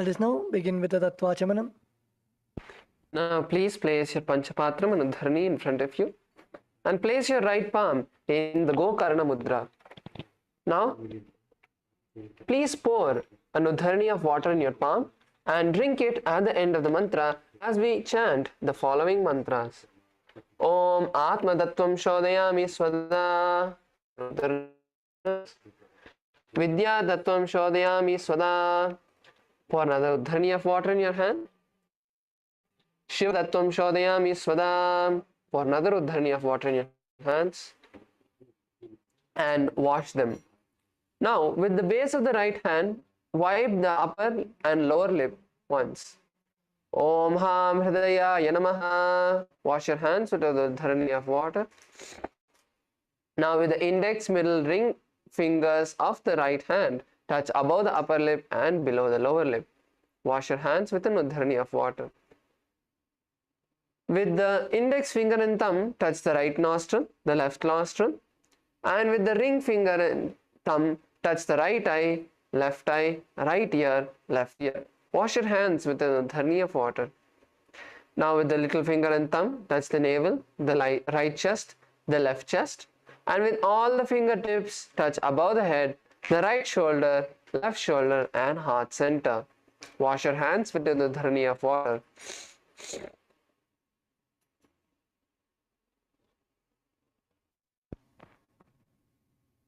Let us now begin with the Tattvachamanam. Now please place your Panchapatram and Udharani in front of you and place your right palm in the Gokarna Mudra. Now please pour an Udharani of water in your palm and drink it at the end of the mantra as we chant the following mantras. Om Atma Tattvam Shodayami Swada Vidya Tattvam Shodayami Swada. Pour another Udharani of water in your hand. Shiva Tattvam Shodayami Swada. Pour another Udharani of water in your hands and wash them. Now, with the base of the right hand, wipe the upper and lower lip once. Om Ham Hridaya Yanamaha. Wash your hands with the Udharani of water. Now, with the index, middle, ring fingers of the right hand, touch above the upper lip and below the lower lip. Wash your hands with an Udharani of water. With the index finger and thumb, touch the right nostril, the left nostril, and with the ring finger and thumb, touch the right eye, right ear, left ear. Wash your hands with an Udharani of water. Now with the little finger and thumb, touch the navel, the right chest, the left chest, and with all the fingertips, touch above the head, the right shoulder, left shoulder, and heart center. Wash your hands with the Udharani of water.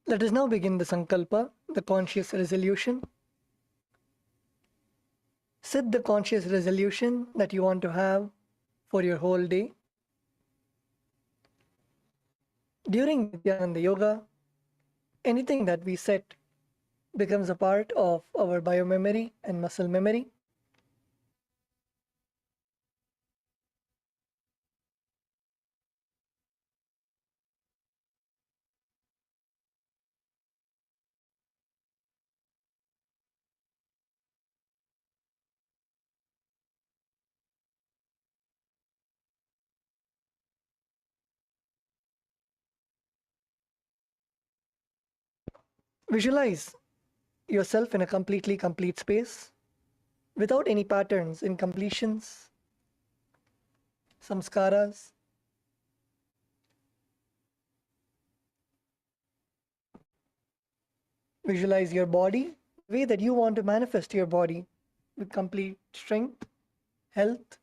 Let us now begin the Sankalpa, the conscious resolution. Set the conscious resolution that you want to have for your whole day. During Nityananda Yoga, anything that we set becomes a part of our biomemory and muscle memory. Visualize yourself in a completely complete space without any patterns, incompletions, samskaras. Visualize your body, the way that you want to manifest your body with complete strength, health,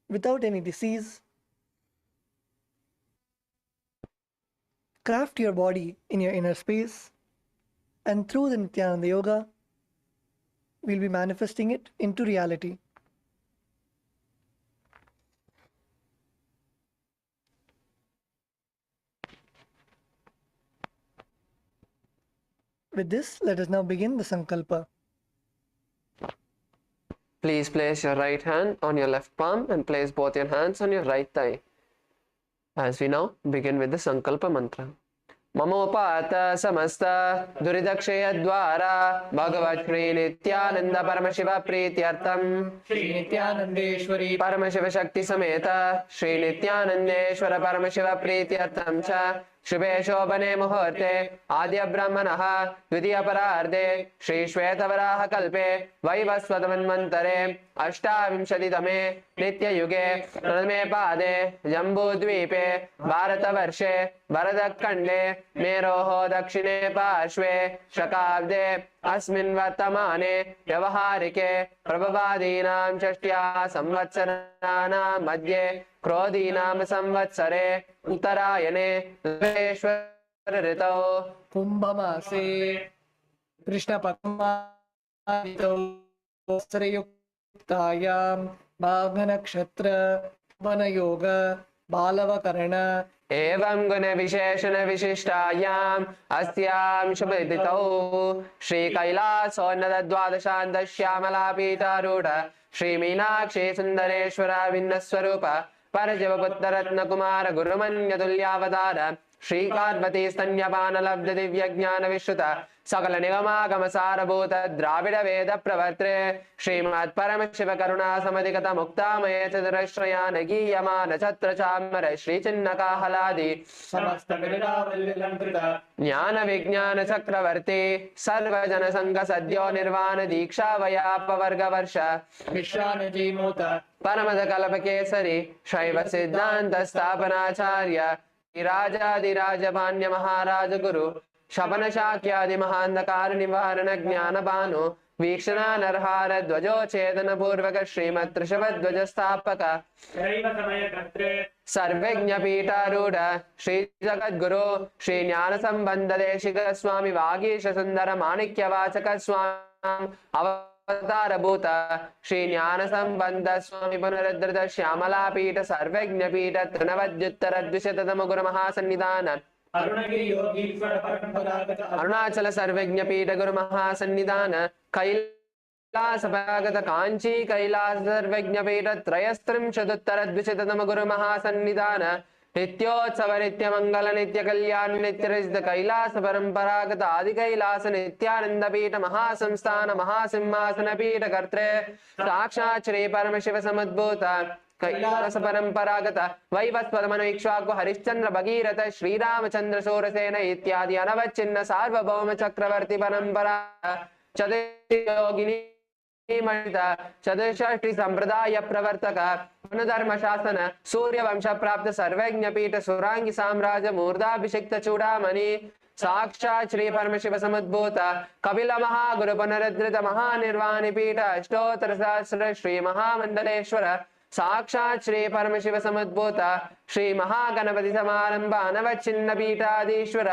without any disease. Craft your body in your inner space, and through the Nityananda Yoga, we'll be manifesting it into reality. With this, let us now begin the Sankalpa. Please place your right hand on your left palm and place both your hands on your right thigh. As we now begin with the Sankalpa mantra. Mamopata samasta duridakshaya dwara Bhagavat Shri Nityananda Paramashiva Prityartham Shri Nityanandeshwari Paramashiva Shakti Sameta Shri Nityanandeshwara Paramashiva Prityartham Cha Shubhe Shobhane Muhurte Adya Brahmanaha Dvidiya Pararde Shri Shvetavaraha Kalpe Vaivasvatamanmantare Ashtavimshaditame Nitya Yuge Pradame Pade Jambu Dvipe Bharata Varshe Bharadakande Meroho Dakshine Parshve Shakabde Asmin Vartamane Vyavaharike Prabhavadinam Chashtya Samvatsaranam Madhye Krodinam Samvatsare Uttarayane Veshwar Ritau Kumbhamase Krishna Patmanito Srayuktayam Bhaganakshetra Vanayoga Balavakarana Evam Guna Visheshana Vishishtayam Astyam Shabhititau Shri Kailaso Dwadashanda Shyamala Pitaruda Shri Meenakshi Sundareshwara Vinnaswarupa Parajavaputtaratna Kumara Gurumanya Tulyavadara श्रीकार्वती स्तन्यपान लब्ध दिव्य ज्ञान विश्रुत सकल निगमागम सारभूत द्राविड वेद प्रवर्त्रे श्रीमत् परम शिव करुणा समधिगत मुक्तामय चतुरश्रयान गीयमान छत्र चामर श्री चिन्नका हलादि समस्त ज्ञान विज्ञान चक्रवर्ती सर्वजन संघ सद्यो निर्वाण दीक्षा वयाप वर्ग वर्ष विश्वानजीमूत परमद कल्प केसरी शैव सिद्धांत स्थापनाचार्य राजाधिराज भान्य महाराज गुरु शपन शाक्यादि महांधकार निवारण ज्ञान भानु वीक्षणा नरहार ध्वजो छेदन पूर्वक श्रीमत् ऋषभध्वज स्थापक सर्वज्ञ पीठारूढ़ श्री जगद्गुरु श्री ज्ञान संबंध देशिक स्वामी वागीश सुंदर माणिक्य वाचक स्वामी अवतार भूत श्री ज्ञान संबंध स्वामी पुनरुद्धृत श्यामला पीठ सर्वज्ञ पीठ तृणवद्युत्तर द्विशततम गुरु महासन्निधान अरुणाचल सर्वज्ञ पीठ गुरु महासन्निधान कैलास परागत कांची कैलास सर्वज्ञ पीठ त्रयस्त्रिंशदुत्तर द्विशततम गुरु महासन्निधान नित्योत्सव नित्य मंगल नित्य कल्याण नित्य रजित कैलास परंपरागत आदि कैलास नित्यानंद पीठ महासंस्थान महासिंहासन पीठ कर्त्रे साक्षात् श्री परम शिव समुद्भूत कैलास परंपरागत वैवस्वत इक्ष्वाकु हरिश्चंद्र भगीरथ श्रीरामचंद्र शूरसेन इत्यादि अनवच्छिन्न सार्वभौम चक्रवर्ती परंपरा चतुर्योगिनी चतुष्षष्टि संप्रदाय प्रवर्तक धर्म शासन सूर्य वंश प्राप्त सर्वज्ञ पीठ सुरांगी साम्राज्य मूर्धाभिषिक्त चूड़ामणि साक्षात् श्री परमशिव समुद्भूत कपिल महागुरु पुनरुद्धृत महानिर्वाणी पीठ अष्टोत्तर सहस्र श्री महामंडलेश्वर साक्षात् श्री परमशिव समुद्भूत श्री महागणपति समारंभ अनवच्छिन्न पीठाधीश्वर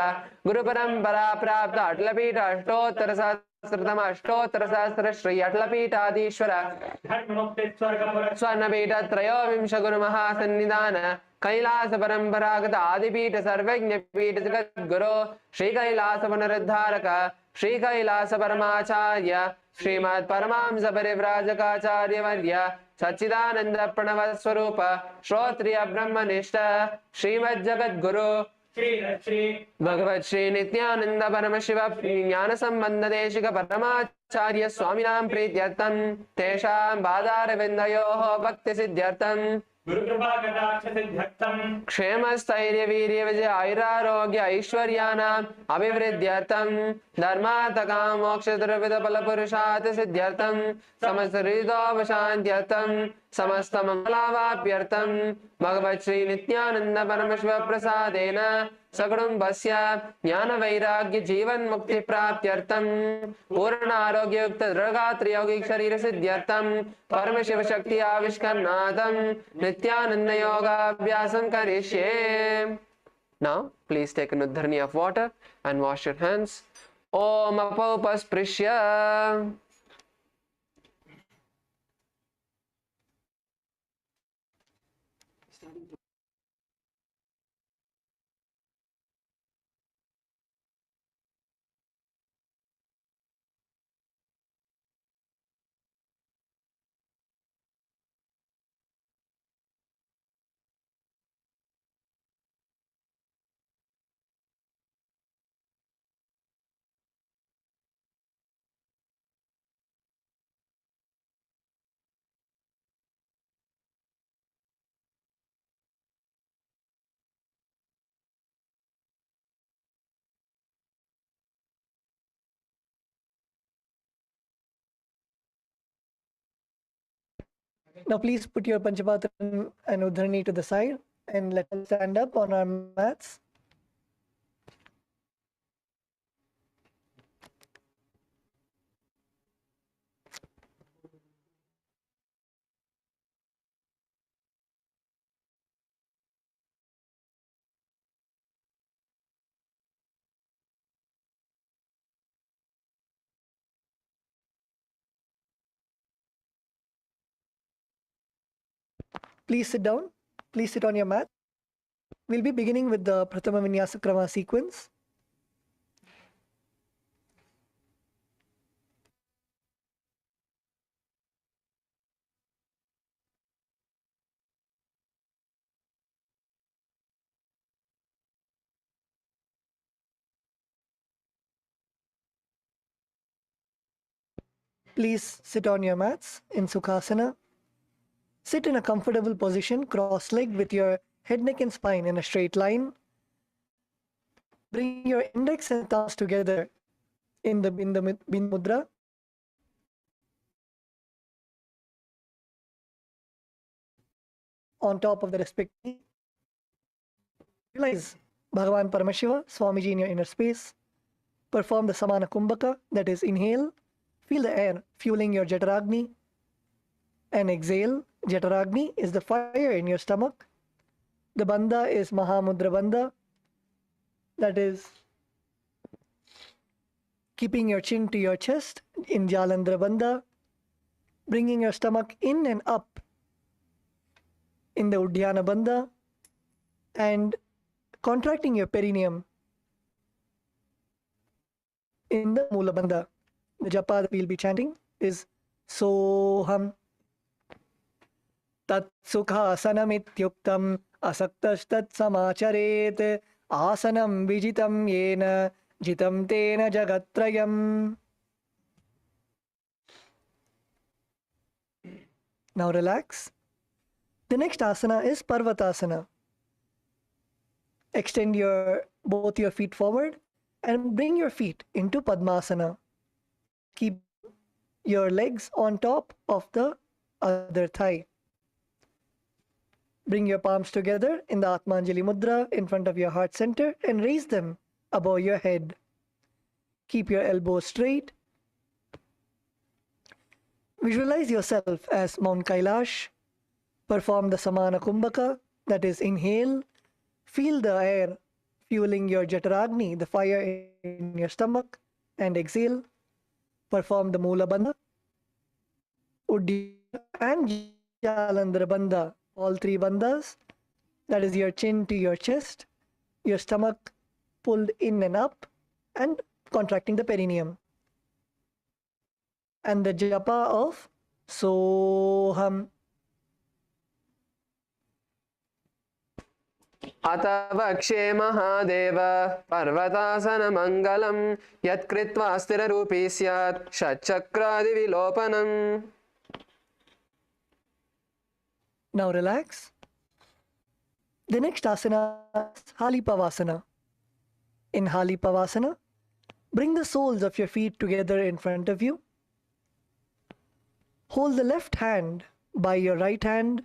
गुरु परंपरा प्राप्त अटल पीठ अष्टोत्तर सहस्रतम अष्टोत्तर सहस्र श्री अटल पीठाधीश्वर स्वर्ण पीठ त्रयोविंश गुरु महासन्निधान कैलास परंपरागत आदिपीठ सर्वज्ञ पीठ जगत गुरु श्री कैलास पुनरुद्धारक श्री कैलास परमाचार्य श्रीमद परमांस परिव्राजकाचार्य वर्य सच्चिदानंद प्रणव स्वरूप श्रोत्रिय ब्रह्मनिष्ठ श्रीमद जगत गुरु भगवत श्री नित्यानंद परम शिव ज्ञान संबंध देशिक परमाचार्य स्वामिनां प्रीत्यर्थं तेषां पादारविन्दयोः भक्ति सिद्ध्यर्थं क्षेम स्थैर्य वीर्य विजय आयुरारोग्य ऐश्वर्याणाम् अभिवृद्ध्यर्थं धर्मार्थ काम मोक्ष द्रविद फल पुरुषार्थ सिद्ध्यर्थं समस्त हृदोपशान्त्यर्थं समस्त मंगलावाप्यर्थं भगवत् श्री नित्यानंद परमशिव प्रसादेन सकुटुम्बस्य ज्ञान वैराग्य जीवन मुक्ति प्राप्त्यर्थं पूर्ण आरोग्य युक्त दृढ़गात्र यौगिक शरीर सिद्ध्यर्थं परम शिव शक्ति आविष्करणार्थं नित्यानंद योगाभ्यासं करिष्ये. Now please take an udharni of water and wash your hands. Om apaupasprisya. Now please put your Panchapatra and Udharni to the side and let us stand up on our mats. Please sit down. Please sit on your mat. We'll be beginning with the Prathama Vinyasa Krama sequence. Please sit on your mats in Sukhasana. Sit in a comfortable position, cross-legged with your head, neck and spine in a straight line. Bring your index and thumbs together in the mudra. On top of the respective. Visualize Bhagavan Paramashiva, Swamiji in your inner space. Perform the Samana Kumbhaka, that is inhale. Feel the air fueling your Jataragni. And exhale. Jataragni is the fire in your stomach. The bandha is Mahamudra bandha. That is keeping your chin to your chest in Jalandhara bandha. Bringing your stomach in and up in the Uddiyana bandha. And contracting your perineum in the Mula bandha. The japa that we'll be chanting is Soham Tat Sukhasana Asaktastat Samacharet Asanam Vijitam Yena Jitam Tena Jagatrayam. Now relax. The next asana is Parvatasana. Extend both your feet forward and bring your feet into Padmasana. Keep your legs on top of the other thigh. Bring your palms together in the Atmanjali Mudra in front of your heart center and raise them above your head. Keep your elbows straight. Visualize yourself as Mount Kailash. Perform the Samana Kumbhaka, that is inhale. Feel the air fueling your Jataragni, the fire in your stomach, and exhale. Perform the Mula Bandha, Uddiyana and Jalandhara Bandha, all three bandhas. That is your chin to your chest, your stomach pulled in and up, and contracting the perineum. And the japa of Soham. अतवक्षे Mahadev पर्वतासन मंगलम यत्कृत्वा स्थिररूपी स्यात् षट्चक्रादिविलोपनम्. Now relax. The next asana is Halipavasana. In Halipavasana, bring the soles of your feet together in front of you. Hold the left hand by your right hand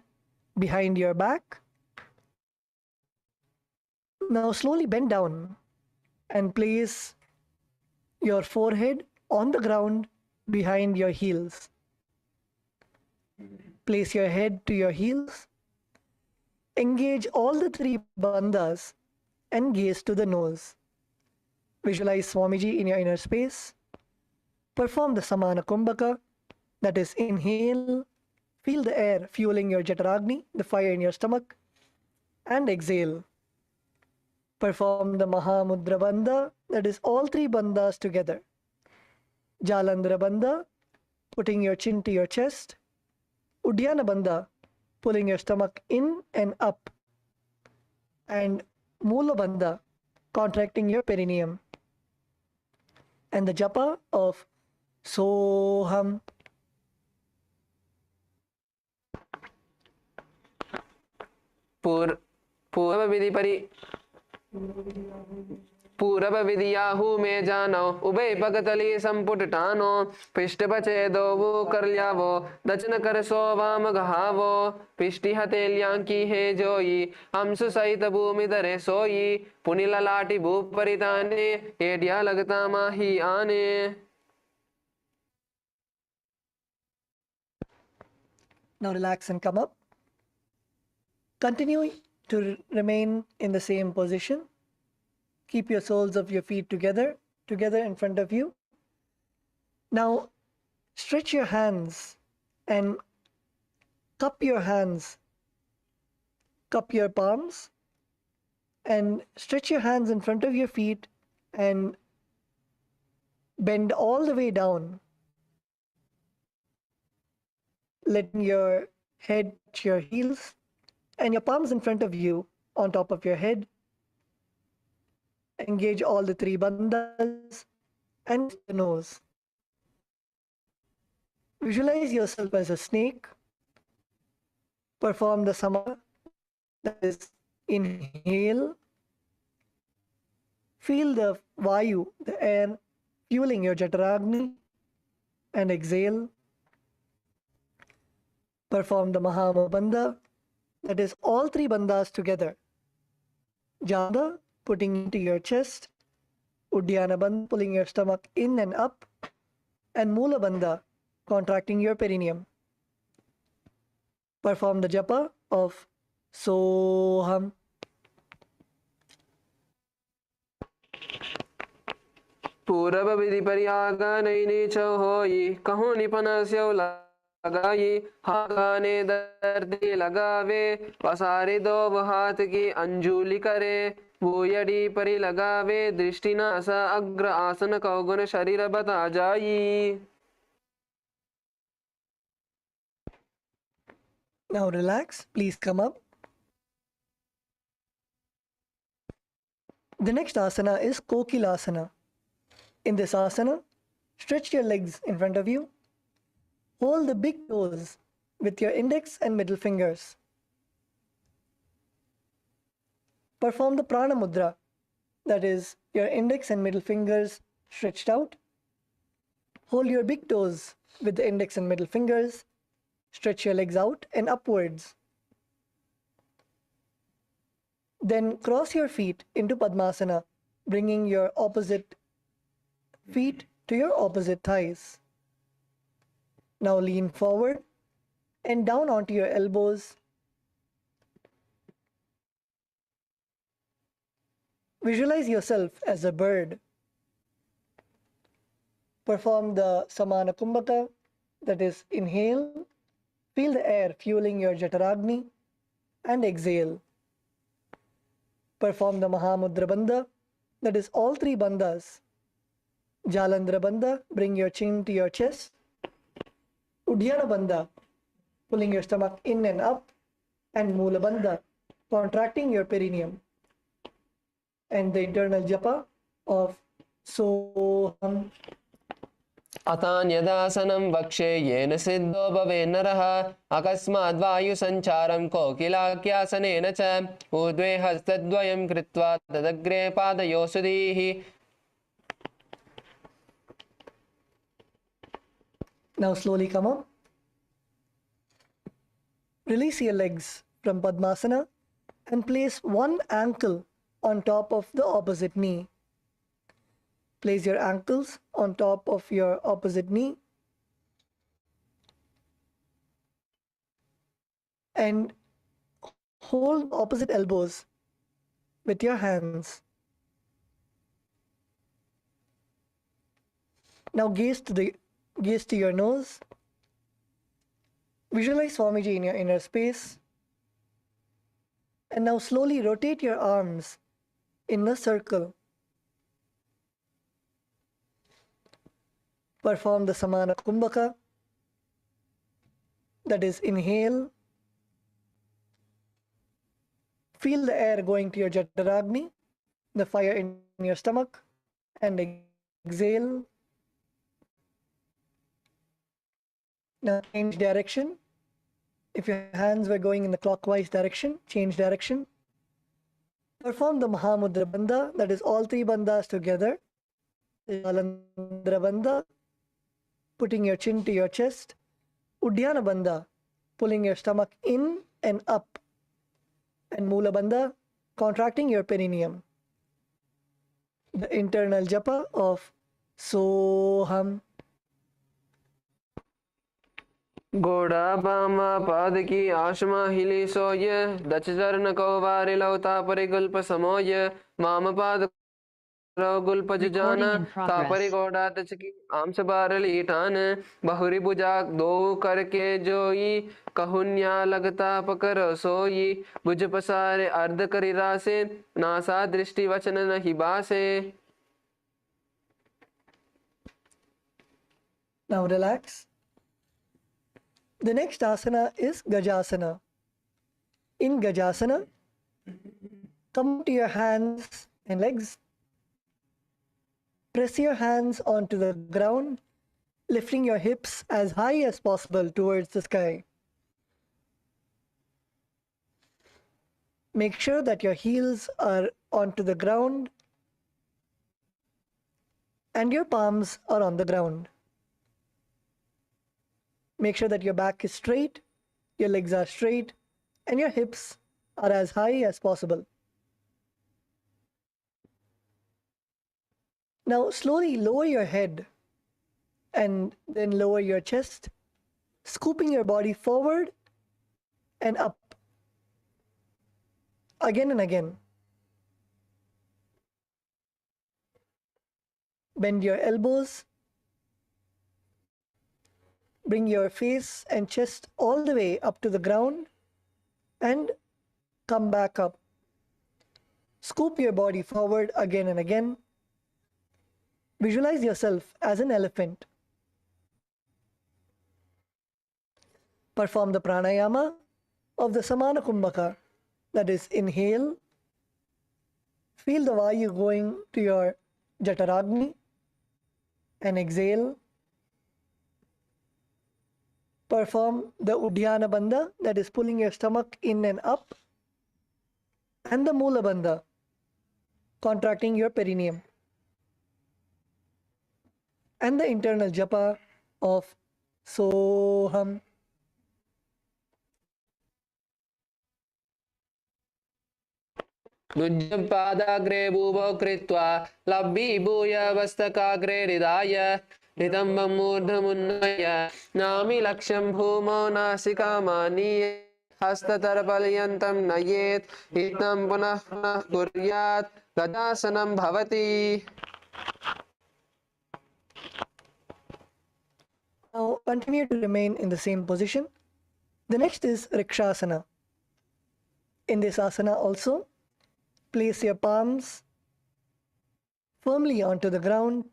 behind your back. Now slowly bend down and place your forehead on the ground behind your heels. Place your head to your heels. Engage all the three bandhas and gaze to the nose. Visualize Swamiji in your inner space. Perform the Samana Kumbhaka, that is inhale. Feel the air fueling your Jataragni, the fire in your stomach, and exhale. Perform the Mahamudra bandha, that is all three bandhas together. Jalandhara bandha, putting your chin to your chest. Uddiyana bandha, pulling your stomach in and up. And Mula bandha, contracting your perineum. And the japa of Soham. पूरब विधियाहु में जानो उभय पगतली संपुटटानो पिष्ट बचे दो वो कर लियावो दचन कर सो वाम गहावो पिष्टि हतेल्यांकी है जोई हंस सहित भूमि धरे सोई पुनिला लाटी भूप परिताने एडिया लगता माही आने. Now relax and come up. Continue to remain in the same position. Keep your soles of your feet together in front of you. Now stretch your hands and cup your hands. Cup your palms and stretch your hands in front of your feet and bend all the way down. Letting your head touch your heels and your palms in front of you on top of your head. Engage all the three bandhas and the nose. Visualize yourself as a snake. Perform the samana, that is, inhale. Feel the vayu, the air, fueling your jataragni, and exhale. Perform the Mahamabandha, that is, all three bandhas together. Janda, putting into your chest. Uddiyana bandha, pulling your stomach in and up. And Mula bandha, contracting your perineum. Perform the japa of Soham. पूरब विधि परियागा नैने च होई कहो निपनस्यो लगाई हागाने दर्दे लगावे पसारे दो हाथ की अंजुलि करे भूयड़ी परि लगावे दृष्टि न सा अग्र आसन कौगुन शरीर बता जाई. Now relax, please come up. The next asana is Kokilasana. In this asana, stretch your legs in front of you. Hold the big toes with your index and middle fingers. Perform the prana mudra, that is, your index and middle fingers stretched out. Hold your big toes with the index and middle fingers. Stretch your legs out and upwards. Then cross your feet into Padmasana, bringing your opposite feet to your opposite thighs. Now lean forward and down onto your elbows. Visualize yourself as a bird. Perform the Samana Kumbhaka, that is, inhale, feel the air fueling your Jataragni, and exhale. Perform the Mahamudra Bandha, that is, all three bandhas. Jalandhara Bandha, bring your chin to your chest. Uddiyana Bandha, pulling your stomach in and up. And Mula Bandha, contracting your perineum. And the internal japa of Soham. अतान्यदासनं वक्षे येन सिद्धो भवेन्नरः अकस्माद्वायुसञ्चारं कोकिलाख्यासनेन च ऊर्ध्वे हस्तद्वयं कृत्वा तदग्रे पादयोः सुधीः. Now slowly come up. Release your legs from Padmasana and place one ankle on top of the opposite knee. Place your ankles on top of your opposite knee and hold opposite elbows with your hands. Now gaze to your nose. Visualize Swamiji in your inner space. And now slowly rotate your arms in a circle. Perform the Samana Kumbhaka, that is, inhale. Feel the air going to your Jataragni, the fire in your stomach, and exhale. Now change direction. If your hands were going in the clockwise direction, change direction. Perform the Mahamudra Bandha, that is, all three bandhas together. Jalandhara Bandha, putting your chin to your chest. Uddiyana Bandha, pulling your stomach in and up. And Mula Bandha, contracting your perineum. The internal japa of Soham. घोड़ा बामा पाद की आशमा हिली सोय दच चरण को वारि लौता परिगुल्प समोय वाम पाद गुल्प जाना तापरि घोड़ा दच की आमस बारली ठान बहुरी बुझा दो करके जोई कहुन्या लगता पकर सोई बुझ पसारे अर्ध करि रासे नासा दृष्टि वचन नहीं बासे. Now relax. The next asana is Gajasana. In Gajasana, come to your hands and legs. Press your hands onto the ground lifting your hips as high as possible towards the sky. Make sure that your heels are onto the ground and your palms are on the ground. Make sure that your back is straight, your legs are straight, and your hips are as high as possible. Now slowly lower your head and then lower your chest, scooping your body forward and up. Again and again. Bend your elbows. Bring your face and chest all the way up to the ground and come back up. Scoop your body forward again and again. Visualize yourself as an elephant. Perform the pranayama of the samana kumbhaka. That is, inhale. Feel the vayu going to your jataragni and exhale. Perform the uddiyana bandha, that is pulling your stomach in and up, and the mula bandha, contracting your perineum, and the internal japa of soham. Nujjapadagre bhuvo kritva labbi bhuya vastakaagre ridaya ridambam murdhamunnaya nami laksham bhumo nasikamaaniye hastatarapalyantam nayet itam punah punah kuryat gadasanam bhavati. Now continue to remain in the same position. The next is rikshasana. In this asana also, place your palms firmly onto the ground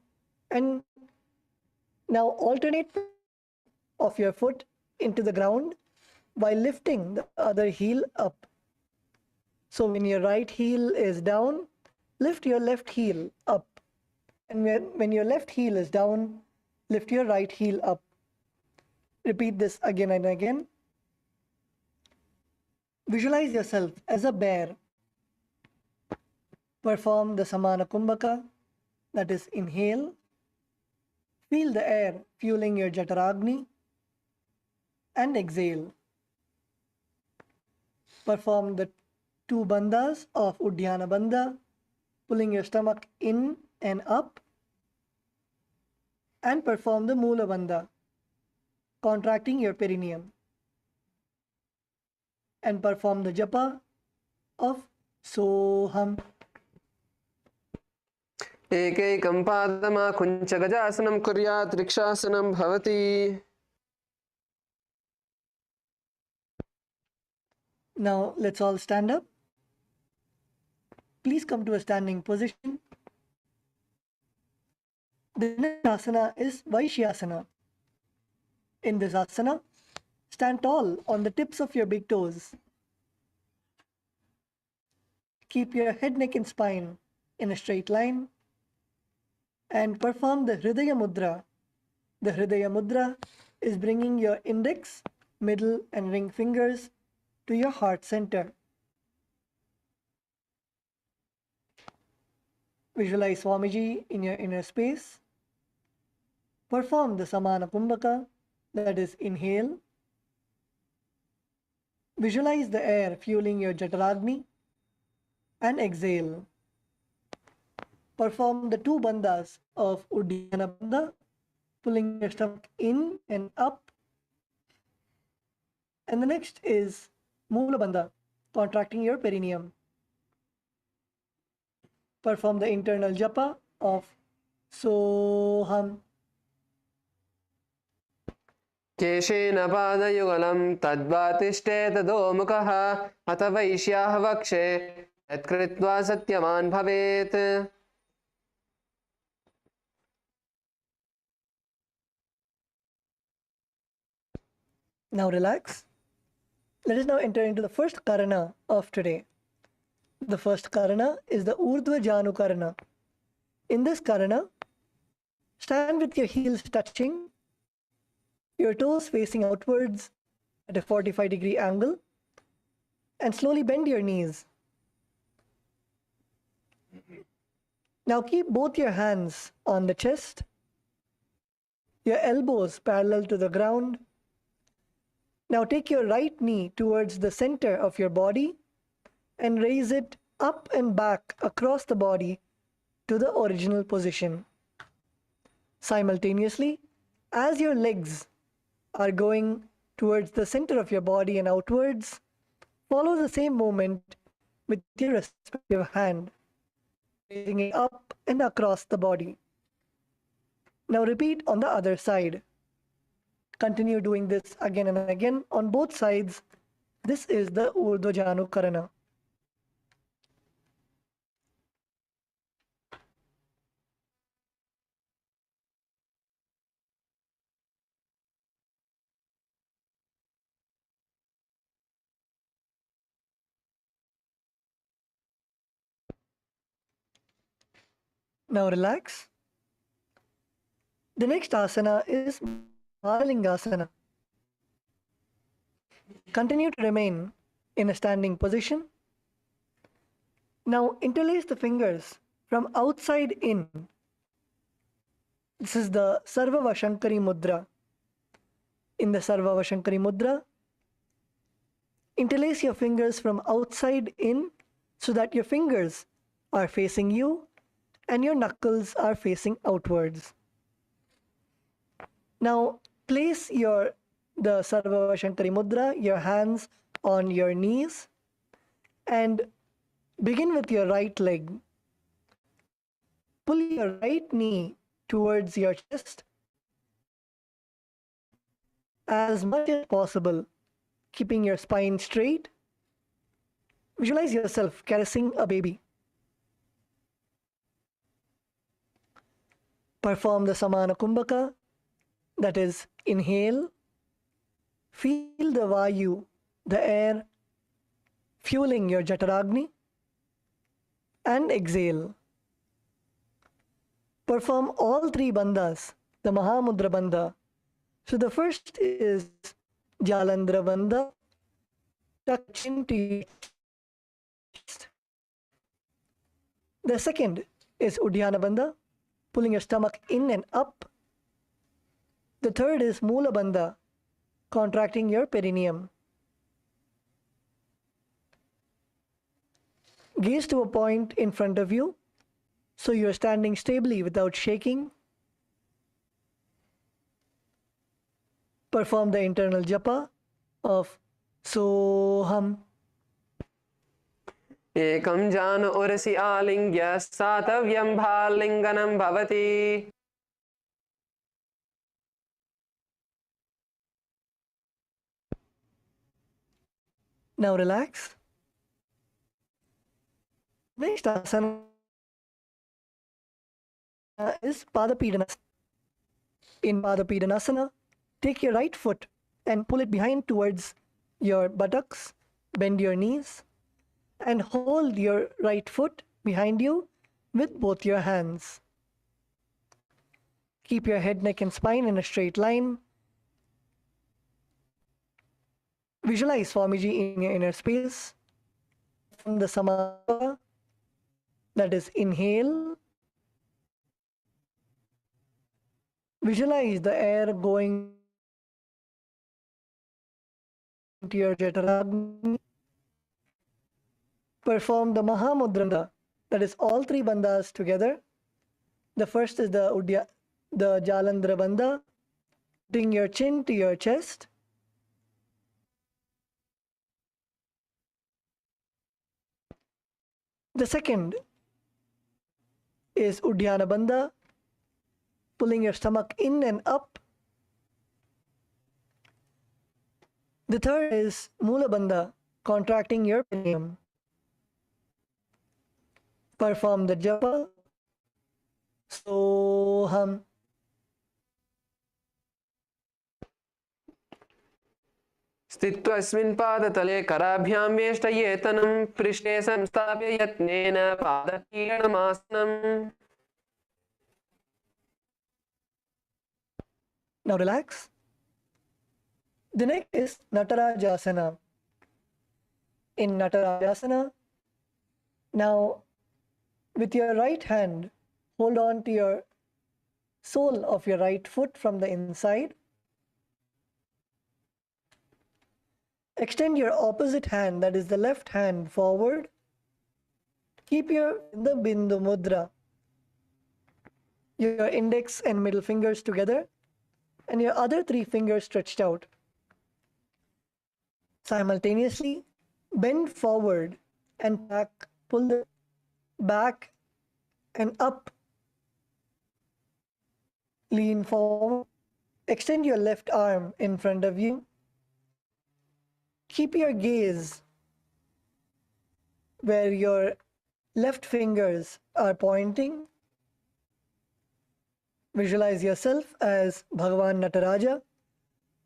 and now alternate of your foot into the ground while lifting the other heel up. So when your right heel is down, lift your left heel up. And when your left heel is down, lift your right heel up. Repeat this again and again. Visualize yourself as a bear. Perform the samana kumbhaka, that is, inhale. Feel the air fueling your jataragni and exhale. Perform the two bandhas of uddiyana bandha, pulling your stomach in and up, and perform the mula bandha, contracting your perineum, and perform the japa of soham. Ekekam padama kuncha gajasanam kuryat rikshasanam bhavati. Now let's all stand up. Please come to a standing position. The next asana is Vaishyasana. In this asana, stand tall on the tips of your big toes. Keep your head, neck and spine in a straight line and perform the Hridaya Mudra. The Hridaya Mudra is bringing your index, middle and ring fingers to your heart center. Visualize Swamiji in your inner space. Perform the Samana Kumbhaka, that is, inhale. Visualize the air fueling your Jataragni and exhale. Perform the two bandhas of Uddiyana Bandha, pulling your stomach in and up. And the next is Mula Bandha, contracting your perineum. Perform the internal japa of Soham. केशेन पादयुगलं तद्वातिष्ठेत दोमुखः अथ वैश्याः वक्षे यत्कृत्वा सत्यवान् भवेत्. Now relax. Let us now enter into the first karana of today. The first karana is the Urdhva Janu karana. In this karana, stand with your heels touching your toes facing outwards at a 45-degree angle, and slowly bend your knees. Now keep both your hands on the chest, your elbows parallel to the ground. Now take your right knee towards the center of your body and raise it up and back across the body to the original position. Simultaneously, as your legs are going towards the center of your body and outwards, follow the same movement with your respective hand, raising it up and across the body. Now repeat on the other side. Continue doing this again and again on both sides. This is the Urdhva Janukarana. Now relax. The next asana is Mahalingasana. Continue to remain in a standing position. Now interlace the fingers from outside in. This is the Sarvavashankari mudra. In the Sarvavashankari mudra, interlace your fingers from outside in so that your fingers are facing you and your knuckles are facing outwards. Now place the Sarvavashankari mudra, your hands on your knees, and begin with your right leg. Pull your right knee towards your chest as much as possible, keeping your spine straight. Visualize yourself caressing a baby. Perform the Samana Kumbhaka, that is, inhale, feel the Vayu, the air, fueling your Jataragni, and exhale. Perform all three bandhas, the Mahamudra bandha. So the first is Jalandhara bandha, tuck chin to your chest. The second is Udhyana bandha, pulling your stomach in and up. The third is Mula bandha, contracting your perineum. Gaze to a point in front of you, so you are standing stably without shaking. Perform the internal japa of Soham. Ekam janu urasi alingya satavyam bhalinganam bhavati. Now relax. Next asana is Padapidanasana. In Padapidanasana, take your right foot and pull it behind towards your buttocks, bend your knees, and hold your right foot behind you with both your hands. Keep your head, neck, and spine in a straight line. Visualize Swamiji in your inner space. From the Samana, that is, inhale. Visualize the air going into your Jataragni. Perform the Mahamudra, that is, all three bandhas together. The first is the Jalandhara bandha, bring your chin to your chest. The second is Udhyana bandha, pulling your stomach in and up. The third is Mula bandha, contracting your perineum. Perform the japa, Soham. स्थित्वा अस्मिन् पादतले कराभ्यां वेष्टयेतनं पृष्ठे संस्थाप्य यत्नेन पादपीडनमासनम्. Now relax. The next is natarajasana. In natarajasana, now with your right hand, hold on to your sole of your right foot from the inside. Extend your opposite hand, that is the left hand, forward. Keep the bindu mudra, your index and middle fingers together, and your other three fingers stretched out. Simultaneously, bend forward and pull the back and up. Lean forward. Extend your left arm in front of you. Keep your gaze where your left fingers are pointing. Visualize yourself as Bhagavan Nataraja,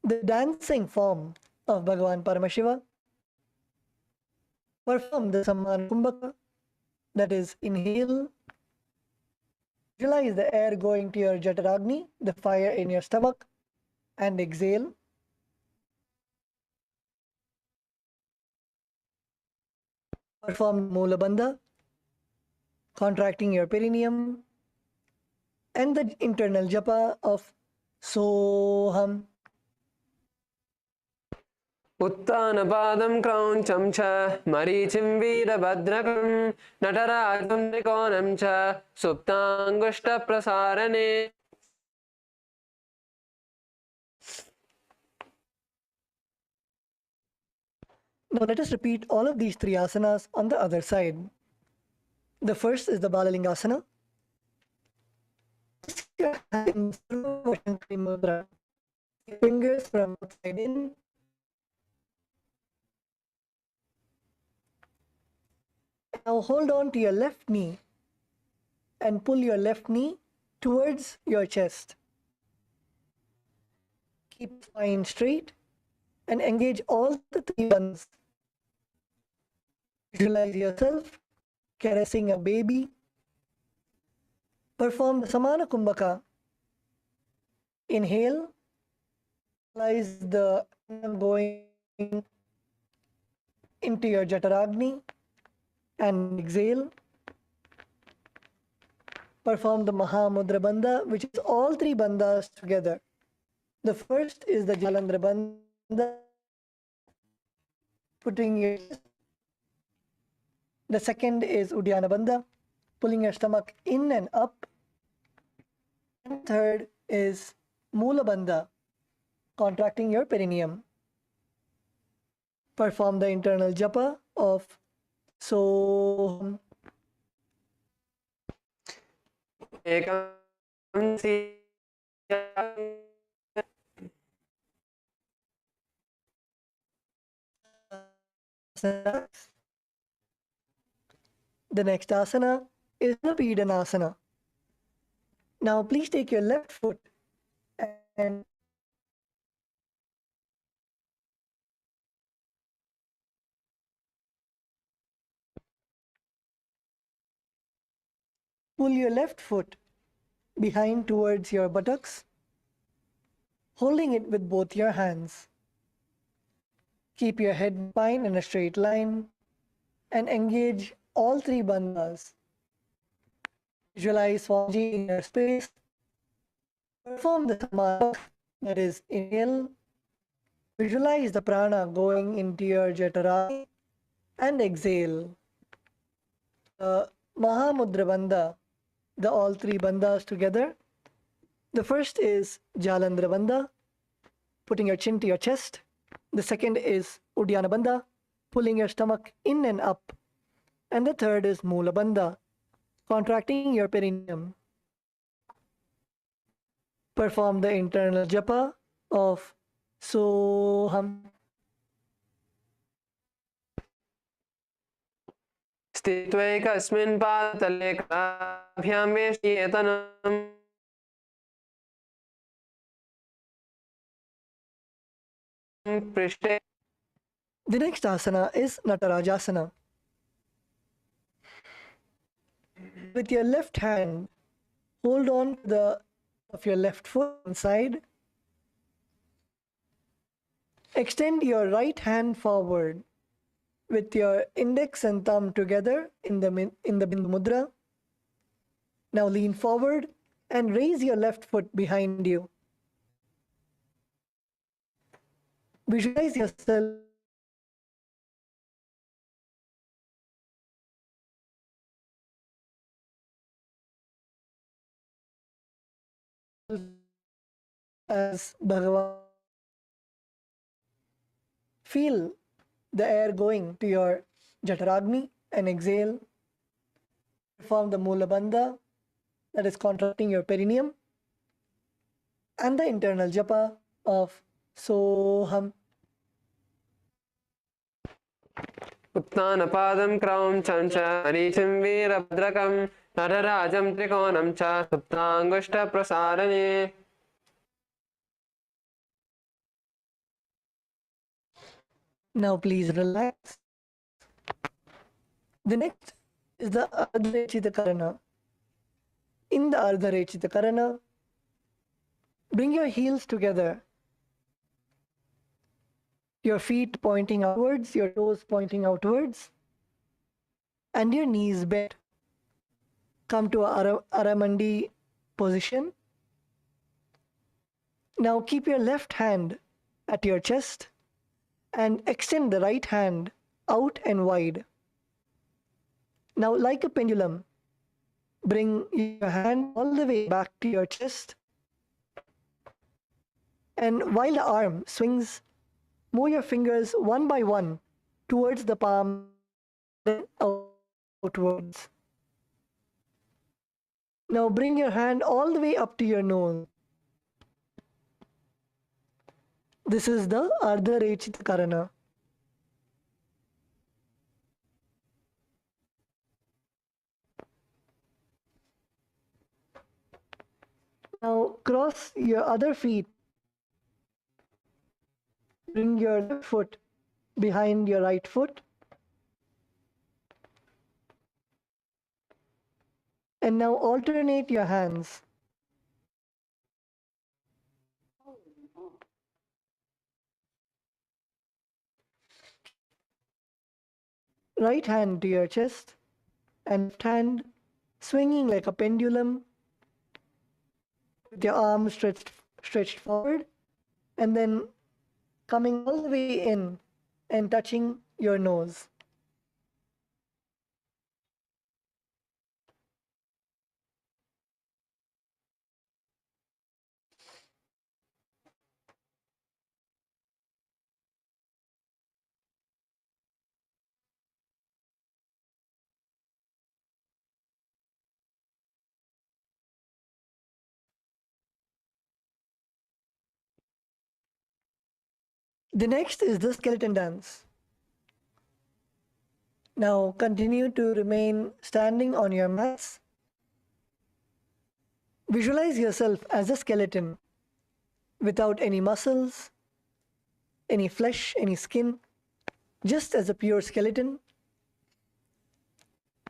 the dancing form of Bhagavan Paramashiva. Perform the Sammana Kumbhaka, that is, inhale. Visualize the air going to your Jataragni, the fire in your stomach, and exhale. Perform Mula Bandha, contracting your perineum, and the internal japa of Soham. उत्तानपादं क्रौञ्चं च मरीचिं वीरभद्रकं नटराजं त्रिकोणं च सुप्ताङ्गुष्ठप्रसारणे. Now let us repeat all of these three asanas on the other side. The first is the Balalingasana. Your hands through Shankari mudra. Fingers from outside in. Now hold on to your left knee and pull your left knee towards your chest. Keep spine straight and engage all the three bandhas. Visualize yourself caressing a baby. Perform the Samana Kumbhaka. Inhale. Visualize the going into your Jataragni. And exhale. Perform the Mahamudra Bandha, which is all three bandhas together. The first is the Jalandhara Bandha, putting your. The second is Uddiyana Bandha, pulling your stomach in and up. And third is Mula Bandha, contracting your perineum. Perform the internal japa of Soham. The next asana is the Vidasana. Now please take your left foot and pull your left foot behind towards your buttocks, holding it with both your hands. Keep your head and spine in a straight line and engage all three bandhas. Visualize Swamiji in your space. Perform the Samana, that is, inhale. Visualize the prana going into your Jataragni and exhale. The Mahamudra Bandha, the all three bandhas together. The first is Jalandhara Bandha, putting your chin to your chest. The second is Uddiyana Bandha, pulling your stomach in and up. And the third is Mula Bandha, contracting your perineum. Perform the internal japa of Soham. स्थित्वैकस्मिन् पादतले कराभ्यां वेष्टियेतनम् पृष्ठे. The next asana is natarajasana. With your left hand, hold on to of your left foot inside. Extend your right hand forward with your index and thumb together in the Bindu Mudra. Now lean forward and raise your left foot behind you. Visualize yourself as Bhagavan. Feel the air going to your Jataragni and exhale. Form the Mula Bandha, that is contracting your perineum, and the internal japa of Soham. उत्तानपादं क्रौञ्चं च हरीशं वीरभद्रकं नटराजं त्रिकोणं च सुप्ताङ्गुष्ठप्रसारणे. Now please relax. The next is the Ardharechita Karana. In the Ardharechita Karana, bring your heels together. Your feet pointing outwards, your toes pointing outwards, and your knees bent. Come to Aramandi position. Now keep your left hand at your chest and extend the right hand out and wide. Now, like a pendulum, bring your hand all the way back to your chest, and while the arm swings, move your fingers one by one towards the palm and outwards. Now bring your hand all the way up to your nose. This is the Ardharechita Karana. Now cross your other feet. Bring your left foot behind your right foot. And now alternate your hands. Right hand to your chest and left hand swinging like a pendulum with your arms stretched forward, and then coming all the way in and touching your nose. The next is the skeleton dance. Now continue to remain standing on your mats. Visualize yourself as a skeleton without any muscles, any flesh, any skin, just as a pure skeleton.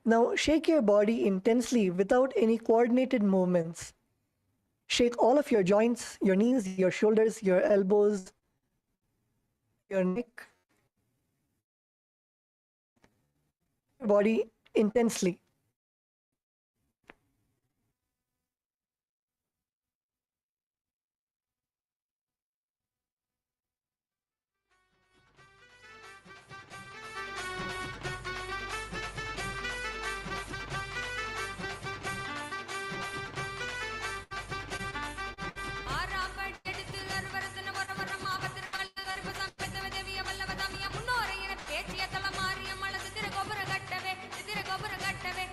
Now shake your body intensely without any coordinated movements. Shake all of your joints, your knees, your shoulders, your elbows, your neck, your body intensely. கட்டவே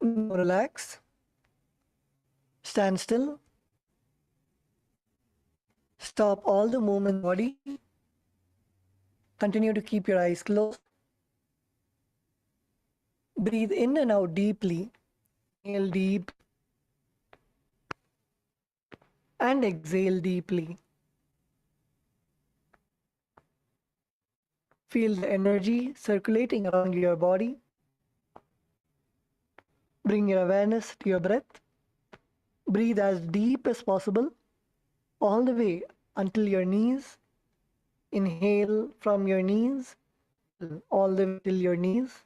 Now relax. Stand still. Stop all the movement in the body. Continue to keep your eyes closed. Breathe in and out deeply. Inhale deep and exhale deeply. Feel the energy circulating around your body. Bring your awareness to your breath. Breathe as deep as possible, all the way until your knees. Inhale from your knees, all the way till your knees.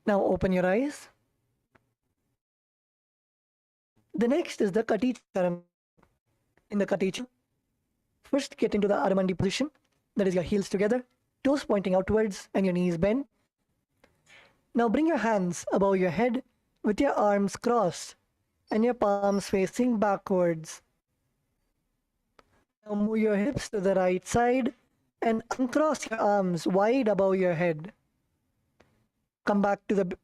Now open your eyes. The next is the Kati Charan. In the Kati Charan, first get into the Aramandi position, that is your heels together, toes pointing outwards and your knees bent. Now bring your hands above your head with your arms crossed and your palms facing backwards. Now move your hips to the right side and uncross your arms wide above your head. Come back to the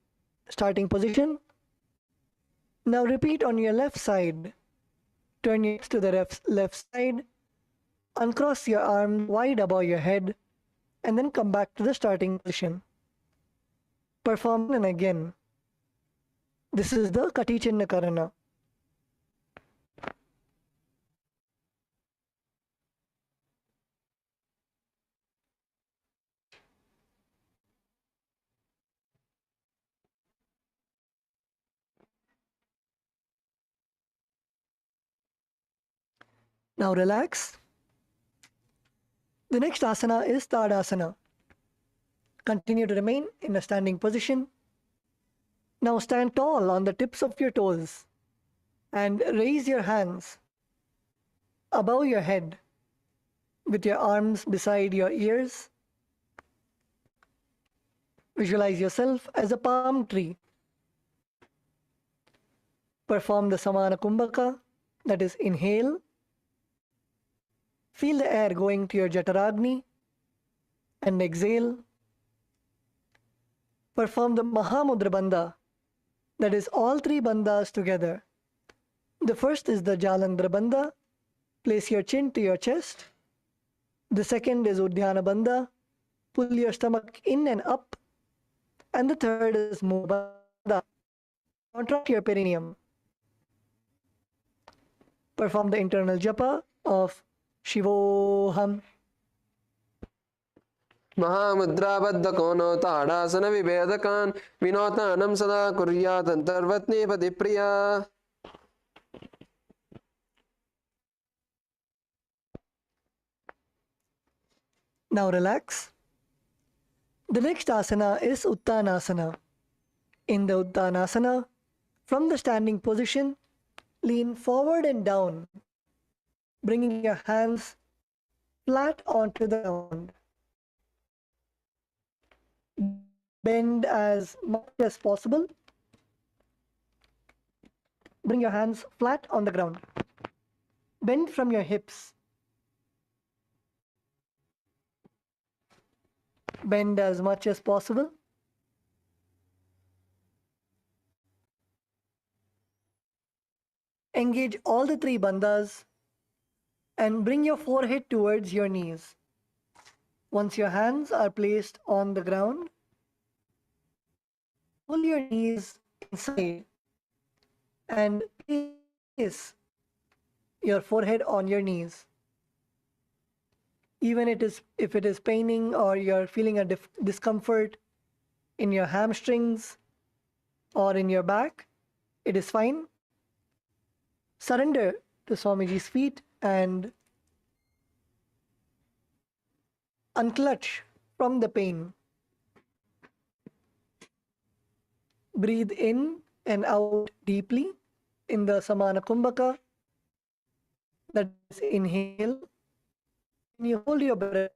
starting position. Now repeat on your left side. Turn your hips to the left side. Uncross your arms wide above your head and then come back to the starting position. Perform and again. This is the Kati Chinna Karana. Now relax. The next asana is Tarasana. Continue to remain in a standing position. Now stand tall on the tips of your toes and raise your hands above your head with your arms beside your ears. Visualize yourself as a palm tree. Perform the Samana Kumbhaka, that is inhale. Feel the air going to your Jataragni and exhale. Perform the Mahamudra Bandha, that is all three bandhas together. The first is the Jalandhara Bandha. Place your chin to your chest. The second is Udhyana Bandha. Pull your stomach in and up. And the third is Mudra Bandha. Contract your perineum. Perform the internal japa of Shivoham. महामुद्राबद्धकोनो ताडासनविभेदकान् विनोतानं सदा कुर्यात् अन्तर्वत्नीपतिप्रिया. Now relax. The next asana is utanasana. In the utanasana, from the standing position, lean forward and down, bringing your hands flat onto the ground. Bend as much as possible. Bring your hands flat on the ground. Bend from your hips. Bend as much as possible. Engage all the three bandhas and bring your forehead towards your knees. Once your hands are placed on the ground, pull your knees inside and place your forehead on your knees. Even if it is paining or you're feeling a discomfort in your hamstrings or in your back, it is fine. Surrender to Swamiji's feet and unclutch from the pain. Breathe in and out deeply in the Samana Kumbhaka. That is inhale. When you hold your breath,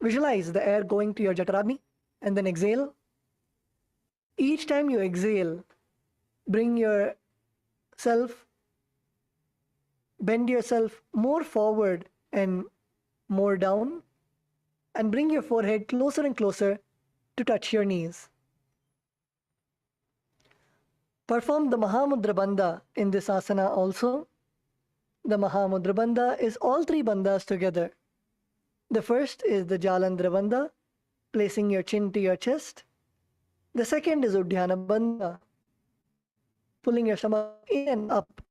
visualize the air going to your Jataragni and then exhale. Each time you exhale, bend yourself more forward and more down, and bring your forehead closer and closer to touch your knees. Perform the Mahamudra Bandha in this asana also. The Mahamudra Bandha is all three bandhas together. The first is the Jalandhara Bandha, placing your chin to your chest. The second is Udhyana Bandha, pulling your stomach in and up.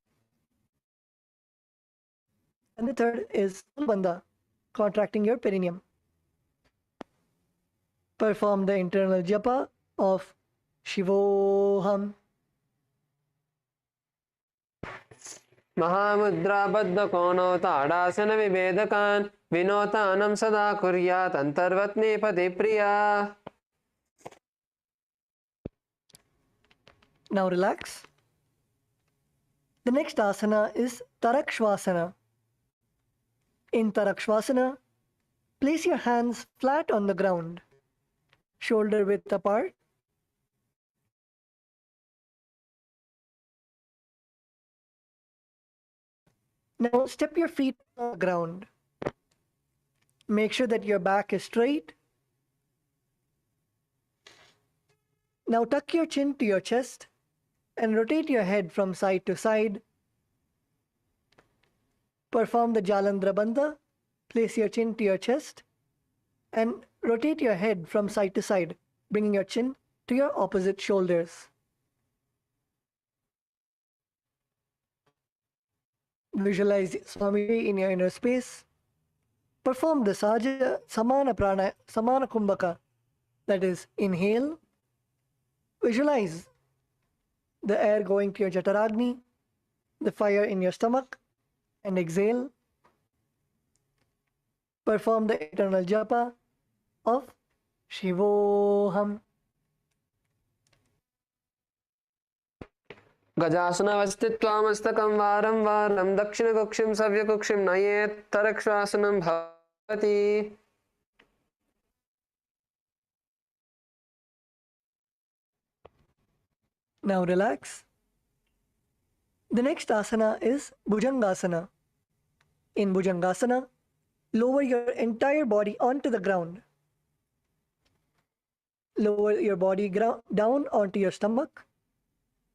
And the third is Bandha, contracting your perineum. Perform the internal japa of Shivoham. महामुद्राबद्धकोणो tadasana विभेदकान् विनोतानं सदा कुर्यात् अन्तर्वत्ने पदे प्रिया. Now relax. The next asana is Tarakshvasana. In Tarakshvasana, place your hands flat on the ground, shoulder width apart. Now step your feet on the ground. Make sure that your back is straight. Now tuck your chin to your chest and rotate your head from side to side. Perform the Jalandhara Bandha. Place your chin to your chest and rotate your head from side to side, bringing your chin to your opposite shoulders. Visualize Swamiji in your inner space. Perform the Samana Kumbhaka, that is, inhale. Visualize the air going to your Jataragni, the fire in your stomach, and exhale. Perform the eternal japa of Shivoham. गजासनवस्थित्वा वारं वारं दक्षिणकक्षीं सव्यकक्षीं नयेत् तरक्श्वासनं भवति. Now relax. The next asana is Bhujangasana. In Bhujangasana, lower your entire body onto the ground. Lower your body down onto your stomach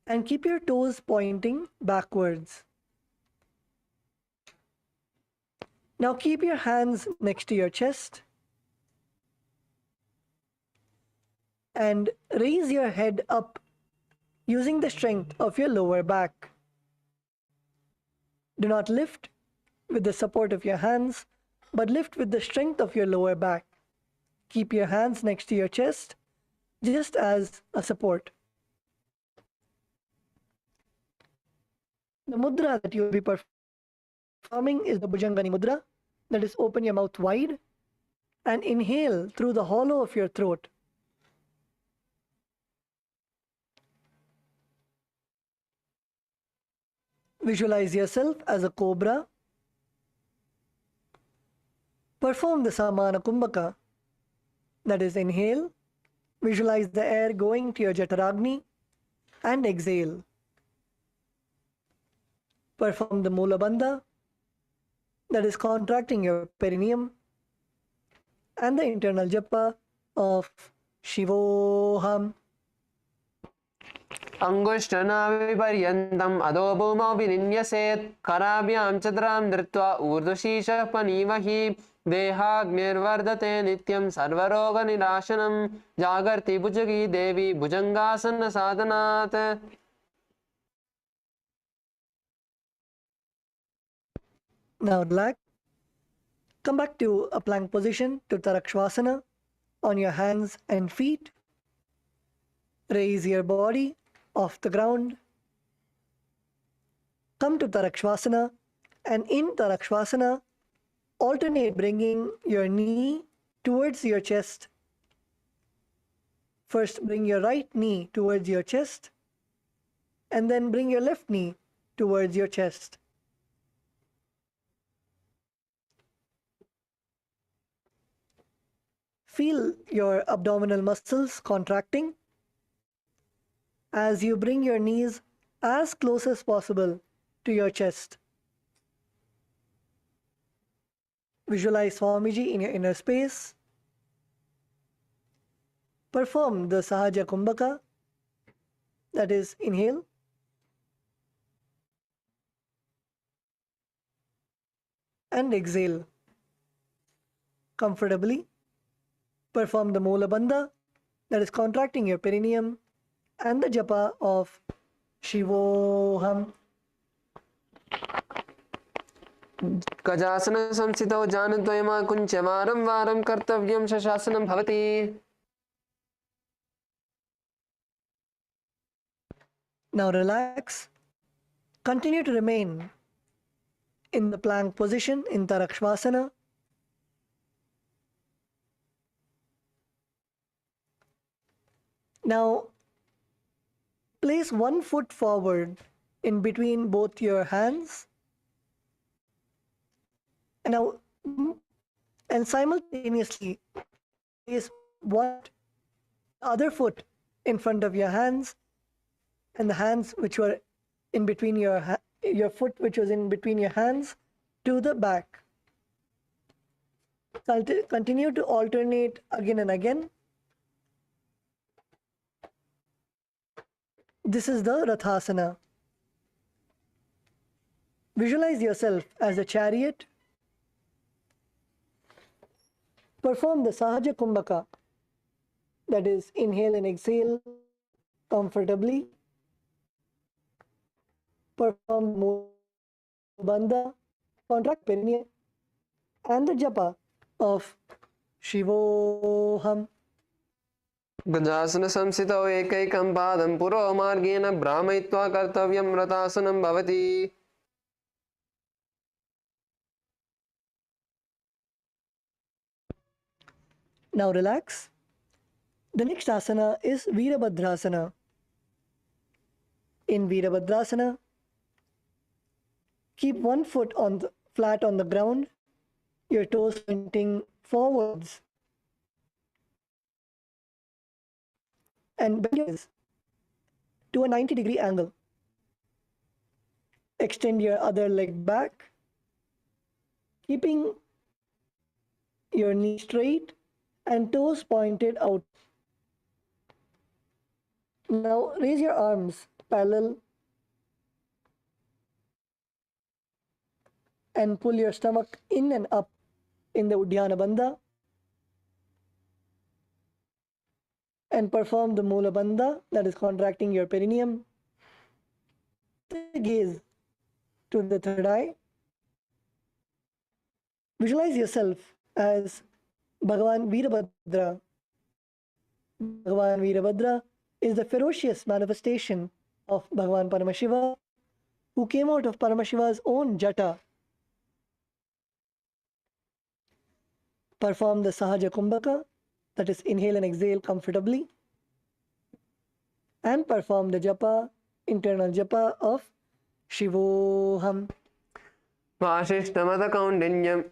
and keep your toes pointing backwards. Now keep your hands next to your chest and raise your head up using the strength of your lower back. Do not lift with the support of your hands, but lift with the strength of your lower back. Keep your hands next to your chest just as a support. The mudra that you will be performing is the Bhujangani mudra, that is, open your mouth wide and inhale through the hollow of your throat. Visualize yourself as a cobra. Perform the Samana Kumbhaka, that is, inhale. Visualize the air going to your Jataragni and exhale. Perform the Mula Bandha, that is, contracting your perineum, and the internal japa of Shivoham. अङ्गुष्ठनाभिपर्यन्तम् अधो भूमौ विनिन्यसेत् कराभ्यां चतुरां धृत्वा ऊर्ध्वशीर्षः पनीमहि देहाग्निर्वर्धते नित्यं सर्वरोगनिराशनं जागर्ति भुजगी देवी भुजङ्गासन साधनात्. Now relax. Come back to a plank position, to Tarakshvasana, on your hands and feet. Raise your body off the ground. Come to Tarakshvasana, and in Tarakshvasana, alternate bringing your knee towards your chest. First, bring your right knee towards your chest, and then bring your left knee towards your chest. Feel your abdominal muscles contracting. as you bring your knees as close as possible to your chest. Visualize Swamiji in your inner space. Perform the Sahaja Kumbhaka, that is, inhale. And exhale comfortably. Perform the Mula Bandha, that is contracting your perineum, and the japa of Shivoham. गजासन संस्थितौ जानद्वयमा कुञ्च वारं वारं कर्तव्यं शशासनं भवति. Now relax. Continue to remain in the plank position in Tarakshvasana. Now place one foot forward in between both your hands. And simultaneously place one other foot in front of your hands, and the hands which were in between your foot which was in between your hands to the back. Continue to alternate again and again. This is the Rathasana. Visualize yourself as a chariot. Perform the Sahaja Kumbhaka, that is, inhale and exhale comfortably. Perform Mula Bandha, contract perineum, and the japa of Shivoham. गजासन संस्थितौ एकैकं पादं पुरोमार्गेण भ्रामयित्वा कर्तव्यं रथासनं भवति. Now relax. The next asana is Virabhadrasana. In Virabhadrasana, keep one foot flat on the ground, your toes pointing forwards, and bend your knees to a 90-degree angle. Extend your other leg back, keeping your knee straight and toes pointed out. Now raise your arms parallel and pull your stomach in and up in the Uddiyana Bandha, and perform the Mula Bandha, that is contracting your perineum. Gaze to the third eye. Visualize yourself as Bhagavan Virabhadra. Bhagavan Virabhadra is the ferocious manifestation of Bhagavan Paramashiva, who came out of Paramashiva's own jata. Perform the Sahaja Kumbhaka, that is, inhale and exhale comfortably, and perform the japa, internal japa of Shivoham. वासिष्ठमतकौण्डिन्यं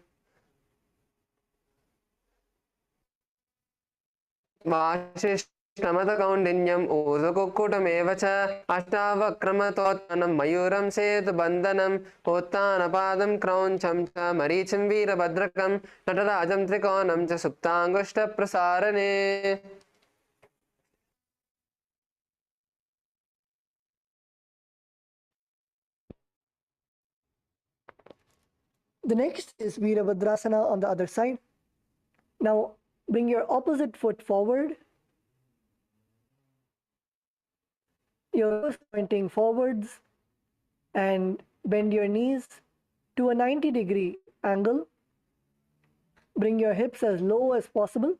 वासिष्ठमतकौण्डिन्यम् ऊर्ध्वकुक्कुटमेव च अष्टावक्रमतोत्तनं मयूरं सेतुबन्धनं उत्तानपादं क्रौञ्चं च मरीचिं वीरभद्रकं नटराजं त्रिकोणं च सुप्ताङ्गुष्ठप्रसारणे. The next is Virabhadrasana on the other side. Now bring your opposite foot forward, your toes pointing forwards, and bend your knees to a 90-degree angle. Bring your hips as low as possible.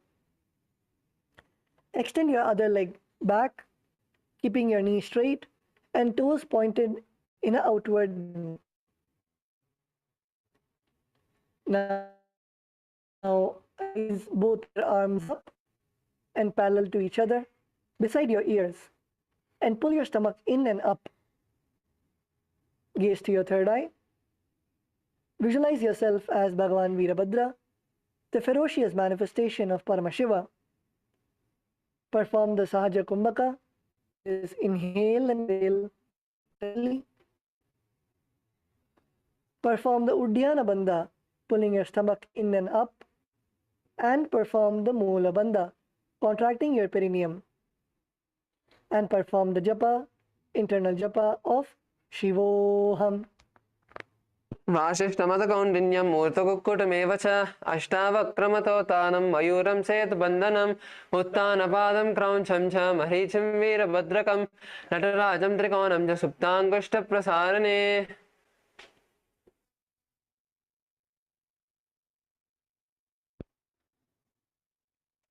Extend your other leg back, keeping your knee straight and toes pointed in an outward. Now raise both your arms up and parallel to each other beside your ears, and pull your stomach in and up. Gaze to your third eye. Visualize yourself as Bhagavan Virabhadra, the ferocious manifestation of Paramashiva. Perform the Sahaja Kumbhaka, is inhale and exhale. Perform the Uddiyana Bandha, pulling your stomach in and up, and perform the Mula Bandha, contracting your perineum, and perform the japa, internal japa of Shivoham. वासिष्ठमतकौण्डिन्यं मूर्तकुक्कुटमेव च अष्टावक्रमतोतानं मयूरं सेतुबन्धनम् उत्तानपादं क्रौञ्चं च मरीचिं वीरभद्रकं नटराजं त्रिकोणं च सुप्ताङ्गुष्ठप्रसारणे.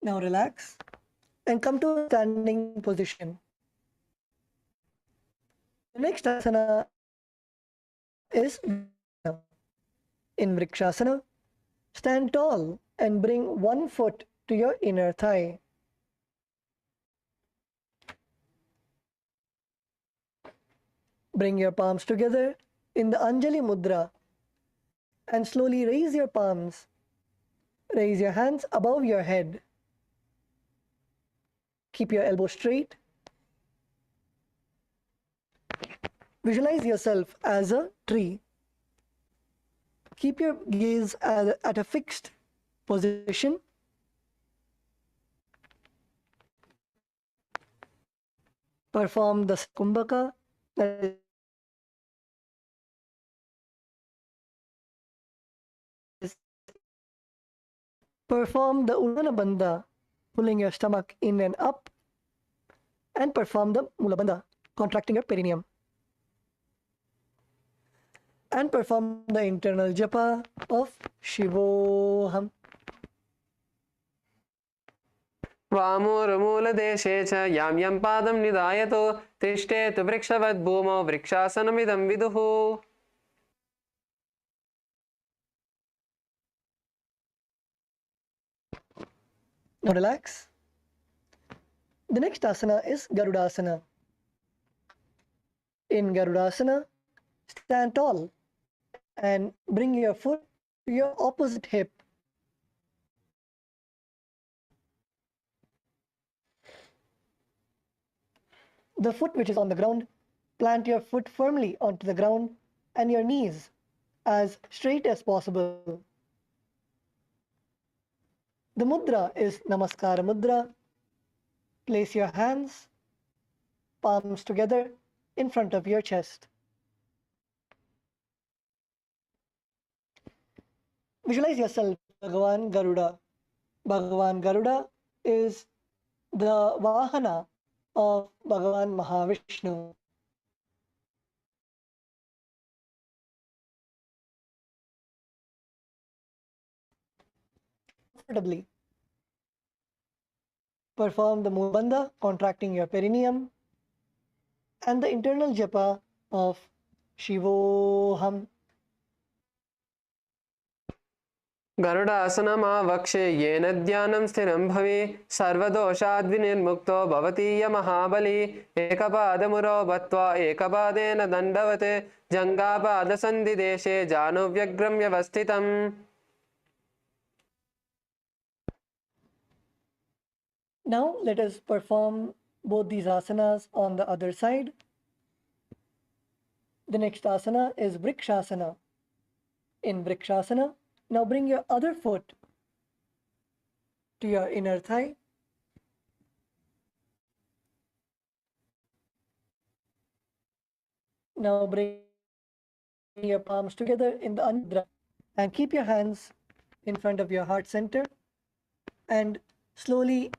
Now relax and come to a standing position. The next asana is in Vrikshasana. Stand tall and bring one foot to your inner thigh. Bring your palms together in the Anjali Mudra and slowly raise your palms. Raise your hands above your head. Keep your elbows straight. Visualize yourself as a tree. Keep your gaze at a fixed position. Perform the Kumbhaka, that is, perform the Uddiyana Bandha, pulling your stomach in and up, and perform the Mula Bandha, contracting your perineum. And perform the internal japa of Shivoham. वामोरमूलदेशे च यां यं पादं निधायतो तिष्ठेतु वृक्षवद्भूमौ वृक्षासनमिदं विदुः. Now relax. The next asana is garudasana. In garudasana, stand tall and bring your foot to your opposite hip. The foot which is on the ground, plant your foot firmly onto the ground and your knees as straight as possible. The mudra is Namaskara Mudra. Place your hands, palms together in front of your chest. Visualize yourself Bhagavan Garuda. Bhagavan Garuda is the Vahana of Bhagavan Mahavishnu. Comfortably. Perform the Mula Bandha, contracting your perineum, and the internal japa of Shivoham. गरुडासनमावक्षे येन ध्यानं स्थिरं भवे सर्वदोषाद्विनिर्मुक्तो भवति महाबली एकपादमुरो बत्वा एकपादेन दण्डवत् जङ्घापादसन्धिदेशे जानुव्यग्रं व्यवस्थितम्. Now let us perform both these asanas on the other side. The next asana is Vrikshasana. In Vrikshasana, now bring your other foot to your inner thigh. Now bring your palms together in the Anudra and keep your hands in front of your heart center and slowly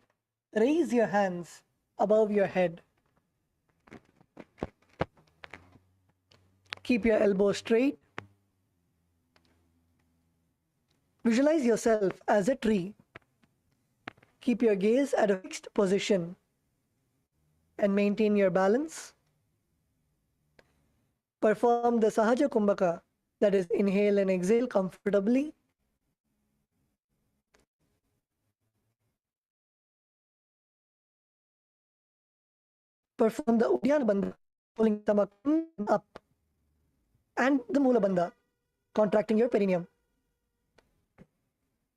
raise your hands above your head. Keep your elbows straight. Visualize yourself as a tree. Keep your gaze at a fixed position and maintain your balance. Perform the Sahaja Kumbhaka, that is, inhale and exhale comfortably. Perform the Uddiyana Bandha, pulling stomach up, and the Mula Bandha, contracting your perineum.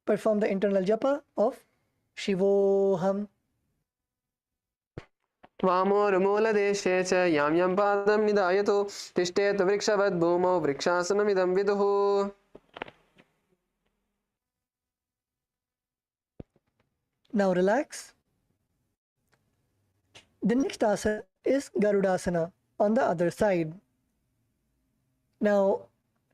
Perform the internal japa of Shivoham. वामोरुमूलदेशे च यां यां पादं निधायतु तिष्ठेत वृक्षवद् भूमौ वृक्षासनमिदं विदुः. Now relax. The next asana is garudasana on the other side. Now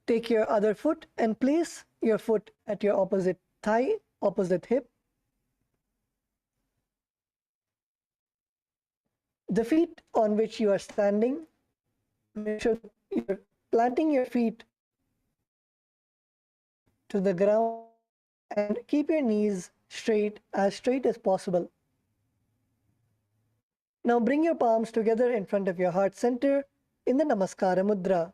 take your other foot and place your foot at your opposite thigh, opposite hip. The feet on which you are standing, make sure you're planting your feet to the ground and keep your knees straight as possible. Now bring your palms together in front of your heart center in the Namaskara Mudra.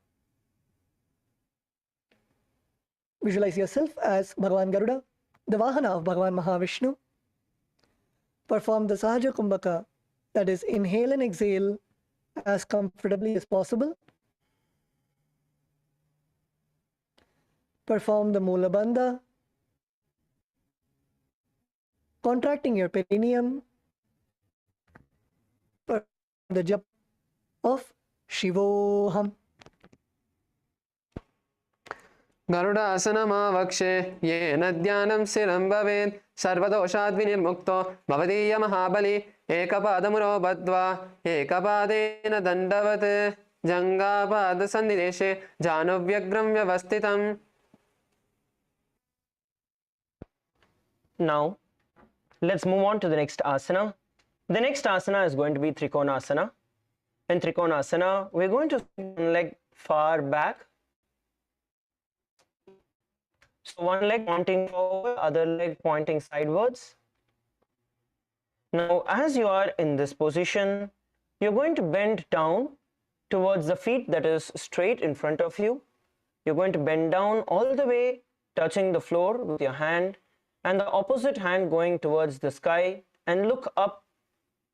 Visualize yourself as Bhagavan Garuda, the Vahana of Bhagavan Mahavishnu. Perform the Sahaja Kumbhaka, that is, inhale and exhale as comfortably as possible. Perform the Mula Bandha, contracting your perineum. Perform the japa of Shivoham. गरुडासनमावक्षे येन ध्यानं स्थिरं भवेत् सर्वदोषाद्विनिर्मुक्तो भवदीय महाबली एकपादमुरो बद्ध्वा एकपादेन दण्डवत् जङ्घापादसन्निदेशे जानुव्यग्रं व्यवस्थितम्. Now, let's move on to the next asana. The next asana is going to be Trikonasana. In Trikonasana, we're going to sit one leg far back. So one leg pointing forward, other leg pointing sidewards. Now, as you are in this position, you're going to bend down towards the feet that is straight in front of you. You're going to bend down all the way, touching the floor with your hand, and the opposite hand going towards the sky, and look up.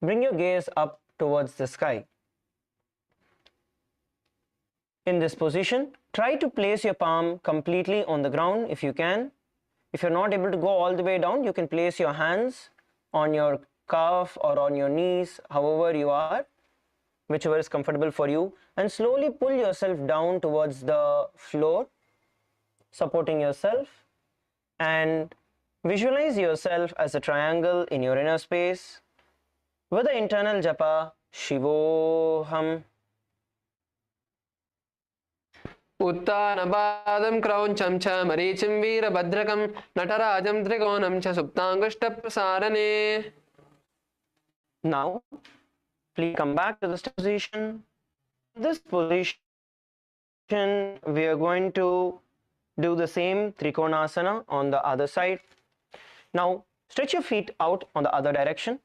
Bring your gaze up towards the sky. In this position, try to place your palm completely on the ground if you can. If you're not able to go all the way down, you can place your hands on your calf or on your knees, however you are, whichever is comfortable for you, and slowly pull yourself down towards the floor, supporting yourself, and visualize yourself as a triangle in your inner space with the internal japa Shivoham. उत्तानपादं क्रौञ्चं च मरीचिं वीरभद्रकं नटराजं त्रिकोणं च सुप्ताङ्गुष्ठप्रसारणे. Now, please come back to this position. This position, we are going to do the same Trikonasana on the other side. Now, stretch your feet out on the other direction.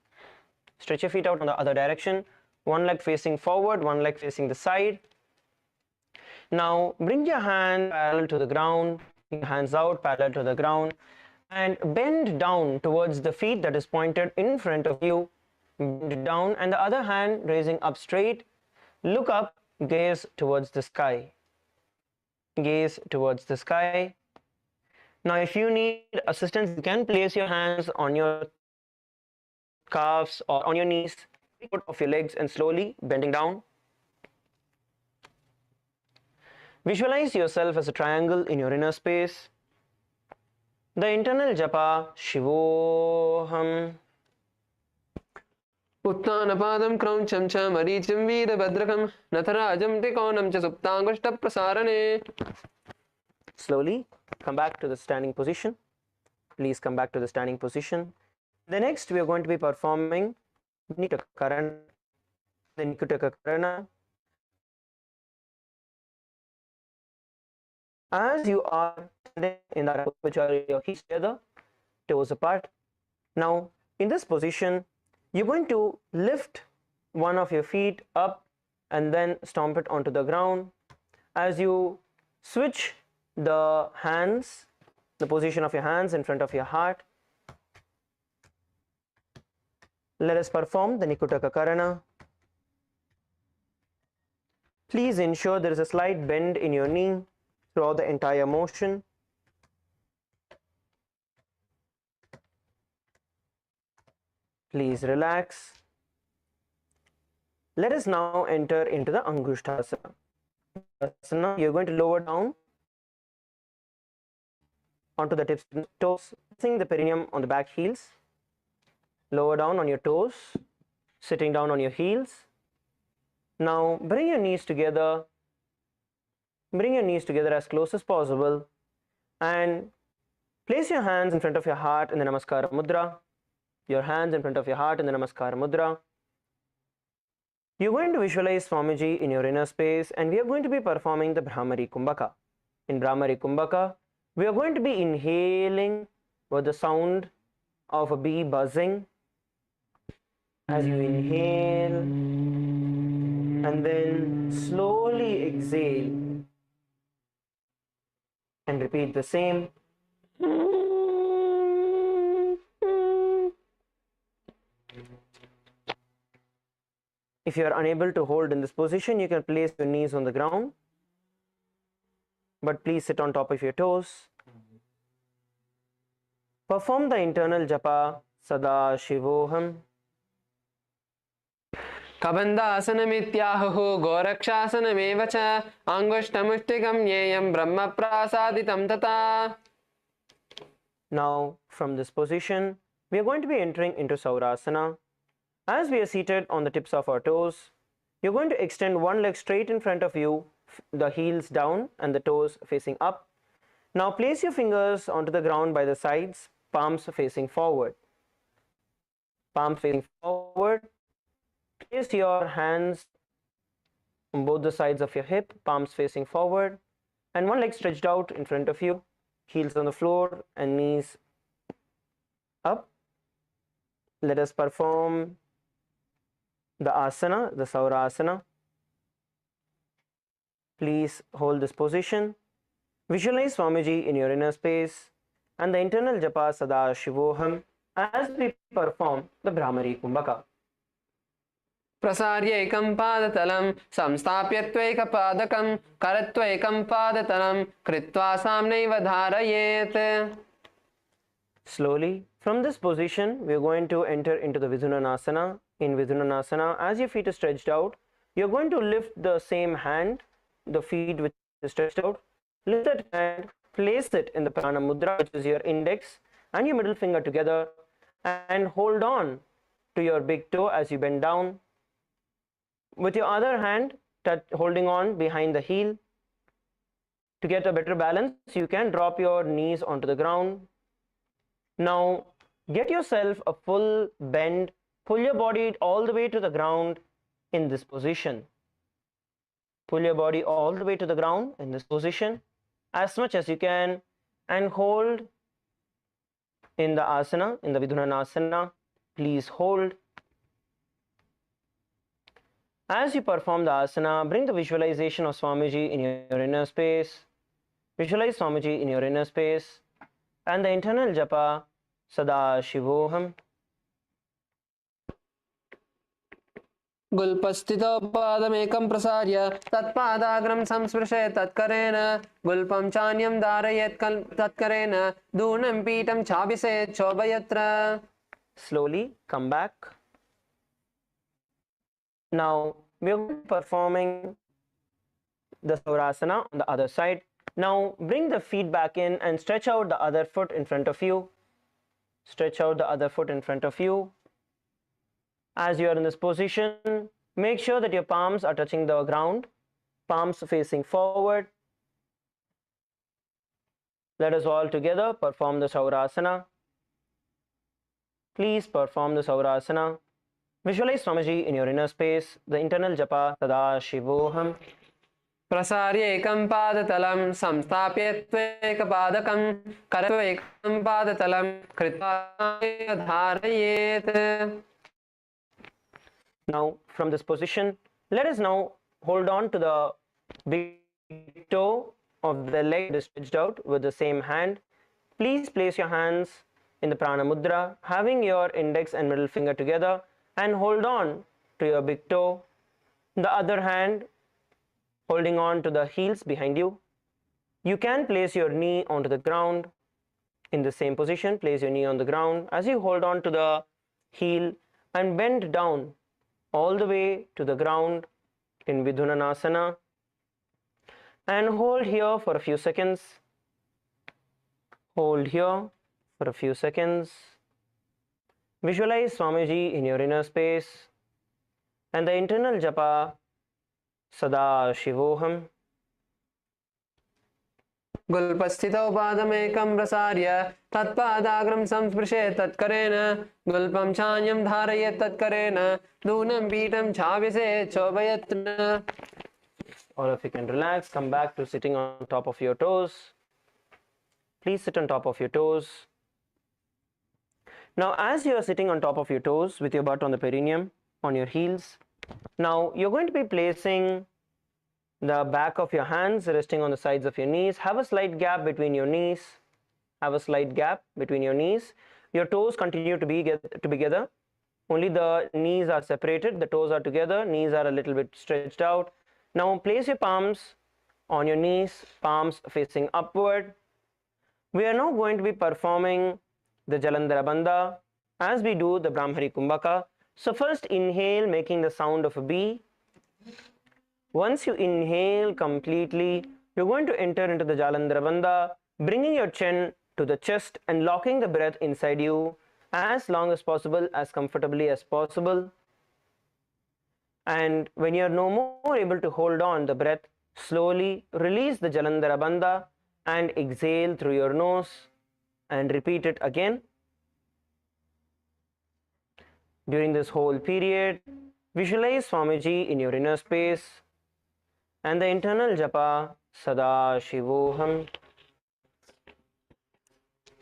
Stretch your feet out on the other direction. One leg facing forward, one leg facing the side. Now, bring your hand parallel to the ground, bring your hands out parallel to the ground, and bend down towards the feet that is pointed in front of you. Bend down, and the other hand raising up straight. Look up, gaze towards the sky. Gaze towards the sky. Now, if you need assistance, you can place your hands on your calves or on your knees, foot of your legs, and slowly bending down. Visualize yourself as a triangle in your inner space. The internal japa Shivoham. उत्तानपादं क्रौञ्चं च मरीचिं वीरभद्रकं नटराजं त्रिकोणं च सुप्ताङ्गुष्ठप्रसारणे. Slowly come back to the standing position. Please come back to the standing position. The next we are going to be performing Nikuta Karana. As you are standing in that posture, your feet together, toes apart. Now, in this position, you're going to lift one of your feet up and then stomp it onto the ground. As you switch the hands, the position of your hands in front of your heart, let us perform the Nikutaka Karana. Please ensure there is a slight bend in your knee throughout the entire motion. Please relax. Let us now enter into the Angushtasana. You're going to lower down onto the tips of the toes, placing the perineum on the back heels. Lower down on your toes, sitting down on your heels. Now bring your knees together. Bring your knees together as close as possible and place your hands in front of your heart in the Namaskara Mudra. Your hands in front of your heart in the Namaskara Mudra. You're going to visualize Swamiji in your inner space, and we are going to be performing the Brahmari Kumbhaka. In Brahmari Kumbhaka, we are going to be inhaling with the sound of a bee buzzing. As you inhale and then slowly exhale and repeat the same. If you are unable to hold in this position, you can place your knees on the ground, but please sit on top of your toes. Perform the internal japa Sadashivoham. कबन्धासनमित्याहुः गोरक्षासनमेव च अङ्गुष्ठमुष्टिकं ज्ञेयं ब्रह्मप्रासादितं तथा. Now, from this position, we are going to be entering into Saurasana. As we are seated on the tips of our toes, you're going to extend one leg straight in front of you, the heels down and the toes facing up. Now place your fingers onto the ground by the sides, palms facing forward. Palms facing forward. Place your hands on both the sides of your hip, palms facing forward, and one leg stretched out in front of you, heels on the floor and knees up. Let us perform the asana, the Saurasana. Please hold this position. Visualize Swamiji in your inner space and the internal japa Sadashivoham as we perform the Brahmari Kumbhaka. प्रसार्य एकं पादतलं संस्थाप्य त्वैकपादकं करत्व एकं पादतलं कृत्वा साम्नैव धारयेत्. Slowly, from this position, we are going to enter into the Vidasana. In Vidasana, as your feet are stretched out, you are going to lift the same hand, the feet which is stretched out, lift that hand, place it in the Prana Mudra, which is your index and your middle finger together, and hold on to your big toe as you bend down. With your other hand holding on behind the heel. To get a better balance, you can drop your knees onto the ground. Now get yourself a full bend, pull your body all the way to the ground in this position. Pull your body all the way to the ground in this position as much as you can, and hold in the asana, in the Vidasana. Please hold. As you perform the asana, bring the visualization of Swamiji in your inner space. Visualize Swamiji in your inner space and the internal japa Sadashivoham. गुल्पस्थितो पादमेकं प्रसार्य तत्पादाग्रं संस्पृशेत् तत्करेण गुल्पं चान्यं धारयेत् तत्करेण दूनं पीठं चाभिषेत् शोभयत्र. Slowly come back. Now we are performing the Saurasana on the other side. Now bring the feet back in and stretch out the other foot in front of you. Stretch out the other foot in front of you. As you are in this position, make sure that your palms are touching the ground, palms facing forward. Let us all together perform the Saurasana. Please perform the Saurasana. Visualize Swamiji in your inner space, the internal japa Sadashivoham. प्रसार्य एकं पादतलं संस्थाप्य त्वैकपादकं करत्व एकं पादतलं कृत्वा धारयेत्. Now from this position, let us now hold on to the big toe of the leg that is stretched out with the same hand. Please place your hands in the Prana Mudra, having your index and middle finger together, and hold on to your big toe. The other hand holding on to the heels behind you. You can place your knee onto the ground. In the same position, place your knee on the ground as you hold on to the heel and bend down all the way to the ground in Vidasana and hold here for a few seconds. Hold here for a few seconds. Visualize Swamiji in your inner space and the internal japa Sadashivoham. गुल्पस्थितौ पादमेकं प्रसार्य तत्पादाग्रं संस्पृशेत् तत्करेण गुल्पं छायं धारयेत् तत्करेण नूनं पीठं छाविसेत् शोभयत्. All of you can relax, come back to sitting on top of your toes. Please sit on top of your toes. Now as you are sitting on top of your toes with your butt on the perineum, on your heels, now you're going to be placing the back of your hands resting on the sides of your knees. Have a slight gap between your knees. Have a slight gap between your knees. Your toes continue to be together. Only the knees are separated. The toes are together. Knees are a little bit stretched out. Now place your palms on your knees, palms facing upward. We are now going to be performing the Jalandhara Bandha as we do the Brahmari Kumbhaka. So first inhale, making the sound of a B. Once you inhale completely, you're going to enter into the Jalandhara Bandha, bringing your chin to the chest and locking the breath inside you as long as possible, as comfortably as possible. And when you're no more able to hold on the breath, slowly release the Jalandhara Bandha and exhale through your nose and repeat it again. During this whole period, visualize Swamiji in your inner space and the internal japa Sadashivoham.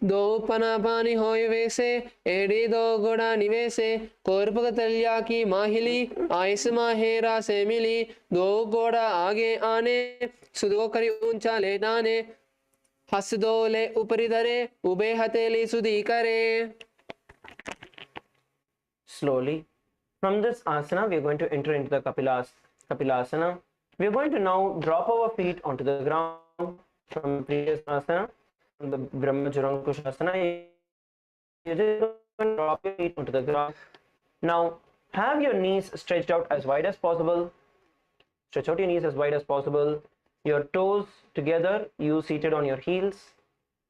दो पनापानी होय वैसे एड़ी दो गोड़ा निवेसे कोरपक तलिया की माहिली ice माहेरा से मिली दो गोड़ा आगे आने सुदो करी ऊंचा लेटाने हस दोले ऊपरी धरे उबे हथेली सुधी करे. Slowly. From this asana, we are going to enter into the Kapilasana. We are going to now drop our feet onto the ground from previous asana, from the Brahmajarankushasana. You just drop your feet onto the ground. Now, have your knees stretched out as wide as possible. Stretch out your knees as wide as possible. Your toes together, you seated on your heels.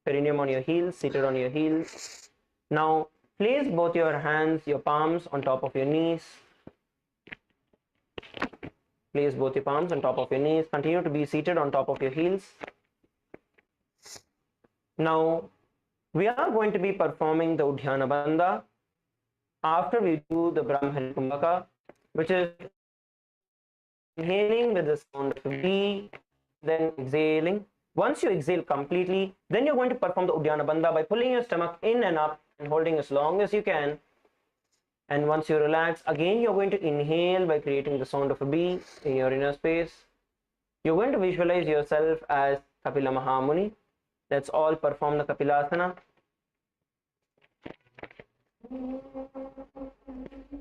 Perineum on your heels, seated on your heels. Now, place both your hands, your palms on top of your knees. Place both your palms on top of your knees. Continue to be seated on top of your heels. Now, we are going to be performing the Udhyana Bandha after we do the Brahmari Kumbhaka, which is inhaling with the sound of a B, then exhaling. Once you exhale completely, then you're going to perform the Udhyana Bandha by pulling your stomach in and up and holding as long as you can. And once you relax, again you're going to inhale by creating the sound of a B in your inner space. You're going to visualize yourself as Kapila Mahamuni. Let's all perform the Kapilasana.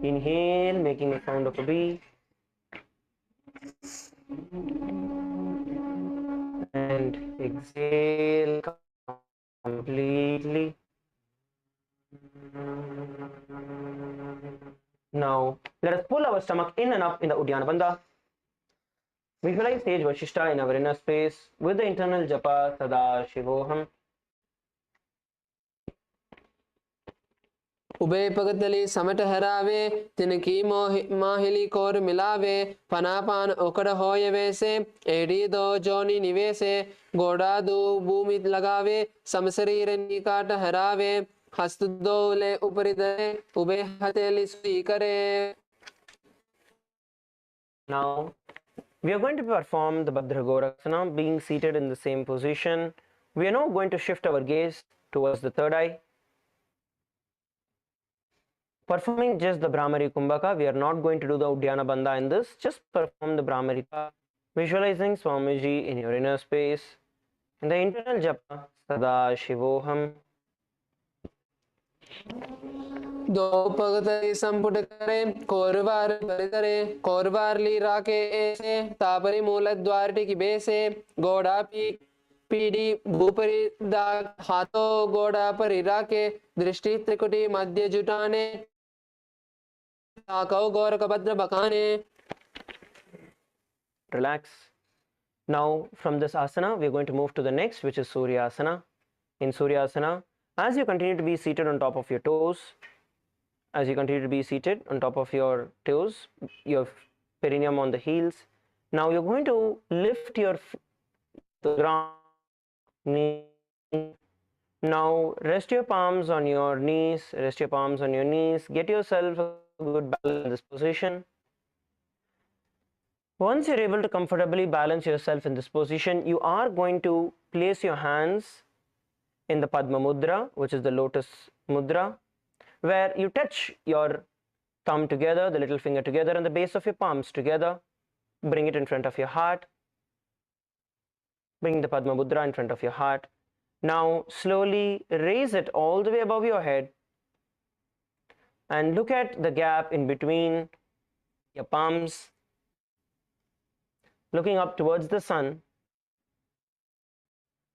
Inhale, making the sound of a B. And exhale completely. Now, let us pull our stomach in and up in the Udhyana Bandha. Visualize sage Vashishta in our inner space with the internal japa Sadashivoham. उबे पगतली समट हरावे तिनकी माहिली core मिलावे पनापान ओकड़ होय वैसे एड़ी दो जोनी निवेसे गोड़ा दो भूमि लगावे समशरीर निकाट हरावे हस्त दोले ऊपरी धरे उबे हथेली सुधी करे. Now, we are going to perform the Bhadragorasana being seated in the same position. We are now going to shift our gaze towards the third eye. Performing just the Brahmari Kumbhaka, we are not going to do the Udhyana Bandha in this, just perform the Brahmari. Visualizing Swamiji in your inner space. In the internal japa, Sadashivoham. दो पगतली संपुट करे कोरवार परितरे कोरवार ली राके ऐसे तापरी मूल द्वार टिकी बेसे गोड़ा पीड़ी भूपरी दाग हाथों गोड़ा परी राके दृष्टि त्रिकुटी मध्य जुटाने Kau Gorakabhadra Bakane. Relax. Now from this asana we are going to move to the next, which is Suryasana. In Suryasana, as you continue to be seated on top of your toes, as you continue to be seated on top of your toes, your perineum on the heels, now you're going to lift your the ground, knee. Now rest your palms on your knees, rest your palms on your knees, get yourself a good balance in this position. Once you're able to comfortably balance yourself in this position, you are going to place your hands in the Padma Mudra, which is the Lotus Mudra, where you touch your thumb together, the little finger together, and the base of your palms together. Bring it in front of your heart. Bring the Padma Mudra in front of your heart. Now slowly raise it all the way above your head and look at the gap in between your palms, looking up towards the sun.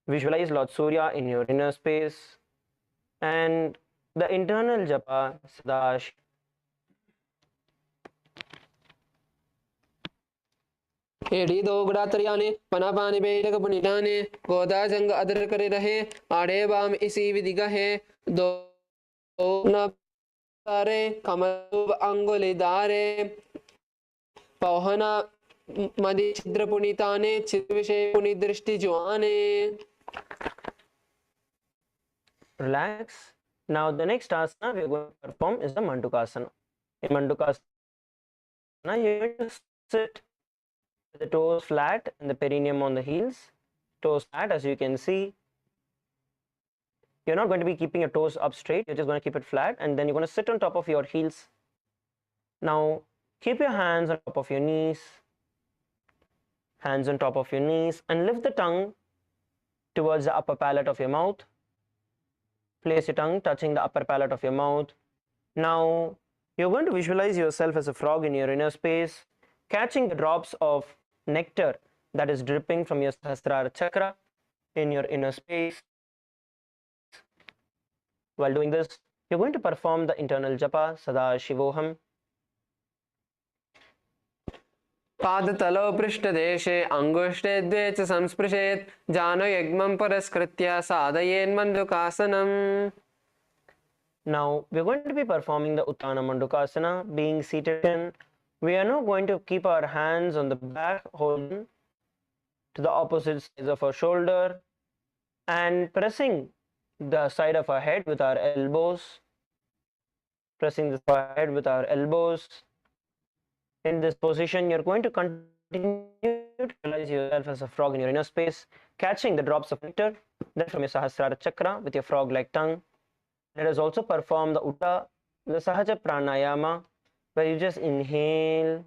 Visualize Lord Surya in your inner space and the internal japa Sadash. एडी दो गुड़ातरियाने पनापाने बेटक पुनिटाने गोदा जंग other करे रहे आड़े balm इसी विधि गहे दो न तारे कमल अंगुली दारे पौहना मदि छिद्र पुनिताने छिद्र विषय पुनि दृष्टि जुआने. Relax. Now the next asana we are going to perform is the Mandukasana. In Mandukasana, you are going to sit with the toes flat and the perineum on the heels. Toes flat, as you can see. You're not going to be keeping your toes up straight. You're just going to keep it flat, and then you're going to sit on top of your heels. Now keep your hands on top of your knees. Hands on top of your knees, and lift the tongue towards the upper palate of your mouth. Place your tongue touching the upper palate of your mouth. Now you're going to visualize yourself as a frog in your inner space, catching the drops of nectar that is dripping from your Sahasrara chakra in your inner space. While doing this, you're going to perform the internal japa Sadashivoham. पादतलो पृष्ठदेशे अंगुष्ठे द्वे च संस्पृशेत् जानयग्मं परस्कृत्य साधयेन्मण्डूकासनम्. Now we're going to be performing the Uttana Mandukasana, being seated in. We are now going to keep our hands on the back, holding to the opposite sides of our shoulder and pressing the side of our head with our elbows. Pressing the head with our elbows. In this position, you're going to continue to visualize yourself as a frog in your inner space, catching the drops of nectar that from your Sahasrara chakra with your frog-like tongue. Let us also perform the Sahaja Pranayama, where you just inhale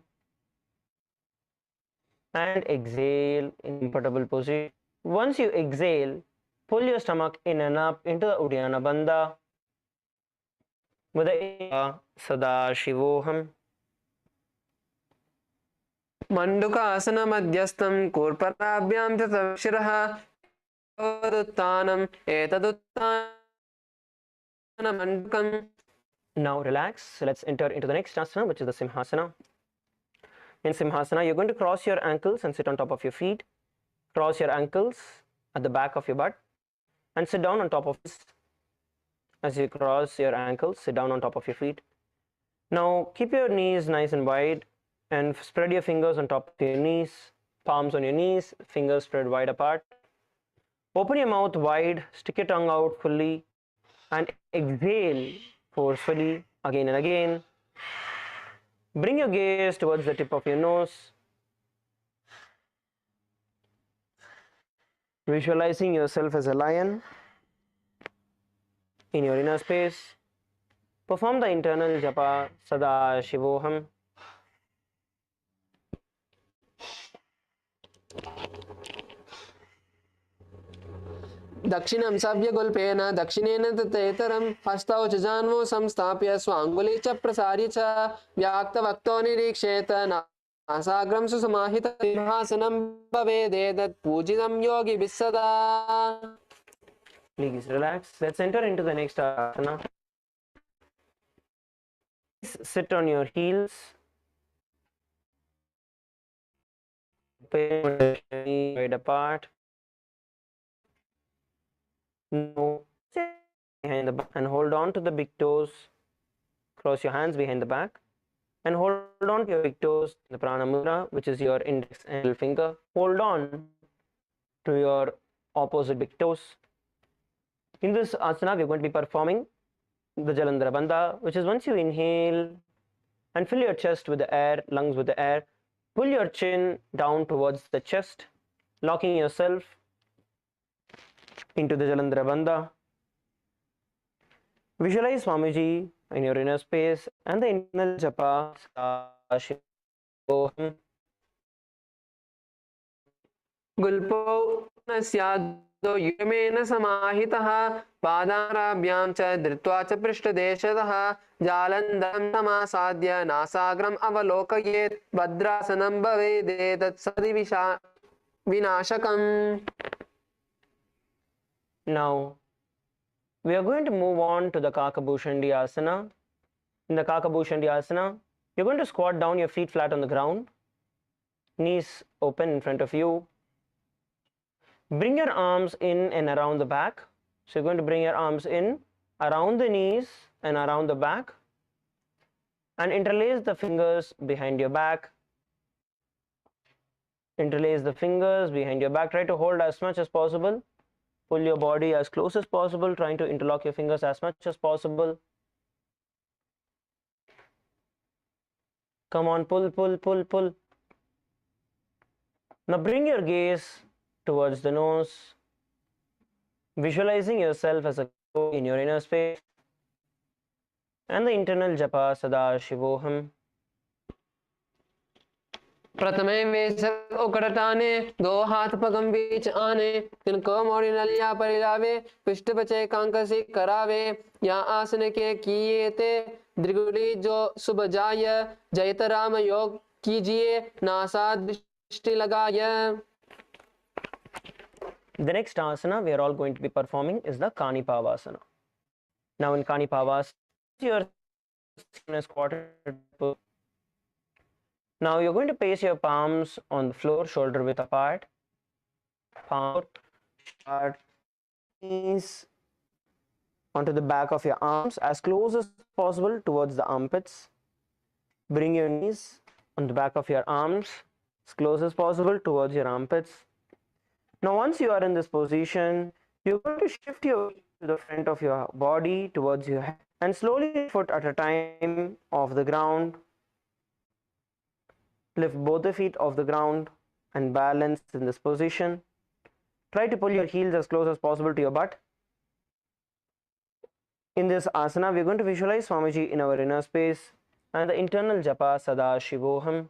and exhale in comfortable position. Once you exhale, pull your stomach in and up into the Uddiyana Bandha with the Sadashivoham. मंडूकासन मध्यस्थं कूर्पराभ्यां च शिरः तदुत्थानम् एतदुत्थानमण्डूकम्. Now relax. Let's enter into the next asana, which is the Simhasana. In Simhasana, you're going to cross your ankles and sit on top of your feet. Cross your ankles at the back of your butt and sit down on top of this. As you cross your ankles, sit down on top of your feet. Now keep your knees nice and wide and spread your fingers on top of your knees, palms on your knees, fingers spread wide apart. Open your mouth wide, stick your tongue out fully, and exhale forcefully again and again. Bring your gaze towards the tip of your nose, visualizing yourself as a lion in your inner space. Perform the internal japa Sadashivoham. दक्षिणं सव्यगुल्पेन दक्षिणेन ततेतरं हस्तौ च जान्वौ संस्थाप्य स्वाङ्गुली च प्रसार्य च व्याक्तवक्तो निरीक्षेत नासाग्रं सुसमाहितं सिंहासनं भवेदेतत् पूजितं योगिभिः सदा. Please relax. Let's enter into the next asana. Please sit on your heels. Wide apart. Now, sit behind the back and hold on to the big toes. Cross your hands behind the back and hold on to your big toes. The prana mudra, which is your index and middle finger. Hold on to your opposite big toes. In this asana, we're going to be performing the Jalandhara Bandha, which is once you inhale and fill your chest with the air, lungs with the air, pull your chin down towards the chest, locking yourself into the Jalandhara Bandha. Visualize Swamiji in your inner space and the internal japa Paramashivoham. गुल्पौ न स्यादो युमेन समाहितः पादाराभ्यां च धृत्वा च पृष्ठदेशतः जालन्धरं समासाद्य नासाग्रम् अवलोकयेत् भद्रासनं भवेदेतत् सदि विनाशकम्. Now, we are going to move on to the Kakabhushandi asana. In the Kakabhushandi asana, you're going to squat down, your feet flat on the ground, knees open in front of you. Bring your arms in and around the back. So you're going to bring your arms in around the knees and around the back and interlace the fingers behind your back. Interlace the fingers behind your back. Try to hold as much as possible. Pull your body as close as possible, trying to interlock your fingers as much as possible. Come on, pull, pull, pull, pull. Now bring your gaze towards the nose, visualizing yourself as a in your inner space and the internal japa Sadashivoham. प्रथमे वेश उकड़टाने दो हाथ पगम बीच आने तिनको मोड़ी नलिया परिलावे पृष्ठ बचे कांकसी करावे यहाँ आसन के किए ते द्रिगुड़ी जो सुबह जाय जयत राम योग कीजिए नासा दृष्टि लगाय. The next asana we are all going to be performing is the Kanipavasana. Now in Kanipavasana, your skin is squatted. Now you're going to place your palms on the floor, shoulder width apart. Palm, knees onto the back of your arms as close as possible towards the armpits. Bring your knees on the back of your arms as close as possible towards your armpits. Now once you are in this position, you're going to shift your weight to the front of your body towards your head and slowly, foot at a time, off the ground. Lift both the feet off the ground and balance in this position. Try to pull your heels as close as possible to your butt. In this asana, we are going to visualize Swamiji in our inner space and the internal japa Sadashivoham.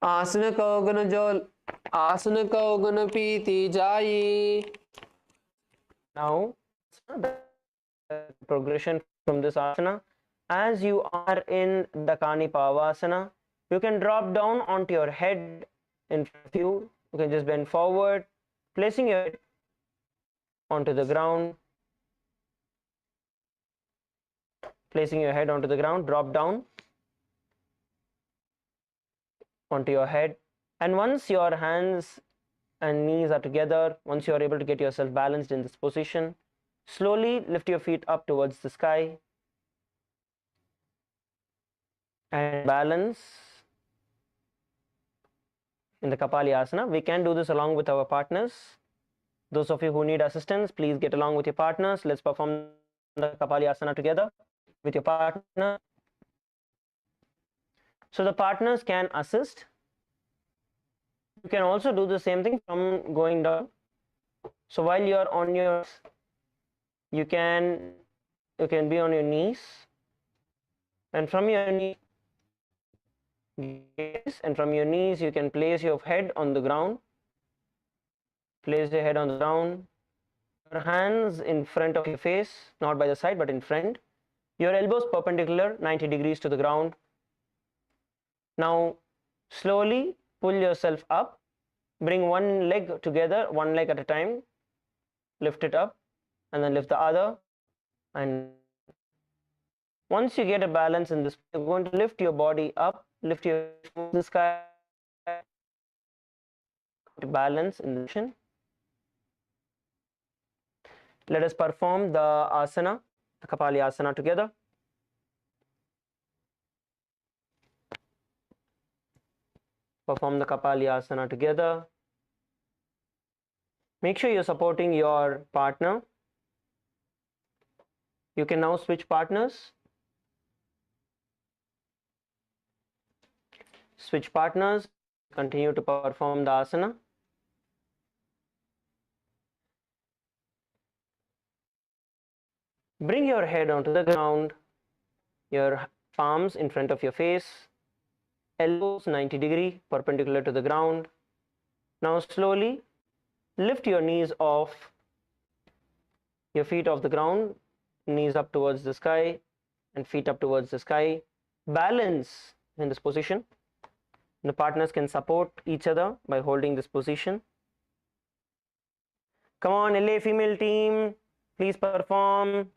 आसन को गुण जो आसन को गुण पीती जाई. Now, the progression from this asana, as you are in the Kanipavasana, you can drop down onto your head in front of you. You can just bend forward, placing your head onto the ground. Placing your head onto the ground, drop down onto your head. And once your hands and knees are together, once you are able to get yourself balanced in this position, slowly lift your feet up towards the sky and balance in the Kapali asana. We can do this along with our partners. Those of you who need assistance, please get along with your partners. Let's perform the Kapali asana together with your partner. So the partners can assist. You can also do the same thing from going down. So while you are on your, you can be on your knees, and from your knees, you can place your head on the ground. Place your head on the ground. Your hands in front of your face, not by the side but in front. Your elbows perpendicular 90 degrees to the ground. Now slowly pull yourself up. Bring one leg together, one leg at a time. Lift it up and then lift the other and Once you get a balance in this, you're going to lift your body up, lift your towards the sky, to balance in the position. Let us perform the asana, the Kapali asana together. Perform the Kapali asana together. Make sure you're supporting your partner. You can now switch partners. Switch partners. Continue to perform the asana. Bring your head onto the ground, your palms in front of your face, elbows 90-degree perpendicular to the ground. Now slowly lift your knees off, your feet off the ground, knees up towards the sky and feet up towards the sky. Balance in this position. The partners can support each other by holding this position. Come on, LA female team, please perform.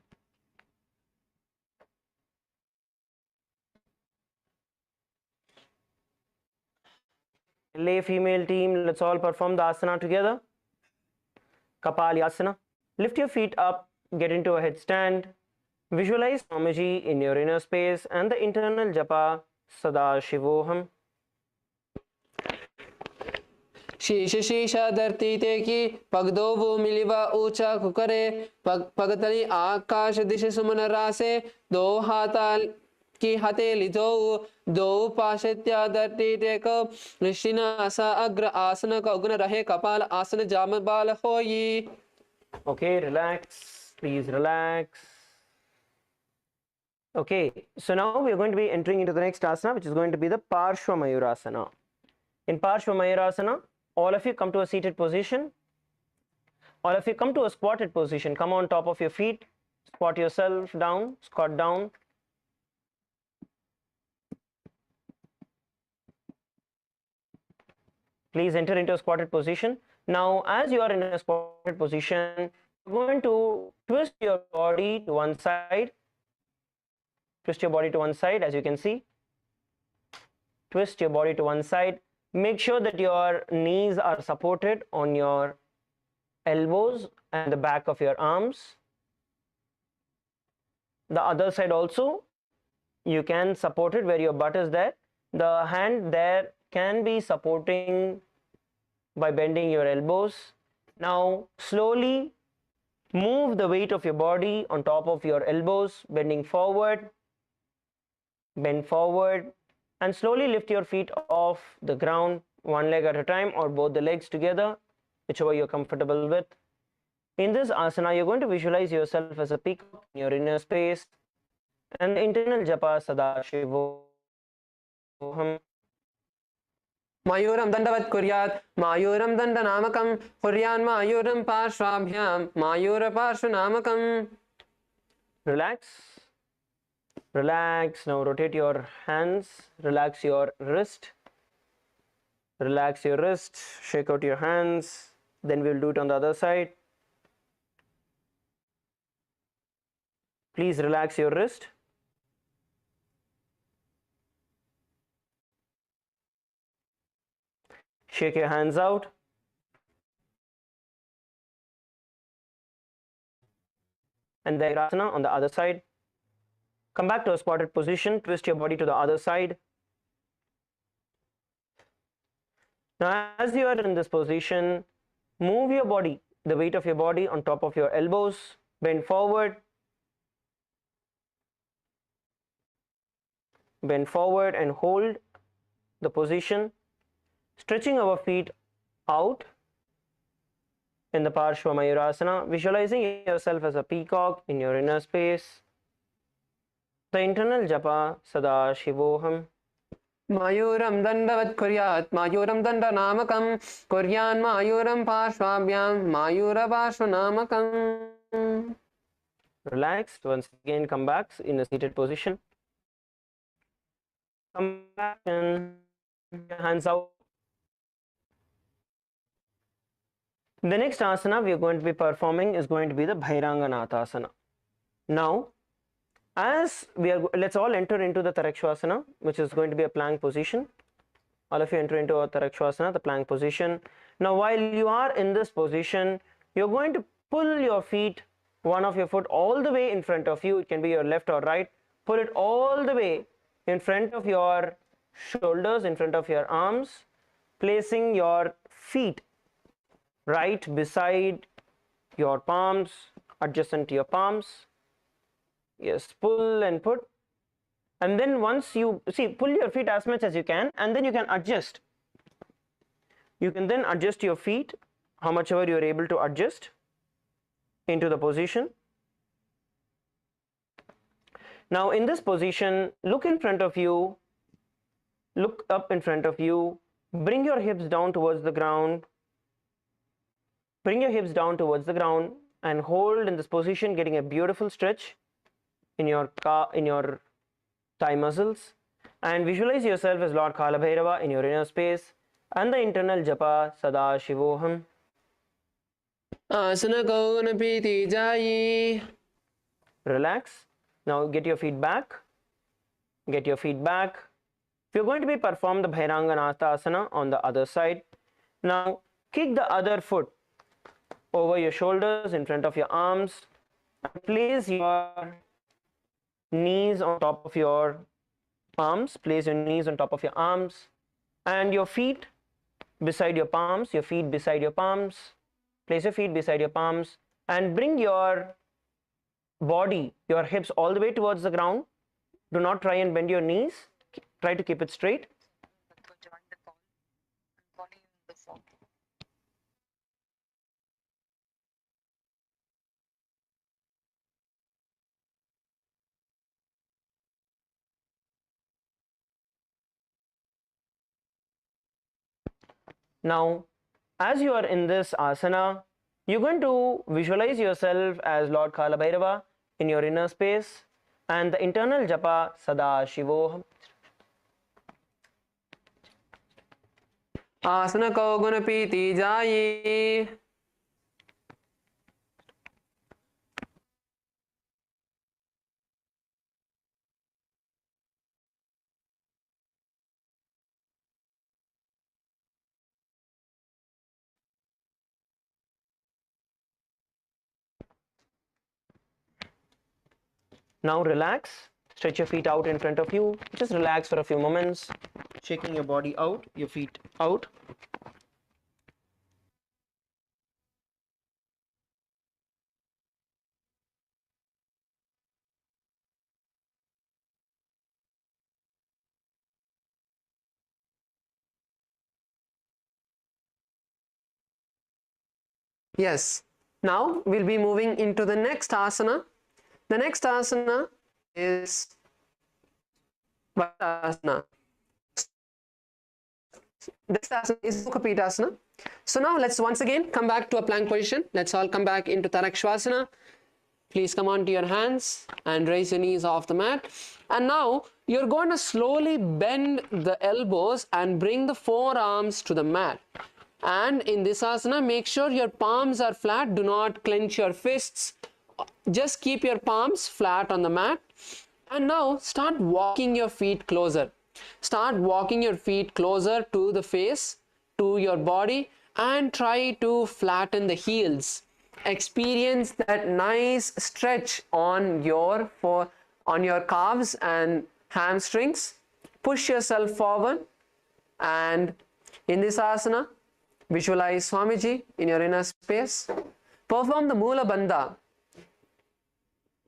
LA female team, let's all perform the asana together. Kapali asana. Lift your feet up, get into a headstand. Visualize Swamiji in your inner space and the internal japa Sadashivoham. शीश शीशा धरती ते की पग दो वो मिलिवा ऊंचा कुकरे पगतली आकाश दिश सुमन रासे दो हाथाल की हथेली दो पाशत्या धरती ते को ऋषिना आसा अग्र आसन का उग्न रहे कपाल आसन जाम बाल होई. Okay, relax, please relax. Okay, so now we are going to be entering into the next asana, which is going to be the Parshva Mayurasana. In Parshva Mayurasana, all of you come to a seated position. All of you come to a squatted position. Come on top of your feet. Squat yourself down. Squat down. Please enter into a squatted position. Now, as you are in a squatted position, you're going to twist your body to one side. Twist your body to one side, as you can see. Twist your body to one side. Make sure that your knees are supported on your elbows and the back of your arms. The other side also, you can support it where your butt is there. The hand there can be supporting by bending your elbows. Now slowly move the weight of your body on top of your elbows, bending forward. Bend forward and slowly lift your feet off the ground, one leg at a time or both the legs together, whichever you're comfortable with. In this asana, you're going to visualize yourself as a peacock in your inner space and the internal japa Sadashivoham. मयूरं दंडवत् कुर्यात् मयूरं दंडनामकं कुर्यान् मयूरं पार्श्वाभ्यां मयूर पार्श्वनामकं. Relax. Relax. Now rotate your hands. Relax your wrist. Relax your wrist. Shake out your hands. Then we'll do it on the other side. Please relax your wrist. Shake your hands out. And then Virasana on the other side. Come back to a squatted position. Twist your body to the other side. Now, as you are in this position, move your body, the weight of your body on top of your elbows. Bend forward. Bend forward and hold the position. Stretching our feet out in the Parshva Mayurasana, visualizing yourself as a peacock in your inner space. The internal japa Sadashivoham. मयूरं दंडवत् कुर्यात् मयूरं दंडनामकं कुर्यान् मयूरं पार्श्वाभ्यां मयूर पार्श्वनामकं. Relax. Once again, come back in a seated position. Come back and hands out. The next asana we are going to be performing is going to be the Bhairanganathasana. Now, As we are, let's all enter into the Tarakshasana, which is going to be a plank position. All of you enter into a Tarakshasana, the plank position. Now, while you are in this position, you're going to pull your feet, one of your foot all the way in front of you. It can be your left or right. Pull it all the way in front of your shoulders, in front of your arms, placing your feet right beside your palms, adjacent to your palms. Yes, pull and put. And then once you see, pull your feet as much as you can, and then you can adjust. You can then adjust your feet, how much ever you are able to adjust into the position. Now in this position, look in front of you, look up in front of you, bring your hips down towards the ground, bring your hips down towards the ground, and hold in this position, getting a beautiful stretch in your thigh muscles, and visualize yourself as Lord Kala Bhairava in your inner space, and the internal japa Sadashivoham. Asana Kaugana Piti Jayi. Relax. Now get your feet back. Get your feet back. We're going to be perform the Bhairanganatha on the other side. Now kick the other foot over your shoulders in front of your arms. Place your knees on top of your palms. Place your knees on top of your arms and your feet beside your palms. Your feet beside your palms. Place your feet beside your palms and bring your body, your hips all the way towards the ground. Do not try and bend your knees. Try to keep it straight. Now, as you are in this asana, you're going to visualize yourself as Lord Kala Bhairava in your inner space and the internal japa Sadashivoham. Asana Kaugana Piti Jayi. Now relax, stretch your feet out in front of you. Just relax for a few moments, shaking your body out, your feet out. Yes. Now we'll be moving into the next asana. The next asana is Vidasana. This asana is Mukha. So now let's once again come back to a plank position. Let's all come back into Tarakshasana. Please come onto your hands and raise your knees off the mat. And now you're going to slowly bend the elbows and bring the forearms to the mat. And in this asana, make sure your palms are flat. Do not clench your fists. Just keep your palms flat on the mat. And now start walking your feet closer. Start walking your feet closer to the face, to your body, and try to flatten the heels. Experience that nice stretch on your calves and hamstrings. Push yourself forward, and in this asana, visualize Swamiji in your inner space. Perform the Mula Bandha,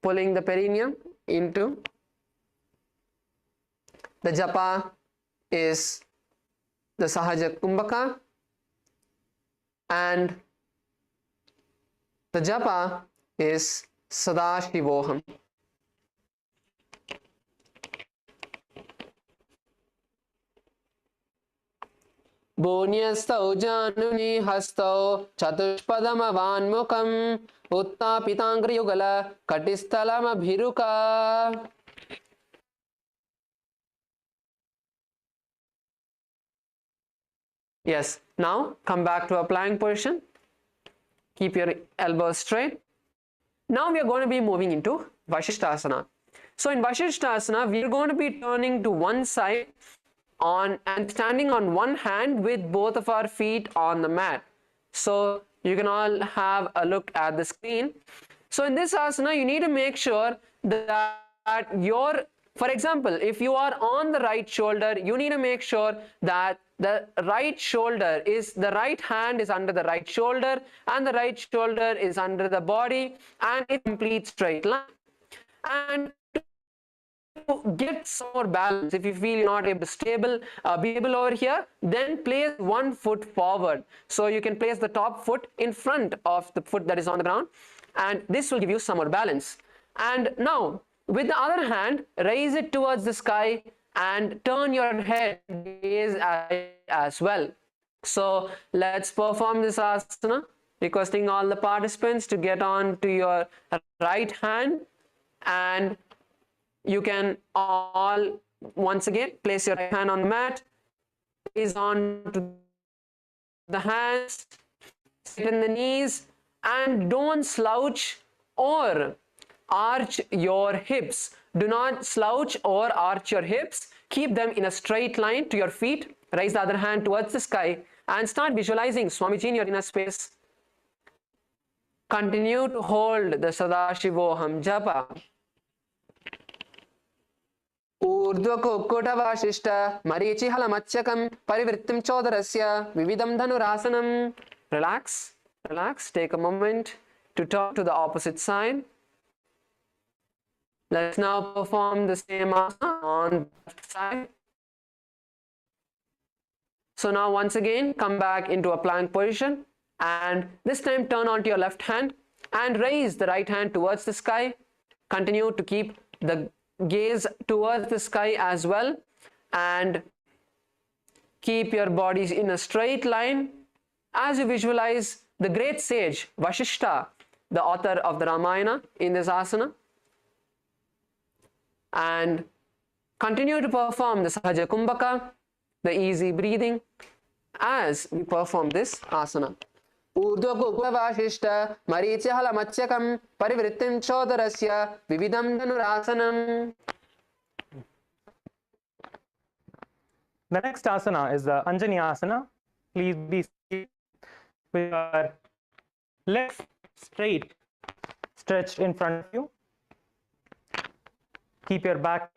pulling the perineum into. The japa is the Sahaja Kumbhaka, and the japa is Sadashivoham. Bonyastau januni hastau chatushpadamavanmukam uttapitangri yugala katistalama bhiruka. Yes, now come back to a plank position. Keep your elbows straight. Now we are going to be moving into Vashishthasana. So in Vasishthasana, we are going to be turning to one side on and standing on one hand with both of our feet on the mat. So you can all have a look at the screen. So in this asana, you need to make sure that for example, if you are on the right shoulder, you need to make sure that the right hand is under the right shoulder and the right shoulder is under the body and it's complete straight line. And to get some more balance, if you feel you're not able to be able over here, then place one foot forward. So you can place the top foot in front of the foot that is on the ground, and this will give you some more balance. And now, with the other hand, raise it towards the sky and turn your head gaze as well. So let's perform this asana, requesting all the participants to get on to your right hand, and you can all once again place your right hand on the mat, gaze on to the hands, sit in the knees, and don't slouch or arch your hips. Do not slouch or arch your hips. Keep them in a straight line to your feet. Raise the other hand towards the sky and start visualizing Swamiji in your inner space. Continue to hold the Sadashivoham japa. ऊर्ध्वकुक्कुटवासिष्ठ मरीचिहलमत्स्यकं परिवृत्तिं चोदरस्य विविधं धनुरासनम्. Relax, relax. Take a moment to turn to the opposite side. Let's now perform the same asana on the left side. So now once again, come back into a plank position, and this time turn onto your left hand and raise the right hand towards the sky. Continue to keep the gaze towards the sky as well, and keep your bodies in a straight line as you visualize the great sage Vasishta, the author of the Ramayana, in this asana. And continue to perform the Sahaja Kumbhaka, the easy breathing, as we perform this asana. ऊर्ध्वकुक्कुटवासिष्ठ मरीचिहलमत्स्यकं परिवृत्तिं चोदरस्य विविधं धनुरासनम्. The next asana is the Anjani asana. Please be seated with your legs straight, stretched in front of you. Keep your back.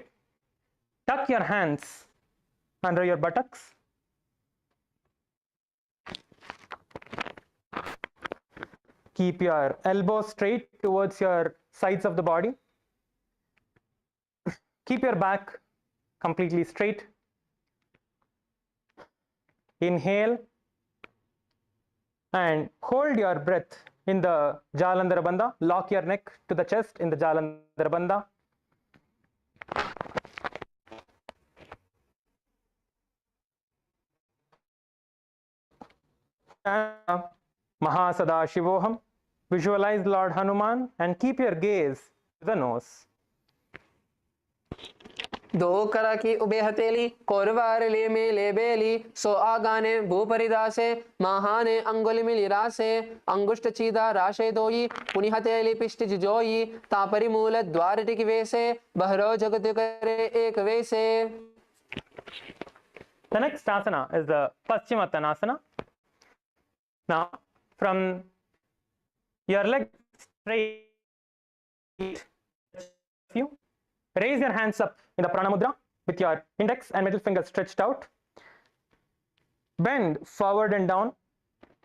Tuck your hands under your buttocks. Keep your elbows straight towards your sides of the body. Keep your back completely straight. Inhale and hold your breath in the Jalandhara Bandha. Lock your neck to the chest in the Jalandhara Bandha. Mahasadashivoham. Visualize Lord Hanuman and keep your gaze to the nose. दो करा की ube हथेली कोरवार ले में ले बेली सो आगाने भूपरिदासे महाने अंगुल मिली रासे अंगुष्ट चीदा राशे दोई पुनि हथेली पिष्ट जोई तापरि मूल द्वार टिक वेसे बहरो जगत करे एक वेसे. The next asana is the Paschimottanasana. Now, from your leg straight, raise your hands up in the Prana Mudra with your index and middle finger stretched out. Bend forward and down,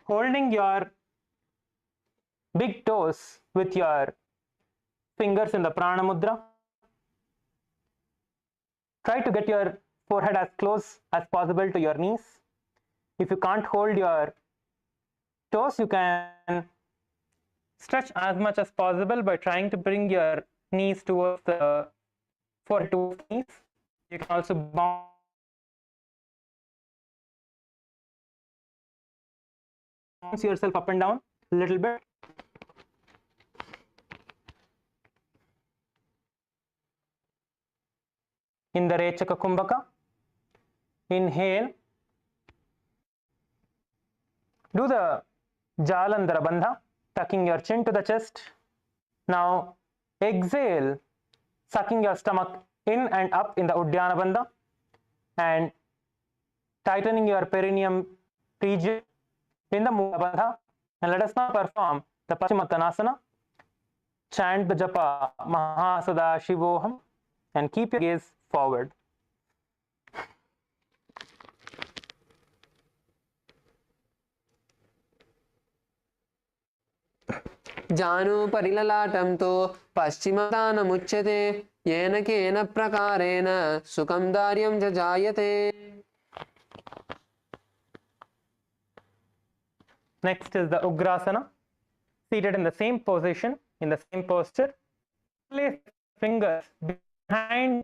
holding your big toes with your fingers in the Prana Mudra. Try to get your forehead as close as possible to your knees. If you can't hold your toes, you can stretch as much as possible by trying to bring your knees towards the forehead towards the knees. You can also bounce yourself up and down a little bit. In the Rechaka Kumbhaka, inhale. Do the Jalandhara Bandha, tucking your chin to the chest. Now exhale, sucking your stomach in and up in the Uddiyana Bandha and tightening your perineum region in the Mula Bandha. And let us now perform the Paschimottanasana. Chant the japa Mahasada-shivoham and keep your gaze forward. जानु परिललाटं तो पश्चिमतानमुच्यते येन केन प्रकारेण सुखं दार्यं च जायते. Next is the Ugrasana. Seated in the same position, in the same posture. Place fingers behind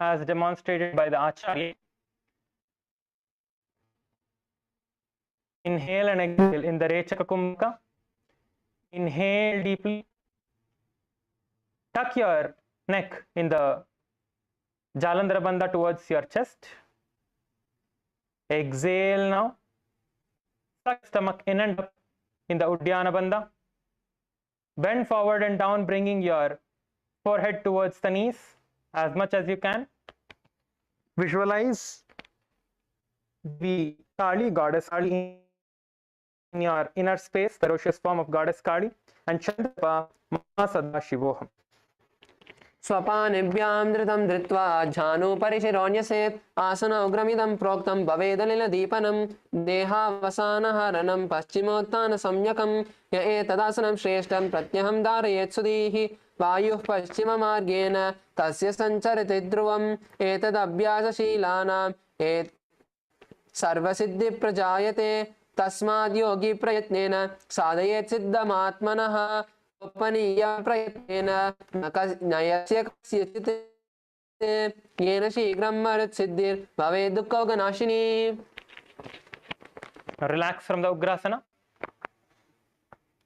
as demonstrated by the Acharya. Inhale and exhale in the Rechaka Kumbhaka. Inhale deeply. Tuck your neck in the Jalandhara Bandha towards your chest. Exhale now. Suck stomach in and up in the Uddiyana Bandha. Bend forward and down, bringing your forehead towards the knees as much as you can. Visualize the Kali, goddess Kali, in your inner space, ferocious form of goddess Kali, and Chandra Mahasada-shivoham. स्वपानिभ्यां धृतं धृत्वा झानु परिशिरोन्यसेत् आसन उग्रमिदं प्रोक्तं भवेदलिलदीपनं देहावसानहरणं पश्चिमोत्थानसंज्ञकं य एतदासनं श्रेष्ठं प्रत्यहं धारयेत् सुधीः वायुः पश्चिममार्गेण तस्य सञ्चरति ध्रुवम् एतदभ्यासशीलानां सर्वसिद्धिप्रजायते तस्माद् योगी प्रयत्नेन साधयेत् सिद्धमात्मनः उपनीय प्रयत्नेन नयस्य कस्यचित् येन शीघ्रं मरुत्सिद्धिर्भवेत् दुःखोगनाशिनी. Relax from the Ugrasana.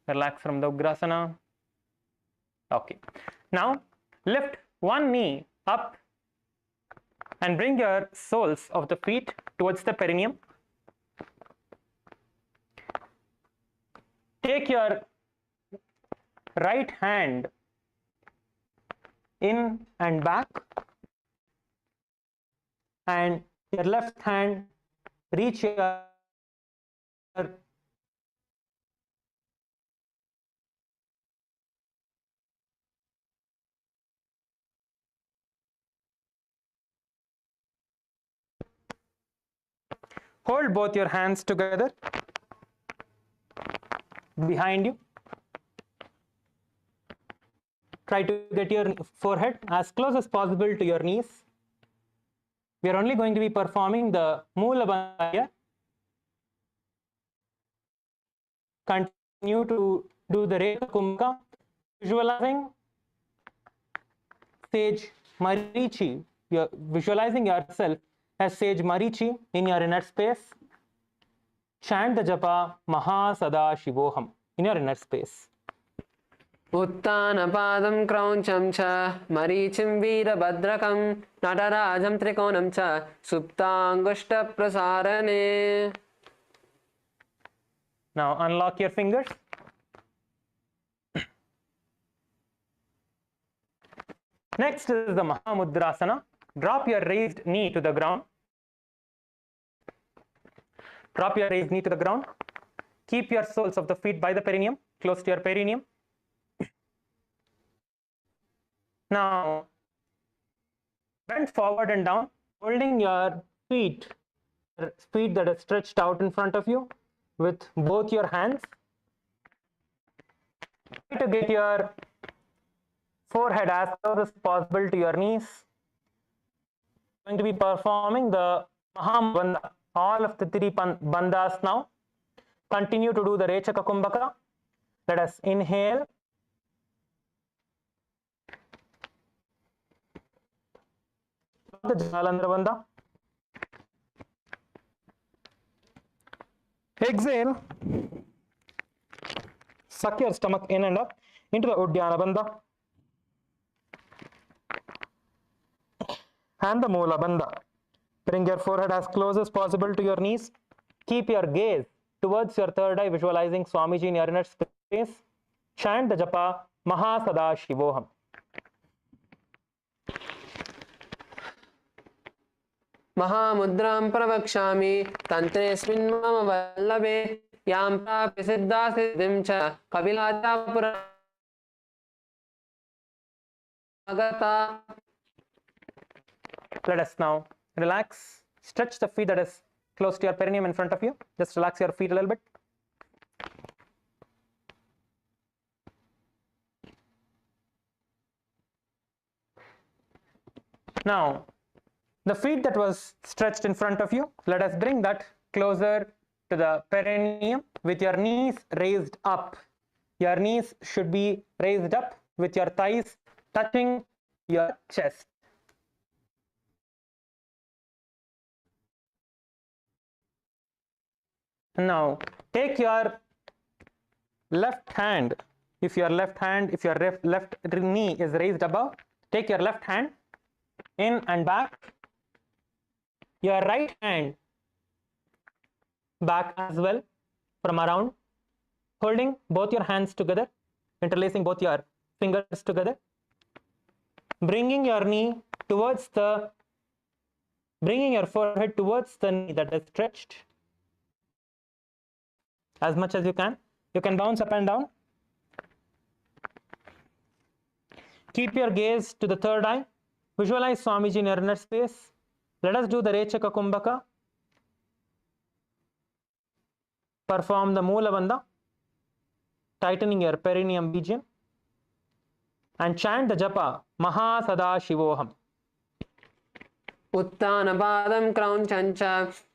Relax from the Ugrasana. Okay. Now lift one knee up and bring your soles of the feet towards the perineum. Take your right hand in and back, and your left hand reach your hold both your hands together behind you. Try to get your forehead as close as possible to your knees. We are only going to be performing the Mula Bandha. Continue to do the Rekha Kumbhaka, visualizing sage Marichi. You're visualizing yourself as sage Marichi in your inner space. Chant the japa Mahasada-shivoham in your inner space. उत्तानपादं क्रौञ्चं च मरीचिं वीरभद्रकं नटराजं त्रिकोणं च सुप्ताङ्गुष्ठप्रसारणे. Now unlock your fingers. Next is the Mahamudrasana. Drop your raised knee to the ground. Drop your raised knee to the ground. Keep your soles of the feet by the perineum, close to your perineum. Now, bend forward and down, holding your feet that are stretched out in front of you with both your hands. Try to get your forehead as close as possible to your knees. Going to be performing the Mahamudra, all of the three bandhas now. Continue to do the Rechaka Kumbhaka. Let us inhale. The Jalandhara Bandha. Exhale. Suck your stomach in and up into the Uddiyana Bandha and the Mula Bandha. Bring your forehead as close as possible to your knees. Keep your gaze towards your third eye, visualizing Swamiji in your inner space. Chant the japa Mahasada-shivoham. महामुद्रां प्रवक्ष्यामि तन्त्रेऽस्मिन् मम वल्लभे यां प्राप्य सिद्धा सिद्धिं च कपिलाद्या पुरागता. Let us now relax, stretch the feet that is close to your perineum in front of you. Just relax your feet a little bit. Now, the feet that was stretched in front of you, let us bring that closer to the perineum with your knees raised up. Your knees should be raised up with your thighs touching your chest. Now, take your left hand, if your left knee is raised above, take your left hand in and back, your right hand back as well from around, holding both your hands together, interlacing both your fingers together, bringing your forehead towards the knee that is stretched as much as you can. You can bounce up and down. Keep your gaze to the third eye. Visualize Swamiji in your inner space. Let us do the Rechaka Kumbhaka. Perform the Moola Bandha, tightening your perineum region, and chant the japa Mahasadaशिवोहम. उत्तानपादं क्रौञ्चं च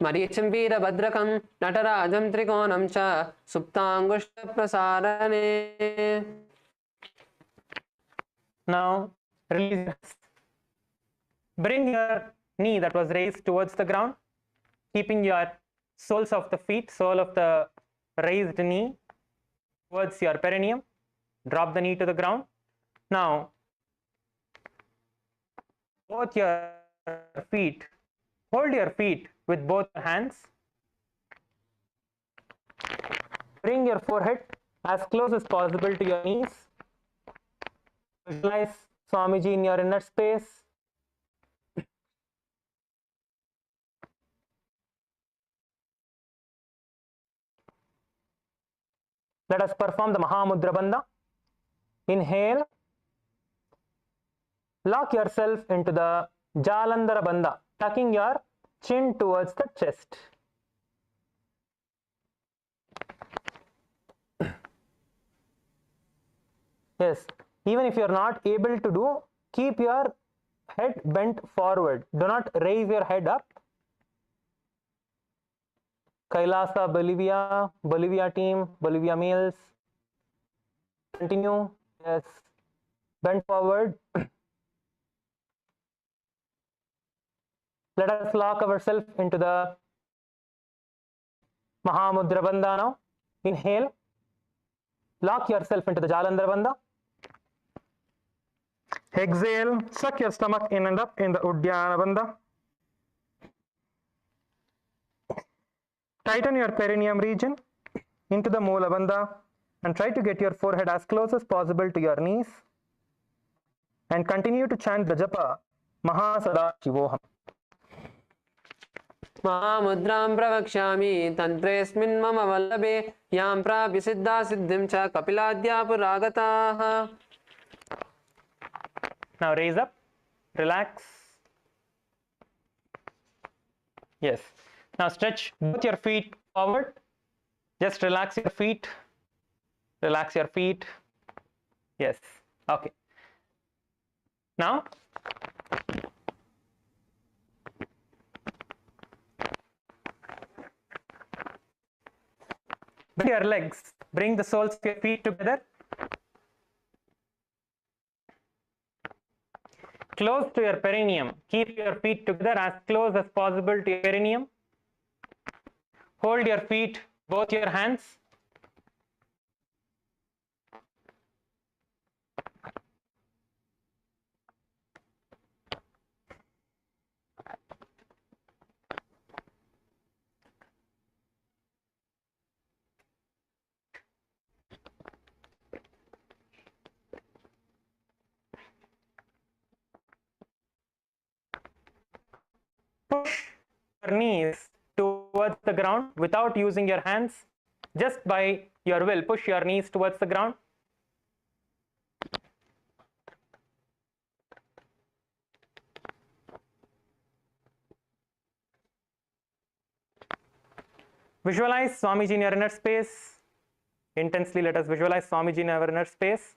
मरीचिं वीरभद्रकं नटराजं त्रिकोणं च सुप्ताङ्गुष्ठप्रसारणे. Now release. Bring your knee that was raised towards the ground, keeping your soles of the feet, sole of the raised knee towards your perineum. Drop the knee to the ground. Now, both your feet, hold your feet with both hands. Bring your forehead as close as possible to your knees. Visualize Swamiji in your inner space. Let us perform the Mahamudra Bandha. Inhale. Lock yourself into the Jalandhara Bandha, tucking your chin towards the chest. Yes, even if you are not able to do, keep your head bent forward. Do not raise your head up. Kailasa, Bolivia team, Bolivia males. Continue. Yes, bend forward. Let us lock ourselves into the Mahamudra Bandha now. Inhale. Lock yourself into the Jalandhara Bandha. Exhale. Suck your stomach in and up in the Uddiyana Bandha. Tighten your perineum region into the Moola Bandha and try to get your forehead as close as possible to your knees. And continue to chant the japa Mahasadaशिवोहम. महामुद्रां प्रवक्ष्यामि तन्त्रेऽस्मिन् मम वल्लभे यां प्राप्य सिद्धा सिद्धिं च कपिलाद्या पुरागताः. Now raise up, relax. Yes. Now stretch both your feet forward. Just relax your feet. Relax your feet. Yes. Okay. Now bend your legs. Bring the soles of your feet together. Close to your perineum. Keep your feet together as close as possible to your perineum. Hold your feet, both your hands. push your knees towards the ground without using your hands. Just by your will, push your knees towards the ground. Visualize Swamiji in your inner space. Intensely, let us visualize Swamiji in our inner space.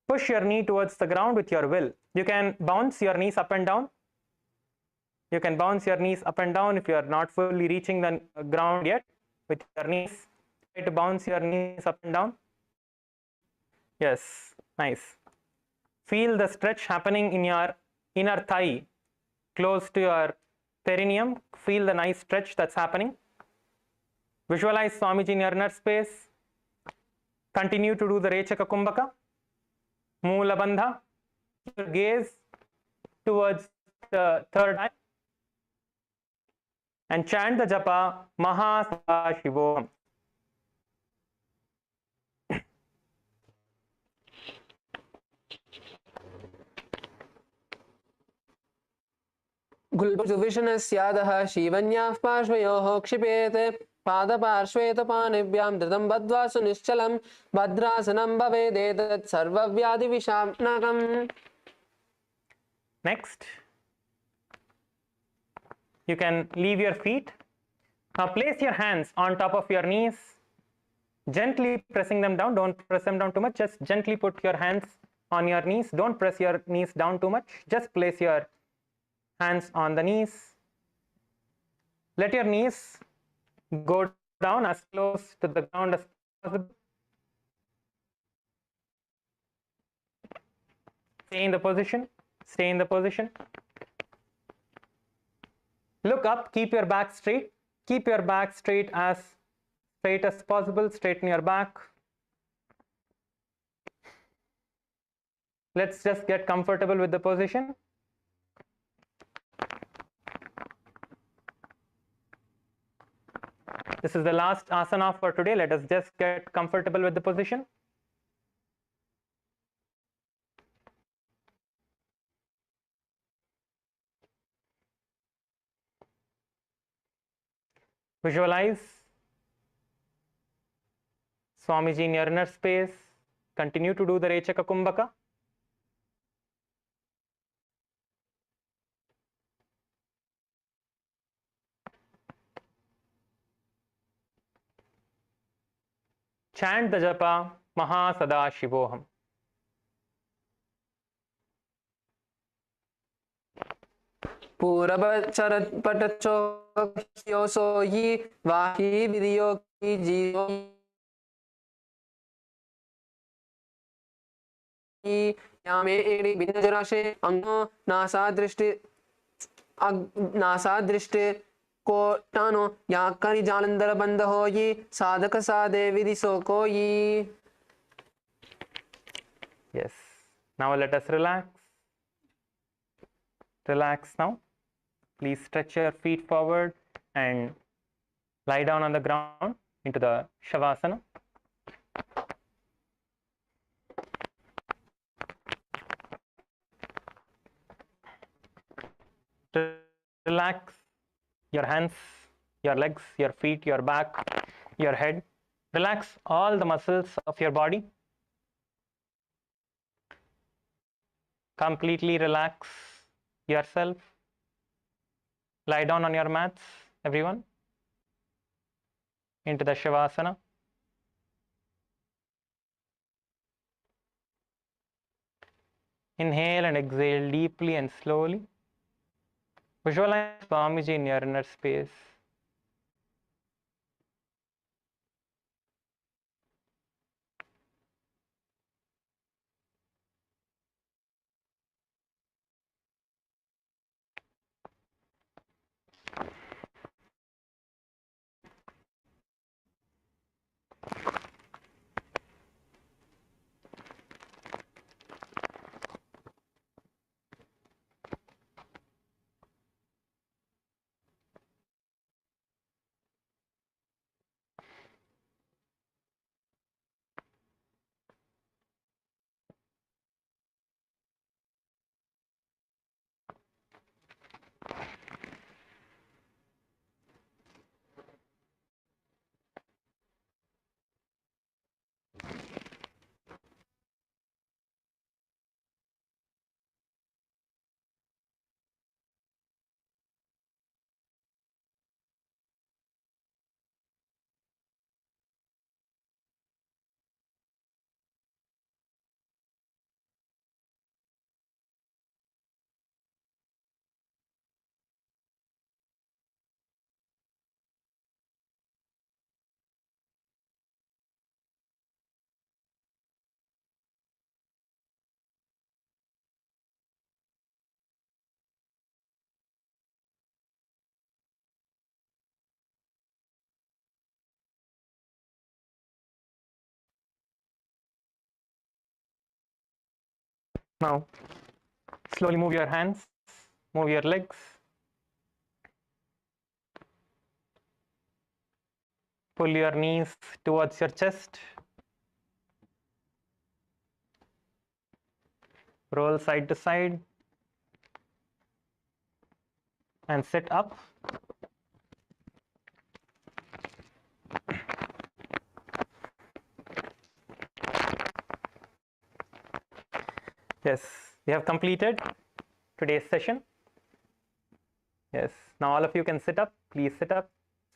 Push your knee towards the ground with your will. You can bounce your knees up and down. You can bounce your knees up and down if you are not fully reaching the ground yet. With your knees, try to bounce your knees up and down. Yes, nice. Feel the stretch happening in your inner thigh, close to your perineum. Feel the nice stretch that's happening. Visualize Swamiji in your inner space. Continue to do the Rechaka Kumbhaka. Moola Bandha. Your gaze towards the third eye. And chant the japa Paramashivoham. गुल्बजुविषणस्यादः शीवन्याः पार्श्वयोः क्षिपेत् पादपार्श्वे पाणिभ्यां धृतं बद्ध्वा सुनिश्चलं भद्रासनं भवेदेतत् सर्वव्याधिविषाणकम्. Next, you can leave your feet. Now place your hands on top of your knees, gently pressing them down. Don't press them down too much. Just gently put your hands on your knees. Don't press your knees down too much. Just place your hands on the knees. Let your knees go down as close to the ground as possible. Stay in the position. Stay in the position. Look up. Keep your back straight. Keep your back straight as possible. Straighten your back. Let's just get comfortable with the position. This is the last asana for today. Let us just get comfortable with the position. Visualize Swamiji in your inner space. Continue to do the Rechaka Kumbhaka. Chant the japa Paramashivoham. पूरबचरपटचोह्योऽसो हि वाहि विधियो कि जीवो यामे एडि भिन्नजराशे अंगो नासादृष्टि कोटानो या करि जालंधर बंद हो ये साधक साधे विधि सो को ये. Yes. Now let us relax. Relax now. Please stretch your feet forward and lie down on the ground into the Shavasana. Relax your hands, your legs, your feet, your back, your head. Relax all the muscles of your body. Completely relax yourself. Lie down on your mats, everyone, into the Shavasana. Inhale and exhale deeply and slowly. Visualize Swamiji in your inner space. Now, slowly move your hands, move your legs. Pull your knees towards your chest. Roll side to side. And sit up. Yes, we have completed today's session. Yes, now all of you can sit up. Please sit up.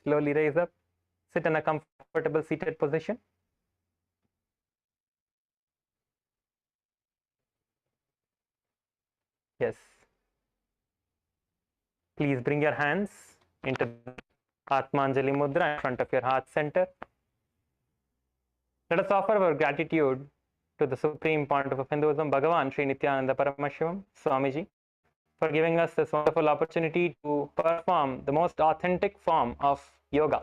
Slowly raise up. Sit in a comfortable seated position. Yes. Please bring your hands into Atmanjali Mudra in front of your heart center. Let us offer our gratitude to the Supreme Pontiff of Hinduism, Bhagavan Sri Nityananda Paramashivoham Swamiji, for giving us this wonderful opportunity to perform the most authentic form of yoga.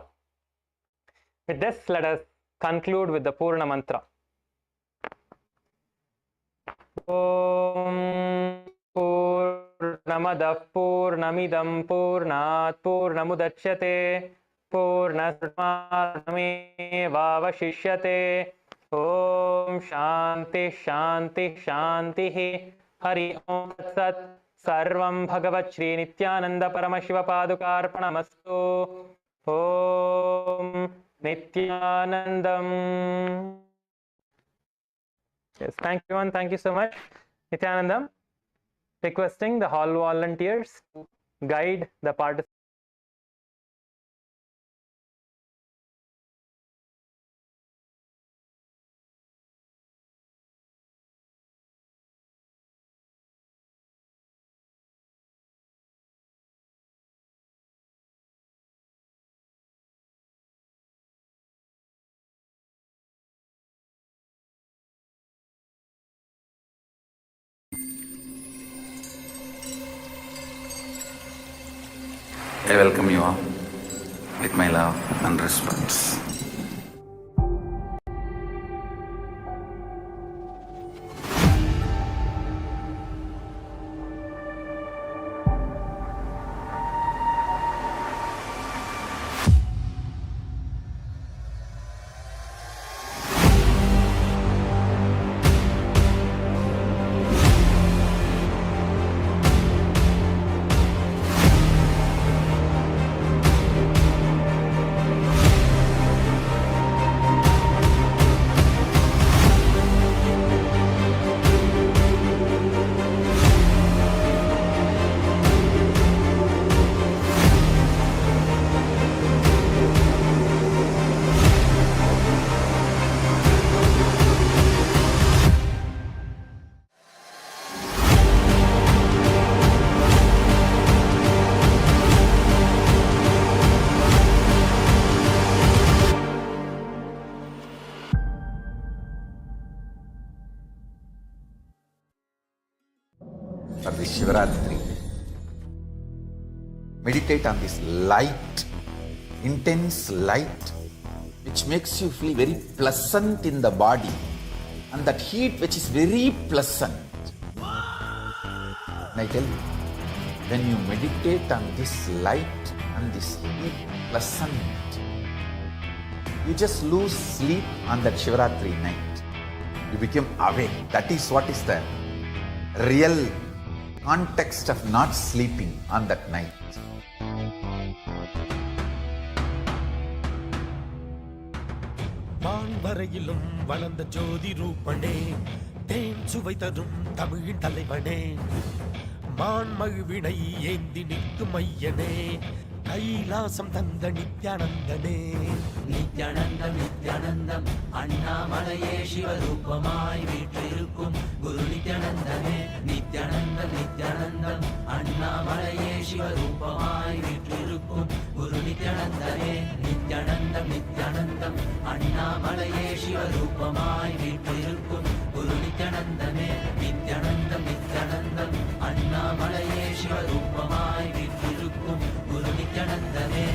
With this, let us conclude with the Purna Mantra. Om Purnamadah Purnamidam Purnat Purnamudachyate Purnasmarnamevavashishyate. Om Shanti Shanti Shanti. Hari Om Tat Sat. Sarvam Bhagavat Shri Nityananda Paramashiva Padukarpanamastu. Om Nityanandam. Yes, thank you everyone. Thank you so much. Nityanandam, requesting the hall volunteers to guide the participants. I welcome you all with my love and respect. For this Shivaratri, meditate on this light, intense light, which makes you feel very pleasant in the body, and that heat which is very pleasant. And I tell you, when you meditate on this light and this heat pleasant, you just lose sleep on that Shivaratri night. You become awake. That is what is the real context of not sleeping on that night. வான்வரையிலும் வளர்ந்த ஜோதி ரூபனே, தேன் சுவை தரும் தமிழின் தலைவனே, மான்மழுவினை ஏந்தி நிற்கும் ஐயனே, கைலாசம் தந்த நித்யானந்தனே. நித்யானந்தம் நித்யானந்தம் அண்ணாமலையே சிவரூபமாய் வீற்றிருக்கும் குரு நித்யானந்தனே. நித்யானந்தம் நித்யானந்தம் அண்ணாமலையே சிவரூபமாய் வீற்றிருக்கும் குரு நித்யானந்தனே. நித்யானந்தம் நித்யானந்தம் அண்ணாமலையே சிவரூபமாய் வீற்றிருக்கும் குரு நித்யானந்தனே. நித்யானந்தம் நித்யானந்தம் அண்ணாமலையே சிவரூபமாய் வீற்றிருக்கும் குரு நித்யானந்தனே.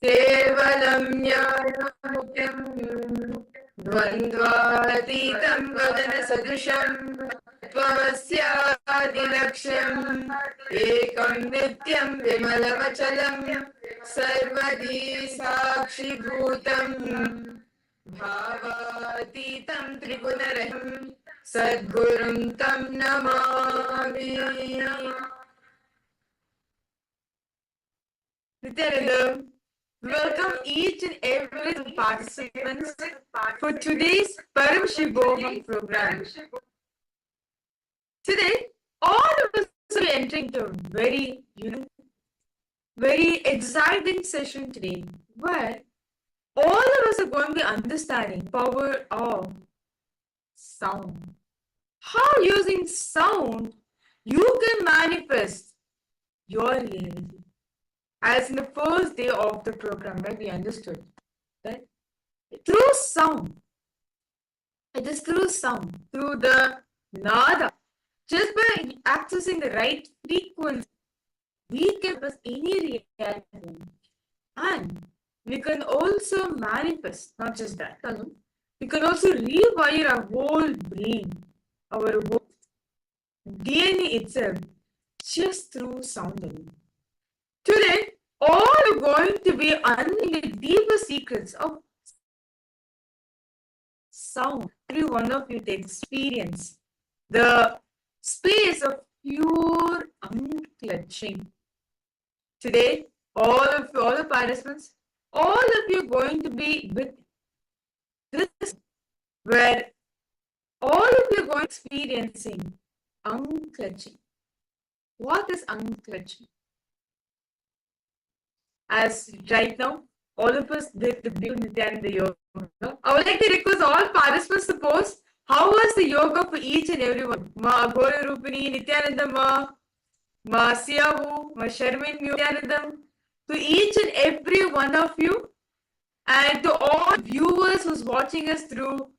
केवलं ज्ञानमुख्यं द्वन्द्वातीतं वदनसदृशं त्वमस्यादिलक्ष्यम् एकं नित्यं विमलमचलं सर्वधी साक्षिभूतं भावातीतं त्रिगुणरहितं सद्गुरुं तं Namami. Nityananda, welcome each and every participants for today's Paramashivoham program. Today, all of us are entering into a very exciting session today, where all of us are going to be understanding power of sound. How using sound you can manifest your reality. As in the first day of the program, right, we understood that through sound, it is through sound, through the nada, just by accessing the right frequency, we can manifest any reality. And we can also manifest, not just that, we can also rewire our whole brain, our whole DNA itself, just through sound alone. Today, all are going to be unveiling the deeper secrets of sound. Every one of you to experience the space of pure unclutching. Today, all the participants, all of you are going to be with this, where all of you are going to experiencing unclutching. What is unclutching? As right now, all of us did the Nityananda yoga. I would like to request all participants to post how was the yoga for each and every one. Ma Ghora Rupini, Nityananda Ma Siyavu, Ma Sharmin Nityanandam. To each and every one of you, and to all viewers who's watching us through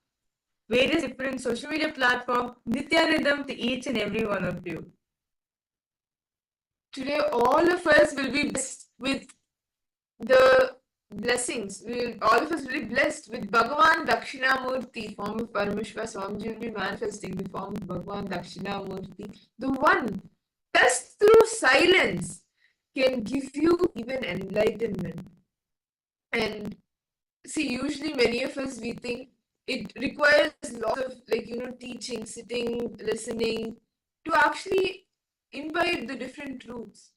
various different social media platforms, Nityanandam to each and every one of you. Today, all of us will be blessed with the blessings. All of us will be blessed with Bhagavan Dakshinamurti, form of Paramashiva. Swamiji will be manifesting the form of Bhagavan Dakshinamurti, the one just through silence can give you even enlightenment. And see, usually many of us, we think it requires lots of teaching, sitting, listening to actually imbibe the different truths.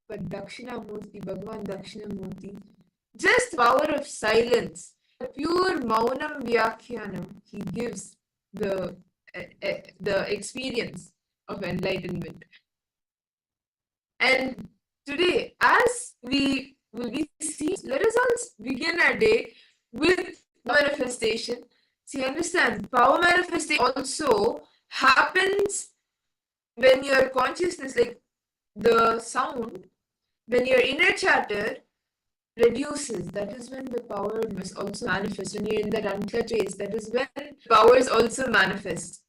But Dakshinamurti, Bhagavan Dakshinamurti, just power of silence, pure Maunam Vyakyanam, he gives the experience of enlightenment. And today, as we will be seeing, let us all begin our day with manifestation. See, understand, power manifestation also happens when your consciousness, like the sound, when your inner chatter reduces, that is when the power must also manifest. When you're in that unclutched phase, that is when powers also manifest.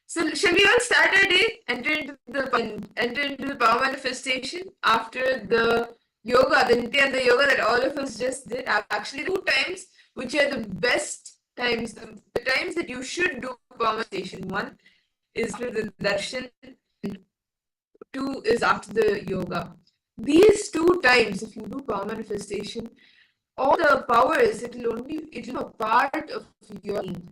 So shall we all start our day, enter into the power manifestation after the yoga, the Nityananda yoga that all of us just did? Actually, 2 times, which are the best times, the times that you should do power manifestation. 1 is after the darshan, 2 is after the yoga. These 2 times, if you do power manifestation, all the powers, it will be a part of your being.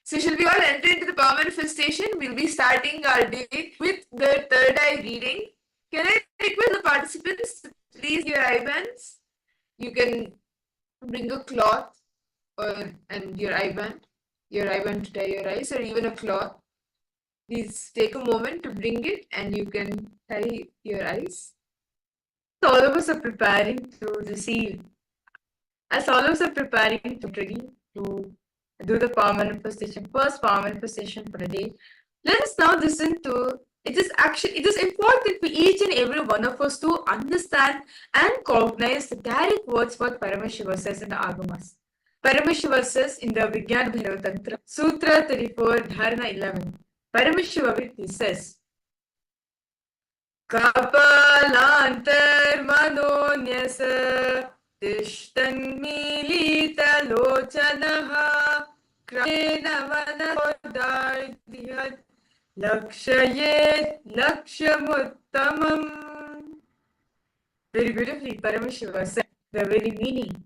So shall we all enter into the power manifestation? We'll be starting our day with the third eye reading. Can I request the participants to please your eye bands? You can bring a cloth and your eye band to tie your eyes, or even a cloth. Please take a moment to bring it and you can tie your eyes. All of us are preparing to receive. As all of us are preparing to ready to do the power manifestation, first power manifestation for the day, let us now listen to it. It is important for each and every one of us to understand and cognize the direct words what Paramashiva says in the Agamas. Paramashiva says in the Vijnana Bhairava Tantra, Sutra 34, Dharana 11. Paramashiva says, Kapalantarmanonyasa Tishtanmilitalochanaha Krena vanadardhyat Lakshayet Lakshamuttamam. Very beautifully, Paramashiva said the very meaning.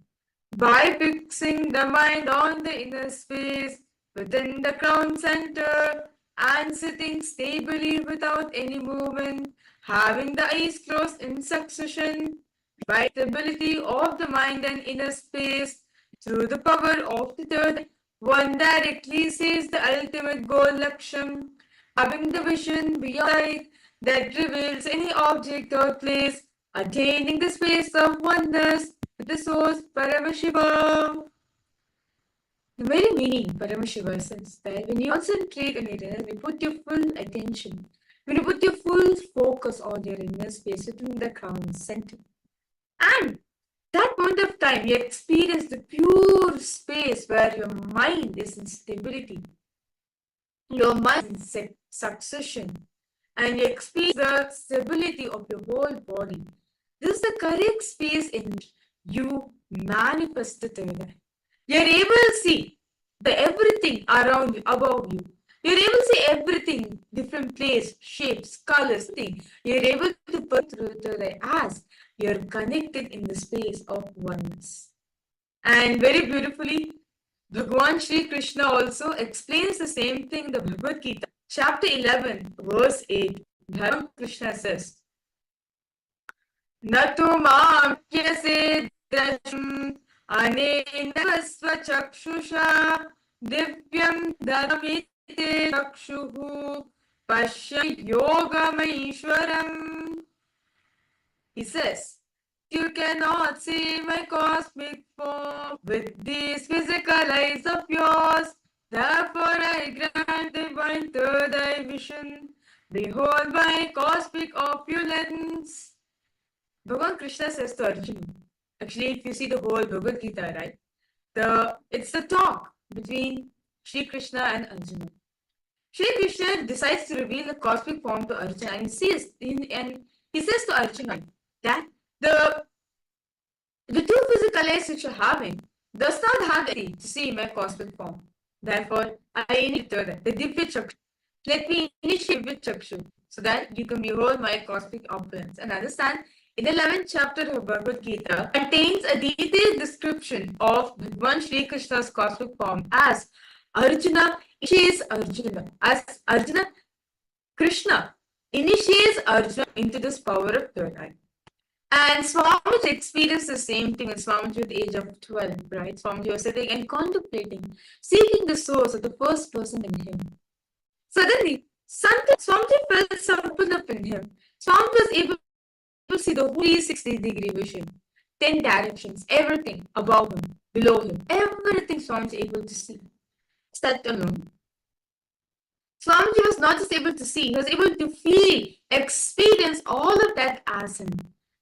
By fixing the mind on the inner space within the crown center and sitting stably without any movement, having the eyes closed in succession, by stability of the mind and inner space, through the power of the third, one directly sees the ultimate goal Laksham, having the vision beyond sight that reveals any object or place, attaining the space of oneness with the source Paramashiva. The very meaning Paramashiva says that when you concentrate on it, when you put your full attention, when you put your full focus on your inner space within the crown center, and that point of time you experience the pure space where your mind is in stability, your mind is in succession, and you experience the stability of your whole body. This is the correct space in which you manifest the third eye. You're able to see the everything around you, above you. You're able to see everything, different place, shapes, colors, thing. You're able to put through the third eye as you're connected in the space of oneness. And very beautifully, Bhagavan Shri Krishna also explains the same thing in the Bhagavad Gita, chapter 11, verse 8. Bhagavan Krishna says, Natu maam kyase dashum anena svachakshusha divyam dadamite chakshuhu pashya yogamaishwaram. He says, you cannot see my cosmic form with these physical eyes of yours. Therefore I grant divine third eye vision. Behold my cosmic opulence. Bhagavan Krishna says to Arjuna. Actually, if you see the whole Bhagavad Gita, right? It's the talk between Shri Krishna and Arjuna. Shri Krishna decides to reveal the cosmic form to Arjuna, and he says to Arjuna that the two physical eyes which you're having does not have the ability to see my cosmic form. Therefore, I initiate the Divya Chakshu. Let me initiate with Chakshu so that you can behold my cosmic opulence and understand. In the 11th chapter of Bhagavad Gita contains a detailed description of Bhagavan Shri Krishna's cosmic form as Arjuna initiates Krishna initiates Arjuna into this power of third eye. And Swamiji experienced the same thing when Swamiji at the age of 12, right? Swamiji was sitting and contemplating, seeking the source of the first person in him. Suddenly, Swamiji felt something up in him. Swamiji was able to see the whole 360-degree vision, 10 directions, everything above him, below him, everything Swamiji was able to see. That alone. Swamiji was not just able to see, he was able to feel, experience all of that as him.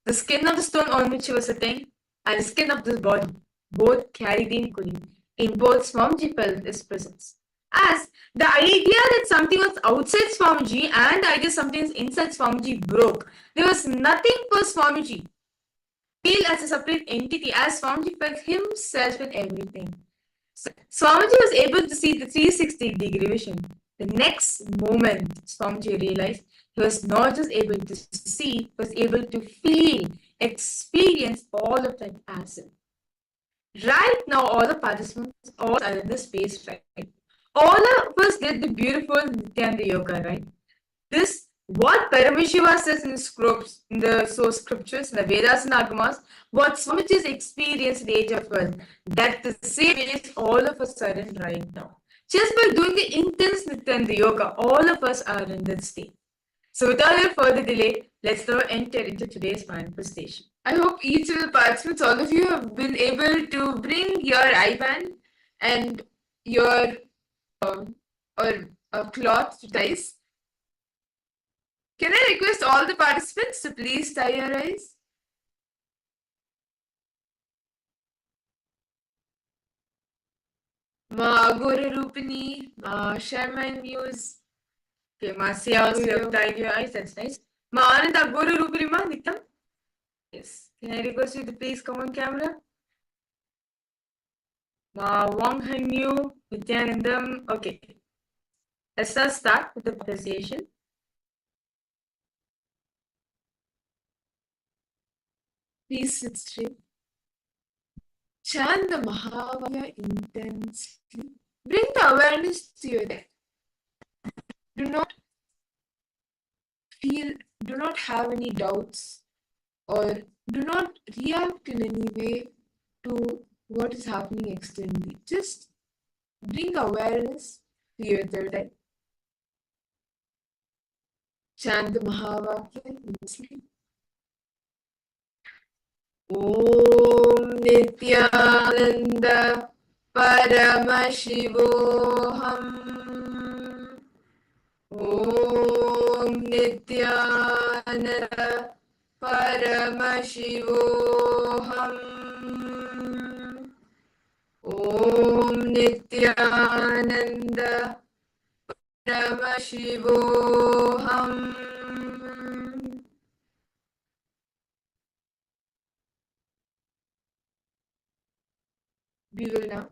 The skin of the stone on which he was sitting and the skin of this body, both carried equally. In both, Swamiji felt his presence. As the idea that something was outside Swamiji and the idea something is inside Swamiji broke, there was nothing for Swamiji feel as a separate entity, as Swamiji felt himself in everything. So, Swamiji was able to see the 360-degree vision. The next moment, Swamiji realized he was not just able to see, he was able to feel, experience all of that as him. Right now, all the participants all are in the space, right? All of us did the beautiful Nityananda Yoga, right? This, what Paramashiva says in the source scriptures, in the Vidasana Agamas, what Swamiji's experienced at the age of 12, that the same is all of us are in right now. Just by doing the intense Nityananda Yoga, all of us are in that state. So without any further delay, let's now enter into today's manifestation. I hope each of the participants, all of you, have been able to bring your IBAN and your or a cloth to ties. Can I request all the participants to please tie your eyes? Ma Guru Rupini, Ma Sharma and Muse. Okay, Marcia, also you have tied your eyes, that's nice. Ananda Guru Rupurima Nitam. Yes. Can I request you to please come on camera? Wong Hanyu, Nityanandam. Okay. Let's start with the pronunciation. Please sit straight. Chant the Mahavaya intensely. Bring the awareness to your neck. Do not have any doubts, or do not react in any way to what is happening externally. Just bring awareness to your third eye. Chant the Mahavakya intensely. Om Nityananda Paramashivoham. Om Nityananda Paramashivoham. Om Nityananda Paramashivoham. We will now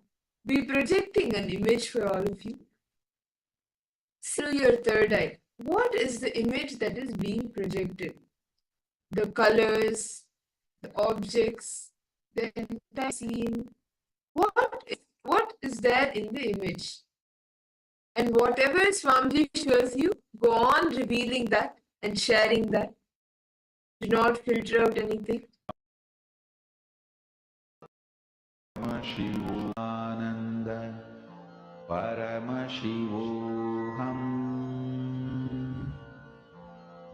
be projecting an image for all of you. Through your third eye, what is the image that is being projected? The colors, the objects, the entire scene. What is there in the image? And whatever Swamiji shows you, go on revealing that and sharing that. Do not filter out anything. Paramashivoham Paramashivoham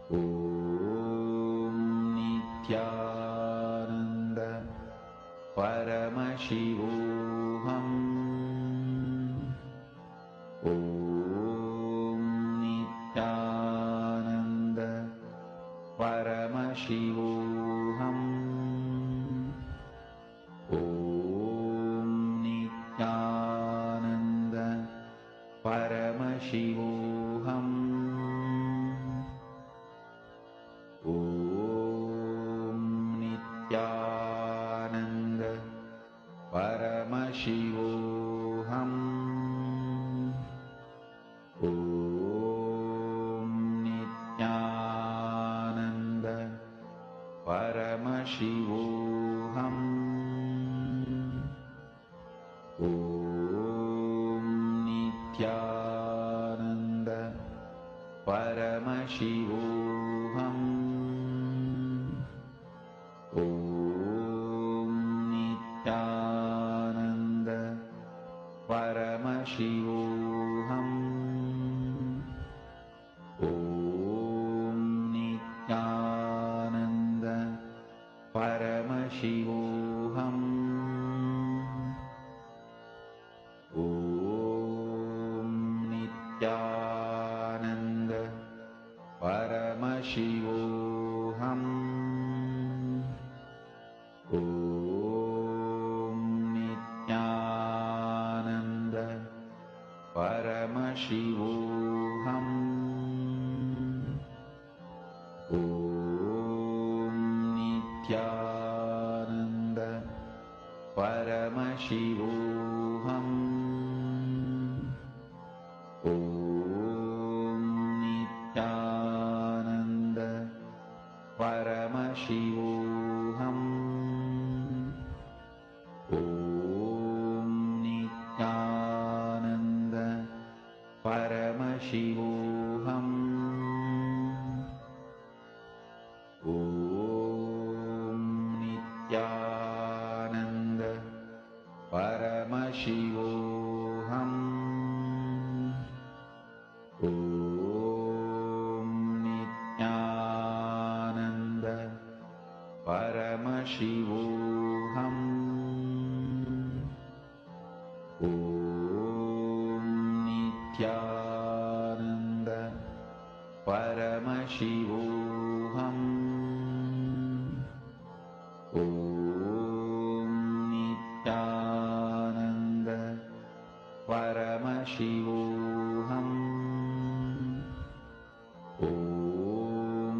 Om Nityananda Paramashivoham Om Nityananda Paramashivoham Paramashivoham Om Nityananda Paramashivoham Om Nityananda Paramashivoham Om Nityananda Paramashivoham Om Nityananda Paramashivoham Om Nityananda Paramashivoham Om Nityananda Paramashivoham Om Nityananda Paramashivoham Om Nityananda Paramashivoham Om Nityananda Paramashivoham Om Nityananda Paramashivoham Om Nityananda Paramashivoham Om Nityananda Paramashivoham Om Nityananda Paramashivoham Om Nityananda Paramashivoham Om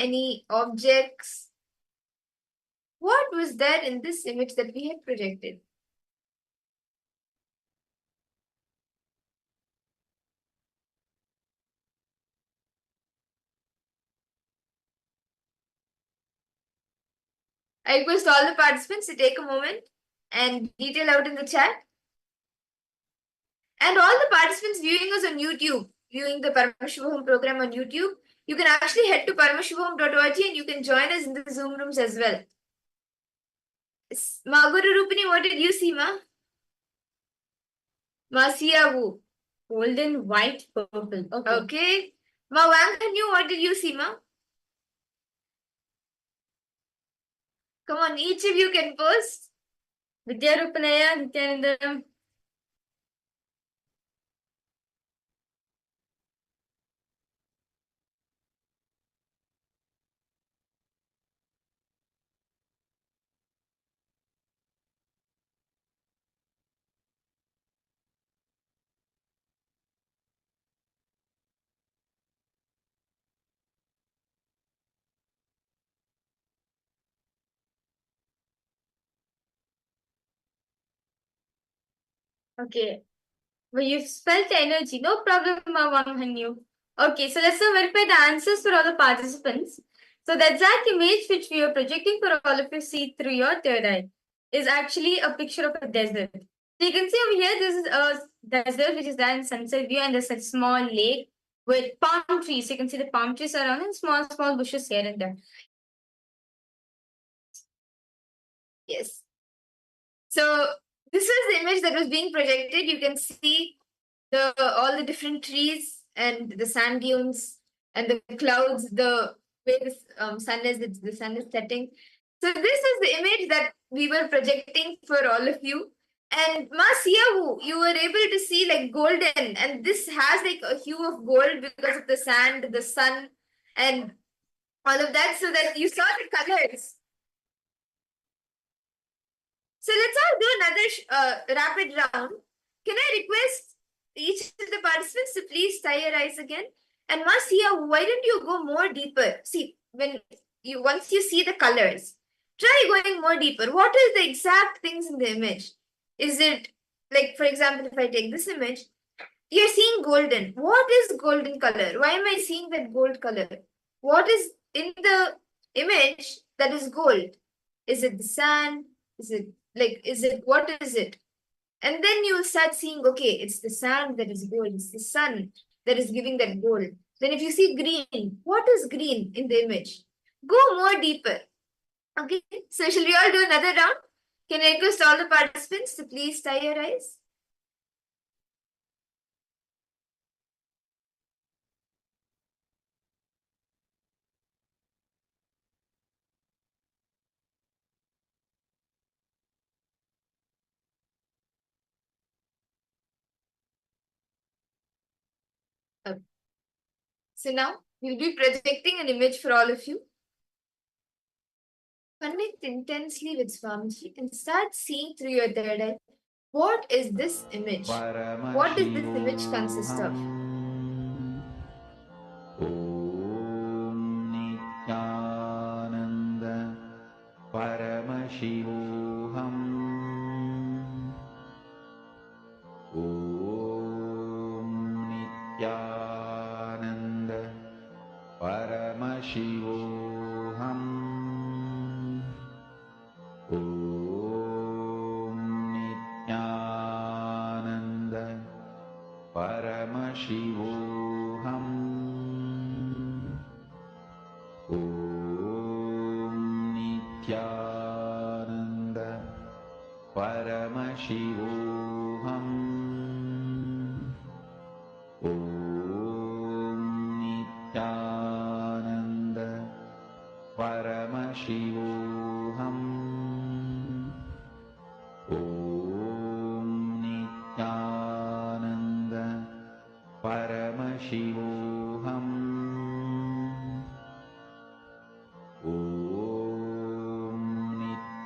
any objects. What was there in this image that we had projected? I request all the participants to take a moment and detail out in the chat. And all the participants viewing us on YouTube, viewing the Paramashivoham program on YouTube, you can actually head to paramashivoham.org and you can join us in the Zoom rooms as well. Ma Guru Rupini, what did you see, Ma? Ma Siyavu. Golden, white, purple. Okay. Okay. Ma Wankanyu, what did you see, Ma? Come on, each of you can post. Vidyarupanaya, Nityanandam. Okay. Well, you've felt the energy. No problem, Mawanganyu. Okay, so let's now verify the answers for all the participants. So the exact image which we are projecting for all of you see through your third eye is actually a picture of a desert. So you can see over here, this is a desert which is there in sunset view, and there's a small lake with palm trees. You can see the palm trees around and small bushes here and there. Yes. So this was the image that was being projected. You can see all the different trees and the sand dunes and the clouds, the way the sun is setting. So this is the image that we were projecting for all of you. And Ma Siyavu, you were able to see like golden, and this has like a hue of gold because of the sand, the sun, and all of that, so that you saw the colors. So let's all do another rapid round. Can I request each of the participants to please tie your eyes again? And Masiya, why don't you go more deeper? See, once you see the colors, try going more deeper. What is the exact things in the image? Is it, like, for example, if I take this image, you're seeing golden. What is golden color? Why am I seeing that gold color? What is in the image that is gold? Is it the sand? What is it? And then you will start seeing, okay, it's the sand that is gold, it's the sun that is giving that gold. Then if you see green, what is green in the image? Go more deeper. Okay, so shall we all do another round? Can I request all the participants to please tie your eyes? Okay. So now we'll be projecting an image for all of you. Connect intensely with Swamiji and start seeing through your third eye. What is this image? What does this image consist of? Paramashivoham Om Nityananda Paramashivoham Om Nityananda Paramashivoham Om Nityananda Paramashivoham Om Nityananda Paramashivoham Om Nityananda Paramashivoham Om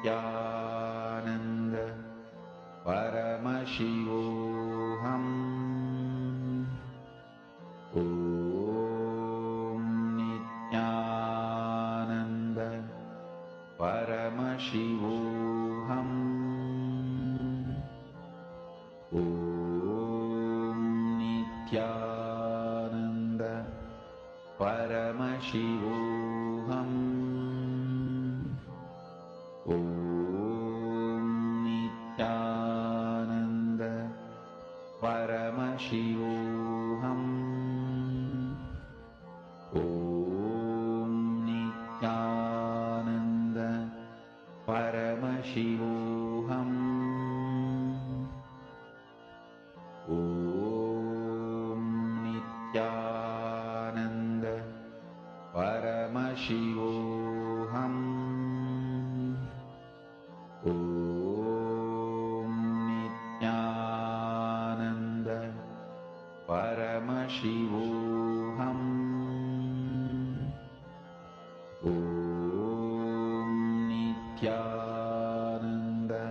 Nityananda Paramashivoham Om Paramashivoham Om Nityananda Paramashivoham Om Nityananda Paramashivoham Om Nityananda Paramashivoham Om Nityananda Paramashivoham Om Nityananda Paramashivoham Om Nityananda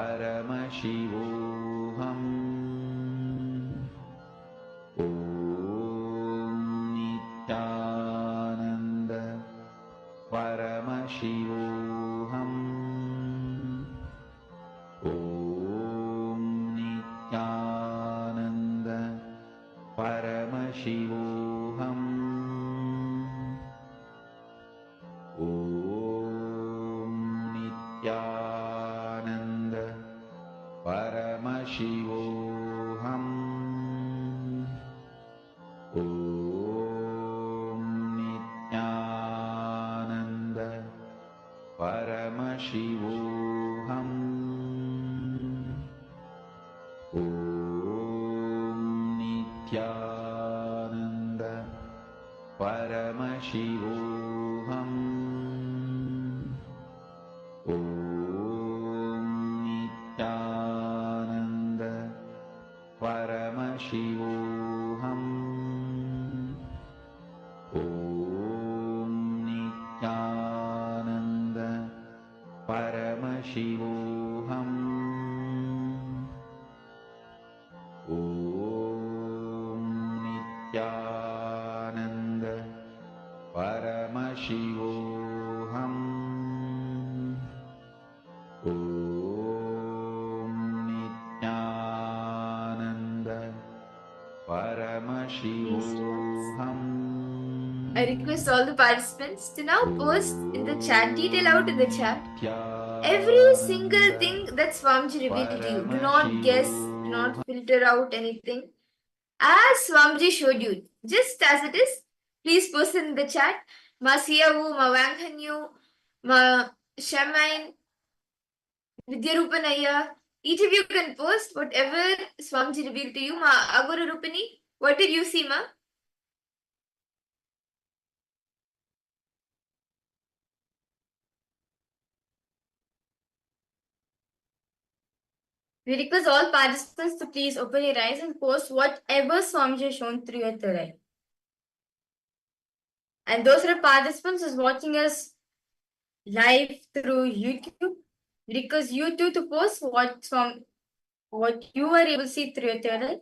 Paramashivoham Om Nityananda Paramashivoham Om Nityananda Paramashivoham Om Nityananda Paramashivoham Om Nityananda Paramashivoham Om Nityananda Paramashivoham Om Nityananda Paramashivoham Om Nityananda Paramashivoham Om Nityananda Paramashivoham Om Nityananda Paramashivoham I request all the participants to now post in the chat, detail out in the chat every single thing that Swamiji revealed to you. Do not guess, do not filter out anything. As Swamiji showed you, just as it is, please post it in the chat. Ma Siyavu, Ma Wanghanyu, Ma Shamain, Vidyarupanaya. Each of you can post whatever Swamiji revealed to you. Ma Aguru Rupani, what did you see, Ma? We request all participants to please open your eyes and post whatever Swamiji has shown through your third eye. And those who are participants who's watching us live through YouTube, we request you too to post what you are able to see through your third eye.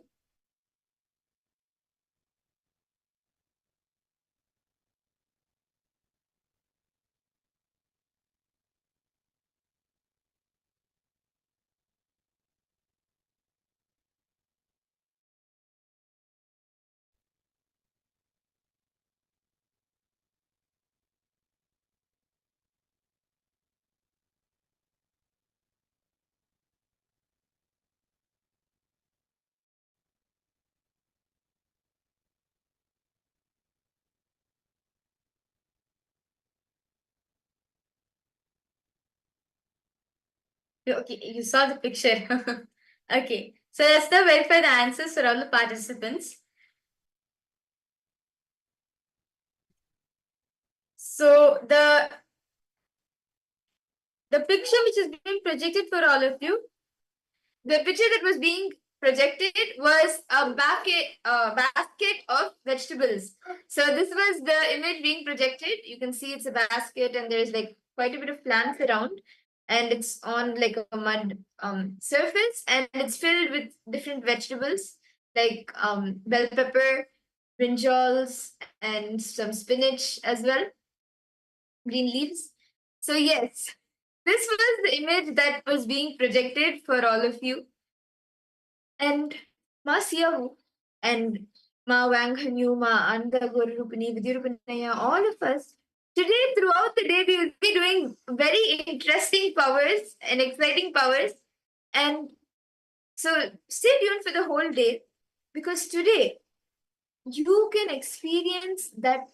Okay, you saw the picture. Okay, so let's now verify the answers for all the participants. So the picture which is being projected for all of you, the picture that was being projected was a basket of vegetables. So this was the image being projected. You can see it's a basket and there's like quite a bit of plants around, and it's on like a mud surface, and it's filled with different vegetables like bell pepper, brinjals, and some spinach as well, green leaves. So yes, this was the image that was being projected for all of you. And Ma Siyahu and Ma Wanghanyu, Ma Anda Gorurupani, Vidyurupanaya, all of us, today throughout the day we will be doing very interesting powers and exciting powers. And so stay tuned for the whole day, because today you can experience that,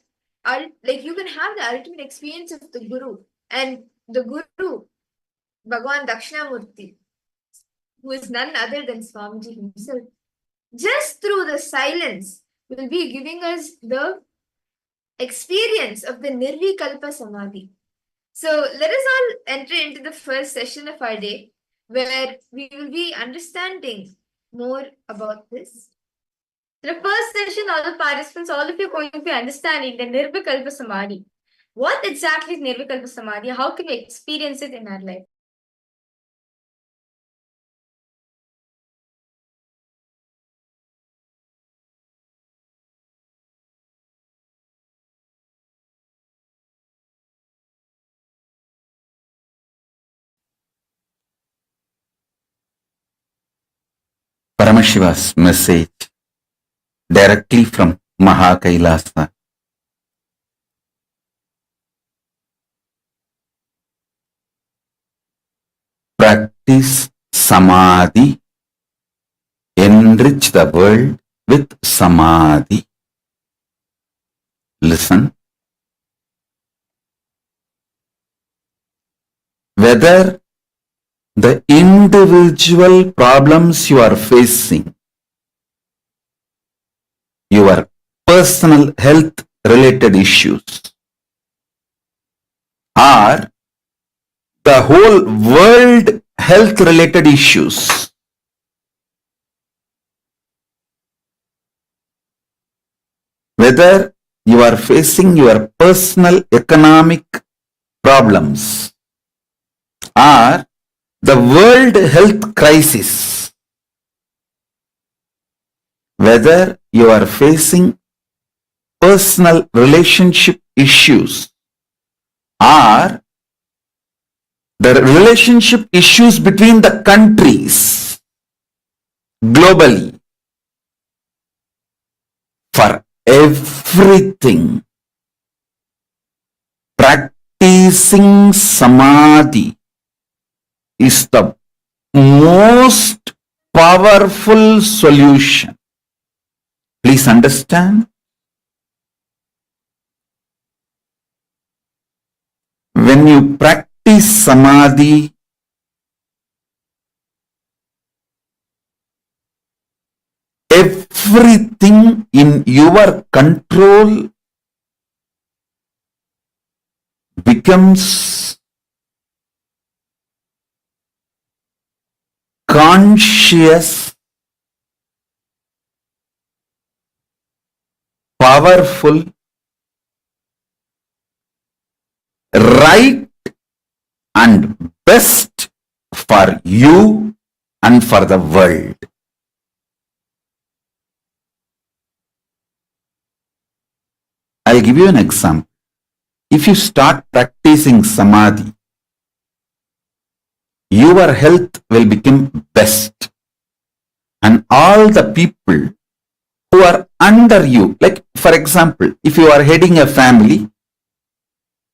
like you can have the ultimate experience of the Guru. And the Guru, Bhagavan Dakshinamurti, who is none other than Swamiji himself, just through the silence will be giving us the experience of the Nirvikalpa Samadhi. So let us all enter into the first session of our day, where we will be understanding more about this. The first session, all the participants, all of you are going to be understanding the Nirvikalpa Samadhi. What exactly is Nirvikalpa Samadhi? How can we experience it in our life? Paramashiva's message directly from Mahakailasa. Practice Samadhi, enrich the world with Samadhi. Listen. Whether the individual problems you are facing, your personal health related issues, or the whole world health related issues, whether you are facing your personal economic problems or the world health crisis, whether you are facing personal relationship issues or the relationship issues between the countries globally, for everything, practicing Samadhi is the most powerful solution. Please understand. When you practice Samadhi, everything in your control becomes conscious, powerful, right and best for you and for the world. I'll give you an example. If you start practicing Samadhi, your health will become best, and all the people who are under you, like for example, if you are heading a family,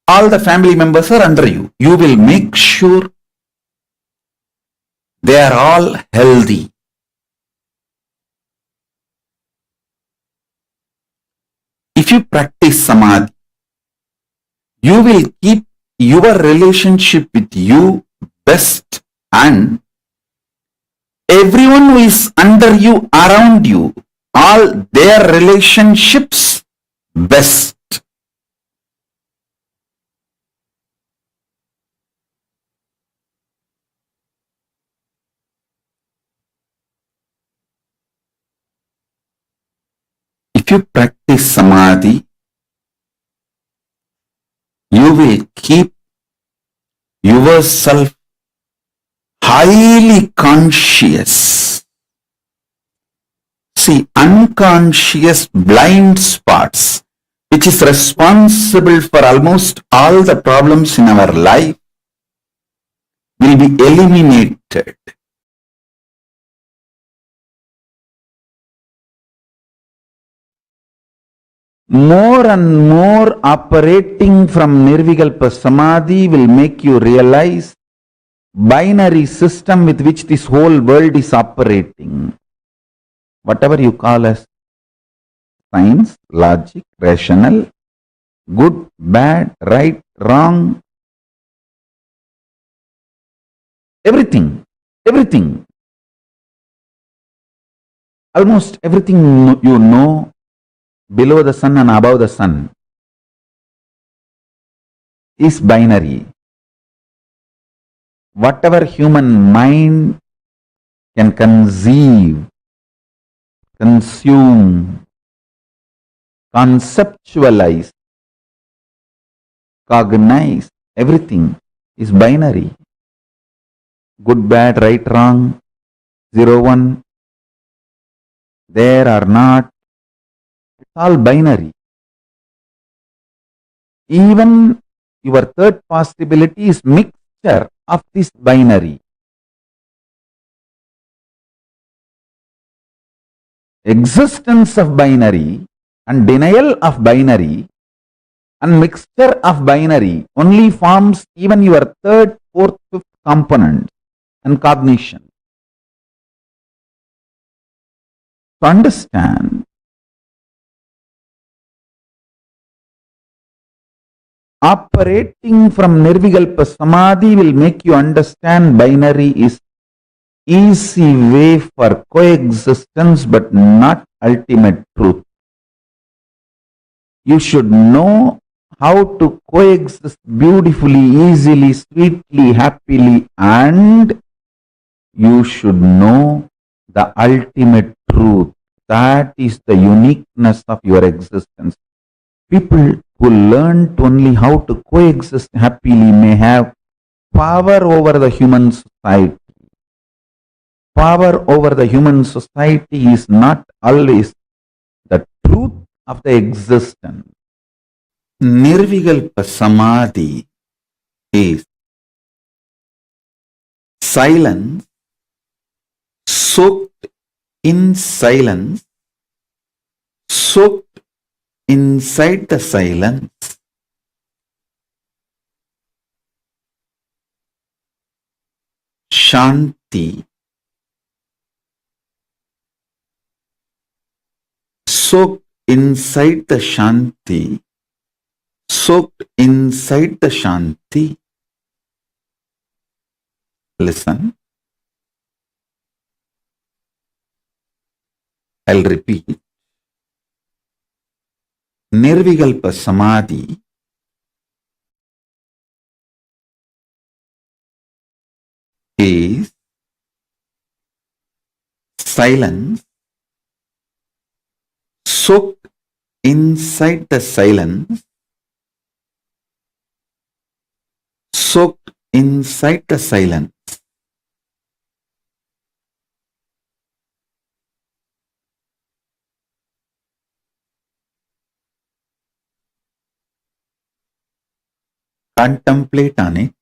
all the family members are under you. You will make sure they are all healthy. If you practice Samadhi, you will keep your relationship with you best, and everyone who is under you, around you, all their relationships best. If you practice Samadhi, you will keep yourself highly conscious. See, unconscious blind spots, which is responsible for almost all the problems in our life, will be eliminated. More and more operating from Nirvikalpa Samadhi will make you realize binary system with which this whole world is operating. Whatever you call as science, logic, rational, good, bad, right, wrong, everything, almost everything you know below the sun and above the sun is binary. Whatever human mind can conceive, consume, conceptualize, cognize, everything is binary. Good, bad, right, wrong, 0, 1, there or not, it's all binary. Even your third possibility is mixture of this binary. Existence of binary and denial of binary and mixture of binary only forms even your third, fourth, fifth component and cognition. To understand, operating from Nirvikalpa Samadhi will make you understand binary is easy way for coexistence but not ultimate truth. You should know how to coexist beautifully, easily, sweetly, happily, and you should know the ultimate truth. That is the uniqueness of your existence. People who learn only how to coexist happily may have power over the human society. Power over the human society is not always the truth of the existence. Nirvikalpa Samadhi is silence, soaked in silence, soaked inside the silence. Shanti, soaked inside the Shanti, soaked inside the Shanti. Listen. I'll repeat. Nirvikalpa Samadhi is silence, soaked inside the silence, soaked inside the silence. Contemplate on it.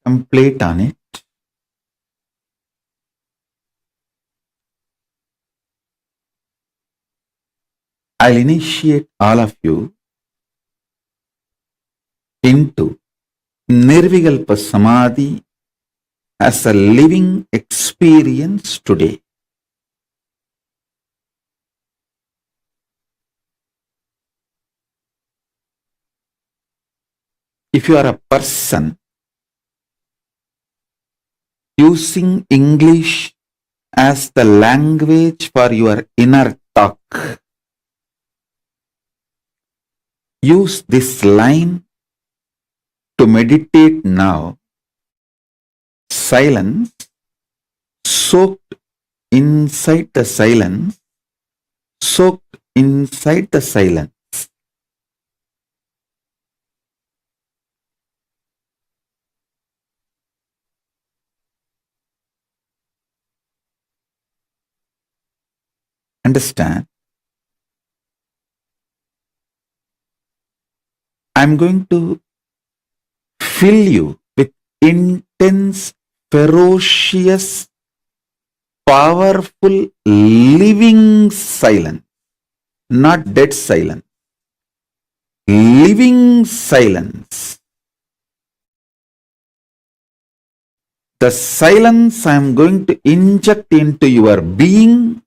Contemplate on it. I'll initiate all of you into Nirvikalpa Samadhi as a living experience today. If you are a person using English as the language for your inner talk, use this line to meditate now. Silence, soaked inside the silence, soaked inside the silence. Understand? I'm going to fill you with intense, ferocious, powerful, living silence, not dead silence. Living silence. The silence I am going to inject into your being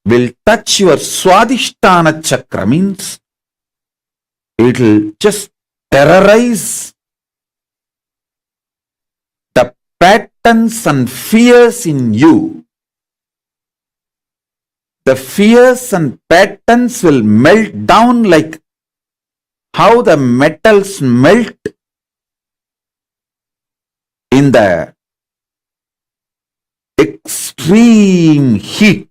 will touch your Swadhisthana chakra, means it will just terrorize the patterns and fears in you. The fears and patterns will melt down like how the metals melt in the extreme heat.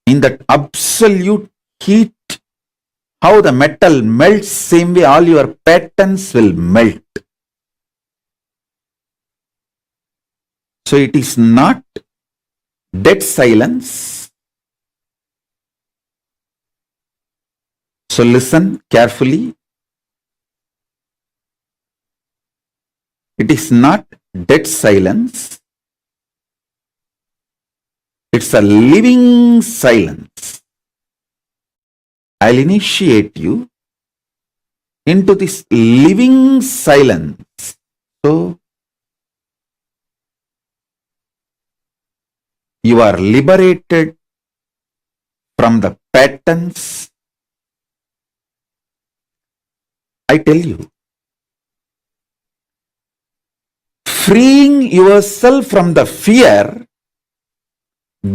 In that absolute heat, how the metal melts, same way all your patterns will melt. So it is not dead silence. So listen carefully. It is not dead silence. It's a living silence. I'll initiate you into this living silence. So you are liberated from the patterns. I tell you, freeing yourself from the fear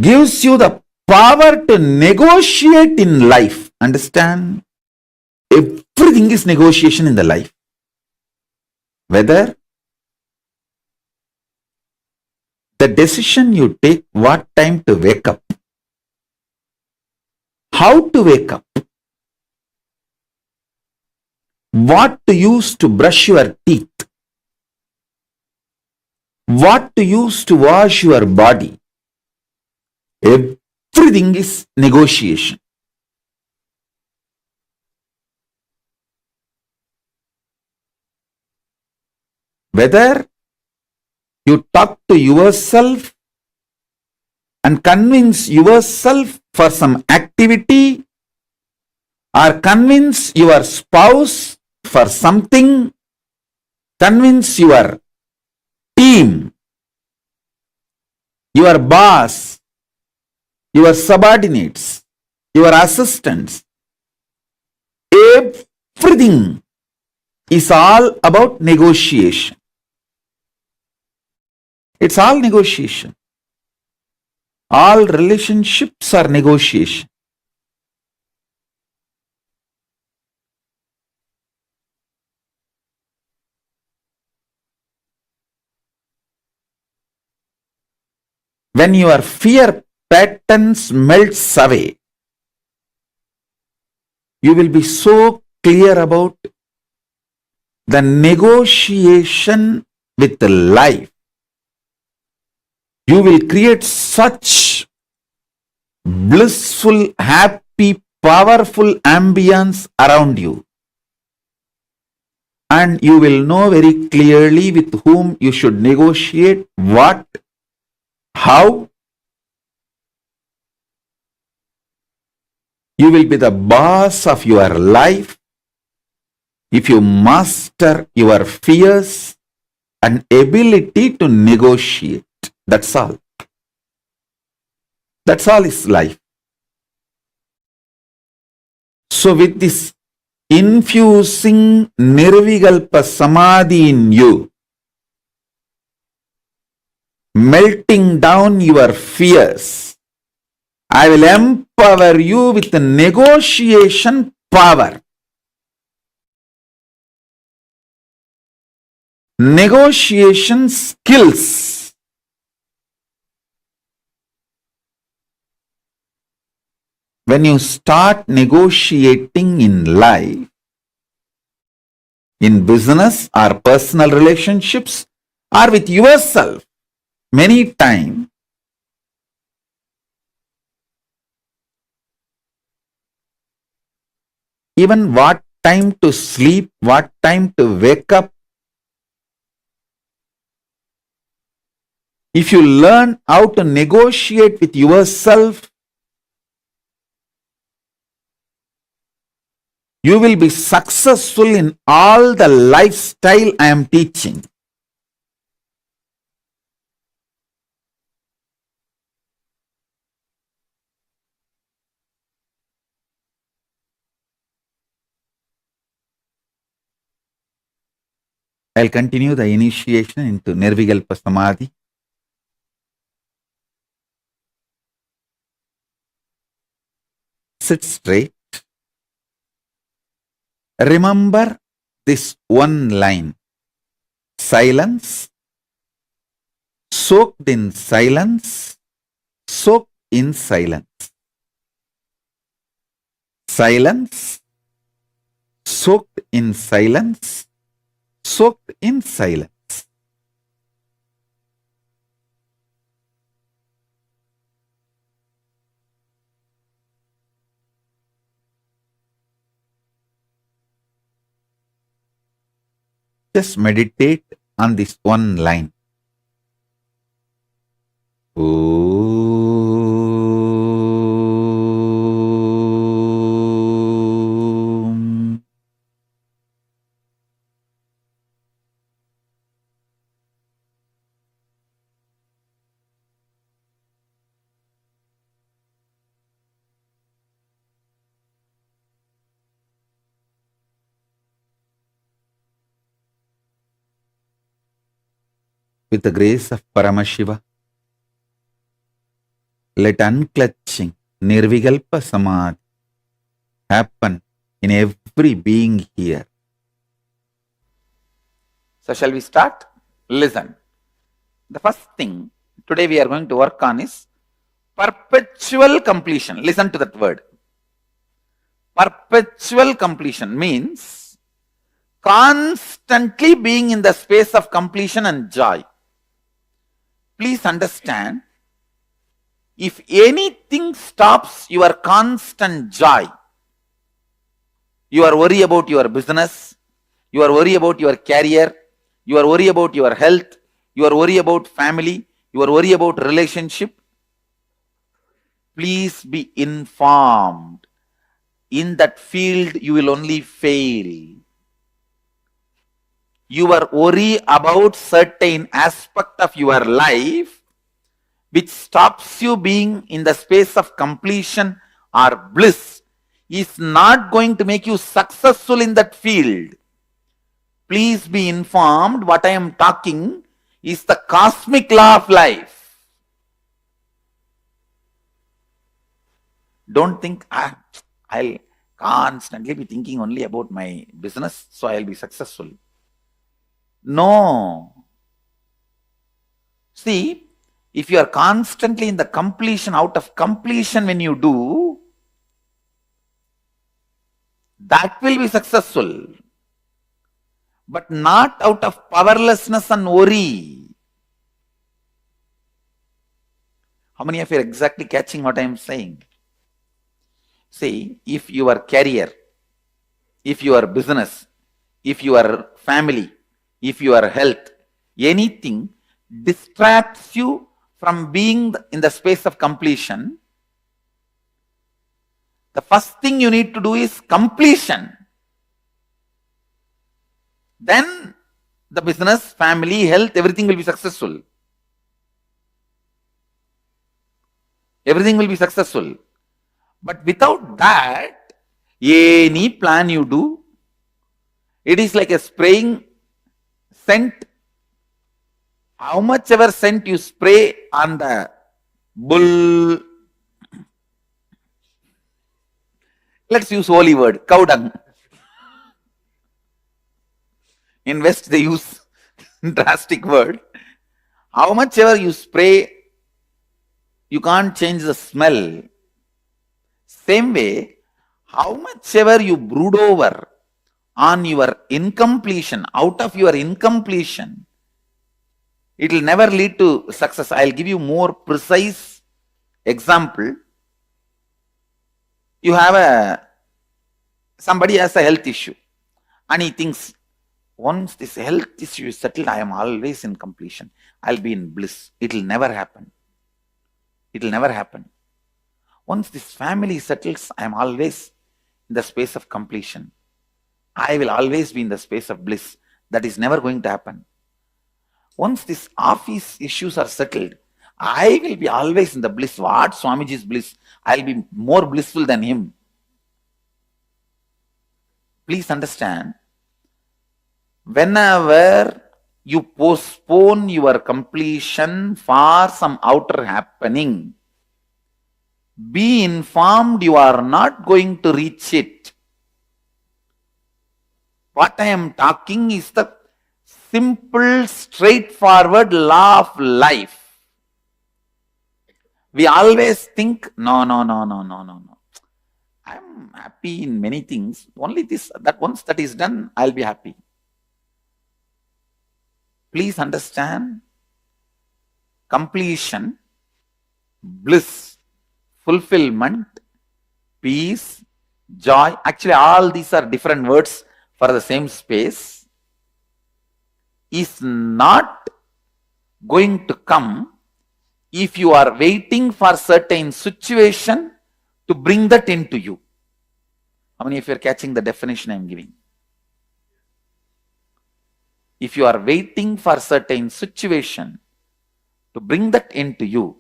gives you the power to negotiate in life. Understand? Everything is negotiation in the life. Whether the decision you take, what time to wake up, how to wake up, what to use to brush your teeth, what to use to wash your body, everything is negotiation. Whether you talk to yourself and convince yourself for some activity, or convince your spouse for something, convince your team, your boss, your subordinates, your assistants, everything is all about negotiation. It's all negotiation. All relationships are negotiation. When your fear patterns melts away, you will be so clear about the negotiation with the life. You will create such blissful, happy, powerful ambience around you. And you will know very clearly with whom you should negotiate, what, how. You will be the boss of your life if you master your fears and ability to negotiate. That's all. That's all is life. So with this infusing Nirvikalpa Samadhi in you, melting down your fears, I will empower you with the negotiation power. Negotiation skills. When you start negotiating in life, in business or personal relationships or with yourself many times, even what time to sleep, what time to wake up, if you learn how to negotiate with yourself, you will be successful in all the lifestyle I am teaching. I'll continue the initiation into Nirvikalpa Samadhi. Sit straight. Remember this one line. Silence. Soaked in silence. Soaked in silence. Silence. Soaked in silence. Soaked in silence. Just meditate on this one line. Om. With the grace of Paramashiva, let unclutching Nirvikalpa Samadhi happen in every being here. So shall we start? Listen. The first thing today we are going to work on is perpetual completion. Listen to that word. Perpetual completion means constantly being in the space of completion and joy. Please understand, if anything stops your constant joy, you are worried about your business, you are worried about your career, you are worried about your health, you are worried about family, you are worried about relationship, please be informed. In that field, you will only fail. You are worried about certain aspect of your life which stops you being in the space of completion or bliss is not going to make you successful in that field. Please be informed, what I am talking is the cosmic law of life. Don't think, I'll constantly be thinking only about my business, so I'll be successful. No. See, if you are constantly in the completion, out of completion when you do, that will be successful. But not out of powerlessness and worry. How many of you are exactly catching what I am saying? See, if your career, if your business, if your family, if your health, anything distracts you from being in the space of completion, the first thing you need to do is completion. Then the business, family, health, everything will be successful. Everything will be successful. But without that, any plan you do, it is like a spraying scent. How much ever scent you spray on the bull, let's use holy word, cow dung. In West they use drastic word. How much ever you spray, you can't change the smell. Same way, how much ever you brood over on your incompletion, out of your incompletion, It will never lead to success. I'll give you more precise example. You have somebody has a health issue and he thinks, once this health issue is settled, I am always in completion. I'll be in bliss. It will never happen. It will never happen. Once this family settles, I am always in the space of completion. I will always be in the space of bliss. That is never going to happen. Once these office issues are settled, I will be always in the bliss. What Swamiji's bliss? I'll be more blissful than him. Please understand, whenever you postpone your completion for some outer happening, be informed you are not going to reach it. What I am talking is the simple, straightforward law of life. We always think, no. I am happy in many things. Only this, that once that is done, I'll be happy. Please understand, completion, bliss, fulfillment, peace, joy. Actually, all these are different words for the same space. Is not going to come if you are waiting for certain situation to bring that into you. How many of you are catching the definition I am giving? If you are waiting for certain situation to bring that into you,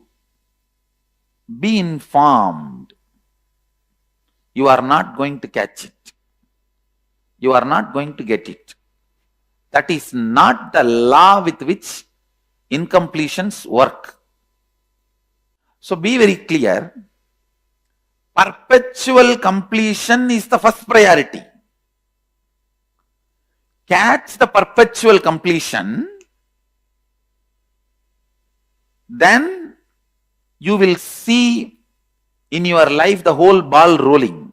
be informed. You are not going to catch it. You are not going to get it. That is not the law with which incompletions work. So be very clear. Perpetual completion is the first priority. Catch the perpetual completion, then you will see in your life the whole ball rolling.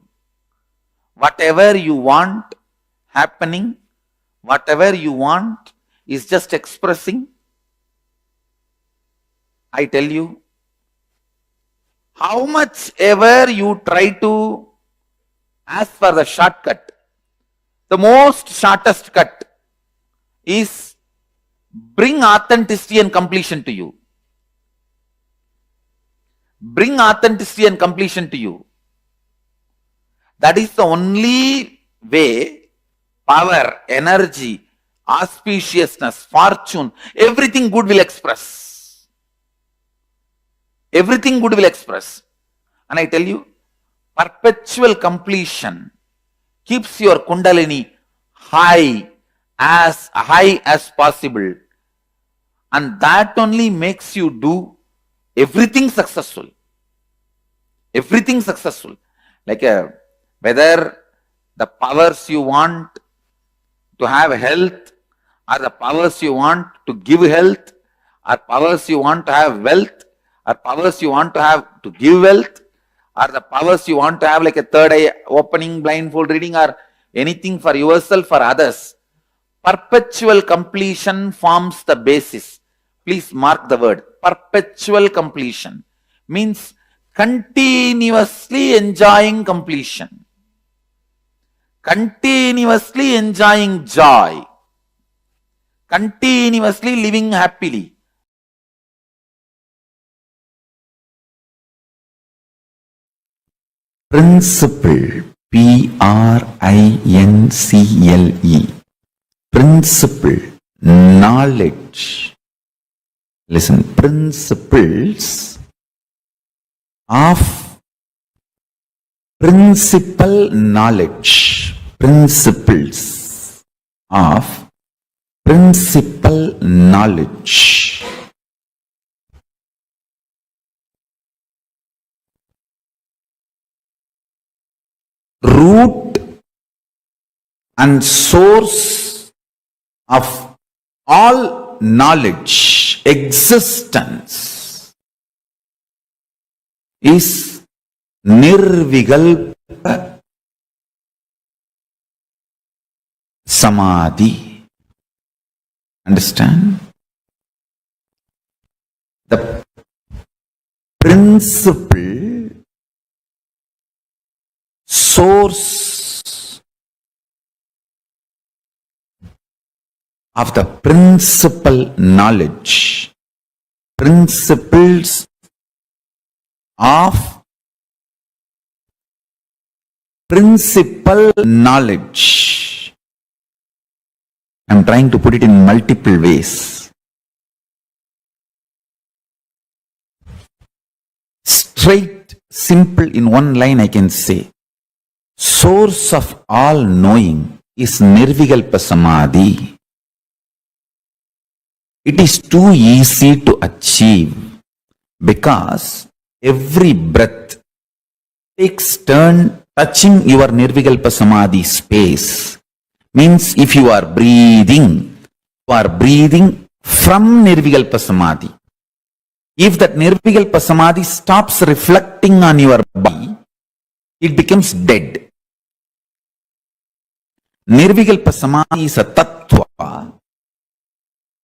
Whatever you want happening, whatever you want is just expressing. I tell you, how much ever you try to ask for the shortcut, the most shortest cut is bring authenticity and completion to you. Bring authenticity and completion to you. That is the only way power, energy, auspiciousness, fortune, everything good will express. Everything good will express. And I tell you, perpetual completion keeps your kundalini high as possible. And that only makes you do everything successful. Everything successful. Like whether the powers you want to have health, or the powers you want to give health, or powers you want to have wealth, or powers you want to have to give wealth, or the powers you want to have like a third eye opening, blindfold reading, or anything for yourself or others. Perpetual completion forms the basis. Please mark the word. Perpetual completion means continuously enjoying completion. Continuously enjoying joy. Continuously living happily. Principle, P-R-I-N-C-L-E, principle, knowledge. Listen, principles of principal knowledge. Principles of principal knowledge. Root and source of all knowledge, existence, is nirvikalpa samadhi. Understand? the principle, source of the principal knowledge, principles of principal knowledge. I'm trying to put it in multiple ways. Straight, simple, in one line I can say, source of all knowing is Nirvikalpa Samadhi. It is too easy to achieve because every breath takes turn touching your Nirvikalpa Samadhi space. Means if you are breathing from Nirvikalpa Samadhi. If that Nirvikalpa Samadhi stops reflecting on your body, it becomes dead. Nirvikalpa Samadhi is a tattva.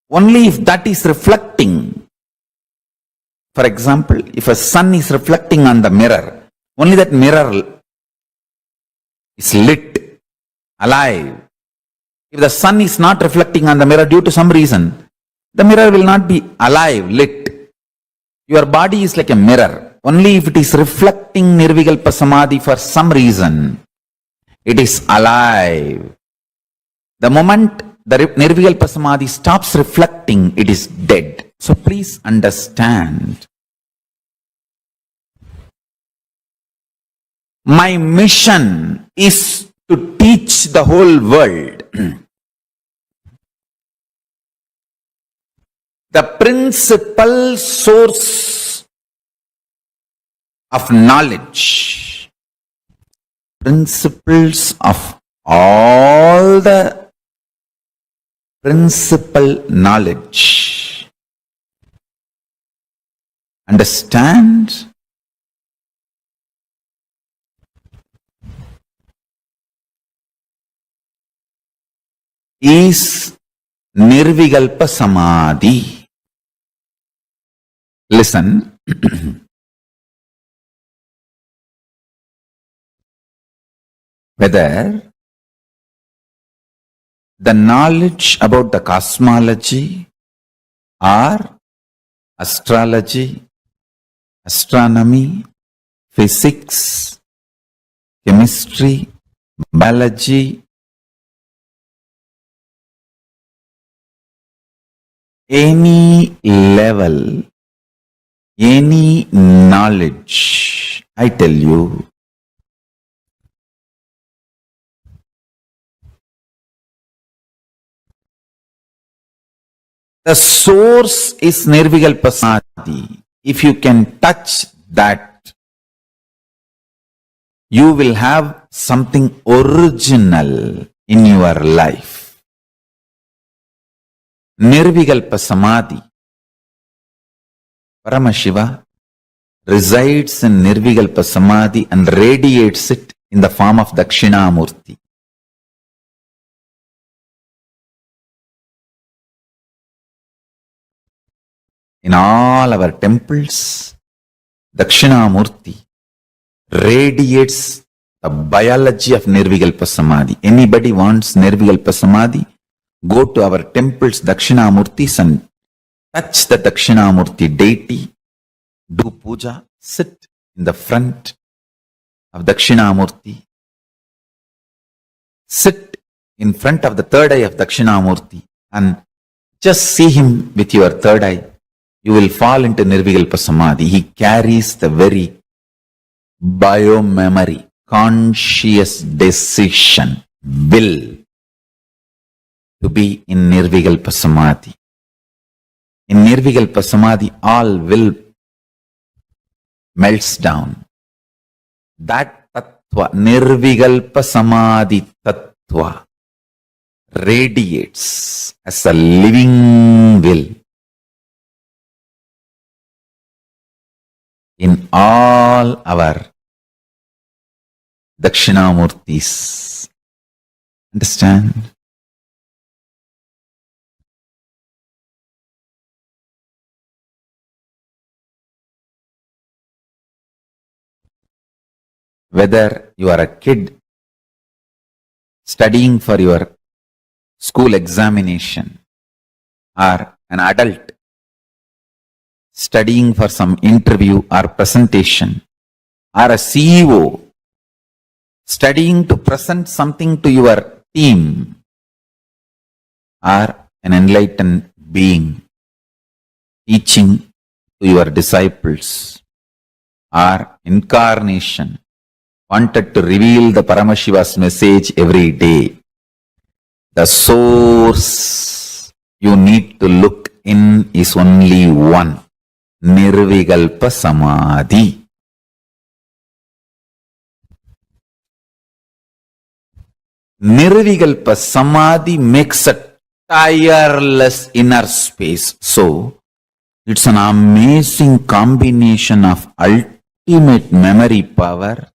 Only if that is reflecting. For example, if a sun is reflecting on the mirror, only that mirror is lit, alive. If the sun is not reflecting on the mirror due to some reason, the mirror will not be alive, lit. Your body is like a mirror. Only if it is reflecting Nirvikalpa Samadhi for some reason, it is alive. The moment the Nirvikalpa Samadhi stops reflecting, it is dead. So please understand. My mission is to teach the whole world the principal source of knowledge, principles of all the principal knowledge. Understand? Is Nirvikalpa Samadhi. Listen. Whether the knowledge about the cosmology or astrology, astronomy, physics, chemistry, biology, any level, any knowledge, I tell you, the source is Nirvikalpa Samadhi. If you can touch that, you will have something original in your life. Nirvikalpa Samadhi. Paramashiva resides in Nirvikalpa Samadhi and radiates it in the form of Dakshinamurti. In all our temples, Dakshinamurti radiates the biology of Nirvikalpa Samadhi. Anybody wants Nirvikalpa Samadhi? Go to our temples, Dakshinamurtis, and touch the Dakshinamurti deity, do puja, sit in the front of Dakshinamurti, sit in front of the third eye of Dakshinamurti and just see him with your third eye. You will fall into Nirvikalpa Samadhi. He carries the very bio-memory, conscious decision, will to be in Nirvikalpa Samadhi. In Nirvikalpa Samadhi, all will melts down. That tattva, Nirvikalpa Samadhi tattva, radiates as a living will in all our Dakshinamurtis. Understand? whether you are a kid studying for your school examination or an adult studying for some interview or presentation, or a CEO studying to present something to your team, or an enlightened being teaching to your disciples, or incarnation wanted to reveal the Paramashiva's message every day. The source you need to look in is only one: Nirvikalpa Samadhi. Nirvikalpa Samadhi makes a tireless inner space. So, it's an amazing combination of ultimate memory power,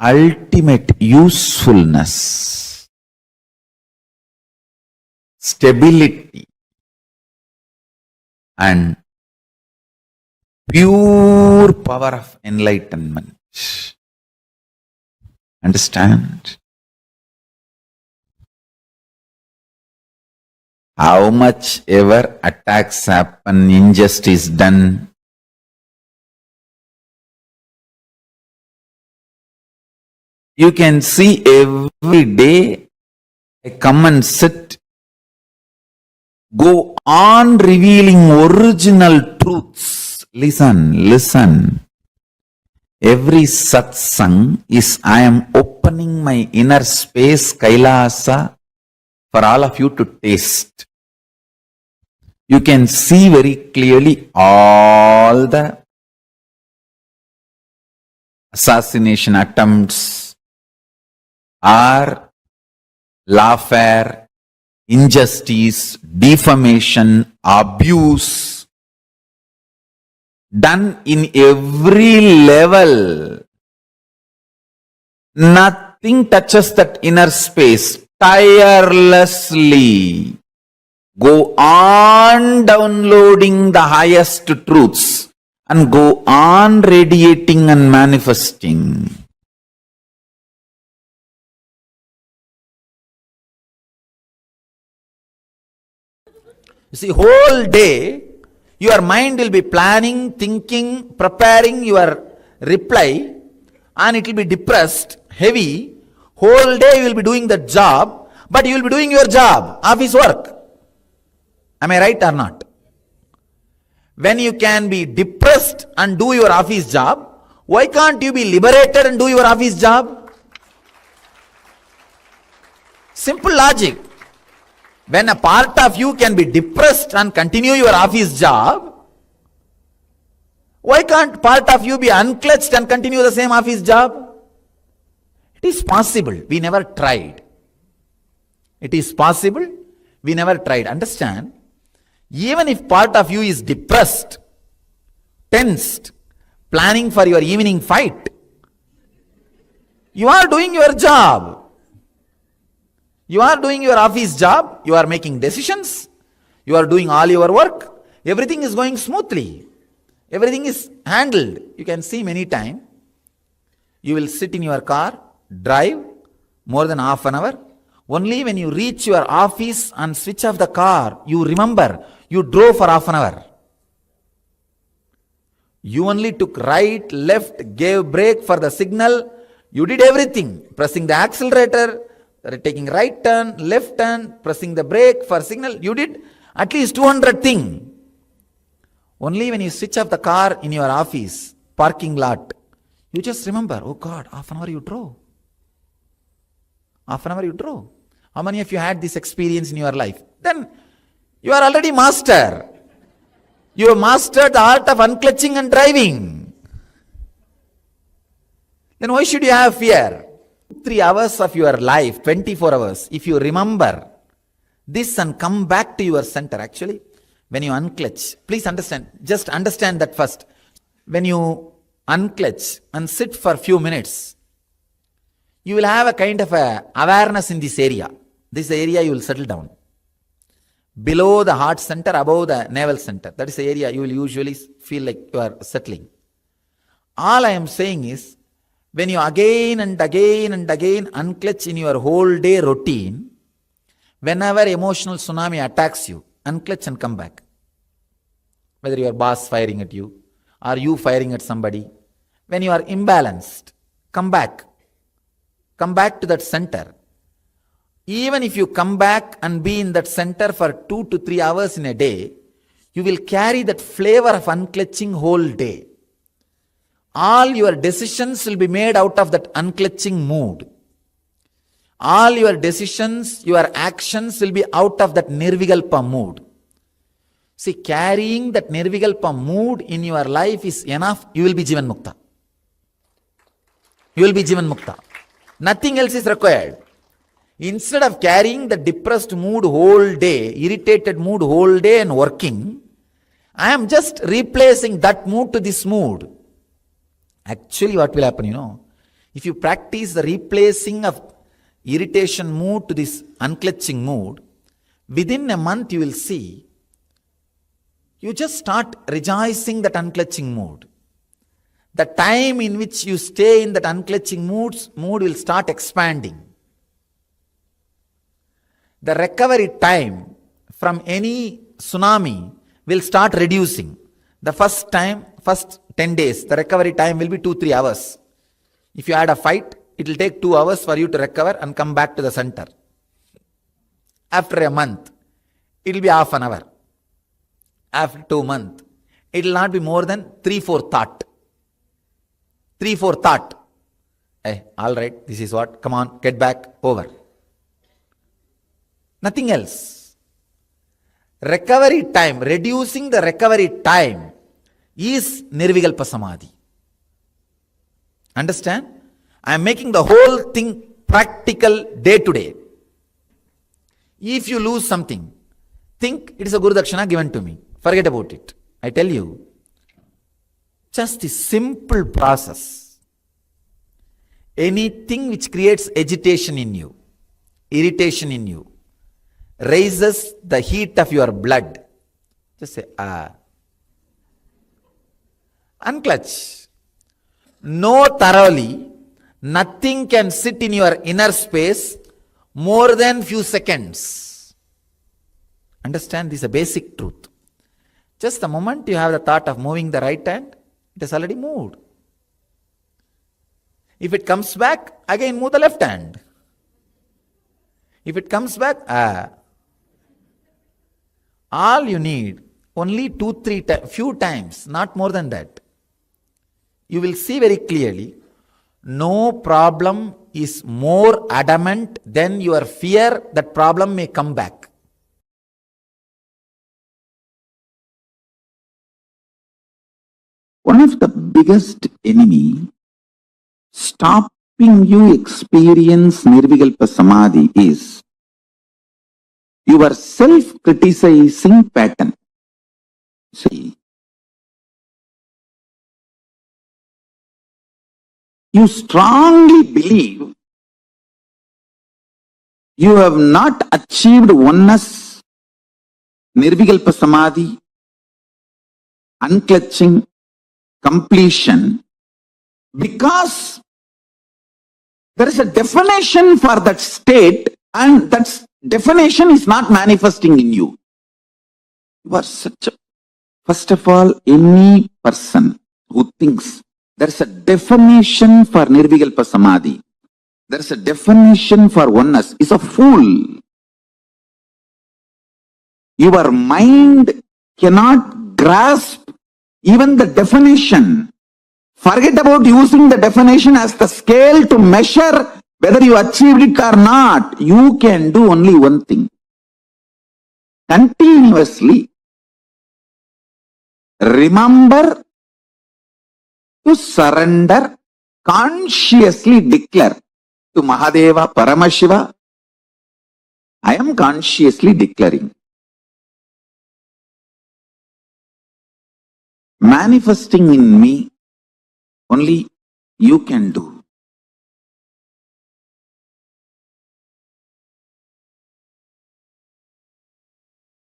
ultimate usefulness, stability, and pure power of enlightenment. Understand? How much ever attacks happen, injustice done, you can see every day I come and sit, go on revealing original truths. Listen. Every satsang is I am opening my inner space, Kailasa, for all of you to taste. You can see very clearly all the assassination attempts or lawfare, injustice, defamation, abuse done in every level. Nothing touches that inner space. Tirelessly go on downloading the highest truths and go on radiating and manifesting. You see, whole day your mind will be planning, thinking, preparing your reply, and it will be depressed, heavy. Whole day you will be doing that job, but you will be doing your job, office work. Am I right or not? When you can be depressed and do your office job, why can't you be liberated and do your office job? Simple logic. When a part of you can be depressed and continue your office job, why can't part of you be unclutched and continue the same office job? It is possible. We never tried. It is possible. We never tried. Understand? Even if part of you is depressed, tensed, planning for your evening fight, you are doing your job. You are doing your office job. You are making decisions. You are doing all your work. Everything is going smoothly. Everything is handled. You can see many times. You will sit in your car, drive more than half an hour. Only when you reach your office and switch off the car, you remember you drove for half an hour. You only took right, left, gave brake for the signal. You did everything. Pressing the accelerator, taking right turn, left turn, pressing the brake for signal. You did at least 200 things. Only when you switch off the car in your office, parking lot, you just remember, oh God, half an hour you drove. Half an hour you drove. How many of you had this experience in your life? Then you are already master. You have mastered the art of unclutching and driving. Then why should you have fear? 3 hours of your life, 24 hours, if you remember this and come back to your center, actually, when you unclutch, please understand, just understand that first. When you unclutch and sit for a few minutes, you will have a kind of a awareness in this area. This area you will settle down. Below the heart center, above the navel center. That is the area you will usually feel like you are settling. All I am saying is, when you again and again and again unclutch in your whole day routine, whenever emotional tsunami attacks you, unclutch and come back. Whether your boss firing at you or you firing at somebody, when you are imbalanced, come back. Come back to that center. Even if you come back and be in that center for 2 to 3 hours in a day, you will carry that flavor of unclutching whole day. All your decisions will be made out of that unclutching mood. All your decisions, your actions will be out of that nirvikalpa mood. See, carrying that nirvikalpa mood in your life is enough. You will be Jivan Mukta. You will be Jivan Mukta. Nothing else is required. Instead of carrying the depressed mood whole day, irritated mood whole day and working, I am just replacing that mood to this mood. Actually, what will happen, if you practice the replacing of irritation mood to this unclutching mood, within a month you will see, you just start rejoicing that unclutching mood. The time in which you stay in that unclutching mood will start expanding. The recovery time from any tsunami will start reducing. The first 10 days, the recovery time will be 2-3 hours. If you had a fight, it will take 2 hours for you to recover and come back to the center. After a month, it will be half an hour. After 2 months, it will not be more than 3-4 thought. 3-4 thought. Hey, all right, this is what, come on, get back, over. Nothing else. Recovery time, reducing the recovery time is Nirvikalpa Samadhi. Understand? I am making the whole thing practical day to day. If you lose something, think it is a Guru Dakshina given to me. Forget about it. I tell you, just a simple process. Anything which creates agitation in you, irritation in you, raises the heat of your blood. Just say, unclutch. Know thoroughly, nothing can sit in your inner space more than few seconds. Understand? This is a basic truth. Just the moment you have the thought of moving the right hand, it has already moved. If it comes back, again move the left hand. If it comes back, all you need, only 2-3 few times, not more than that. You will see very clearly, no problem is more adamant than your fear that problem may come back. One of the biggest enemy stopping you experience Nirvikalpa Samadhi is your self-criticizing pattern. See, you strongly believe you have not achieved oneness, Nirvikalpa Samadhi, unclutching, completion, because there is a definition for that state and that definition is not manifesting in you. You are such a, first of all, any person who thinks there is a definition for Nirvikalpa Samadhi, there is a definition for oneness, is a fool. Your mind cannot grasp even the definition. Forget about using the definition as the scale to measure whether you achieved it or not. You can do only one thing. Continuously remember to surrender, consciously declare to Mahadeva, Paramashiva, I am consciously declaring. Manifesting in me, only you can do.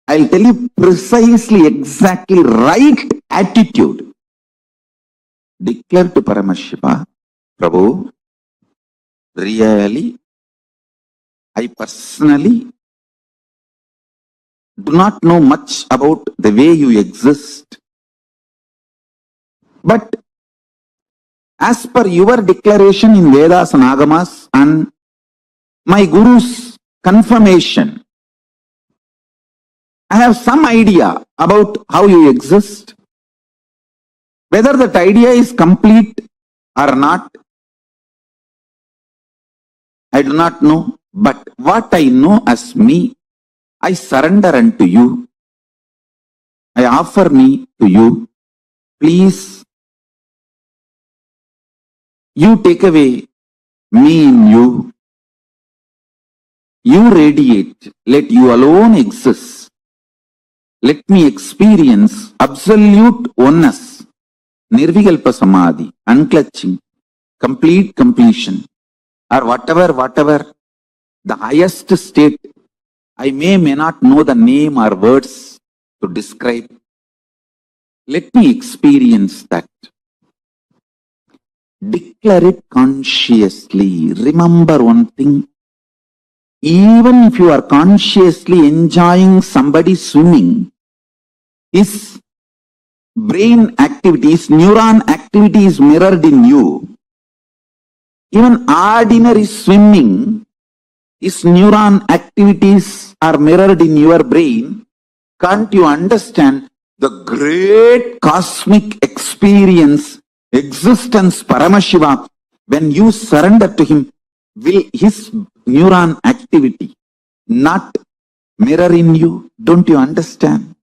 I'll tell you precisely, exactly right attitude. declare to Paramashiva, Prabhu, really, I personally do not know much about the way you exist, but as per your declaration in Vedas and Agamas and my Guru's confirmation, I have some idea about how you exist. Whether that idea is complete or not, I do not know. But what I know as me, I surrender unto you. I offer me to you. Please, you take away me in you. You radiate. Let you alone exist. Let me experience absolute oneness, nirvikalpa samadhi, unclutching, complete completion, or whatever the highest state. I may not know the name or words to describe. Let me experience that. Declare it consciously. Remember one thing. Even if you are consciously enjoying somebody swimming, his brain activity, his neuron activity is mirrored in you. Even ordinary swimming, his neuron activities are mirrored in your brain. Can't you understand the great cosmic experience, existence, Paramashiva, when you surrender to him, will his neuron activity not mirror in you? Don't you understand?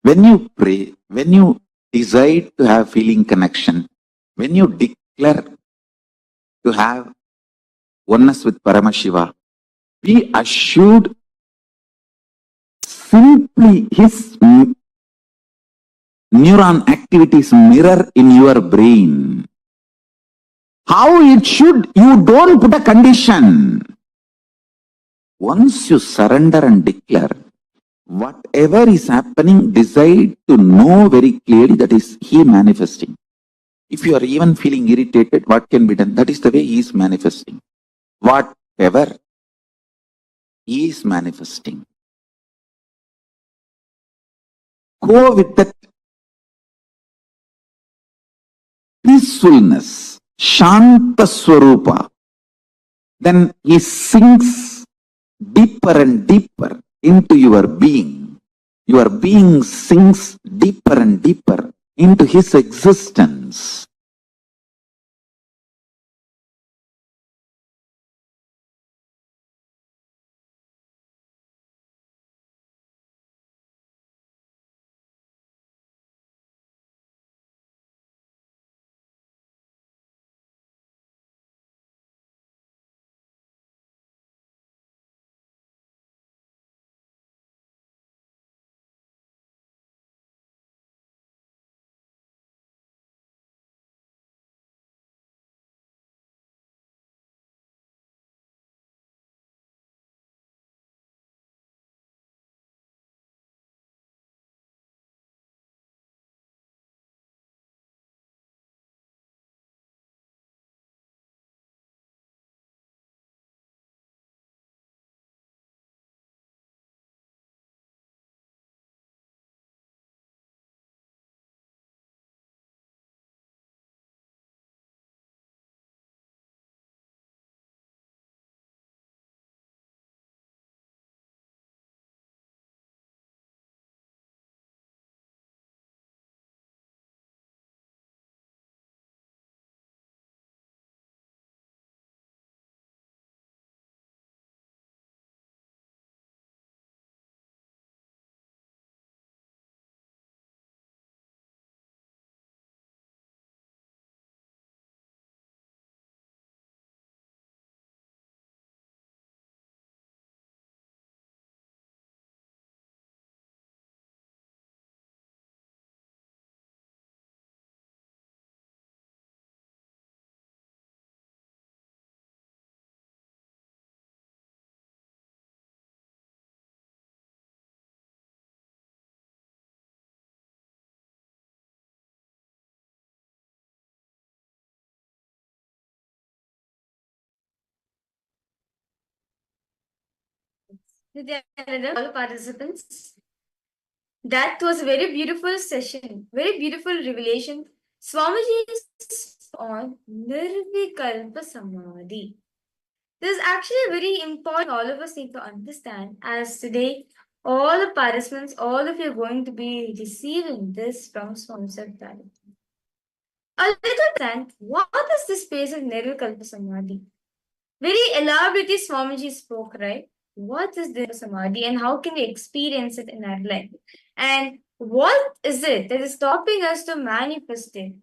When you pray, when you decide to have feeling connection, when you declare to have oneness with Paramashiva, be assured simply his neuron activities mirror in your brain. How it should, you don't put a condition. Once you surrender and declare, whatever is happening, decide to know very clearly that is he manifesting. If you are even feeling irritated, what can be done? That is the way he is manifesting. Whatever he is manifesting. Go with that peacefulness, Shanta Swarupa. Then he sinks deeper and deeper into your being. Your being sinks deeper and deeper into his existence. Nityananda, all participants. That was a very beautiful session, very beautiful revelation. Swamiji is on Nirvikalpa Samadhi. This is actually very important all of us need to understand, as today all the participants, all of you are going to be receiving this from Swami Sartari. A little understand what is this space of Nirvikalpa Samadhi? Very elaborately Swamiji spoke, right? What is Nirvikalpa Samadhi and how can we experience it in our life? And what is it that is stopping us to manifest it?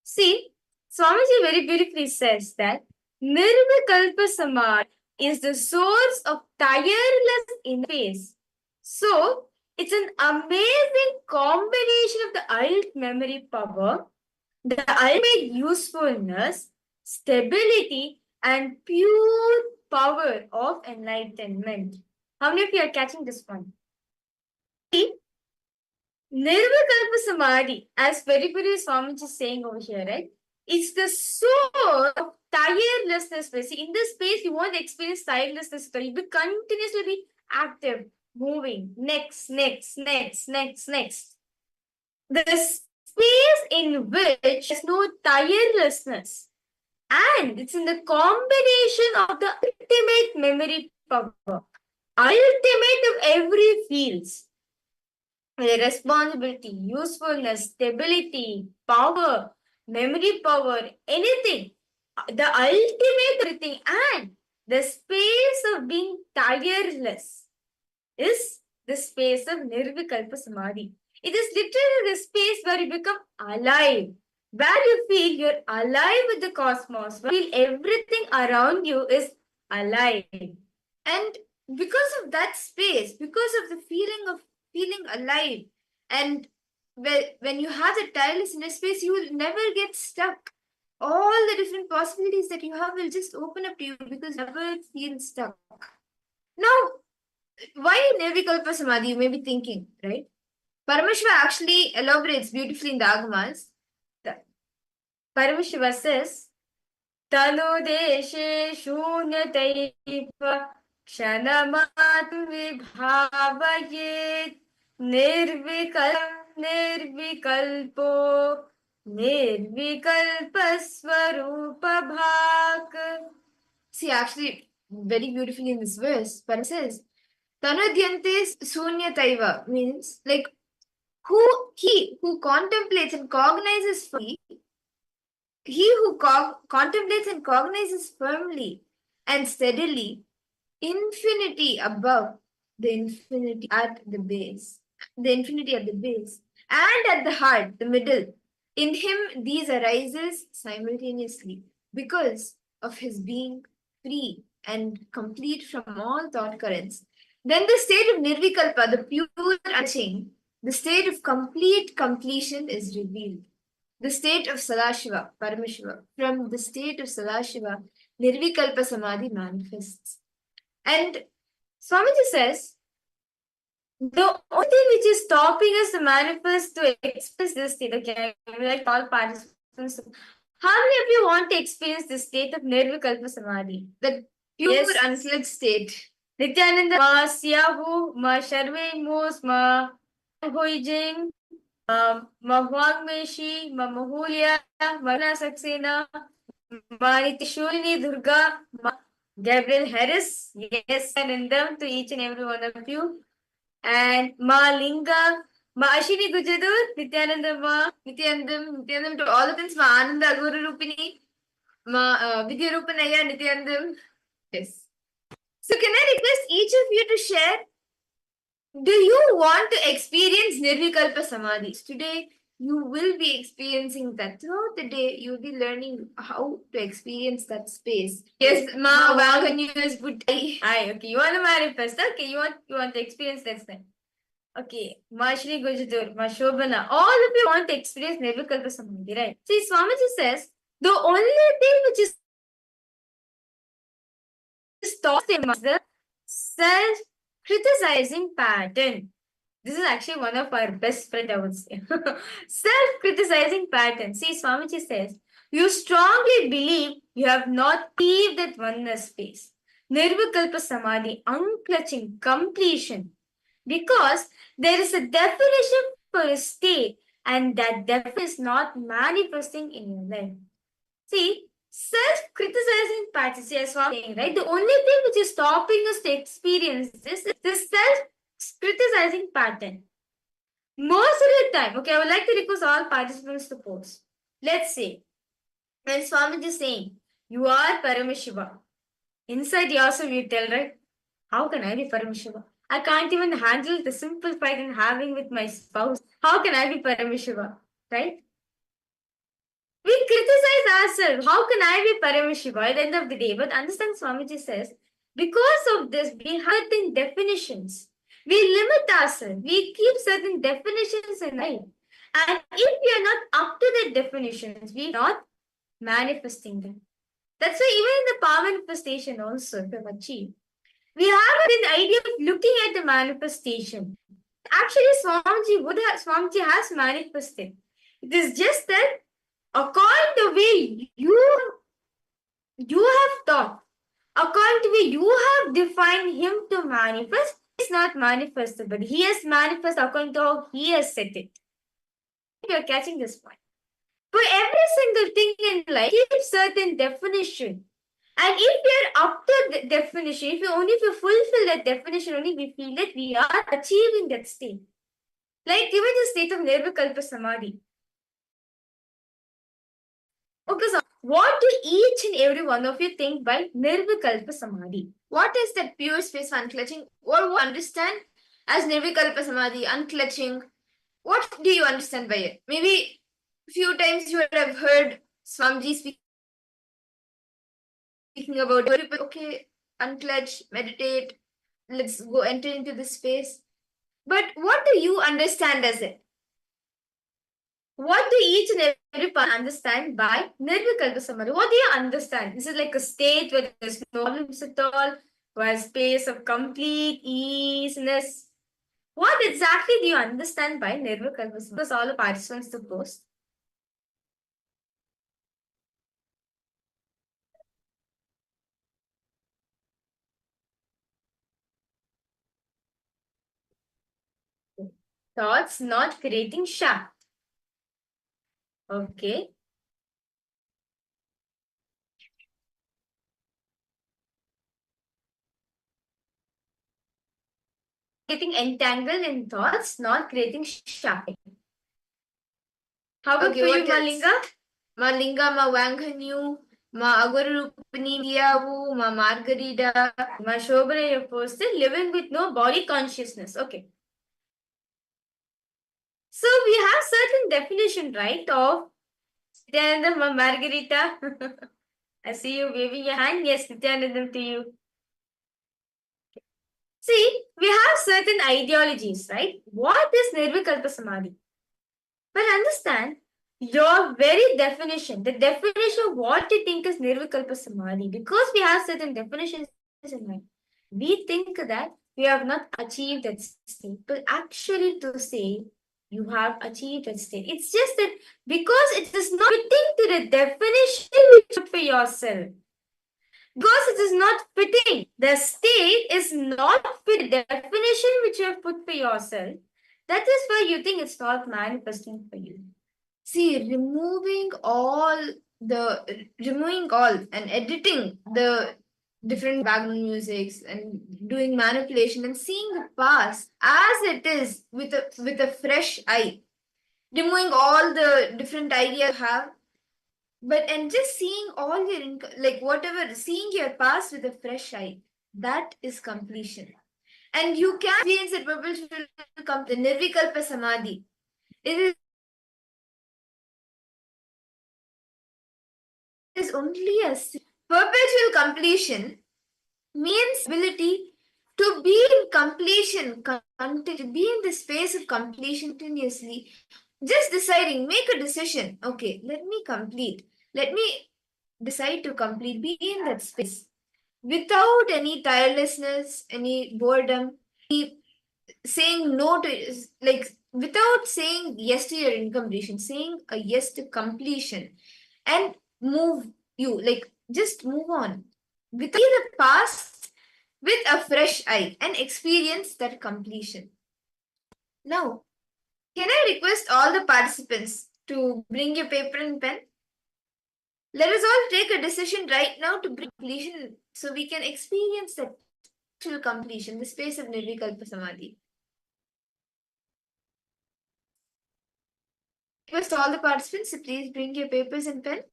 See, Swamiji very beautifully says that Nirvikalpa Samadhi is the source of tireless inner peace. So, it's an amazing combination of the ultimate memory power, the ultimate usefulness, stability, and pure power of enlightenment. How many of you are catching this one? See, Nirvikalpa Samadhi, as Peripuri Swamiji is saying over here, right? It's the source of tirelessness. See, in this space, you won't experience tirelessness. You'll be continuously be active, moving, next. The space in which there's no tirelessness. And it's in the combination of the ultimate memory power, ultimate of every fields. Responsibility, usefulness, stability, power, memory power, anything, the ultimate everything, and the space of being tireless is the space of Nirvikalpa Samadhi. It is literally the space where you become alive, where you feel you're alive with the cosmos, where you feel everything around you is alive. And because of that space, because of the feeling of feeling alive, and when you have the tireless inner space, you will never get stuck. All the different possibilities that you have will just open up to you because you never feel stuck. Now, why Nirvikalpa Samadhi? You may be thinking, right? Paramashiva actually elaborates beautifully in the Agamas. Paramashiva says, Tanu deshe shunyataipa kshanamatam vibhavayet nirvikalpo nirvikalpasvarupa bhak. See, actually, very beautifully in this verse, Paramashiva says, Tanudyantes sunyataiva means like he who contemplates and cognizes fully, he who contemplates and cognizes firmly and steadily infinity above, the infinity at the base, and at the heart, the middle. In him, these arises simultaneously because of his being free and complete from all thought currents. Then the state of Nirvikalpa, the pure untouching, the state of complete completion is revealed. The state of Sadashiva, Paramashiva, from the state of Sadashiva, Nirvikalpa Samadhi manifests. And Swamiji says, the only thing which is stopping us to manifest, to experience this state, okay, like all participants, how many of you want to experience this state of Nirvikalpa Samadhi? The pure unsludged state. Nityananda, ma siyahu, ma sharve mos, ma hoijing, ma huangmeshi, ma mahulia, ma saksena, ma nitishulini Durga, ma Gabriel Harris, yes, and in them to each and every one of you. And Ma Linga, Ma Ashini Gujadur, Nityananda Ma, Nityanandam to all the things, Ma Ananda Guru Rupini, Ma Vidya Rupanaya, Nityanandam. Yes. So can I request each of you to share? Do you want to experience Nirvikalpa Samadhis? Today, you will be experiencing that. Throughout the day, you'll be learning how to experience that space. Yes, Ma Vaganyu good. Okay, you want to manifest. Okay, you want to experience that thing. Okay, Ma Shri Gujadur, Ma Shobana, all of you want to experience Nirvikalpa Samadhi, right? See, Swamiji says, the only thing which is stopping is the self-criticizing pattern. This is actually one of our best friends, I would say. Self-criticizing pattern. See, Swamiji says, you strongly believe you have not achieved that oneness space. Nirvikalpa Samadhi, unclutching, completion. Because there is a definition for a state, and that definition is not manifesting in your life. See, self-criticizing patterns, as I'm saying, right? The only thing which is stopping us to experience this is the self-criticizing pattern. Most of the time, okay, I would like to request all participants to pose. Let's say, when Swamiji is saying, you are Paramashiva. Inside yourself, you tell, right? How can I be Paramashiva? I can't even handle the simple fight I'm having with my spouse. How can I be Paramashiva? Right? We criticize ourselves. How can I be Paramashiva at the end of the day? But understand, Swamiji says, because of this, we have certain definitions. We limit ourselves. We keep certain definitions in mind. And if we are not up to the definitions, we are not manifesting them. That's why even in the power manifestation also, if we have achieved, we have an idea of looking at the manifestation. Actually, Swamiji has manifested. It is just that according to the way you have thought, according to the way you have defined him to manifest, he is not manifested, but he has manifested according to how he has set it. You are catching this point. For every single thing in life, give certain definition. And if we are up to the definition, if you fulfill that definition, only we feel that we are achieving that state. Like even the state of Nirvikalpa Samadhi. Okay, so what do each and every one of you think by Nirvikalpa Samadhi? What is that pure space for unclutching? Or what understand as Nirvikalpa Samadhi, unclutching? What do you understand by it? Maybe a few times you would have heard Swamiji speaking about, okay, unclutch, meditate, let's go enter into this space. But what do you understand as it? What do each and every person understand by Nirvikalpa Samadhi? What do you understand? Is it like a state where there's no problems at all, or a space of complete easiness? What exactly do you understand by Nirvikalpa Samadhi? Because all the participants to post. Thoughts not creating Shakti. Okay. Getting entangled in thoughts, not creating Shakti. How about for you, Malinga? Malinga, ma Wanganyu, ma Agurupani Diyavu, ma Margarita, ma Shobana posted living with no body consciousness. Okay. So we have certain definition, right, of Nityanandam, ma Margarita. I see you waving your hand. Yes, Nityanandam to you. See, we have certain ideologies, right? What is Nirvikalpa Samadhi? But understand, your very definition, the definition of what you think is Nirvikalpa Samadhi, because we have certain definitions in mind, we think that we have not achieved that state. But actually to say, you have achieved that state. It's just that because it is not fitting to the definition you put for yourself. Because it is not fitting. The state is not fit the definition which you have put for yourself. That is why you think it's not manifesting for you. See, removing all and editing the different background musics and doing manipulation and seeing the past as it is with a fresh eye. Removing all the different ideas you have. And just seeing all your seeing your past with a fresh eye, that is completion. And you can experience that perpetual come the Nirvikalpa Samadhi. It is only a perpetual completion means ability to be in completion, to be in the space of completion continuously. Just deciding, make a decision. Okay, let me complete. Let me decide to complete, be in that space without any tirelessness, any boredom, saying no to, without saying yes to your incompletion, saying a yes to completion and move you, just move on. Without the past with a fresh eye and experience that completion. Now, can I request all the participants to bring your paper and pen? Let us all take a decision right now to bring completion so we can experience that actual completion, the space of Nirvikalpa Samadhi. Request all the participants to please bring your papers and pen.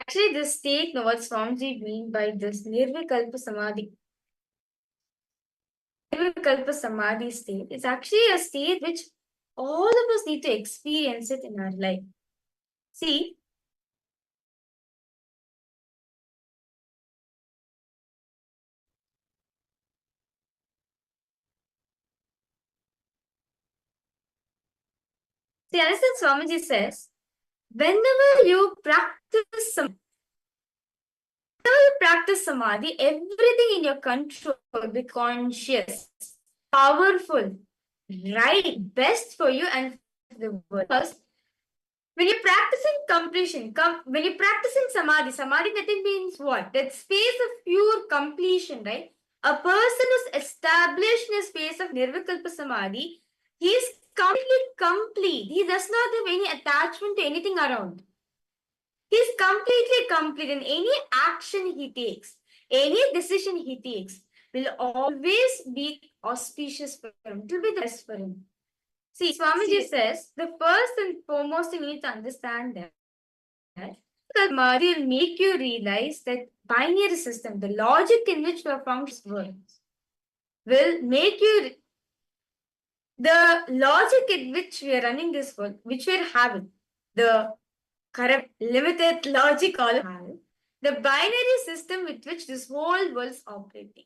Actually, this state, what Swamiji mean by this Nirvikalpa Samadhi. Nirvikalpa Samadhi state is actually a state which all of us need to experience it in our life. See, understand Swamiji says, whenever you practice Samadhi, everything in your control will be conscious, powerful, right, best for you and for the world. Because when you're practicing completion, when you're practicing Samadhi, that means what? That space of pure completion, right? A person who's established in a space of Nirvikalpa Samadhi, he is completely complete. He does not have any attachment to anything around. He is completely complete, and any action he takes, any decision he takes, will always be auspicious for him. It will be the best for him. See, Swamiji says, the first and foremost thing you need to understand that Samadhi will make you realize that binary system, the logic in which we are functioning, will make you, the logic in which we are running this world, which we are having, the correct, limited logic all have, the binary system with which this whole world is operating.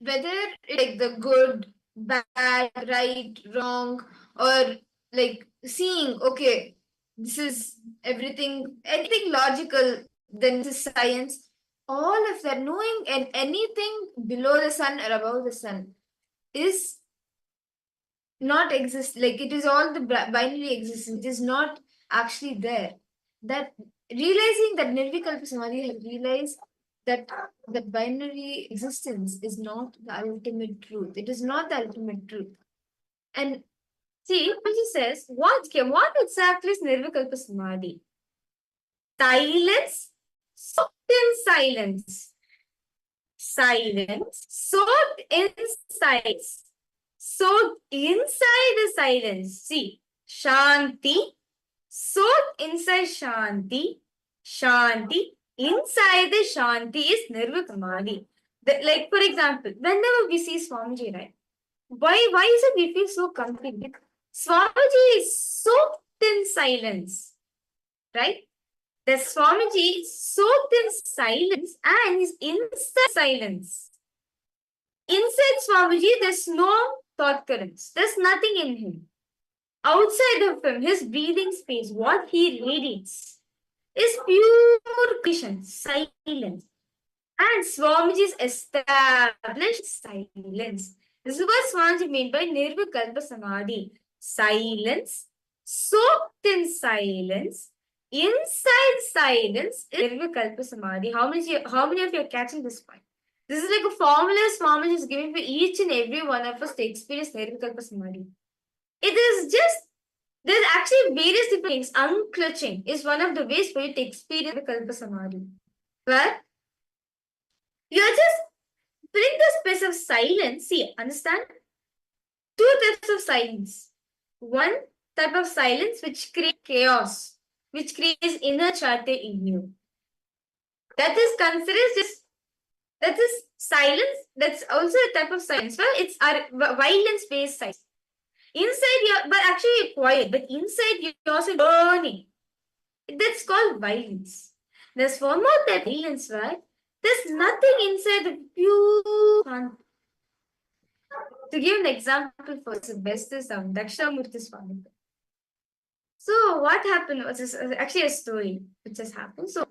Whether like the good, bad, right, wrong, or like seeing, okay, this is everything, anything logical, then this is science, all of that, knowing and anything below the sun or above the sun is not exist, like it is all the binary existence, it is not actually there. That realizing that Nirvikalpa Samadhi has realized that binary existence is not the ultimate truth. It is not the ultimate truth. And see, he says, what exactly is Nirvikalpa Samadhi? Silence, soaked in silence. Silence, soaked in silence. Soaked inside the silence. See, Shanti, soaked inside Shanti. Shanti, inside the Shanti is Nirvikalpa Samadhi. Like, for example, whenever we see Swamiji, right? Why is it we feel so complete? Because Swamiji is soaked in silence, right? The Swamiji is soaked in silence and is inside silence. Inside Swamiji, there's no thought currents. There's nothing in him. Outside of him, his breathing space, what he radiates, is pure creation, silence. And Swamiji's established silence. This is what Swamiji meant by Nirvikalpa Samadhi. Silence, soaked in silence, inside silence is Nirvikalpa Samadhi. How many of you are catching this point? This is like a formula Swamiji is giving for each and every one of us to experience Nirvikalpa Samadhi. It is just, there's actually various different things. Unclutching is one of the ways for you to experience Nirvikalpa Samadhi. But you're just bring the space of silence. See, understand? Two types of silence. One type of silence which creates chaos, which creates inner chatter in you. That is considered just, that is silence. That's also a type of silence. Well, it's our violence-based silence. Inside you, but actually you're quiet, but inside you're also burning. That's called violence. There's one more type of violence, right? There's nothing inside the pure fun. To give an example for the best is Dakshinamurti Swami. So what happened was actually a story which has happened. So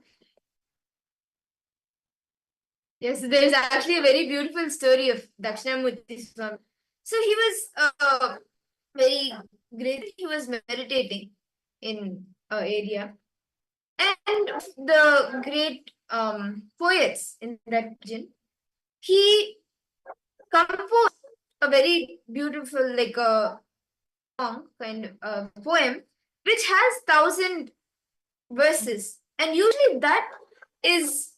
yes, there's actually a very beautiful story of Dakshinamurti Swami. So he was very great. He was meditating in an area. And the great poets in that region, he composed a very beautiful, like a song kind of poem, which has 1,000 verses. And usually that is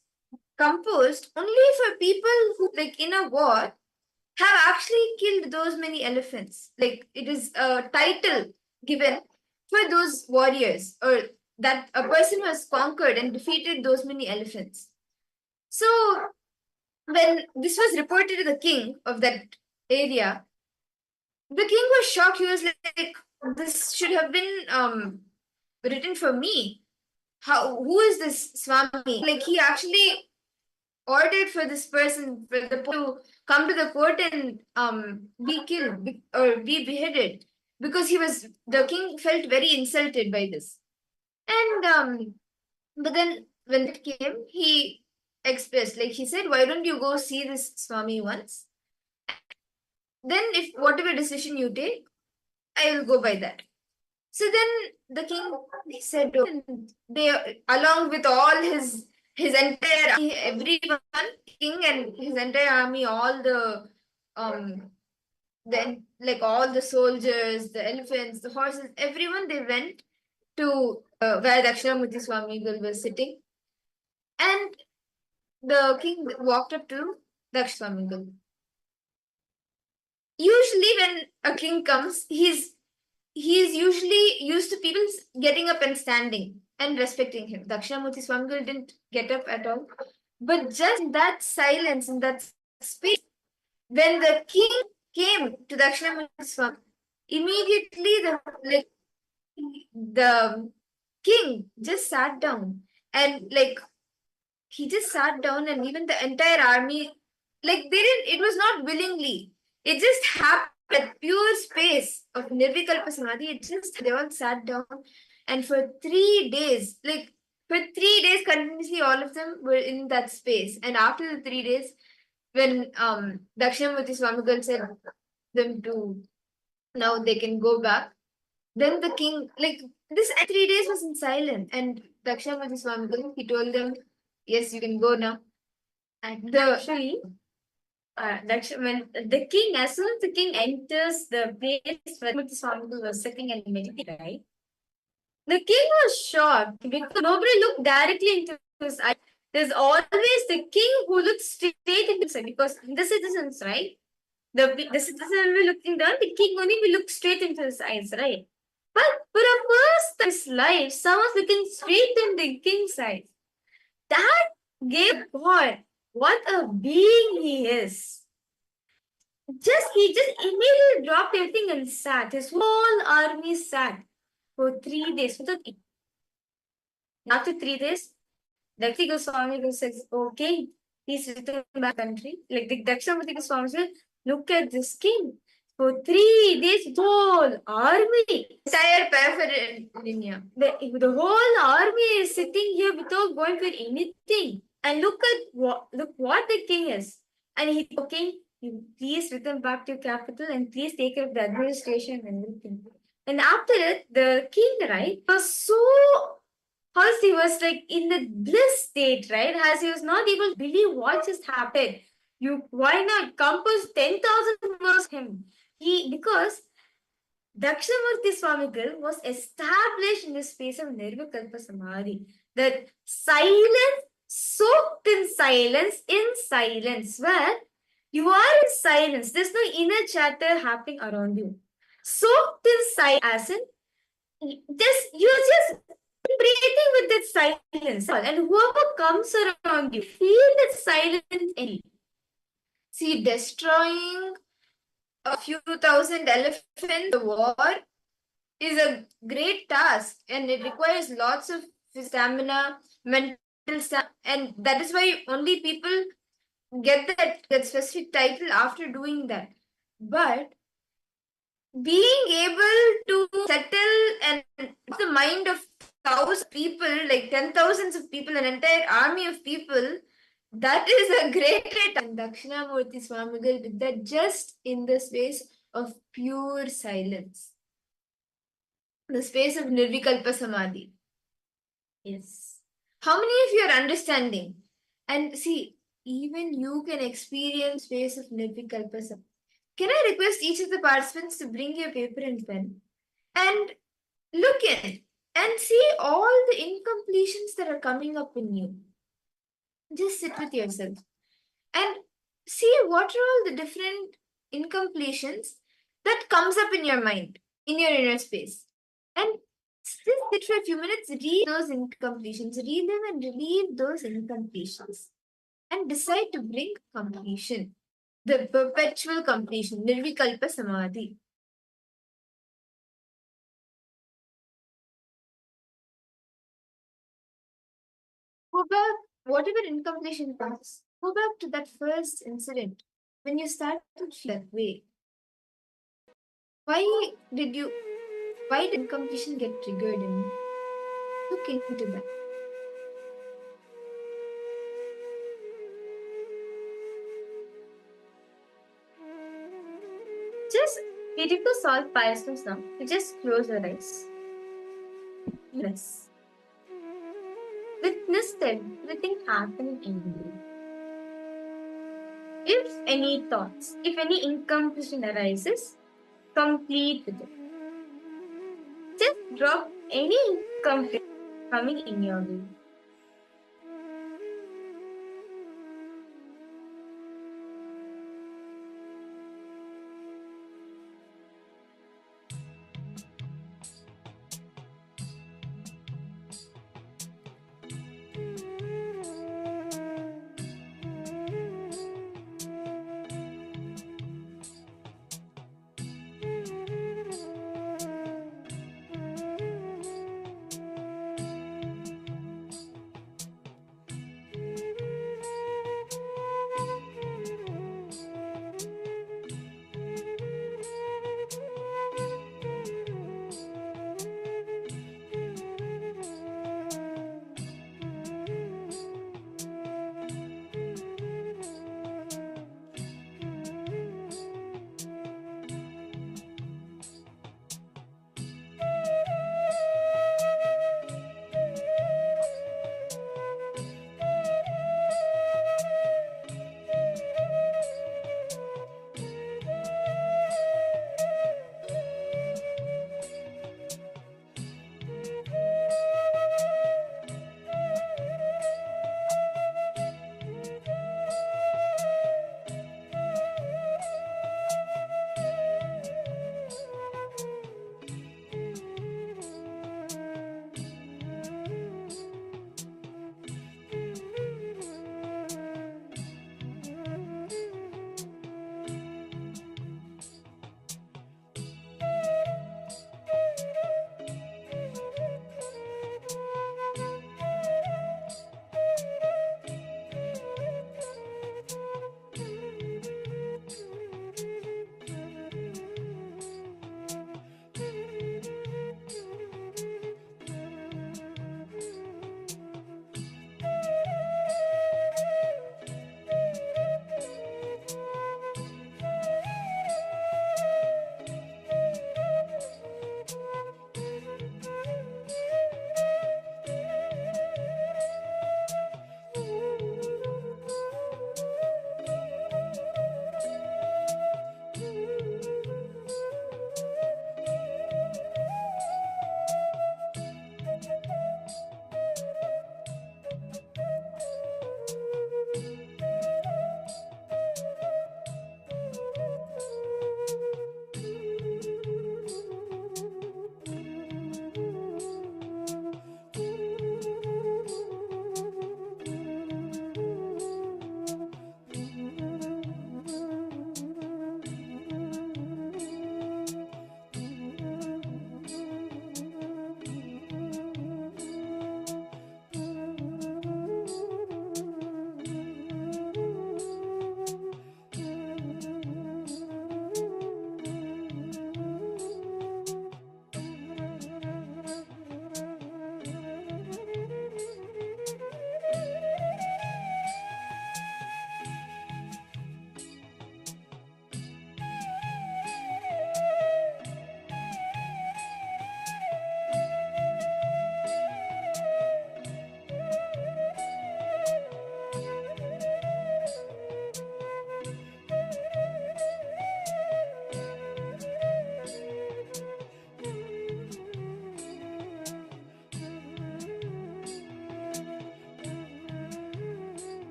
composed only for people who, like in a war, have actually killed those many elephants. Like it is a title given for those warriors, or that a person who has conquered and defeated those many elephants. So when this was reported to the king of that area, the king was shocked. He was like, this should have been written for me. Who is this Swami? Like he actually ordered for this person for the to come to the court and be killed or be beheaded, because the king felt very insulted by this. And but then when it came, he expressed, like he said, why don't you go see this Swami once? Then if whatever decision you take, I will go by that. So then the king, he said, they along with all his entire army, everyone, king and his entire army, all the then like all the soldiers, the elephants, the horses, everyone, they went to where Dakshinamurti Swami was sitting, and the king walked up to Dakshinamurti. Usually, when a king comes, he's usually used to people getting up and standing and respecting him. Dakshinamurti Swami didn't get up at all. But just in that silence, in that space, when the king came to Dakshinamurti Swami, immediately the king just sat down, and like he just sat down, and even the entire army, like it was not willingly. It just happened at pure space of Nirvikalpa Samadhi. They all sat down, and for 3 days, continuously, all of them were in that space. And after the 3 days, when Dakshinamurti Swamigal said them to, now they can go back, then the king, like this 3 days was in silence, and Dakshinamurti Swamigal, he told them, yes, you can go now. And actually, when the king, as soon as the king enters the place where Murti Swami was sitting and meditating, right? The king was shocked because nobody looked directly into his eyes. There's always the king who looks straight into his eyes, because the citizens, right? The citizen will be looking down, the king only will look straight into his eyes, right? But for the first time in his life, someone's looking straight in the king's eyes. That gave God what a being he is. He just immediately dropped everything and sat. His whole army sat for 3 days without eating. After 3 days, Dakti Goswami says, okay, he's returned back to the country. Like the Dakshinamurti Goswami said, look at this king. For 3 days, whole army, entire paraphernalia. The whole army is sitting here without going for anything. And look what the king is. And he, okay, you please return back to your capital and please take care of the administration and everything. And after it, the king, right, was so, first he was like in the bliss state, right? As he was not able to believe what just happened. Why not compose 10,000 verse him? Because Dakshinamurti Swamigal was established in the space of Nirvikalpa Samadhi. That silence, soaked in silence, where you are in silence. There's no inner chatter happening around you. Soaked in silence, as in, you're just breathing with that silence. And whoever comes around you, feel that silence energy. See, destroying a few thousand elephants in the war is a great task, and it requires lots of stamina, mental stamina, and that is why only people get that specific title after doing that. But being able to settle and the mind of thousands of people, like 10,000s of people, an entire army of people, that is a great trait. And Dakshinamurti Swamigal did that just in the space of pure silence. The space of Nirvikalpa Samadhi. Yes. How many of you are understanding? And see, even you can experience space of Nirvikalpa Samadhi. Can I request each of the participants to bring your paper and pen and look in and see all the incompletions that are coming up in you? Just sit with yourself and see what are all the different incompletions that comes up in your mind, in your inner space. And just sit for a few minutes, read those incompletions, read them and relieve those incompletions, and decide to bring completion, the perpetual completion, Nirvikalpa Samadhi. Go back, whatever incompletion comes, go back to that first incident when you started to feel that way. Why did incompletion get triggered in you? Look into that. Just beautiful solve Pythons now. You just close your eyes. Yes. Witness everything happening in you. If any thoughts, if any incompletion arises, complete with it. Just drop any incompletion coming in your way.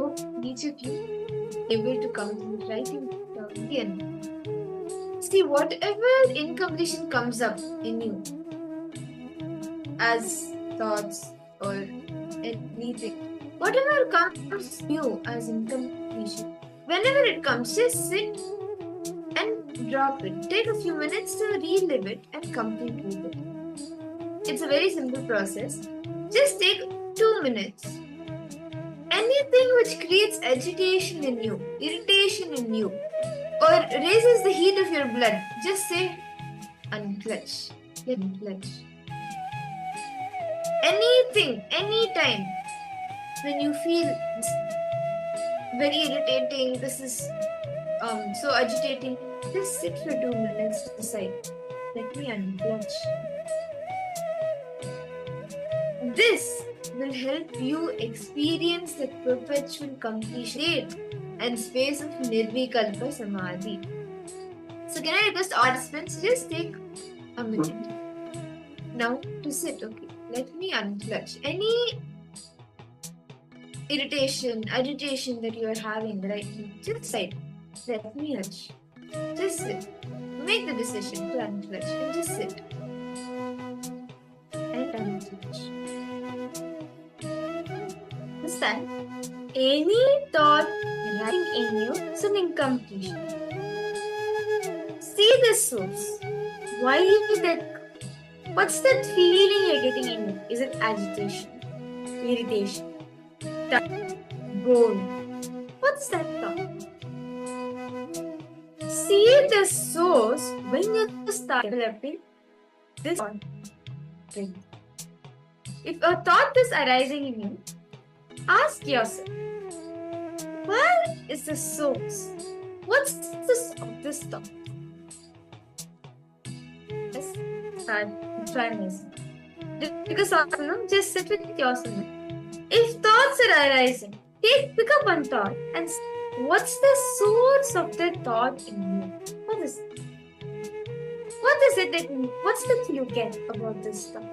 hope each of you able to complete writing again. See, whatever incompletion comes up in you as thoughts or anything, whatever comes to you as incompletion, whenever it comes, just sit and drop it. Take a few minutes to relive it and complete with it. It's a very simple process. Just take 2 minutes. Anything which creates agitation in you, irritation in you, or raises the heat of your blood, just say unclutch. Let me clutch. Anything, anytime, when you feel very irritating, this is so agitating, just sit for 2 minutes to decide. Let me unclutch. This will help you experience the perpetual completion and space of Nirvikalpa Samadhi. So can I request participants, just take a minute. Now to sit, okay. Let me unclutch. Any irritation, agitation that you are having right now, just sit. Let me unclutch. Just sit. Make the decision to unclutch and just sit. And unclutch. This time, any thought rising in you is an incompletion. See the source. Why is that? What's that feeling you're getting in you? Is it agitation, irritation, bone? What's that thought? See the source when you start developing this thought. If a thought is arising in you, ask yourself, where is the source? What's the source of this thought? Yes, start trying this. Because just sit with yourself. If thoughts are arising, pick up one thought and see what's the source of the thought in you? What is it? What's the clue you get about this thought?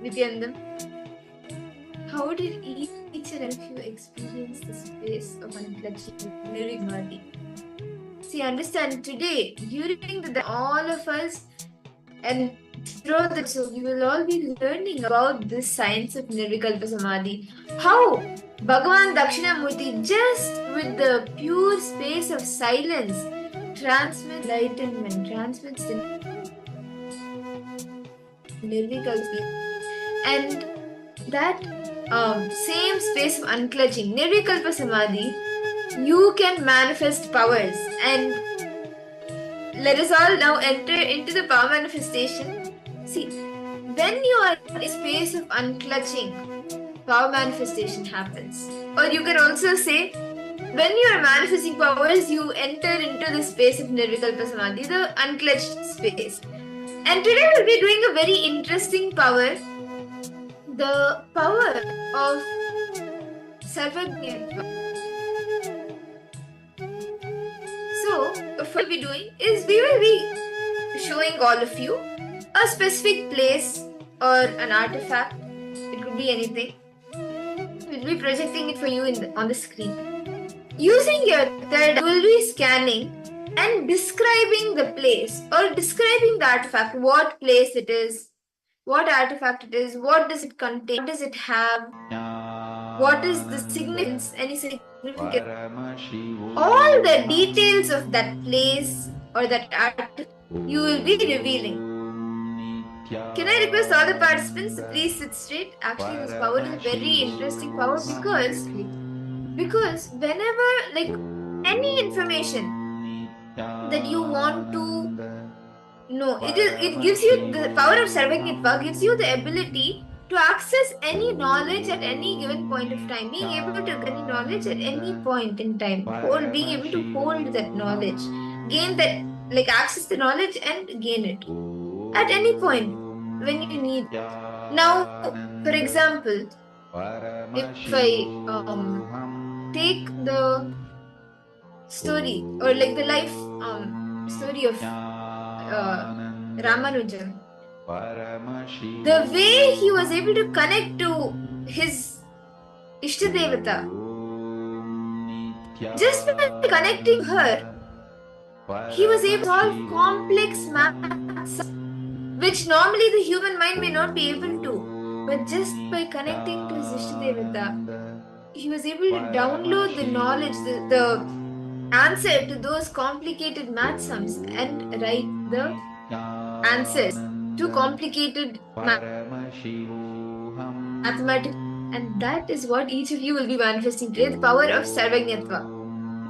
Nityanandam, how did each and every of you experience the space of unclutching Nirvignati? See, understand today, during the all of us and throughout the so we will all be learning about this science of Nirvikalpa Samadhi. How Bhagavan Dakshinamurti, just with the pure space of silence, transmits enlightenment, transmits the Nirvikalpa. And that same space of unclutching, Nirvikalpa Samadhi, you can manifest powers. And let us all now enter into the power manifestation. See, when you are in a space of unclutching, power manifestation happens. Or you can also say, when you are manifesting powers, you enter into the space of Nirvikalpa Samadhi, the unclutched space. And today we'll be doing a very interesting power, the power of Sarvagnyatva. So, what we'll be doing is we will be showing all of you a specific place or an artifact. It could be anything. We'll be projecting it for you on the screen. Using your third, you will be scanning and describing the place or describing the artifact, what place it is, what artifact it is, what does it contain, what does it have, what is the significance, any significance, all the details of that place or that artifact you will be revealing. Can I request all the participants to please sit straight? Actually, this power is a very interesting power because whenever, like, any information that you want to know, it gives you the power of Sarvagnyatva, gives you the ability to access any knowledge at any given point of time, being able to get any knowledge at any point in time, being able to hold that knowledge, gain that, like, access the knowledge and gain it at any point when you need. Now, for example, if I take the story or like the life story of Ramanujan, the way he was able to connect to his Ishtadevata, just by connecting her, he was able to solve complex maths, which normally the human mind may not be able to. But just by connecting to his Ishtadevata, he was able to download the knowledge, the answer to those complicated math sums and write the answers to complicated mathematics. And that is what each of you will be manifesting today, the power of Sarvagnyatva.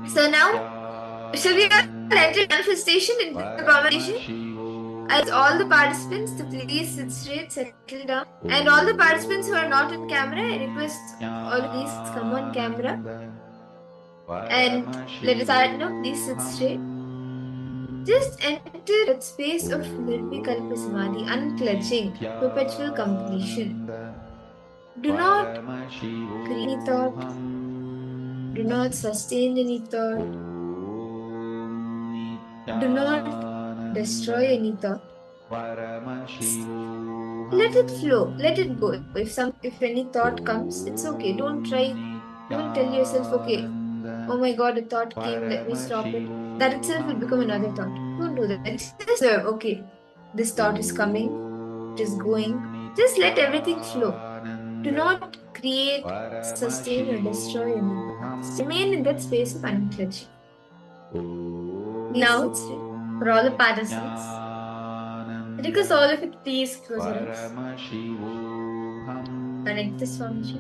So now, shall we enter manifestation into the power manifestation? I ask all the participants to please sit straight, settle down. And all the participants who are not on camera, I request all of these come on camera. And let us start now. Please sit straight. Just enter that space of Nirvikalpa Samadhi, unclutching, perpetual completion. Do not create any thought. Do not sustain any thought. Do not destroy any thought. Let it flow. Let it go. If any thought comes, it's okay. Don't try. Don't tell yourself, okay, oh my God, a thought came, let me stop it. That itself will become another thought. Don't do that. Just observe, okay, this thought is coming, it is going. Just let everything flow. Do not create, sustain, or destroy any thoughts. Remain in that space of unclutching. Now, for all the participants, request all of it, please close your eyes. Connect the Swamiji.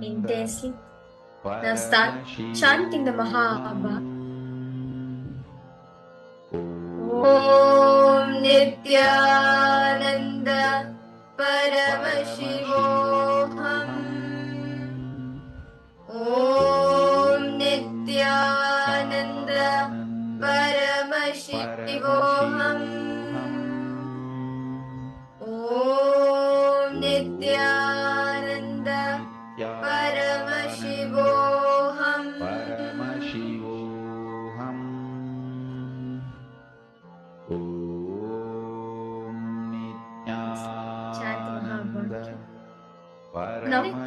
Intensely. Now start chanting the Mahabha. Om Nityananda Paramashivoham. Om Nityananda Paramashivoham. Om Nityananda Paramashivoham.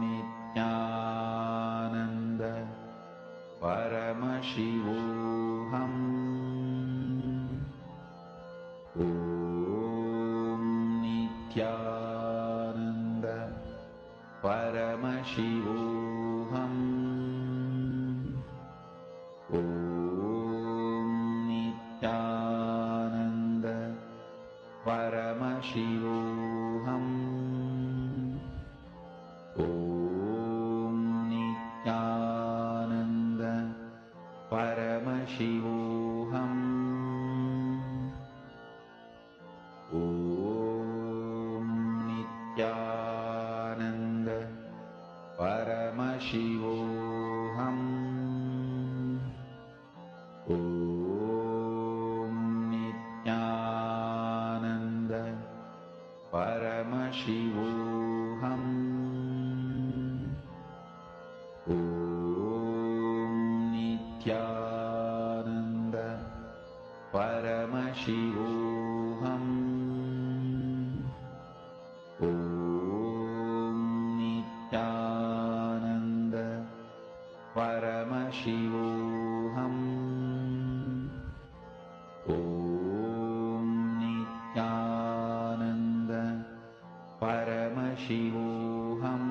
Nityanand परमशिवोऽहम् ॐ नित्यानन्द परमशिवोऽहम् ॐ नित्यानन्द परमशिवोऽहम् ॐ नित्यानन्द परमशिवोऽहम् ॐ नित्यानन्द परमशिवोऽहम् ॐ नित्यानन्द परमशिवोऽहम् ॐ नित्यानन्द परमशिवोऽहम् ॐ नित्यानन्द परमशिवोऽहम् ॐ नित्यानन्द परमशिवोऽहम्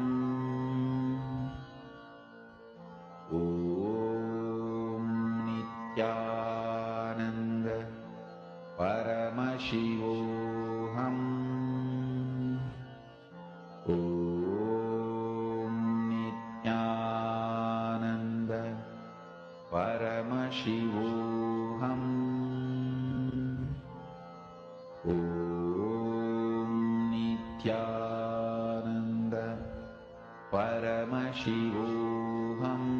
ॐ नित्यानन्द परमशिवोऽहम् ॐ नित्यानन्द परमशिवोऽहम् ॐ नित्यानन्द परमशिवोऽहम् ॐ नित्यानन्द परमशिवोऽहम्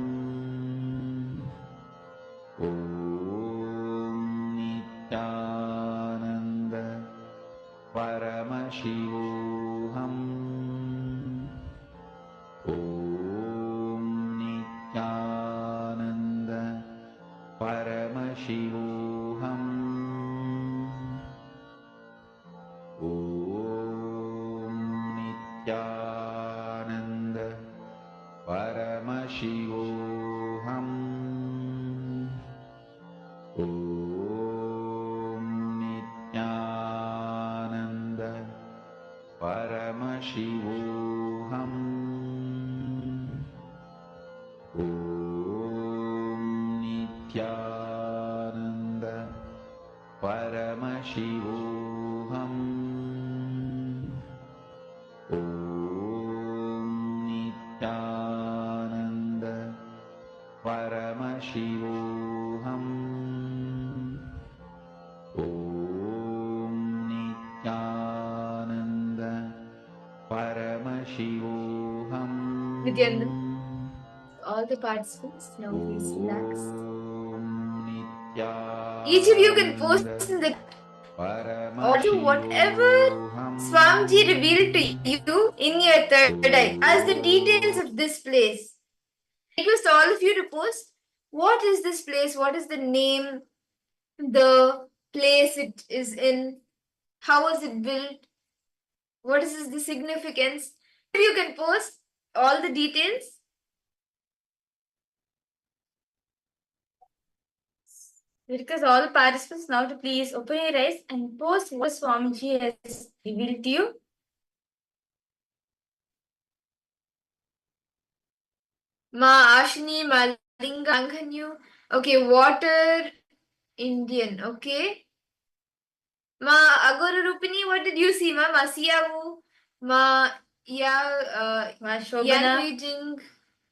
ॐ नित्यानन्द परमशिवोऽहम् ॐ नित्यानन्द परमशिवोऽहम् ॐ नित्यानन्द परमशिवोऽहम् ॐ नित्यानन्द परमशिवोऽहम् ॐ नित्यानन्द परमशिवोऽहम् ॐ नित्यानन्द परमशिवोऽहम् Nityanand, all the participants, now please relax. Each of you can post in the or do whatever Swamiji revealed to you in your third eye as the details of this place. Request all of you to post what is this place, what is the name, the place it is in, how was it built, what is the significance. If you can post all the details. Request all the participants now to please open your eyes and post what Swamiji has revealed to you. Ma Ashni, Ma Linga, Anghanyu. Okay, water Indian. Okay. Ma Agora Rupini, what did you see? Ma Masiyavu, Ma Ma Shobana,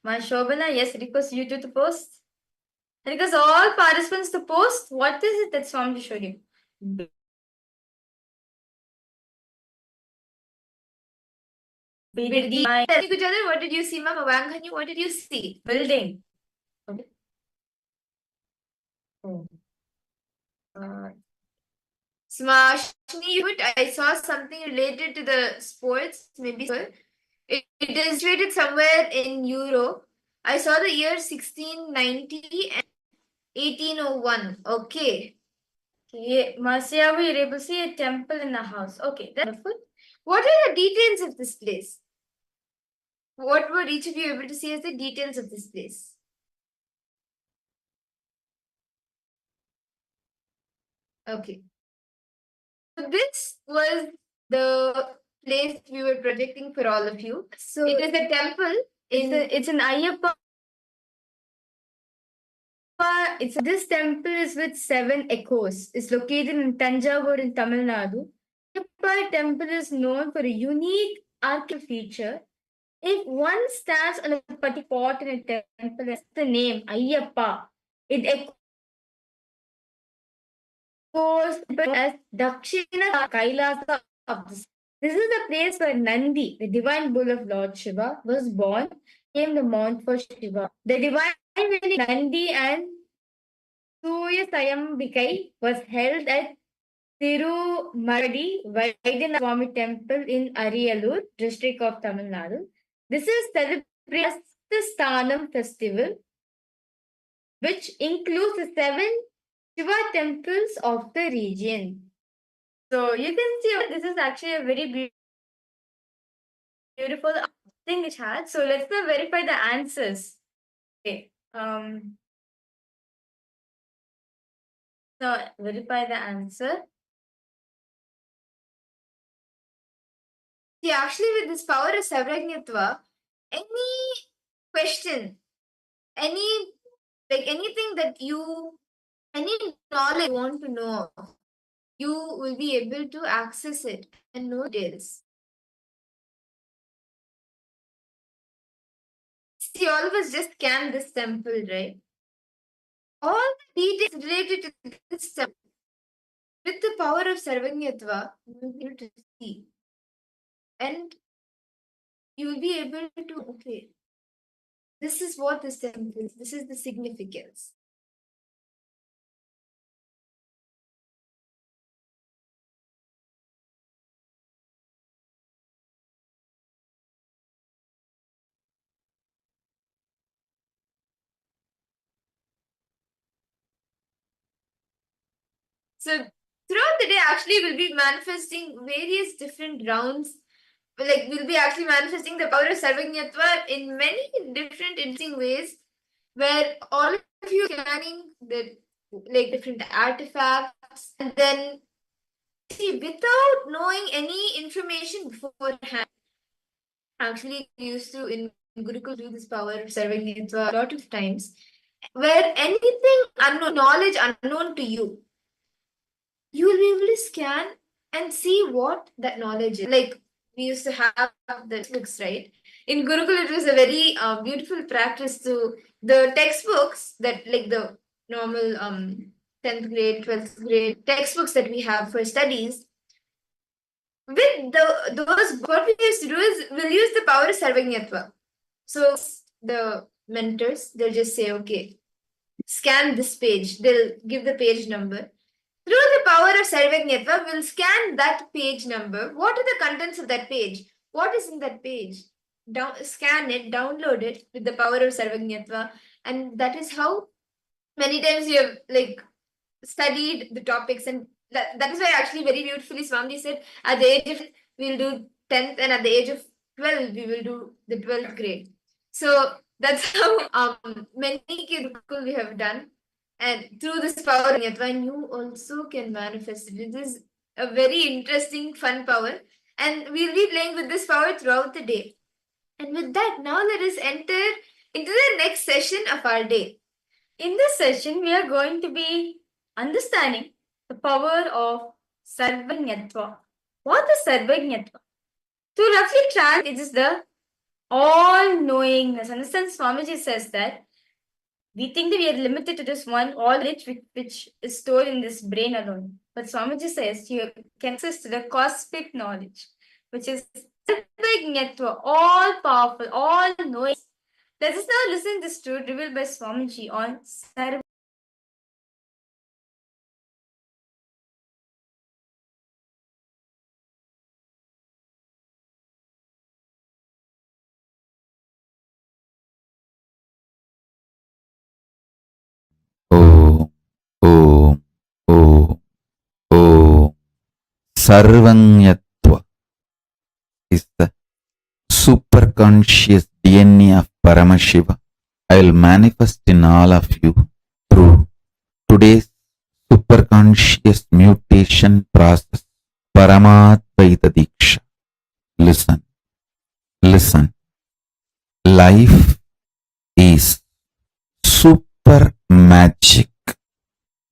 Ma Shobana. Yes, request you two to post. Request all participants to post. What is it that Swamiji showed you? What did you see, Ma'am? Wanghanyu, what did you see? Building. Okay. Smashni, I saw something related to the sports, maybe. It is situated somewhere in Europe. I saw the year 1690 and 1801. Okay. Okay. Masyavu, you're able to see a temple in a house. Okay, that's wonderful. What are the details of this place? What were each of you able to see as the details of this place? Okay. So this was the place we were projecting for all of you. So it is a temple. It's an Ayyappa. This temple is with 7 echoes. It's located in Tanjavur in Tamil Nadu. Ayyappa temple is known for a unique architectural feature. If one stands on a particular spot in a temple, that's the name Ayyappa. It echoes as Dakshina Kailasa of the. This is the place where Nandi, the divine bull of Lord Shiva, was born, came the mount for Shiva. The divine Nandi and Suya Sayambikai was held at Tirumaradi Vaidyanatha Swami temple in Ariyalur, district of Tamil Nadu. This is celebrated as the Sthanam festival, which includes the 7 Shiva temples of the region. So you can see this is actually a very beautiful thing which had. So let's now verify the answers. Okay. So verify the answer. See, actually, with this power of Sarvajñatva, any question, anything that any knowledge you want to know, you will be able to access it and know details. See, all of us just scanned this temple, right? All the details related to this temple, with the power of Sarvajñatva, you will be able to see. And you will be able to, okay, this is what this temple is, this is the significance. So throughout the day, actually, we'll be manifesting various different rounds. Like we'll be actually manifesting the power of Sarvajñatva in many different interesting ways, where all of you are scanning the different artifacts, and then see without knowing any information beforehand. Actually, we used to in Gurukul do this power of Sarvajñatva a lot of times, where anything unknown, knowledge unknown to you, you will be able to scan and see what that knowledge is. Like we used to have the textbooks, right? In Gurukul, it was a very beautiful practice to the textbooks that like the normal 10th grade, 12th grade textbooks that we have for studies. With those, what we used to do is we'll use the power of Sarvajñatva. So the mentors, they'll just say, okay, scan this page. They'll give the page number. Through the power of Sarvajñatva, we'll scan that page number. What are the contents of that page? What is in that page? Scan it, download it with the power of Sarvajñatva. And that is how many times you have studied the topics. And that is why actually very beautifully Swami said, at the age of, we'll do 10th, and at the age of 12, we will do the 12th grade. So that's how many Gurukul we have done. And through this power, Sarvajñatva, you also can manifest it. This is a very interesting, fun power. And we'll be playing with this power throughout the day. And with that, now let us enter into the next session of our day. In this session, we are going to be understanding the power of Sarvajñatva. What is Sarvajñatva? To roughly translate, it is the all-knowingness. Understand, Swamiji says that we think that we are limited to this one all-knowledge which is stored in this brain alone. But Swamiji says you can access to the cosmic knowledge, which is Sarvajñatva, all-powerful, all-knowing. Let us now listen to this truth revealed by Swamiji on Sarvajñatva. Om, Om, Om, Om, Sarvajñatva. is the superconscious DNA of Paramashiva. I will manifest in all of you through today's superconscious mutation process. Paramadvaita Diksha. Listen. Listen. Life is super magic.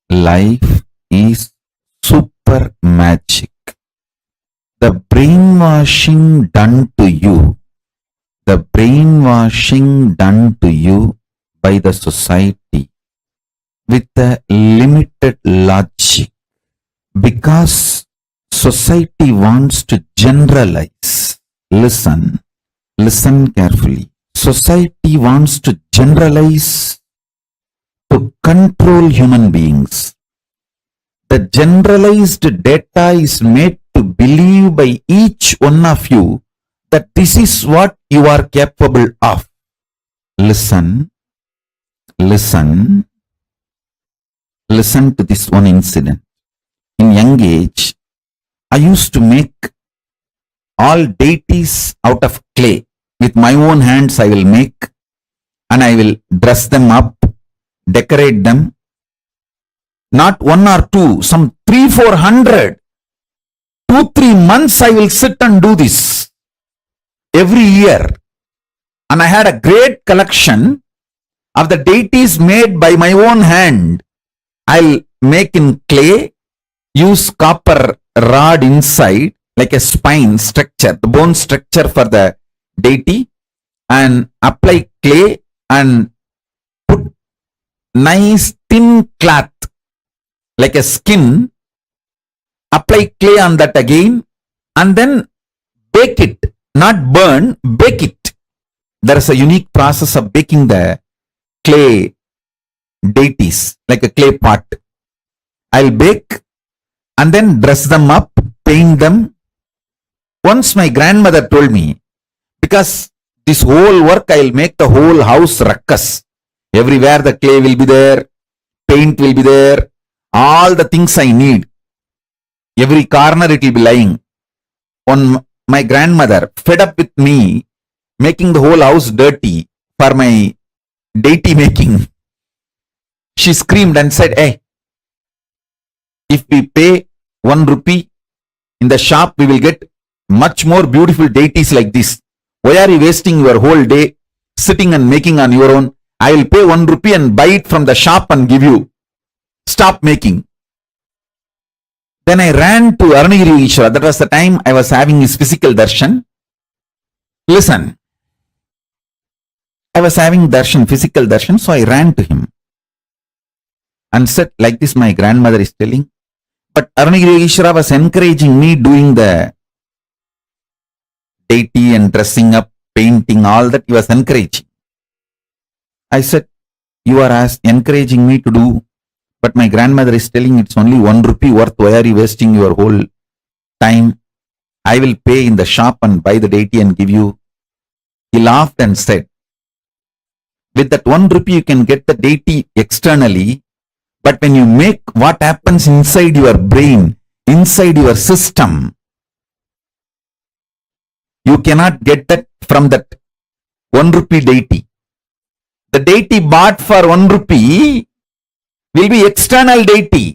Life is super magic. The brainwashing done to you, by the society with a limited logic, because society wants to generalize. Listen carefully. Society wants to generalize to control human beings. The generalized data is made to believe by each one of you that this is what you are capable of. Listen to this one incident. In young age, I used to make all deities out of clay. With my own hands I will make, and I will dress them up, decorate them. Not one or two, some 300-400. 2-3 months I will sit and do this every year. And I had a great collection of the deities made by my own hand. I'll make in clay, use copper rod inside, like a spine structure, the bone structure for the deity, and apply clay and put nice thin cloth, like a skin, apply clay on that again, and then bake it, not burn, bake it. There is a unique process of baking the clay deities, like a clay pot. I'll bake and then dress them up, paint them. Once my grandmother told me, because this whole work I'll make the whole house ruckus. Everywhere the clay will be there, paint will be there, all the things I need. Every corner it will be lying. My grandmother, fed up with me making the whole house dirty for my deity making, she screamed and said, "Hey, if we pay 1 rupee in the shop, we will get much more beautiful deities like this. Why are you wasting your whole day sitting and making on your own? I will pay 1 rupee and buy it from the shop and give you. Stop making." Then I ran to Aranagiri Ishvara. That was the time I was having his physical darshan. Listen. I was having darshan, physical darshan, so I ran to him and said, like this my grandmother is telling. But Aranagiri Ishvara was encouraging me doing the deity and dressing up, painting, all that he was encouraging. I said, you are encouraging me to do, but my grandmother is telling it's only 1 rupee worth. Why are you wasting your whole time? I will pay in the shop and buy the deity and give you. He laughed and said, with that 1 rupee you can get the deity externally, but when you make, what happens inside your brain, inside your system, you cannot get that from that 1 rupee deity. The deity bought for 1 rupee will be external deity.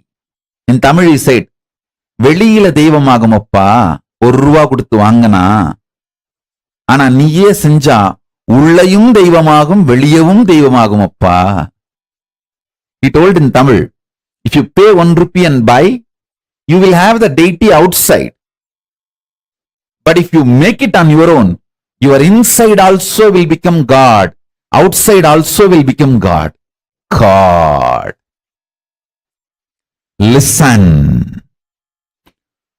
In Tamil he said, வெளியில தெய்வமாகுமப்பா 1 ரூபா கொடுத்து வாங்கினா, ஆனா நீயே செஞ்சா உள்ளயும் தெய்வமாகும் வெளியவும் தெய்வமாகுமப்பா. He told in Tamil, if you pay 1 rupee and buy, you will have the deity outside. But if you make it on your own, your inside also will become God. Outside also will become God. God. Listen.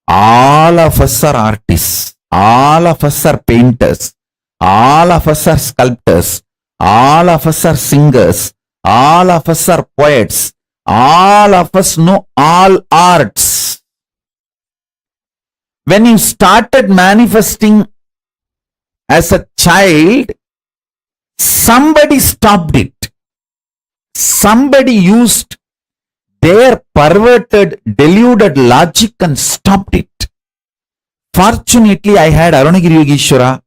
All of us are artists. All of us are painters. All of us are sculptors. All of us are singers. All of us are poets. All of us know all arts. When you started manifesting as a child, somebody stopped it. Somebody used their perverted, deluded logic and stopped it. Fortunately, I had Arunagiri Yogeshwara.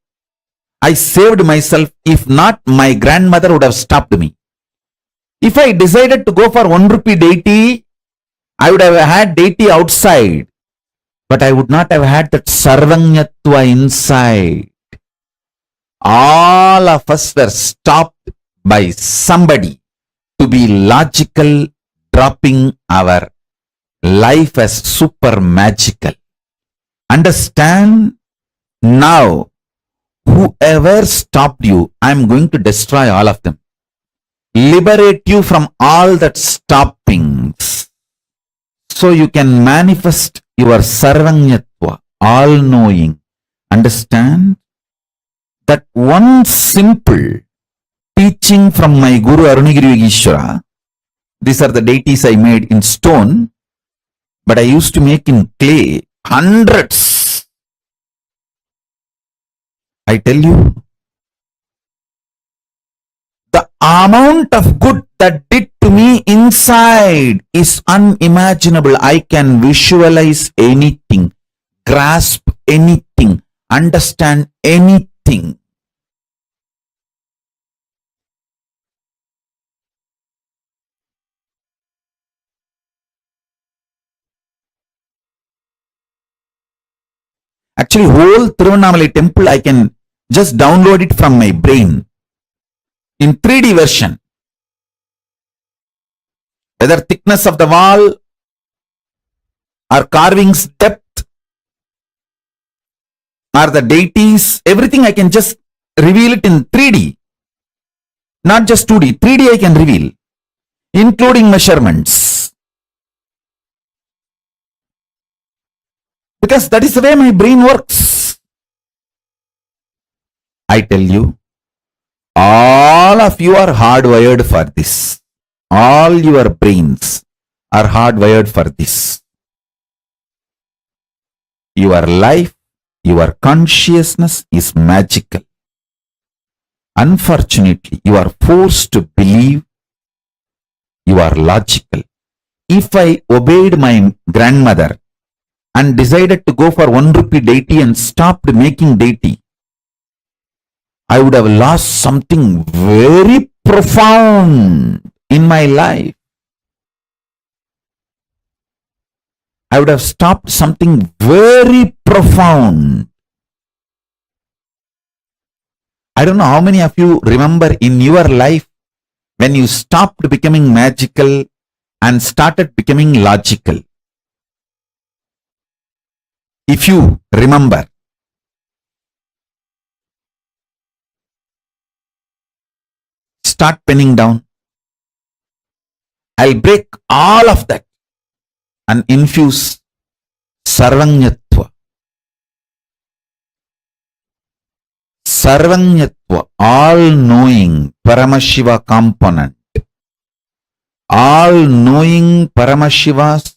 I saved myself. If not, my grandmother would have stopped me. If I decided to go for 1 rupee deity, I would have had deity outside, but I would not have had that sarvanyatva inside. All of us were stopped by somebody to be logical, dropping our life as super magical. Understand? Now, whoever stopped you, I am going to destroy all of them. Liberate you from all that stoppings, so you can manifest your sarvanyatva, all-knowing. Understand? That one simple teaching from my Guru Arunagiri Yogeshwara. These are the deities I made in stone, but I used to make in clay, hundreds. I tell you, the amount of good that did to me inside is unimaginable. I can visualize anything, grasp anything, understand anything. Actually, whole Tiruvannamalai temple, I can just download it from my brain in 3D version. Whether thickness of the wall or carvings depth or the deities, everything I can just reveal it in 3D. Not just 2D, 3D I can reveal, including measurements. Because that is the way my brain works. I tell you, all of you are hardwired for this. All your brains are hardwired for this. Your life, your consciousness is magical. Unfortunately, you are forced to believe you are logical. If I obeyed my grandmother and decided to go for 1 rupee deity and stopped making deity, I would have lost something very profound in my life. I would have stopped something very profound. I don't know how many of you remember in your life when you stopped becoming magical and started becoming logical. If you remember, start penning down. I'll break all of that and infuse sarvanyatva. Sarvanyatva, all-knowing Paramashiva component. All-knowing Paramashiva's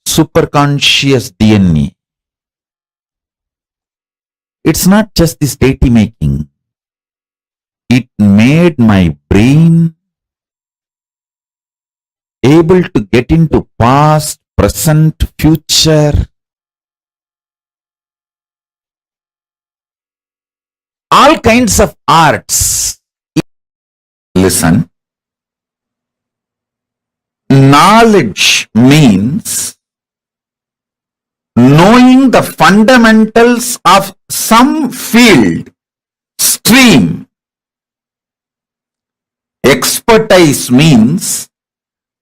superconscious DNA. It's not just this deity making. It made my brain able to get into past, present, future. All kinds of arts. Listen. Knowledge means knowing the fundamentals of some field, stream. Expertise means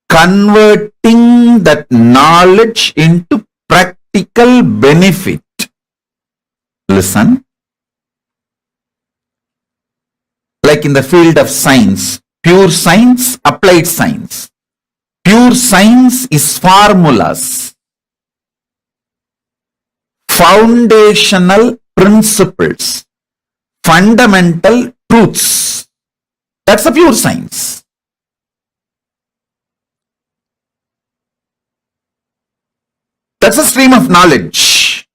converting that knowledge into practical benefit. Listen. Like in the field of science, pure science, applied science. Pure science is formulas, foundational principles, fundamental truths. That's a pure science. That's a stream of knowledge.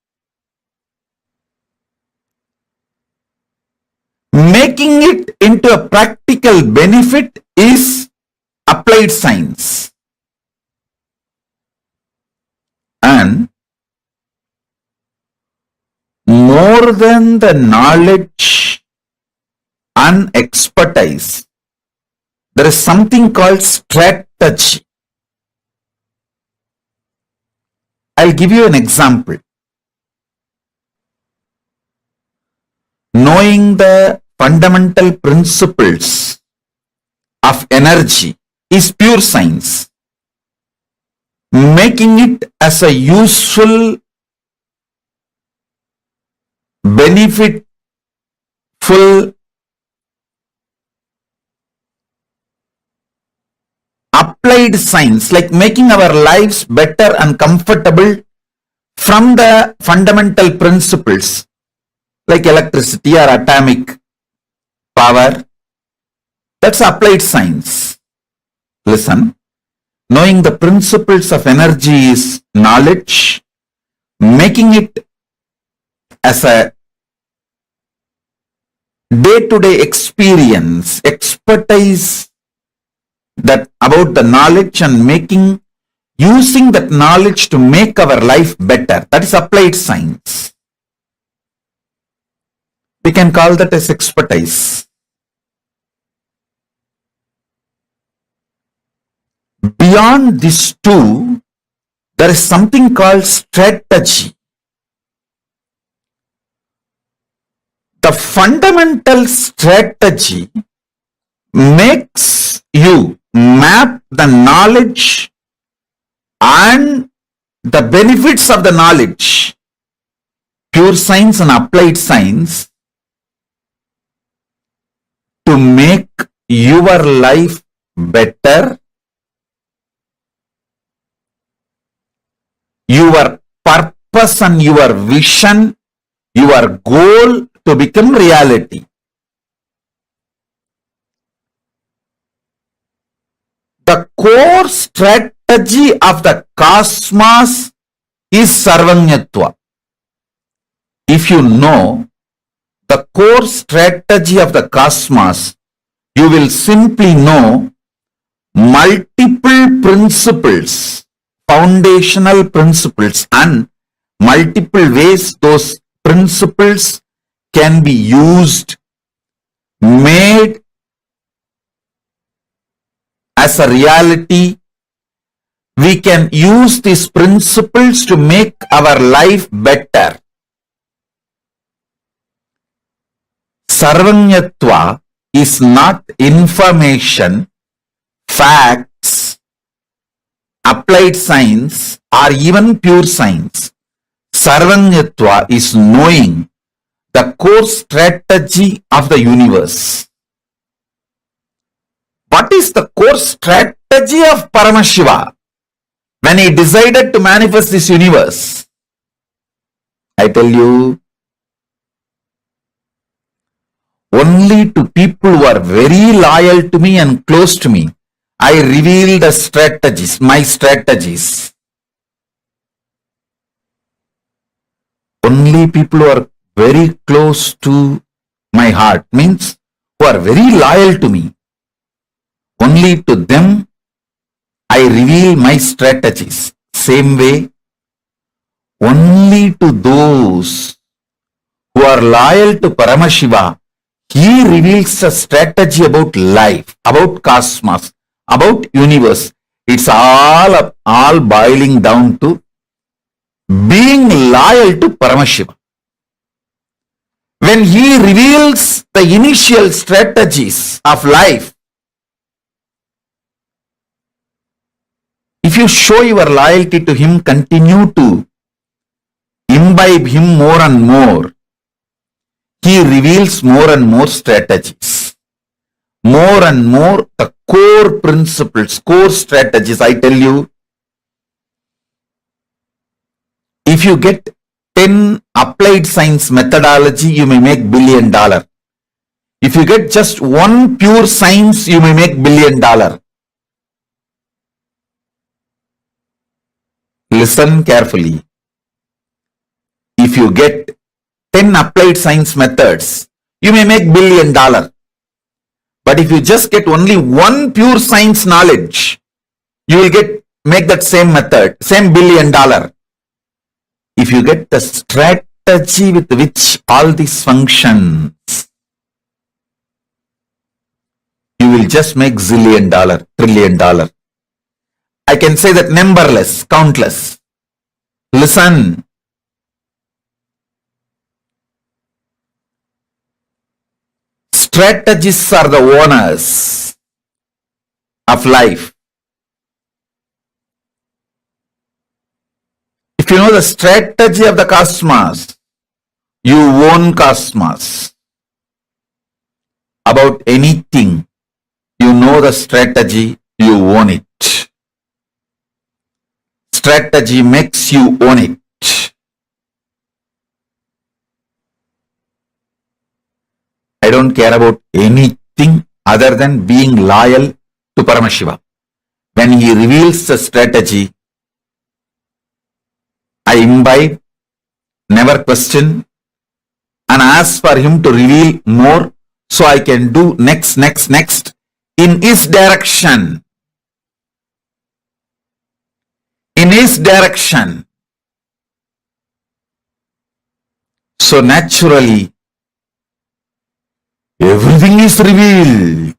Making it into a practical benefit is applied science. And more than the knowledge and expertise, there is something called strategy. I'll give you an example. Knowing the fundamental principles of energy is pure science. Making it as a useful, benefitful, applied science, like making our lives better and comfortable from the fundamental principles like electricity or atomic power, that's applied science. Listen, knowing the principles of energy is knowledge, making it as a day-to-day experience, expertise that about the knowledge and using that knowledge to make our life better. That is applied science. We can call that as expertise. Beyond these two, there is something called strategy. The fundamental strategy makes you map the knowledge and the benefits of the knowledge, pure science and applied science, to make your life better, your purpose and your vision, your goal to become reality. The core strategy of the cosmos is Sarvanyatva. If you know the core strategy of the cosmos, you will simply know multiple principles, foundational principles, and multiple ways those principles can be used, made as a reality. We can use these principles to make our life better. Sarvanyatva is not information, facts, applied science, or even pure science. Sarvanyatva is knowing the core strategy of the universe. What is the core strategy of Paramashiva when he decided to manifest this universe? I tell you, only to people who are very loyal to me and close to me, I reveal the strategies, my strategies. Only people who are very close to my heart, means who are very loyal to me, only to them I reveal my strategies. Same way, only to those who are loyal to Paramashiva, he reveals a strategy about life, about cosmos, about universe. It's all boiling down to being loyal to Paramashiva. When he reveals the initial strategies of life, if you show your loyalty to him, continue to imbibe him more and more, he reveals more and more strategies, more and more the core principles, core strategies. I tell you, if you get 10 applied science methodology, you may make $1 billion. If you get just one pure science, you may make $1 billion. Listen carefully. If you get 10 applied science methods, you may make $1 billion. But if you just get only one pure science knowledge, you will make that same method, same $1 billion. If you get the strategy strategy with which all these functions, you will just make $1 zillion, $1 trillion. I can say that numberless, countless. Listen. Strategists are the owners of life. If you know the strategy of the cosmos, you own cosmos. About anything, you know the strategy, you own it. Strategy makes you own it. I don't care about anything other than being loyal to Paramashiva. When he reveals the strategy, I imbibe, never question, and ask for him to reveal more so I can do next in his direction. In his direction. So naturally, everything is revealed.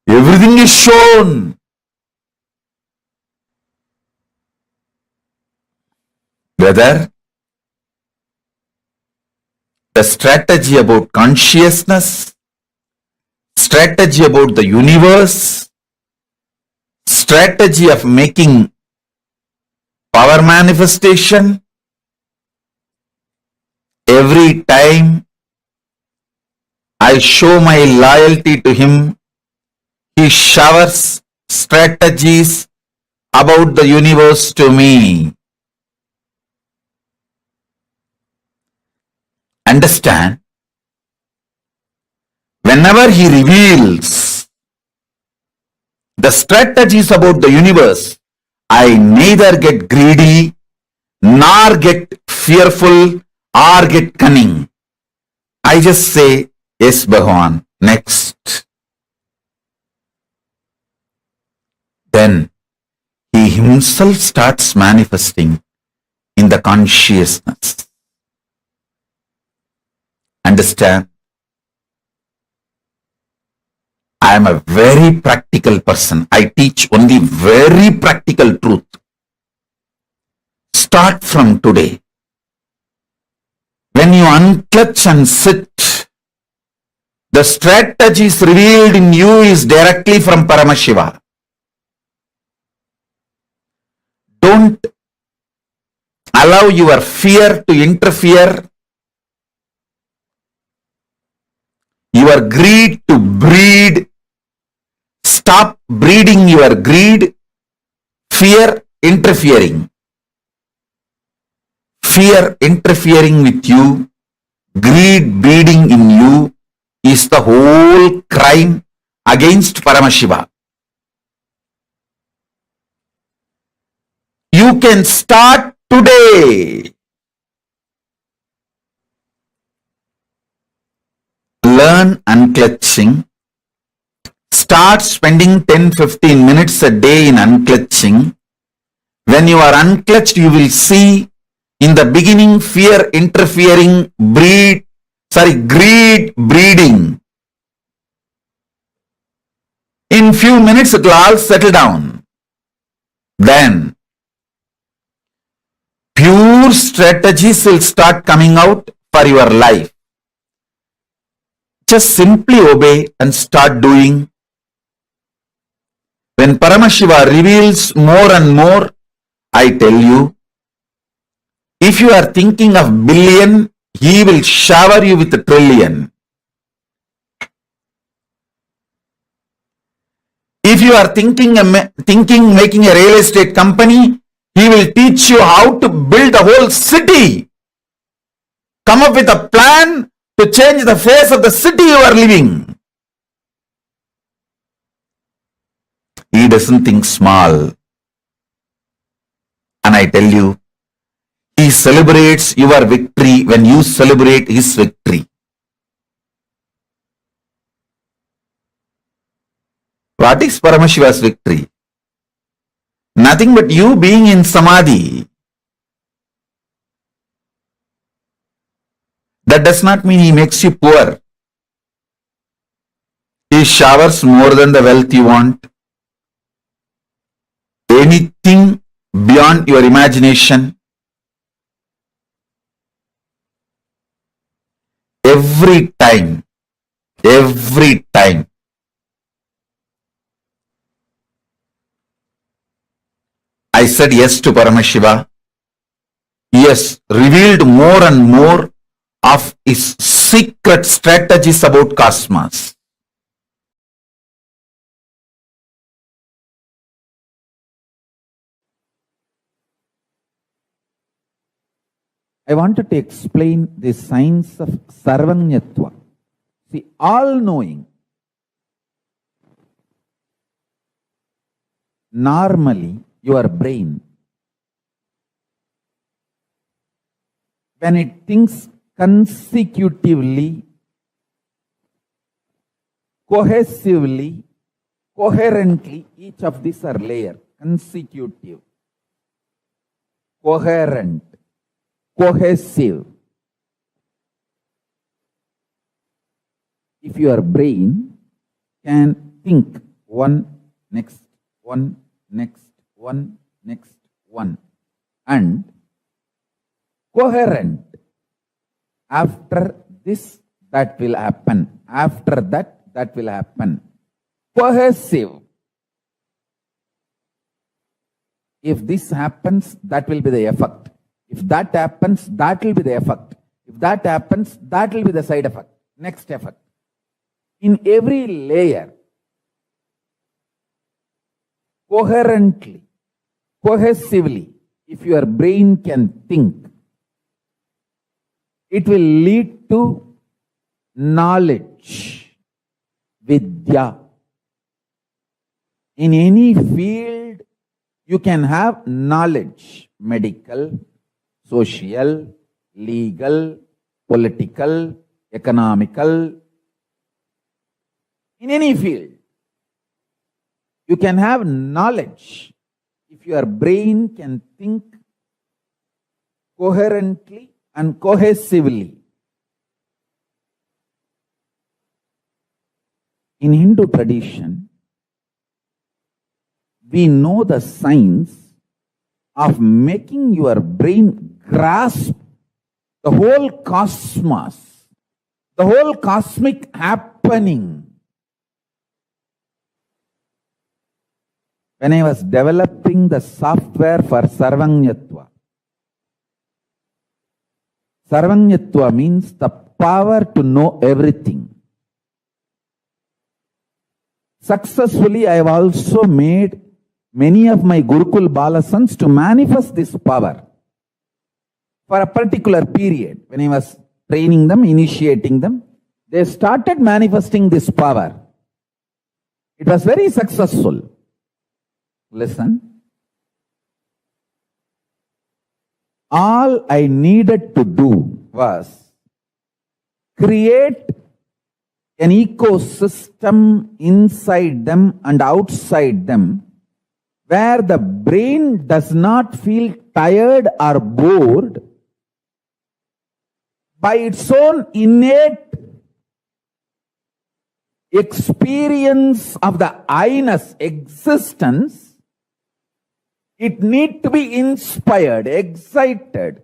Everything is shown. Whether the strategy about consciousness, strategy about the universe, strategy of making power manifestation, every time I show my loyalty to him, he showers strategies about the universe to me. Understand? Whenever he reveals the strategies about the universe, I neither get greedy, nor get fearful, or get cunning. I just say, yes, Bhagavan, next. Then he himself starts manifesting in the consciousness. Understand? I am a very practical person. I teach only very practical truth. Start from today. When you unclutch and sit, the strategies revealed in you is directly from Paramashiva. Don't allow your fear to interfere, your greed to breed. Stop breeding your greed, fear interfering. Fear interfering with you, greed breeding in you is the whole crime against Paramashiva. You can start today. Learn unclutching. Start spending 10-15 minutes a day in unclutching. When you are unclutched, you will see in the beginning fear interfering, greed breeding. In few minutes it will all settle down. Then pure strategies will start coming out for your life. Just simply obey and start doing. When Paramashiva reveals more and more, I tell you, if you are thinking of billion, he will shower you with a trillion. If you are thinking making a real estate company, he will teach you how to build a whole city. Come up with a plan to change the face of the city you are living. He doesn't think small. And I tell you, he celebrates your victory when you celebrate his victory. What is Paramashiva's victory? Nothing but you being in Samadhi. That does not mean he makes you poor. He showers more than the wealth you want. Anything beyond your imagination. Every time. I said yes to Paramashiva. He has revealed more and more of his secret strategies about cosmos. I wanted to explain the science of Sarvanyatva. See, all-knowing. Normally, your brain, when it thinks consecutively, cohesively, coherently, each of these are layer, consecutive, coherent, cohesive. If your brain can think one, next, one, next, one, next, one, and coherent, after this, that will happen, after that, that will happen, cohesive. If this happens, that will be the effect. If that happens, that will be the effect. If that happens, that will be the side effect, next effect. In every layer, coherently, cohesively, if your brain can think, it will lead to knowledge, vidya. In any field, you can have knowledge, medical, social, legal, political, economical. In any field, you can have knowledge if your brain can think coherently and cohesively. In Hindu tradition, we know the science of making your brain grasp the whole cosmos, the whole cosmic happening. When I was developing the software for Sarvanyatva, Sarvanyatva means the power to know everything. Successfully, I have also made many of my Gurukul Balasans to manifest this power for a particular period. When I was training them, initiating them, they started manifesting this power. It was very successful. Listen. All I needed to do was create an ecosystem inside them and outside them where the brain does not feel tired or bored by its own innate experience of the I-ness, existence. It needs to be inspired, excited.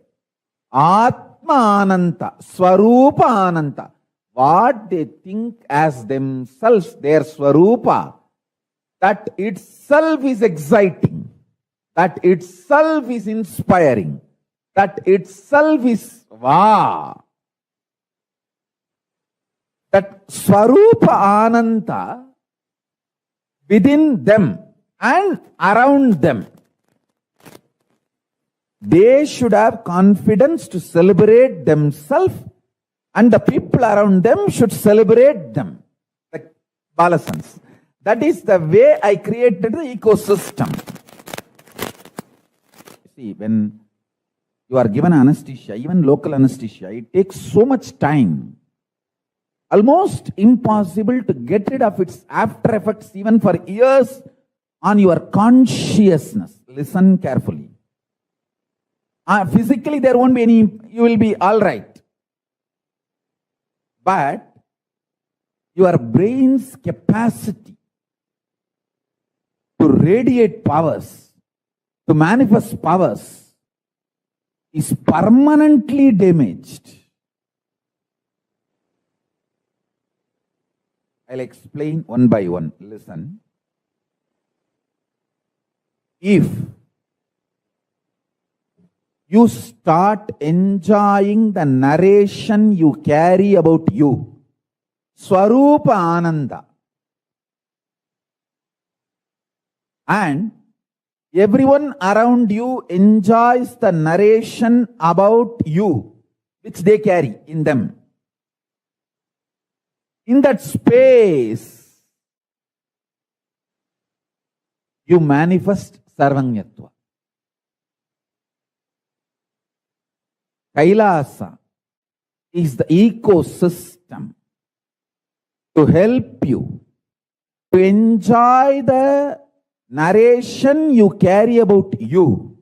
Atma Ananta, Swarupa Ananta. What they think as themselves, their Swarupa, that itself is exciting. That itself is inspiring. That itself is wow. That Swarupa Ananta within them and around them. They should have confidence to celebrate themselves, and the people around them should celebrate them, the Balasans. That is the way I created the ecosystem. See, when you are given anesthesia, even local anesthesia, it takes so much time. Almost impossible to get rid of its after effects even for years on your consciousness. Listen carefully. Physically, there won't be any, you will be all right. But your brain's capacity to radiate powers, to manifest powers, is permanently damaged. I'll explain one by one. Listen. If you start enjoying the narration you carry about you, Swarupa Ananda, and everyone around you enjoys the narration about you, which they carry in them. In that space, you manifest Sarvanyatva. Kailasa is the ecosystem to help you to enjoy the narration you carry about you.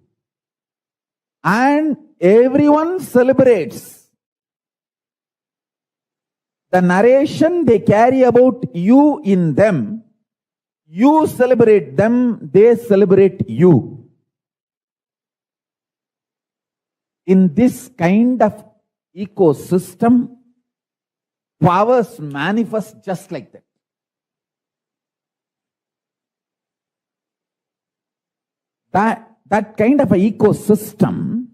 And everyone celebrates the narration they carry about you in them. You celebrate them, they celebrate you. In this kind of ecosystem, powers manifest just like that. That kind of a ecosystem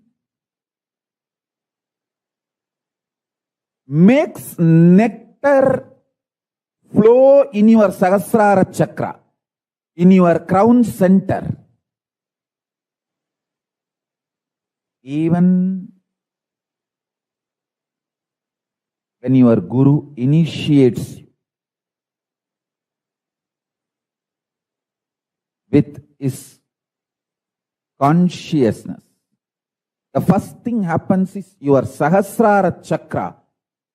makes nectar flow in your Sahasrara chakra, in your crown center. Even when your guru initiates you with his consciousness, the first thing happens is your Sahasrara chakra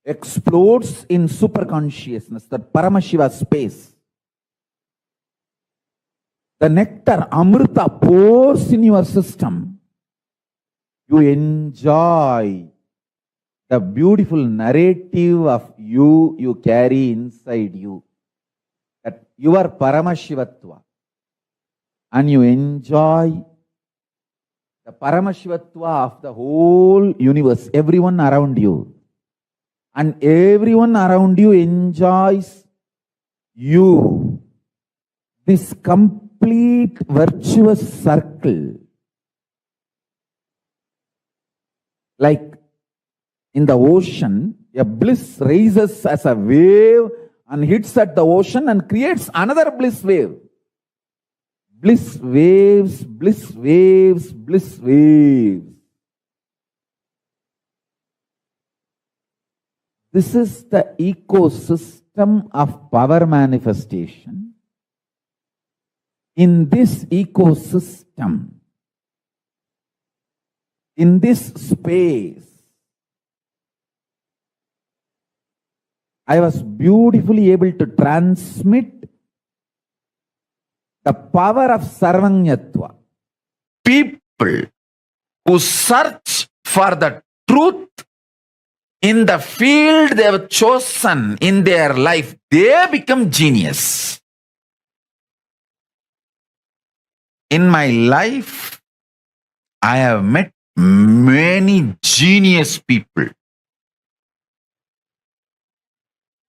explodes in superconsciousness, the Paramashiva space. The nectar, Amrita, pours in your system. You enjoy the beautiful narrative of you carry inside you. That you are Paramashivatva. And you enjoy the Paramashivatva of the whole universe, everyone around you. And everyone around you enjoys you. This complete virtuous circle. Like in the ocean, a bliss rises as a wave and hits at the ocean and creates another bliss wave. Bliss waves, bliss waves, bliss waves. This is the ecosystem of power manifestation. In this ecosystem, in this space, I was beautifully able to transmit the power of Sarvanyatva. People who search for the truth in the field they have chosen in their life, they become genius. In my life, I have met many genius people.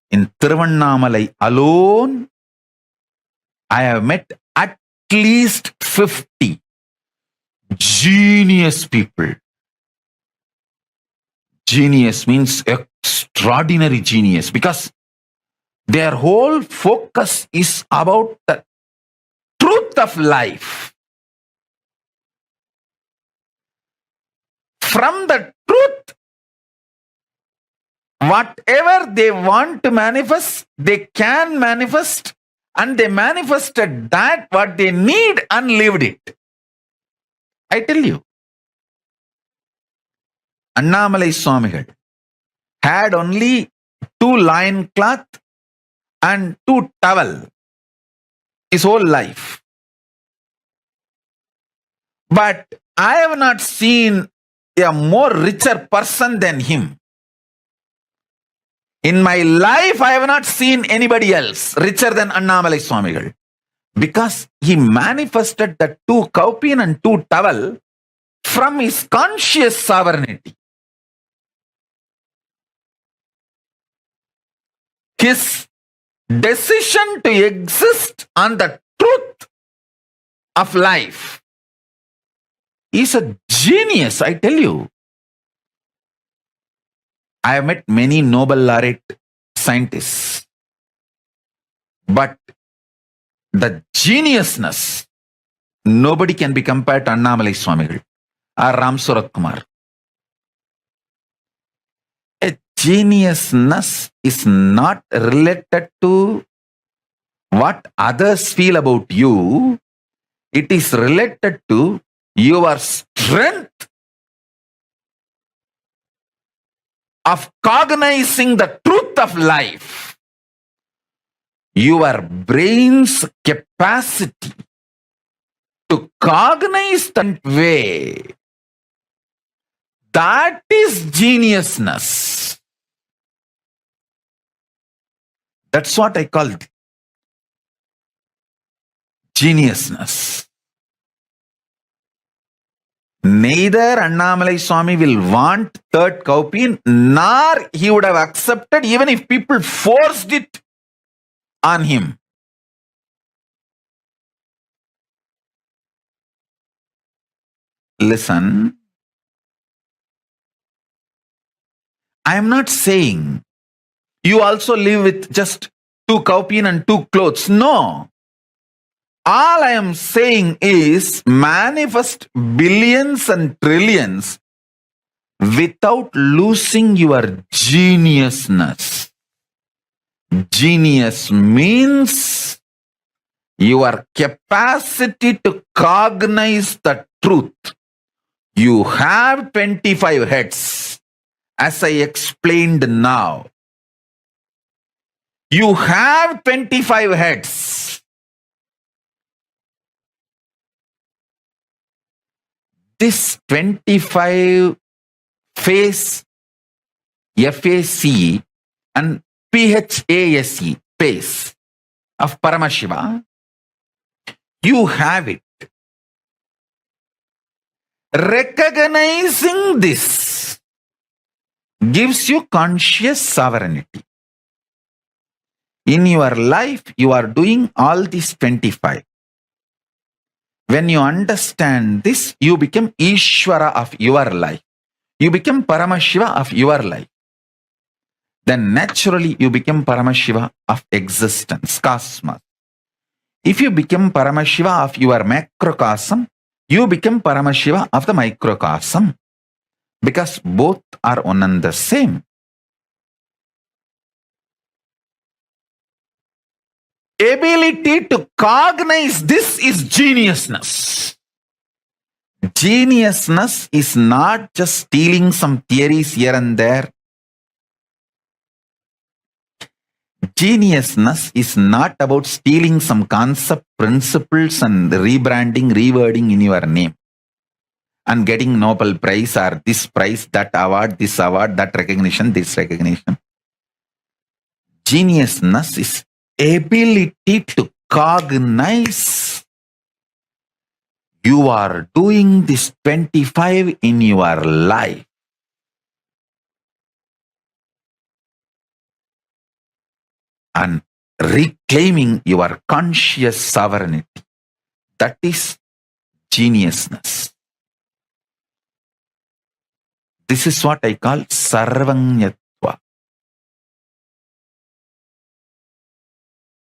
In Tiruvannamalai alone, I have met at least 50 genius people. Genius means extraordinary genius because their whole focus is about the truth of life. From the truth, whatever they want to manifest, they can manifest, and they manifested that what they need and lived it. I tell you, Annamalai Swamigal had only 2 loin cloth and 2 towel his whole life. But I have not seen a more richer person than him. In my life, I have not seen anybody else richer than Annamalai Swamigal. Because he manifested the 2 kaupin and 2 towel from his conscious sovereignty. His decision to exist on the truth of life is a genius, I tell you. I have met many Nobel laureate scientists, but the geniusness, nobody can be compared to Annamalai Swamigal or Ram Surat Kumar. A geniusness is not related to what others feel about you. It is related to your strength of cognizing the truth of life. Your brain's capacity to cognize that way, that is geniusness. That's what I call geniusness. Neither Annamalai Swami will want 3rd kaupin, nor he would have accepted even if people forced it on him. Listen, I am not saying you also live with just 2 kaupin and 2 clothes. No. All I am saying is manifest billions and trillions without losing your geniusness. Genius means your capacity to cognize the truth. You have 25 heads, as I explained now. You have 25 heads. This 25 face, FACE and PHASE, pace of Paramashiva, you have it. Recognizing this gives you conscious sovereignty. In your life, you are doing all these 25. When you understand this, you become Ishvara of your life. You become Paramashiva of your life. Then naturally you become Paramashiva of existence, cosmos. If you become Paramashiva of your macrocosm, you become Paramashiva of the microcosm. Because both are one and the same. Ability to cognize this is geniusness. Geniusness is not just stealing some theories here and there. Geniusness is not about stealing some concept, principles and rebranding, rewording in your name and getting Nobel Prize or this prize, that award, this award, that recognition, this recognition. Geniusness is ability to cognize. You are doing this 25 in your life. And reclaiming your conscious sovereignty. That is geniusness. This is what I call sarvanyatva.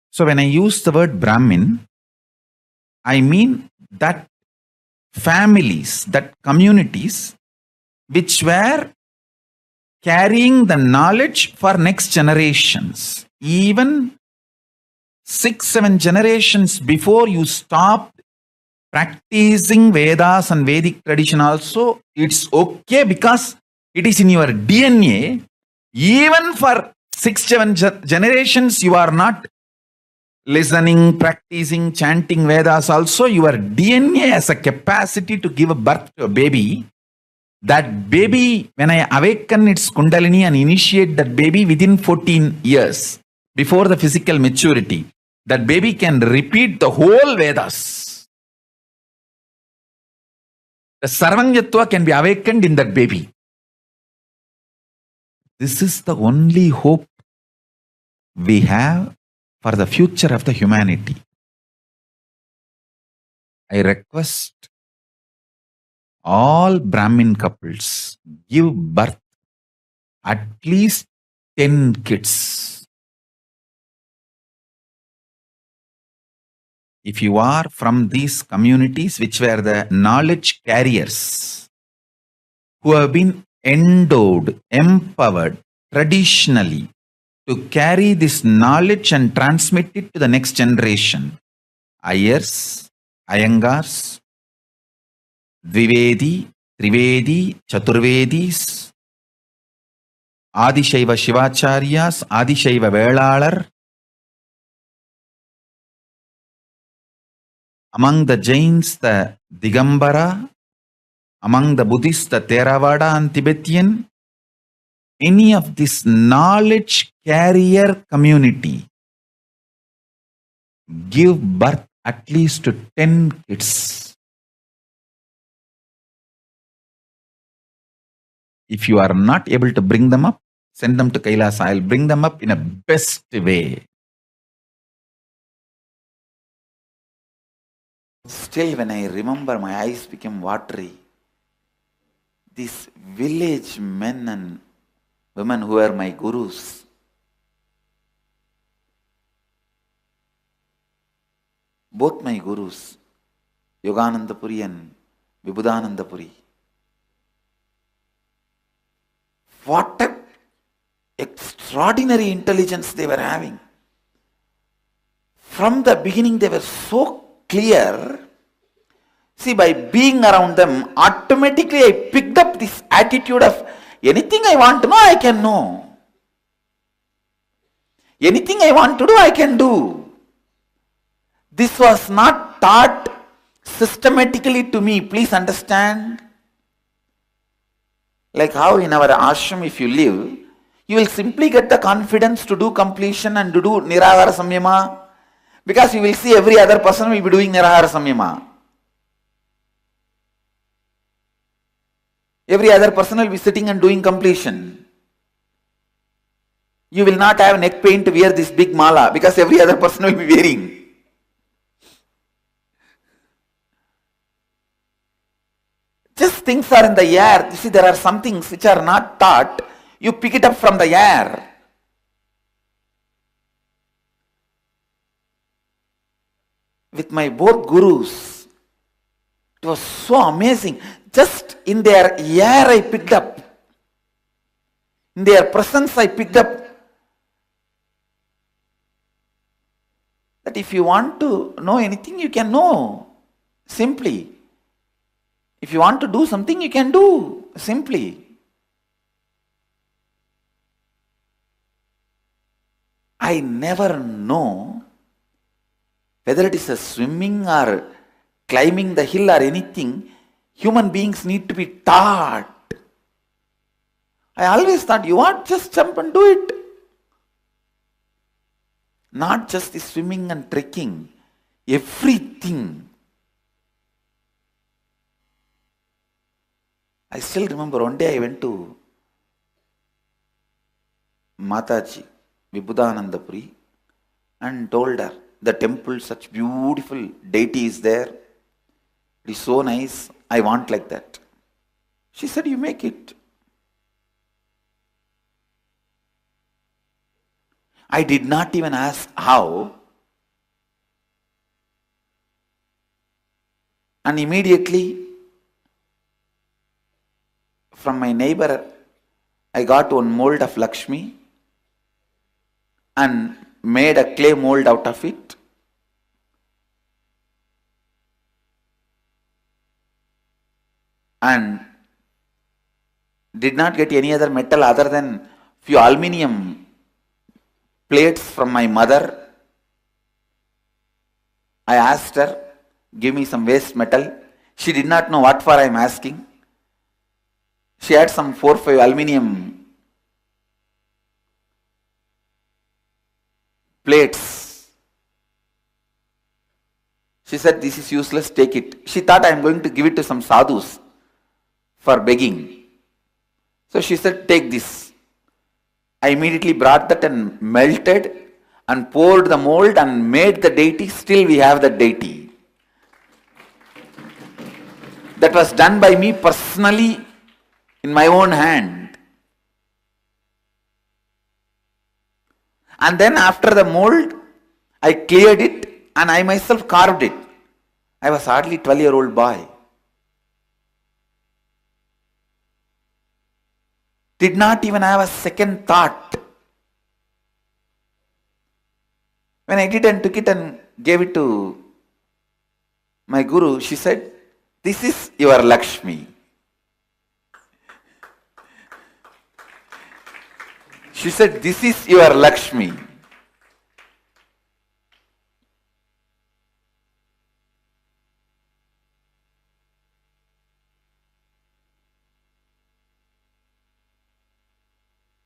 So when I use the word Brahmin, I mean that families, that communities which were carrying the knowledge for next generations. Even 6-7 generations before you stopped practicing Vedas and Vedic tradition also, it's okay because it is in your DNA. Even for 6-7 generations, you are not listening, practicing, chanting Vedas also. Your DNA has a capacity to give birth to a baby That baby, when I awaken its Kundalini and initiate that baby within 14 years, before the physical maturity, that baby can repeat the whole Vedas. The Sarvanyatva can be awakened in that baby. This is the only hope we have for the future of the humanity. I request all Brahmin couples, give birth at least 10 kids. If you are from these communities which were the knowledge carriers, who have been endowed, empowered traditionally to carry this knowledge and transmit it to the next generation, Ayers, Iyengars, Dvivedi, Trivedi, Chaturvedis, Adishaiva Shivacharyas, Adishaiva Velalar. Among the Jains, the Digambara. Among the Buddhists, the Theravada and Tibetan. Any of this knowledge carrier community give birth at least to 10 kids. If you are not able to bring them up, send them to Kailasa. I'll bring them up in a best way. Still, when I remember, my eyes became watery. These village men and women who were my gurus, both my gurus, Yogananda Puri and Vibhudananda Puri, what an extraordinary intelligence they were having. From the beginning, they were so clear. See, by being around them, automatically I picked up this attitude of anything I want to know, I can know. Anything I want to do, I can do. This was not taught systematically to me. Please understand. Like how in our ashram, if you live, you will simply get the confidence to do completion and to do nirahara samyama, because you will see every other person will be doing nirahara samyama. Every other person will be sitting and doing completion. You will not have neck pain to wear this big mala because every other person will be wearing. Just things are in the air. You see, there are some things which are not taught. You pick it up from the air. With my both gurus, it was so amazing. Just in their air I picked up. In their presence I picked up that if you want to know anything, you can know. Simply. If you want to do something, you can do. Simply. I never know whether it is a swimming or climbing the hill or anything, human beings need to be taught. I always thought, you want, just jump and do it. Not just the swimming and trekking, everything. I still remember one day I went to Mataji, Vibhudananda Puri, and told her, the temple, such beautiful deity is there. It is so nice. I want like that. She said, you make it. I did not even ask how. And immediately, from my neighbor, I got one mold of Lakshmi and made a clay mold out of it. And did not get any other metal other than few aluminium plates from my mother. I asked her, give me some waste metal. She did not know what for I am asking. She had some 4-5 aluminium plates. She said, this is useless, take it. She thought I am going to give it to some sadhus for begging. So she said, take this. I immediately brought that and melted and poured the mold and made the deity. Still we have the deity. That was done by me personally in my own hand. And then after the mold, I cleared it and I myself carved it. I was hardly 12-year-old boy. Did not even have a second thought. When I did and took it and gave it to my guru, she said, this is your Lakshmi. She said, this is your Lakshmi.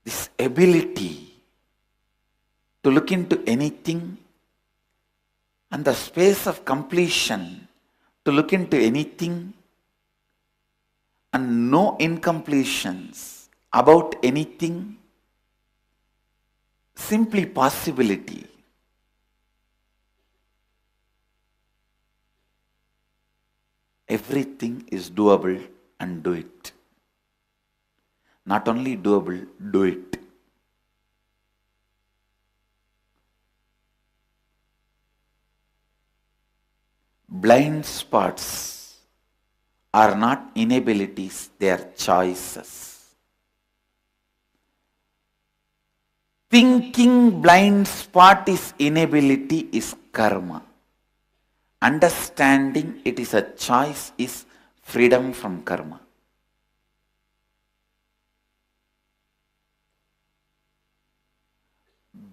This ability to look into anything and the space of completion to look into anything and no incompletions about anything, simply possibility. Everything is doable and do it. Not only doable, do it. Blind spots are not inabilities, they are choices. Thinking blind spot is inability is karma. Understanding it is a choice is freedom from karma.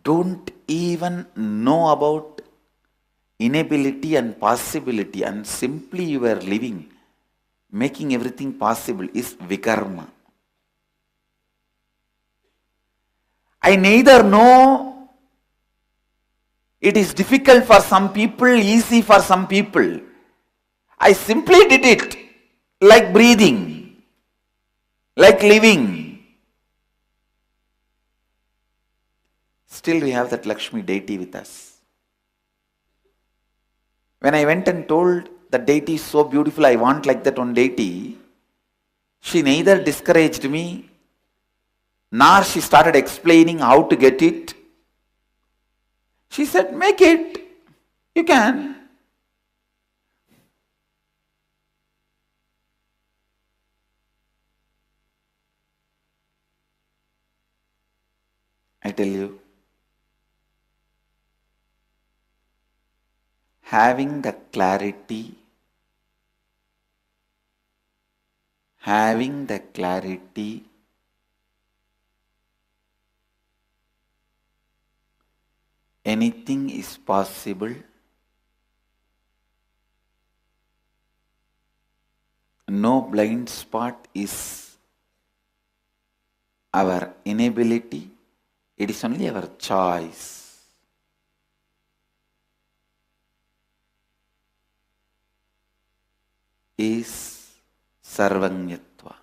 Don't even know about inability and possibility and simply you are living, making everything possible is vikarma. I neither know it is difficult for some people, easy for some people. I simply did it like breathing, like living. Still we have that Lakshmi deity with us. When I went and told the deity is so beautiful, I want like that one deity, she neither discouraged me, nor she started explaining how to get it. She said, make it, you can. I tell you, having the clarity, anything is possible. No blind spot is our inability, it is only our choice. Is sarvanyatva.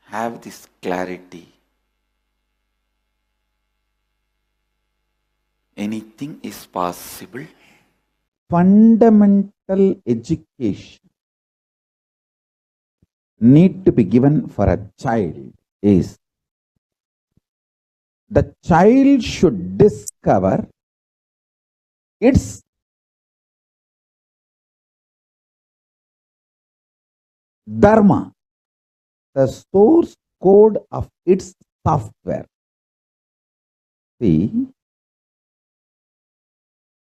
Have this clarity. Anything is possible. Fundamental education need to be given for a child is the child should discover its dharma, the source code of its software. See,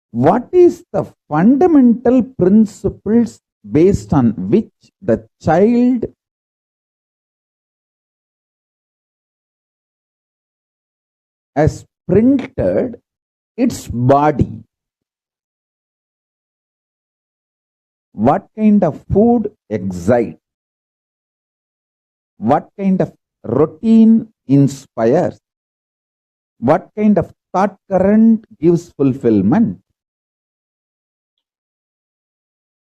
what is the fundamental principles based on which the child has printed its body? what kind of food excites, what kind of routine inspires, what kind of thought current gives fulfillment,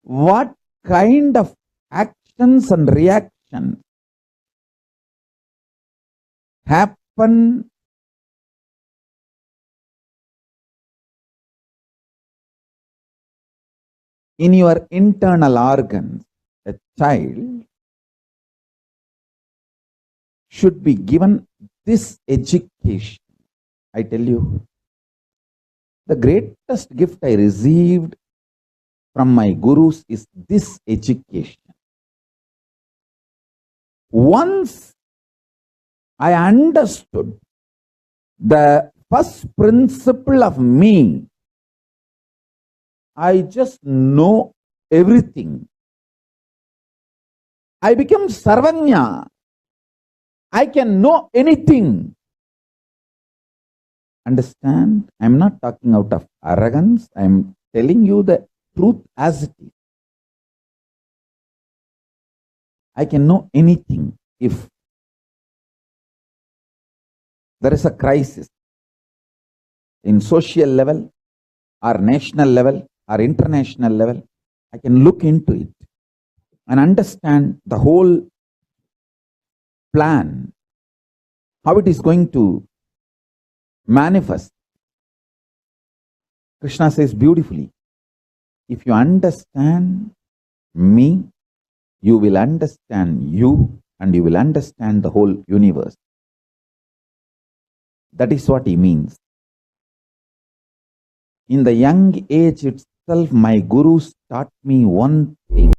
what kind of actions and reactions happen in your internal organs. A child should be given this education. I tell you, the greatest gift I received from my gurus is this education. Once I understood the first principle of me, I just know everything. I become Sarvanya. I can know anything. Understand? I am not talking out of arrogance. I am telling you the truth as it is. I can know anything. If there is a crisis in social level or national level or international level, I can look into it and understand the whole plan, how it is going to manifest. Krishna says beautifully, if you understand me, you will understand you and you will understand the whole universe. That is what he means. In the young age itself, my gurus taught me one thing.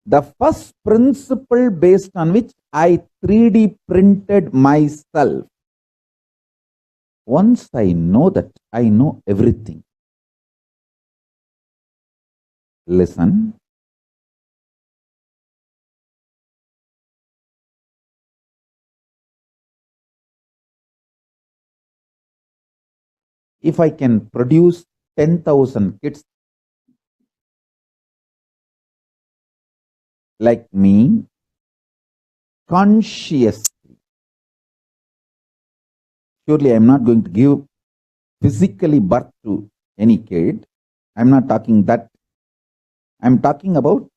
The first principle based on which I 3D printed myself. Once I know that, I know everything. Listen. If I can produce 10,000 kids like me, consciously, surely I am not going to give physically birth to any kid. I am not talking that. I am talking about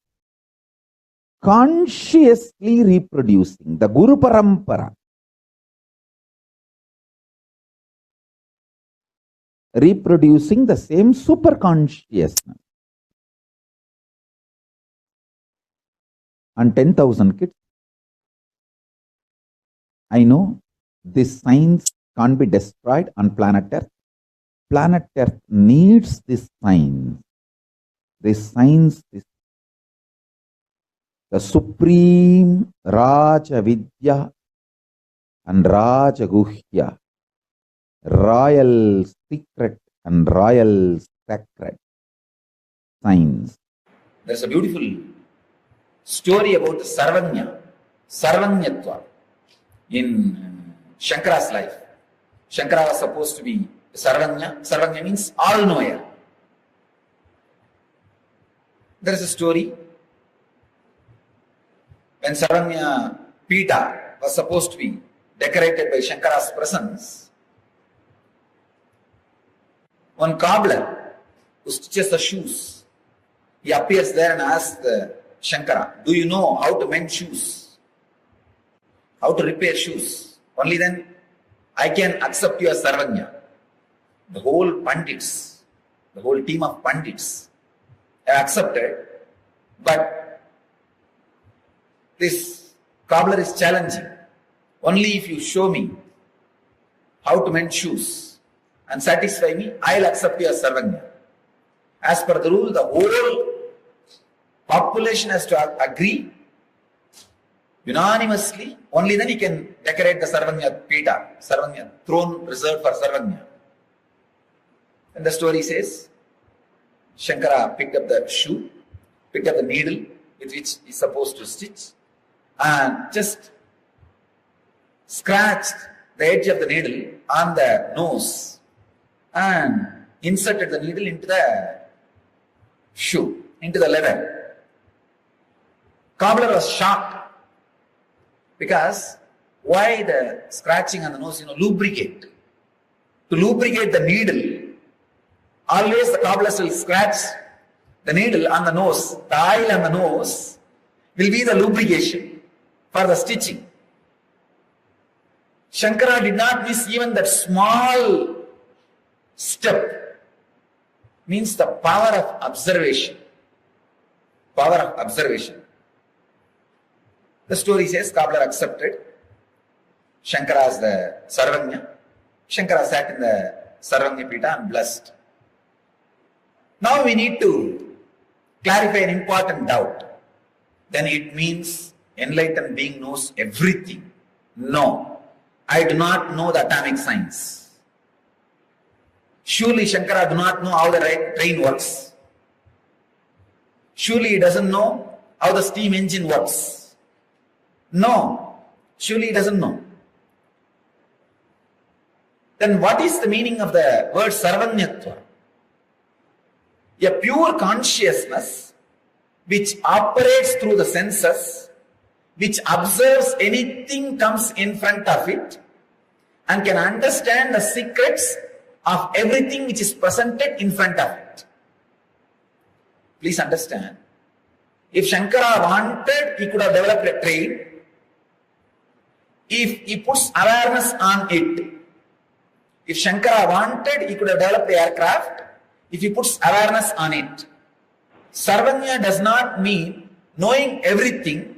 consciously reproducing the Guru Parampara. Reproducing the same superconsciousness. And 10,000 kids. I know this science can't be destroyed on planet Earth. Planet Earth needs this science. This science is the supreme Raja Vidya and Raja Guhya. Royal secret and royal sacred science. There's a beautiful story about the Sarvanyatva in Shankara's life. Shankara was supposed to be Sarvanya. Sarvanya means all-knower. There is a story when Sarvanya Pita was supposed to be decorated by Shankara's presence. One cobbler who stitches the shoes, he appears there and asks Shankara, do you know how to mend shoes? How to repair shoes? Only then I can accept you as Sarvanya. The whole Pandits, the whole team of Pandits have accepted, but this cobbler is challenging. Only if you show me how to mend shoes and satisfy me, I'll accept you as Sarvanya. As per the rule, the whole population has to agree unanimously. Only then he can decorate the Sarvanya Pita, Sarvanya throne reserved for Sarvanya. And the story says, Shankara picked up the shoe, picked up the needle with which he's supposed to stitch, and just scratched the edge of the needle on the nose and inserted the needle into the shoe, into the leather. Cobbler was shocked because why the scratching on the nose? Lubricate. To lubricate the needle, always the cobblers will scratch the needle on the nose. The oil on the nose will be the lubrication for the stitching. Shankara did not miss even that small step. Means the power of observation. Power of observation. The story says cobbler accepted Shankara as the Sarvanya. Shankara sat in the Sarvanya Pita and blessed. Now we need to clarify an important doubt. Then it means enlightened being knows everything. No, I do not know the atomic science. Surely Shankara do not know how the train works. Surely he doesn't know how the steam engine works. No, surely he doesn't know. Then what is the meaning of the word Sarvanyatva? A pure consciousness which operates through the senses, which observes anything comes in front of it and can understand the secrets of everything which is presented in front of it. Please understand, if Shankara wanted, he could have developed a train. If he puts awareness on it, if Shankara wanted, he could have developed the aircraft if he puts awareness on it. Sarvanya does not mean knowing everything,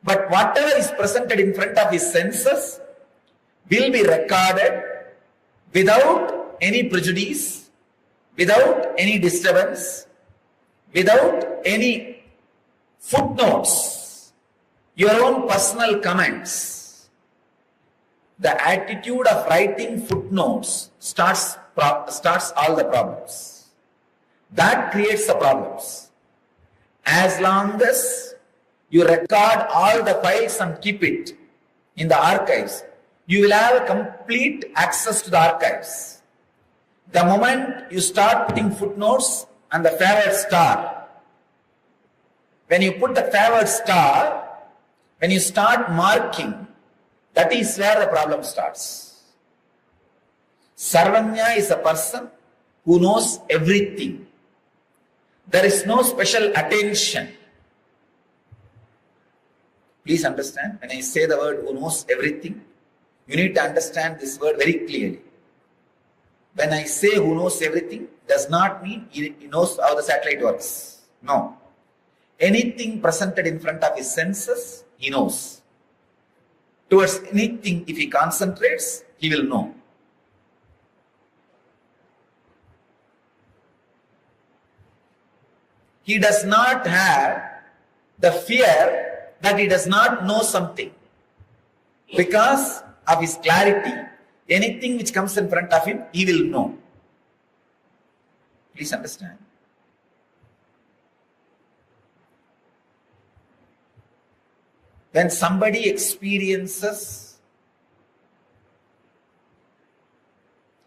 but whatever is presented in front of his senses will be recorded without any prejudice, without any disturbance, without any footnotes, your own personal comments. The attitude of writing footnotes starts all the problems. That creates the problems. As long as you record all the files and keep it in the archives, you will have complete access to the archives. The moment you start putting footnotes and the favored star, when you put the favored star, when you start marking, that is where the problem starts. Sarvanya is a person who knows everything. There is no special attention. Please understand, when I say the word who knows everything, you need to understand this word very clearly. When I say who knows everything, does not mean he knows how the satellite works. No. Anything presented in front of his senses, he knows. Towards anything, if he concentrates, he will know. He does not have the fear that he does not know something. Because of his clarity, anything which comes in front of him, he will know. Please understand. When somebody experiences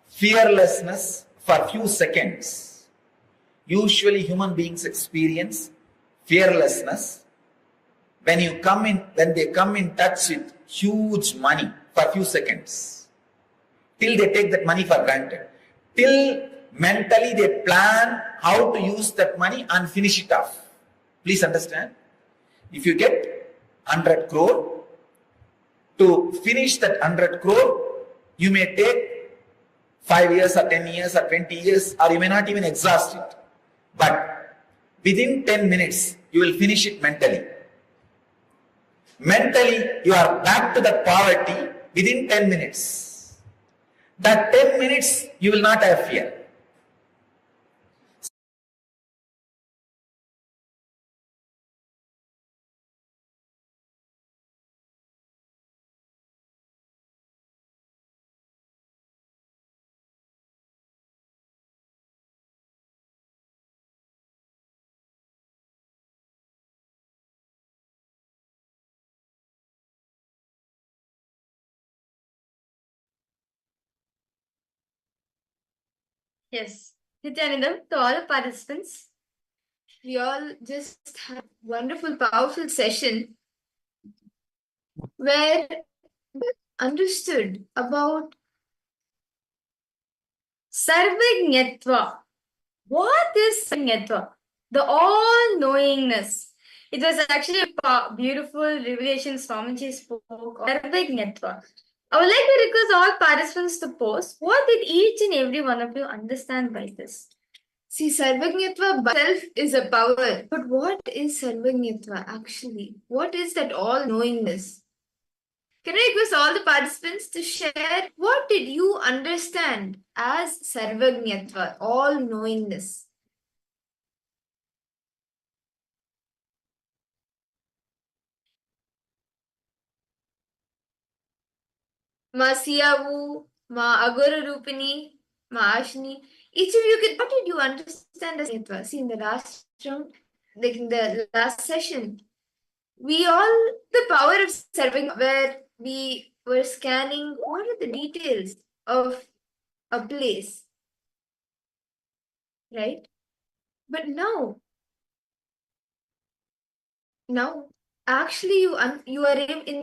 fearlessness for few seconds, usually human beings experience fearlessness when they come in touch with huge money for few seconds, till they take that money for granted, till mentally they plan how to use that money and finish it off. Please understand, if you get 100 crore, to finish that 100 crore, you may take 5 years or 10 years or 20 years, or you may not even exhaust it. But within 10 minutes, you will finish it mentally. Mentally, you are back to that poverty within 10 minutes. That 10 minutes, you will not have fear. Yes. Nityanandam, to all the participants, we all just had a wonderful, powerful session where we understood about Sarvajñatva. What is Sarvajñatva? The all-knowingness. It was actually a beautiful revelation Swamiji spoke of Sarvajñatva. I would like to request all participants to post. What did each and every one of you understand by this? See, Sarvajñatva by itself is a power. But what is Sarvajñatva actually? What is that all-knowingness? Can I request all the participants to share what did you understand as Sarvajñatva, all-knowingness? Ma Siyavu, Ma Agora Rupini, Ma Ashni. Each of you could, what did you understand as Sarvajñatva? See, in the last round, like in the last session, we all, the power of Sarvajñatva, where we were scanning what are the details of a place, right? But now actually you are in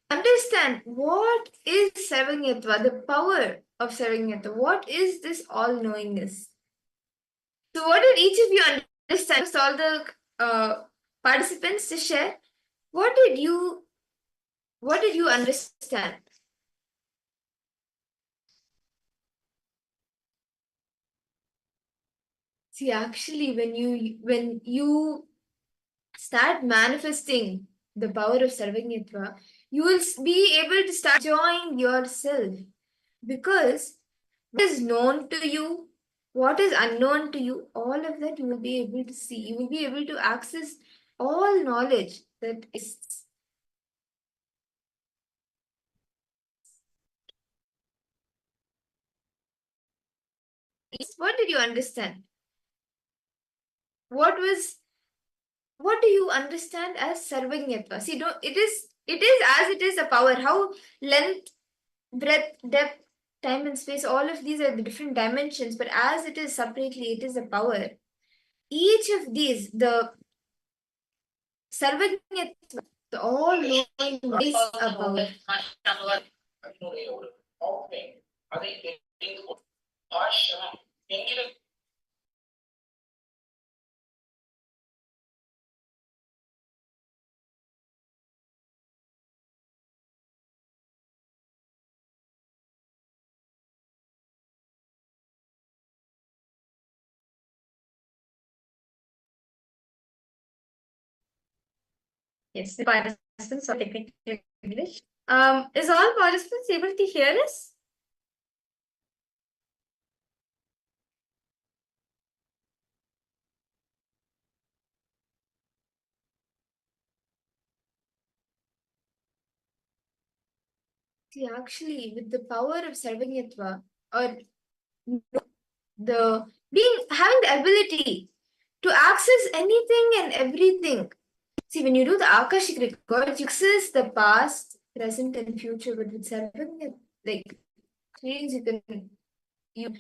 understand what is Sarvajñatva, the power of Sarvajñatva. What is this all-knowingness? So what did each of you understand? Just all the participants to share. What did you understand? See, actually, when you start manifesting the power of Sarvajñatva, you will be able to start enjoying yourself, because what is known to you, what is unknown to you, all of that you will be able to see. You will be able to access all knowledge that exists. What did you understand? What do you understand as Sarvajñatva? See, it is as it is a power. How length, breadth, depth, time and space, all of these are the different dimensions, but as it is separately, it is a power. Each of these, the Sarvajñatva, the all-knowing is a power. Yes, the participants are technical English. Is all participants able to hear us? See, actually, with the power of Sarvajñatva, or having the ability to access anything and everything. See, when you do the Akashic records, you access the past, present, and future. But with Sarvajñatva, like means you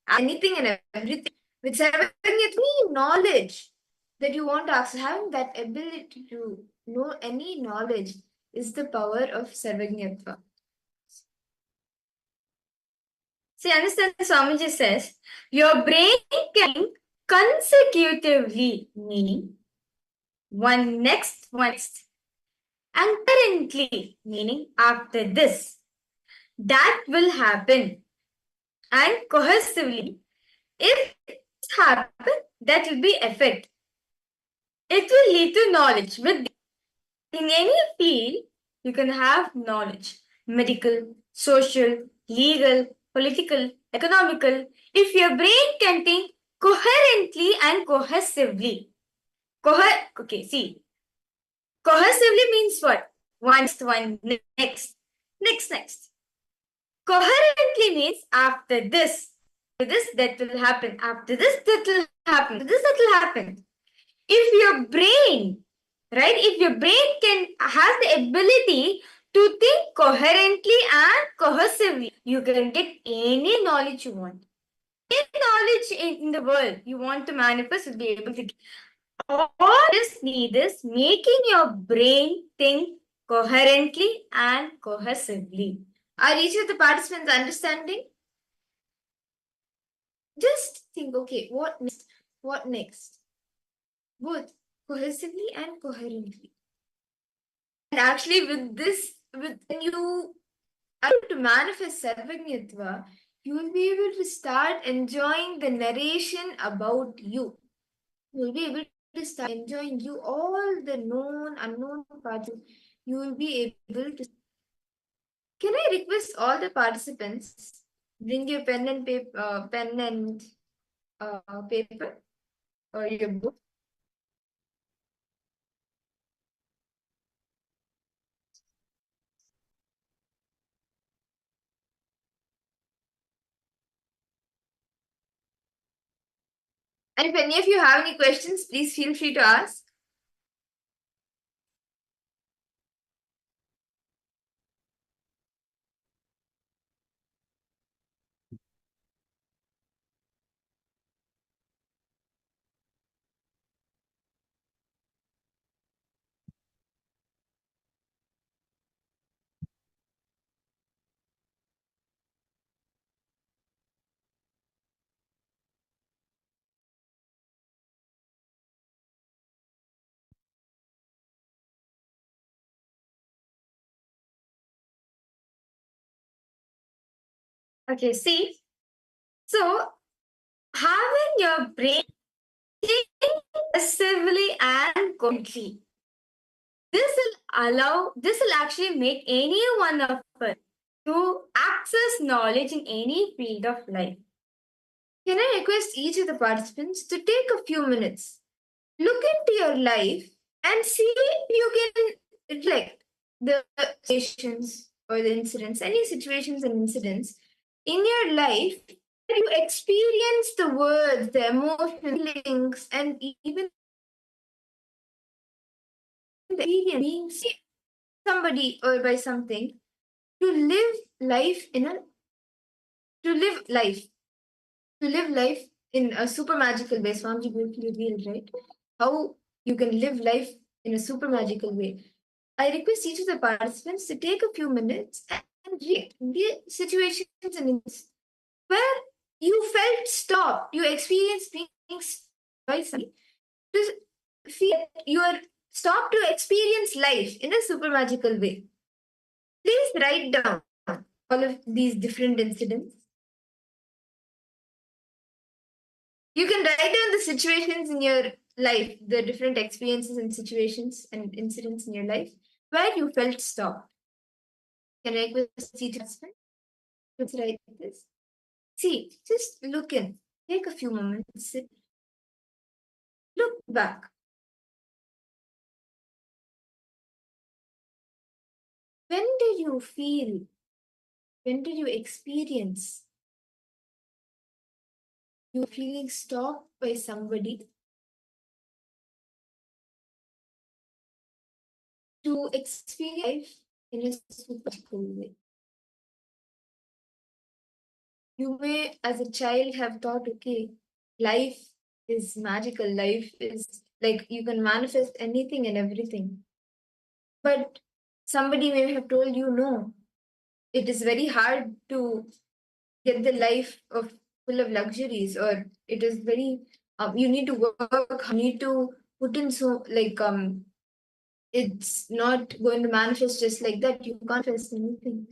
anything and everything. With Sarvajñatva, knowledge that you want to access, having that ability to know any knowledge is the power of Sarvajñatva. See, understand, Swamiji says, your brain can consecutively, meaning one next, and currently, meaning after this. That will happen. And cohesively, if it happens, that will be effect. It will lead to knowledge. In any field, you can have knowledge. Medical, social, legal, political, economical. If your brain can think coherently and cohesively. Okay, see. Cohesively means what? One, next. Coherently means after this, that will happen. After this, that will happen. After this, that will happen. If your brain, right? If your brain has the ability to think coherently and cohesively, you can get any knowledge you want. knowledge in the world you want to manifest will be able to. All this need is making your brain think coherently and cohesively. Are each of the participants understanding? Just think, okay, what next? What next? Both cohesively and coherently. And actually, with this, when you are able to manifest Sarvajñatva, you will be able to start enjoying the narration about you. You will be able to start enjoying you, all the known, unknown parts. You will be able to. Can I request all the participants bring your pen and paper, paper or your book? And if any of you have any questions, please feel free to ask. Okay, see. So, having your brain think passively and completely. This will actually make any one of us to access knowledge in any field of life. Can I request each of the participants to take a few minutes, look into your life and see if you can reflect the situations or the incidents, any situations and incidents in your life where you experience the words, the emotions, feelings, and even the experience being seen somebody or by something to live life in a to live life to live life in a super magical way. Swamiji beautifully revealed, right? How you can live life in a super magical way. I request each of the participants to take a few minutes and read the situations and instances where you felt stopped, you experienced being stopped by somebody, to feel that you are stopped to experience life in a super magical way. Please write down all of these different incidents. You can write down the situations in your life, the different experiences and situations and incidents in your life where you felt stopped. Can I request each participant to write this? See, just look in. Take a few moments, sit, look back. When did you feel? When did you experience you feeling stopped by somebody to experience life in a super cool way? You may, as a child, have thought, okay, life is magical, life is like you can manifest anything and everything. But somebody may have told you, no, it is very hard to get the life of full of luxuries, or it is very you need to work, you need to put in so like it's not going to manifest just like that. You can't manifest anything.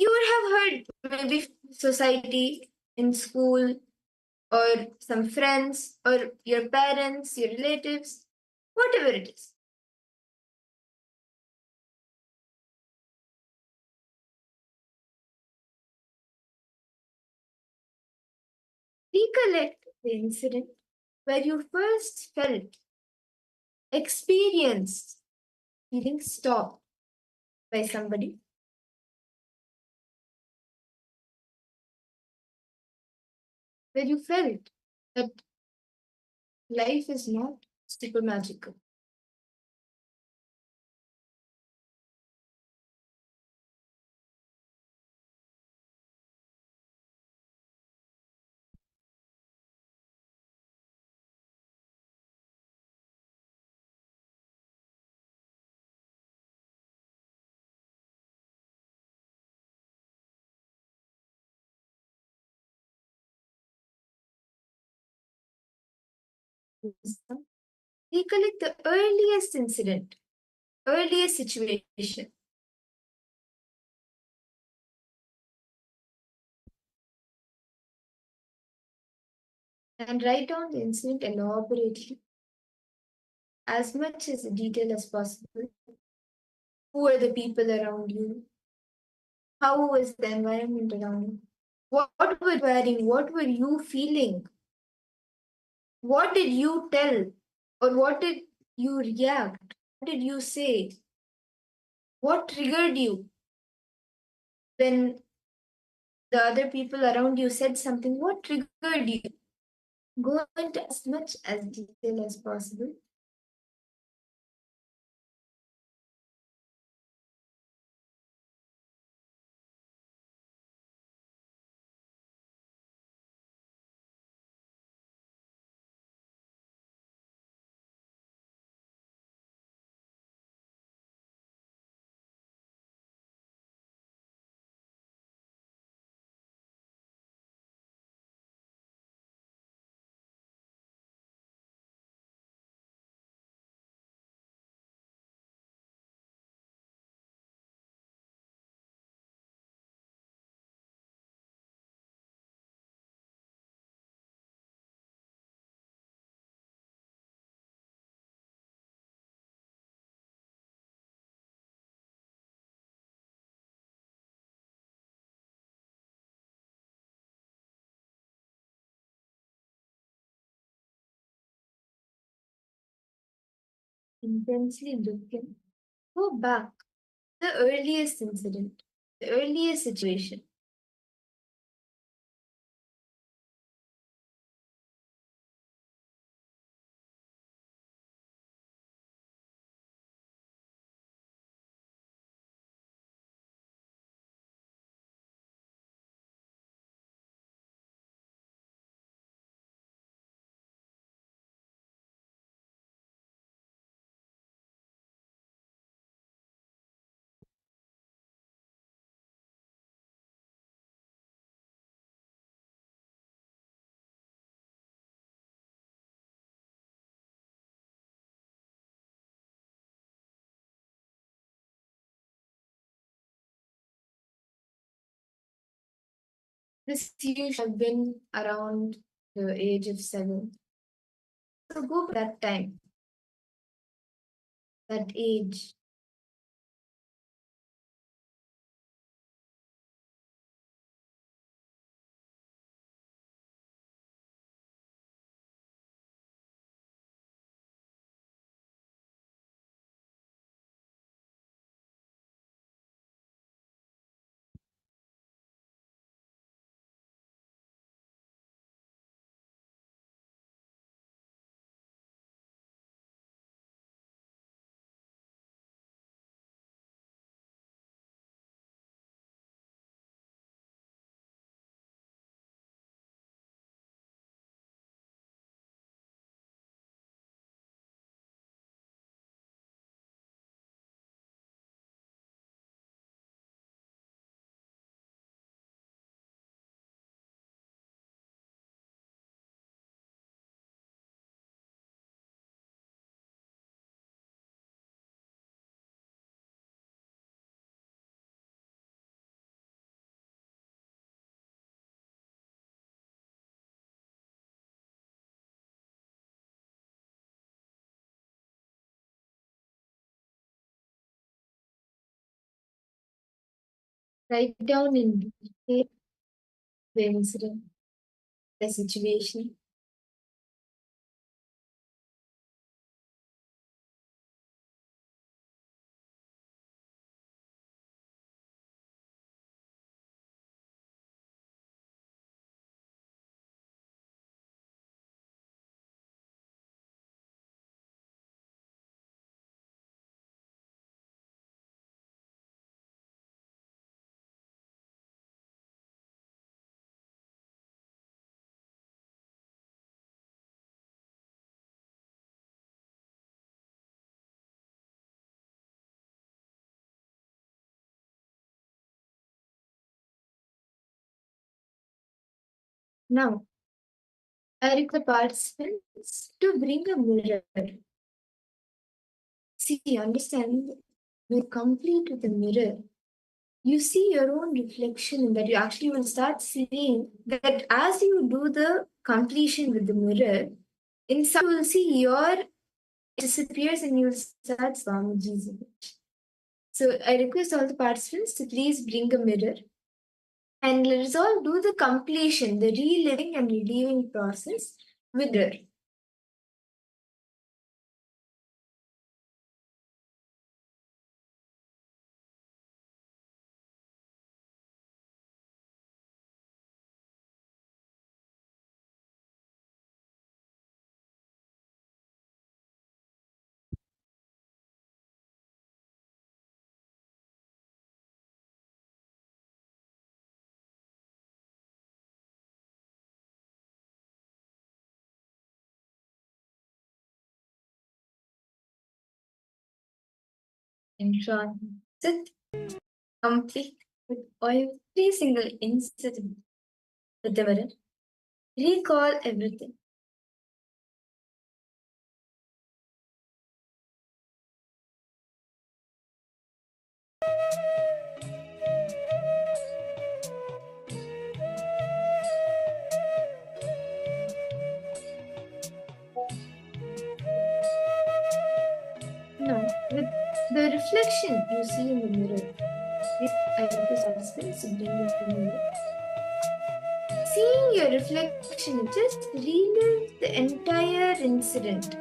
You would have heard maybe society in school or some friends or your parents, your relatives, whatever it is. Recollect the incident where you first felt, experienced feeling stopped by somebody. Where you felt that life is not super magical. recollect the earliest incident, earliest situation. And write down the incident elaborately, as much as detail as possible. Who are the people around you? How was the environment around you? What were you wearing? What were you feeling? What did you tell? Or what did you react? What did you say? What triggered you when the other people around you said something? What triggered you? Go into as much as detail as possible. Intensely looking. Go back. The earliest incident, the earliest situation. This you should have been around the age of 7. So go back that time, that age. Write down in detail the incident, the situation. Now, I request the participants to bring a mirror. See, understand, you're complete with the mirror. You see your own reflection in that. You actually will start seeing that as you do the completion with the mirror, inside you will see your disappears and you'll start Swamiji's image. So I request all the participants to please bring a mirror and let us all do the completion, the reliving and relieving process with her. And sit complete with every single incident with the mirror. Recall everything. Now, with the reflection you see in the mirror, this I request participants to bring the mirror. Seeing your reflection, just relive the entire incident.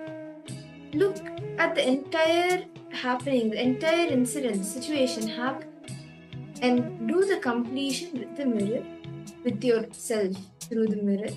Look at the entire happening, the entire incident, situation happen, and do the completion with the mirror, with yourself through the mirror.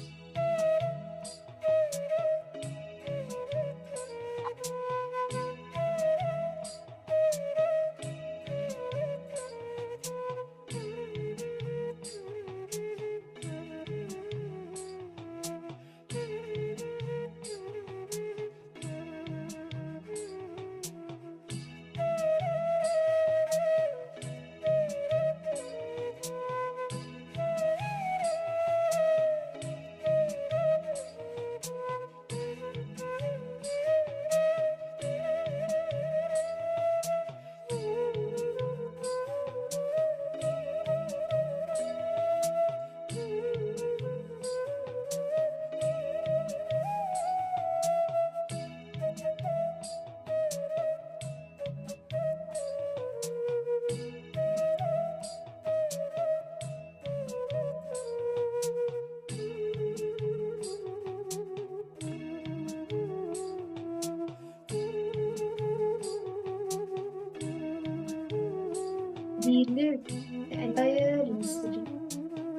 Relive the entire incident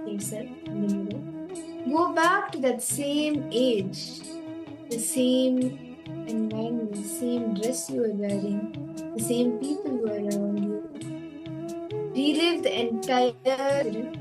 yourself in the mirror. Go back to that same age, the same environment, the same dress you were wearing, the same people who were around you. Relive the entire incident.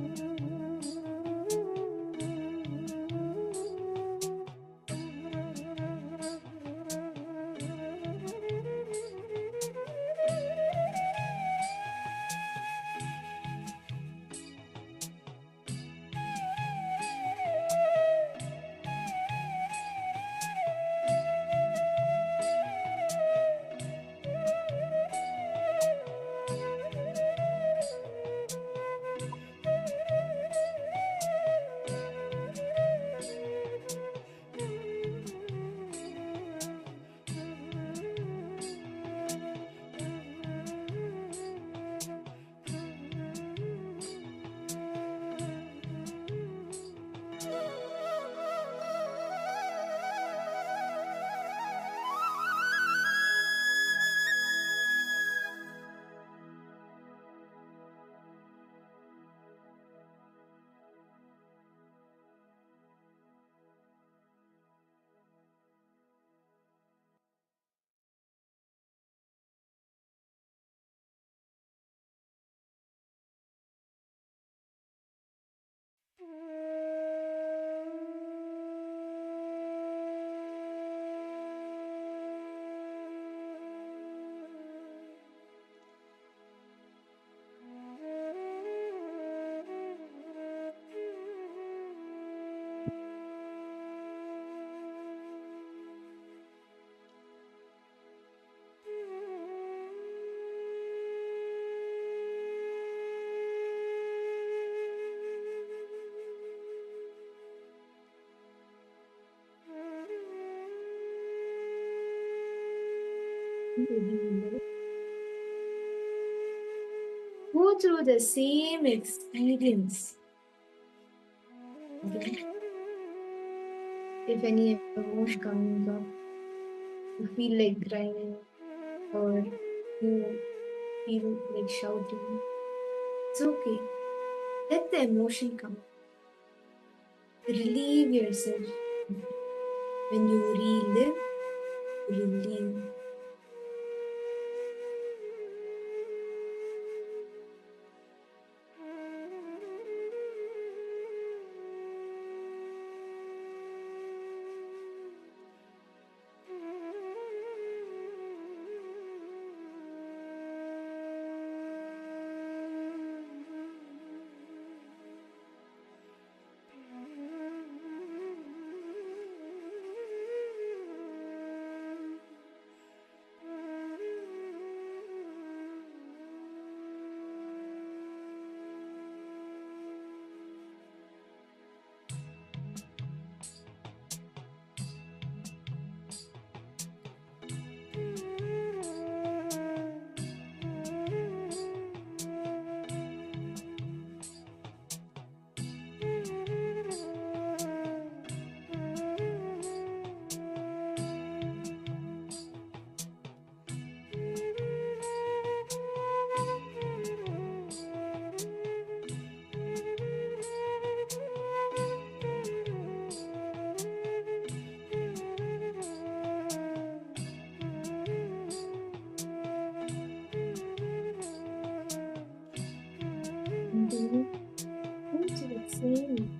Go through the same experience. Okay. If any emotion comes up, you feel like crying or you feel like shouting, it's okay. Let the emotion come. Relieve yourself. When you relive, relieve. Into the same.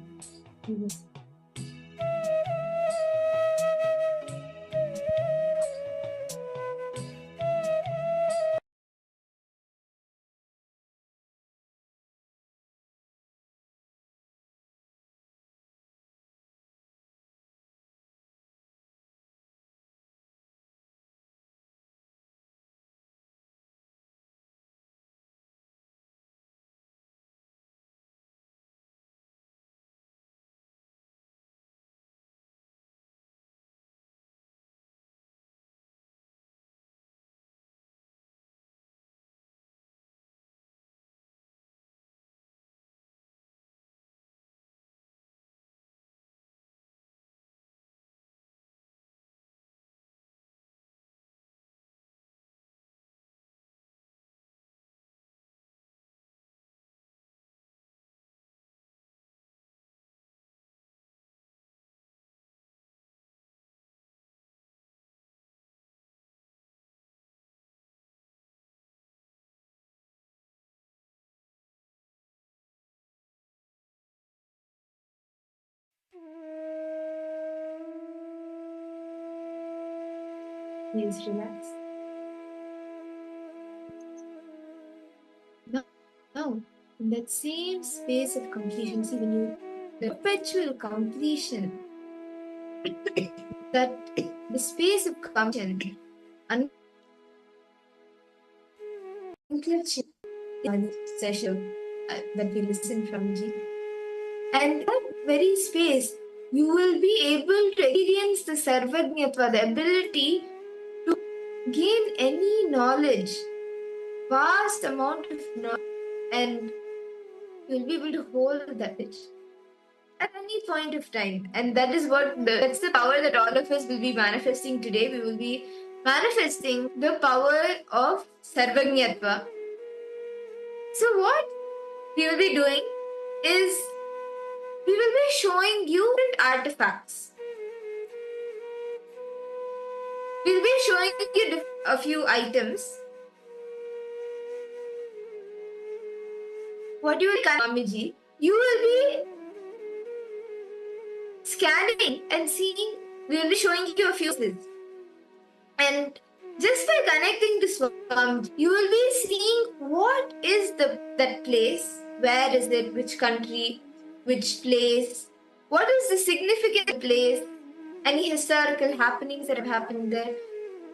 Please relax. Now, in that same space of completion, see when you the perpetual completion, that the space of completion, unclenching session that we listen from G. And that very space, you will be able to experience the sarvagnyatva, the ability to gain any knowledge, vast amount of knowledge, and you'll be able to hold that at any point of time. And that is that's the power that all of us will be manifesting today. We will be manifesting the power of sarvagnyatva. So what we will be doing is we will be showing you different artifacts. We'll be showing you a few items. What you will Swamiji, you will be scanning and seeing, we will be showing you a few things. And just by connecting to Swamiji, you will be seeing what is that place, where is it, which country, which place, what is the significant place, any historical happenings that have happened there,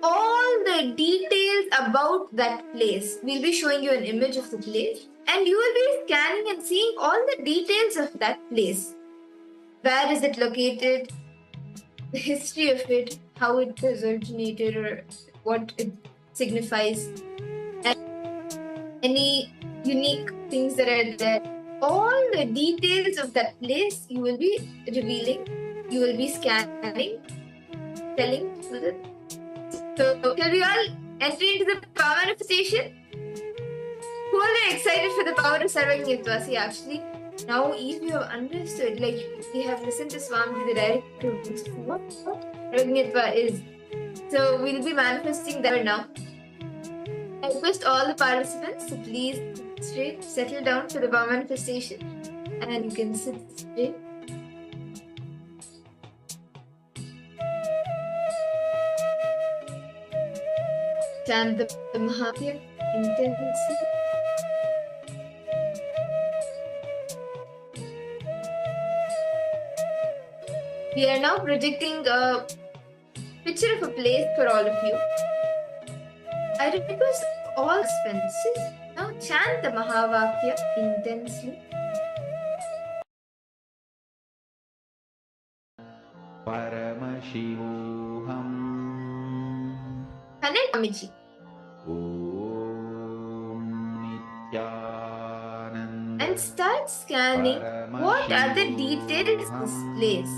all the details about that place. We'll be showing you an image of the place, and you will be scanning and seeing all the details of that place. Where is it located, the history of it, how it was originated, or what its signifies, and any unique things that are there. All the details of that place you will be revealing, you will be scanning, telling to the. So, shall we all enter into the power manifestation? Who are excited for the power of Sarvagnyatva? See, actually, now if you have understood, like we have listened to Swami, the director of this, what Sarvagnyatva is. So we'll be manifesting that now. I request all the participants to please sit straight, settle down for the power manifestation, and you can sit straight. Chant the Mahatya intensely. We are now projecting a picture of a place for all of you. I request all spinsters now chant the Mahavakya intensely. Paramashivoham. Connect Amiji. And start scanning what are the details of this place.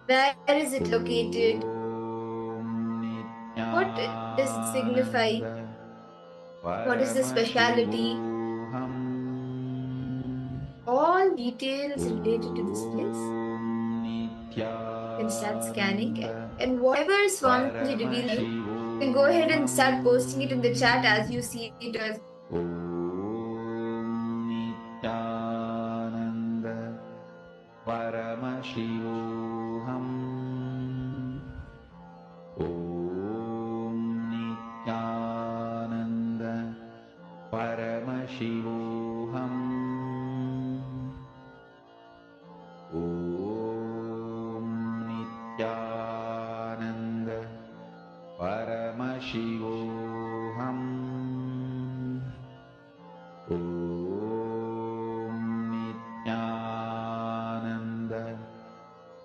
Where is it located? What does it signify? What is the speciality? All details related to this place. You can start scanning it. And whatever Swamiji reveals you, you can go ahead and start posting it in the chat as you see it as. Paramashivoham. Om Nityananda. Paramashivoham. Om Nityananda. Paramashivoham.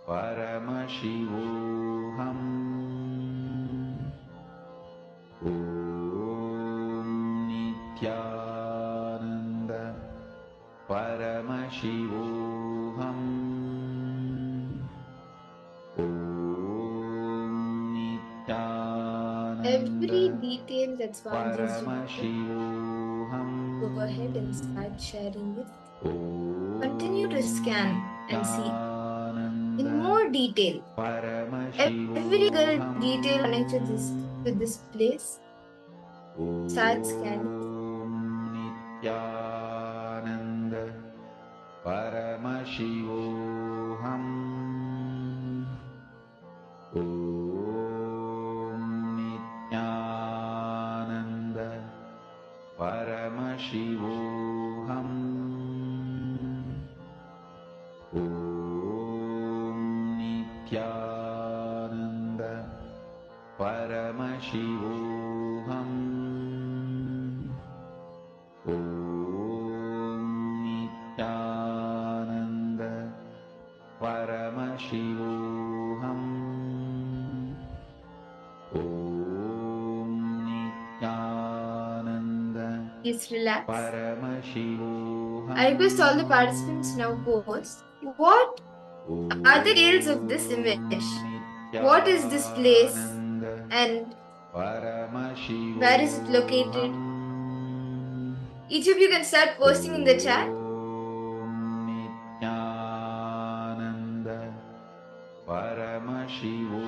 Paramashivoham. Om Nityananda. Paramashivoham. Om Nityananda. Every detail that Swamiji is Paramashivoham. go ahead and start sharing it. Continue to scan and see in more detail. Every little detail connected to this place. Start scanning. Nityananda. Paramashivoham. Om Nityananda. Paramashivoham. Om Nityananda. Paramashivoham. Om Nityananda. Paramashivoham. Om Nityananda. Please relax. Paramashivoham. I request all the participants now post. What are the details of this image? What is this place? And where is it located? Each of you can start posting in the chat.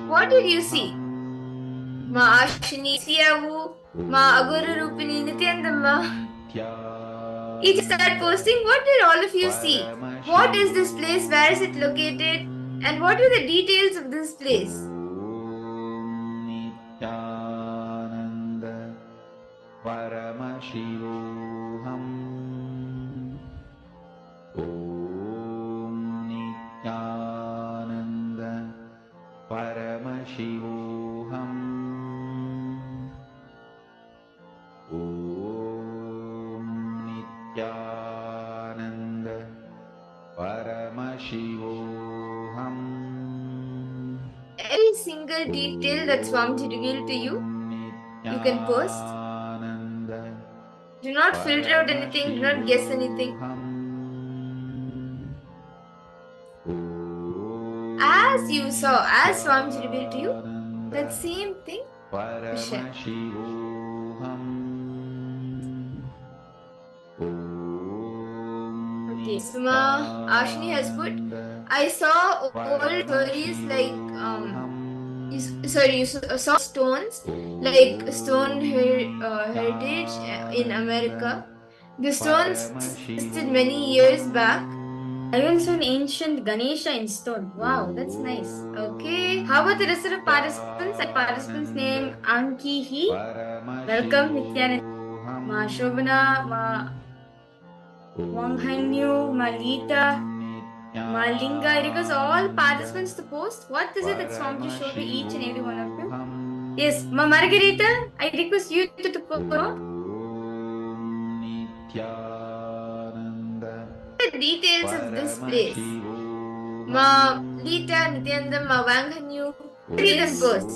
What did you see? Ma Ashini Siyavu, Ma Aguru Rupini Nityandamma. Each start posting. What did all of you see? What is this place? Where is it located? And what are the details of this place? Nityananda. Paramashivoham. Om Nityananda. Paramashivoham. Om Nityananda. Paramashivoham. Every single detail that Swamiji revealed to you, you you can post. Do not filter out anything, do not guess anything. As you saw, as Swamiji revealed to you, that same thing we share. Okay, Suma Ashni has put, I saw old stories like you saw stones like stone heritage in America. The stones existed many years back. I also saw an ancient Ganesha in stone. Wow, that's nice. Okay, how about the rest of the participants? Participants name Ankihi. Welcome, Nityanand. Ma Shobana, Ma Wanghanyu, Malita, Malinga. I request all participants to post. What is it that Swamiji showed to each and every one of you? Yes, Ma Margarita, I request you to post. The details of this place. Ma Lita, Nityananda, Ma Wanghanyu. Read and post.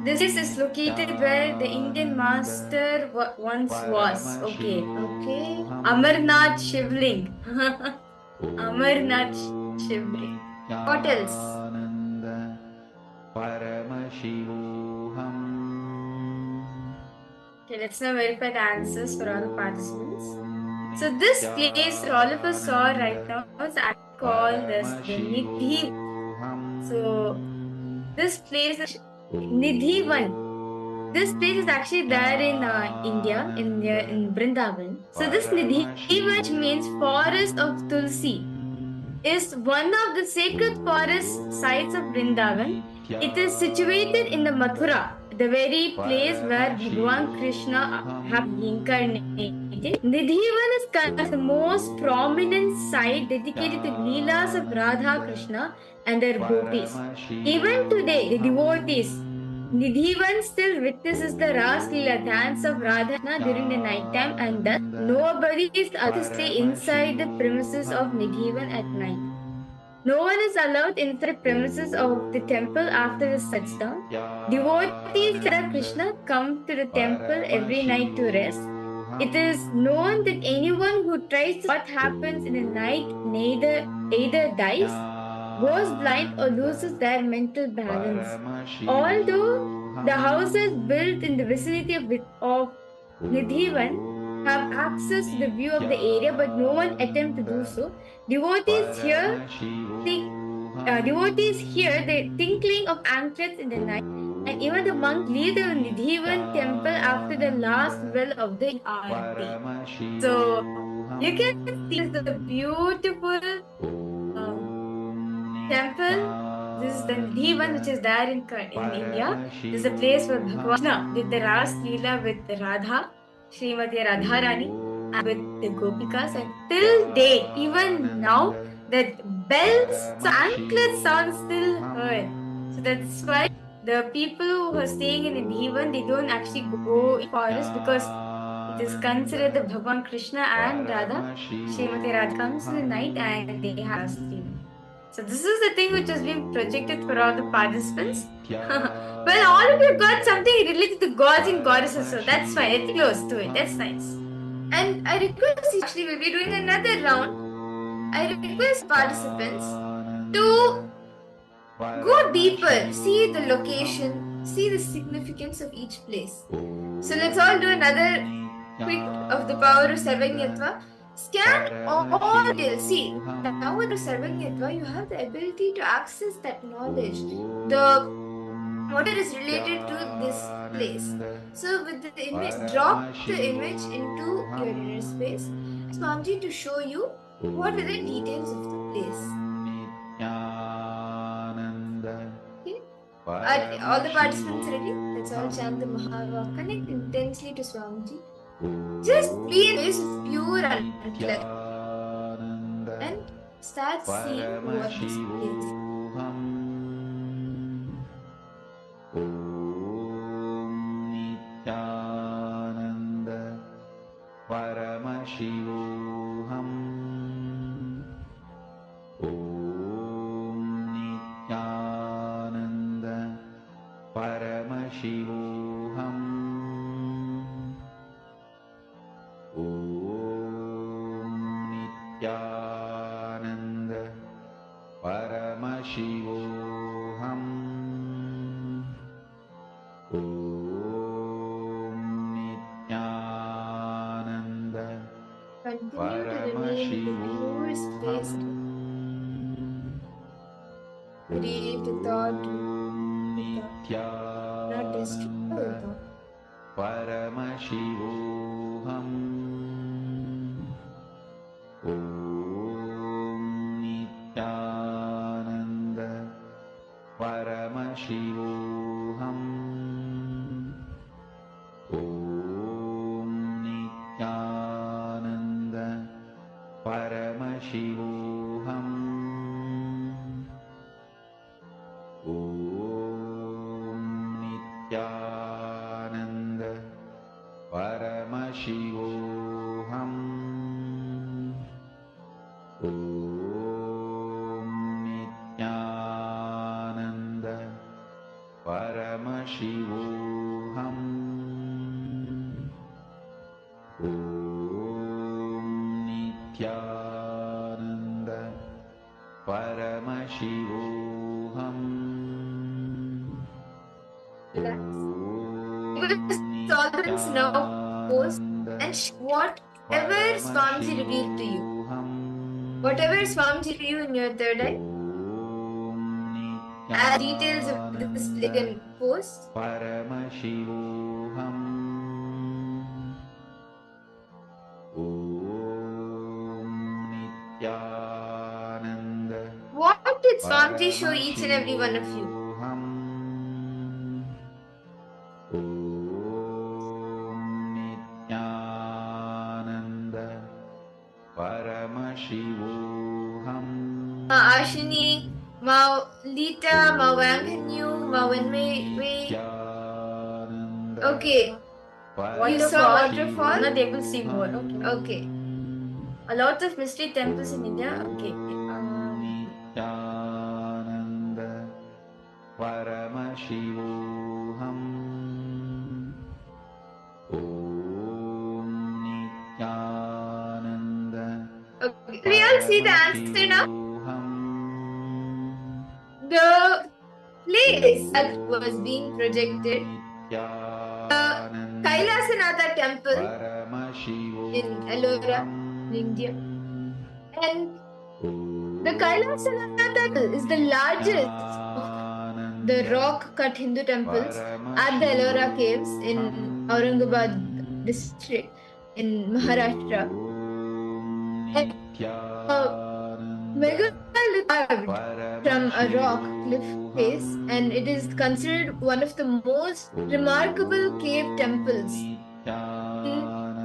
This is located where the Indian master once was. Okay. Amarnath Shivling. Amarnath Shivling. What else? Okay, let's now verify the answers for all the participants. So this place that all of us saw right now is actually called as the Nidhi. So this place is Nidhivan. This place is actually there in India, in Vrindavan. So this Nidhivan, which means forest of Tulsi, is one of the sacred forest sites of Vrindavan. It is situated in the Mathura, the very place where Bhagwan Krishna have incarnated. Nidhivan is considered the most prominent site dedicated to Leelas of Radha Krishna and their gopis. Even today, the devotees Nidhivan still witnesses the Ras Leela dance of Radha during the night time, and thus nobody is allowed to stay inside the premises of Nidhivan at night. No one is allowed inside the premises of the temple after the sun sets down. Devotees of Krishna come to the temple every night to rest. It is known that anyone who tries to what happens in the night either dies, goes blind, or loses their mental balance. Although the houses built in the vicinity of Nidhivan have access to the view of the area, but no one attempts to do so. Devotees hear the tinkling of anklets in the night, and even the monks leave the Nidhivan temple after the last bell of the Aarti. So you can see the beautiful temple. This is the Nidhivan, which is there in India. This is a place where Bhagwan Krishna did the Ras Leela with Radha, Srimati Radharani, and with the Gopikas. And till date, even now, that bells, anklet sound still heard. So that's why the people who are staying in Nidhivan, they don't actually go in forest, because it is considered the Bhagwan Krishna and Radha, Srimati Radha comes in the night and they have Ras Leela. So this is the thing which has been projected for all the participants. Well, all of you got something related to gods and goddesses, so that's fine. It's close to it. That's nice. And I request, actually, we'll be doing another round. I request participants to go deeper, see the location, see the significance of each place. So let's all do another quick of the power of Sarvanyatva. Scan all details. See, now with the Sarvanyatva, you have the ability to access that knowledge. What is related to this place. So with the image, drop the image into your inner space. Ask Swamiji to show you what are the details of the place. Okay? Are all the participants ready? Let's all chant the Mahava. Connect intensely to Swamiji. Just be in this pure and start seeing what this is. Paramashivoham Nityananda Paramashivoham space. Create a thought. Not destroy a thought. Paramashivoham Om Nityananda Paramashivoham Om Nityananda Paramashivoham Om Nityananda Paramashivoham Om Nityananda Paramashivoham Om Nityananda Paramashivoham Relax. Tolerance now pose and whatever Swamiji revealed to you. Whatever Swamiji to you in your third eye, as details of this plague and pose. Paramashivoham Om Nityananda What did Swamiji show each and every one of you? Om Nityananda Paramashivoham Ashini, Mao Lita, Mao Wanghanyu, Mao Wenmei. Okay. You saw waterfall? Not able to see more. Okay. A lot of mystery temples in India. Okay. Nityananda Paramashivoham Om Nityananda Okay. We all see the answer now. The place that was being projected, Kailasana temple in Ellora, India. And the Kailasana temple is the largest of the rock-cut Hindu temples at the Ellora caves in Aurangabad district in Maharashtra. And megalith carved from a rock cliff face, and it is considered one of the most remarkable cave temples in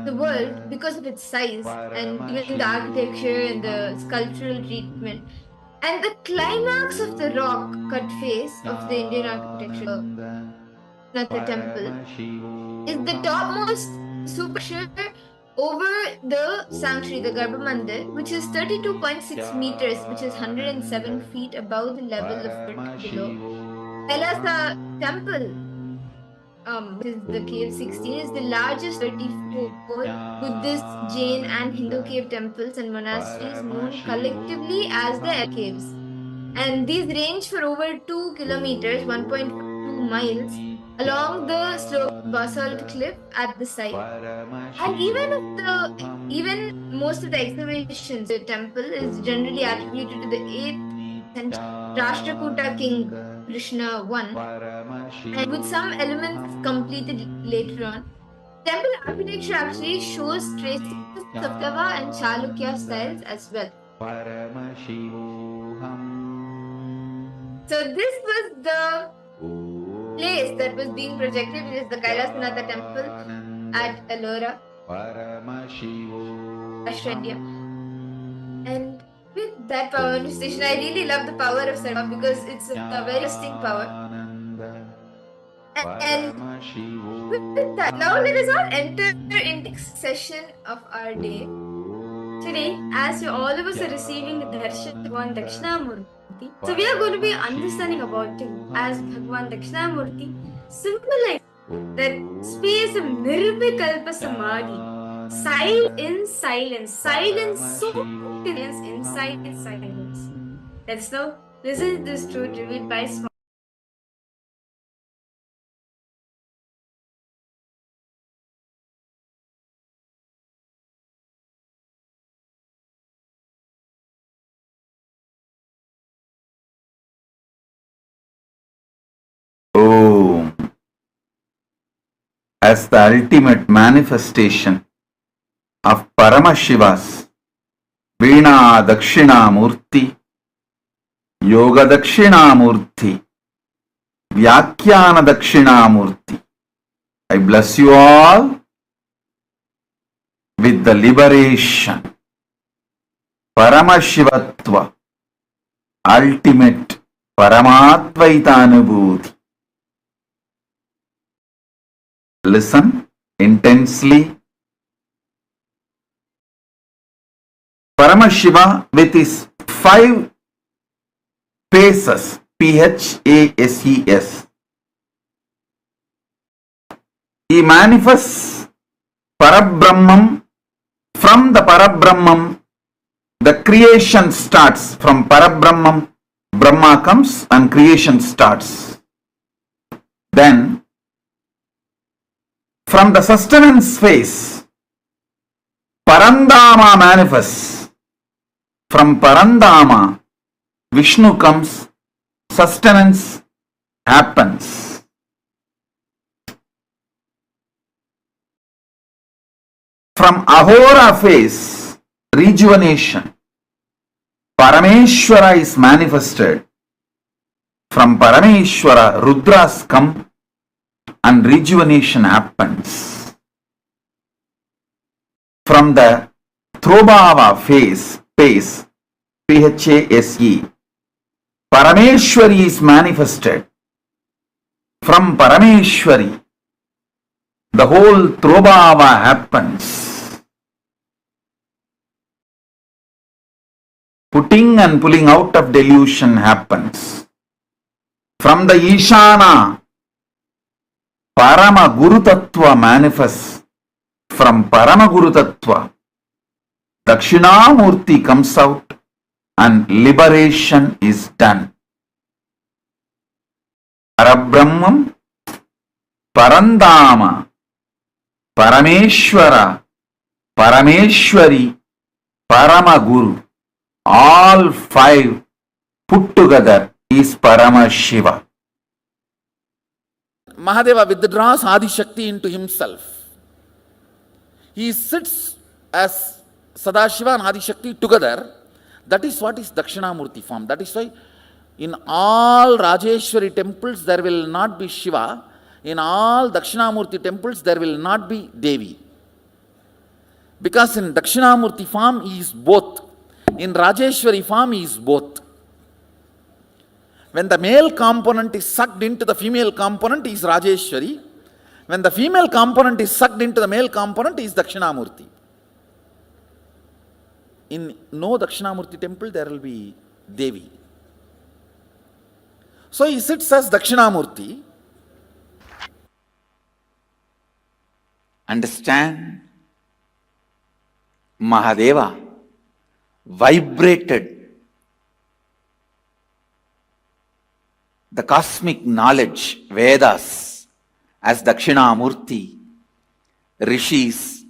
the world because of its size and even the architecture and the sculptural treatment. And the climax of the rock cut face of the Indian architecture, the temple, is the topmost structure over the sanctuary, the Garbha Mandir, which is 32.6 meters, which is 107 feet above the level of earth below. Kailasa temple, which is the cave 16, is the largest 34 Buddhist, Jain and Hindu cave temples and monasteries known collectively as the caves. And these range for over 2 kilometers, 1.2 miles, along the sloped basalt cliff at the site. And even most of the excavations, the temple is generally attributed to the 8th century Rashtrakuta king Krishna I, and with some elements completed later on. Temple architecture actually shows traces of Pallava and Chalukya styles as well. So this was the place that was being projected, which is the Kailasanatha temple at Ellora, Australia. And with that power manifestation, I really love the power of Sarva because it's a very distinct power. And with that, now let us all enter in the next session of our day. Today, as you all of us are receiving the darshan of Bhagavan Dakshinamurti, so we are going to be understanding about him as Bhagavan Dakshinamurti symbolizes that space of Nirvikalpa Samadhi, silence in silence, silence so silence inside silence. Let's now listen to this truth revealed by Swami. as the ultimate manifestation of Paramashiva's Veena Dakshinamurti, Yoga Dakshinamurti, Vyakhyana Dakshinamurti. I bless you all with the liberation, Paramashivatva, ultimate Paramatvaita Listen intensely. Paramashiva with his 5 paces, P-H-A-S-E-S. He manifests Parabrahmam. From the Parabrahmam, the creation starts. From Parabrahmam, Brahma comes and creation starts. Then, from the sustenance phase, Parandama manifests. From Parandama, Vishnu comes, sustenance happens. From Ahora phase, rejuvenation, Parameshwara is manifested. From Parameshwara, Rudras come and rejuvenation happens. From the Throbhava phase, P-H-A-S-E, Parameshwari is manifested. From Parameshwari, the whole Throbhava happens. Putting and pulling out of delusion happens. From the Ishana, Parama Guru Tattva manifests. From Parama Guru Tattva, Dakshinamurti comes out and liberation is done. Parabrahmam, Parandama, Parameshwara, Parameshwari, Paramaguru, all 5 put together is Paramashiva. Mahadeva withdraws Adi Shakti into himself. He sits as Sadashiva and Adi Shakti together. That is what is Dakshinamurti form. That is why in all Rajeshwari temples there will not be Shiva. In all Dakshinamurti temples there will not be Devi. Because in Dakshinamurti form he is both. In Rajeshwari form he is both. When the male component is sucked into the female component, he is Rajeshwari. When the female component is sucked into the male component, he is Dakshinamurti. In no Dakshinamurti temple, there will be Devi. So he sits as Dakshinamurti. Understand? Mahadeva vibrated the cosmic knowledge, Vedas, as Dakshinamurti. Rishis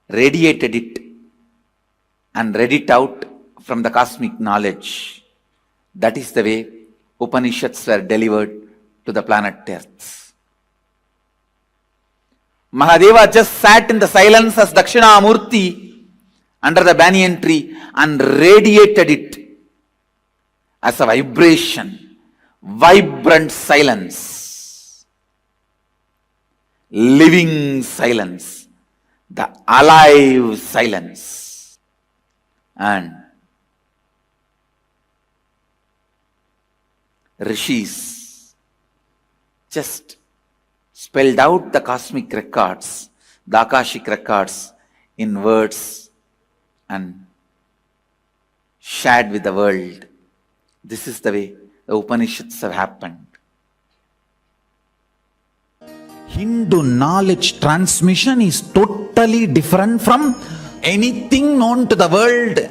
radiated it and read it out from the cosmic knowledge. That is the way Upanishads were delivered to the planet Earth. Mahadeva just sat in the silence as Dakshinamurti under the banyan tree and radiated it as a vibration, vibrant silence, living silence, the alive silence. And Rishis just spelled out the cosmic records, the Akashic records in words and shared with the world. This is the way the Upanishads have happened. Hindu knowledge transmission is totally different from anything known to the world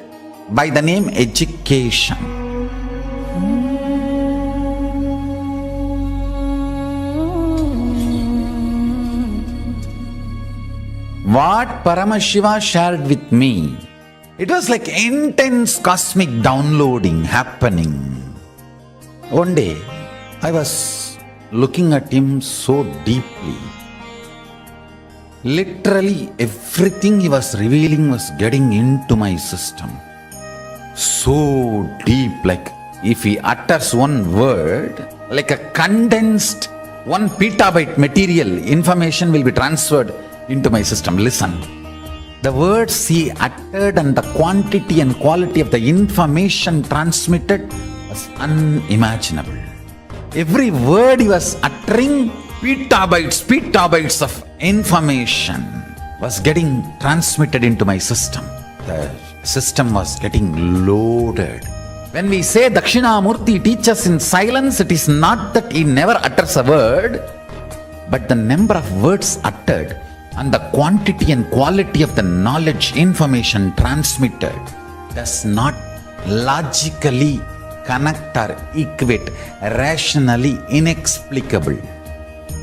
by the name education. What Paramashiva shared with me, it was like intense cosmic downloading happening. One day, I was looking at him so deeply Literally everything he was revealing was getting into my system. So deep, like if he utters one word, like a condensed 1 petabyte material, information will be transferred into my system. Listen. The words he uttered and the quantity and quality of the information transmitted was unimaginable. Every word he was uttering, petabytes of information was getting transmitted into my system. The system was getting loaded. When we say Dakshinamurti teaches in silence, it is not that he never utters a word, but the number of words uttered and the quantity and quality of the knowledge, information transmitted does not logically connect or equate, rationally inexplicable.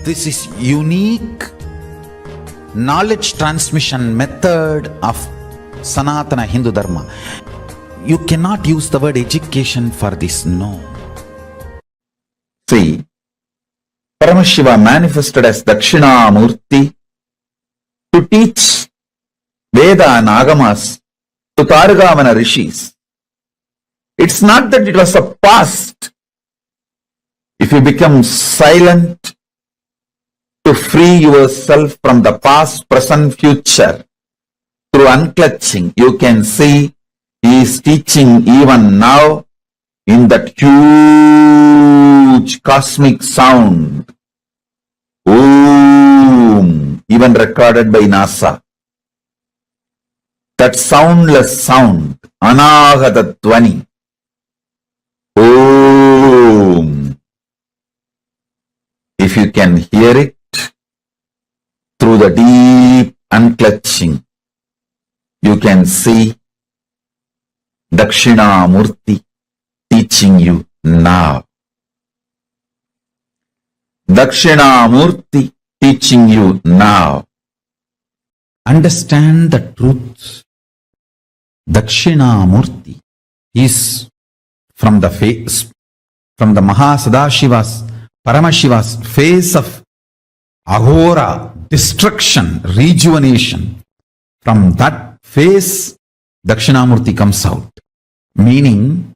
This is unique knowledge transmission method of Sanatana Hindu Dharma. You cannot use the word education for this, no. See, Paramashiva manifested as Dakshinamurti to teach Veda and Agamas to Targamana rishis. It's not that it was a past. If you become silent to free yourself from the past, present, future through unclutching, you can see he is teaching even now in that huge cosmic sound. Om, even recorded by NASA. That soundless sound, Anagata Dvani. Om. If you can hear it through the deep unclutching, you can see Dakshinamurti teaching you now. Dakshinamurti teaching you now. Understand the truth. Dakshinamurti is from the face, from the Mahasadashiva's, Paramashiva's face of Ahora, destruction, rejuvenation. From that face, Dakshinamurti comes out. Meaning,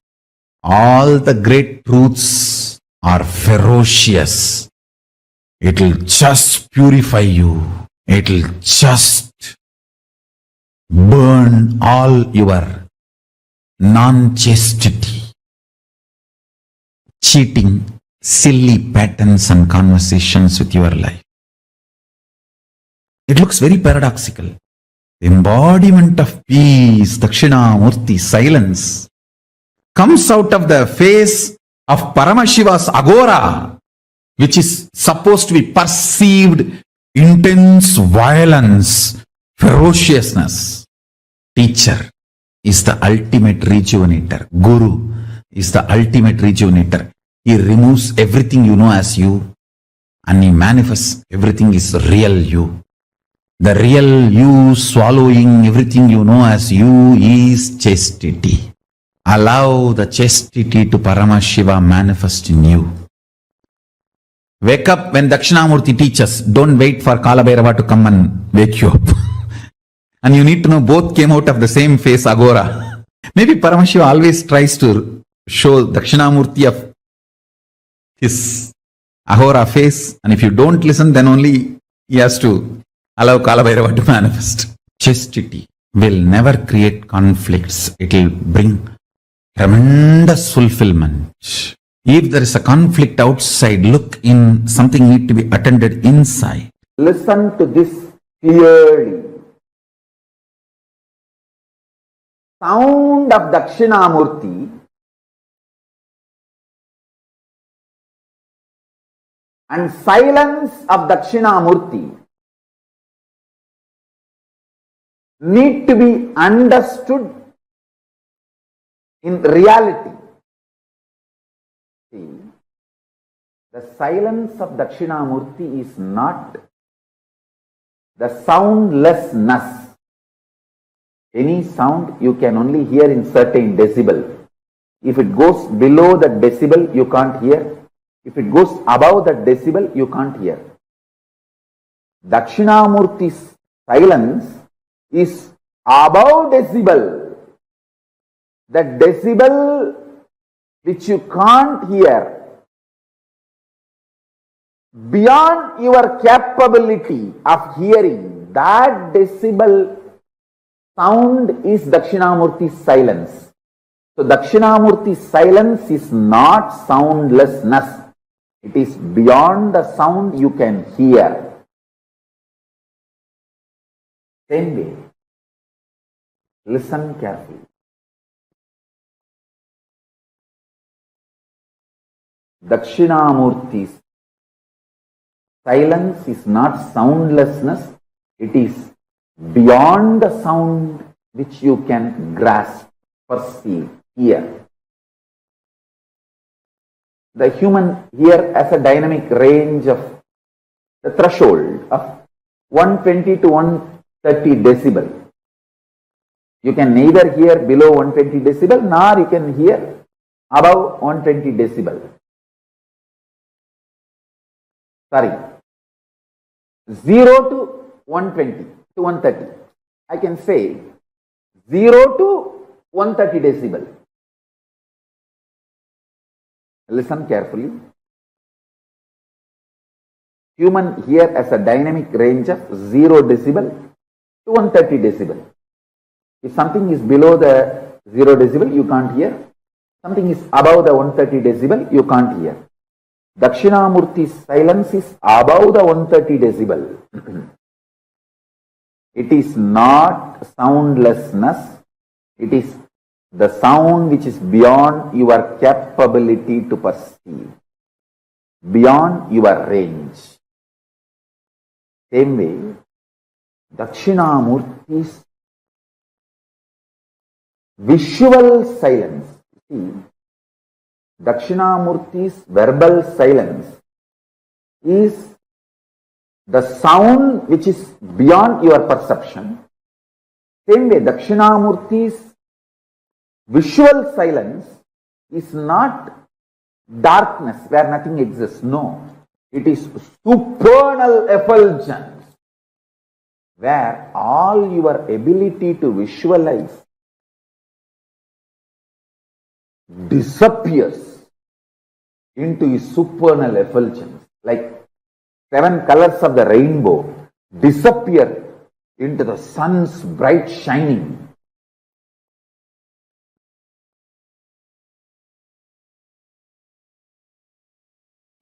all the great truths are ferocious. It will just purify you. It will just burn all your non-chastity, cheating, silly patterns and conversations with your life. It looks very paradoxical. Embodiment of peace, Dakshinamurti, silence, comes out of the face of Paramashiva's Agora, which is supposed to be perceived intense violence, ferociousness. Teacher is the ultimate rejuvenator. Guru is the ultimate rejuvenator. He removes everything you know as you and he manifests everything is real you. The real you swallowing everything you know as you is chastity. Allow the chastity to Paramashiva manifest in you. Wake up when Dakshinamurti teaches. Don't wait for Kalabhairava to come and wake you up. And you need to know both came out of the same face, Agora. Maybe Paramashiva always tries to show Dakshinamurti of his Ahora face. And if you don't listen, then only he has to allow Kalabhairava to manifest. Chastity will never create conflicts. It will bring tremendous fulfillment. If there is a conflict outside, look in, something need to be attended inside. Listen to this clearly. Sound of Dakshinamurti and silence of Dakshinamurti need to be understood in reality. See, the silence of Dakshinamurti is not the soundlessness. Any sound you can only hear in certain decibel. If it goes below that decibel, you can't hear. If it goes above that decibel, you can't hear. Dakshinamurti's silence is above decibel. The decibel which you can't hear, beyond your capability of hearing, that decibel sound is Dakshinamurti's silence. So Dakshinamurti's silence is not soundlessness. It is beyond the sound you can hear. Same way, listen carefully. Dakshinamurti's silence is not soundlessness, it is beyond the sound which you can grasp, perceive, hear. The human here has a dynamic range of the threshold of 120 to 130 decibel. You can neither hear below 120 decibel nor you can hear above 120 decibel. Sorry, 0 to 120 to 130. I can say 0 to 130 decibel. Listen carefully. Human here has a dynamic range of 0 decibel to 130 decibel. If something is below the 0 decibel, you can't hear. Something is above the 130 decibel, you can't hear. Dakshinamurti's silence is above the 130 decibel. It is not soundlessness. It is the sound which is beyond your capability to perceive, beyond your range. Same way, Dakshinamurti's visual silence. See, Dakshinamurti's verbal silence is the sound which is beyond your perception. Same way, Dakshinamurti's visual silence is not darkness where nothing exists. No, it is supernal effulgence where all your ability to visualize disappears into a supernal effulgence, like 7 colors of the rainbow disappear into the sun's bright shining.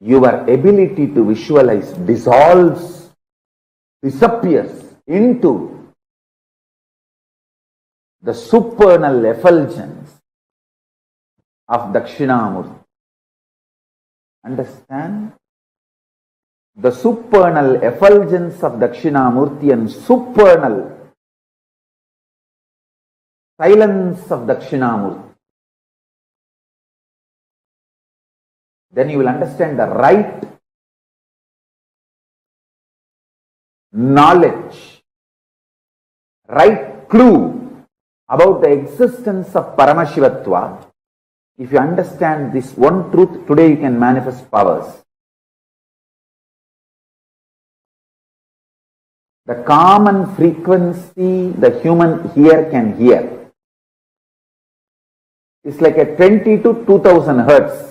Your ability to visualize dissolves, disappears into the supernal effulgence of Dakshinamurti. Understand? The supernal effulgence of Dakshinamurti and supernal silence of Dakshinamurti. Then you will understand the right knowledge, right clue about the existence of Paramashivatva. If you understand this one truth, today you can manifest powers. The common frequency the human here can hear is like a 20 to 2000 hertz.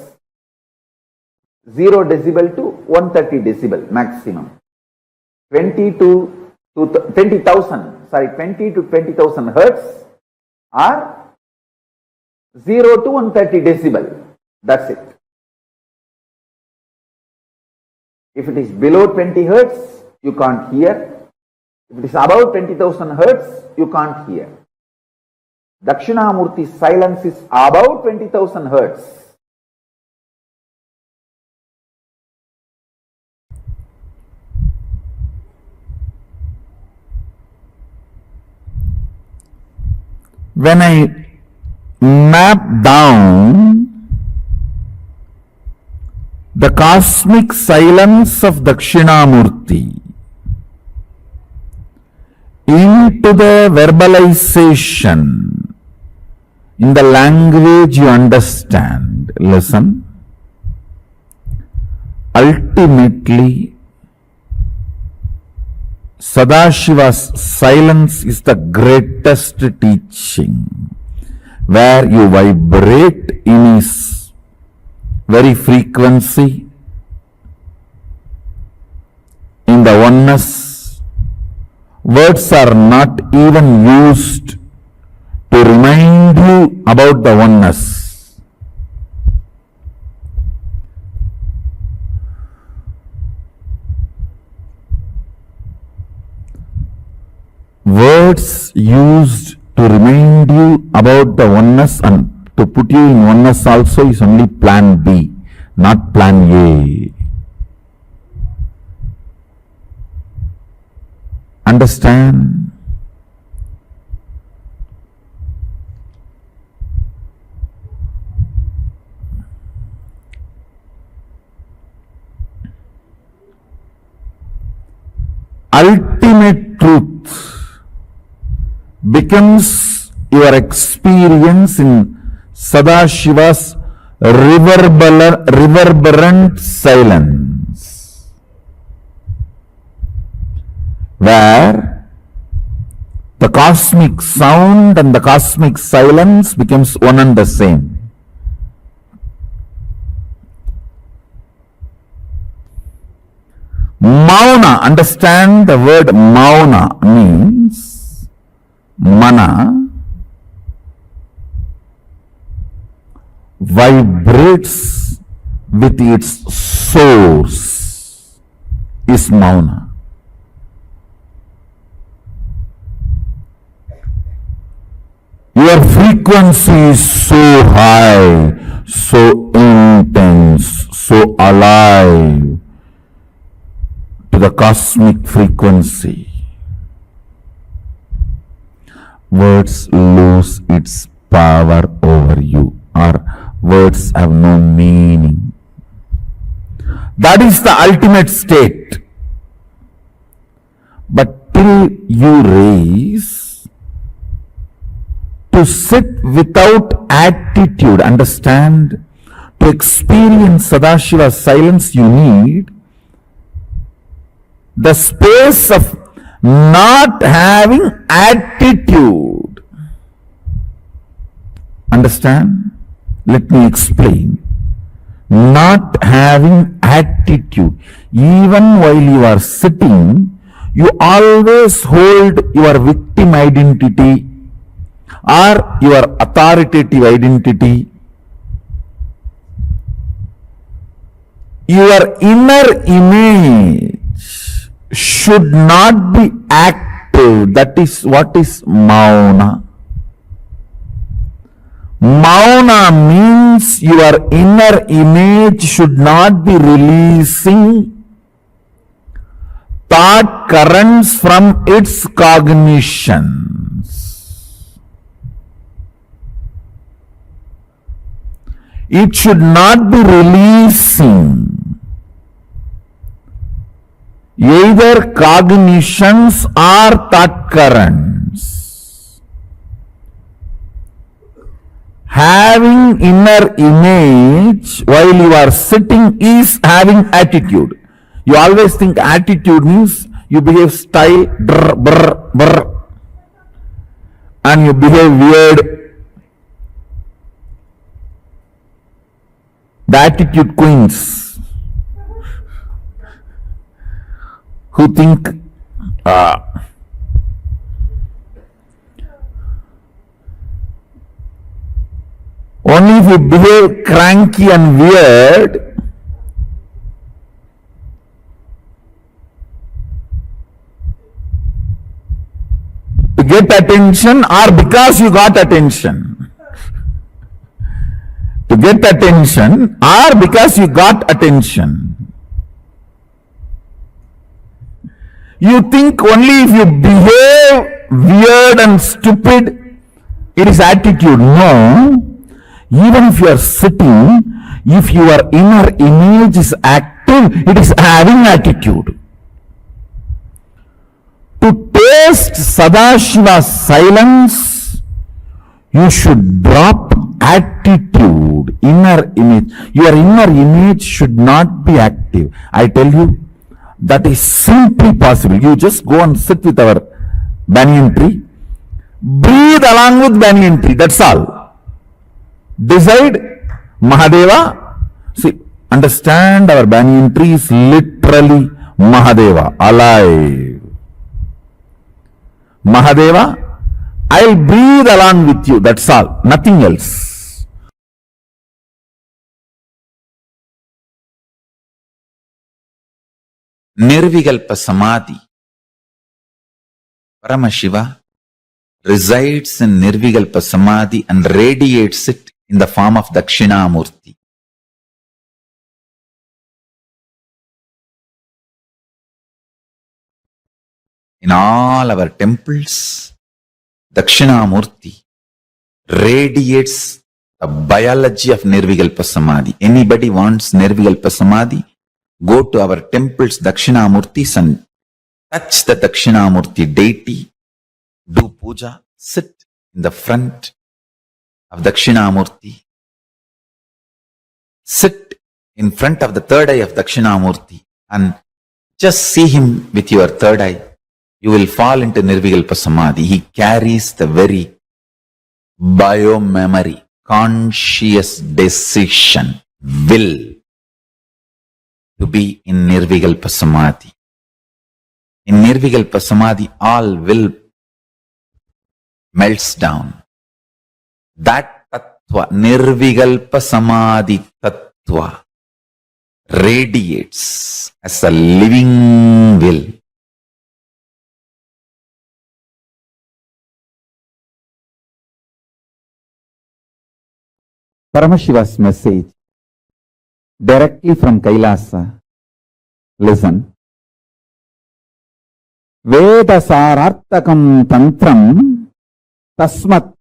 0 decibel to 130 decibel maximum. 20 to 20,000 hertz or 0 to 130 decibel. That's it. If it is below 20 hertz, you can't hear. If it is above 20,000 hertz, you can't hear. Dakshinamurti's silence is above 20,000 hertz. When I map down the cosmic silence of Dakshinamurti into the verbalization in the language you understand, listen. Ultimately, Sadashiva's silence is the greatest teaching, where you vibrate in his very frequency, in the oneness. Words are not even used to remind you about the oneness. Words used to remind you about the oneness and to put you in oneness also is only plan B, not plan A. Understand? Ultimate truth becomes your experience in Sadashiva's reverberant silence, where the cosmic sound and the cosmic silence becomes one and the same. Mauna, understand the word mauna means mana vibrates with its source is mauna. Your frequency is so high, so intense, so alive to the cosmic frequency. Words lose its power over you, or words have no meaning. That is the ultimate state. But till you raise to sit without attitude, understand, to experience Sadashiva's silence, you need the space of not having attitude. Understand? Let me explain. Not having attitude. Even while you are sitting, you always hold your victim identity or your authoritative identity. Your inner image should not be active. That is what is mauna. Mauna means your inner image should not be releasing thought currents from its cognitions. It should not be releasing either cognitions or thought currents. Having inner image while you are sitting is having attitude. You always think attitude means you behave style, brr, brr, brr, and you behave weird. The attitude queens who think only if you behave cranky and weird, to get attention or because you got attention. To get attention or because you got attention. You think only if you behave weird and stupid, it is attitude. No. Even if you are sitting, if your inner image is active, it is having attitude. To taste Sadashiva's silence, you should drop attitude, inner image. Your inner image should not be active. I tell you, That is simply possible. You just go and sit with our banyan tree. Breathe along with banyan tree. That's all. Decide Mahadeva. See, understand our banyan tree is literally Mahadeva, alive. Mahadeva, I'll breathe along with you. That's all. Nothing else. Nirvikalpa Samadhi. Paramashiva resides in Nirvikalpa Samadhi and radiates it in the form of Dakshinamurti. In all our temples, Dakshinamurti radiates the biology of Nirvikalpa Samadhi. Anybody wants Nirvikalpa Samadhi? Go to our temples, Dakshinamurtis, and touch the Dakshinamurti deity, do puja, sit in the front of Dakshinamurti, sit in front of the third eye of Dakshinamurti and just see him with your third eye. You will fall into Nirvikalpa Samadhi. He carries the very bio-memory, conscious decision, will to be in Nirvikalpa Samadhi. In Nirvikalpa Samadhi, all will melts down. That Tattva, Nirvikalpa Samadhi Tattva, radiates as a living will. Paramashiva's message directly from Kailasa. Listen. Veda sarartakam tantram tasmat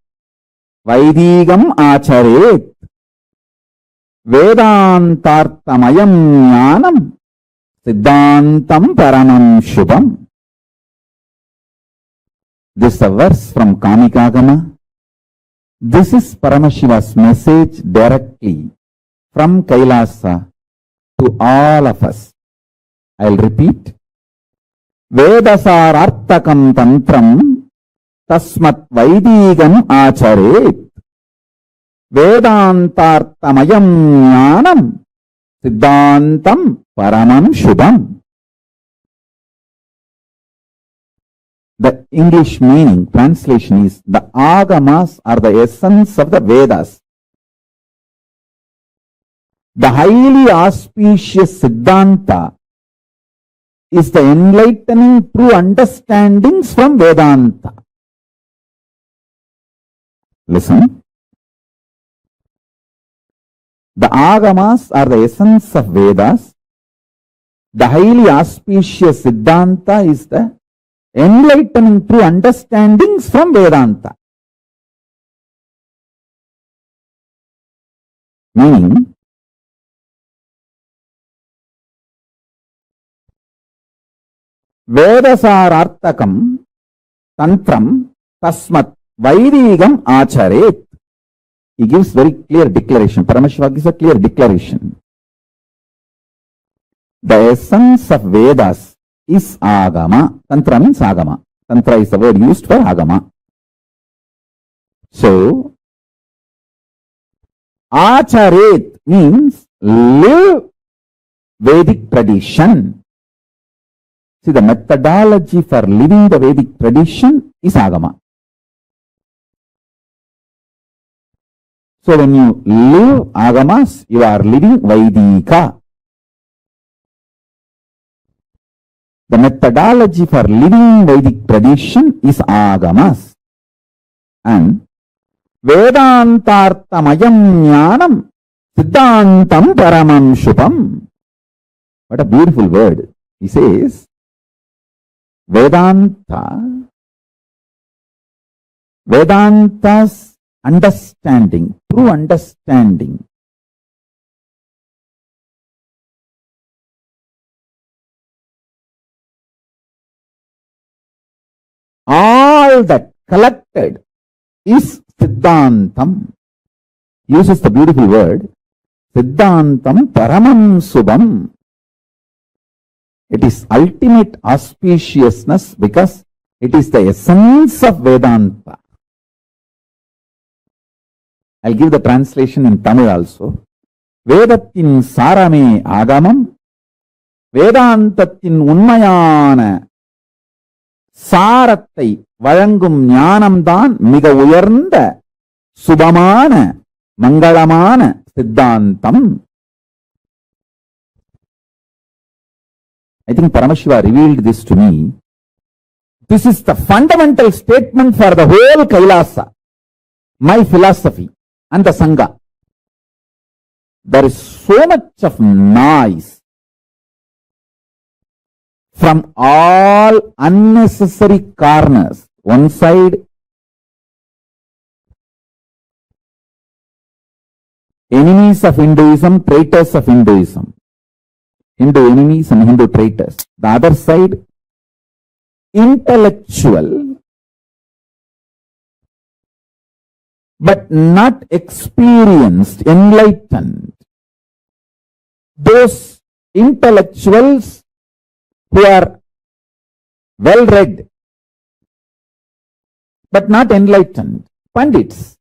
vaidigam acharet vedantartamayam jnanam siddhantam paramam shubham. This is a verse from Kamikagama. This is Paramashiva's message directly from Kailasa to all of us. I'll repeat. Vedasarartakam tantram tasmat vaidigam acharet vedantartamayam jnanam siddhantam paramam shubham. The English meaning, translation is, the agamas are the essence of the Vedas. The highly auspicious Siddhanta is the enlightening true understandings from Vedanta. Listen. The agamas are the essence of Vedas. The highly auspicious Siddhanta is the enlightening true understandings from Vedanta. Meaning, Vedasarartakam tantram tasmat vaidigam acharet. He gives very clear declaration. Paramashiva gives a clear declaration. The essence of Vedas is agama. Tantra means agama. Tantra is the word used for agama. So, acharet means live Vedic tradition. See, the methodology for living the Vedic tradition is agama. So, when you live agamas, you are living Vaidika. The methodology for living Vedic tradition is agamas. And Vedantartamayam jnanam siddhantam paramam shubham. What a beautiful word. He says, Vedanta's understanding, true understanding, all that collected is Siddhantam. Uses the beautiful word Siddhantam Paramam Subham. It is ultimate auspiciousness because it is the essence of Vedanta. I'll give the translation in Tamil also. Vedattin sarame agamam, Vedantattin unmayana சாரத்தை வழங்கும் ஞானம்தான் மிக உயர்ந்த சுபமான மங்களமான சித்தாந்தம். I think Paramashiva revealed this to me. This is the fundamental statement for the whole Kailasa, my philosophy and the Sangha. There is so much of noise from all unnecessary corners. One side, enemies of Hinduism, traitors of Hinduism. Hindu enemies and Hindu traitors. The other side, intellectual, but not experienced, enlightened. Those intellectuals who are well read, but not enlightened, Pandits.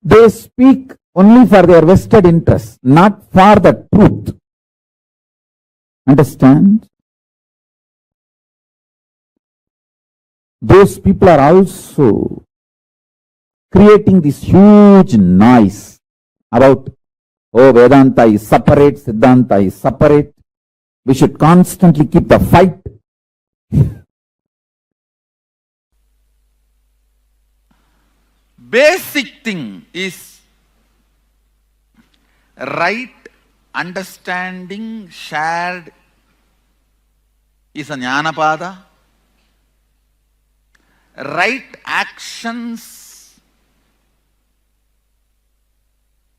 They speak only for their vested interests, not for the truth. Understand? Those people are also creating this huge noise about, oh, Vedanta is separate, Siddhanta is separate. We should constantly keep the fight. Basic thing is right understanding shared is a jnanapada. Right actions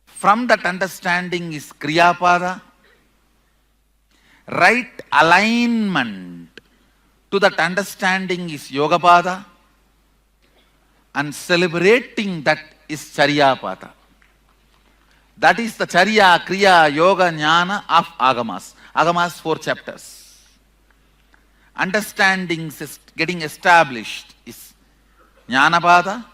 from that understanding is kriyapada. Right alignment to that understanding is yogapada. And celebrating that is charyapada. That is the charya, kriya, yoga, jnana of agamas. Agamas 4 chapters. Understanding is getting established is jnanapada.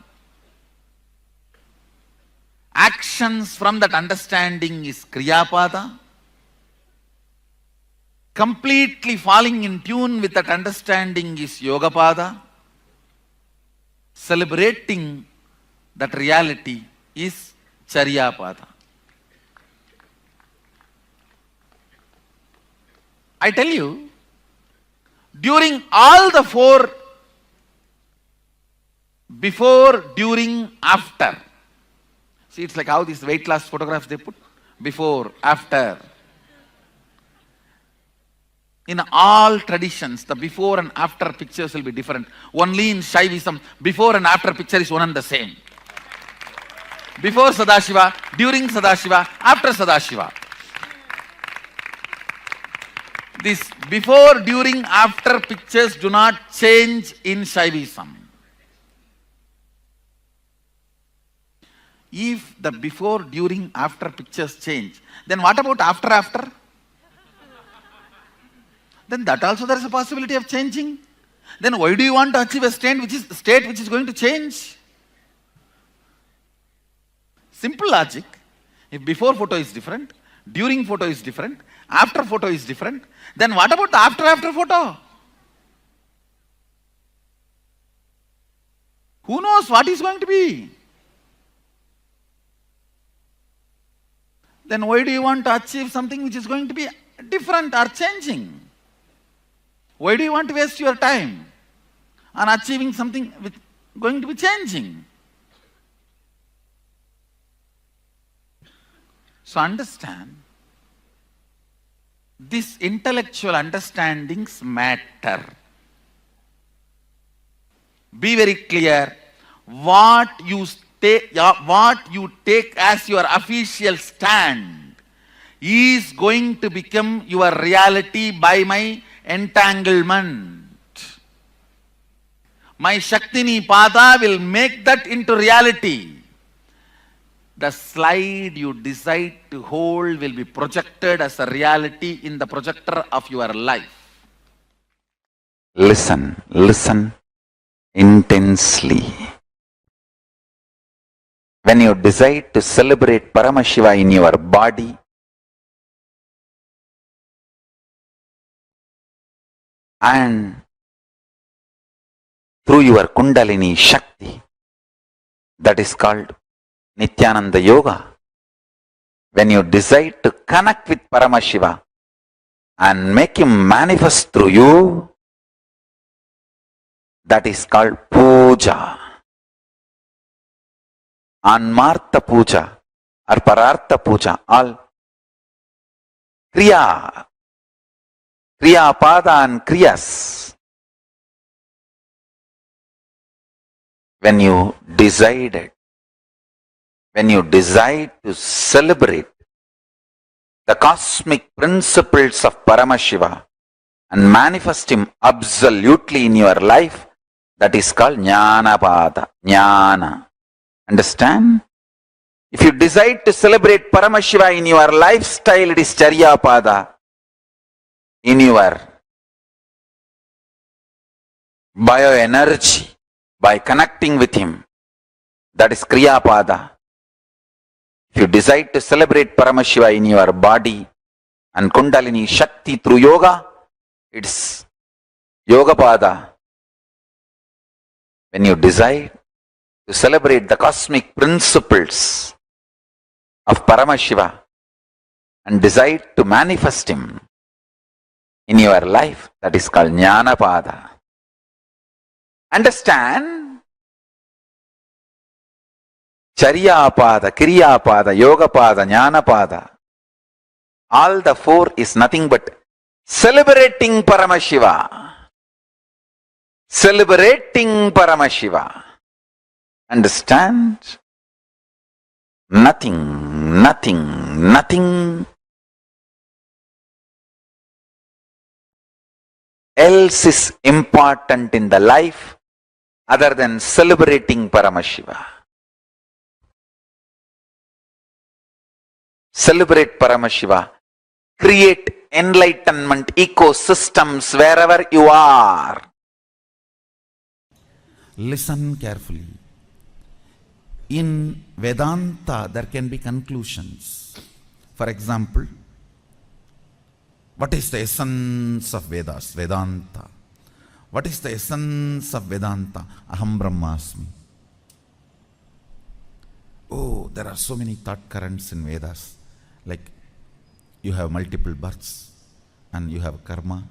Actions from that understanding is kriyapada. Completely falling in tune with that understanding is yogapada. Celebrating that reality is charyapada. I tell you, during all the 4, before, during, after. See, it's like how these weight loss photographs they put. Before, after. In all traditions, the before and after pictures will be different. Only in Shaivism, before and after picture is one and the same. Before Sadashiva, during Sadashiva, after Sadashiva. These before, during, after pictures do not change in Shaivism. If the before, during, after pictures change, then what about after? Then that also there is a possibility of changing. Then why do you want to achieve a state which is going to change? Simple logic. If before photo is different, during photo is different, after photo is different, then what about the after photo? Who knows what is going to be? Then why do you want to achieve something which is going to be different or changing? Why do you want to waste your time on achieving something which is going to be changing? So understand, these intellectual understandings matter. Be very clear, what you take as your official stand is going to become your reality by my entanglement. My Shakti Pada will make that into reality. the slide you decide to hold will be projected as a reality in the projector of your life. Listen, listen intensely. When you decide to celebrate Paramashiva in your body, and through your Kundalini Shakti, that is called Nityananda Yoga. When you decide to connect with Paramashiva and make him manifest through you, that is called Puja. Anmartha Puja or Parartha Puja, all Kriya, Kriya Pada and Kriyas. When you decide to celebrate the cosmic principles of Paramashiva and manifest him absolutely in your life, that is called Jnana Pada, Jnana. Understand? If you decide to celebrate Paramashiva in your lifestyle, it is Charya Pada. In your bioenergy, by connecting with him, that is Kriya Pada. If you decide to celebrate Paramashiva in your body and Kundalini Shakti through yoga, it's Yoga Pada. When you decide to celebrate the cosmic principles of Paramashiva and decide to manifest him in your life, that is called Jnana Pada. Understand? Charya Pada, Kriya Pada, Yoga Pada, Jnana Pada. All the four is nothing but celebrating Paramashiva. Celebrating Paramashiva. Understand? Nothing else is important in the life other than celebrating Paramashiva. Celebrate Paramashiva. Create enlightenment ecosystems wherever you are. Listen carefully. In Vedanta, there can be conclusions. For example, what is the essence of Vedas? Vedanta. What is the essence of Vedanta? Aham Brahmasmi. Oh, there are so many thought currents in Vedas. Like, you have multiple births, and you have karma,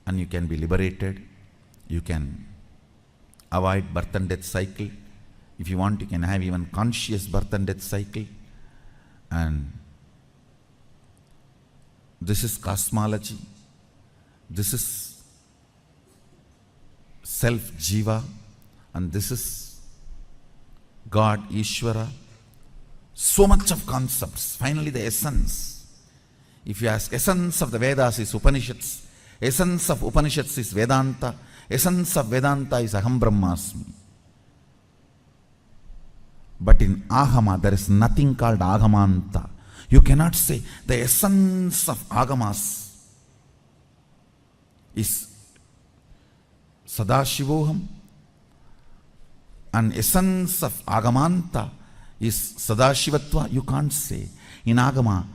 and you can be liberated. You can avoid birth and death cycle. If you want, you can have even conscious birth and death cycle. And this is cosmology. This is self-jiva. And this is God, Ishvara. So much of concepts. Finally, the essence. If you ask, essence of the Vedas is Upanishads. Essence of Upanishads is Vedanta. Essence of Vedanta is Aham Brahmasmi. But in Agama, there is nothing called Agamanta. You cannot say the essence of Agamas is Sadashivoham, and essence of Agamanta is Sadashivatva. You can't say. In Agama,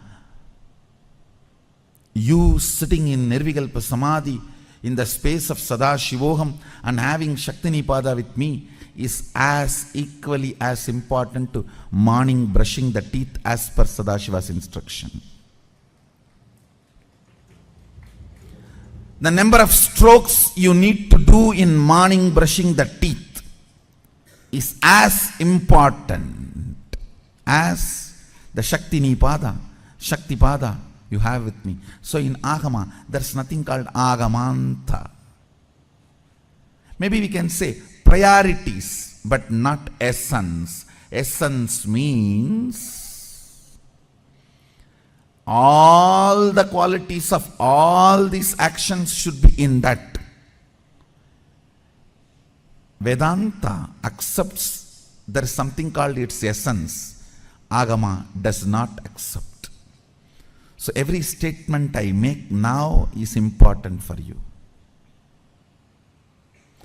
you sitting in Nirvikalpa Samadhi in the space of Sadashivoham and having Shakti Pada with me is as equally as important to morning brushing the teeth as per Sadashiva's instruction. The number of strokes you need to do in morning brushing the teeth is as important as the Shakti Pada you have with me. So in Agama, there's nothing called Agamanta. Maybe we can say priorities, but not essence. Essence means all the qualities of all these actions should be in that. Vedanta accepts there is something called its essence. Agama does not accept. So every statement I make now is important for you.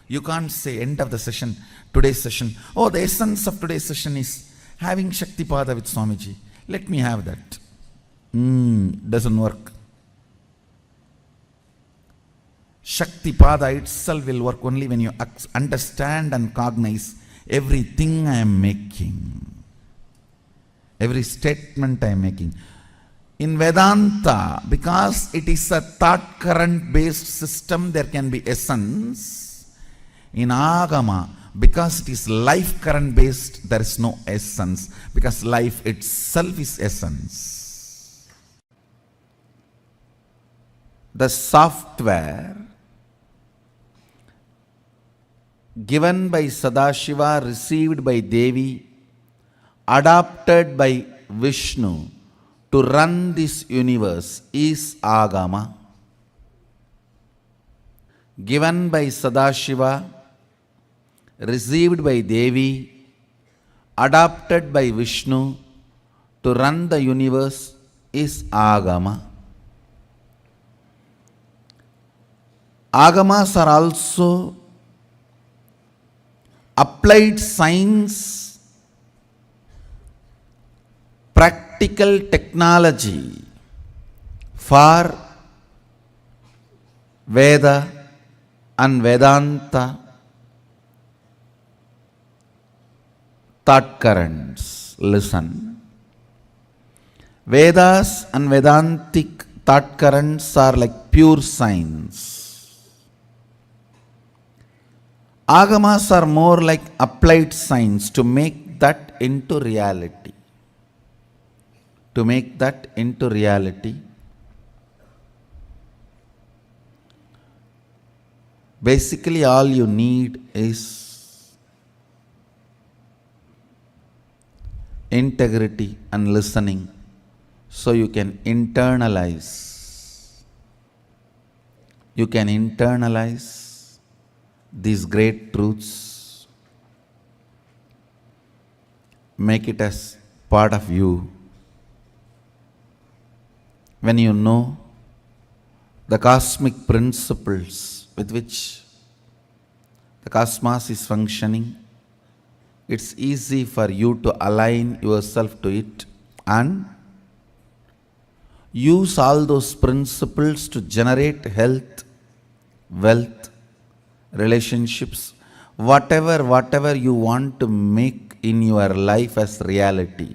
You can't say end of the session, today's session, oh, the essence of today's session is having Shakti Pada with Swamiji. Let me have that. Doesn't work. Shakti Pada itself will work only when you understand and cognize everything I am making. Every statement I am making. In Vedanta, because it is a thought current based system, there can be essence. In Agama, because it is life current based, there is no essence, because life itself is essence. The software given by Sadashiva, received by Devi, adopted by Vishnu to run this universe is Agama. Given by Sadashiva, received by Devi, adopted by Vishnu to run the universe is Agama. Agamas are also applied science, practical technology for Veda and Vedanta thought currents. Listen. Vedas and Vedantic thought currents are like pure science. Agamas are more like applied science to make that into reality. To make that into reality. Basically, all you need is integrity and listening, so you can internalize. You can internalize these great truths, make it as part of you. When you know the cosmic principles with which the cosmos is functioning, it's easy for you to align yourself to it and use all those principles to generate health, wealth, relationships, whatever you want to make in your life as reality.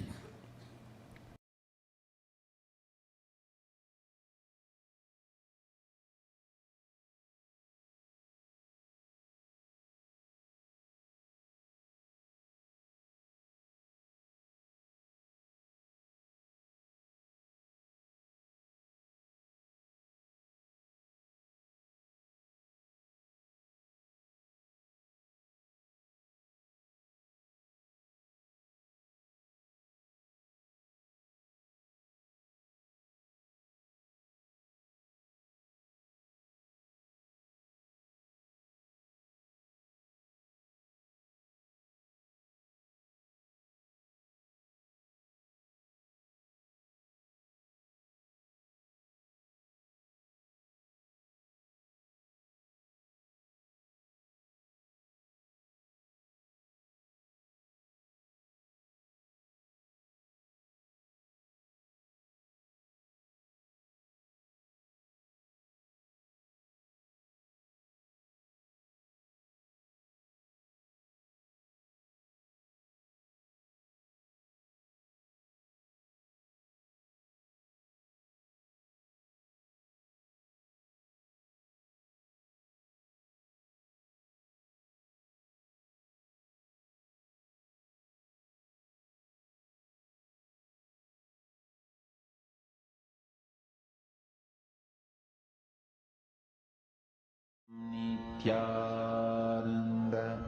Nityananda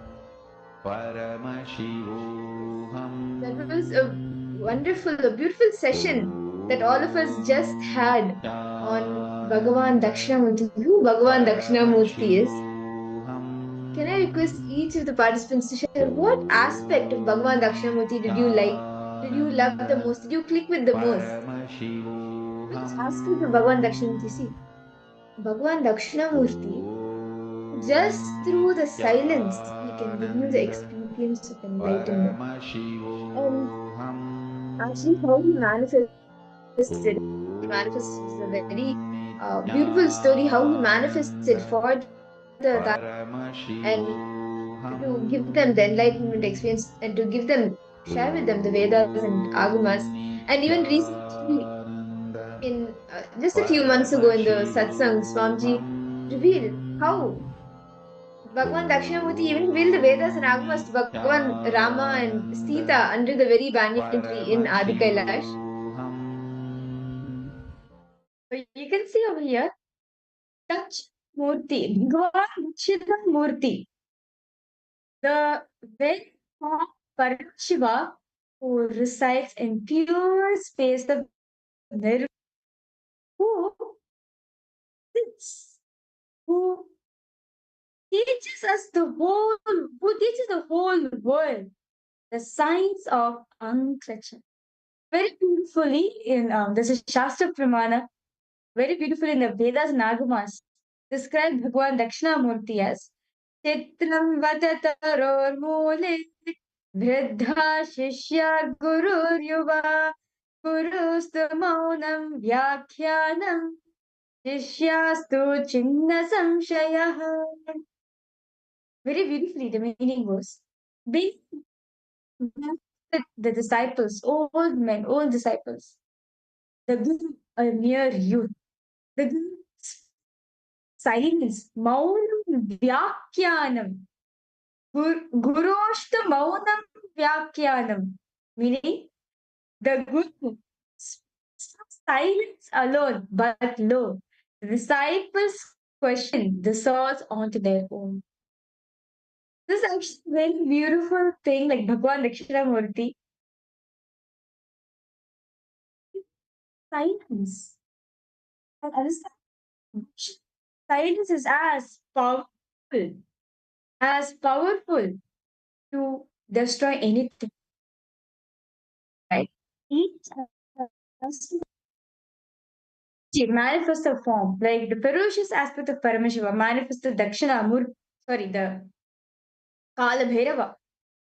Paramashivoham. That was a beautiful session that all of us just had on Bhagavan Dakshinamurti. Who Bhagavan Dakshinamurti is? Can I request each of the participants to share what aspect of Bhagavan Dakshinamurti did you like did you love the most? Did you click with the most? Let's ask you to Bhagavan Dakshinamurti. See, Bhagavan Dakshinamurti, just through the silence, he can give you the experience of enlightenment. And actually, how he manifested, he manifested is a very beautiful story. How he manifested for the and to give them the enlightenment experience and to give them, share with them the Vedas and Agamas. And even recently, in just a few months ago in the satsang, Swamiji revealed how Bhagavan Dakshinamurti even revealed the Vedas and Agamas to Bhagavan Rama and Sita under the very banyan tree in Adi Kailash. So you can see over here, Touch Murti, Bhagavan Dakshinamurti, the very form Paramashiva who resides in pure space, the Nirvana, who sits, who teaches the whole world the science of unclutching. Very beautifully in this is Shastra Pramana, very beautifully in the Vedas and Agamas, described Bhagavan Dakshinamurti as Chitram Vatataror Mule Vriddha Shishya Gurur Yuva Gurustu Maunam Vyakhyanam Shishyastu Chinna Samshayah. Very beautifully, the meaning goes. Being the disciples, old men, old disciples, the Guru, a mere youth, the Guru, silence, maunam vyakyanam, guroshta maunam vyakyanam, meaning the Guru, silence alone, but lo, the disciples question the source onto their own. This is actually a very beautiful thing, like Bhagavan Dakshinamurti. Silence. And understand, silence is as powerful to destroy anything. Right? Each manifests a form, like the ferocious aspect of Paramashiva manifests the the Kala Bhairava,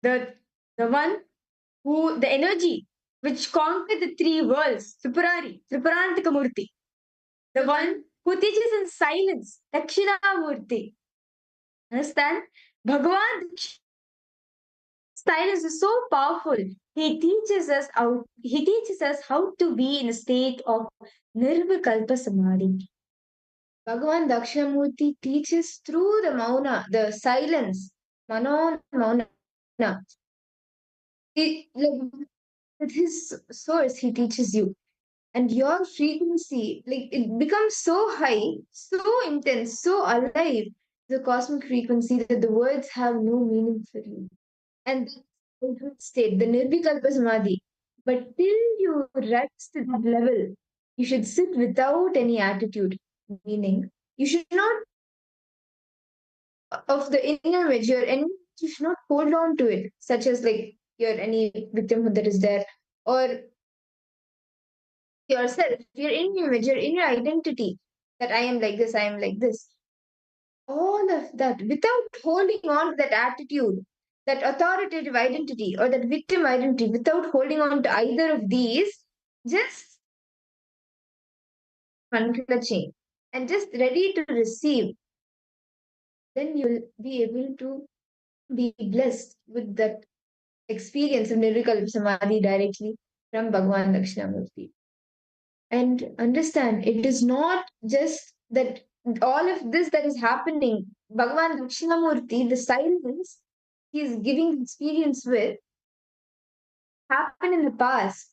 the one who, the energy which conquered the three worlds, Tripurantika Murti, the one who teaches in silence, Dakshinamurti. Understand? Bhagavan silence is so powerful. He teaches us how to be in a state of Nirvikalpa Samadhi. Bhagavan Dakshinamurti teaches through the Mauna, the silence, Manon Mauna. With his source, he teaches you. And your frequency, like it becomes so high, so intense, so alive, the cosmic frequency that the words have no meaning for you. And the ultimate state, the Nirvikalpa Samadhi. But till you rest at that level, you should sit without any attitude, meaning you should not of the inner image, you should not hold on to it, such as like your any victimhood that is there, or yourself, your inner image, your inner identity, that I am like this, I am like this. All of that without holding on to that attitude, that authoritative identity or that victim identity, without holding on to either of these, just unclutching and just ready to receive, then you'll be able to be blessed with that experience of Nirvikalpa Samadhi directly from Bhagavan Dakshinamurti. And understand, it is not just that all of this that is happening, Bhagavan Dakshinamurti, the silence he is giving experience with, happened in the past.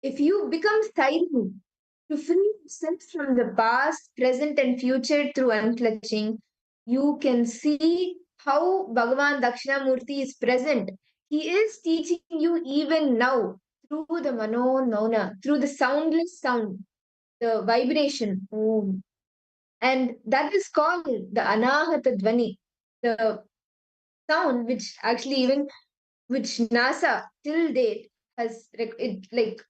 If you become silent to free yourself from the past, present, and future through unclutching, you can see how Bhagavan Dakshinamurti is present. He is teaching you even now through the Mano Mauna, through the soundless sound, the vibration. Om. And that is called the Anahata Dvani, the sound which actually even which NASA till date has like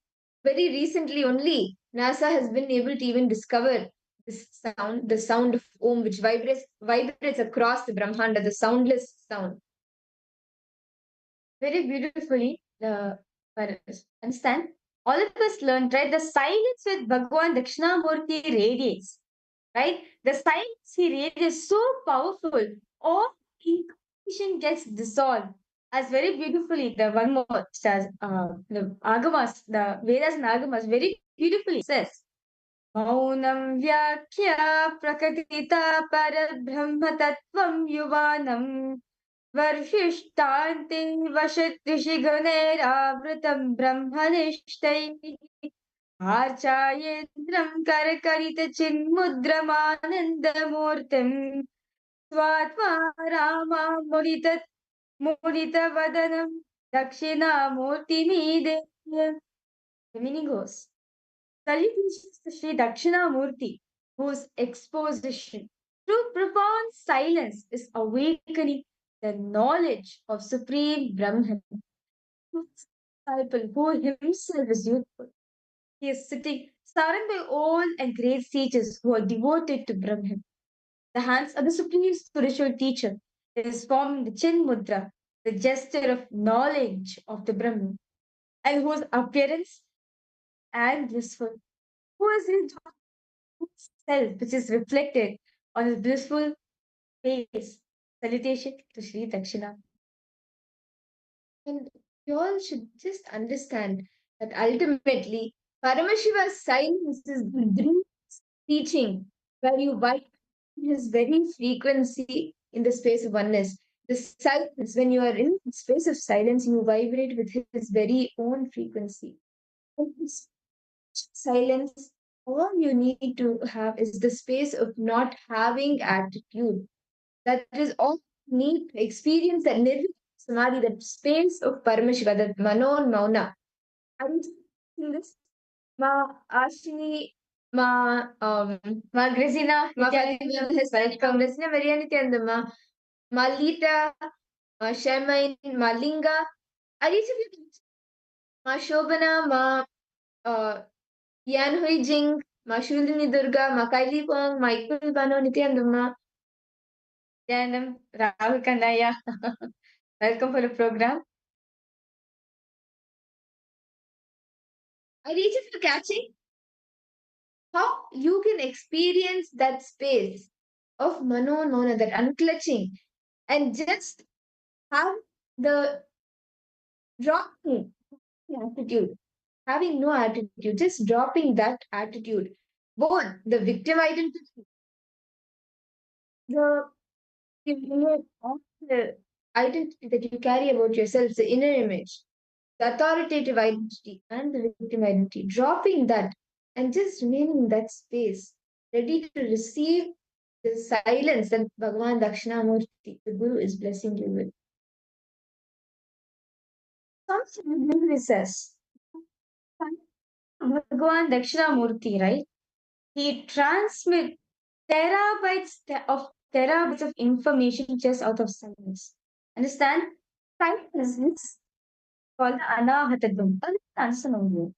very recently only NASA has been able to even discover this sound, the sound of Om, which vibrates across the Brahmanda, the soundless sound. Very beautifully, understand? All of us learned, right? The silence with Bhagwan Dakshinamurti radiates, right? The silence he radiates is so powerful. All incarnation gets dissolved. As very beautifully, the one more says, the Agamas, the Vedas and Agamas, very beautifully says, Maunam Vyakya Prakatita Parabrahma Tattvam Yuvanam वर्षिष्ठान्ते वशदृशिगणैरावृतं ब्रह्मनिष्ठैः आचार्येन्द्रं करकलितचिन्मुद्रमानन्दमूर्तिं स्वात्मा मुदितवदनं दक्षिणामूर्तिमीदे. The meaning goes, salutations to Sri Dakshinamurti, whose exposition through profound silence is awakening the knowledge of Supreme Brahman, whose disciple, who himself is youthful. He is sitting surrounded by old and great sages who are devoted to Brahman. The hands of the Supreme Spiritual Teacher is forming the Chin Mudra, the gesture of knowledge of the Brahman, and whose appearance and blissful, who is his self, which is reflected on his blissful face. Salutation to Sri Dakshina. And you all should just understand that ultimately, Paramashiva's silence is the dream teaching where you vibrate his very frequency in the space of oneness. The silence, when you are in the space of silence, you vibrate with his very own frequency. And this silence, all you need to have is the space of not having attitude. That is all you need to experience that nirvana samadhi, that space of Paramashiva, that Mano Mauna. And in this, Ma Ashini, Ma Grisina, Ma Fatima has welcome. Grisina Marianity and the Ma Lita, Ma Shemain, Ma Linga. I need to be Ma Shobana, Yan Hui Jing, Ma Shulini Durga, Ma Kaili Pong, Ma Ikul Bano Nityandama, Yanam, Rahul Kandaya. Welcome for the program. I need you to catching how you can experience that space of Mano Mona, that unclutching, and just have the dropping attitude, having no attitude, just dropping that attitude. Both the victim identity, the the identity that you carry about yourself, the inner image, the authoritative identity, and the victim identity, dropping that and just remaining in that space, ready to receive the silence that Bhagavan Dakshinamurti, the Guru, is blessing you with. Something says, Bhagavan Dakshinamurti, right? He transmits terabytes of information just out of silence. Understand? Silence is called the Anahatadvam. Answer no.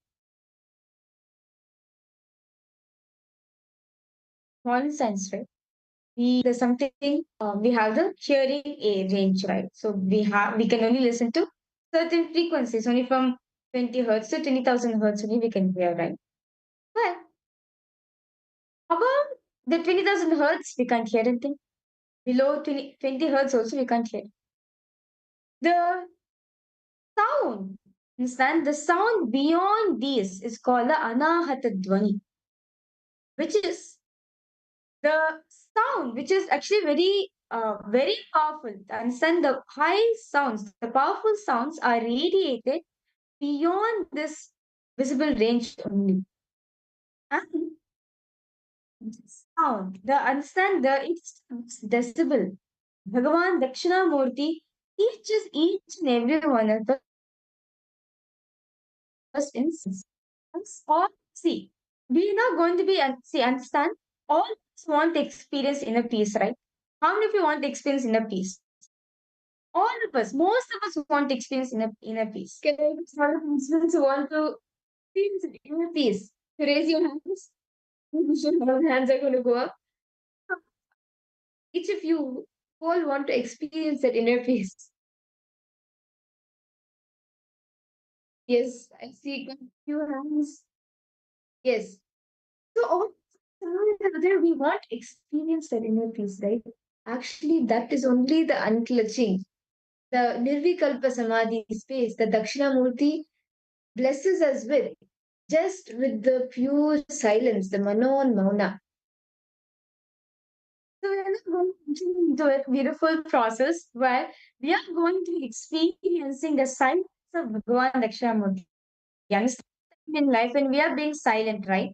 Common sense, right? There's something we have the hearing a range, right? So we can only listen to certain frequencies, only from 20 hertz to 20,000 hertz only we can hear, right? But above the 20,000 hertz we can't hear anything. Below 20 hertz also we can't hear. The sound, understand? The sound beyond these is called the Anahata Dwani, which is the sound, which is actually very powerful. Understand, the high sounds, the powerful sounds are radiated beyond this visible range only. And sound, understand, it's decibel. Bhagavan Dakshinamurti teaches each and every one of us instance. All see, we're not going to be understand. All of us want to experience inner peace, right? How many of you want to experience inner peace? All of us, most of us want to experience inner peace. Can I have some participants who want to experience inner peace? To raise your hands. I'm sure all hands are going to go up. Each of you all want to experience that inner peace. Yes, I see a few hands. Yes. So all there we want to experience that inner peace, right? Actually, that is only the unclutching, the Nirvikalpa Samadhi space, the Dakshinamurti blesses us with, just with the pure silence, the Mano and Mauna. So we are not going into a beautiful process where we are going to be experiencing the silence of Bhagavan Dakshinamurti. Understand? In life, when we are being silent, right?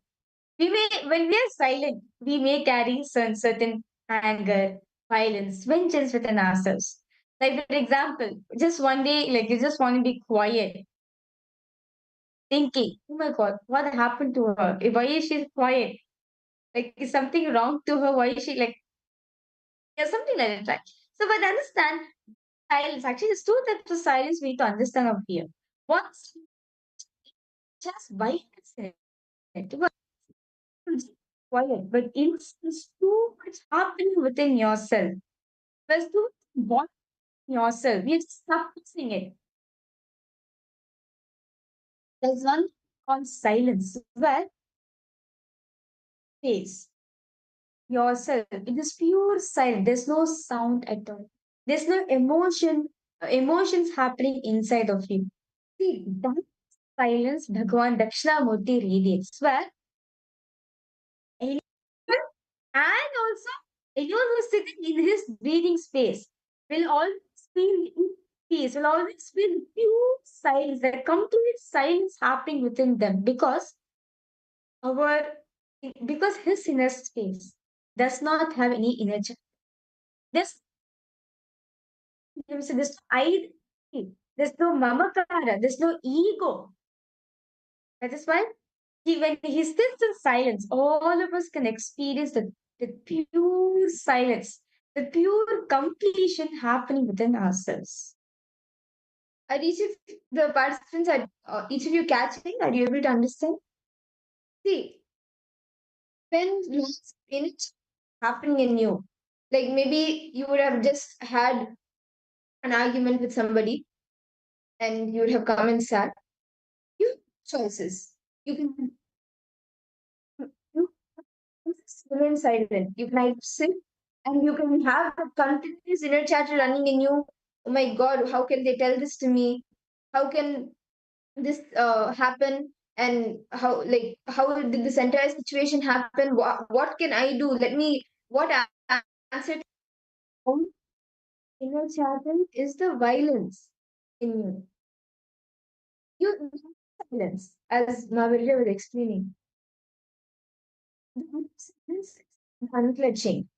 When we are silent, we may carry certain anger, violence, vengeance within ourselves. Like, for example, just one day, like you just want to be quiet, thinking, oh my God, what happened to her? Why is she quiet? Like, is something wrong to her? Why is she like, yeah, something like that, right? So, but understand silence. Actually, there's two types of silence we need to understand up here. One's just violence in it. It's quiet, but there's too much happening within yourself. There's too much in yourself. You're suppressing it. There's one called silence, where face yourself. It is pure silence. There's no sound at all. There's no emotions happening inside of you. See, that silence Bhagavan Dakshinamurti radiates, where anyone and also anyone who's sitting in his breathing space will always feel in peace, will always feel pure silence, that complete silence happening within them our because his inner space does not have any inner child. There's no identity, there's no mamakara, there's no ego. That is why when he sits in silence, all of us can experience the pure silence, the pure completion happening within ourselves. Are each of the participants, are each of you catching? Are you able to understand? See, when lots in it happening in you, like maybe you would have just had an argument with somebody and you would have come and sat. You have choices. You can you remain silent. You can either sit and you can have a continuous inner chatter running in you. Oh my God, how can they tell this to me? How can this happen? And how did this entire situation happen? What can I do? What answer? Inner chatter is the violence in you. You silence, as Mavirya was explaining. This unclenching.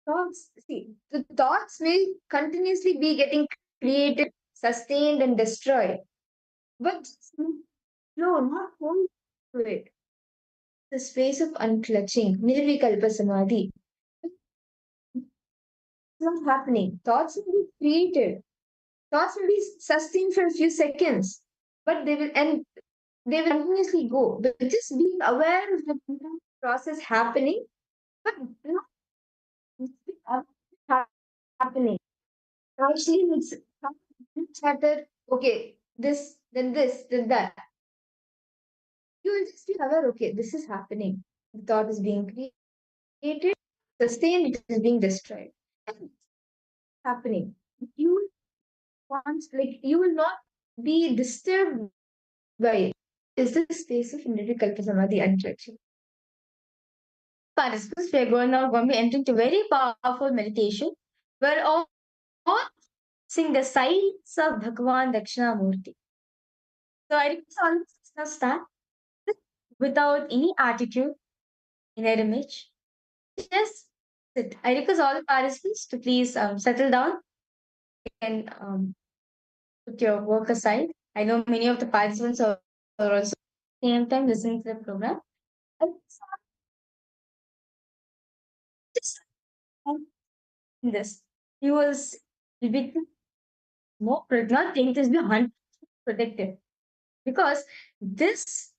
Thoughts, see, the thoughts will continuously be getting created, sustained, and destroyed. But no, not hold to it. The space of unclutching, nirvikalpa samadhi. It's not happening. Thoughts will be created. Thoughts will be sustained for a few seconds, but they will continuously go. But just being aware of the process happening, but not happening. Actually, it's chatter. Okay, this, then that. You will just be aware. Okay, this is happening. The thought is being created, sustained. It is being destroyed. And happening. You you will not be disturbed by it. Is the space of Nirvikalpa Samadhi untouchable? Participants, we are going to be entering to very powerful meditation where all sing the silence of Bhagavan Dakshinamurti. So I request all of us now start without any attitude, inner image. Just sit. I request all the participants to please settle down and put your work aside. I know many of the participants are also at the same time listening to the program. And just in this. he was a bit more, not think this be 100% protective, because this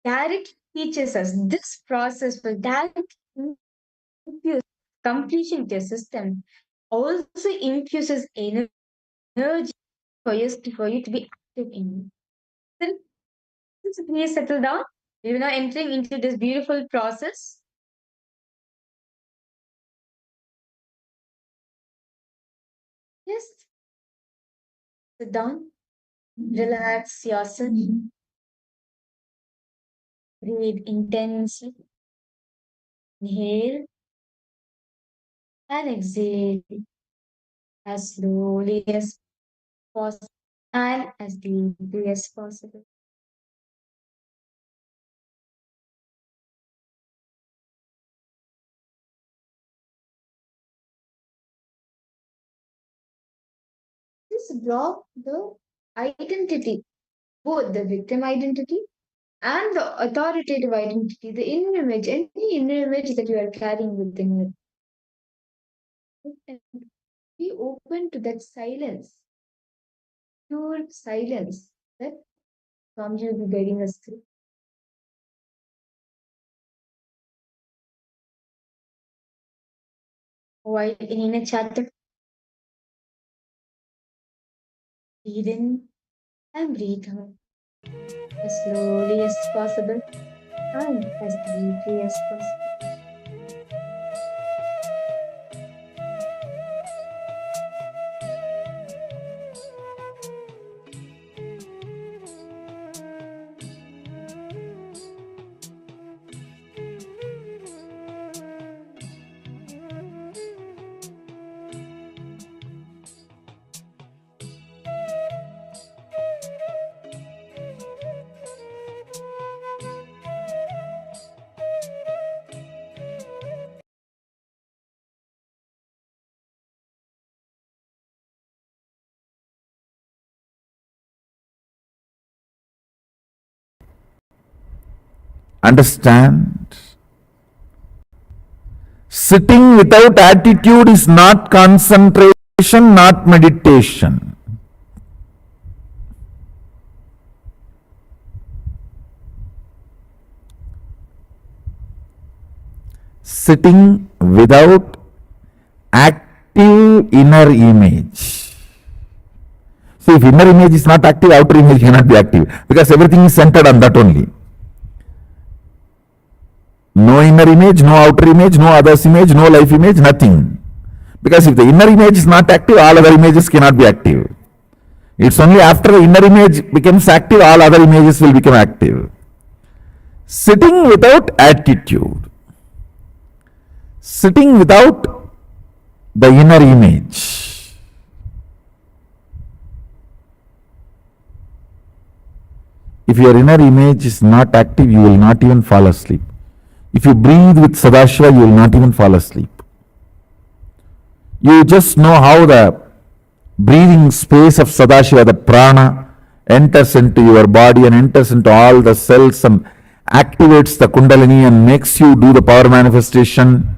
direct teaches us this process will direct infuse completion to your system, also infuses energy for you to be active in. Then please settle down. We're now entering into this beautiful process. Just sit down, relax yourself, breathe intensely, inhale and exhale as slowly as possible and as deeply as possible. Just drop the identity, both the victim identity and the authoritative identity, the inner image, any inner image that you are carrying within you. And be open to that silence, pure silence that Swamiji will be guiding us through. While in inner chatter, breathe in and breathe out as slowly as possible and as deeply as possible. Understand? Sitting without attitude is not concentration, not meditation. Sitting without active inner image. So if inner image is not active, outer image cannot be active, because everything is centered on that only. No inner image, no outer image, no others image, no life image, nothing. Because if the inner image is not active, all other images cannot be active. It's only after the inner image becomes active, all other images will become active. Sitting without attitude. Sitting without the inner image. If your inner image is not active, you will not even fall asleep. If you breathe with Sadashiva, you will not even fall asleep. You just know how the breathing space of Sadashiva, the prana, enters into your body and enters into all the cells and activates the Kundalini and makes you do the power manifestation.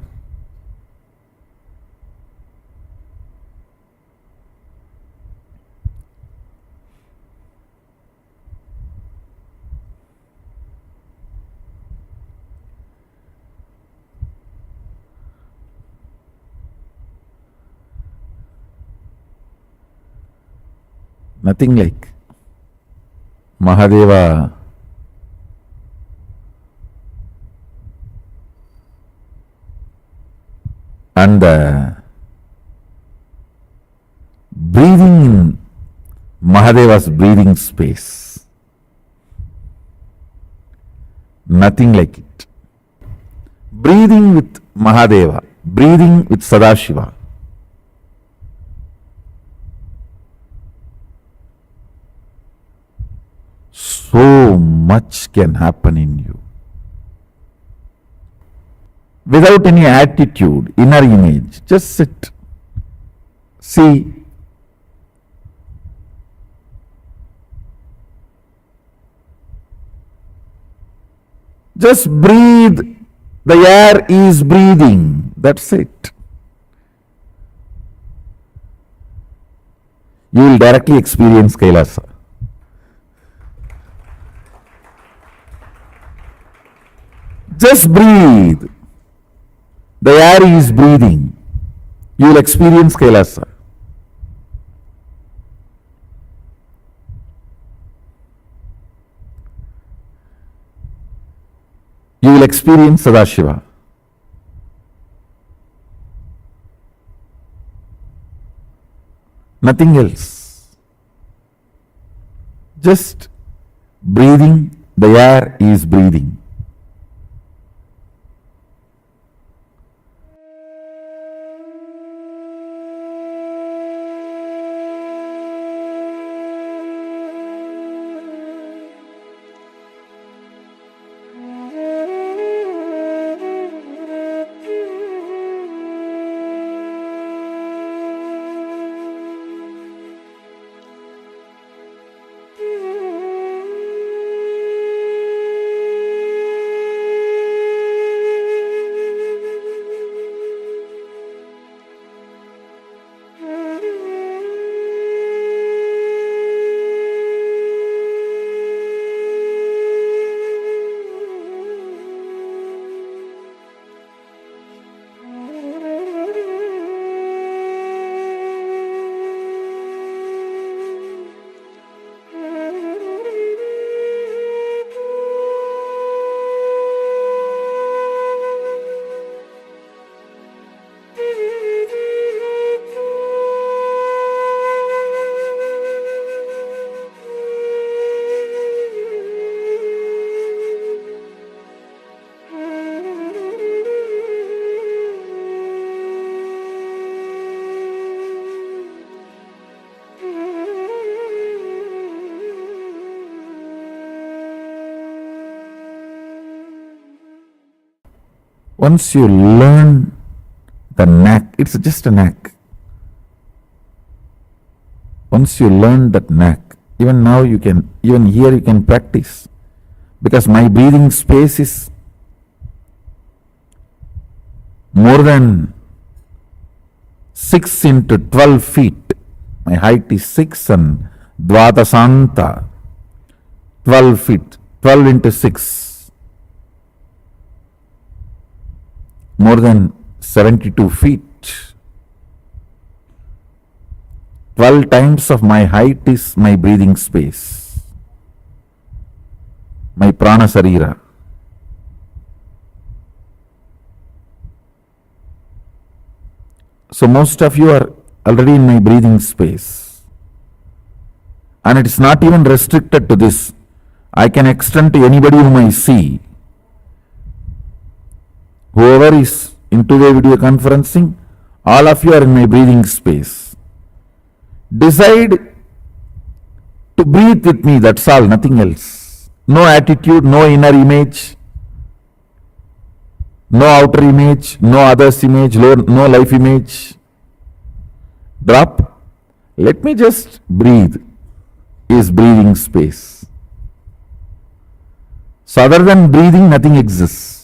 Nothing like Mahadeva and the breathing in Mahadeva's breathing space. Nothing like it. Breathing with Mahadeva, breathing with Sadashiva. So much can happen in you. Without any attitude, inner image, just sit. See. Just breathe. The air is breathing. That's it. you will directly experience Kailasa. Just breathe. The air is breathing. You will experience Kailasa. You will experience Sadashiva. Nothing else. Just breathing, the air is breathing. Once you learn the knack, it's just a knack. Once you learn that knack, even now you can, even here you can practice. Because my breathing space is more than 6 into 12 feet. My height is 6 and Dvadasanta, 12 feet, 12 into 6. More than 72 feet. 12 times of my height is my breathing space. My prana sarira. So most of you are already in my breathing space. And it is not even restricted to this. I can extend to anybody whom I see. Whoever is into the video conferencing, all of you are in my breathing space. Decide to breathe with me, that's all, nothing else. No attitude, no inner image, no outer image, no others image, no life image. Drop. Let me just breathe, is breathing space. So other than breathing, nothing exists.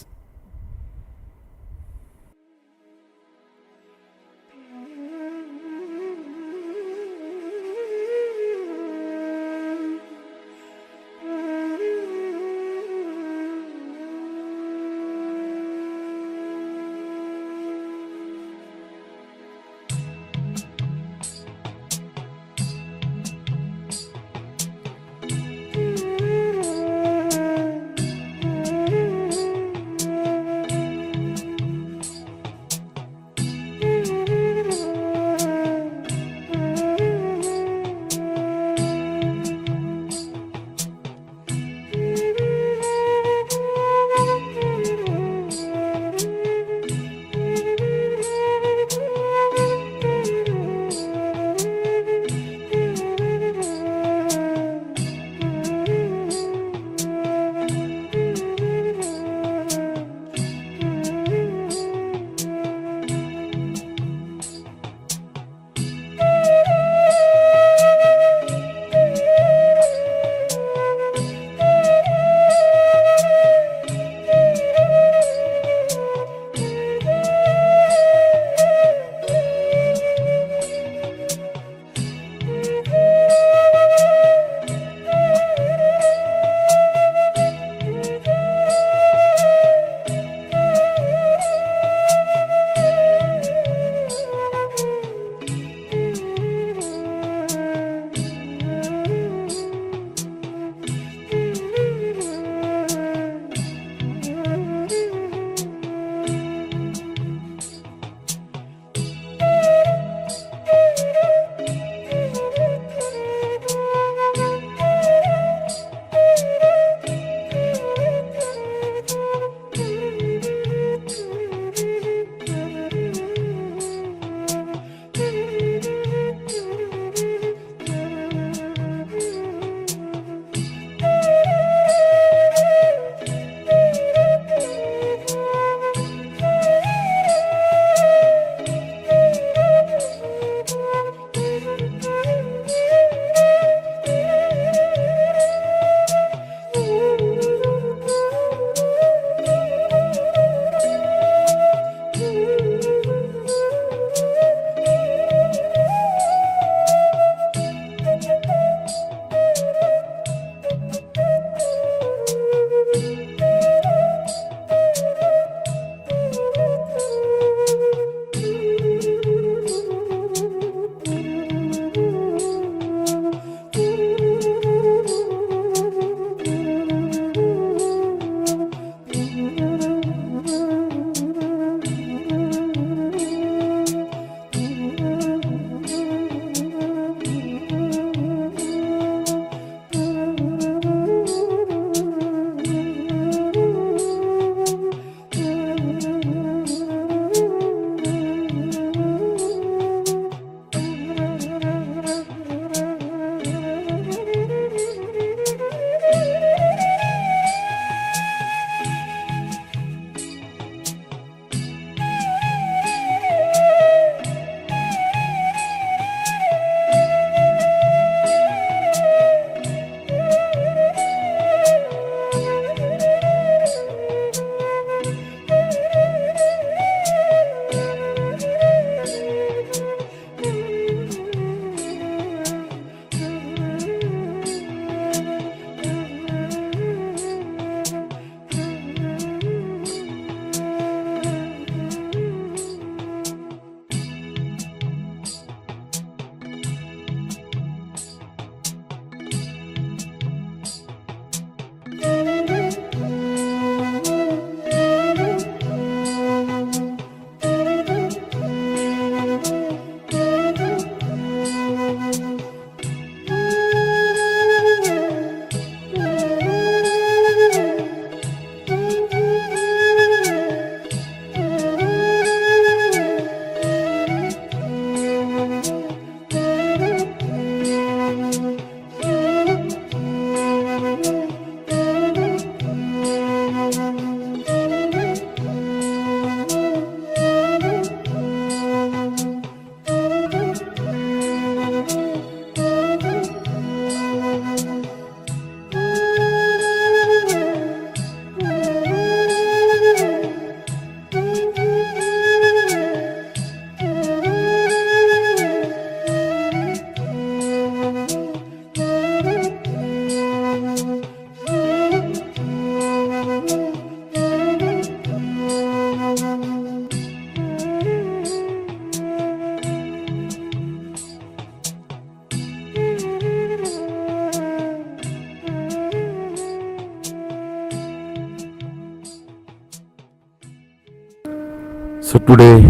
So today,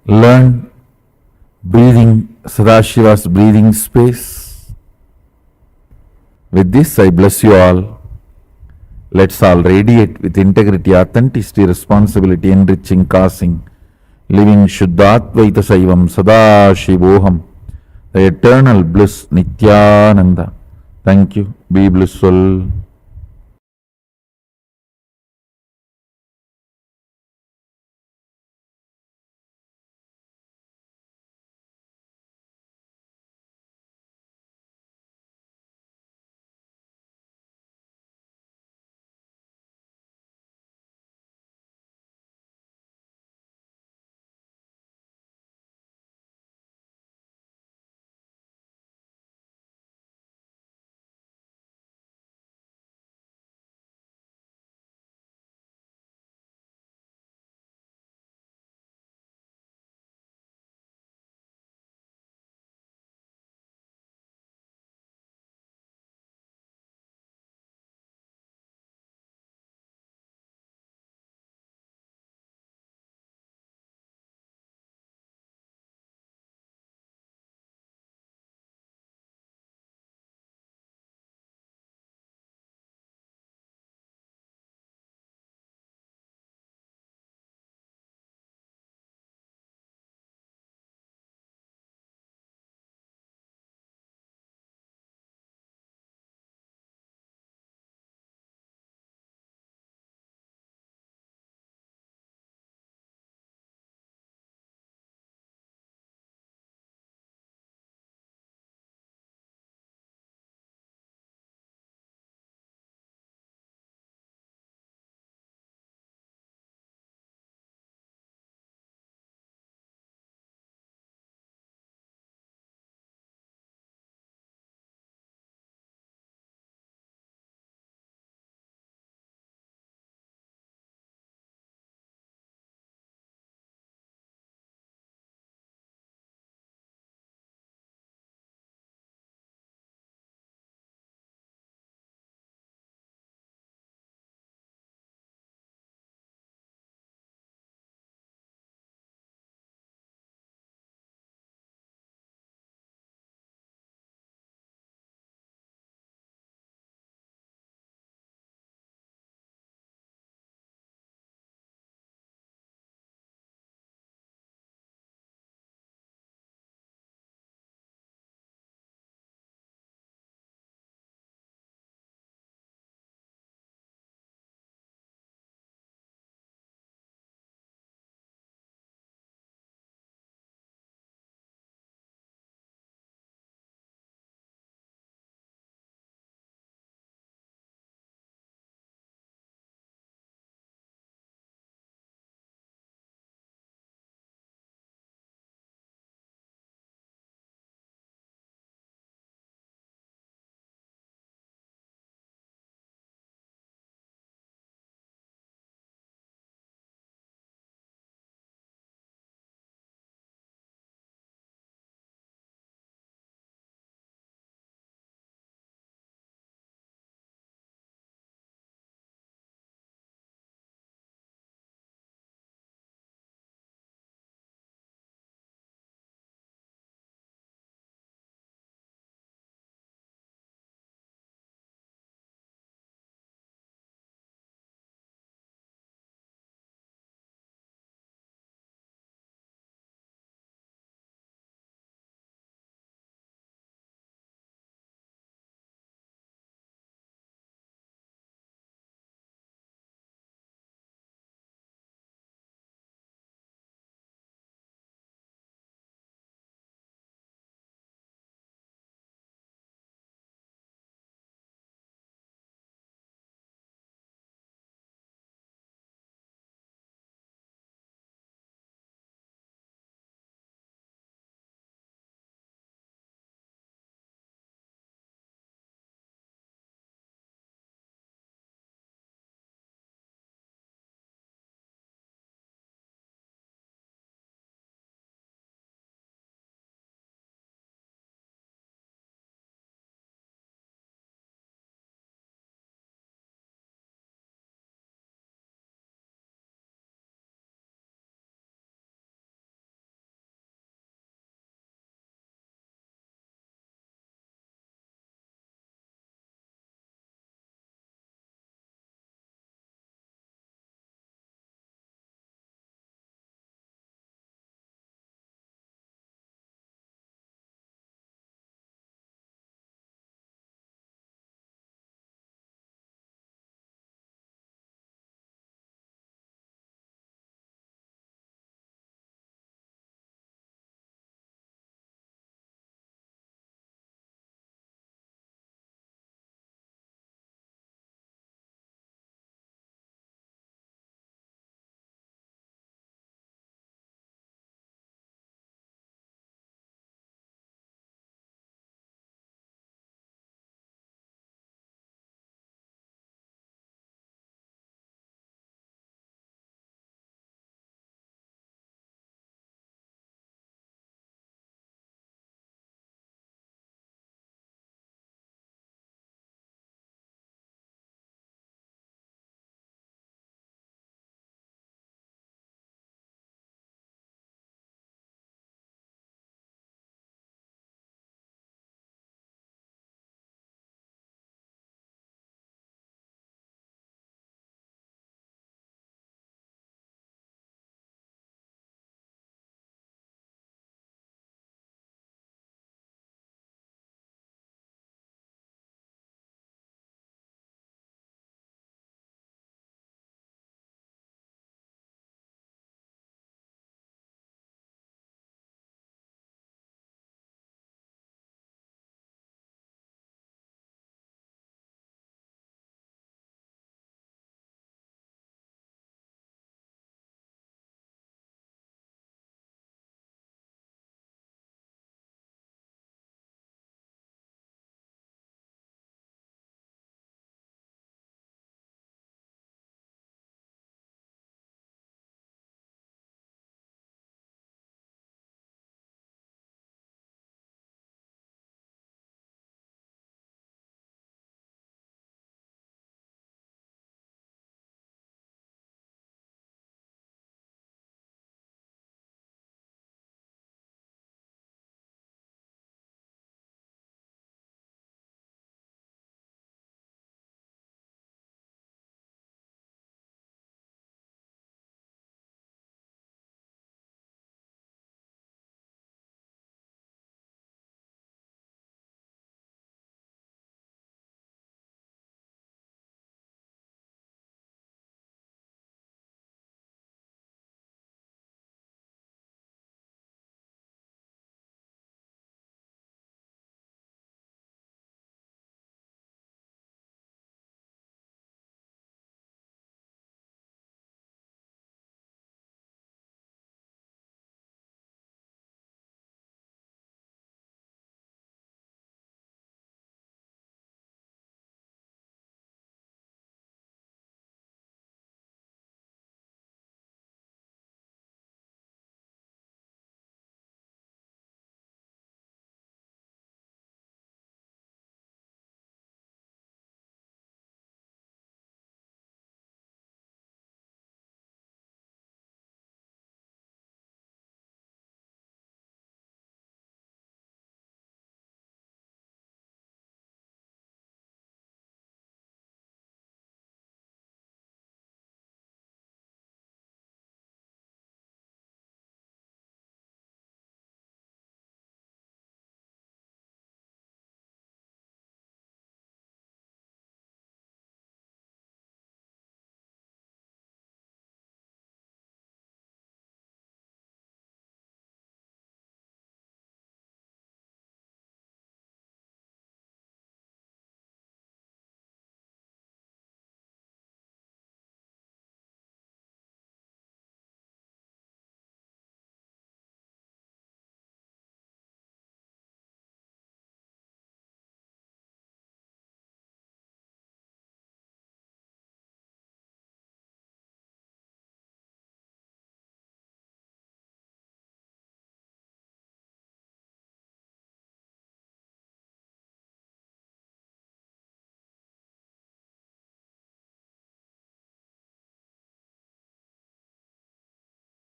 learn breathing, Sadashiva's breathing space. With this, I bless you all. Let's all radiate with integrity, authenticity, responsibility, enriching, causing, living Shuddhatvaita Saivam Sadashivoham, the eternal bliss Nityananda. Thank you. Be blissful.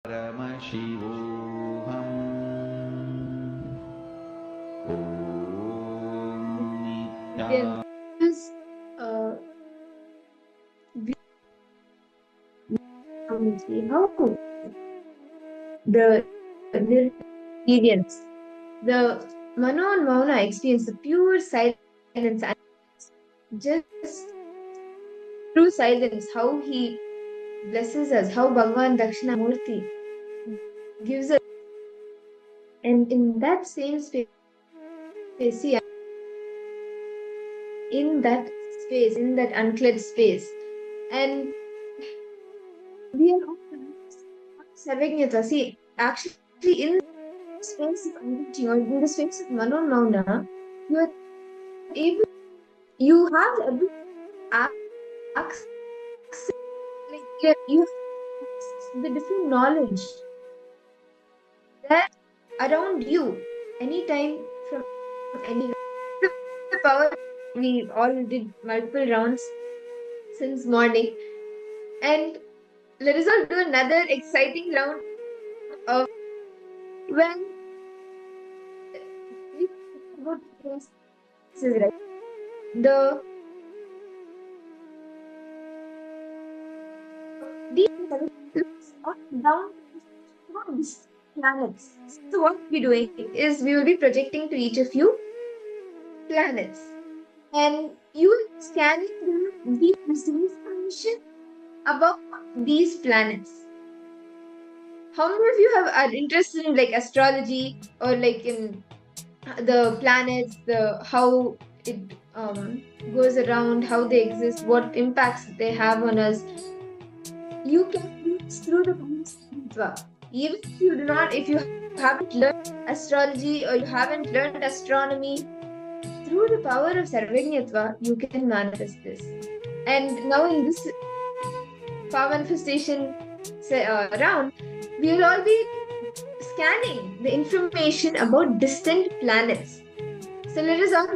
Paramashivoham Then is we see how the experience, the Mano and Mauna experience, the pure silence, and just through silence, how he blesses us, how Bhagavan Dakshinamurti gives us, and in that same space, see, in that space, in that unclad space, and we are all Sarvajñata. See, actually, in the space of unreaching or in the space of Mano and Mauna, you are able, you have the ability to access, like you have the different knowledge that around you anytime from any the power. We all did multiple rounds since morning, and let us all do another exciting round of when we talk about places, right? The deep looks up down on these planets. So what we're doing is we will be projecting to each of you planets, and you will be scanning the deep information about these planets. How many of you are interested in like astrology or like in the planets, the how it goes around, how they exist, what impacts they have on us? You can do this through the Paramashivoham. Even if you do not, if you haven't learned astrology or you haven't learned astronomy, through the power of Sarvajñatva, you can manifest this. And now in this power manifestation round, we will all be scanning the information about distant planets. So let us all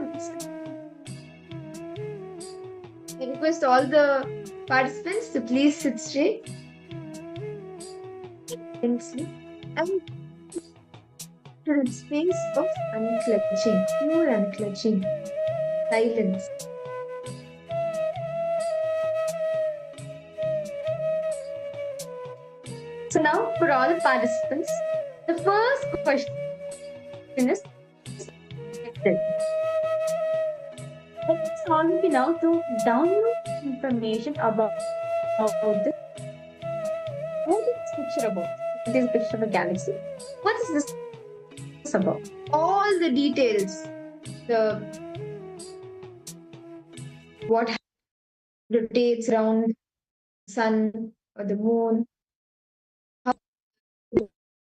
I request all the participants to please sit straight and sleep and to the space of unclenching, pure unclenching, silence. So now for all the participants, the first question is let's all be now to download information about this. What is this picture about? This picture of a galaxy. What is this about? All the details, the what rotates around the sun or the moon.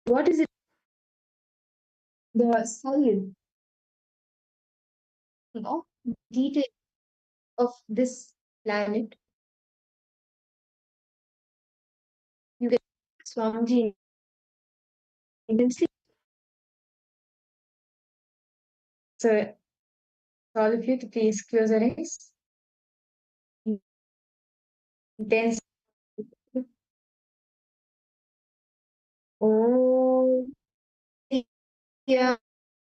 What is it? The size of detail of this planet. You get Swamiji. You can see. So all of you to please close your eyes. Intense. Oh, yeah.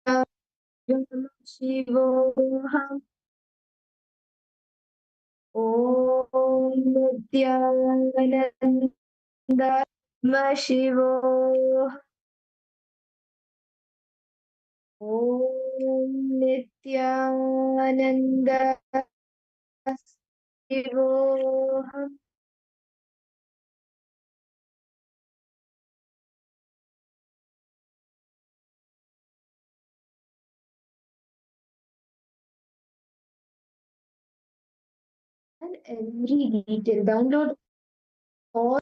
Paramashivoham. Om Nityananda Shivoham. Om Nityananda Shivoham. And every detail, download all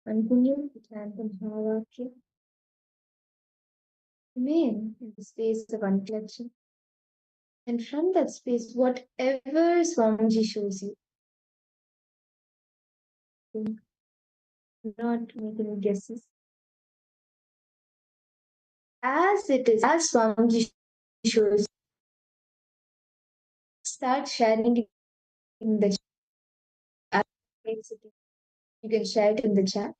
Continue to chant the Mahavakya. Remain in the space of unreflection. And from that space, whatever Swamiji shows you, do not make any guesses. As it is, as Swamiji shows, start sharing it in the chat. You can share it in the chat.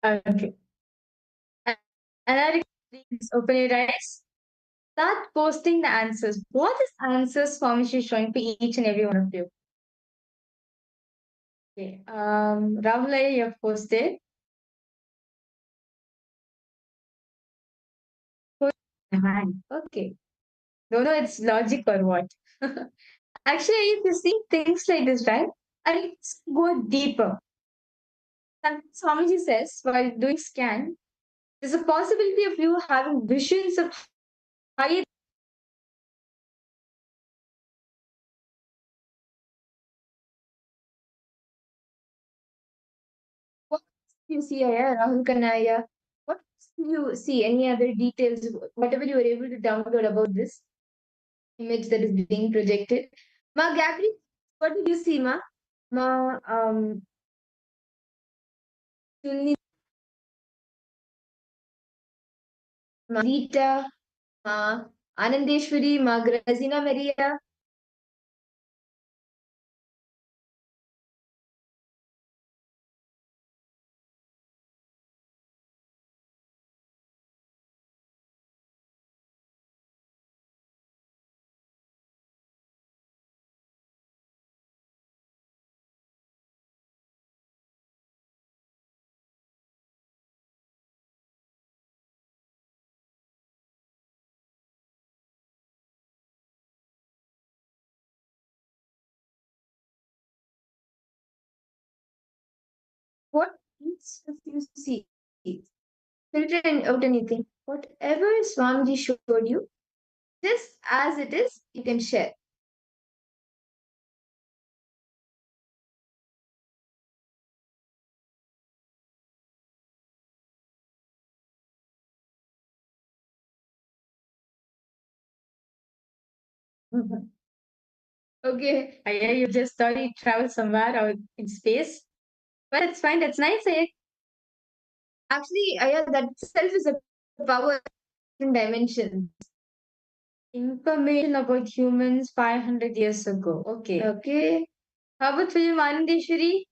Okay. And please open your eyes. Start posting the answers. What is answers Swamiji is showing for each and every one of you? Okay. Rahul, you have posted. Okay. Don't know it's logic or what. Actually, if you see things like this, right? I'll go deeper. And Swamiji says while doing scan, there's a possibility of you having visions of higher. What you see here, Rahul Kanaya? What do you see? Any other details? Whatever you were able to download about this image that is being projected. Ma Gabri, what did you see, Ma? Ma Sunni, Ma Rita, Ma Anandeshwari, Ma Grazina Maria. What else do you see? Filter out anything. Whatever Swamiji showed you, just as it is, you can share. Okay, I hear you just thought you travel somewhere out in space. But it's fine, that's nice. Actually, that itself is a power in dimensions. Information about humans 500 years ago. Okay. Okay. How about for you, Manandeshwari?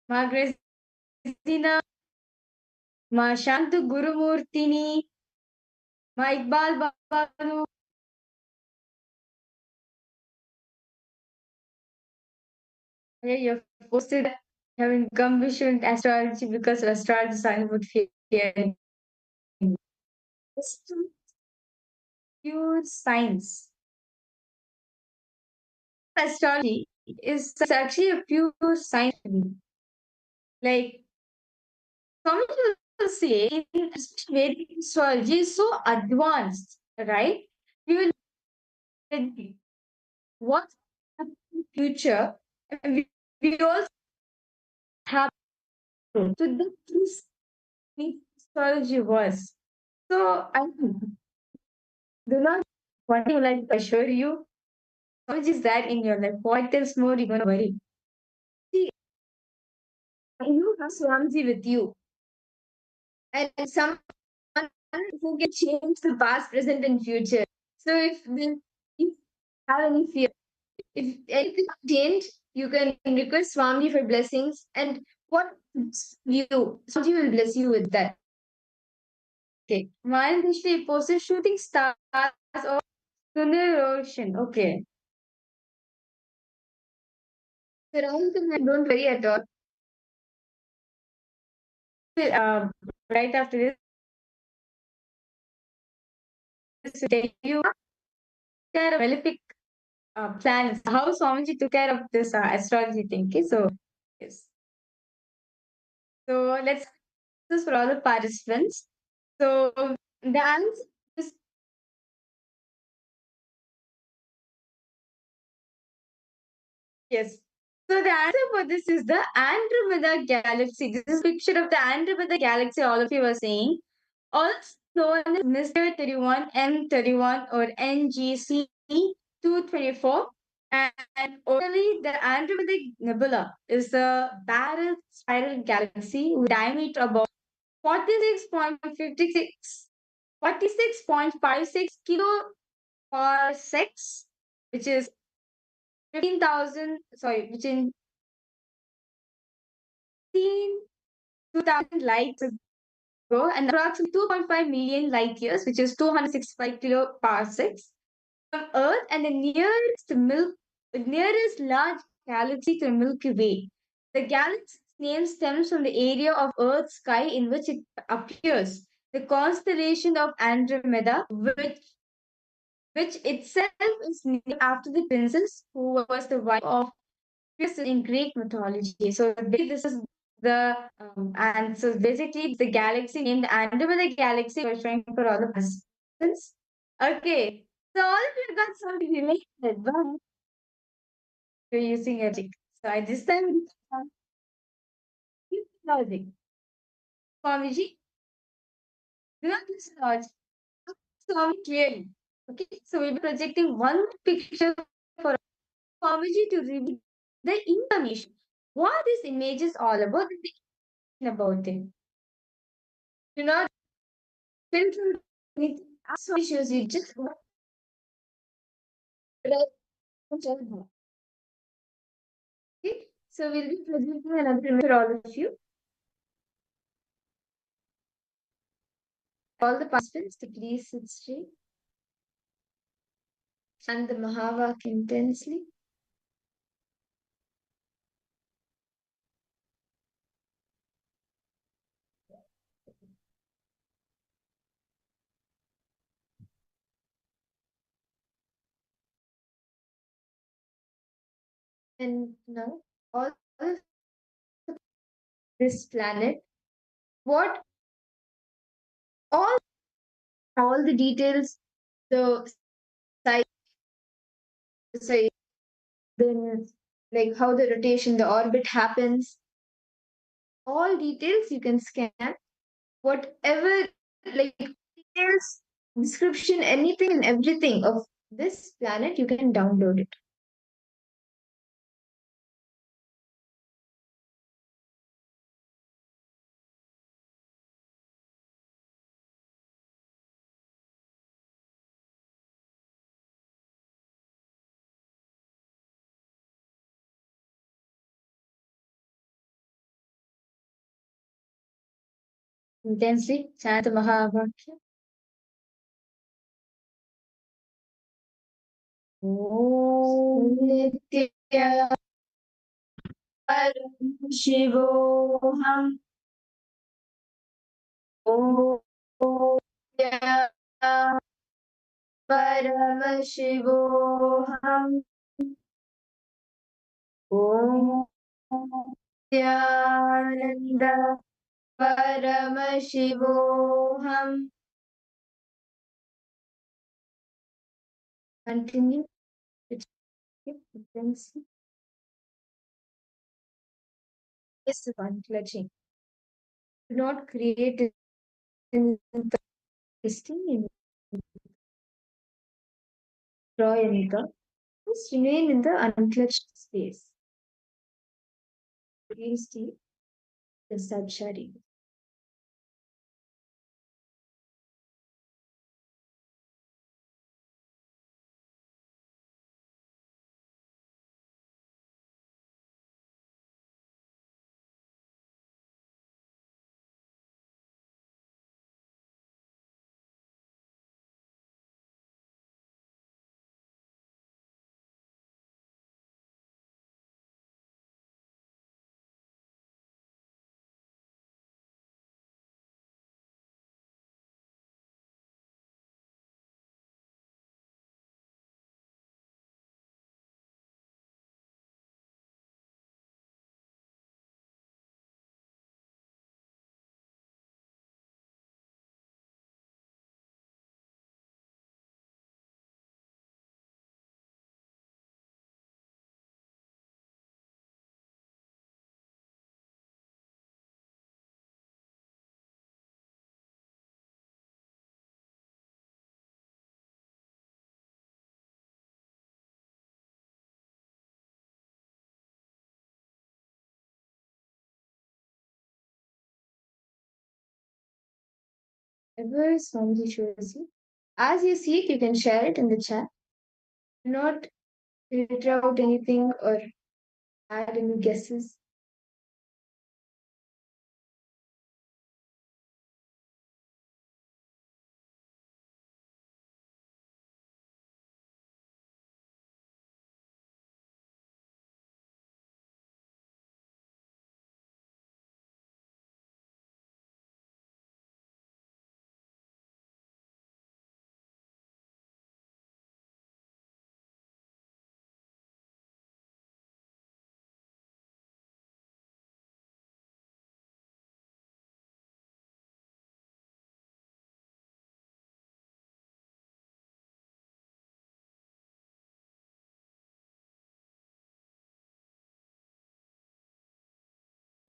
Ma Grazina? Ma Shantu Gurumurtini? Ma Iqbal Babalu? Yeah, you've posted having commissioned astrology because astrology is talking about fear. It's to pure science. Astrology is actually a pure science. Like, Swamiji say in Vedic astrology is so advanced, right? We will what's happening in the future, and we also have so that is what astrology was. So I do not want to like assure you how much is that in your life. What else more you gonna worry? See, you have Swamiji with you, and someone who can change the past, present, and future. So if you have any fear, if anything change, you can request Swami for blessings, and what you Swami will bless you with that. Okay, Mayan Dishti poses shooting stars or lunar ocean. Okay, surround them and don't worry at all. Right after this, to tell you care of malefic plans. How Swamiji took care of this astrology thing. Okay, so yes. So let's this for all the participants. So the answer is yes. So the answer for this is the Andromeda Galaxy. This is a picture of the Andromeda Galaxy. All of you were saying, also known as Mr. 31, M31, or NGC 224. And originally, the Andromeda Nebula is a barrel spiral galaxy with diameter about 46.56 kilo parsecs, which is 15,000, sorry, which in 2,000 light ago, and approximately 2.5 million light years, which is 265 kilo parsecs from Earth, and the nearest large galaxy to the Milky Way. The galaxy's name stems from the area of Earth's sky in which it appears. The constellation of Andromeda, which itself is named after the princess who was the wife of Perseus in Greek mythology. So this is the and so basically the galaxy named Andromeda Galaxy was showing for all the participants. Okay, so all of you got something related, but you're using a trick. So I this time logic. Swamiji, do not use logic. Swami clearly. Okay, so we'll be projecting one picture for Swamiji to reveal the information. What this image is all about and the information about it. Do not filter anything. Ask Swami shows you just what okay, so we'll be projecting another image for all of you. All the participants to please sit straight. Chant the Mahavak intensely. And now, all this planet, what all the details, the size, then like how the rotation, the orbit happens, all details you can scan. Whatever like details, description, anything and everything of this planet, you can download it. Intensely chant the Mahavakya. Om Nitya Paramashivoham Om Nitya Paramashivoham Om Nityananda Paramashivoham. Continue. Frequency. Yes, one clutching. Do not create in the listing. Draw anything. Just remain in the unclutched space. Please deep. The subshari. Whatever Swamiji shows you. As you see it, you can share it in the chat. Do not filter out anything or add any guesses.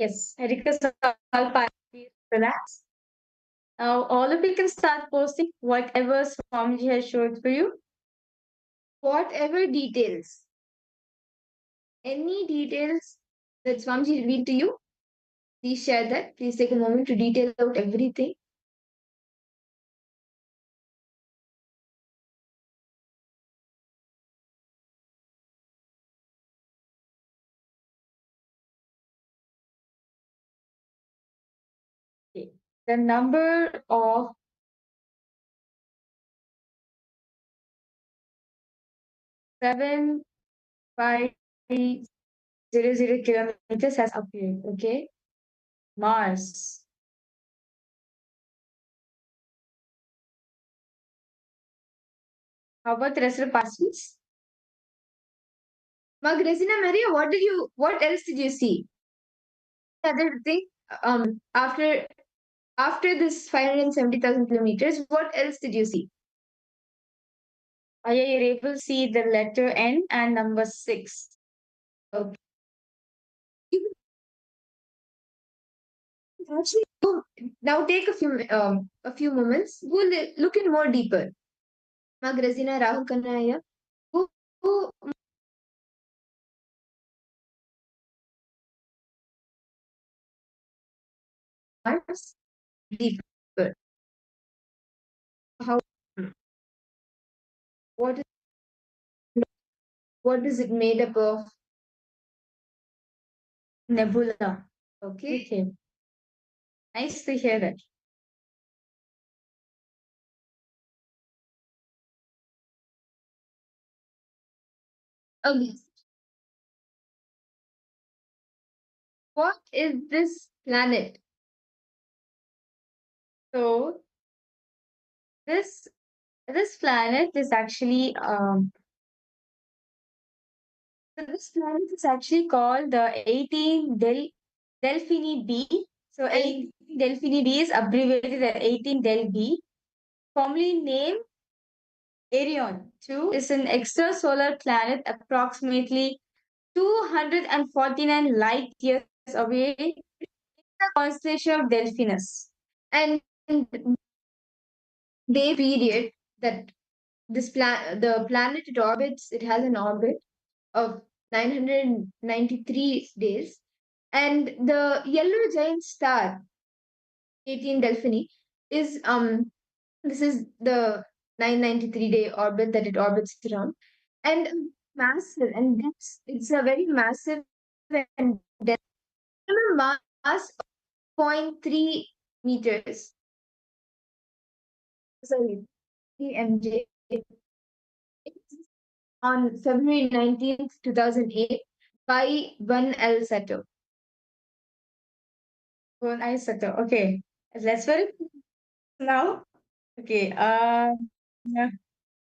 Yes, I request all parties relax. Now all of you can start posting whatever Swamiji has showed for you. Whatever details, any details that Swamiji revealed to you, please share that. Please take a moment to detail out everything. Okay. The number of 7,500 kilometers has appeared. Okay. Mars. How about the rest of the participants? Magresina Maria, what else did you see? Other thing, after this 570,000 kilometers, what else did you see? Aya, you're able to see the letter N and number 6. Okay. Actually, now take a few moments. Go look in more deeper. Magresina Rahul Kanaya. Go Mars deeper. How? What is it made up of? Nebula. Okay. Nice to hear that. Okay. What is this planet? So this planet is actually this planet is actually called the 18 Delphini B So 18 Delphini D is abbreviated as 18 Delphi, formerly named Arion. 2 is an extrasolar planet approximately 249 light years away in the constellation of Delphinus. And day period that the planet it orbits, it has an orbit of 993 days. And the yellow giant star, 18 Delphini, is this is the 993-day orbit that it orbits around. And massive, and it's a very massive and dense mass of 0.3 meters. Sorry, 3 mj. On February 19th, 2008 by 1L Sato. 1I Sato. Okay. Let's very now. Okay. Yeah.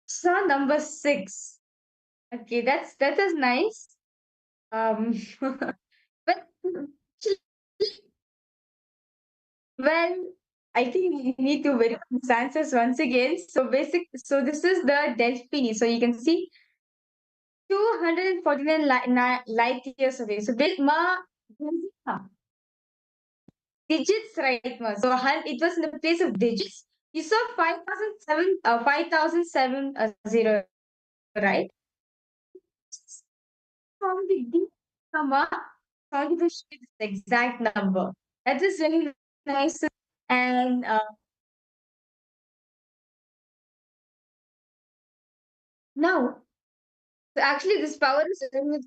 So number 6. Okay, that is nice. But well, I think we need to verify these answers once again. So this is the Delphini. So you can see 249 light years away. So digits, right? So it was in the place of digits. You saw 5070, right? From the D comma, sorry to share the exact number. That is really nice. And now, so actually, this power of 7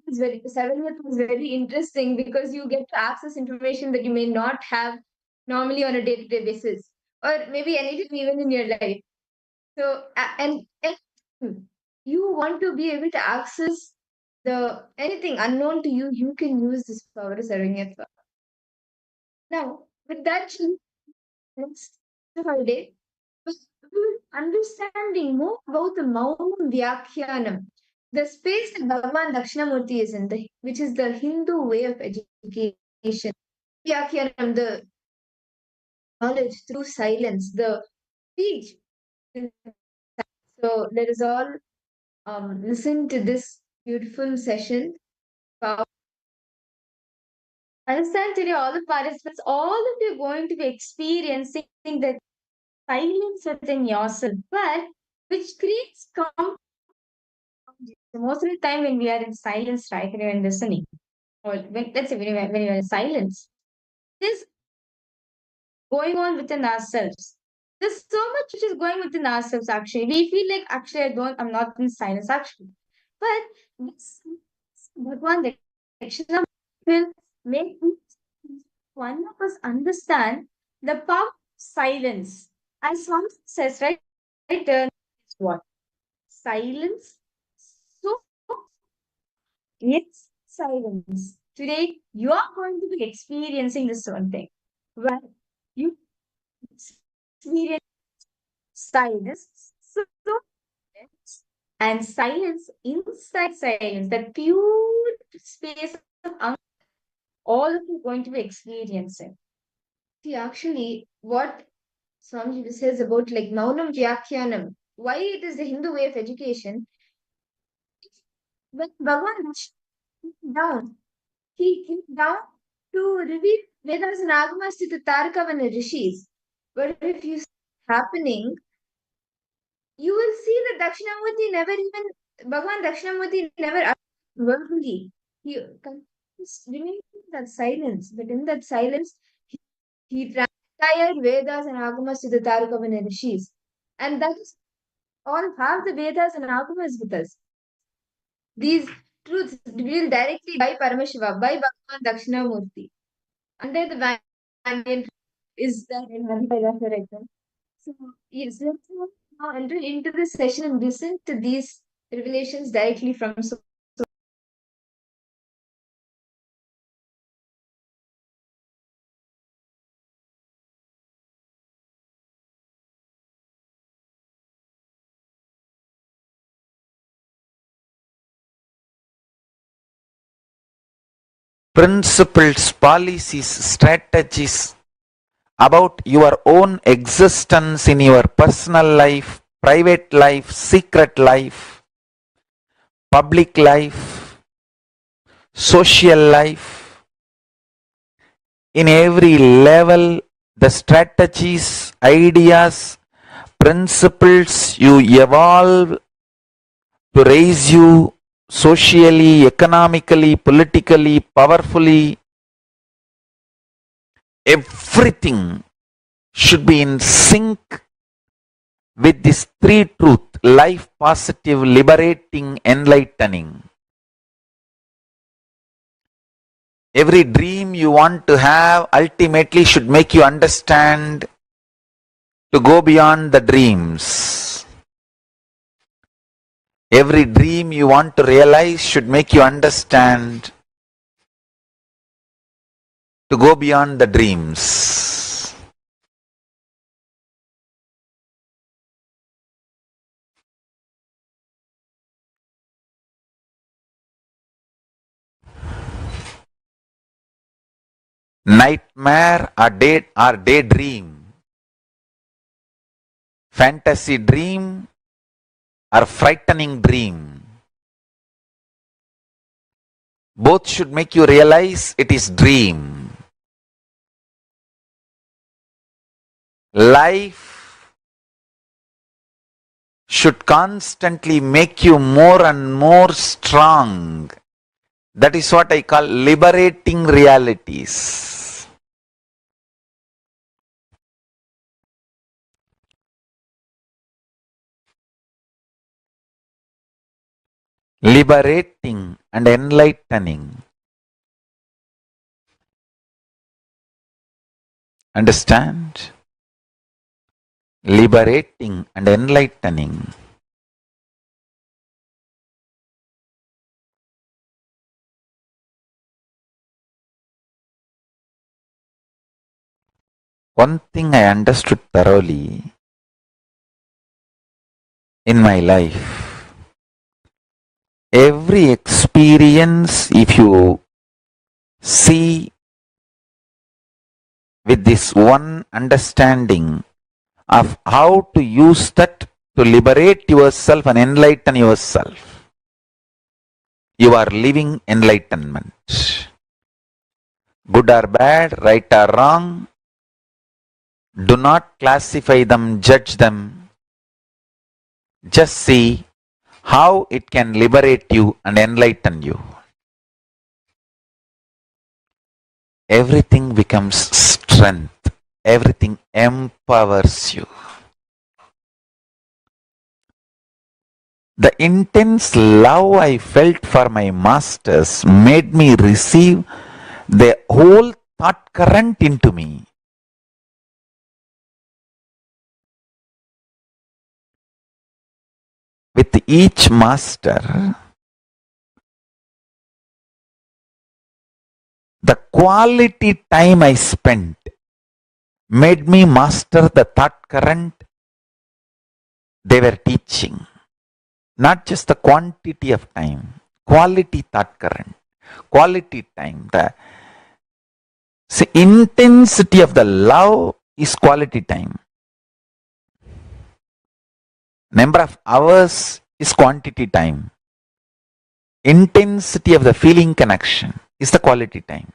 was very interesting because you get to access information that you may not have normally on a day-to-day basis, or maybe anytime even in your life. So and you want to be able to access the anything unknown to you, you can use this power of 7 for. Now, with that, next holiday, understanding more about the Maunam Vyakhyanam, the space that Bhagavan Dakshinamurti is in, which is the Hindu way of education. Vyakhyanam, the knowledge through silence, the speech. So let us all listen to this beautiful session. Understand today, all the participants, all of you are going to be experiencing that silence within yourself, but which creates calm. Most of the time when we are in silence, right, when we are listening, or let's say when we are in silence, there's going on within ourselves. There's so much which is going within ourselves actually. We feel like actually I'm not in silence actually. But this Bhagwan Dakshina will make one of us understand the power of silence. As Swami says, right? What? Silence. So it's silence. Today, you are going to be experiencing this one thing. Where you experience silence. So, and silence inside silence, that pure space of all of you are going to be experiencing. See, actually, what Swamiji says about like Maunam Vyakhyanam, why it is the Hindu way of education. When Bhagavan down, he came down to reveal Vedas and Agamas to the Tarakavana rishis. But if you see happening, you will see that Dakshinamurti never even, Bhagavan Dakshinamurti never verbally. He remains in that silence. But in that silence, he transpired Vedas and Agamas to the Tarakavana rishis. And that is all have the Vedas and Agamas with us. These truths revealed directly by Paramashiva, by Bhagavan Dakshinamurti. Under the banyan is that in Resurrection. So, yes, let's now enter into this session and listen to these revelations directly from Principles, policies, strategies about your own existence in your personal life, private life, secret life, public life, social life. In every level, the strategies, ideas, principles you evolve to raise you socially, economically, politically, powerfully, everything should be in sync with this three truth: life, positive, liberating, enlightening. Every dream you want to have ultimately should make you understand to go beyond the dreams. Every dream you want to realize should make you understand to go beyond the dreams. Nightmare or daydream, fantasy dream or frightening dream, both should make you realize it is dream. Life should constantly make you more and more strong. That is what I call liberating realities. Liberating and enlightening. Understand? Liberating and enlightening. One thing I understood thoroughly in my life, every experience, if you see with this one understanding of how to use that to liberate yourself and enlighten yourself, you are living enlightenment. Good or bad, right or wrong, do not classify them, judge them. Just see how it can liberate you and enlighten you. Everything becomes strength. Everything empowers you. The intense love I felt for my masters made me receive the whole thought current into me. With each master, the quality time I spent made me master the thought current they were teaching. Not just the quantity of time, quality thought current, quality time. The intensity of the love is quality time. Number of hours is quantity time. Intensity of the feeling connection is the quality time.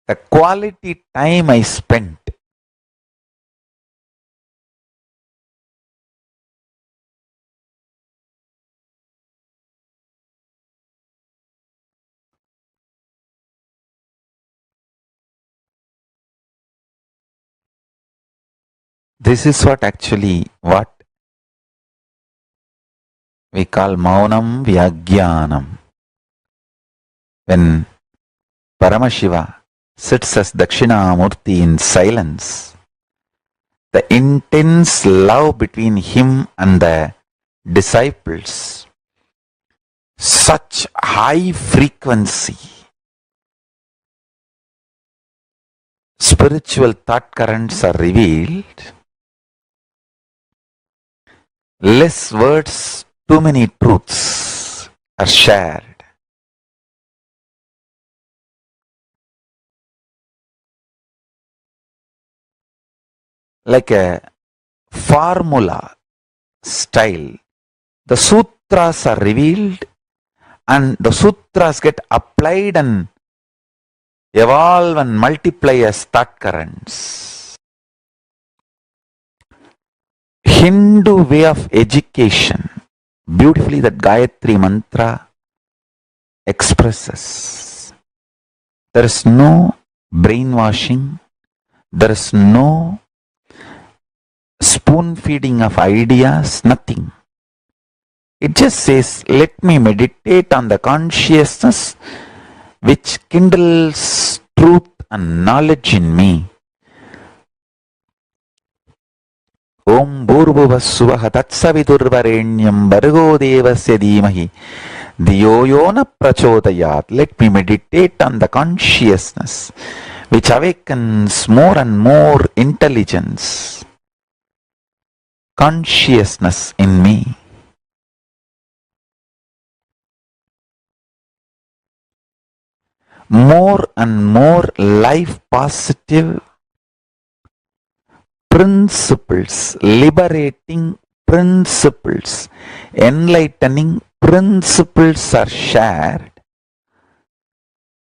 The quality time I spent this is what we call maunam vyagyanam. When Paramashiva sits as Dakshinamurti in silence, the intense love between him and the disciples, such high frequency, spiritual thought currents are revealed. Less words, too many truths are shared. like a formula style. The sutras are revealed and the sutras get applied and evolve and multiply as thought currents. Hindu way of education, beautifully that Gayatri mantra expresses. There is no brainwashing, there is no spoon feeding of ideas, nothing. It just says, let me meditate on the consciousness which kindles truth and knowledge in me. Om Bhurvuvassuvaha Tatsavidurvarenyam Bhargo Devasya Dhimahi Dhiyo Yona Prachodayat. Let me meditate on the consciousness which awakens more and more intelligence, consciousness in me. More and more life positive principles, liberating principles, enlightening principles are shared.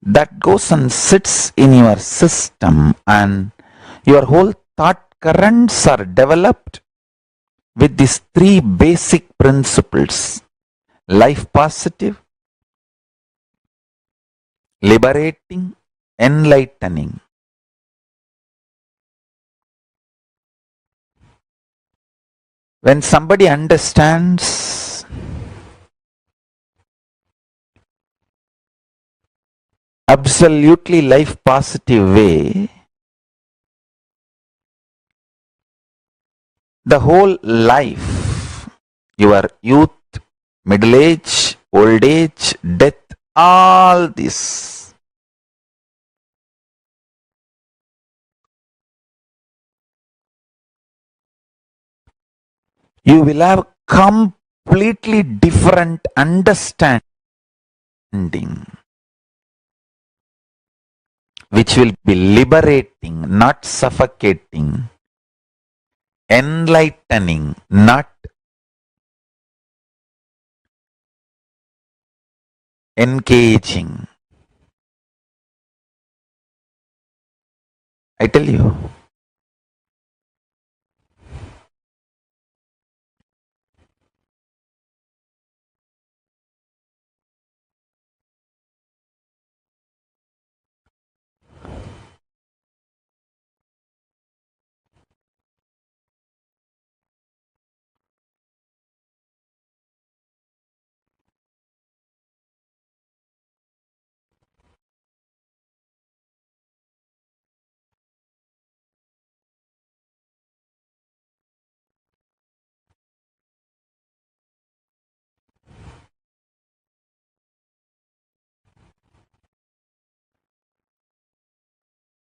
That goes and sits in your system and your whole thought currents are developed with these three basic principles: life positive, liberating, enlightening. When somebody understands absolutely life positive way, the whole life, your youth, middle age, old age, death, all this, you will have completely different understanding, which will be liberating, not suffocating, enlightening, not engaging. I tell you.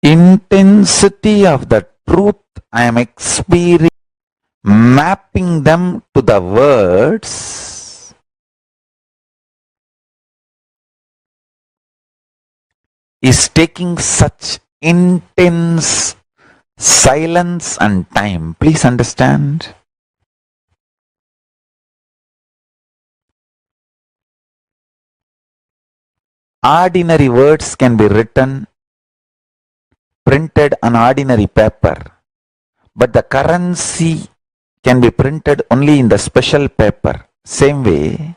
Intensity of the truth I am experiencing, mapping them to the words, is taking such intense silence and time. Please understand. Ordinary words can be written, printed on ordinary paper, but the currency can be printed only in the special paper. Same way,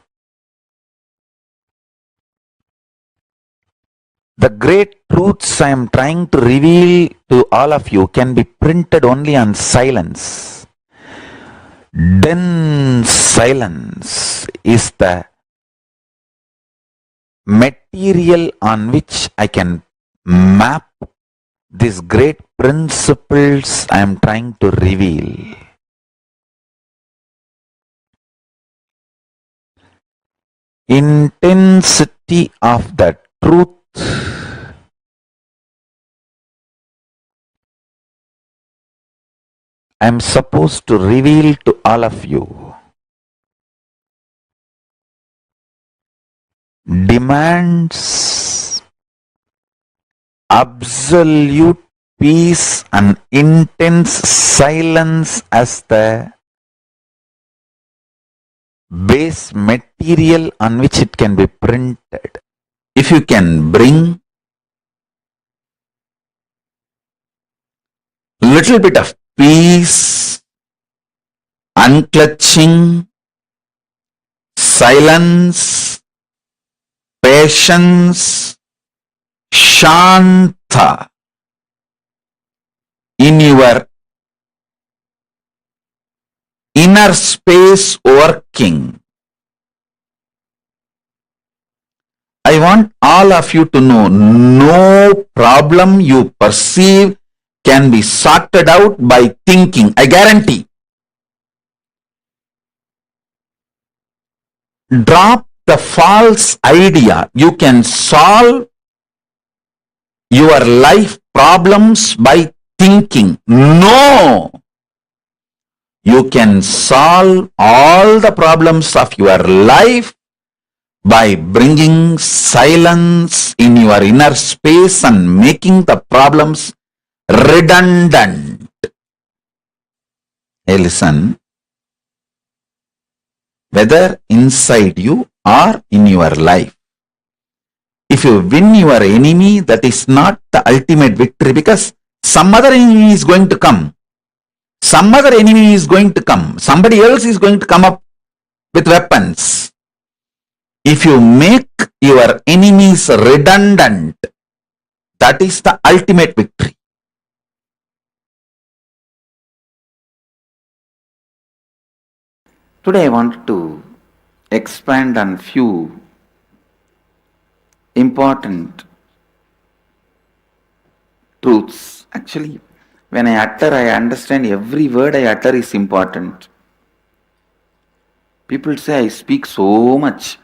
the great truths I am trying to reveal to all of you can be printed only on silence. Dense silence is the material on which I can map these great principles I am trying to reveal. Intensity of the truth I am supposed to reveal to all of you demands absolute peace and intense silence as the base material on which it can be printed. If you can bring little bit of peace, unclutching, silence, patience, shanta in your inner space working. I want all of you to know, no problem you perceive can be sorted out by thinking. I guarantee. Drop the false idea you can solve your life problems by thinking. No! You can solve all the problems of your life by bringing silence in your inner space and making the problems redundant. Hey, listen. Whether inside you or in your life, if you win your enemy, that is not the ultimate victory, because some other enemy is going to come. Some other enemy is going to come. Somebody else is going to come up with weapons. If you make your enemies redundant, that is the ultimate victory. Today I want to expand on few important truths. Actually, when I utter, I understand every word I utter is important. People say I speak so much.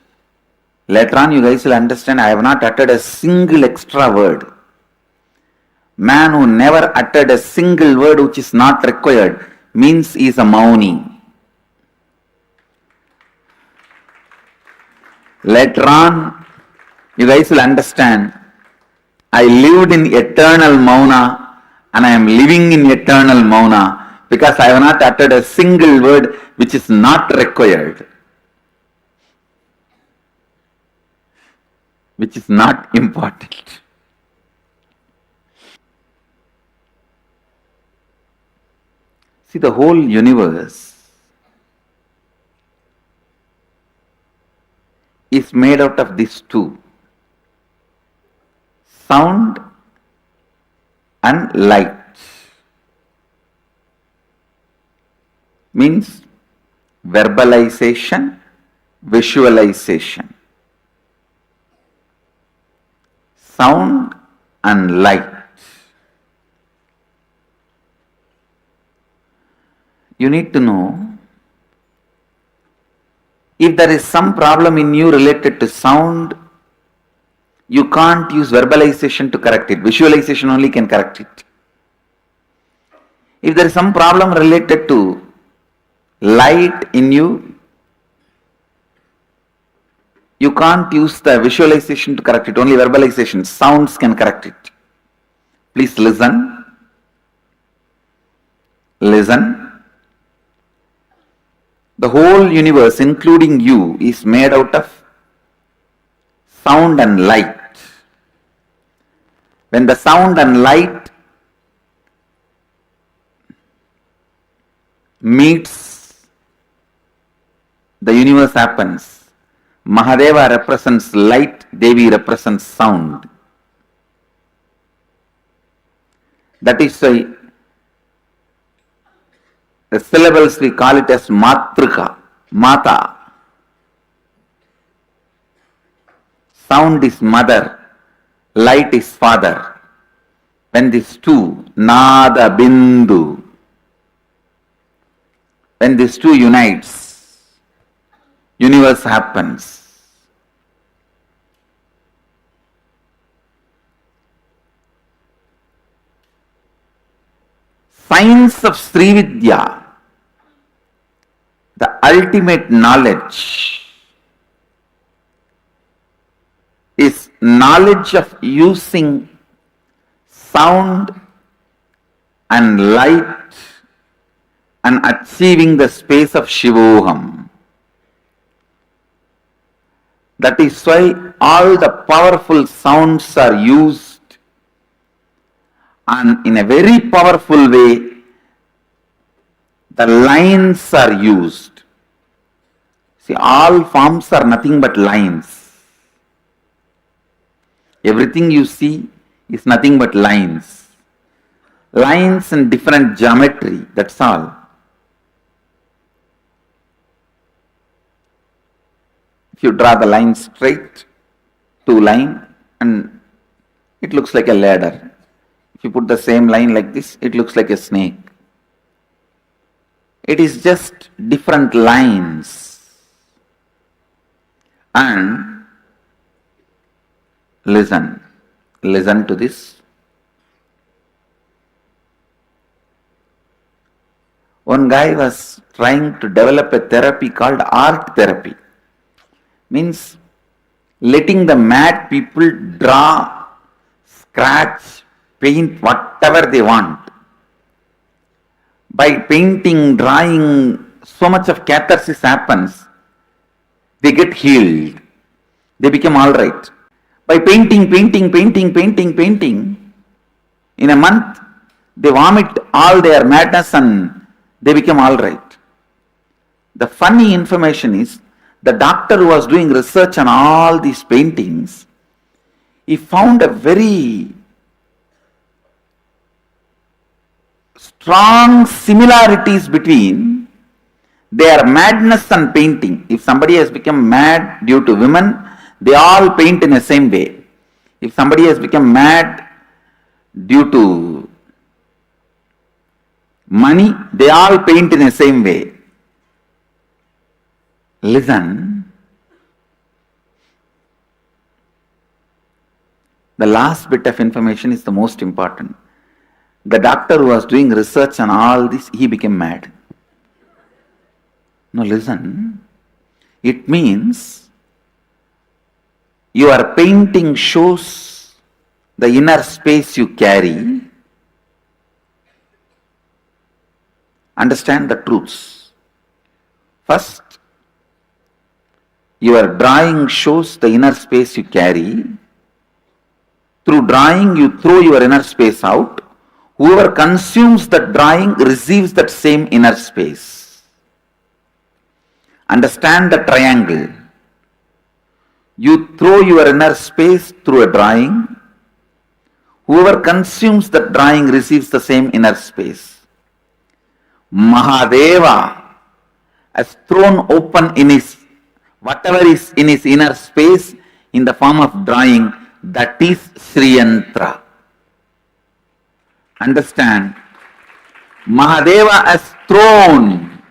Later on you guys will understand I have not uttered a single extra word. Man who never uttered a single word which is not required means he is a mauni. Later on you guys will understand I lived in eternal mauna and I am living in eternal mauna because I have not uttered a single word which is not required, which is not important. See, the whole universe is made out of these two, sound and light. Means verbalization, visualization. Sound and light. You need to know, if there is some problem in you related to sound, you can't use verbalization to correct it. Visualization only can correct it. If there is some problem related to light in you, you can't use the visualization to correct it. Only verbalization, sounds can correct it. Please listen. Listen. The whole universe, including you, is made out of sound and light. When the sound and light meets, the universe happens. Mahadeva represents light, Devi represents sound. That is why the syllables we call it as matrika, mata. Sound is mother, light is father. When these two, nada bindu, when these two unites, universe happens. Science of Srividya, the ultimate knowledge, is knowledge of using sound and light and achieving the space of Shivoham. That is why all the powerful sounds are used, and in a very powerful way the lines are used. See, all forms are nothing but lines. Everything you see is nothing but lines. Lines in different geometry, that's all. If you draw the line straight, two line, and it looks like a ladder. If you put the same line like this, it looks like a snake. It is just different lines. And listen to this. One guy was trying to develop a therapy called art therapy. Means letting the mad people draw, scratch, paint whatever they want. By painting, drawing, so much of catharsis happens. They get healed. They become all right. By painting, in a month, they vomit all their madness and they become all right. The funny information is, the doctor who was doing research on all these paintings, he found a very strong similarities between their madness and painting. If somebody has become mad due to women, they all paint in the same way. If somebody has become mad due to money, they all paint in the same way. Listen. The last bit of information is the most important. The doctor who was doing research on all this, he became mad. Now listen. It means your painting shows the inner space you carry. Understand the truths. First, your drawing shows the inner space you carry. Through drawing, you throw your inner space out. Whoever consumes that drawing receives that same inner space. Understand the triangle. You throw your inner space through a drawing. Whoever consumes that drawing receives the same inner space. Mahadeva has thrown open in his whatever is in his inner space in the form of drawing, that is Sri Yantra. Understand? Mahadeva has thrown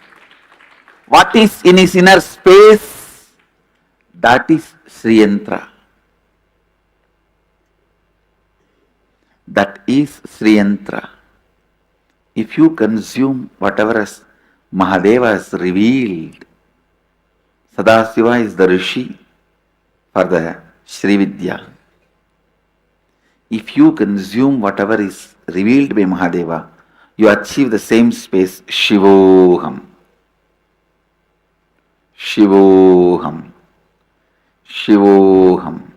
what is in his inner space, that is Sri Yantra. That is Sri Yantra. If you consume whatever has Mahadeva has revealed, Sadasiva is the Rishi for the Sri Vidya. If you consume whatever is revealed by Mahadeva, you achieve the same space, Shivoham. Shivoham. Shivoham.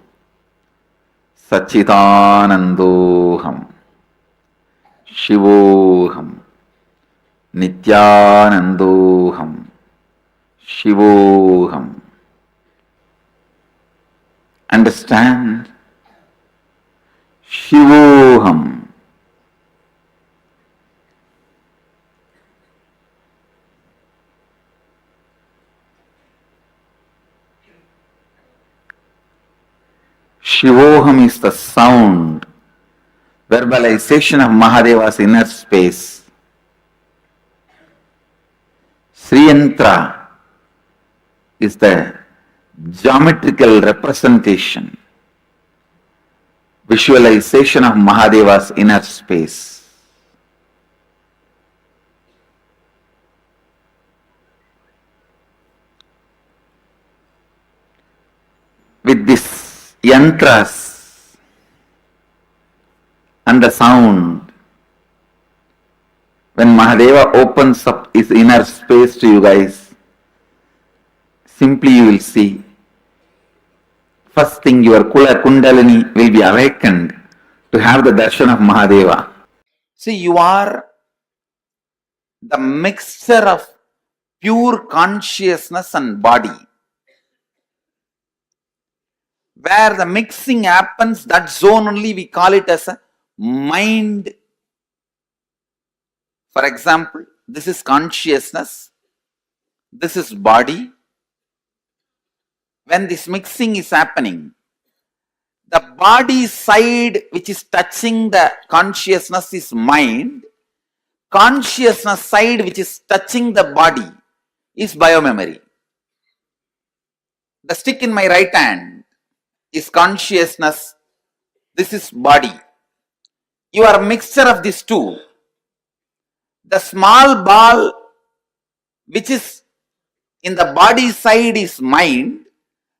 Sachidanandoham. Shivoham. Nityanandoham. Shivoham. Understand? Shivoham. Shivoham is the sound, verbalization of Mahadeva's inner space. Sri Yantra is the geometrical representation, visualization of Mahadeva's inner space. With this yantras and the sound, When Mahadeva opens up his inner space to you guys, simply you will see, first thing your Kula Kundalini will be awakened to have the darshan of Mahadeva. See, you are the mixture of pure consciousness and body. Where the mixing happens, that zone only we call it as a mind. For example, this is consciousness, this is body. When this mixing is happening, the body side which is touching the consciousness is mind. Consciousness side which is touching the body is biomemory. The stick in my right hand is consciousness, this is body. You are a mixture of these two. The small ball which is in the body side is mind.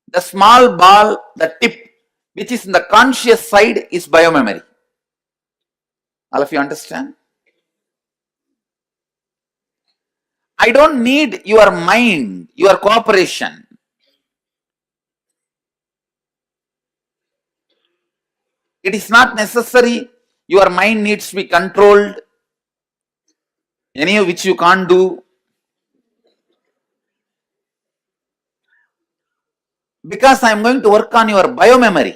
The small ball, the tip which is in the conscious side is biomemory. All of you understand? I don't need your mind, your cooperation. It is not necessary your mind needs to be controlled, any of which you can't do. Because I am going to work on your biomemory,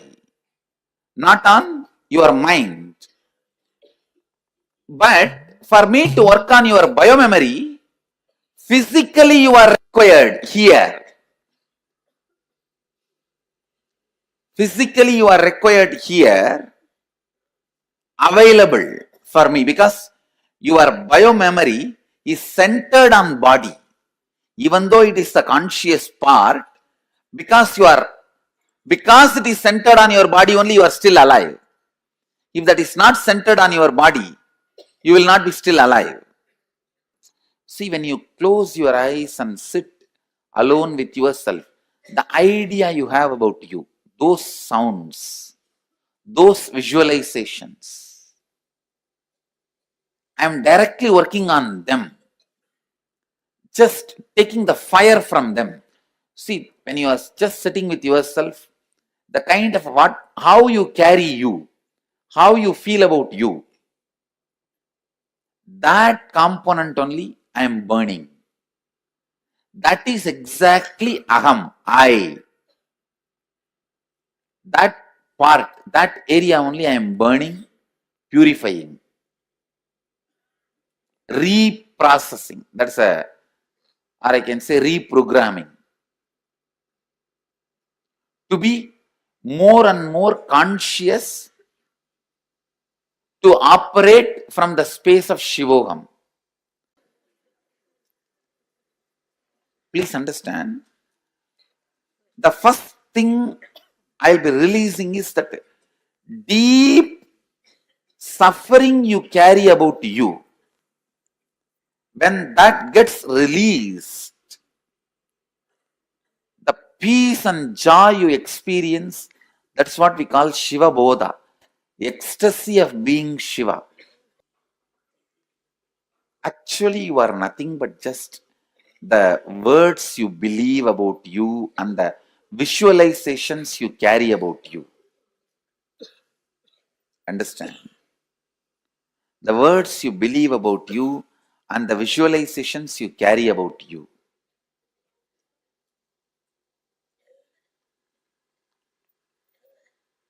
not on your mind. But for me to work on your biomemory, physically you are required here. Physically you are required here, available for me, because your biomemory is centered on body. Even though it is the conscious part, because it is centered on your body only, you are still alive. If that is not centered on your body, you will not be still alive. See, when you close your eyes and sit alone with yourself, the idea you have about you, those sounds, those visualizations, I am directly working on them, just taking the fire from them. See, when you are just sitting with yourself, the kind of how you carry you, how you feel about you, that component only I am burning. That is exactly aham, I. That part, that area only I am burning, purifying, reprocessing. That's or I can say reprogramming. To be more and more conscious, to operate from the space of Shivoham. Please understand, the first thing I'll be releasing is that deep suffering you carry about you. When that gets released, the peace and joy you experience, that's what we call Shiva Bodha, ecstasy of being Shiva. Actually, you are nothing but just the words you believe about you and the visualizations you carry about you. Understand? The words you believe about you and the visualizations you carry about you.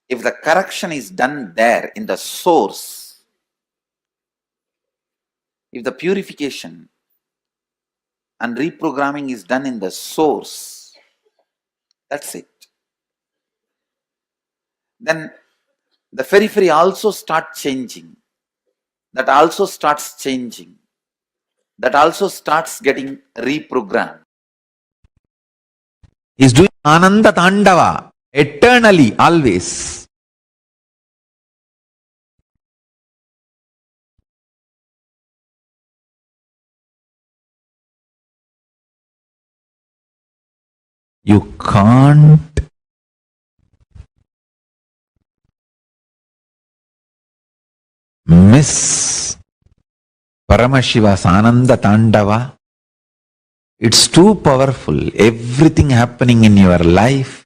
If the correction is done there in the source, if the purification and reprogramming is done in the source, that's it. Then the periphery also starts changing. That also starts changing. That also starts getting reprogrammed. He's doing Ananda Tandava eternally, always. You can't miss Paramashiva's Ananda Tandava, it's too powerful. Everything happening in your life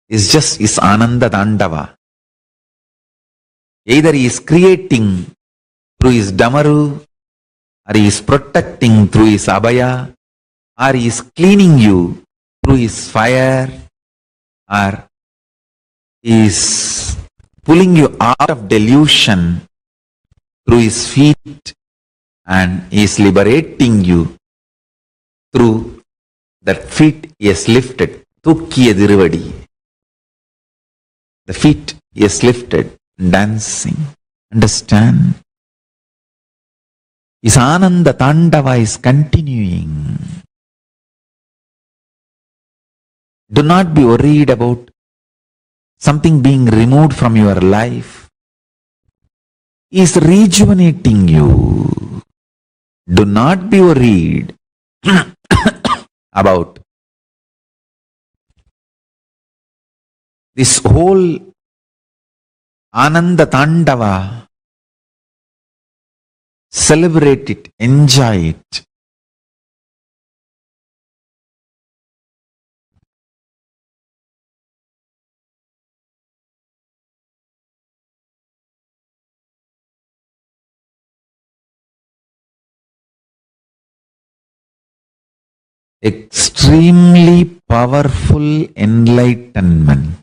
is just his Ananda Tandava. Either he is creating through his Damaru, or he is protecting through his Abhaya, or he is cleaning you through his fire, or he is pulling you out of delusion through his feet, and he is liberating you through that feet he has lifted. Thukkiya Diruvadi. The feet he has lifted, dancing. Understand? His Ananda Tandava is continuing. Do not be worried about something being removed from your life. He is rejuvenating you. Do not be worried about this whole Ananda Tandava. Celebrate it, enjoy it. Extremely powerful enlightenment.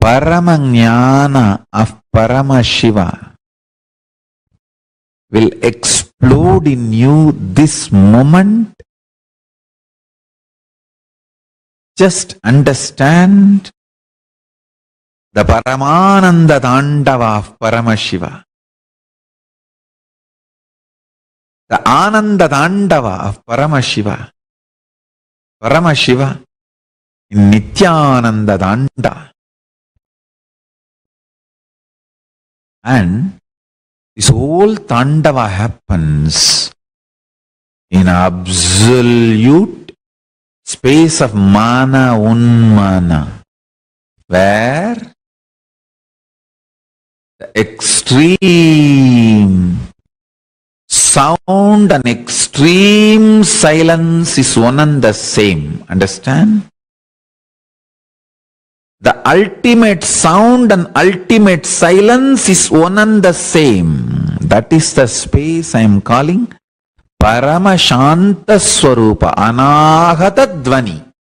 Paramajnana of Paramashiva will explode in you this moment. Just understand the Paramananda Tandava of Paramashiva. The Ananda Tandava of Paramashiva. Paramashiva in Nityananda Tanda. And this whole Tandava happens in absolute space of Mana Unmana, where the extreme sound and extreme silence is one and the same. Understand? The ultimate sound and ultimate silence is one and the same. That is the space I am calling Paramashanta Swarupa, Anahata Dvani.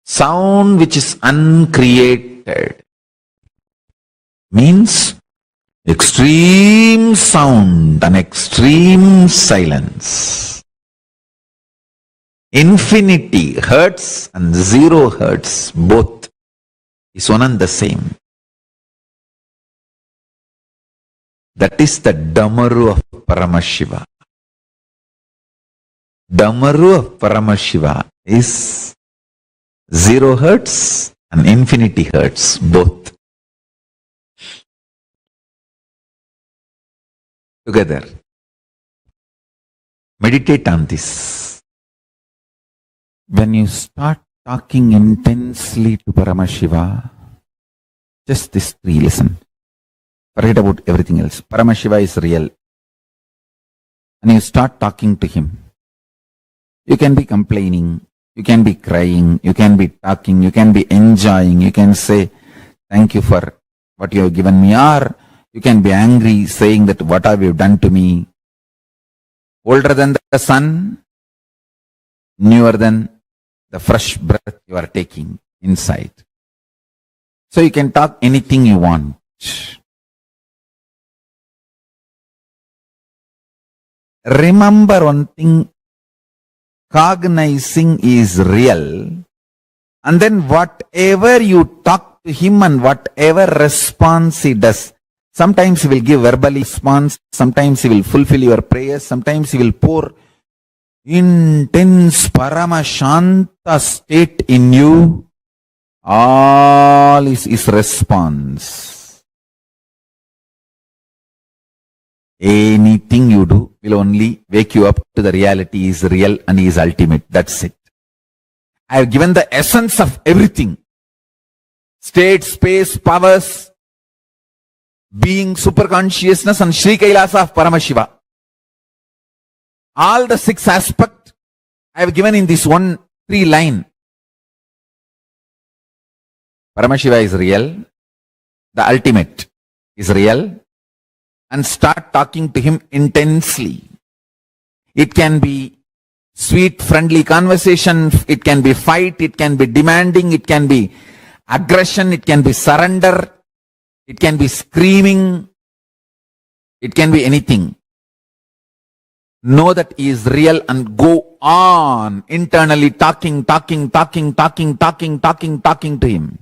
Sound which is uncreated. Means extreme sound and extreme silence. Infinity, hertz and 0 hertz, both is one and the same. That is the Damaru of Paramashiva. Damaru of Paramashiva is 0 hertz and infinity hertz, both. Together. Meditate on this. When you start talking intensely to Paramashiva, just this 3, listen. Forget about everything else. Paramashiva is real. And you start talking to him. You can be complaining, you can be crying, you can be talking, you can be enjoying, you can say, thank you for what you have given me, or you can be angry, saying that what have you done to me? Older than the sun, newer than the fresh breath you are taking inside. So you can talk anything you want. Remember one thing, cognizing is real, and then whatever you talk to him and whatever response he does, sometimes he will give verbal response, sometimes he will fulfill your prayers, sometimes he will pour intense Paramashanta state in you. All is his response. Anything you do will only wake you up to the reality. He is real and he is ultimate. That's it. I have given the essence of everything. State, space, powers, being, super consciousness, and Sri Kailasa of Paramashiva. All the 6 aspects I have given in this 1-3 line. Paramashiva is real. The ultimate is real. And start talking to him intensely. It can be sweet, friendly conversation. It can be fight. It can be demanding. It can be aggression. It can be surrender. It can be screaming. It can be anything. Know that he is real and go on internally talking to him.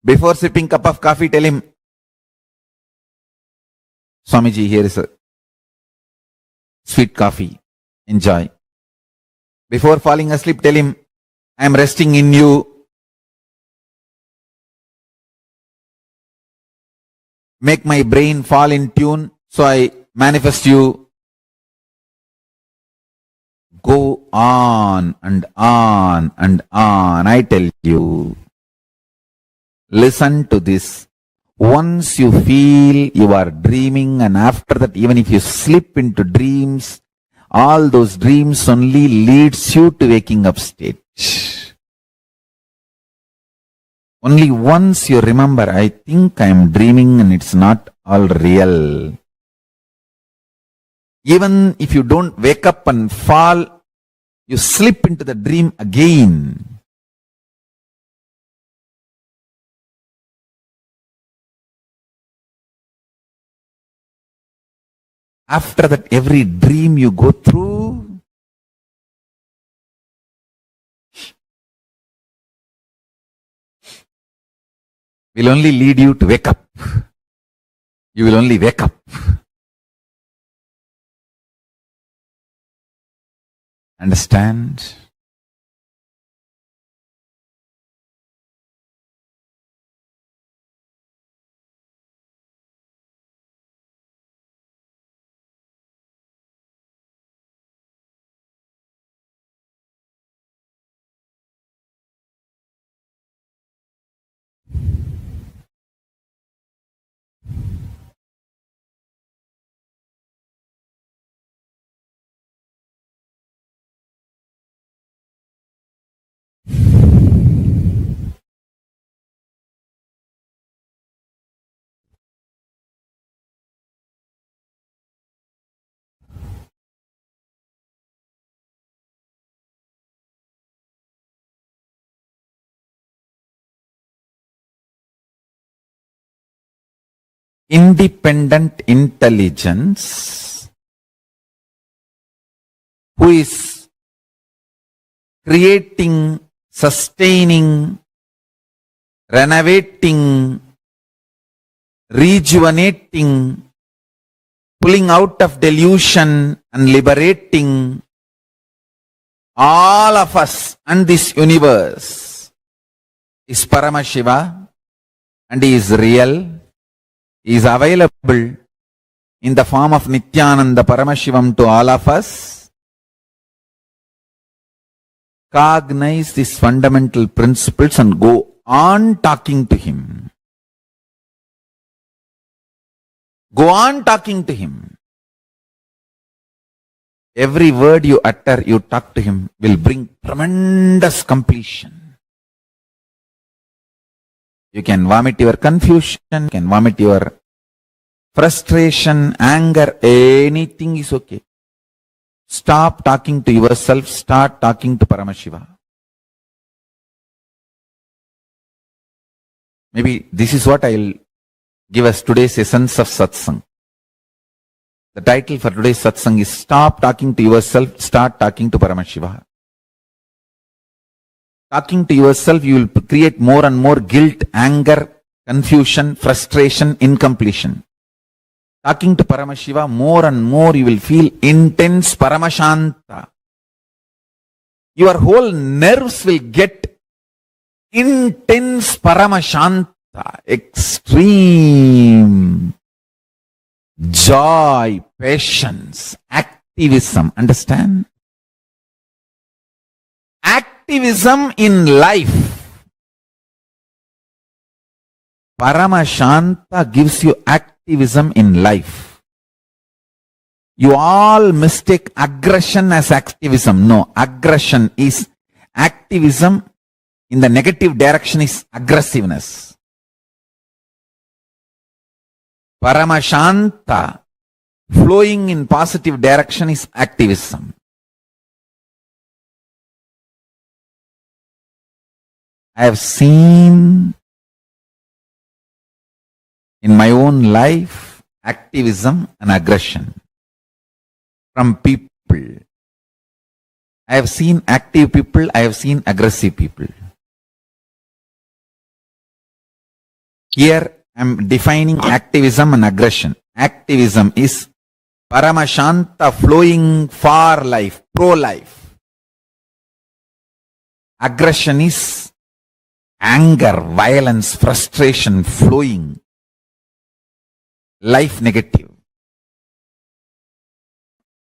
Before sipping cup of coffee, tell him, Swamiji, here is a sweet coffee. Enjoy. Before falling asleep, tell him, I am resting in you. Make my brain fall in tune, so I manifest you. Go on and on and on. I tell you. Listen to this. Once you feel you are dreaming, and after that, even if you slip into dreams, all those dreams only leads you to waking up state. Only once you remember, I think I am dreaming and it's not all real. Even if you don't wake up and fall, you slip into the dream again. After that, every dream you go through, will only lead you to wake up. You will only wake up. Understand? Independent intelligence who is creating, sustaining, renovating, rejuvenating, pulling out of delusion and liberating all of us and this universe is Paramashiva, and he is real. He is available in the form of Nityananda Paramashivam to all of us. Cognize these fundamental principles and go on talking to him. Go on talking to him. Every word you utter, you talk to him, will bring tremendous completion. You can vomit your confusion, you can vomit your frustration, anger, anything is okay. Stop talking to yourself, start talking to Paramashiva. Maybe this is what I will give us today's essence of satsang. The title for today's satsang is Stop Talking to Yourself, Start Talking to Paramashiva. Talking to yourself, you will create more and more guilt, anger, confusion, frustration, incompletion. Talking to Paramashiva, more and more you will feel intense Paramashanta. Your whole nerves will get intense Paramashanta, extreme joy, patience, activism. Understand? Activism in life. Paramashanta gives you activism in life. You all mistake aggression as activism. No, aggression is activism in the negative direction is aggressiveness. Paramashanta flowing in positive direction is activism. I have seen in my own life activism and aggression from people. I have seen active people, I have seen aggressive people. Here I am defining activism and aggression. Activism is Paramashanta flowing for life, pro-life. Aggression is anger, violence, frustration flowing. Life negative.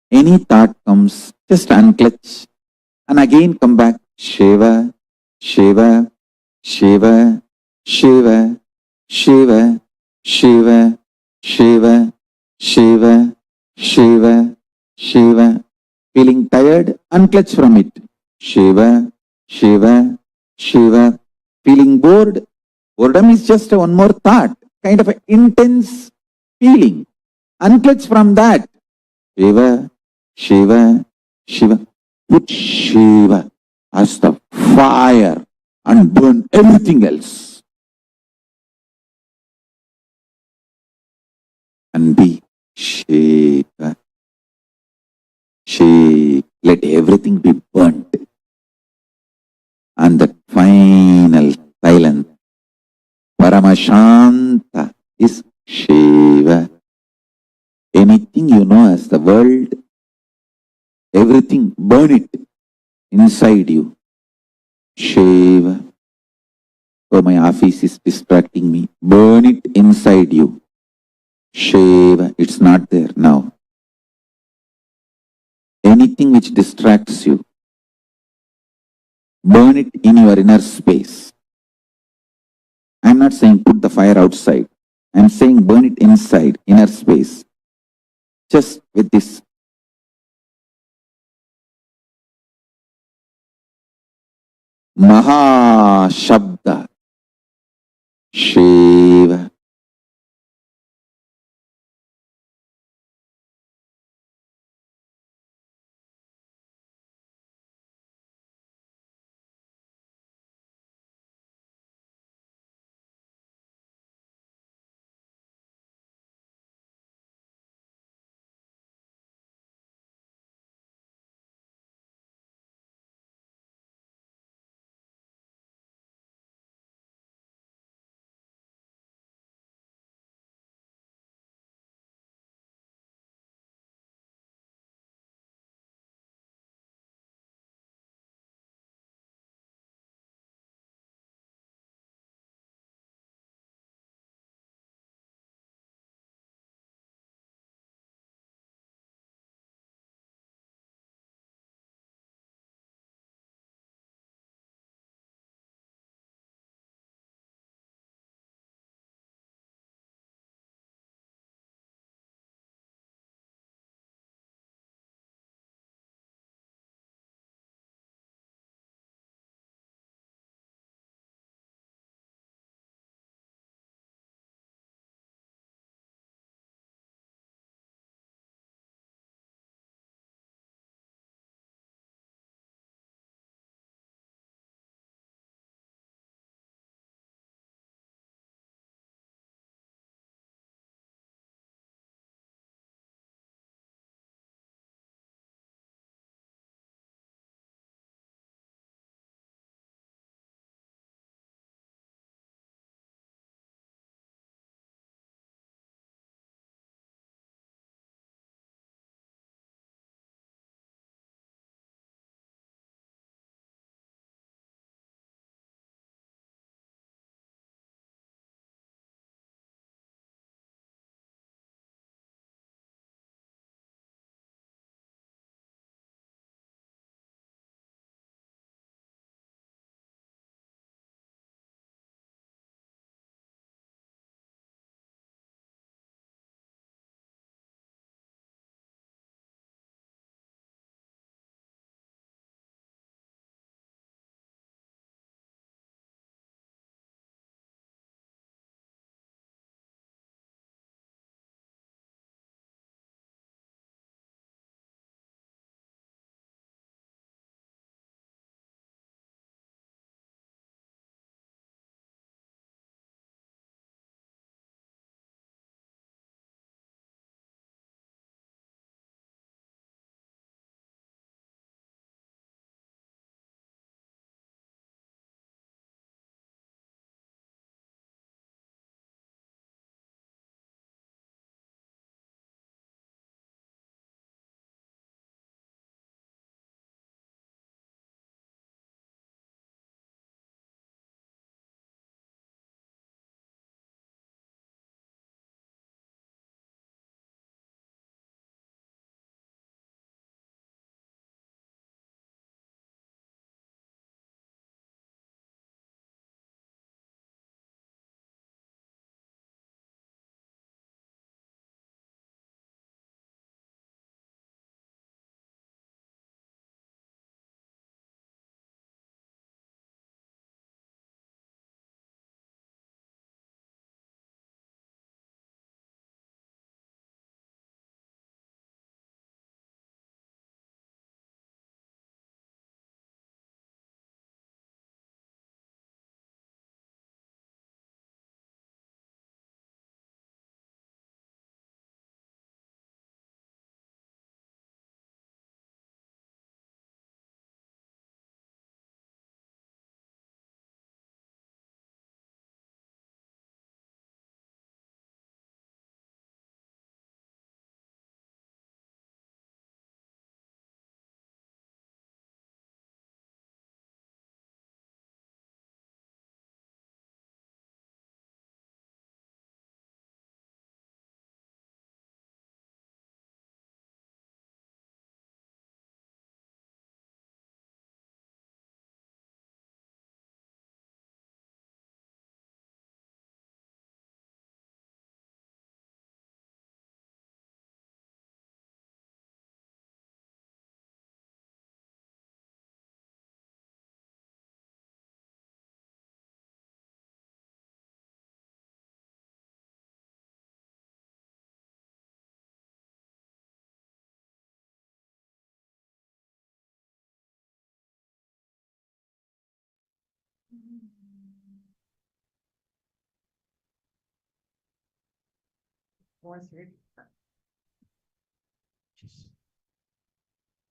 Any thought comes, just unclutch and again come back. Shiva, Shiva, Shiva, Shiva, Shiva, Shiva, Shiva, Shiva, Shiva, Shiva. Feeling tired, unclutch from it. Shiva, Shiva, Shiva. Feeling bored, boredom is just one more thought, kind of an intense feeling. Unclutch from that. Shiva, Shiva, Shiva. Put Shiva as the fire and burn everything else. And be Shiva. Shiva. Let everything be burnt. And the final silence, Paramashanta, is Shiva. Anything you know as the world, everything, burn it inside you. Shiva. Oh, my office is distracting me. Burn it inside you. Shiva. It's not there now. Anything which distracts you, burn it in your inner space. I'm not saying put the fire outside. I'm saying burn it inside, inner space. Just with this. Maha Shabda. Shiva.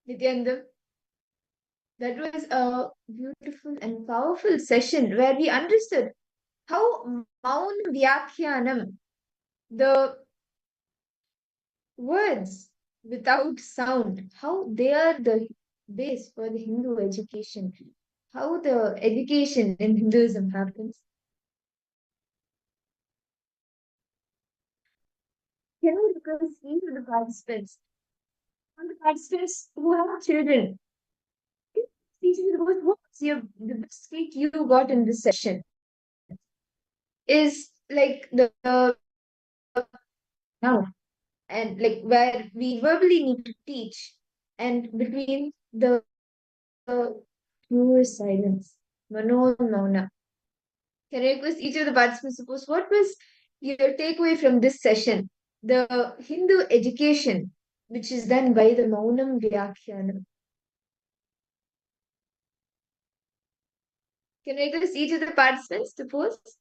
Nityananda, that was a beautiful and powerful session where we understood how Maunam Vyakhyanam, the words without sound, how they are the base for the Hindu education, how the education in Hinduism happens. Can I request each of the participants, and the participants who have children, what was the best treat you got in this session? Is like the now and like where we verbally need to teach and between the pure silence, Mano Mauna. Can I request each of the participants suppose what was your takeaway from this session? The Hindu education, which is done by the Maunam Vyakhyanam. Can I request each of the participants to post?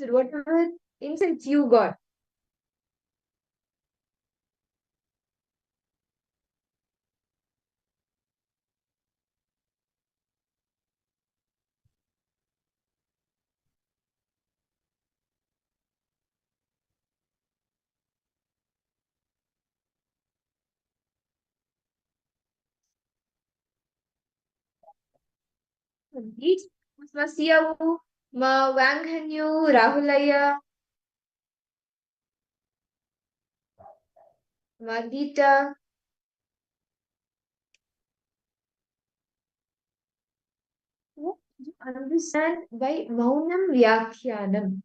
Whatever insights you got. Each Masiyavu, Ma Wanghanyu, Rahulaya, Madita. What do you understand by Maunam Vyakhyanam?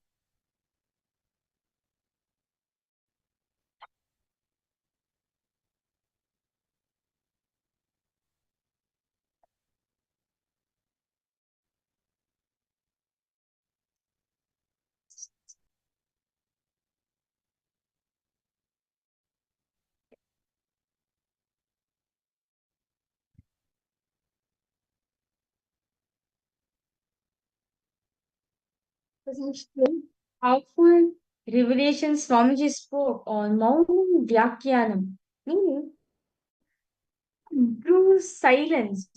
Powerful revelation Swamiji spoke on Maunam Vyakhyanam, meaning true silence.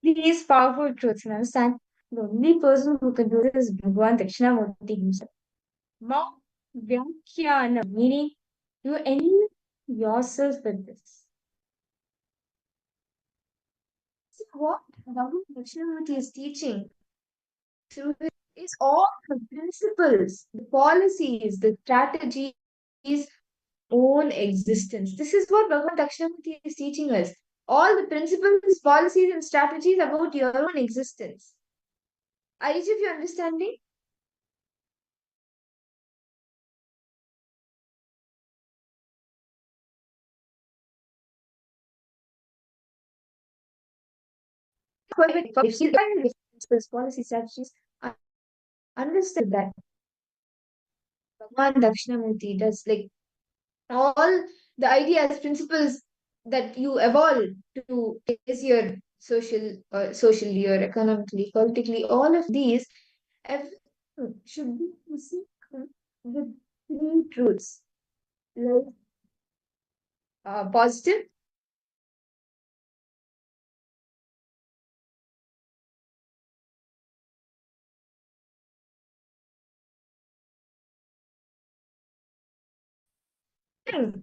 These powerful truths and understand the only person who can do this is Bhagwan Dakshinamurti himself. Maunam Vyakhyanam, meaning you end yourself with this. See what Bhagwan Dakshinamurti is teaching through this is all the principles, the policies, the strategies, own existence. This is what Bhagavan Dakshinamurti is teaching us. All the principles, policies, and strategies about your own existence. Are each of you understanding? Principles, policies, strategies, understand that Bhagavan Dakshinamurti does like all the ideas, principles that you evolve to is your socially or economically, politically, all of these should be with three truths like positive,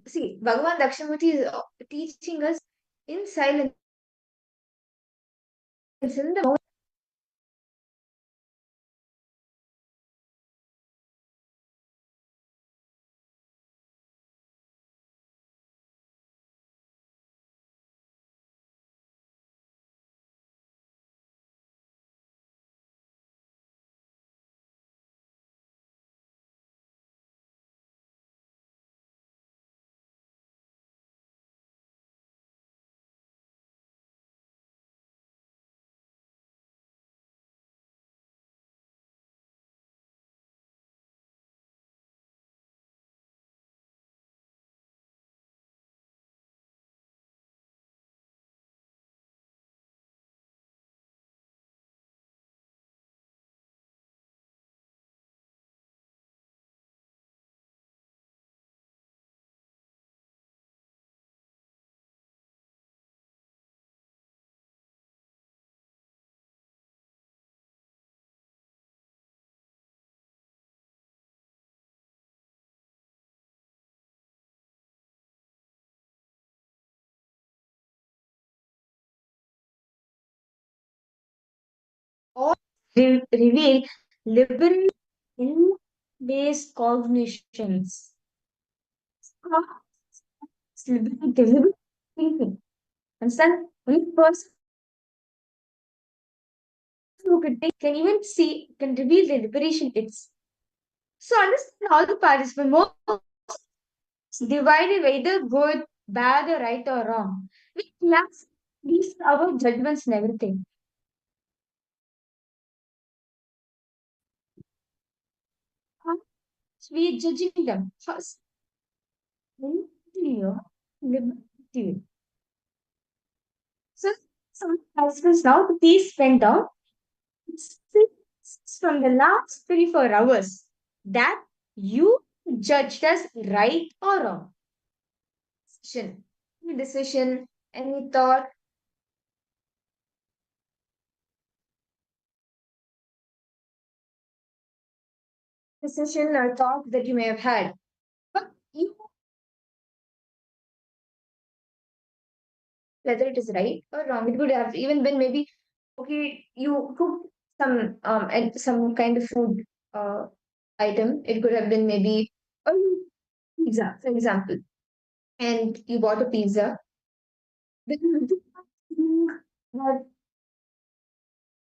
see, Bhagavan Dakshinamurti is teaching us in silence in the reveal liberal in-based cognitions. It's liberal thinking. Understand? Only person who can think, can even see, can reveal the liberation it's. So understand all the participants, most divided either good, bad, or right or wrong. We class these our judgments and everything. We are judging them first. Liberty. So some participants now the piece went down. It's from the last 24 hours that you judged as right or wrong. Any decision, any thought, decision or thought that you may have had. But you whether it is right or wrong. It could have even been maybe okay, you cook some kind of food item. It could have been maybe a pizza, for example, and you bought a pizza. But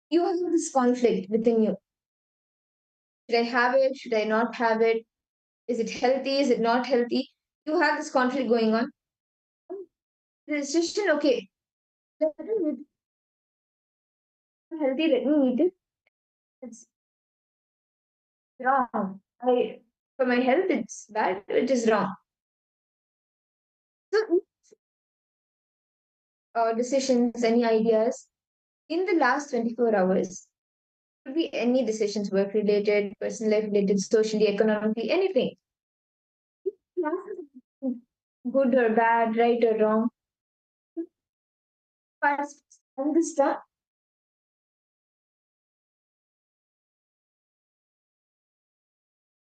you have this conflict within you. Should I have it? Should I not have it? Is it healthy? Is it not healthy? You have this conflict going on. The decision, okay, let me eat healthy, let me eat it. It's wrong. For my health, it's bad. It is wrong. So, decisions, any ideas in the last 24 hours? Could be any decisions, work related, personal life related, socially, economically, anything. Good or bad, right or wrong. And this stuff.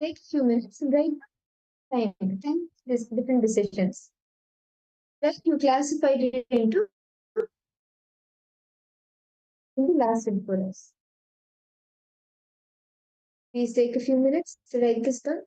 Take a few minutes and write time, these different decisions. That you classified it into in the last 24 hours. Please take a few minutes to write this down.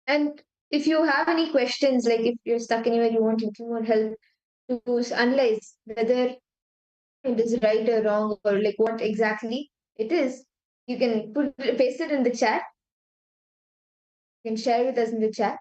And if you have any questions, like if you're stuck anywhere, you want a little more help to analyze whether it is right or wrong or like what exactly it is, you can paste it in the chat. You can share with us in the chat.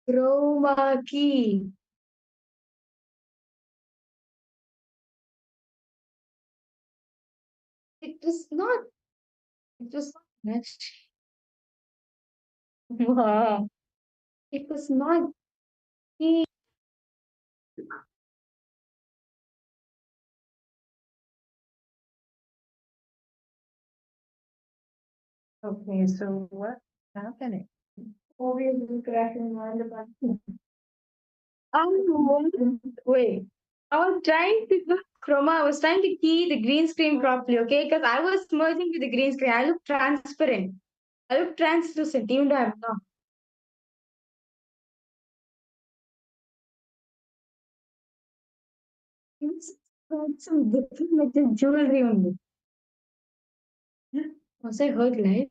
Chroma key. It was not. It was not matched. Wow. It was not. He. Okay, so what happened? Obviously crashing on the button. Wait. I was trying to do chroma. I was trying to key the green screen properly, okay? Because I was merging with the green screen. I look transparent. I look translucent, even though I'm not. It's got some different metal jewelry on it. Was I hurt, right?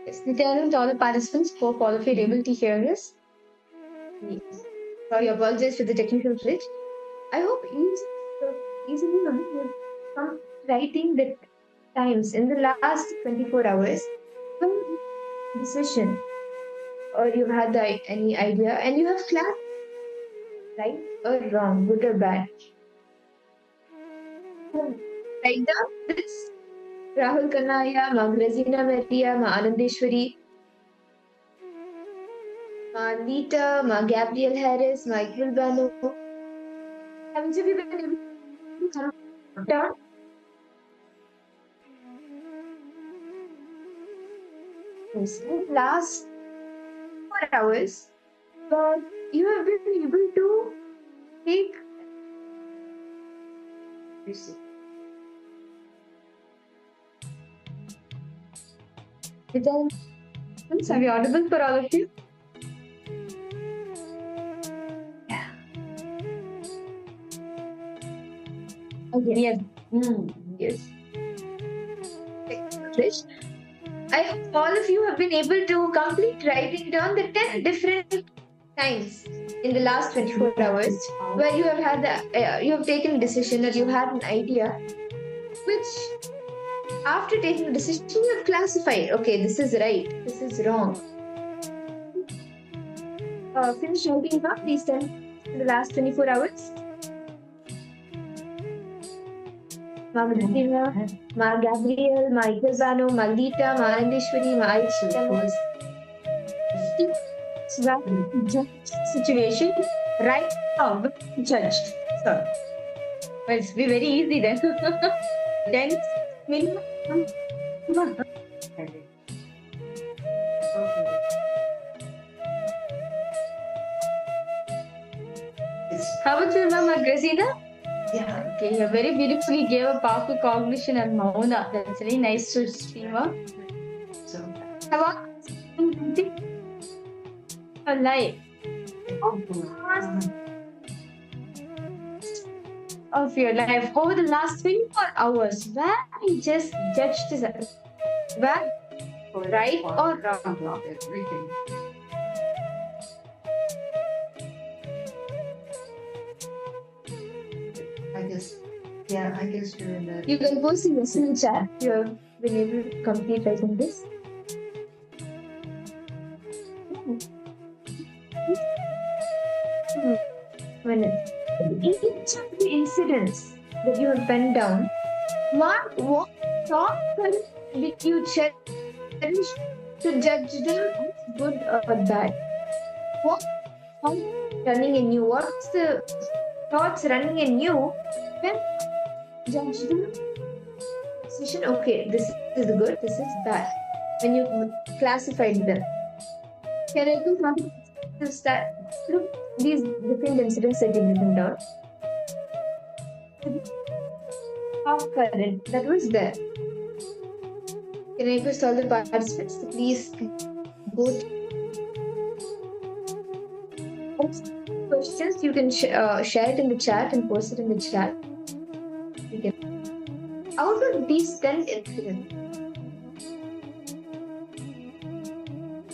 Yes, Nityanand, to all the participants, hope all of you are able to hear us. Yes. Sorry, apologize for the technical glitch. I hope easily would come writing the times in the last 24 hours. Decision, or you've had any idea, and you have class, right or wrong, good or bad. Write down this. Rahul Kanaya, Ma Grazina Maria, Ma Anandeshwari, Ma Lita, Ma Gabriel Harris, Ma Iqbal Banu. Haven't you been able to come down? Yes, last 4 hours, but you have been able to take. Are we audible for all of you? Yeah. Okay. Yes. Yes. Fish. I hope all of you have been able to complete writing down the 10 different times in the last 24 hours where you have had you have taken a decision or you had an idea which after taking a decision you have classified, okay, this is right, this is wrong. Finish writing down these 10 in the last 24 hours. Ma Martina, Ma Gabriel, Ma Igazano, Ma Lita, Ma Anandeshwari, Ma Aisha. Situation, right now, judged. So, well, it's be very easy then. Then, how about you, Mama Grazina? Yeah. Okay, you very beautifully gave a powerful cognition and mauna. That's very nice to streamer. So, how about a life of your life over the last 24 hours where I just judged this where right or wrong? Everything. I guess you're in the. You can post in the chat. You have been able to complete writing this. When each of the incidents that you have penned down, mark what thought did you cherish to judge them as good or bad? What thoughts running in you? What's the thoughts running in you when judge them? Decision, okay, this is good, this is bad. When you classified them. Can I do something to start? Look, these different incidents that you've written down. Half current that was there. Can I request all the participants to please go to questions? You can share it in the chat and post it in the chat. Out of these 10 incidents,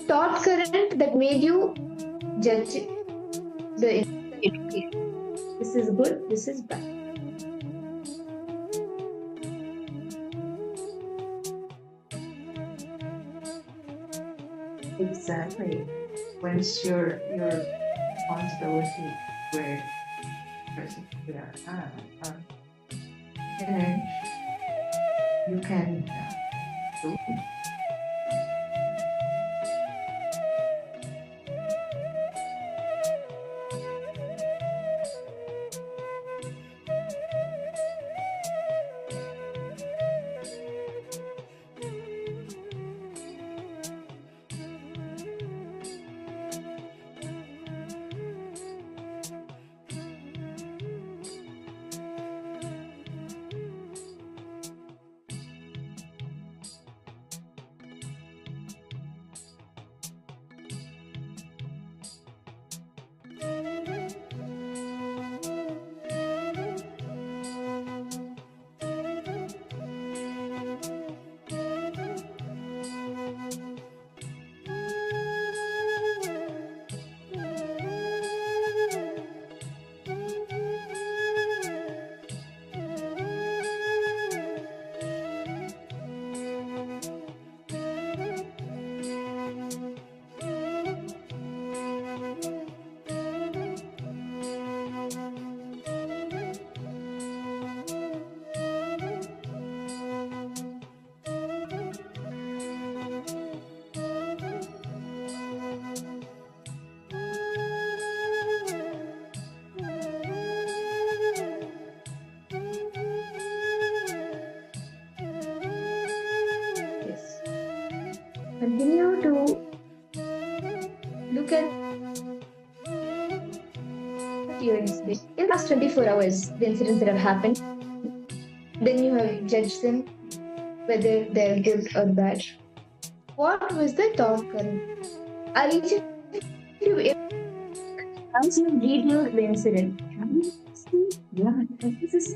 thought current that made you judge the incident. This is good, this is bad. Exactly. When's your responsibility where person and then you can do. Continue to look at your incident. In the last 24 hours, the incidents that have happened, then you have judged them, whether they're good or bad. What was the thought current? Are each of you once you read the incident, yeah, this is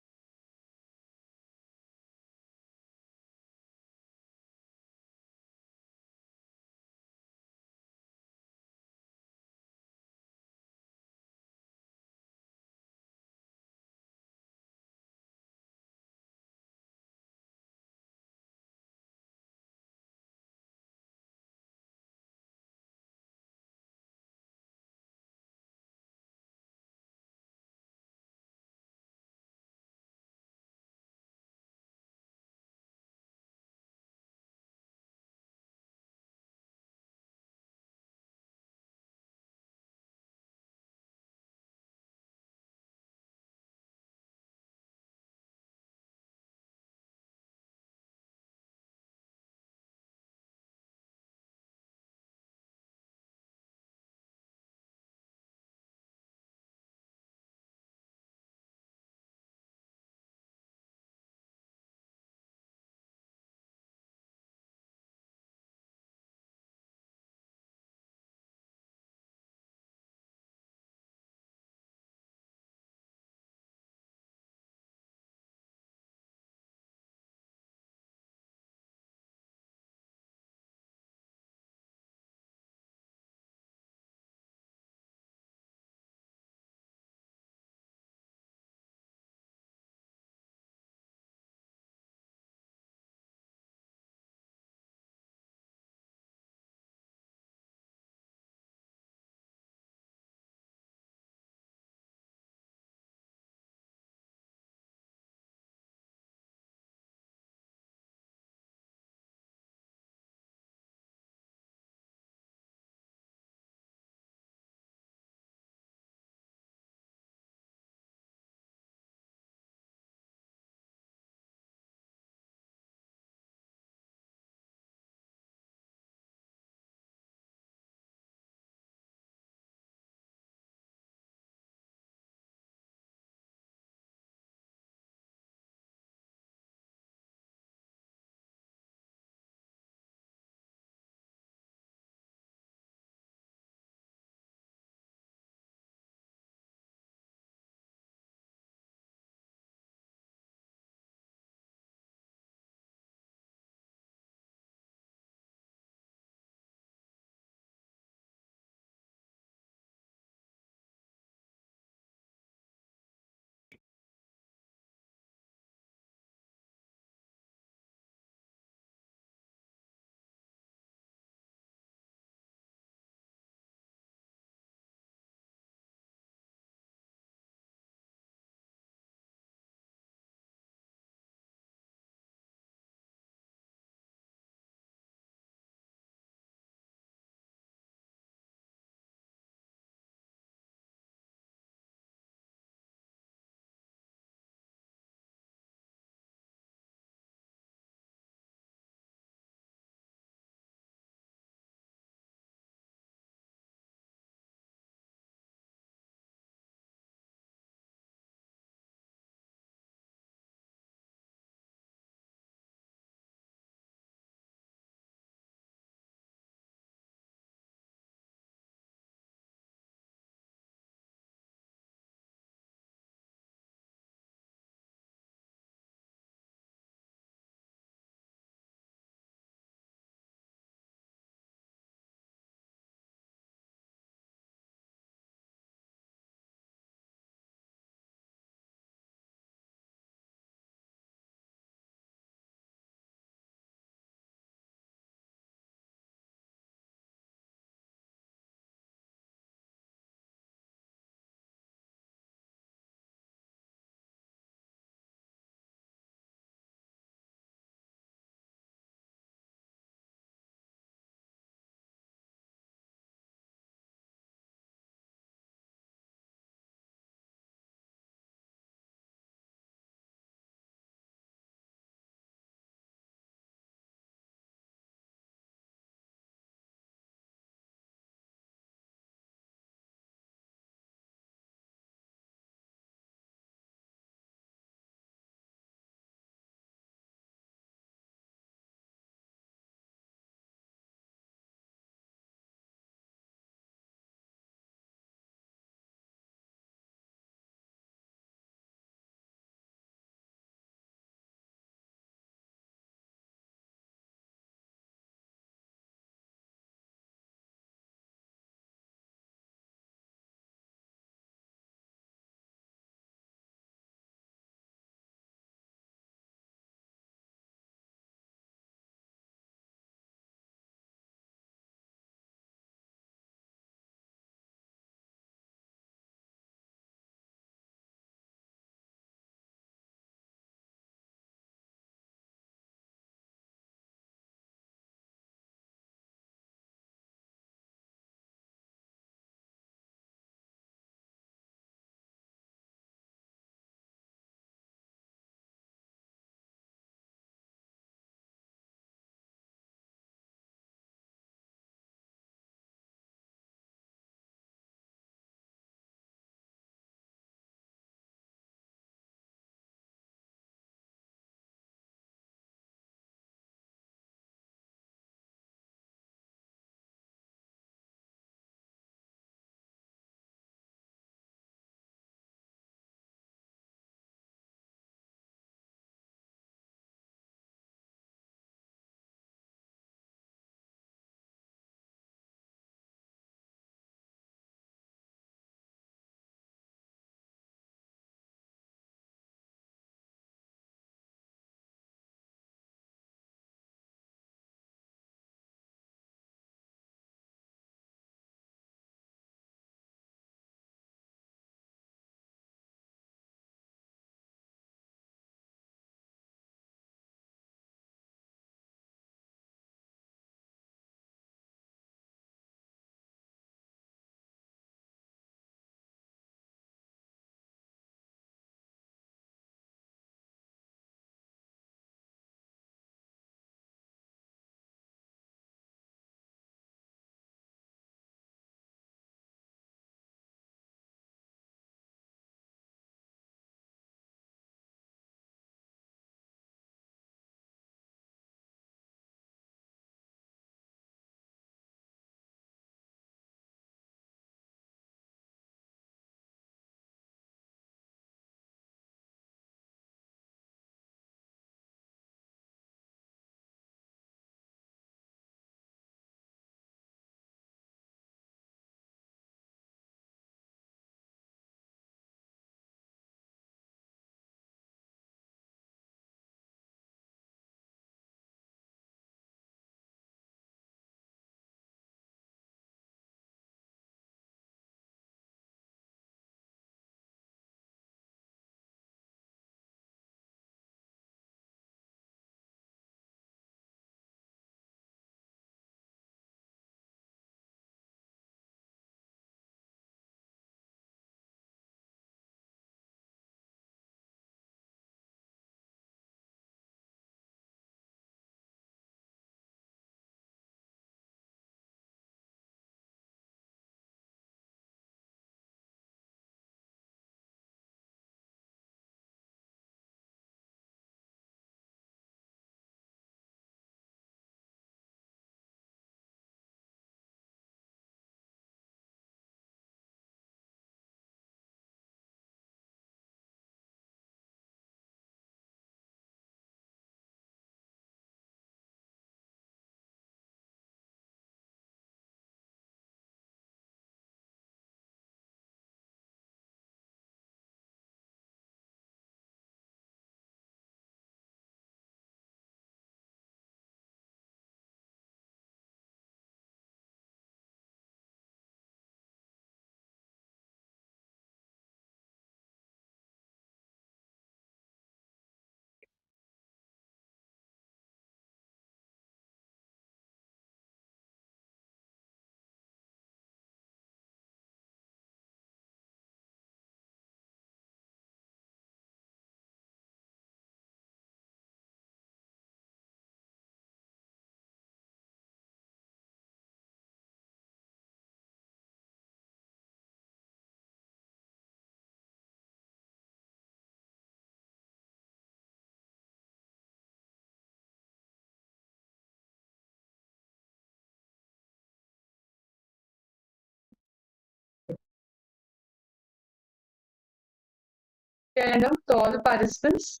to all the participants.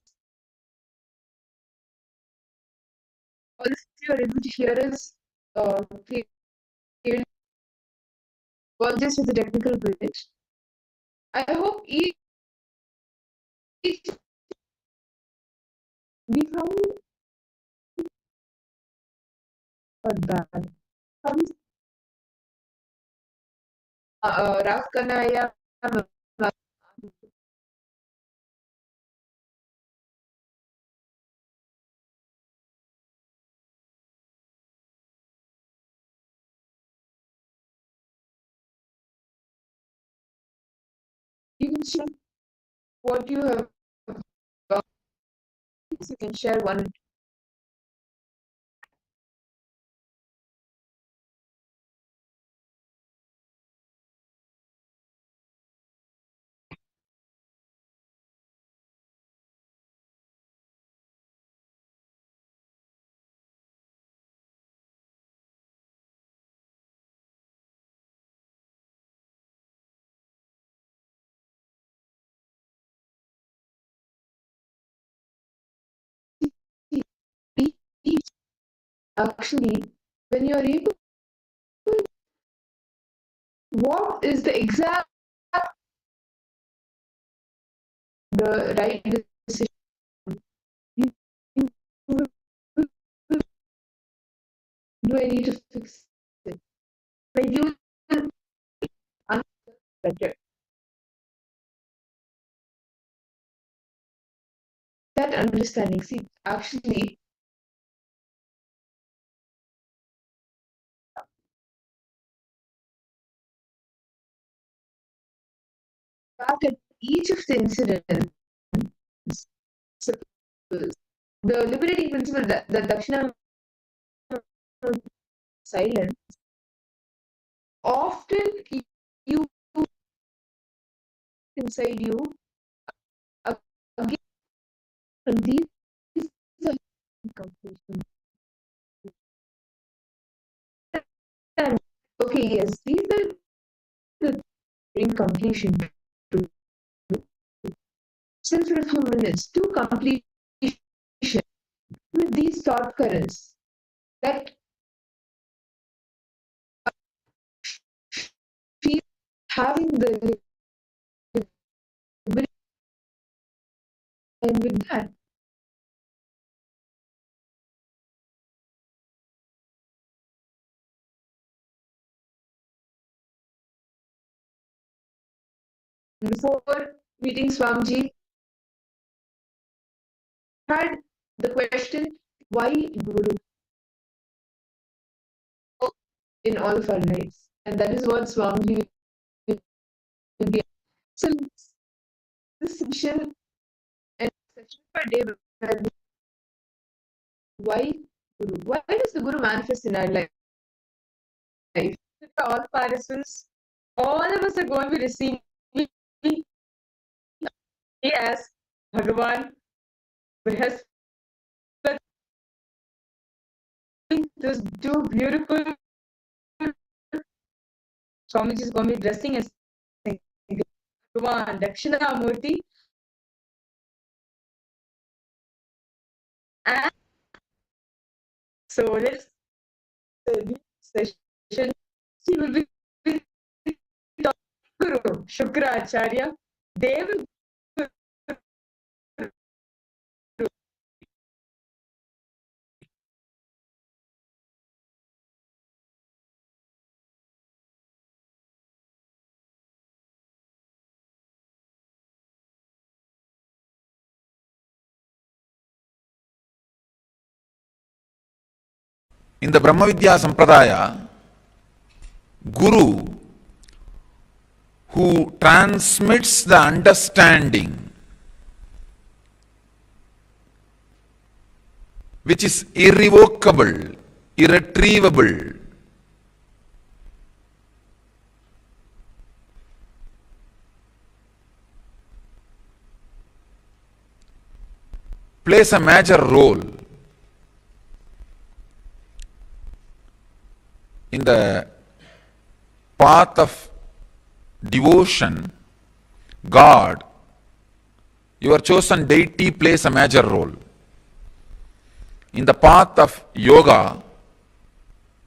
All of you are able to hear us clearly. Apologies for the technical glitch. I hope each we found bad. Raf Kanaya. You can share what you have got. You can share one. Actually, when you are able, what is the exact the right decision? Do I need to fix it? Like you better. That understanding, see, actually, back at each of the incidents, the liberating principle that the Dakshina silence, often you inside you again these are completion. Okay, yes, these are the bring completion to self-fulfillment to completion with these thought currents that feel having the liberty, and with that before meeting Swamiji had the question, why Guru in all of our lives? And that is what Swamiji will be. So this session and session per day, why Guru? Why does the Guru manifest in our life? All participants, all of us are going to be receiving as Bhagavan Brihaspati. Those two beautiful Swamiji is going to be dressing as Bhagavan Dakshina Murti. And so let's session. She will be Guru Shukra Acharya. They will in the Brahma Vidya Sampradaya, Guru, who transmits the understanding which is irrevocable, irretrievable, plays a major role in the path of devotion. God Your chosen deity plays a major role. In the path of yoga,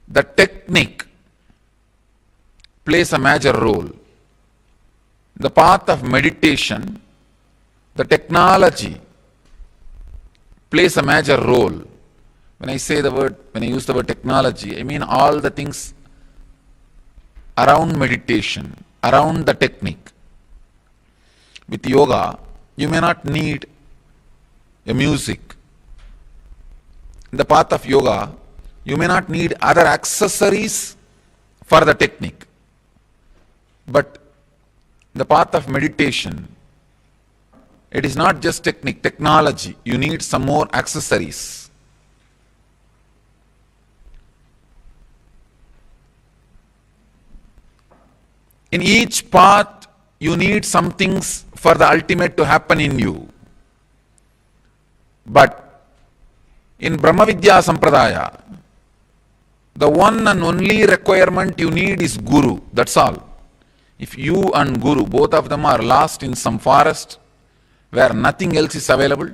the technique plays a major role. In the path of meditation, the technology plays a major role. When I use the word technology, I mean all the things around meditation, around the technique. With yoga, you may not need a music. In the path of yoga, you may not need other accessories for the technique. But in the path of meditation, it is not just technique, technology. You need some more accessories. In each path, you need some things for the ultimate to happen in you. But in Brahma Vidya Sampradaya, the one and only requirement you need is Guru. That's all. If you and Guru, both of them are lost in some forest where nothing else is available,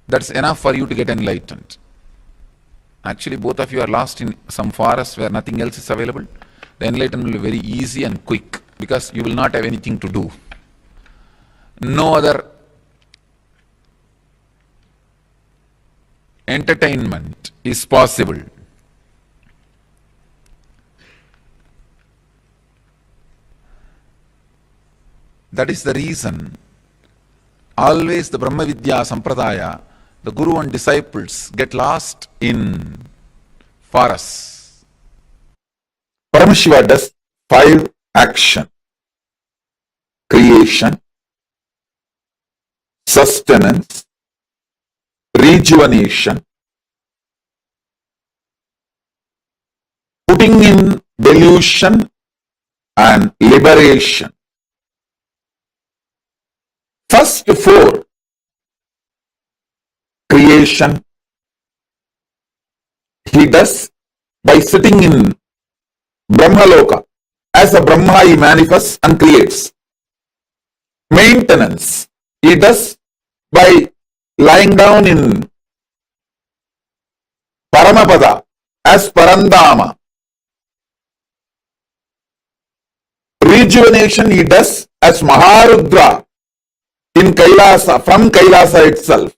that's enough for you to get enlightened. Actually, both of you are lost in some forest where nothing else is available. The enlightenment will be very easy and quick because you will not have anything to do. No other entertainment is possible. That is the reason always the Brahma Vidya Sampradaya, the Guru and disciples get lost in forests. Paramashiva does 5 actions: creation, sustenance, rejuvenation, putting in delusion, and liberation. First 4, creation, he does by sitting in Brahmaloka. As a Brahma, he manifests and creates. Maintenance, he does by lying down in Paramapada as Parandama. Rejuvenation, he does as Maharudra in Kailasa, from Kailasa itself.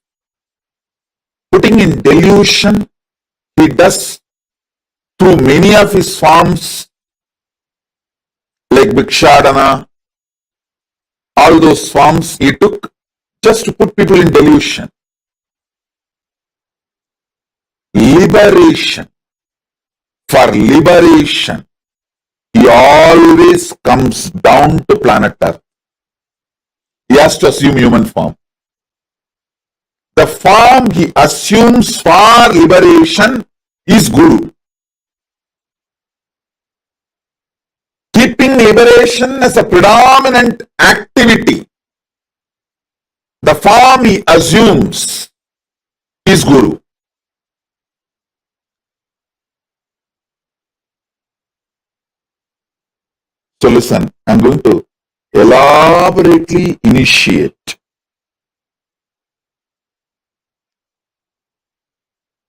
Putting in delusion, he does through many of his forms, like Bhikshadana, all those forms he took just to put people in delusion. Liberation. For liberation, he always comes down to planet Earth. He has to assume human form. The form he assumes for liberation is Guru. Keeping liberation as a predominant activity, the form he assumes is Guru. So listen, I'm going to elaborately initiate.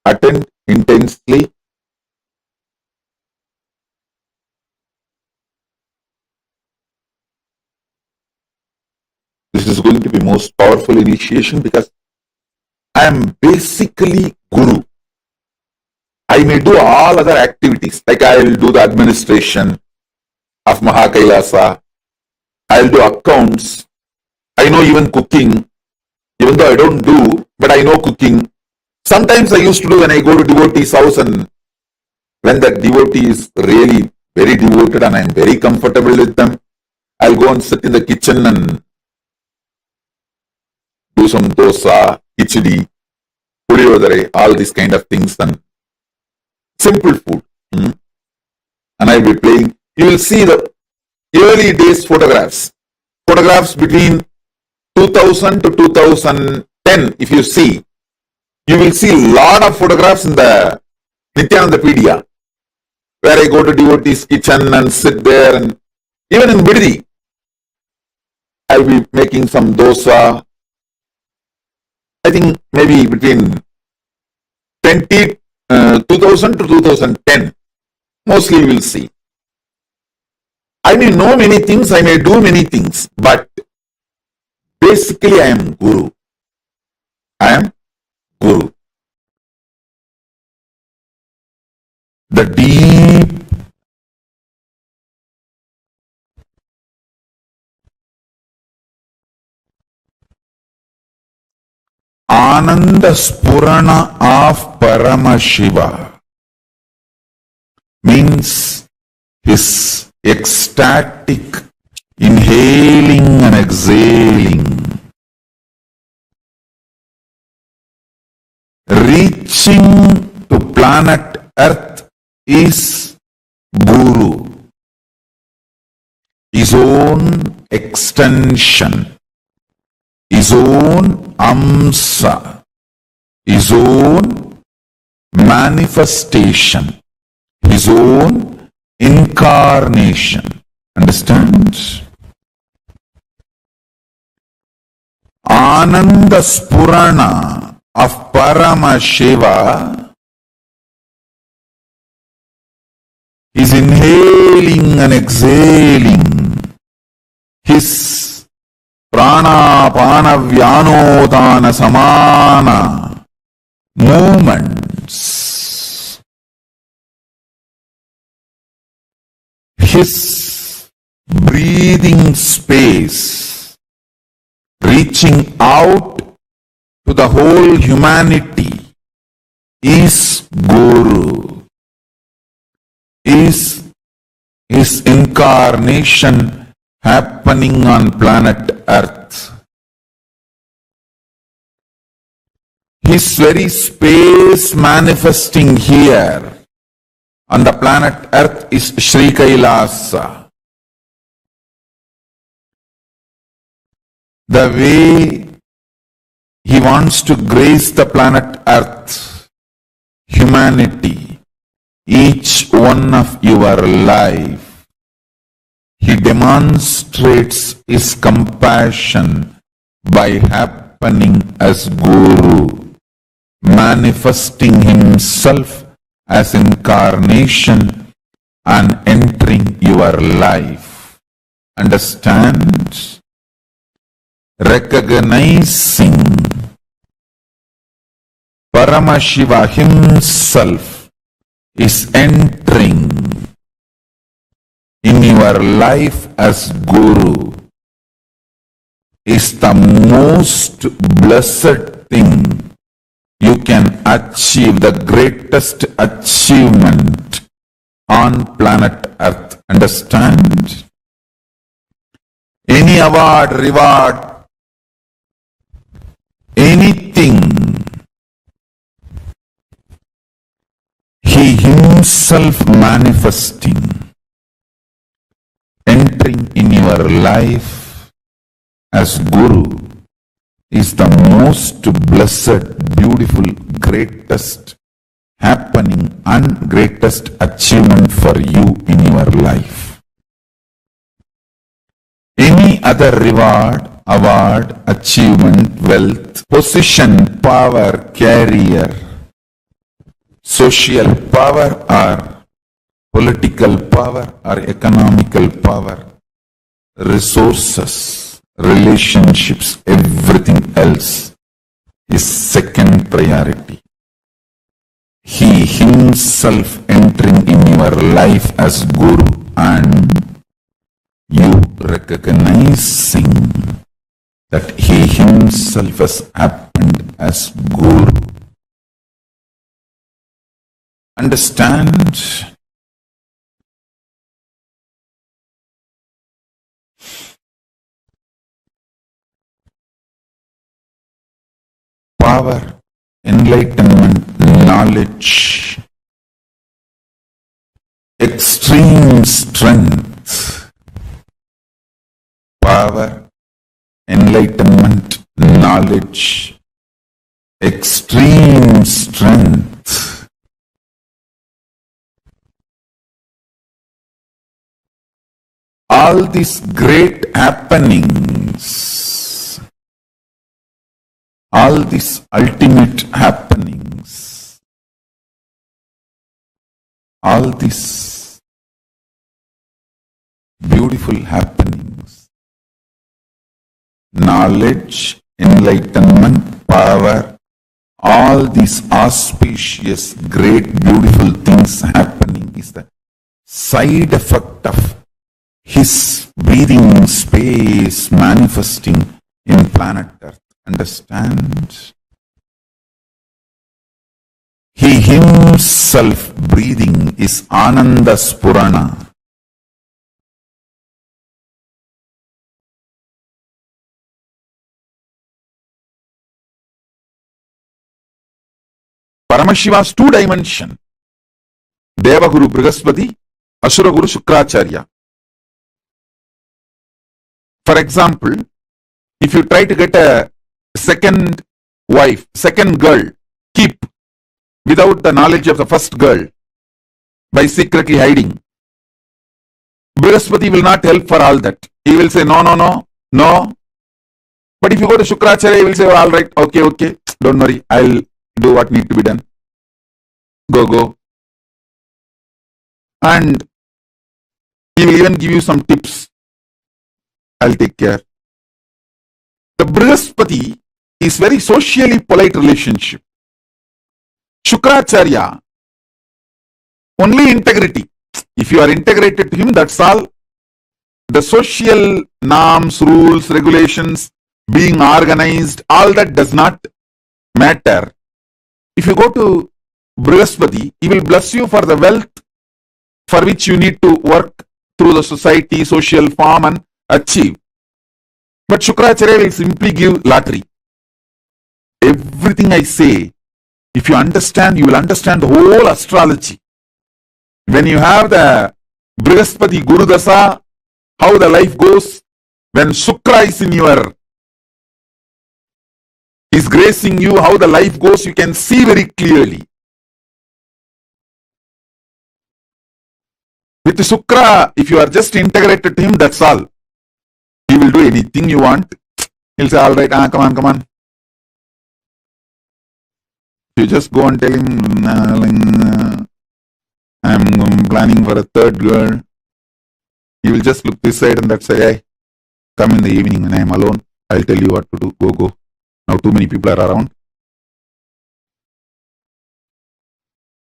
Attend intensely. This is going to be most powerful initiation because I am basically Guru. I may do all other activities, like I will do the administration of Mahakailasa, I will do accounts, I know even cooking, even though I don't do, but I know cooking. Sometimes I used to do when I go to devotee's house, and when that devotee is really very devoted and I am very comfortable with them, I'll go and sit in the kitchen and do some dosa, khichdi, puliyodare, all these kind of things, and simple food. And I'll be playing. You will see the early days photographs between 2000 to 2010. If you see, you will see a lot of photographs in the Nityanandapedia, where I go to devotee's kitchen and sit there, and even in Bidri, I'll be making some dosa. I think maybe between 2000 to 2010. Mostly we'll see. I may know many things, I may do many things, but basically I am Guru. I am Guru. The deep Ananda Spurana of Paramashiva means his ecstatic inhaling and exhaling, reaching to planet Earth is Guru, his own extension, his own amsa, his own manifestation, his own incarnation. Understand? Ananda Spurana of Paramashiva is inhaling and exhaling his prana pana vyanodana samana movements, his breathing space reaching out to the whole humanity is Guru, is his incarnation happening on planet Earth. His very space manifesting here on the planet Earth is Sri Kailasa. The way he wants to grace the planet Earth, humanity, each one of your life, he demonstrates his compassion by happening as Guru, manifesting himself as incarnation and entering your life. Understand? Recognizing Paramashiva himself is entering in your life as Guru is the most blessed thing you can achieve, the greatest achievement on planet Earth. Understand? Any award, reward, anything, he himself manifesting, entering in your life as Guru is the most blessed, beautiful, greatest happening and greatest achievement for you in your life. Any other reward, award, achievement, wealth, position, power, career, social power or political power or economical power, resources, relationships, everything else is second priority. He himself entering in your life as Guru and you recognizing that he himself has happened as Guru. Understand? Power, enlightenment, knowledge, extreme strength, power, enlightenment, knowledge, extreme strength, all this great happening happenings, all these ultimate happenings, all these beautiful happenings, knowledge, enlightenment, power, all these auspicious, great, beautiful things happening is the side effect of his breathing space manifesting in planet Earth. Understand? He himself breathing is Ananda Spurana. Paramashiva's two dimension. Devaguru Brihaspati, Asura Guru Shukracharya. For example, if you try to get a second wife, second girl, keep without the knowledge of the first girl, by secretly hiding, Brihaspati will not help for all that. He will say, no, no, no, no. But if you go to Shukracharya, he will say, oh, all right, okay, don't worry, I'll do what needs to be done. Go. And he will even give you some tips. I'll take care. The Brihaspati is very socially polite relationship. Shukracharya, only integrity. If you are integrated to him, that's all. The social norms, rules, regulations, being organized, all that does not matter. If you go to Brihaspati, he will bless you for the wealth for which you need to work through the society, social form and achieve. But Shukracharya will simply give lottery. Everything I say, if you understand, you will understand the whole astrology. When you have the Brihaspati Gurudasa, how the life goes, when Shukra is gracing you, how the life goes, you can see very clearly. With Shukra, if you are just integrated to him, that's all. He will do anything you want. He'll say, all right, come on. You just go and tell him, I'm planning for a third girl. He will just look this side and that side. Hey, come in the evening when I am alone. I'll tell you what to do. Go. Now too many people are around.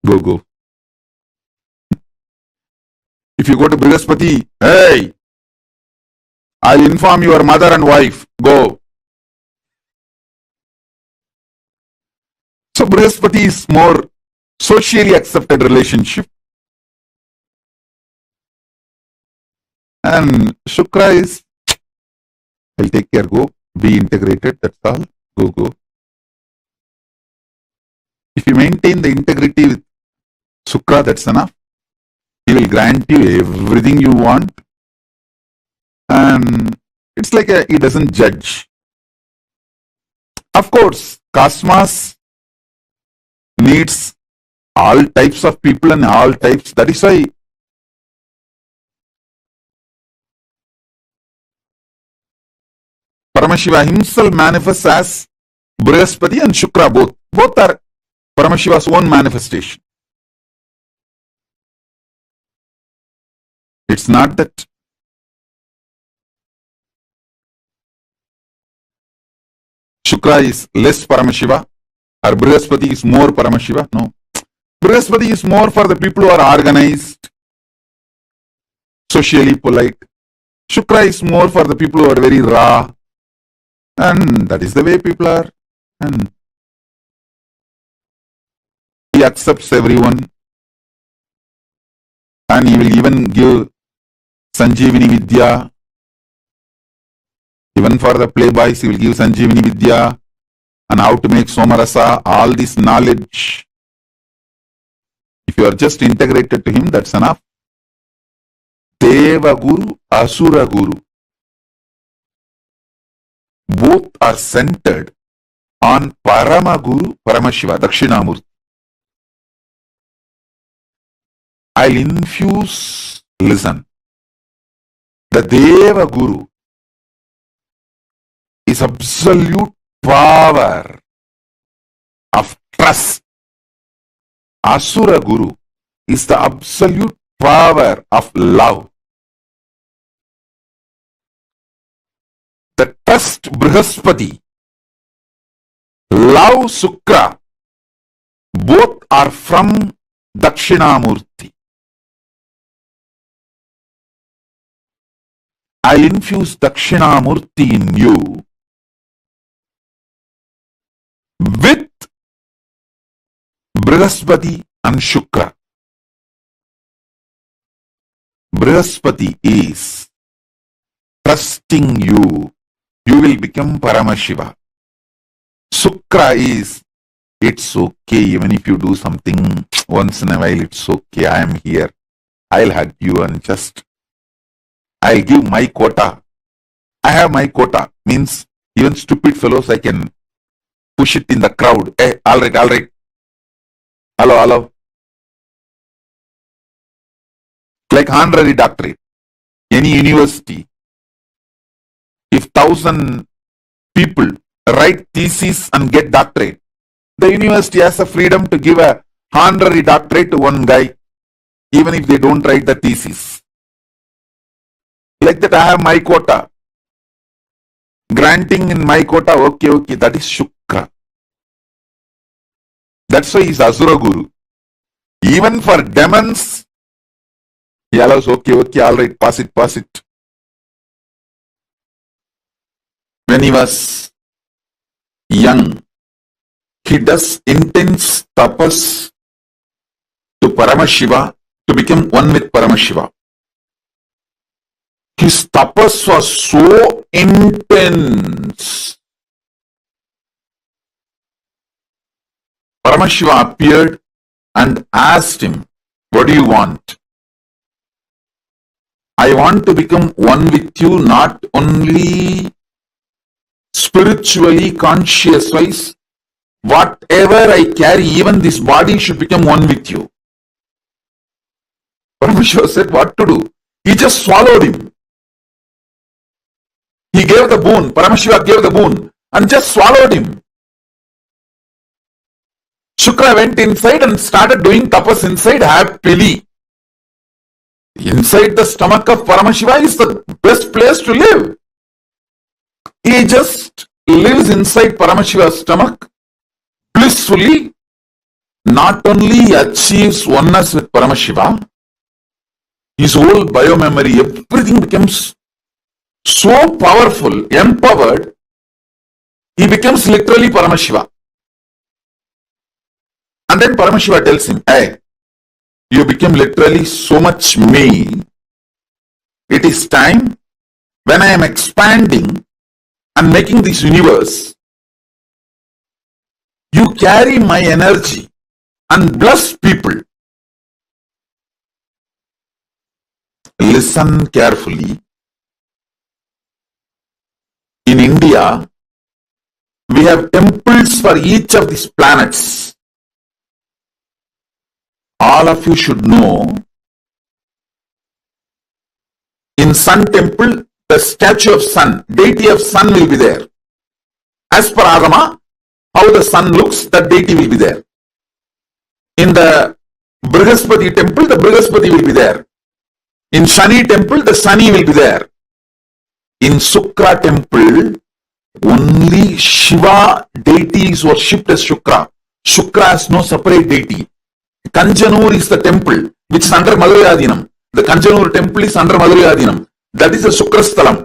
Go. If you go to Brihaspati, hey, I'll inform your mother and wife. Go. So Brihaspati is more socially accepted relationship. And Shukra is, I'll take care, go. Be integrated, that's all. Go. If you maintain the integrity with Shukra, that's enough. He will grant you everything you want. And it's like he doesn't judge. Of course, Cosmos needs all types of people and all types. That is why Paramashiva himself manifests as Brihaspati and Shukra both. Both are Paramashiva's own manifestation. It's not that Shukra is less Paramashiva or Brihaspati is more Paramashiva. No. Brihaspati is more for the people who are organized, socially polite. Shukra is more for the people who are very raw. And that is the way people are. And he accepts everyone. And he will even give Sanjeevani Vidya. Even for the playboys, he will give Sanjeevani Vidya and how to make Somarasa, all this knowledge. If you are just integrated to him, that's enough. Deva Guru, Asura Guru. Both are centered on Parama Guru, Paramashiva, Dakshinamurti. I'll infuse, listen. The Deva Guru is absolute power of trust. Asura Guru is the absolute power of love. The trust Brihaspati, love Sukra, both are from Dakshinamurti. I infuse Dakshinamurti in you with Brihaspati and Shukra. Brihaspati is trusting you. You will become Paramashiva. Shukra is, it's okay, even if you do something once in a while, it's okay, I am here. I'll hug you and just, I'll give my quota. I have my quota, means even stupid fellows I can push it in the crowd. Hey, all right. Hello. Like honorary doctorate. Any university, if 1,000 people write thesis and get doctorate, the university has the freedom to give a honorary doctorate to one guy, even if they don't write the thesis. Like that, I have my quota. Granting in my quota, okay, that is Shukra. That's why he's Asura Guru. Even for demons, he allows, okay, all right, pass it. When he was young, he does intense tapas to Paramashiva, to become one with Paramashiva. His tapas was so intense. Paramashiva appeared and asked him, what do you want? I want to become one with you, not only spiritually, conscious-wise. Whatever I carry, even this body should become one with you. Paramashiva said, what to do? He just swallowed him. He gave the boon, Paramashiva gave the boon and just swallowed him. Shukra went inside and started doing tapas inside happily. Inside the stomach of Paramashiva is the best place to live. He just lives inside Paramashiva's stomach blissfully. Not only achieves oneness with Paramashiva, his whole biomemory, everything becomes so powerful, empowered, he becomes literally Paramashiva. And then Paramashiva tells him, hey, you became literally so much me. It is time, when I am expanding and making this universe, you carry my energy and bless people. Listen carefully. In India, we have temples for each of these planets. All of you should know, in Sun Temple, the statue of Sun, deity of Sun will be there. As per Agama, how the Sun looks, that deity will be there. In the Brihaspati Temple, the Brihaspati will be there. In Shani Temple, the Shani will be there. In Shukra Temple, only Shiva deity is worshipped as Shukra. Shukra has no separate deity. Kanjanur is the temple which is under Madhurayadinam. The Kanjanur temple is under Madhurayadinam. That is the Shukrastalam.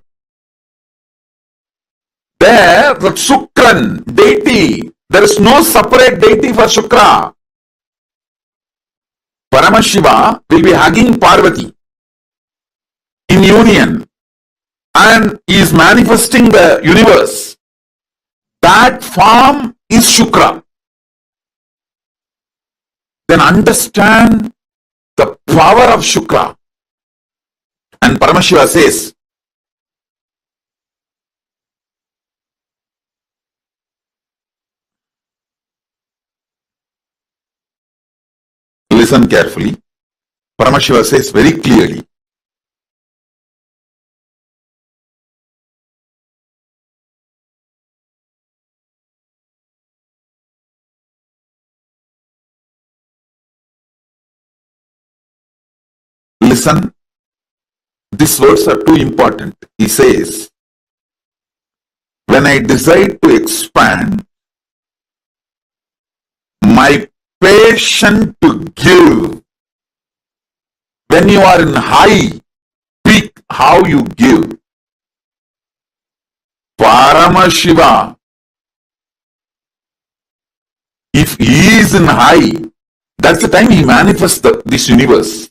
There, the Shukran deity, there is no separate deity for Shukra. Paramashiva will be hugging Parvati in union and is manifesting the universe. That form is Shukra. Then understand the power of Shukra. And Paramashiva says, listen carefully. Paramashiva says very clearly, Listen, these words are too important. He says, when I decide to expand, my passion to give, when you are in high peak, how you give. Paramashiva, if he is in high, that's the time he manifests this universe.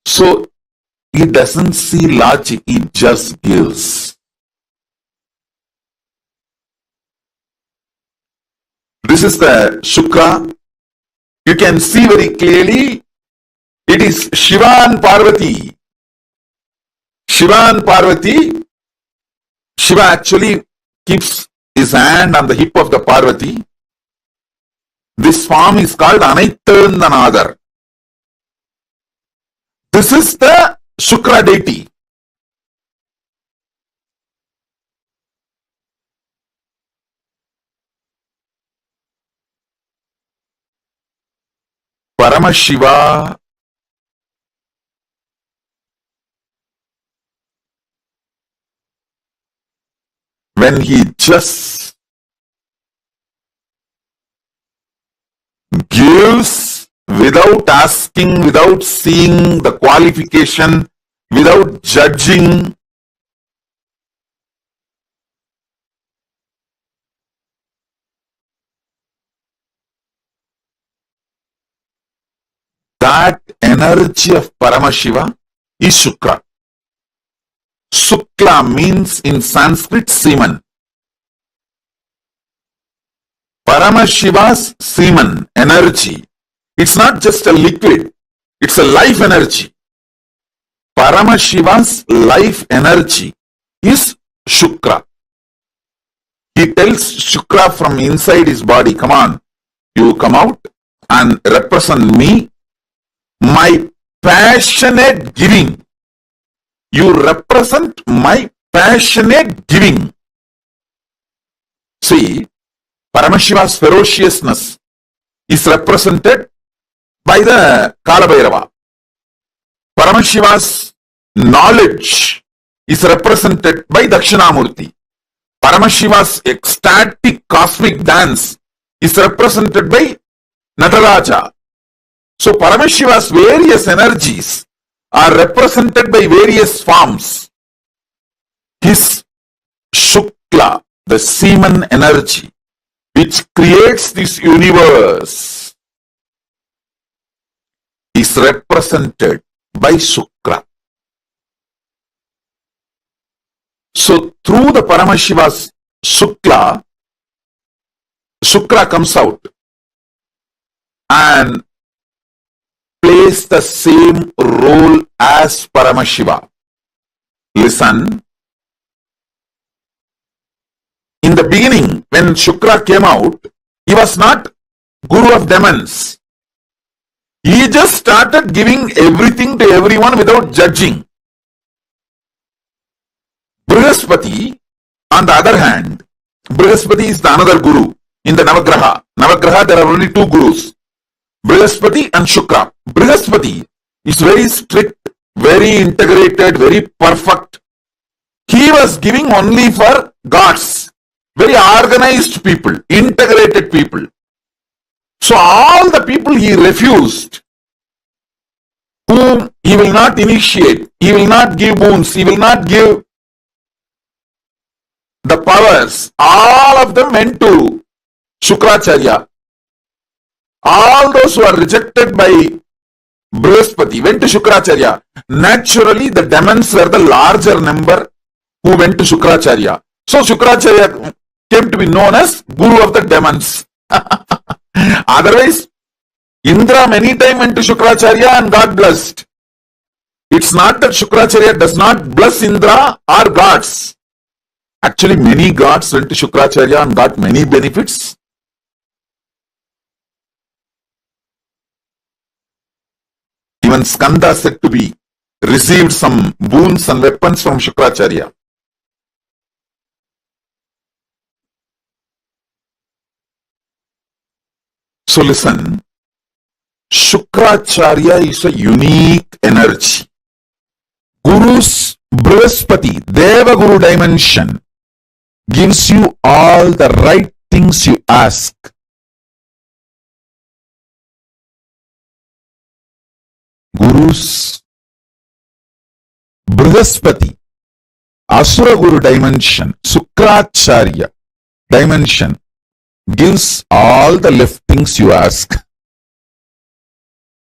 So he doesn't see logic, he just gives. This is the Shukra. You can see very clearly, it is Shiva and Parvati. Shiva and Parvati, Shiva actually keeps his hand on the hip of the Parvati. This form is called Anaittandanadar. This is the Shukra deity. Paramashiva, when he just gives without asking, without seeing the qualification, without judging, that energy of Paramashiva is Shukra. Shukla means in Sanskrit semen. Paramashiva's semen, energy, it's not just a liquid, it's a life energy. Paramashiva's life energy is Shukra. He tells Shukra from inside his body, come on, you come out and represent me, my passionate giving. You represent my passionate giving. See, Paramashiva's ferociousness is represented by the Kalabhairava. Paramashiva's knowledge is represented by Dakshinamurti. Paramashiva's ecstatic cosmic dance is represented by Nataraja. So Paramashiva's various energies are represented by various forms. His Shukla, the semen energy, which creates this universe, is represented by Shukra. So through the Paramashiva's Shukla, Shukra comes out and plays the same role as Paramashiva. Listen. In the beginning, when Shukra came out, he was not Guru of demons. He just started giving everything to everyone without judging. Brihaspati, on the other hand, Brihaspati is the another Guru in the Navagraha. Navagraha, there are only two Gurus, Brihaspati and Shukra. Brihaspati is very strict, very integrated, very perfect. He was giving only for gods, very organized people, integrated people. So all the people he refused, whom he will not initiate, he will not give boons, he will not give the powers, all of them went to Shukracharya. All those who are rejected by Brihaspati went to Shukracharya. Naturally, the demons were the larger number who went to Shukracharya. So Shukracharya came to be known as Guru of the demons. Otherwise, Indra many times went to Shukracharya and got blessed. It's not that Shukracharya does not bless Indra or gods. Actually, many gods went to Shukracharya and got many benefits. Even Skanda said to be received some boons and weapons from Shukracharya. So listen, Shukracharya is a unique energy. Guru's Brihaspati, Deva Guru dimension, gives you all the right things you ask. Guru's Brihaspati, Asura Guru dimension, Sukracharya dimension, gives all the left things you ask.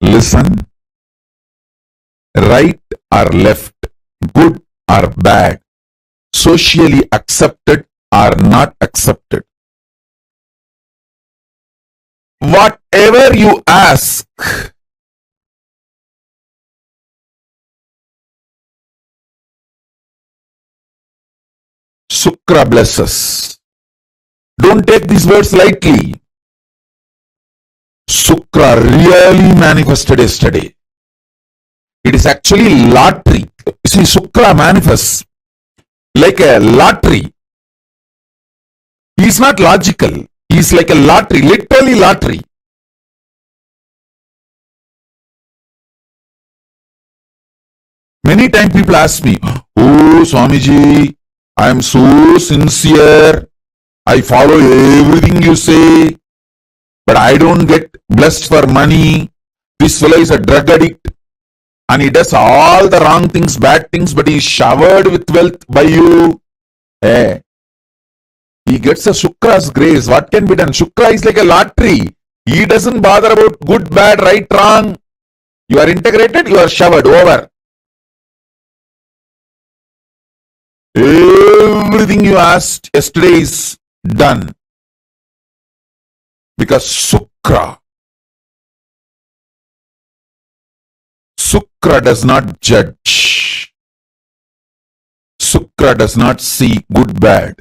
Listen, right or left, good or bad, socially accepted or not accepted. Whatever you ask, Sukra blesses. Don't take these words lightly. Sukra really manifested yesterday. It is actually lottery. See, Sukra manifests like a lottery. He is not logical. He is like a lottery, literally lottery. Many times people ask me, oh Swamiji, I am so sincere. I follow everything you say, but I don't get blessed for money. This fellow is a drug addict and he does all the wrong things, bad things, but he is showered with wealth by you. Hey, he gets a Shukra's grace. What can be done? Shukra is like a lottery. He doesn't bother about good, bad, right, wrong. You are integrated, you are showered over. Everything you asked yesterday is done. Because Sukra does not judge. Sukra does not see good, bad.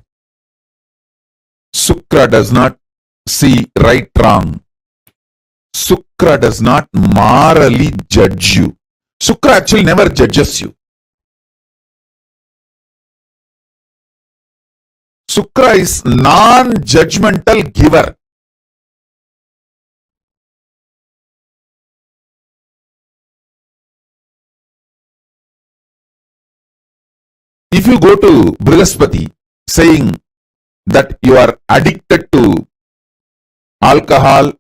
Sukra does not see right, wrong. Sukra does not morally judge you. Sukra actually never judges you. Sukra is non-judgmental giver. If you go to Brihaspati saying that you are addicted to alcohol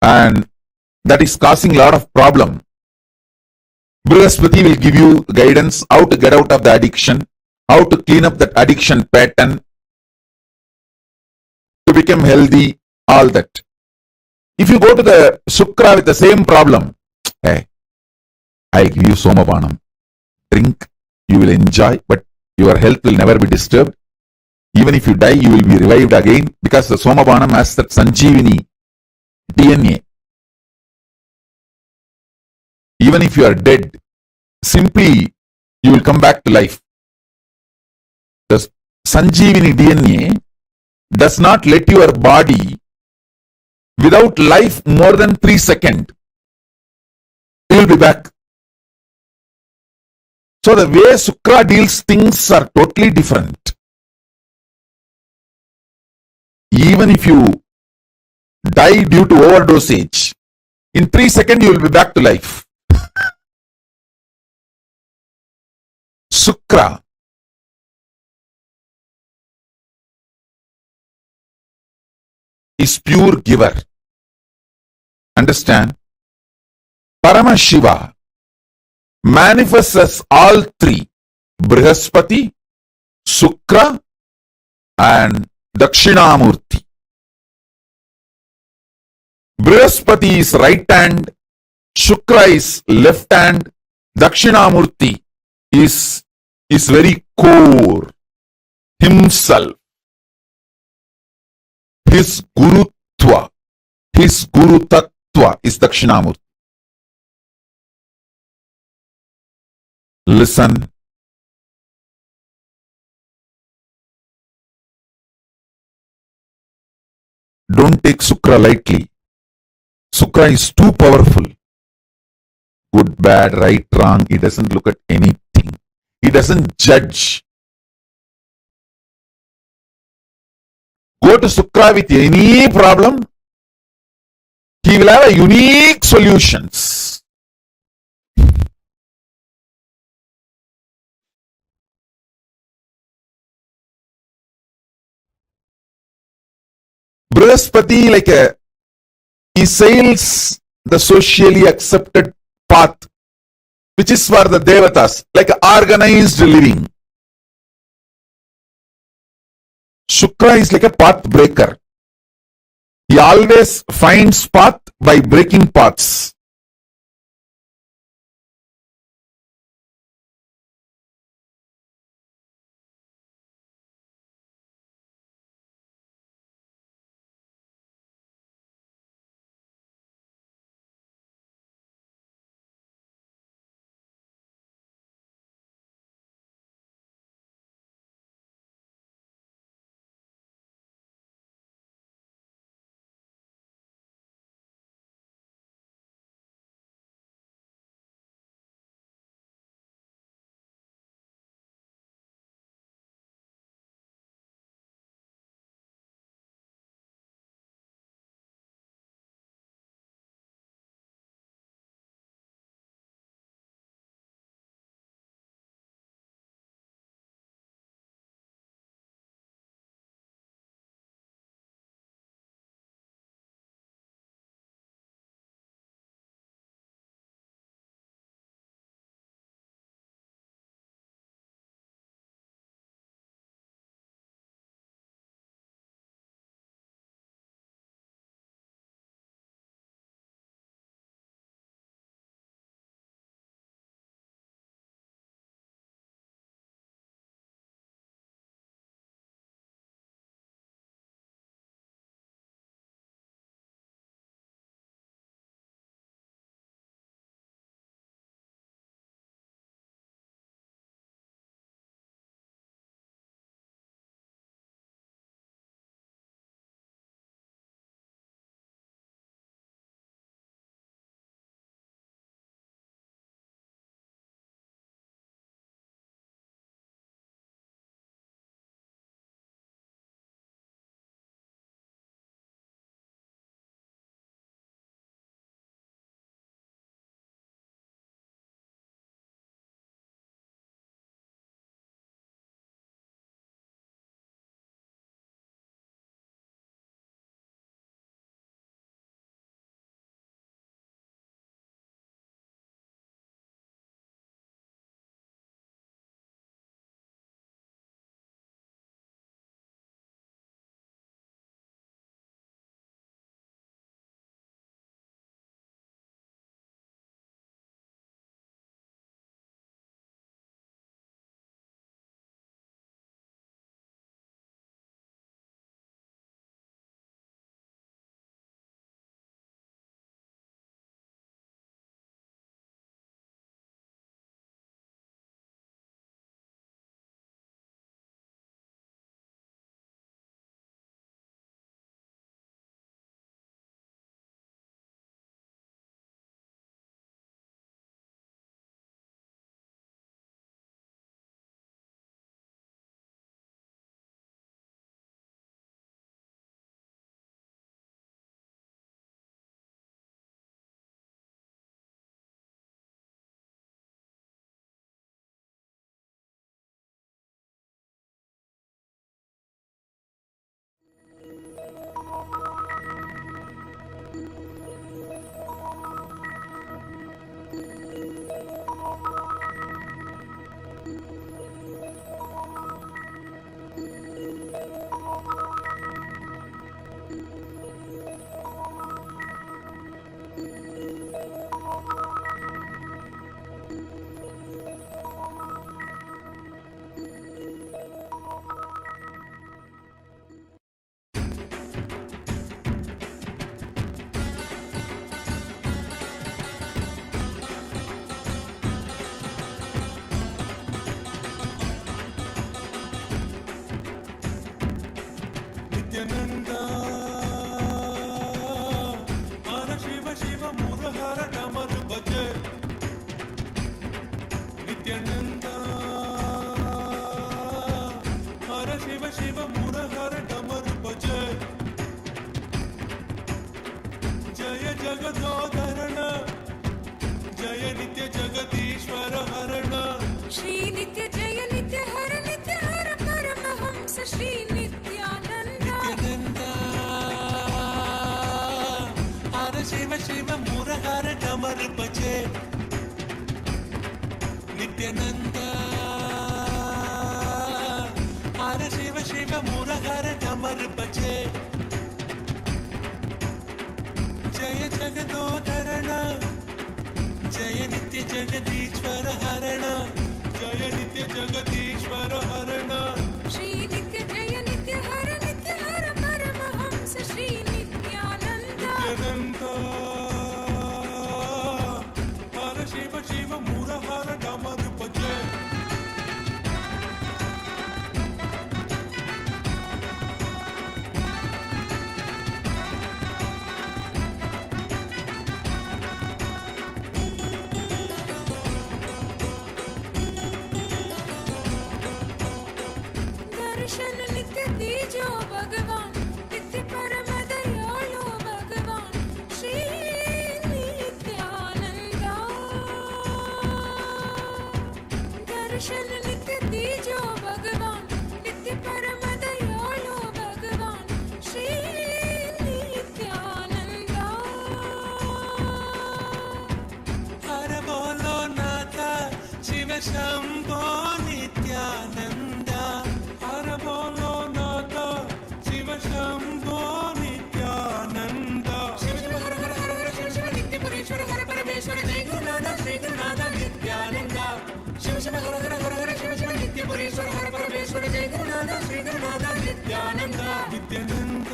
and that is causing a lot of problem, Brihaspati will give you guidance how to get out of the addiction, how to clean up that addiction pattern, to become healthy, all that. If you go to the Sukra with the same problem, hey, I give you Somapanam, drink, you will enjoy, but your health will never be disturbed. Even if you die, you will be revived again because the Somapanam has that Sanjeevani DNA. Even if you are dead, simply you will come back to life. The Sanjeevani DNA does not let your body without life more than 3 seconds. You will be back. So the way Sukra deals things are totally different. Even if you die due to overdosage, in 3 seconds you will be back to life. Sukra is pure giver. Understand? Paramashiva manifests as all three: Brihaspati, Sukra, and Dakshinamurti. Brihaspati is right hand, Shukra is left hand, Dakshinamurti is very core, himself. His Gurutva, his Guru Tattva is Dakshinamurti. Listen. Don't take Sukra lightly. Sukra is too powerful. Good, bad, right, wrong. He doesn't look at anything. He doesn't judge. Go to Sukra with any problem. He will have a unique solutions. Brihaspati, he sails the socially accepted path, which is for the devatas, like organized living. Shukra is like a path breaker. He always finds path by breaking paths. Jaya हर शिव शिव मुरहर डमर बजे जय जगदोधरण जय नित्य जगदीश्वर हरण जय नित्य जगदीश्वर हरण श्री नित्य जय नित्य हर परमहंस श्री नित्यानंद हर शिव शिव मुरहर डमर बजे दर्शन नित्य दीजो भगवान नित्य परम दयालु भगवान श्री नित्यानंद दर्शन नित्य दीजो भगवान नित्य परम दयालु भगवान श्री नित्यानंद हर बोलो नाथ शिव शंभो नित्यानंद हर बोलो नाथ शिव शंभो नित्यानंद शिव शिव हर हर हर हर शिव शिव नित्य पुरेश्वर हर परमेश्वर जय गुरुनाथ श्री गुरुनाथ नित्यानंद शिव शिव हर हर हर हर शिव शिव नित्य पुरेश्वर हर परमेश्वर जय गुरुनाथ श्री गुरुनाथ नित्यानंद नित्यानंद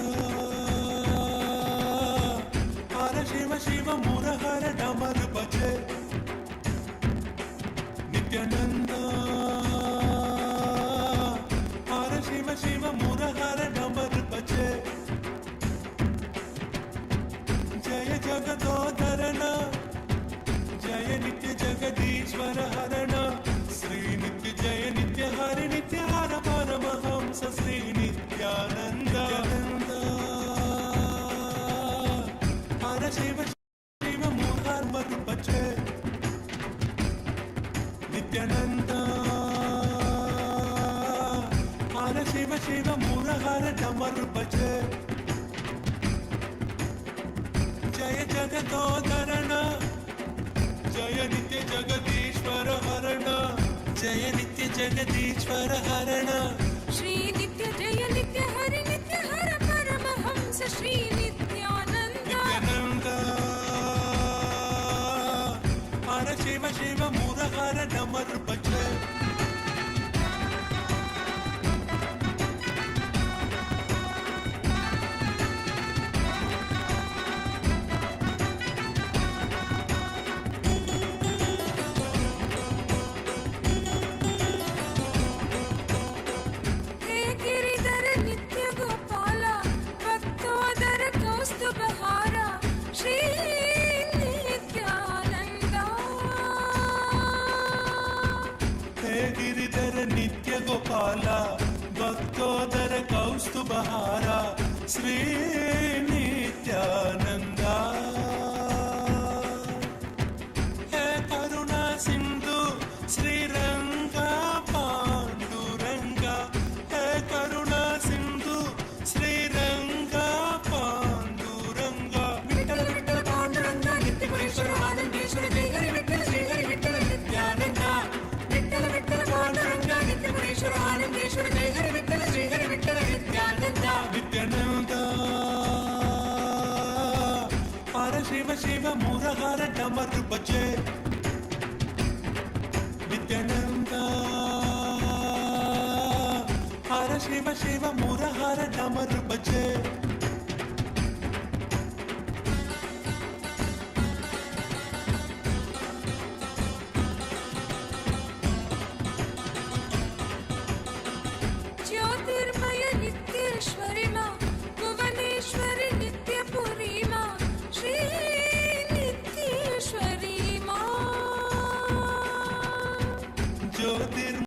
हर शिव शिव मुरहर डमर बजे नित्यानंद हर शिव शिव मुरहर डमर बजे जय जगदोधरण जय नित्य जगदीश्वर हरण श्री नित्य जय नित्य हर परमहंस श्री नित्यानंद हर शिव शिव मुरहर बजे नित्यानंद हर शिव शिव मुरहर डमर बजे जय जगदोधरण जय नित्य जगदीश्वर हरण जय नित्य जगदीश्वर हरण श्री नित्य जय नित्य हर परमहंस श्री नित्यानंद नित्यानंद हर शिव शिव मुरहर डमर बजे हे गिरिधर नित्य गोपाला भक्तोदर कौस्तुभहारा श्री नित्यानंद हे गिरिधर नित्य गोपाला भक्तोदर कौस्तुभहारा श्री नित्यानंद हे करुणा सिंधु श्रीरंग पांडुरंग हे करुणा सिंधु श्रीरंग पांडुरंग विठ्ठल विठ्ठल पांडुरंग नित्य पुरेश्वर आनंदेश्वर जय हरि विठ्ठल श्री हरि विठ्ठल नित्यानंद विठ्ठल विठ्ठल पांडुरंग नित्य पुरेश्वर आनंदेश्वर जय हरि विठ्ठल श्री हरि विठ्ठल नित्यानंद नित्यानंद हर शिव शिव मुरहर डमर बजे नित्यानंद हर शिव शिव मुरहर डमर बजे ज्योतिर्मय नित्येश्वरी मां भुवनेश्वरी नित्यपुरी मां श्री नित्येश्वरी मां ज्योतिर्मय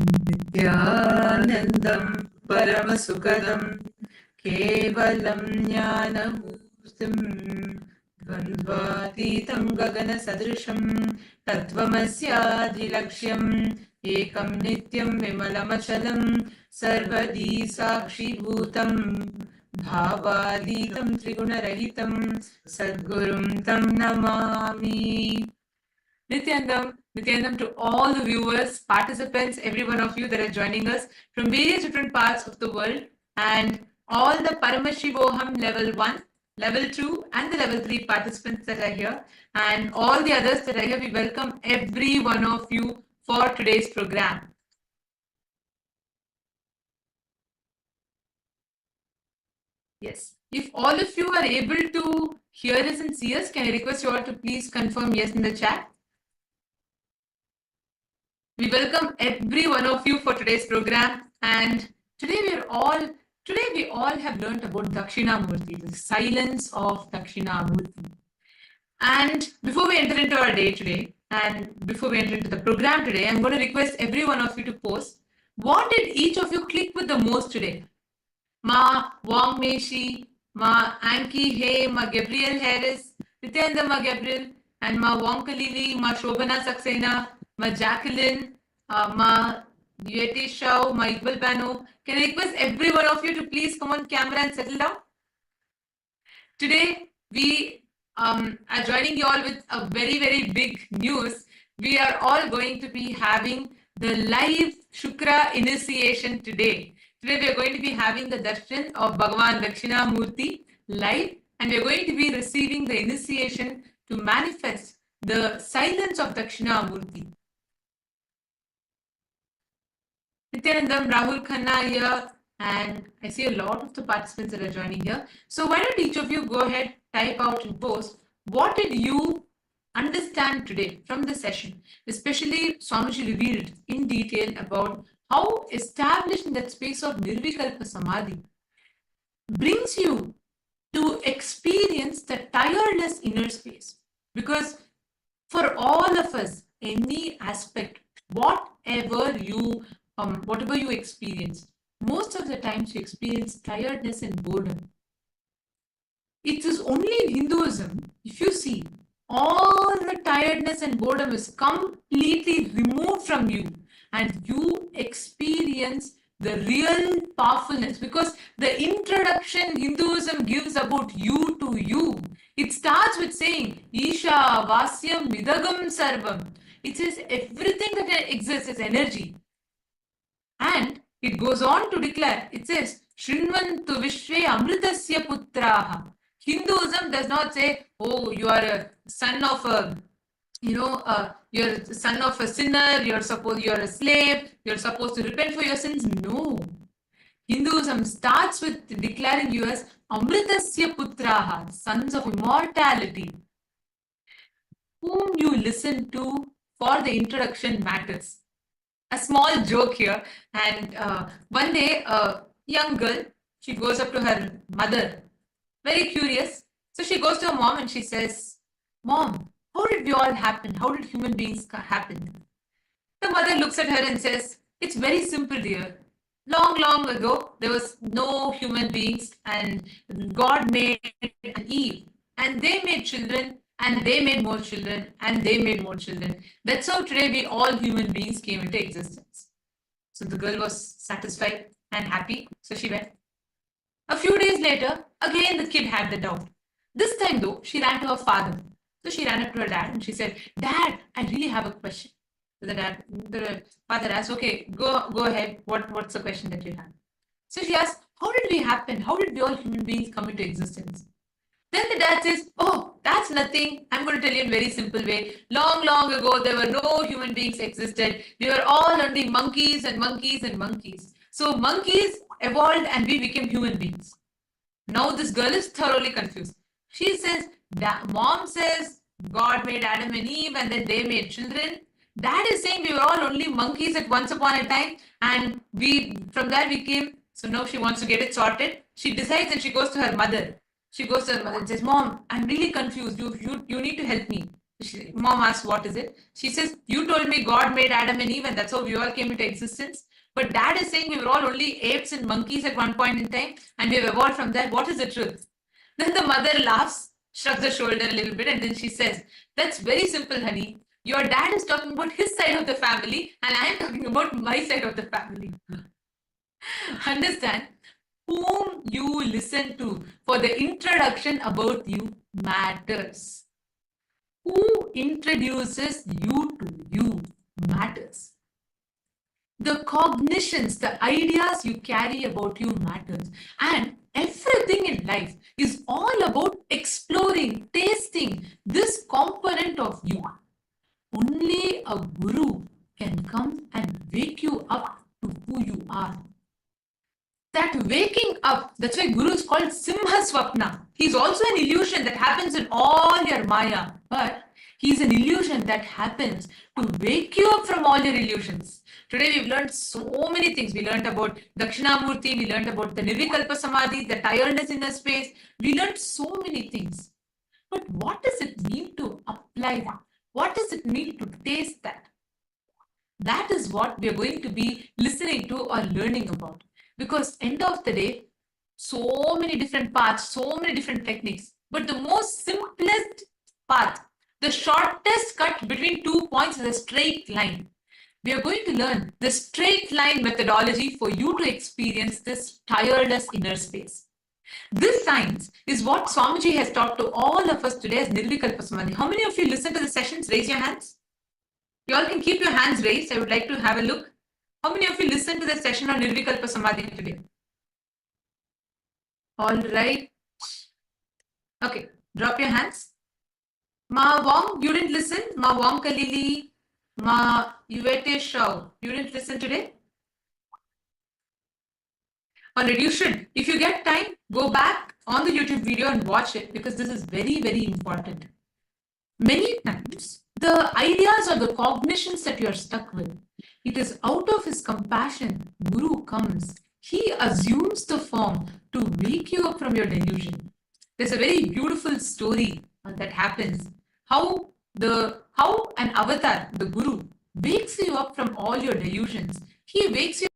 नित्यानन्दं परमसुखदं केवलं ज्ञानमूर्तिं द्वन्द्वातीतं गगनसदृशं तत्त्वमस्याधिलक्ष्यम् एकं नित्यं विमलमचलं सर्वदी साक्षीभूतं भावातीतं त्रिगुणरहितं सद्गुरुं तं Namami. Nityanandam to all the viewers, participants, every one of you that are joining us from various different parts of the world, and all the Paramashivoham Level 1, Level 2 and the Level 3 participants that are here, and all the others that are here. We welcome every one of you for today's program. Yes, if all of you are able to hear us and see us, can I request you all to please confirm yes in the chat? We welcome every one of you for today's program, and today we all have learnt about Dakshinamurti, the silence of Dakshinamurti. And before we enter into our day today, and before we enter into the program today, I'm going to request every one of you to post what did each of you click with the most today. Ma Wong Meshi, Ma Anki Hay, Ma Gabriel Harris, Nityananda Ma Gabriel, and Ma Wong Kalili, Ma Shobana Saxena, Ma Jacqueline, Ma Yeti Shao, Ma Iqbal Bano. Can I request every one of you to please come on camera and settle down? Today, we are joining you all with a very, very big news. We are all going to be having the live Shukra initiation today. Today, we are going to be having the darshan of Bhagavan Dakshinamurti live, and we are going to be receiving the initiation to manifest the silence of Dakshinamurti. Nityanandam, Rahul Khanna here, and I see a lot of the participants that are joining here. So why don't each of you go ahead, type out and post, what did you understand today from the session? Especially Swamiji revealed in detail about how established in that space of Nirvikalpa Samadhi brings you to experience the tireless inner space. Because for all of us, any aspect, whatever you experience, most of the times you experience tiredness and boredom. It is only in Hinduism, if you see, all the tiredness and boredom is completely removed from you, and you experience the real powerfulness, because the introduction Hinduism gives about you to you, it starts with saying Isha Vasyam Vidagam Sarvam. It says everything that exists is energy. And it goes on to declare, it says Shrinvantu Vishve Amritasya Putraha. Hinduism does not say, oh, you are a son of a you're a son of a sinner, you're a slave, you're supposed to repent for your sins. No. Hinduism starts with declaring you as Amritasya Putraha, sons of immortality. Whom you listen to for the introduction matters. A small joke here, and one day a young girl, she goes up to her mother, very curious. So she goes to her mom and she says, Mom, how did we all happen? How did human beings happen? The mother looks at her and says, it's very simple, dear. Long, long ago, there was no human beings, and God made an Eve, and they made children, and they made more children, and they made more children. That's how today we all human beings came into existence. So the girl was satisfied and happy, so she went. A few days later, again the kid had the doubt. This time though, she ran to her father. So she ran up to her dad and she said, Dad, I really have a question. So the father asked, okay, go ahead. What's the question that you have? So she asked, how did we happen? How did we all human beings come into existence? Then the dad says, oh, that's nothing. I'm going to tell you in a very simple way. Long, long ago, there were no human beings existed. We were all only monkeys and monkeys and monkeys. So monkeys evolved and we became human beings. Now this girl is thoroughly confused. She says, Mom says God made Adam and Eve and then they made children. Dad is saying we were all only monkeys at once upon a time, and from that we came. So now she wants to get it sorted. She decides and she goes to her mother. She goes to her mother and says, Mom, I'm really confused. You need to help me. Mom asks, what is it? She says, you told me God made Adam and Eve and that's how we all came into existence. But dad is saying we were all only apes and monkeys at one point in time and we have evolved from that. What is the truth? Then the mother laughs, shrugs her shoulder a little bit, and then she says, that's very simple, honey. Your dad is talking about his side of the family and I am talking about my side of the family. Understand? Whom you listen to for the introduction about you matters. Who introduces you to you matters. The cognitions, the ideas you carry about you matters. And everything in life is all about exploring, tasting this component of you. Only a guru can come and wake you up to who you are. That waking up, that's why Guru is called Simha Swapna. He's also an illusion that happens in all your Maya, but he's an illusion that happens to wake you up from all your illusions. Today we've learned so many things. We learned about Dakshinamurti, we learned about the Nirvikalpa Samadhi, the tiredness in the space. We learned so many things. But what does it mean to apply that? What does it mean to taste that? That is what we are going to be listening to or learning about. Because end of the day, so many different paths, so many different techniques, but the most simplest path, the shortest cut between 2 points is a straight line. We are going to learn the straight line methodology for you to experience this tireless inner space. This science is what Swamiji has taught to all of us today as Nirvikalpa Samadhi. How many of you listen to the sessions? Raise your hands. You all can keep your hands raised. I would like to have a look. How many of you listened to the session on Nirvikalpa Samadhi today? All right. Okay, drop your hands. Ma Wong, you didn't listen? Ma Wong Kalili, Ma Yuvete Shao, you didn't listen today? All right, you should. If you get time, go back on the YouTube video and watch it because this is very, very important. Many times, the ideas or the cognitions that you are stuck with, it is out of his compassion, Guru comes. He assumes the form to wake you up from your delusion. There's a very beautiful story that happens. How an avatar, the Guru, wakes you up from all your delusions. He wakes you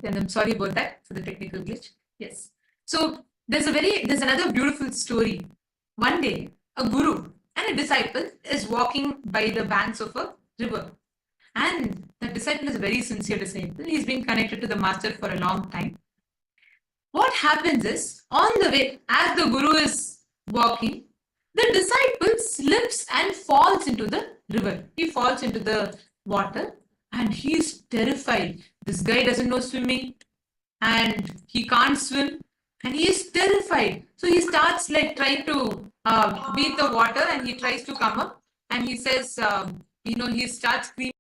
and I'm sorry about that for the technical glitch. Yes. So there's another beautiful story. One day, a guru and a disciple is walking by the banks of a river. And the disciple is a very sincere disciple. He's been connected to the master for a long time. What happens is, on the way, as the guru is walking, the disciple slips and falls into the river. He falls into the water and he's terrified. This guy doesn't know swimming and he can't swim and he is terrified. So he starts like trying to beat the water and he tries to come up and he says, he starts screaming.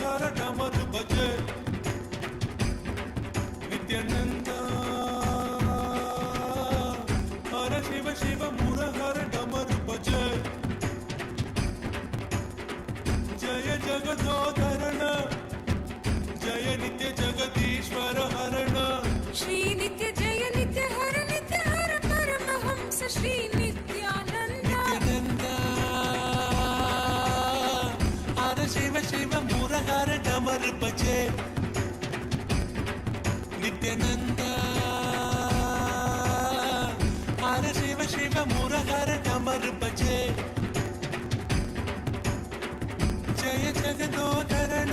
हर डमर बजे नित्यानंद हर शिव शिव मुर हर डमर बजे जय जगदोधरण जय नित्य जगदीश्वर हरण श्री नित्य जय नित्य हर परमहंस श्री नित्यानंद हर शिव शिव मुर हर डमर बजे नित्यानंद हर शिव शिव मुर हर डमर बजे जय जगदोधरण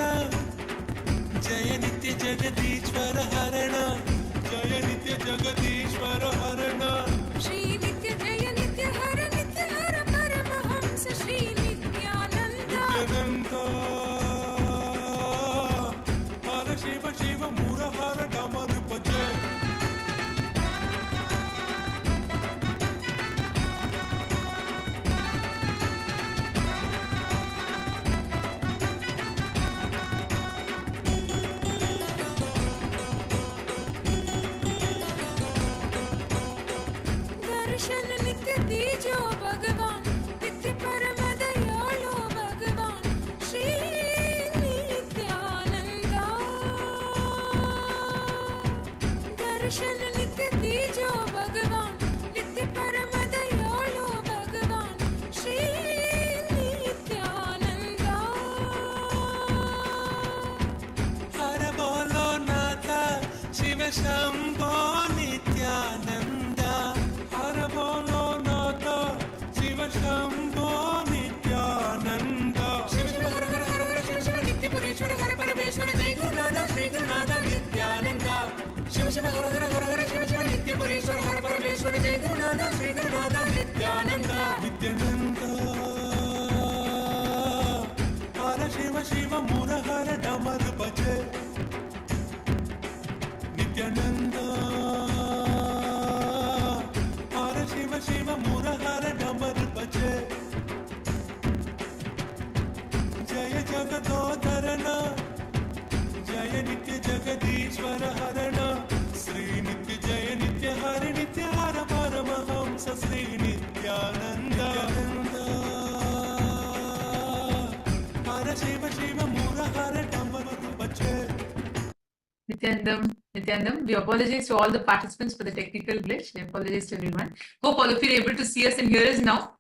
जय नित्य जगदीश्वर हरण जय नित्य जगदीश्वर हरण श्री नित्य जय नित्य हर परमहंस श्री नित्यानंद हर शिव शिव मुर हर डमर बजे दर्शन नित्य दीजो भगवान नित्य परम दयालो भगवान श्री नित्यानंद दर्शन नित्य दीजो भगवान नित्य परम दयालो भगवान श्री नित्यानंद हर बोलो नाथा शिव शंभो नित्यानंद हर बोलो नाथा शिव शंभो नित्यानंद शिव शिव हर हर हर हर शिव शिव नित्य पुरेश्वर हर परमेश्वर जय गुरुनाथ श्री गुरुनाथ नित्यानंद शिव शिव हर हर हर हर शिव शिव नित्य पुरेश्वर हर परमेश्वर जय गुरुनाथ श्री गुरुनाथ नित्यानंद नित्यानंद हर शिव शिव मुर हर डमर बजे नित्यानंद हर शिव शिव मुर हर डमर बजे जय जगदोधरण जय नित्य जगदीश्वर हरण श्री नित्य जय नित्य हर परमहंस श्री नित्यानंद हर शिव शिव मुर हर डमर बजे Nityanandam, we apologize to all the participants for the technical glitch. We apologize to everyone. Hope all of you are able to see us and hear us now.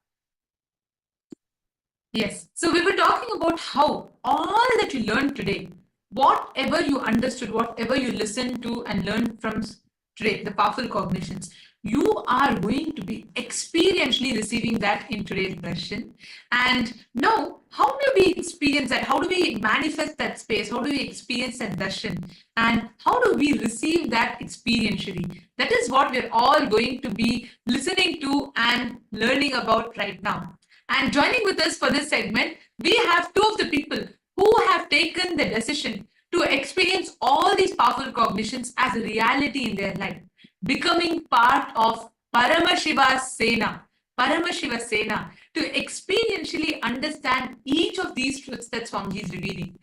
Yes. So we were talking about how all that you learned today, whatever you understood, whatever you listened to and learned from today, the powerful cognitions, you are going to be experientially receiving that in today's version. And now, how do we experience that? How do we manifest that space? How do we experience that darshan? And how do we receive that experientially? That is what we're all going to be listening to and learning about right now. And joining with us for this segment, we have two of the people who have taken the decision to experience all these powerful cognitions as a reality in their life, becoming part of Paramashiva Sena, to experientially understand each of these truths that Swamiji is revealing.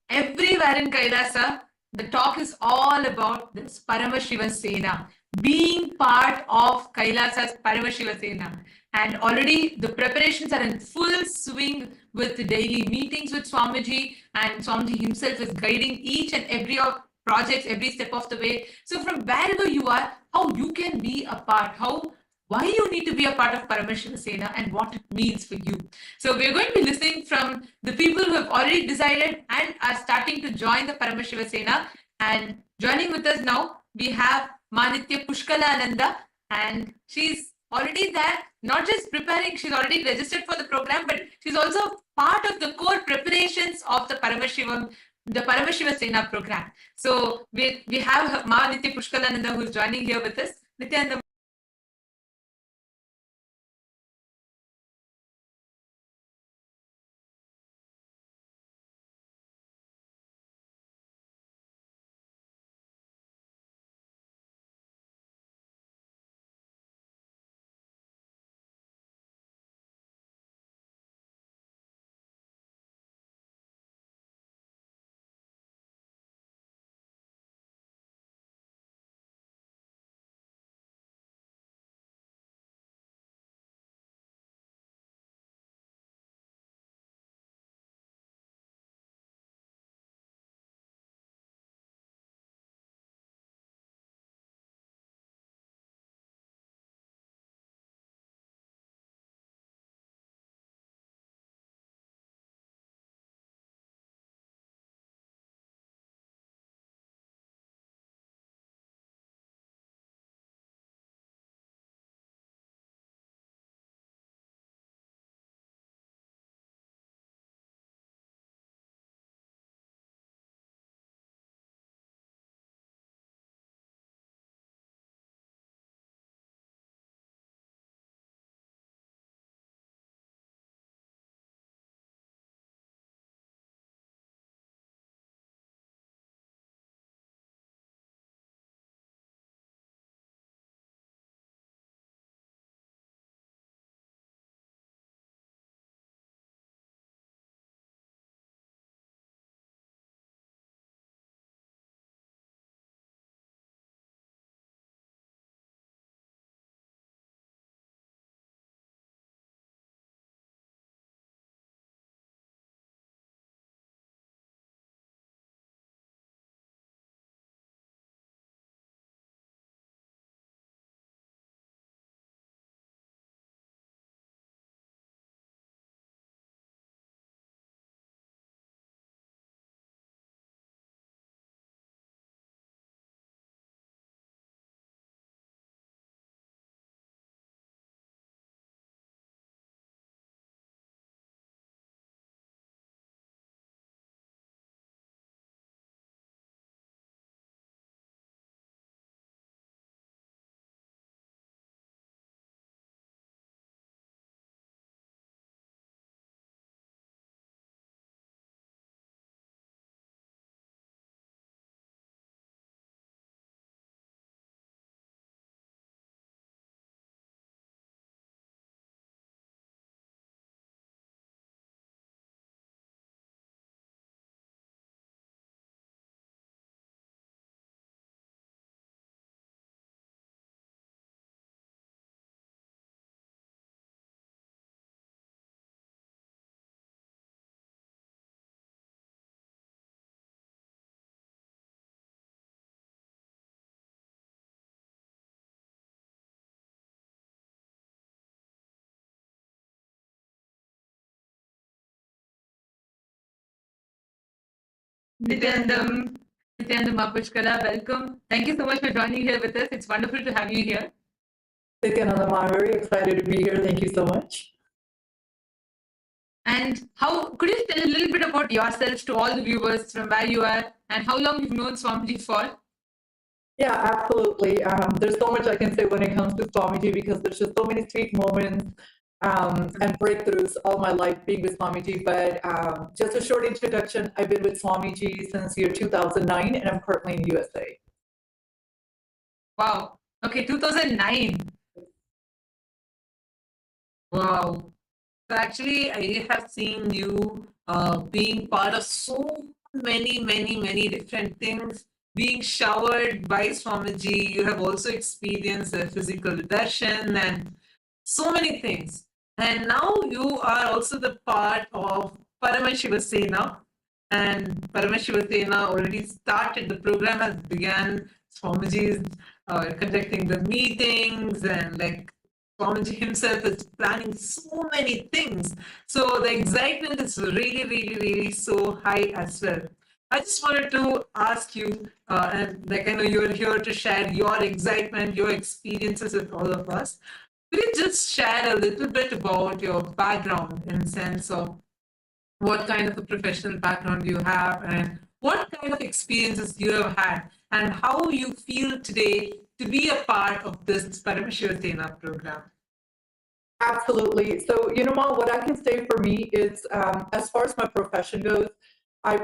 Everywhere in Kailasa, the talk is all about this Paramashiva Sena, being part of Kailasa's Paramashiva Sena. And already the preparations are in full swing with the daily meetings with Swamiji, and Swamiji himself is guiding each and every of projects every step of the way. So from wherever you are, how you can be a part, why you need to be a part of Paramashiva Sena and what it means for you. So we're going to be listening from the people who have already decided and are starting to join the Paramashiva Sena. And joining with us now, we have Manitya Pushkalananda, and she's already there, not just preparing, she's already registered for the program, but she's also part of the core preparations of the Paramashiva Sena program. So we have Manitya Pushkalananda who's joining here with us. Nityananda, Nityanandam, Nityanandam Mapushkala, welcome. Thank you so much for joining here with us. It's wonderful to have you here. Nityanandam, I'm very excited to be here. Thank you so much. And how could you tell a little bit about yourself to all the viewers from where you are and how long you've known Swamiji for? Yeah, absolutely. There's so much I can say when it comes to Swamiji because there's just so many sweet moments and breakthroughs all my life being with Swamiji. But just a short introduction, I've been with Swamiji since year 2009 and I'm currently in USA. Wow. Okay, 2009. Wow. So actually, I have seen you being part of so many different things, being showered by Swamiji. You have also experienced the physical darshan and so many things. And now you are also the part of Paramashivoham, and Paramashivoham already started. The program has begun. Swamiji is conducting the meetings and like Swamiji himself is planning so many things. So the excitement is really so high as well. I just wanted to ask you, and like I know you're here to share your excitement, your experiences with all of us. Could you just share a little bit about your background in the sense of what kind of a professional background you have and what kind of experiences you have had and how you feel today to be a part of this Paramashivoham program? Absolutely. So, you know, Ma, what I can say for me is, as far as my profession goes, I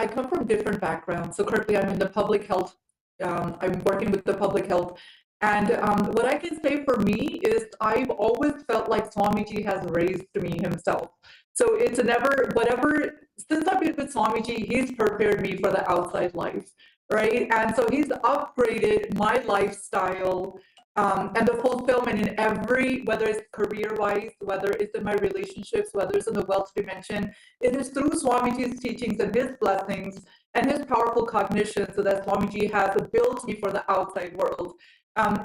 come from different backgrounds. So currently I'm in the public health, I'm working with the public health. And what I can say for me is I've always felt like Swamiji has raised me himself. So it's since I've been with Swamiji, he's prepared me for the outside life, right? And so he's upgraded my lifestyle and the fulfillment in whether it's career-wise, whether it's in my relationships, whether it's in the wealth dimension, it is through Swamiji's teachings and his blessings and his powerful cognition so that Swamiji has built me for the outside world.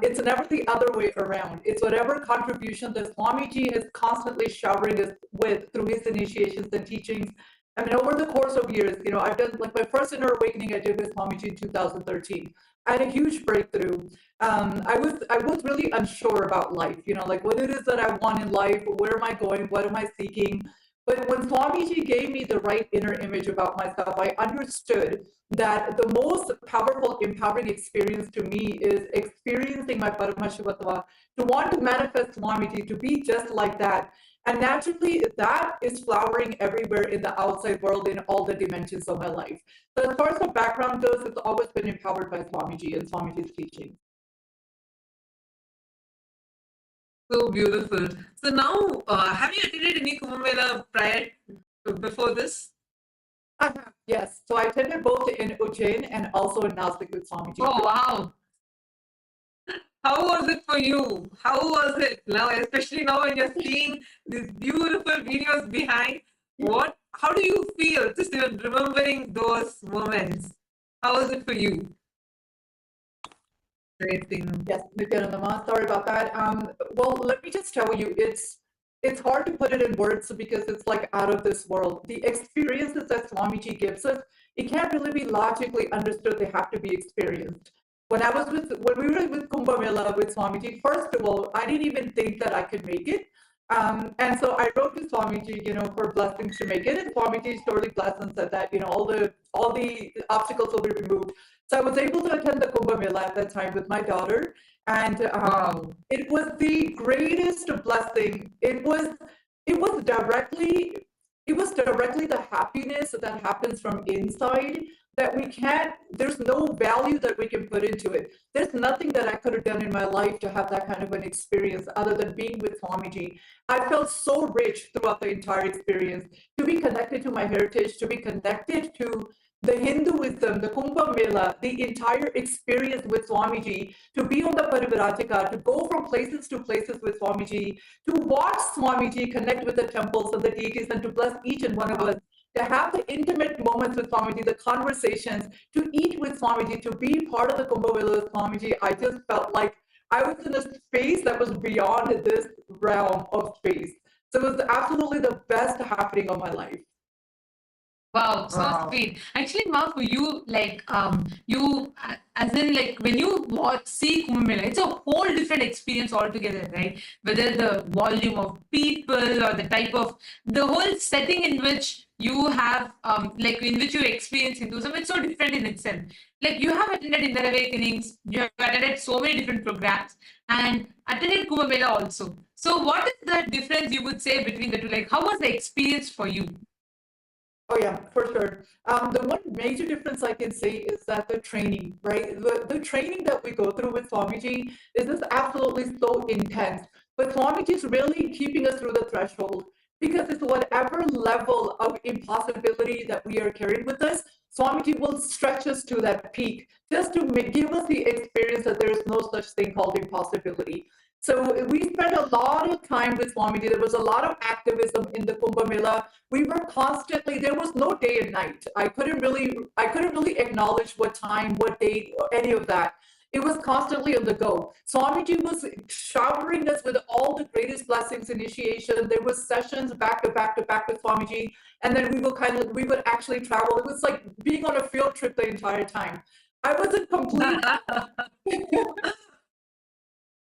It's never the other way around. It's whatever contribution that Swamiji is constantly showering us with through his initiations and teachings. I mean, over the course of years, you know, I've done like my first inner awakening I did with Swamiji in 2013. I had a huge breakthrough. I was really unsure about life, you know, like what it is that I want in life, where am I going, what am I seeking? But when Swamiji gave me the right inner image about myself, I understood that the most powerful, empowering experience to me is experiencing my Paramashivoham, to want to manifest Swamiji, to be just like that. And naturally, that is flowering everywhere in the outside world in all the dimensions of my life. So as far as my background goes, it's always been empowered by Swamiji and Swamiji's teaching. So beautiful. So now, have you attended any Kumbh Mela before this? Yes. So I attended both in Ujjain and also in Nasik with Swamiji. Oh, wow. How was it for you? How was it now, especially now when you're seeing these beautiful videos behind? How do you feel just even remembering those moments? How was it for you? Great thing. Yes, Nityanandama, sorry about that. Well, let me just tell you, it's hard to put it in words because it's like out of this world. The experiences that Swamiji gives us, it can't really be logically understood. They have to be experienced. When we were with Kumbh Mela with Swamiji, first of all, I didn't even think that I could make it. And so I wrote to Swamiji, you know, for blessings to make it. And Swamiji surely blessed and said that, you know, all the obstacles will be removed. So I was able to attend the Kumbh Mela at that time with my daughter. And it was the greatest blessing. It was directly the happiness that happens from inside that there's no value that we can put into it. There's nothing that I could have done in my life to have that kind of an experience other than being with Swamiji. I felt so rich throughout the entire experience, to be connected to my heritage, to be connected to the Hinduism, the Kumbh Mela, the entire experience with Swamiji, to be on the Parivaratika, to go from places to places with Swamiji, to watch Swamiji connect with the temples and the deities and to bless each and one of us, to have the intimate moments with Swamiji, the conversations, to eat with Swamiji, to be part of the Kumbh Mela with Swamiji. I just felt like I was in a space that was beyond this realm of space. So it was absolutely the best happening of my life. Wow, so sweet. Actually, Ma, for you, like, as in, like, when you see Kumbh Mela, it's a whole different experience altogether, right? Whether the volume of people or the type of, the whole setting in which you have, like, in which you experience Hinduism, it's so different in itself. Like, you have attended Inner Awakenings, you have attended so many different programs, and attended Kumbh Mela also. So, what is the difference you would say between the two? Like, how was the experience for you? Oh yeah, for sure. The one major difference I can say is that the training, right? The training that we go through with Swamiji is just absolutely so intense. But Swamiji is really keeping us through the threshold because it's whatever level of impossibility that we are carrying with us, Swamiji will stretch us to that peak just to give us the experience that there is no such thing called impossibility. So we spent a lot of time with Swamiji. There was a lot of activism in the Kumbh Mela. We were constantly, there was no day and night. I couldn't really acknowledge what time, what date, or any of that. It was constantly on the go. Swamiji was showering us with all the greatest blessings, initiation. There was sessions back to back to back with Swamiji. And then we would actually travel. It was like being on a field trip the entire time. I was in complete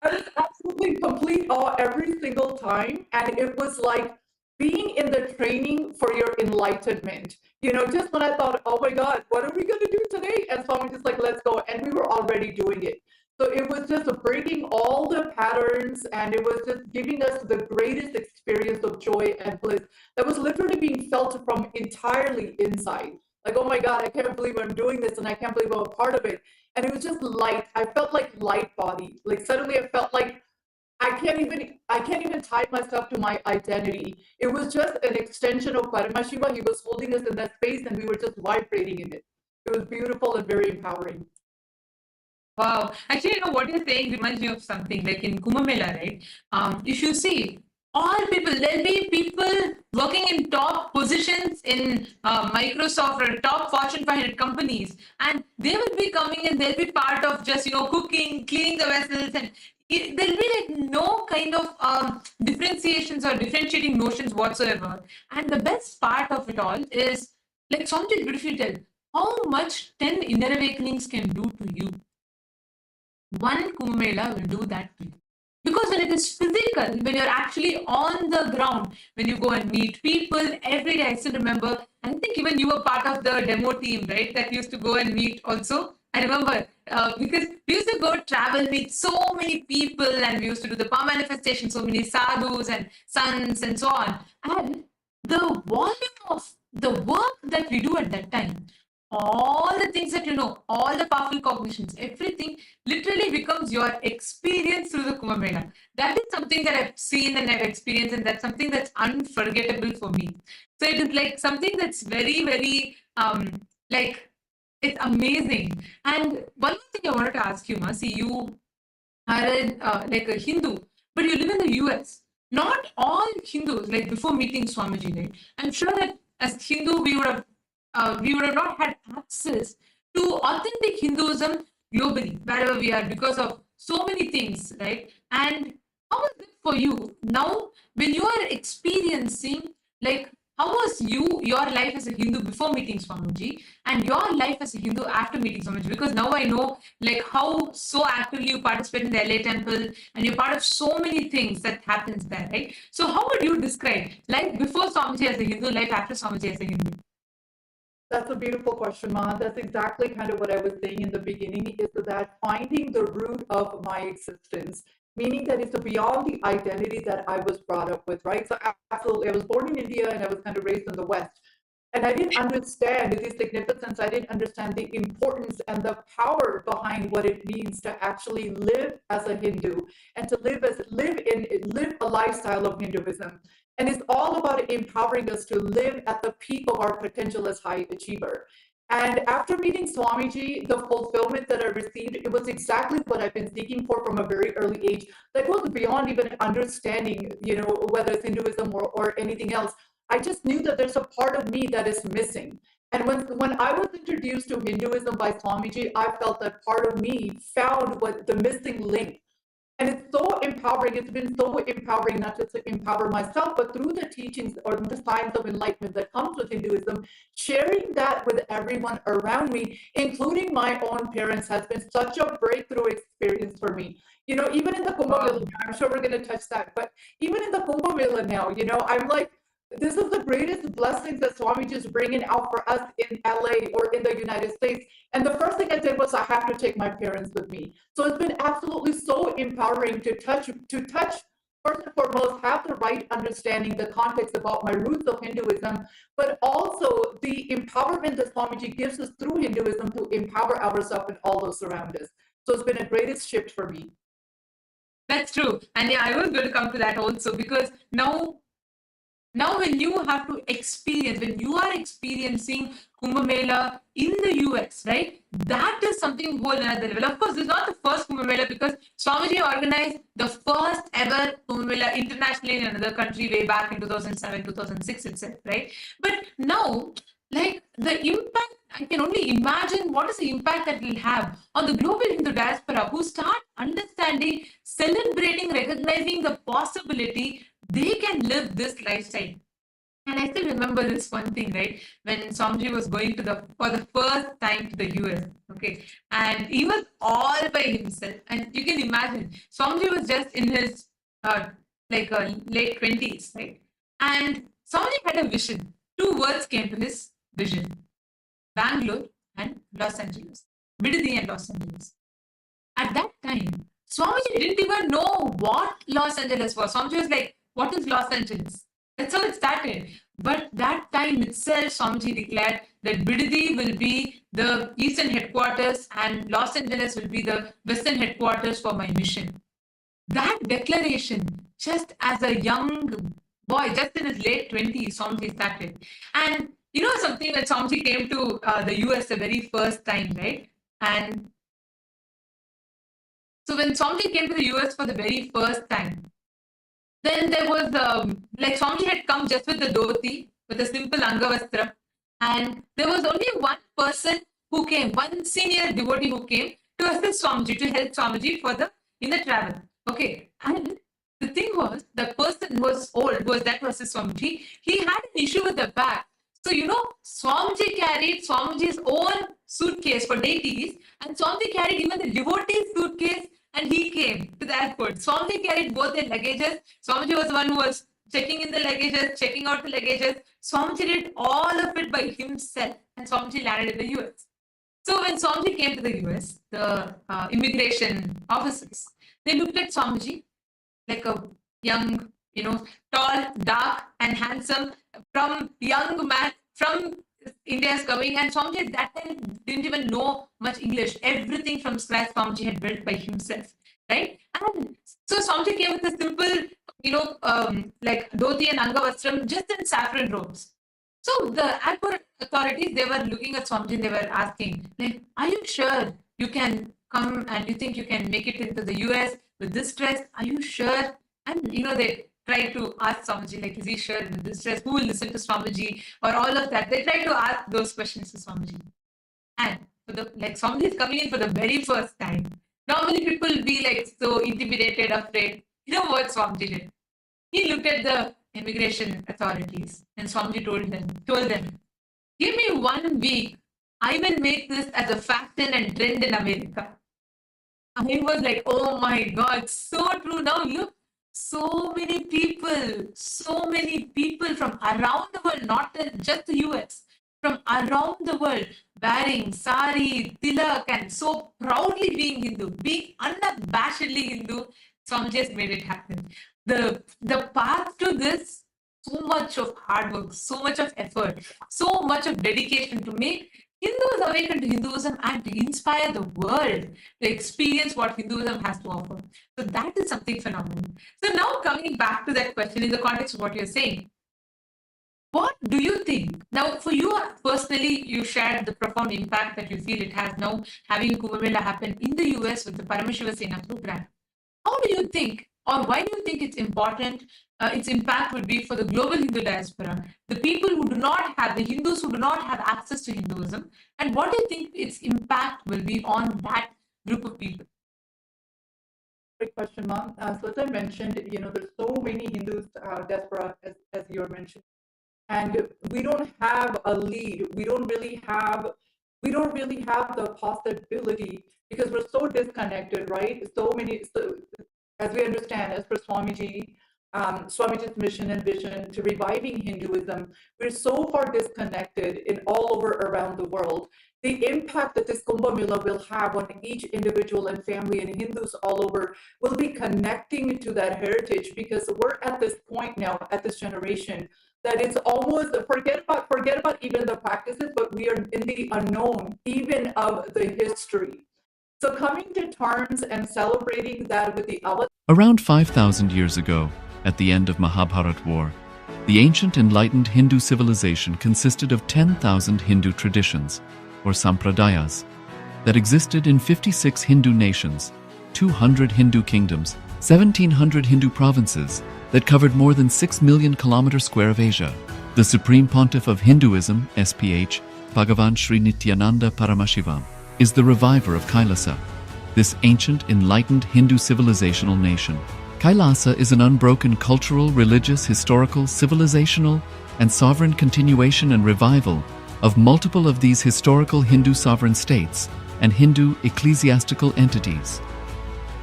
I was absolutely complete awe every single time. And it was like being in the training for your enlightenment. You know, just when I thought, oh my God, what are we going to do today? And Swami just like, let's go. And we were already doing it. So it was just breaking all the patterns and it was just giving us the greatest experience of joy and bliss that was literally being felt from entirely inside. Like, oh my God, I can't believe I'm doing this and I can't believe I'm a part of it. And it was just light. I felt like light body. Like suddenly I felt like I can't even tie myself to my identity. It was just an extension of Paramashiva. He was holding us in that space and we were just vibrating in it. It was beautiful and very empowering. Wow. Actually, you know, what you're saying reminds me of something like in Kumbh Mela, right? If you see, all people, there'll be people working in top positions in Microsoft or top Fortune 500 companies, and they will be coming and they'll be part of just, you know, cooking, cleaning the vessels, and there'll be like no kind of differentiations or differentiating notions whatsoever. And the best part of it all is, like Swamiji beautifully tell, how much 10 inner awakenings can do to you. One Kumbh Mela will do that to you. Because when it is physical, when you're actually on the ground, when you go and meet people every day, I still remember, I think even you were part of the demo team, right? That used to go and meet also. I remember because we used to go travel, meet so many people, and we used to do the power manifestation, so many sadhus and sons and so on. And the volume of the work that we do at that time, all the things that you know, all the powerful cognitions, everything literally becomes your experience through the Kumbh Mela. That is something that I've seen and I've experienced, and that's something that's unforgettable for me. So it is like something that's very, very like it's amazing. And one more thing I wanted to ask you, Ma, see, you are like a Hindu, but you live in the US. Not all Hindus, like before meeting Swamiji, right? I'm sure that as Hindu, we would have not had access to authentic Hinduism globally, wherever we are, because of so many things, right? And how is it for you now when you are experiencing, like, how was your life as a Hindu before meeting Swamiji and your life as a Hindu after meeting Swamiji? Because now I know, like, how so actively you participate in the LA temple and you're part of so many things that happens there, right? So how would you describe life before Swamiji as a Hindu, life after Swamiji as a Hindu? That's a beautiful question, Ma. That's exactly kind of what I was saying in the beginning, is that finding the root of my existence, meaning that it's beyond the identity that I was brought up with, right? So absolutely, I was born in India and I was kind of raised in the West. And I didn't understand the significance. I didn't understand the importance and the power behind what it means to actually live as a Hindu and to live a lifestyle of Hinduism. And it's all about empowering us to live at the peak of our potential as high achiever. And after meeting Swamiji, the fulfillment that I received, it was exactly what I've been seeking for from a very early age. That goes beyond even understanding, you know, whether it's Hinduism or anything else. I just knew that there's a part of me that is missing. And when I was introduced to Hinduism by Swamiji, I felt that part of me found what the missing link. And it's so empowering. It's been so empowering, not just to empower myself, but through the teachings or the science of enlightenment that comes with Hinduism, sharing that with everyone around me, including my own parents, has been such a breakthrough experience for me. You know, even in the Kumbh Mela, I'm sure we're going to touch that, but even in the Kumbh Mela now, you know, I'm like, this is the greatest blessings that Swamiji is bringing out for us in LA or in the United States. And the first thing I did was I have to take my parents with me. So it's been absolutely so empowering to touch, first and foremost, have the right understanding, the context about my roots of Hinduism, but also the empowerment that Swamiji gives us through Hinduism to empower ourselves and all those around us. So it's been a greatest shift for me. That's true. And yeah, I was going to come to that also, because now when you have to experience, when you are experiencing Kumbh Mela in the US, right, that is something whole another level. Of course, this is not the first Kumbh Mela, because Swamiji organized the first ever Kumbh Mela internationally in another country way back in 2007, 2006 itself, right? But now, like, the impact, I can only imagine what is the impact that will have on the global Hindu diaspora, who start understanding, celebrating, recognizing the possibility they can live this lifestyle. And I still remember this one thing, right? When Swamiji was going for the first time to the US, okay, and he was all by himself. And you can imagine, Swamiji was just in his late 20s, right? And Swamiji had a vision. Two words came to his vision: Bangalore and Los Angeles, Vidasana and Los Angeles. At that time, Swamiji didn't even know what Los Angeles was. Swamiji was like, what is Los Angeles? That's how it started. But that time itself, Swamiji declared that Bidadi will be the eastern headquarters and Los Angeles will be the western headquarters for my mission. That declaration, just as a young boy, just in his late 20s, Swamiji started. And you know something, when Swamiji came to the US the very first time, right? And so when Swamiji came to the US for the very first time, then there was, Swamiji had come just with the dhoti, with a simple angavastram, and there was only one person who came, one senior devotee who came to assist Swamiji, to help Swamiji in the travel. Okay, and the thing was, the person was old, who was there to assist Swamiji. He had an issue with the back. So, you know, Swamiji carried Swamiji's own suitcase for deities, and Swamiji carried even the devotee's suitcase, and he came to the airport. Swamiji carried both their luggages. Swamiji was the one who was checking in the luggages, checking out the luggages. Swamiji did all of it by himself, and Swamiji landed in the US. So when Swamiji came to the US, the immigration officers, they looked at Swamiji like a young, you know, tall, dark, and handsome, from young man from India is coming, and Swamiji at that time didn't even know much English. Everything from scratch Swamiji had built by himself, right? And so Swamiji came with a simple, you know, like dhoti and angavastram, just in saffron robes. So the airport authorities, they were looking at Swamiji and they were asking, like, are you sure you can come and you think you can make it into the US with this dress? Are you sure? And, you know, they tried to ask Swamiji, like, is he sure with this dress? Who will listen to Swamiji? Or all of that. They tried to ask those questions to Swamiji. And Swamiji is coming in for the very first time. Normally people will be like so intimidated, afraid. You know what Swamiji did? He looked at the immigration authorities, and Swamiji told them, give me 1 week. I will make this as a fashion and trend in America. And he was like, oh my God, so true. Now look, so many people from around the world, not just the US, from around the world, wearing sari, tilak, and so proudly being Hindu, being unabashedly Hindu. Swamiji has made it happen. The path to this, so much of hard work, so much of effort, so much of dedication to make Hindus awaken to Hinduism and to inspire the world to experience what Hinduism has to offer. So that is something phenomenal. So now coming back to that question in the context of what you're saying, what do you think? Now, for you personally, you shared the profound impact that you feel it has now, having Kumbh Mela happen in the US with the Paramashivoham program. How do you think, or why do you think it's important, its impact would be for the global Hindu diaspora, the people who do not have, the Hindus who do not have access to Hinduism, and what do you think its impact will be on that group of people? Great question, Mom. So as I mentioned, there's so many Hindus diaspora, as you mentioned, and we don't have a lead. We don't really have the possibility because we're so disconnected, right? So, as we understand, as per Swamiji's mission and vision to reviving Hinduism, we're so far disconnected in all over around the world. The impact that this Kumbh Mela will have on each individual and family and Hindus all over will be connecting to that heritage, because we're at this point now, at this generation, that it's almost, forget about even the practices, but we are in the unknown, even of the history. So coming to terms and celebrating that with the Around 5,000 years ago, at the end of Mahabharat War, the ancient enlightened Hindu civilization consisted of 10,000 Hindu traditions, or sampradayas, that existed in 56 Hindu nations, 200 Hindu kingdoms, 1,700 Hindu provinces, that covered more than 6 million kilometers square of Asia. The Supreme Pontiff of Hinduism, SPH, Bhagavan Sri Nityananda Paramashivoham, is the reviver of Kailasa, this ancient enlightened Hindu civilizational nation. Kailasa is an unbroken cultural, religious, historical, civilizational, and sovereign continuation and revival of multiple of these historical Hindu sovereign states and Hindu ecclesiastical entities.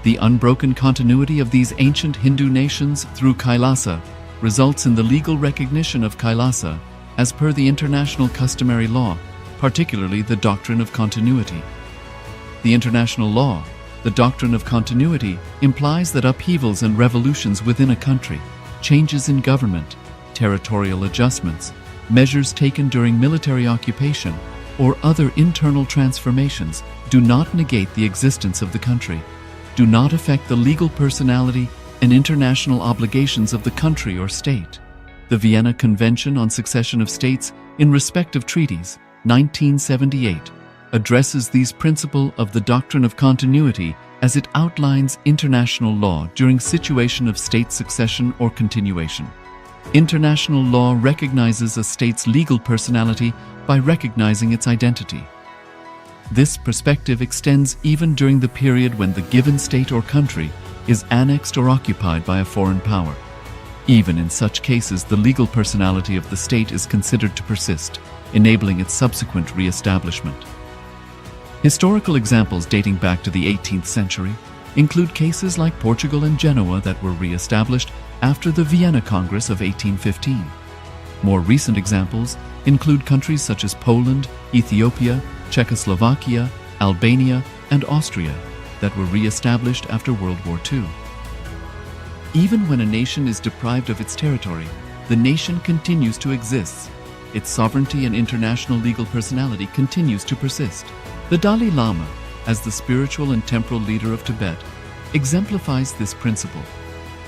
The unbroken continuity of these ancient Hindu nations through Kailasa results in the legal recognition of Kailasa as per the international customary law, particularly the doctrine of continuity. The international law, the doctrine of continuity, implies that upheavals and revolutions within a country, changes in government, territorial adjustments, measures taken during military occupation, or other internal transformations do not negate the existence of the country, do not affect the legal personality and international obligations of the country or state. The Vienna Convention on Succession of States in respect of treaties, 1978, addresses these principles of the doctrine of continuity as it outlines international law during situation of state succession or continuation. International law recognizes a state's legal personality by recognizing its identity. This perspective extends even during the period when the given state or country is annexed or occupied by a foreign power. Even in such cases, the legal personality of the state is considered to persist, enabling its subsequent re-establishment. Historical examples dating back to the 18th century include cases like Portugal and Genoa that were re-established after the Vienna Congress of 1815. More recent examples include countries such as Poland, Ethiopia, Czechoslovakia, Albania, and Austria that were re-established after World War II. Even when a nation is deprived of its territory, the nation continues to exist. Its sovereignty and international legal personality continues to persist. The Dalai Lama, as the spiritual and temporal leader of Tibet, exemplifies this principle.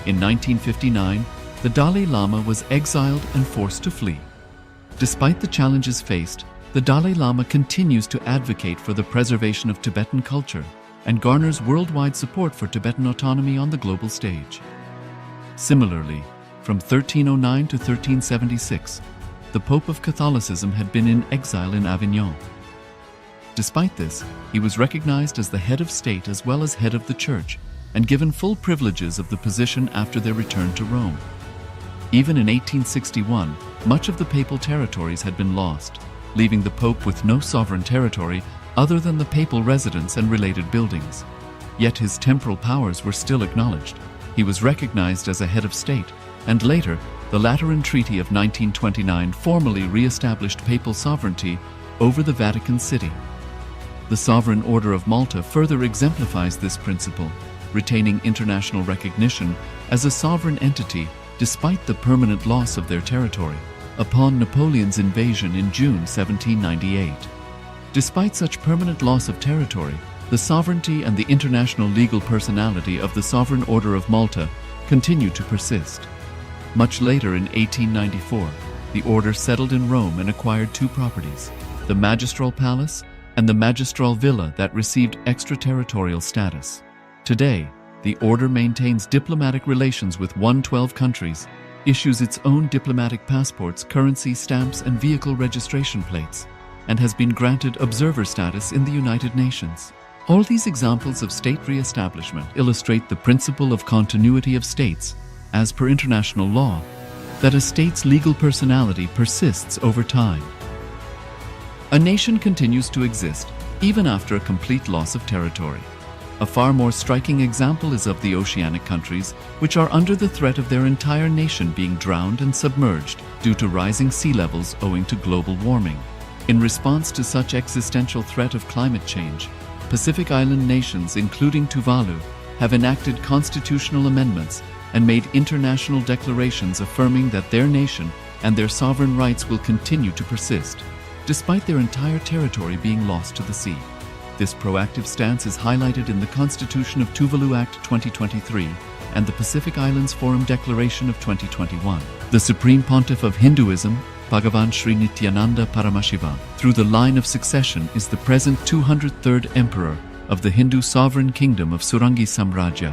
In 1959, the Dalai Lama was exiled and forced to flee. Despite the challenges faced, the Dalai Lama continues to advocate for the preservation of Tibetan culture and garners worldwide support for Tibetan autonomy on the global stage. Similarly, from 1309 to 1376, the Pope of Catholicism had been in exile in Avignon. Despite this, he was recognized as the head of state as well as head of the church and given full privileges of the position after their return to Rome. Even in 1861, much of the papal territories had been lost, leaving the Pope with no sovereign territory other than the papal residence and related buildings. Yet his temporal powers were still acknowledged. He was recognized as a head of state, and later, the Lateran Treaty of 1929 formally re-established papal sovereignty over the Vatican City. The Sovereign Order of Malta further exemplifies this principle, retaining international recognition as a sovereign entity despite the permanent loss of their territory upon Napoleon's invasion in June 1798. Despite such permanent loss of territory, the sovereignty and the international legal personality of the Sovereign Order of Malta continue to persist. Much later in 1894, the order settled in Rome and acquired two properties, the Magistral Palace and the Magistral Villa that received extraterritorial status. Today, the order maintains diplomatic relations with 112 countries, issues its own diplomatic passports, currency stamps, and vehicle registration plates, and has been granted observer status in the United Nations. All these examples of state re-establishment illustrate the principle of continuity of states, as per international law, that a state's legal personality persists over time. A nation continues to exist even after a complete loss of territory. A far more striking example is of the oceanic countries, which are under the threat of their entire nation being drowned and submerged due to rising sea levels owing to global warming. In response to such existential threat of climate change, Pacific Island nations, including Tuvalu, have enacted constitutional amendments and made international declarations affirming that their nation and their sovereign rights will continue to persist, despite their entire territory being lost to the sea. This proactive stance is highlighted in the Constitution of Tuvalu Act 2023 and the Pacific Islands Forum Declaration of 2021. The Supreme Pontiff of Hinduism, Bhagavan Sri Nityananda Paramashivoham, through the line of succession is the present 203rd Emperor of the Hindu Sovereign Kingdom of Surangi Samrajya.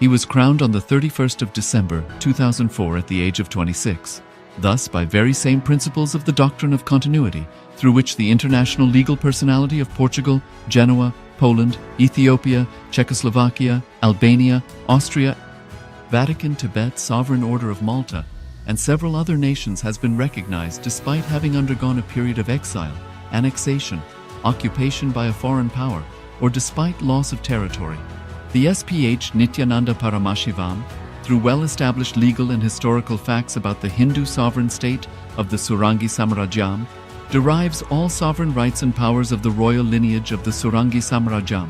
He was crowned on the 31st of December 2004 at the age of 26. Thus, by very same principles of the doctrine of continuity, through which the international legal personality of Portugal, Genoa, Poland, Ethiopia, Czechoslovakia, Albania, Austria, Vatican, Tibet, Sovereign Order of Malta, and several other nations has been recognized despite having undergone a period of exile, annexation, occupation by a foreign power, or despite loss of territory. The SPH Nityananda Paramashivoham, through well-established legal and historical facts about the Hindu sovereign state of the Surangi Samrajyam, derives all sovereign rights and powers of the royal lineage of the Surangi Samrajyam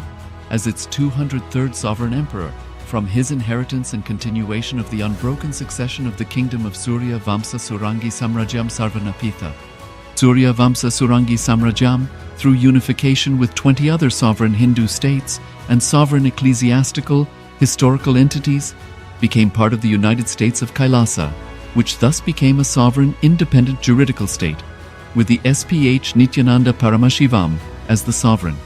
as its 203rd sovereign emperor, from his inheritance and continuation of the unbroken succession of the kingdom of Surya Vamsa Surangi Samrajyam Sarvanapitha. Surya Vamsa Surangi Samrajyam, through unification with 20 other sovereign Hindu states and sovereign ecclesiastical, historical entities, became part of the United States of Kailasa, which thus became a sovereign, independent juridical state, with the SPH Nityananda Paramashivoham as the sovereign.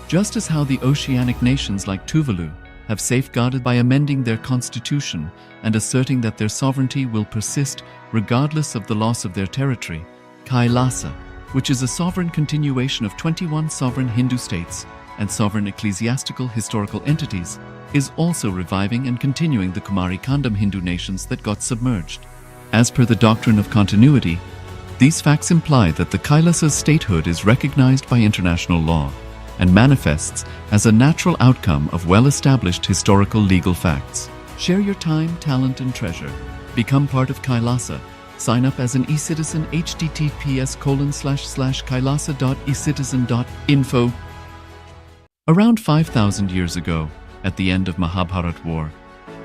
Just as how the oceanic nations like Tuvalu have safeguarded by amending their constitution and asserting that their sovereignty will persist regardless of the loss of their territory, Kailasa, which is a sovereign continuation of 21 sovereign Hindu states and sovereign ecclesiastical historical entities, is also reviving and continuing the Kumari Kandam Hindu nations that got submerged. As per the doctrine of continuity, these facts imply that the Kailasa's statehood is recognized by international law and manifests as a natural outcome of well-established historical legal facts. Share your time, talent, and treasure. Become part of Kailasa. Sign up as an eCitizen https://kailasa.ecitizen.info. Around 5,000 years ago, at the end of Mahabharat War,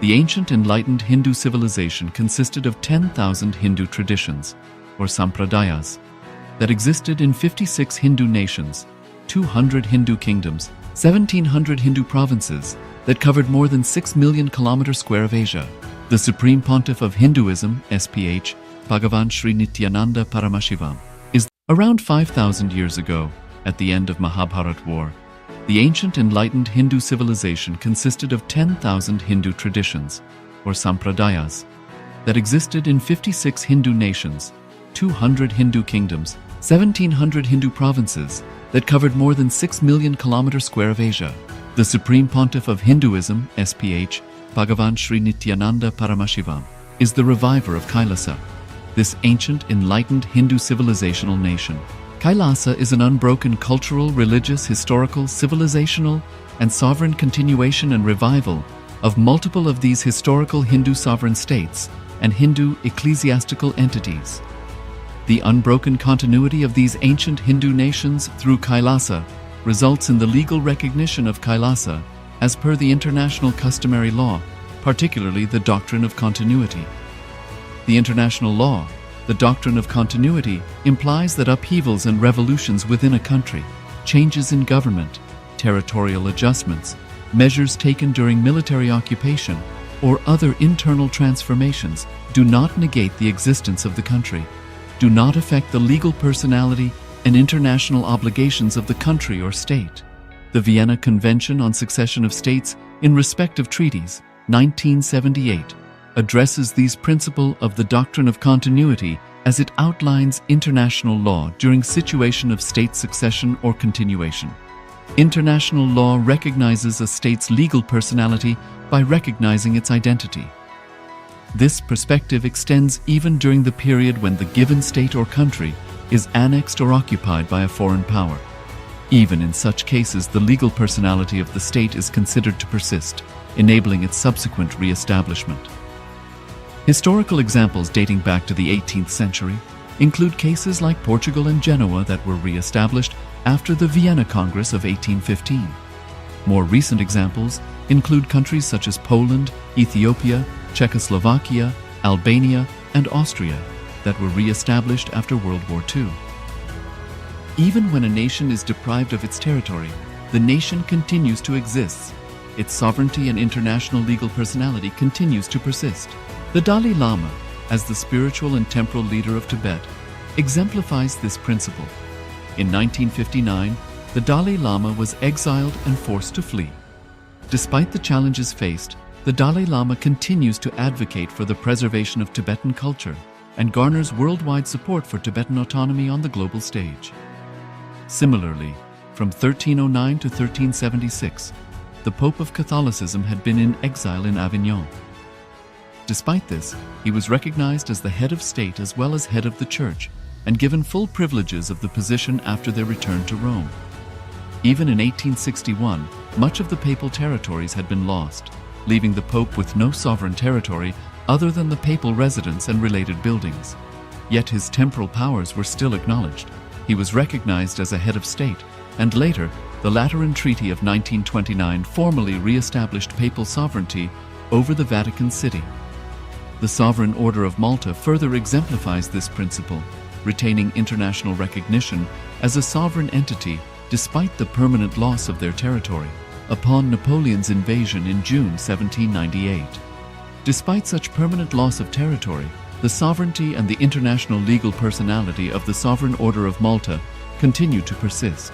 the ancient enlightened Hindu civilization consisted of 10,000 Hindu traditions, or sampradayas, that existed in 56 Hindu nations, 200 Hindu kingdoms, 1,700 Hindu provinces that covered more than 6 million kilometers square of Asia. The Supreme Pontiff of Hinduism, SPH, Bhagavan Sri Nityananda Paramashivoham, is around 5,000 years ago, at the end of Mahabharat War. The ancient enlightened Hindu civilization consisted of 10,000 Hindu traditions, or sampradayas, that existed in 56 Hindu nations, 200 Hindu kingdoms, 1,700 Hindu provinces that covered more than 6 million kilometers square of Asia. The Supreme Pontiff of Hinduism, SPH, Bhagavan Sri Nityananda Paramashivoham, is the reviver of Kailasa, this ancient enlightened Hindu civilizational nation. Kailasa is an unbroken cultural, religious, historical, civilizational, and sovereign continuation and revival of multiple of these historical Hindu sovereign states and Hindu ecclesiastical entities. The unbroken continuity of these ancient Hindu nations through Kailasa results in the legal recognition of Kailasa as per the international customary law, particularly the doctrine of continuity. The international law, the doctrine of continuity, implies that upheavals and revolutions within a country, changes in government, territorial adjustments, measures taken during military occupation, or other internal transformations do not negate the existence of the country, do not affect the legal personality and international obligations of the country or state. The Vienna Convention on Succession of States in respect of treaties, 1978, addresses these principles of the doctrine of continuity as it outlines international law during situation of state succession or continuation. International law recognizes a state's legal personality by recognizing its identity. This perspective extends even during the period when the given state or country is annexed or occupied by a foreign power. Even in such cases, the legal personality of the state is considered to persist, enabling its subsequent re-establishment. Historical examples dating back to the 18th century include cases like Portugal and Genoa that were re-established after the Vienna Congress of 1815. More recent examples include countries such as Poland, Ethiopia, Czechoslovakia, Albania, and Austria that were re-established after World War II. Even when a nation is deprived of its territory, the nation continues to exist. Its sovereignty and international legal personality continues to persist. The Dalai Lama, as the spiritual and temporal leader of Tibet, exemplifies this principle. In 1959, the Dalai Lama was exiled and forced to flee. Despite the challenges faced, the Dalai Lama continues to advocate for the preservation of Tibetan culture and garners worldwide support for Tibetan autonomy on the global stage. Similarly, from 1309 to 1376, the Pope of Catholicism had been in exile in Avignon. Despite this, he was recognized as the head of state as well as head of the church and given full privileges of the position after their return to Rome. Even in 1861, much of the papal territories had been lost, leaving the Pope with no sovereign territory other than the papal residence and related buildings. Yet his temporal powers were still acknowledged. He was recognized as a head of state, and later, the Lateran Treaty of 1929 formally re-established papal sovereignty over the Vatican City. The Sovereign Order of Malta further exemplifies this principle, retaining international recognition as a sovereign entity despite the permanent loss of their territory upon Napoleon's invasion in June 1798. Despite such permanent loss of territory, the sovereignty and the international legal personality of the Sovereign Order of Malta continue to persist.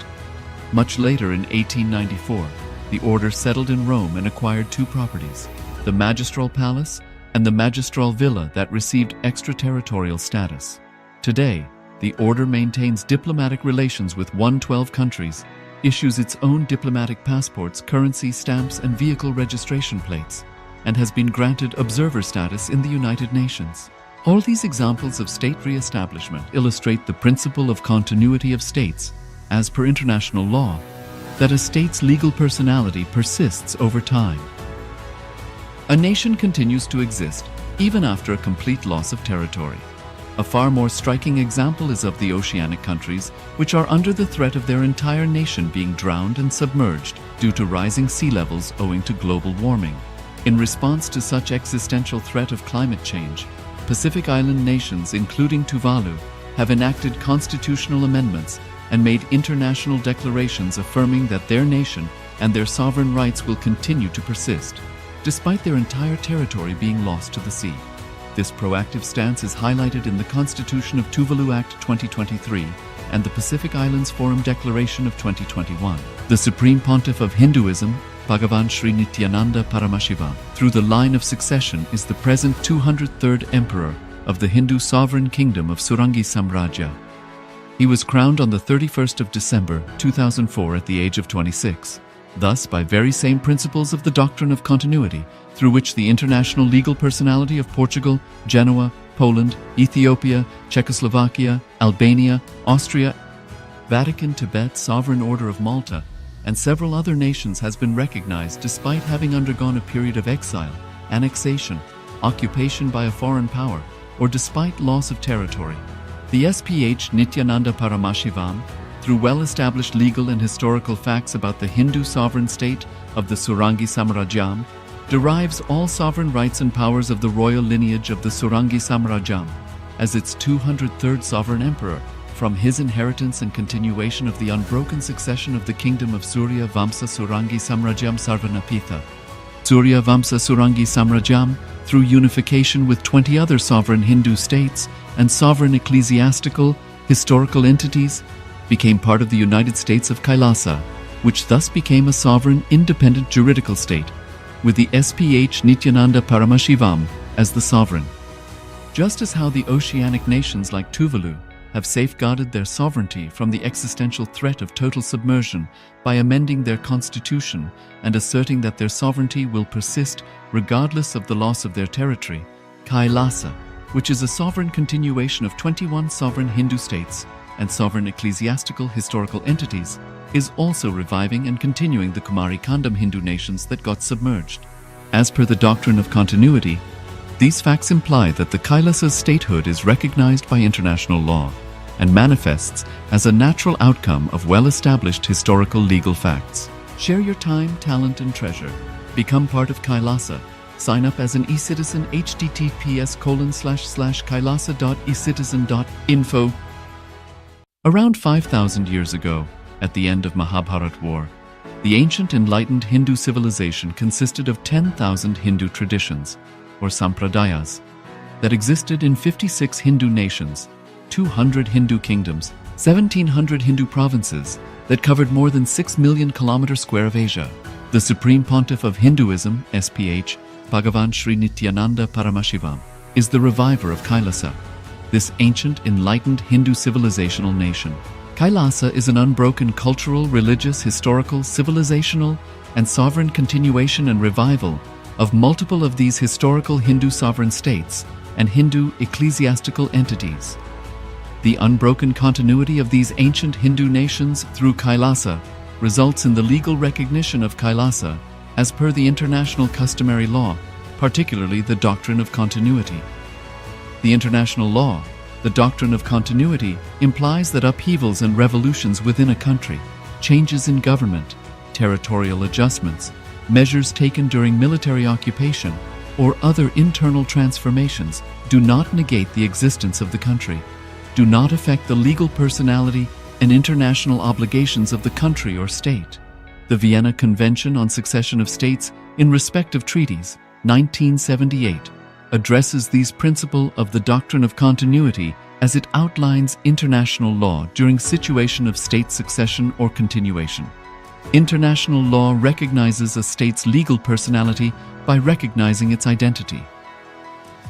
Much later in 1894, the order settled in Rome and acquired two properties, the Magistral Palace and the Magistral Villa that received extraterritorial status. Today, the order maintains diplomatic relations with 112 countries, issues its own diplomatic passports, currency, stamps, and vehicle registration plates, and has been granted observer status in the United Nations. All these examples of state re-establishment illustrate the principle of continuity of states, as per international law, that a state's legal personality persists over time. A nation continues to exist even after a complete loss of territory. A far more striking example is of the oceanic countries, which are under the threat of their entire nation being drowned and submerged due to rising sea levels owing to global warming. In response to such existential threat of climate change, Pacific Island nations, including Tuvalu, have enacted constitutional amendments and made international declarations affirming that their nation and their sovereign rights will continue to persist, despite their entire territory being lost to the sea. This proactive stance is highlighted in the Constitution of Tuvalu Act 2023 and the Pacific Islands Forum Declaration of 2021. The Supreme Pontiff of Hinduism, Bhagavan Sri Nityananda Paramashiva, through the line of succession, is the present 203rd Emperor of the Hindu Sovereign Kingdom of Surangi Samrajya. He was crowned on the 31st of December 2004 at the age of 26. Thus, by very same principles of the doctrine of continuity, through which the international legal personality of Portugal, Genoa, Poland, Ethiopia, Czechoslovakia, Albania, Austria, Vatican, Tibet, Sovereign Order of Malta, and several other nations has been recognized despite having undergone a period of exile, annexation, occupation by a foreign power, or despite loss of territory. The SPH Nityananda Paramashivoham, through well-established legal and historical facts about the Hindu sovereign state of the Surangi Samrajyam, derives all sovereign rights and powers of the royal lineage of the Surangi Samrajyam as its 203rd sovereign emperor, from his inheritance and continuation of the unbroken succession of the kingdom of Surya Vamsa Surangi Samrajyam Sarvanapitha. Surya Vamsa Surangi Samrajyam, through unification with 20 other sovereign Hindu states and sovereign ecclesiastical, historical entities, became part of the United States of Kailasa, which thus became a sovereign, independent juridical state, with the SPH Nityananda Paramashivoham as the sovereign. Just as how the oceanic nations like Tuvalu have safeguarded their sovereignty from the existential threat of total submersion by amending their constitution and asserting that their sovereignty will persist regardless of the loss of their territory. Kailasa, which is a sovereign continuation of 21 sovereign Hindu states and sovereign ecclesiastical historical entities, is also reviving and continuing the Kumari Kandam Hindu nations that got submerged. As per the doctrine of continuity, these facts imply that the Kailasa's statehood is recognized by international law and manifests as a natural outcome of well-established historical legal facts. Share your time, talent, and treasure. Become part of Kailasa. Sign up as an eCitizen https://kailasa.ecitizen.info. Around 5,000 years ago, at the end of Mahabharat War, the ancient enlightened Hindu civilization consisted of 10,000 Hindu traditions, or sampradayas, that existed in 56 Hindu nations, 200 Hindu kingdoms, 1,700 Hindu provinces that covered more than 6 million kilometers square of Asia. The Supreme Pontiff of Hinduism, SPH, Bhagavan Sri Nityananda Paramashivoham, is the reviver of Kailasa, this ancient enlightened Hindu civilizational nation. Kailasa is an unbroken cultural, religious, historical, civilizational, and sovereign continuation and revival of multiple of these historical Hindu sovereign states and Hindu ecclesiastical entities. The unbroken continuity of these ancient Hindu nations through Kailasa results in the legal recognition of Kailasa as per the international customary law, particularly the doctrine of continuity. The international law, the doctrine of continuity, implies that upheavals and revolutions within a country, changes in government, territorial adjustments, measures taken during military occupation, or other internal transformations do not negate the existence of the country, do not affect the legal personality and international obligations of the country or state. The Vienna Convention on Succession of States in respect of treaties, 1978, addresses these principles of the doctrine of continuity as it outlines international law during situation of state succession or continuation. International law recognizes a state's legal personality by recognizing its identity.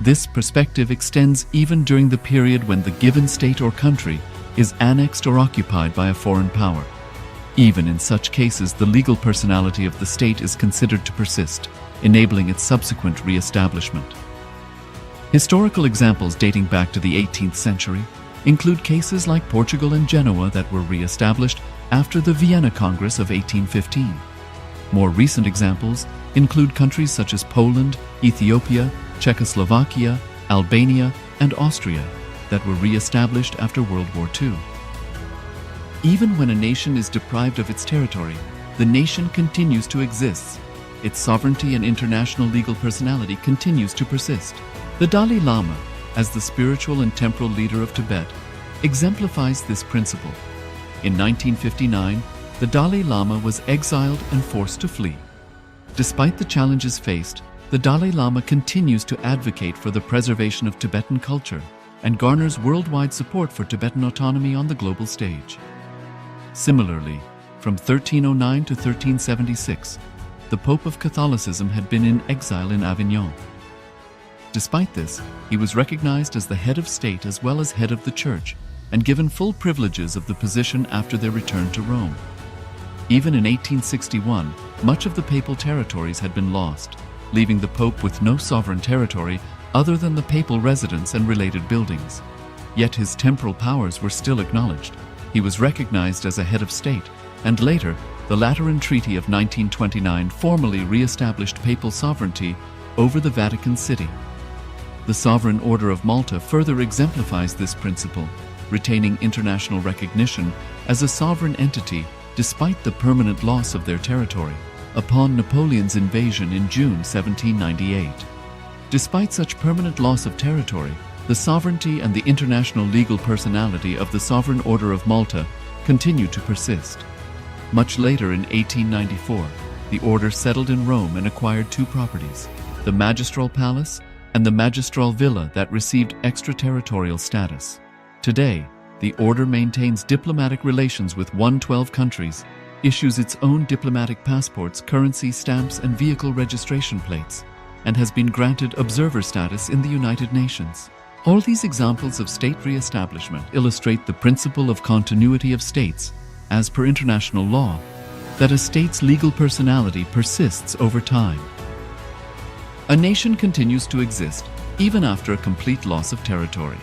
This perspective extends even during the period when the given state or country is annexed or occupied by a foreign power. Even in such cases, the legal personality of the state is considered to persist, enabling its subsequent re-establishment. Historical examples dating back to the 18th century include cases like Portugal and Genoa that were re-established after the Vienna Congress of 1815. More recent examples include countries such as Poland, Ethiopia, Czechoslovakia, Albania, and Austria that were re-established after World War II. Even when a nation is deprived of its territory, the nation continues to exist. Its sovereignty and international legal personality continues to persist. The Dalai Lama, as the spiritual and temporal leader of Tibet, exemplifies this principle. In 1959, the Dalai Lama was exiled and forced to flee. Despite the challenges faced, the Dalai Lama continues to advocate for the preservation of Tibetan culture and garners worldwide support for Tibetan autonomy on the global stage. Similarly, from 1309 to 1376, the Pope of Catholicism had been in exile in Avignon. Despite this, he was recognized as the head of state as well as head of the church and given full privileges of the position after their return to Rome. Even in 1861, much of the papal territories had been lost, leaving the Pope with no sovereign territory other than the papal residence and related buildings. Yet his temporal powers were still acknowledged. He was recognized as a head of state, and later, the Lateran Treaty of 1929 formally re-established papal sovereignty over the Vatican City. The Sovereign Order of Malta further exemplifies this principle, retaining international recognition as a sovereign entity despite the permanent loss of their territory upon Napoleon's invasion in June 1798. Despite such permanent loss of territory, the sovereignty and the international legal personality of the Sovereign Order of Malta continued to persist. Much later in 1894, the order settled in Rome and acquired two properties, the Magistral Palace and the Magistral Villa that received extraterritorial status. Today, the order maintains diplomatic relations with 112 countries, issues its own diplomatic passports, currency, stamps, and vehicle registration plates, and has been granted observer status in the United Nations. All these examples of state re-establishment illustrate the principle of continuity of states, as per international law, that a state's legal personality persists over time. A nation continues to exist even after a complete loss of territory.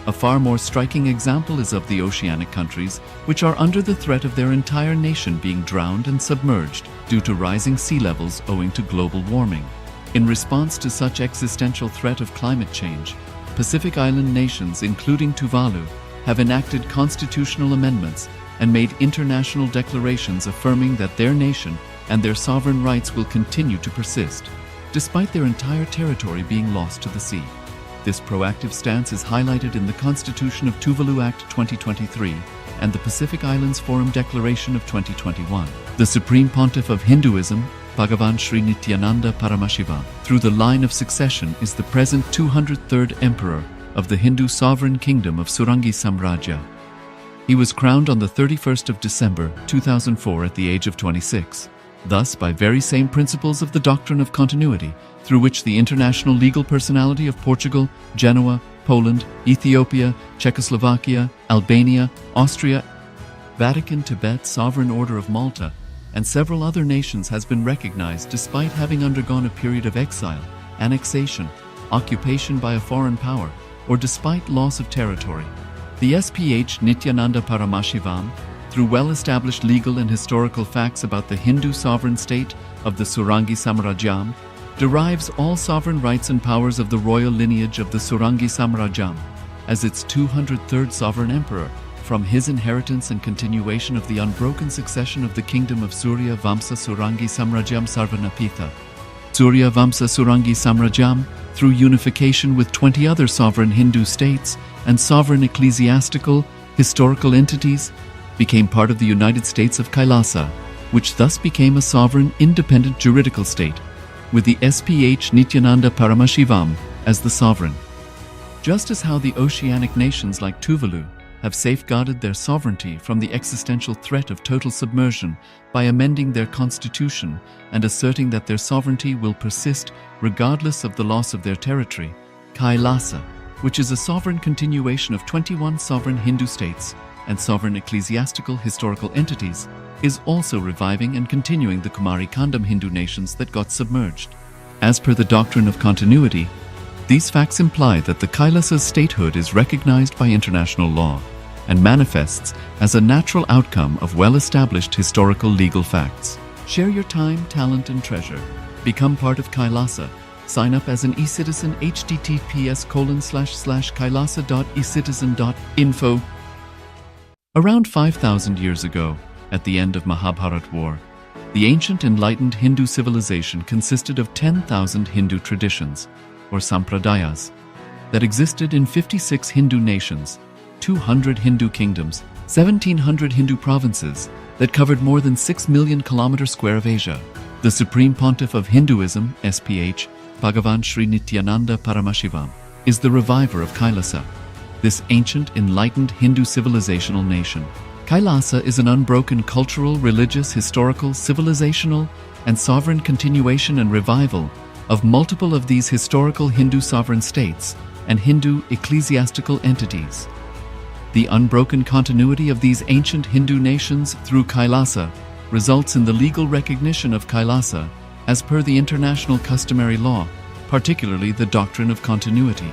A far more striking example is of the oceanic countries, which are under the threat of their entire nation being drowned and submerged due to rising sea levels owing to global warming. In response to such existential threat of climate change, Pacific Island nations, including Tuvalu, have enacted constitutional amendments and made international declarations affirming that their nation and their sovereign rights will continue to persist, despite their entire territory being lost to the sea. This proactive stance is highlighted in the Constitution of Tuvalu Act 2023 and the Pacific Islands Forum Declaration of 2021. The Supreme Pontiff of Hinduism, Bhagavan Sri Nityananda Paramashiva, through the line of succession, is the present 203rd Emperor of the Hindu Sovereign Kingdom of Surangi Samrajya. He was crowned on the 31st of December 2004 at the age of 26. Thus, by very same principles of the doctrine of continuity, through which the international legal personality of Portugal, Genoa, Poland, Ethiopia, Czechoslovakia, Albania, Austria, Vatican, Tibet, Sovereign Order of Malta, and several other nations has been recognized despite having undergone a period of exile, annexation, occupation by a foreign power, or despite loss of territory. The SPH Nityananda Paramashivoham, through well-established legal and historical facts about the Hindu sovereign state of the Surangi Samrajyam, derives all sovereign rights and powers of the royal lineage of the Surangi Samrajyam as its 203rd sovereign emperor, from his inheritance and continuation of the unbroken succession of the kingdom of Surya Vamsa Surangi Samrajyam Sarvanapitha. Surya Vamsa Surangi Samrajyam, through unification with 20 other sovereign Hindu states and sovereign ecclesiastical, historical entities, became part of the United States of Kailasa, which thus became a sovereign, independent juridical state, with the SPH Nityananda Paramashivoham as the sovereign. Just as how the oceanic nations like Tuvalu have safeguarded their sovereignty from the existential threat of total submersion by amending their constitution and asserting that their sovereignty will persist regardless of the loss of their territory, Kailasa, which is a sovereign continuation of 21 sovereign Hindu states and sovereign ecclesiastical historical entities, is also reviving and continuing the Kumari Kandam Hindu nations that got submerged. As per the doctrine of continuity, these facts imply that the Kailasa's statehood is recognized by international law and manifests as a natural outcome of well-established historical legal facts. Share your time, talent, and treasure. Become part of Kailasa. Sign up as an eCitizen https://kailasa.ecitizen.info. Around 5,000 years ago, at the end of Mahabharat War, the ancient enlightened Hindu civilization consisted of 10,000 Hindu traditions, or sampradayas, that existed in 56 Hindu nations, 200 Hindu kingdoms, 1,700 Hindu provinces that covered more than 6 million kilometers square of Asia. The Supreme Pontiff of Hinduism, SPH, Bhagavan Sri Nityananda Paramashivoham, is the reviver of Kailasa, this ancient enlightened Hindu civilizational nation. Kailasa is an unbroken cultural, religious, historical, civilizational, and sovereign continuation and revival of multiple of these historical Hindu sovereign states and Hindu ecclesiastical entities. The unbroken continuity of these ancient Hindu nations through Kailasa results in the legal recognition of Kailasa as per the international customary law, particularly the doctrine of continuity.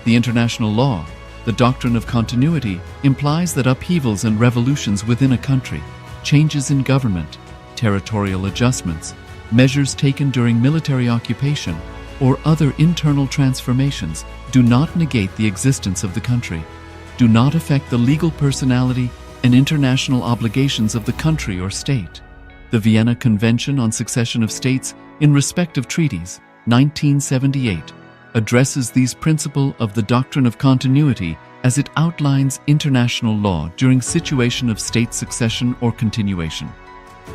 The international law, the doctrine of continuity, implies that upheavals and revolutions within a country, changes in government, territorial adjustments, measures taken during military occupation, or other internal transformations do not negate the existence of the country, do not affect the legal personality and international obligations of the country or state. The Vienna Convention on Succession of States in respect of treaties, 1978, addresses these principles of the doctrine of continuity as it outlines international law during situation of state succession or continuation.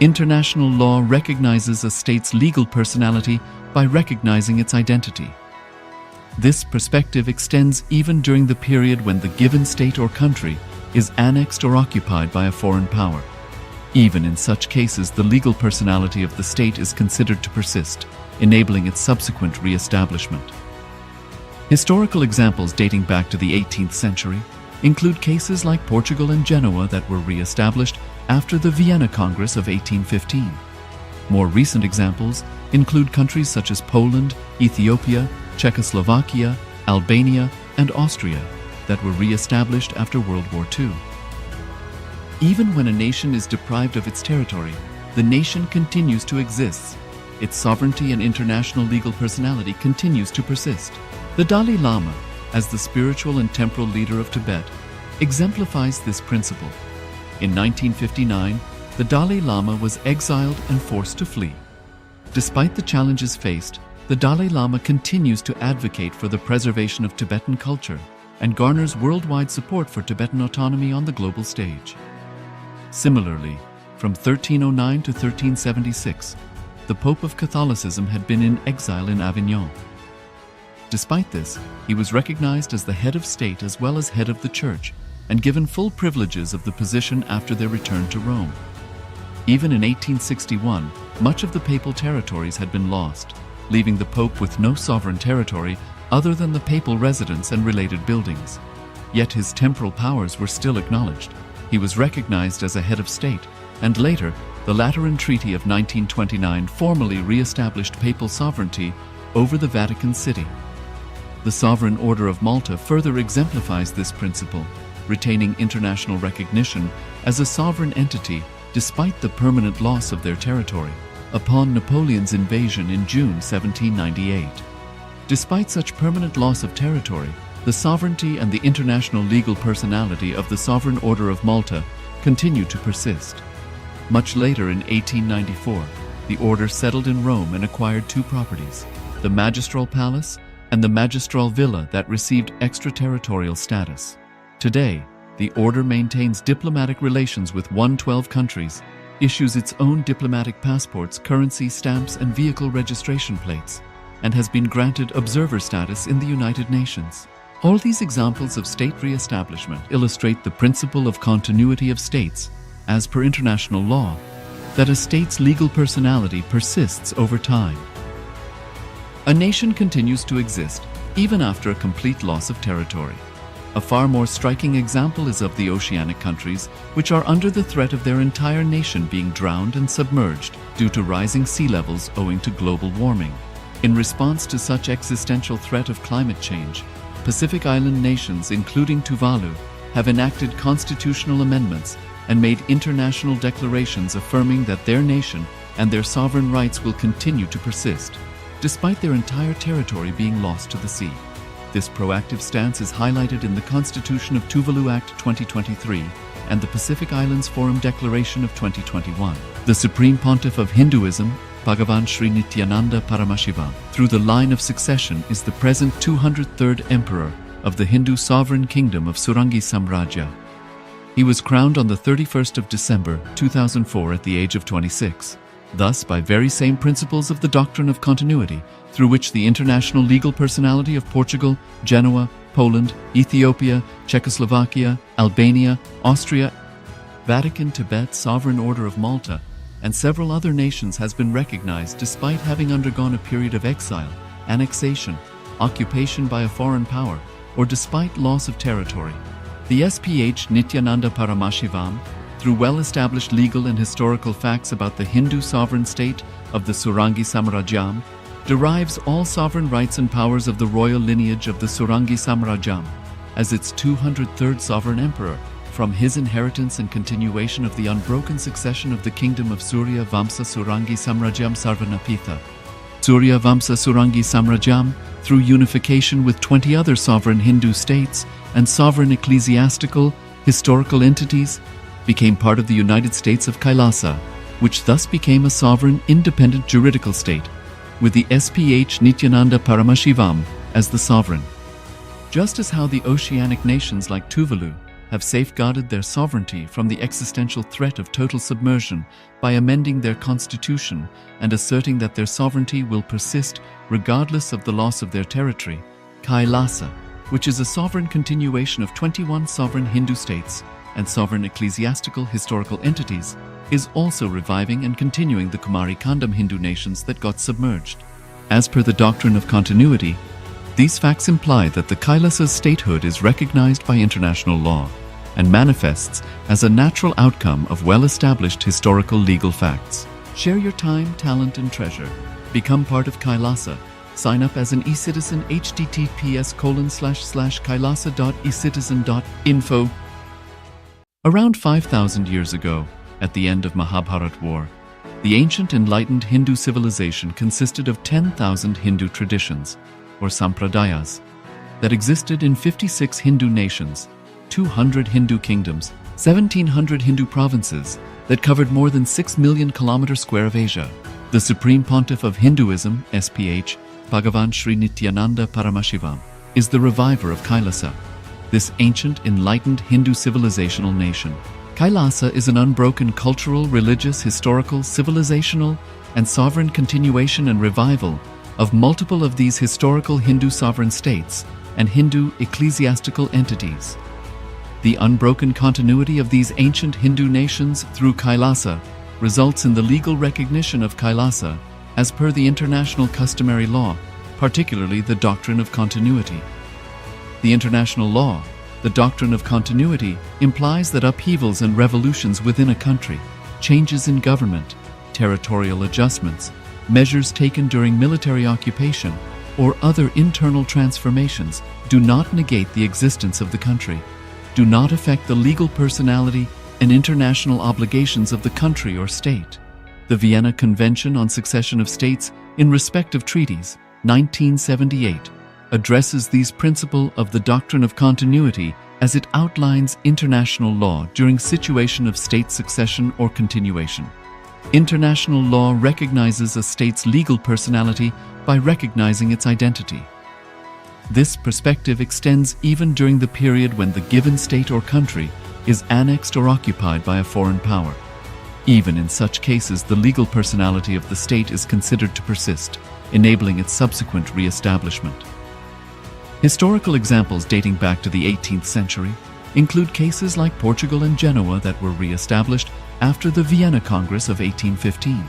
International law recognizes a state's legal personality by recognizing its identity. This perspective extends even during the period when the given state or country is annexed or occupied by a foreign power. Even in such cases, the legal personality of the state is considered to persist, enabling its subsequent re-establishment. Historical examples dating back to the 18th century include cases like Portugal and Genoa that were re-established after the Vienna Congress of 1815. More recent examples include countries such as Poland, Ethiopia, Czechoslovakia, Albania, and Austria that were re-established after World War II. Even when a nation is deprived of its territory, the nation continues to exist. Its sovereignty and international legal personality continues to persist. The Dalai Lama, as the spiritual and temporal leader of Tibet, exemplifies this principle. In 1959, the Dalai Lama was exiled and forced to flee. Despite the challenges faced, the Dalai Lama continues to advocate for the preservation of Tibetan culture and garners worldwide support for Tibetan autonomy on the global stage. Similarly, from 1309 to 1376, the Pope of Catholicism had been in exile in Avignon. Despite this, he was recognized as the head of state as well as head of the church and given full privileges of the position after their return to Rome. Even in 1861, much of the papal territories had been lost, leaving the Pope with no sovereign territory other than the papal residence and related buildings. Yet his temporal powers were still acknowledged. He was recognized as a head of state, and later, the Lateran Treaty of 1929 formally re-established papal sovereignty over the Vatican City. The Sovereign Order of Malta further exemplifies this principle, retaining international recognition as a sovereign entity despite the permanent loss of their territory upon Napoleon's invasion in June 1798. Despite such permanent loss of territory, the sovereignty and the international legal personality of the Sovereign Order of Malta continue to persist. Much later in 1894, the order settled in Rome and acquired two properties, the Magistral Palace and the Magistral Villa that received extraterritorial status. Today, the order maintains diplomatic relations with 112 countries, issues its own diplomatic passports, currency stamps, and vehicle registration plates, and has been granted observer status in the United Nations. All these examples of state re-establishment illustrate the principle of continuity of states, as per international law, that a state's legal personality persists over time. A nation continues to exist even after a complete loss of territory. A far more striking example is of the oceanic countries, which are under the threat of their entire nation being drowned and submerged due to rising sea levels owing to global warming. In response to such existential threat of climate change, Pacific Island nations, including Tuvalu, have enacted constitutional amendments and made international declarations affirming that their nation and their sovereign rights will continue to persist, despite their entire territory being lost to the sea. This proactive stance is highlighted in the Constitution of Tuvalu Act 2023 and the Pacific Islands Forum Declaration of 2021. The Supreme Pontiff of Hinduism, Bhagavan Sri Nityananda Paramashivoham, through the line of succession is the present 203rd Emperor of the Hindu Sovereign Kingdom of Surangi Samrajya. He was crowned on the 31st of December 2004 at the age of 26. Thus, by very same principles of the doctrine of continuity, through which the international legal personality of Portugal, Genoa, Poland, Ethiopia, Czechoslovakia, Albania, Austria, Vatican, Tibet, Sovereign Order of Malta, and several other nations has been recognized despite having undergone a period of exile, annexation, occupation by a foreign power, or despite loss of territory. The SPH Nityananda Paramashivoham, through well-established legal and historical facts about the Hindu sovereign state of the Surangi Samrajyam, derives all sovereign rights and powers of the royal lineage of the Surangi Samrajyam as its 203rd sovereign emperor from his inheritance and continuation of the unbroken succession of the kingdom of Surya Vamsa Surangi Samrajyam Sarvanapitha. Surya Vamsa Surangi Samrajyam, through unification with 20 other sovereign Hindu states and sovereign ecclesiastical, historical entities, became part of the United States of Kailasa, which thus became a sovereign, independent juridical state, with the SPH Nityananda Paramashivoham as the sovereign. Just as how the oceanic nations like Tuvalu have safeguarded their sovereignty from the existential threat of total submersion by amending their constitution and asserting that their sovereignty will persist regardless of the loss of their territory, Kailasa, which is a sovereign continuation of 21 sovereign Hindu states and sovereign ecclesiastical historical entities, is also reviving and continuing the Kumari Kandam Hindu nations that got submerged. As per the doctrine of continuity, These facts imply that the Kailasa's statehood is recognized by international law and manifests as a natural outcome of well-established historical legal facts. Share your time, talent, and treasure. Become part of Kailasa. Sign up as an eCitizen https://kailasa.ecitizen.info. Around 5,000 years ago, at the end of Mahabharat War, the ancient enlightened Hindu civilization consisted of 10,000 Hindu traditions, or sampradayas, that existed in 56 Hindu nations, 200 Hindu kingdoms, 1,700 Hindu provinces that covered more than 6 million kilometers square of Asia. The Supreme Pontiff of Hinduism, SPH, Bhagavan Sri Nityananda Paramashivoham, is the reviver of Kailasa, this ancient enlightened Hindu civilizational nation. Kailasa is an unbroken cultural, religious, historical, civilizational, and sovereign continuation and revival of multiple of these historical Hindu sovereign states and Hindu ecclesiastical entities. The unbroken continuity of these ancient Hindu nations through Kailasa results in the legal recognition of Kailasa as per the international customary law, particularly the doctrine of continuity. The international law, the doctrine of continuity, implies that upheavals and revolutions within a country, changes in government, territorial adjustments, measures taken during military occupation, or other internal transformations do not negate the existence of the country, do not affect the legal personality and international obligations of the country or state. The Vienna Convention on Succession of States in respect of treaties, 1978, addresses these principles of the doctrine of continuity as it outlines international law during situation of state succession or continuation. International law recognizes a state's legal personality by recognizing its identity. This perspective extends even during the period when the given state or country is annexed or occupied by a foreign power. Even in such cases, the legal personality of the state is considered to persist, enabling its subsequent re-establishment. Historical examples dating back to the 18th century include cases like Portugal and Genoa that were re-established after the Vienna Congress of 1815.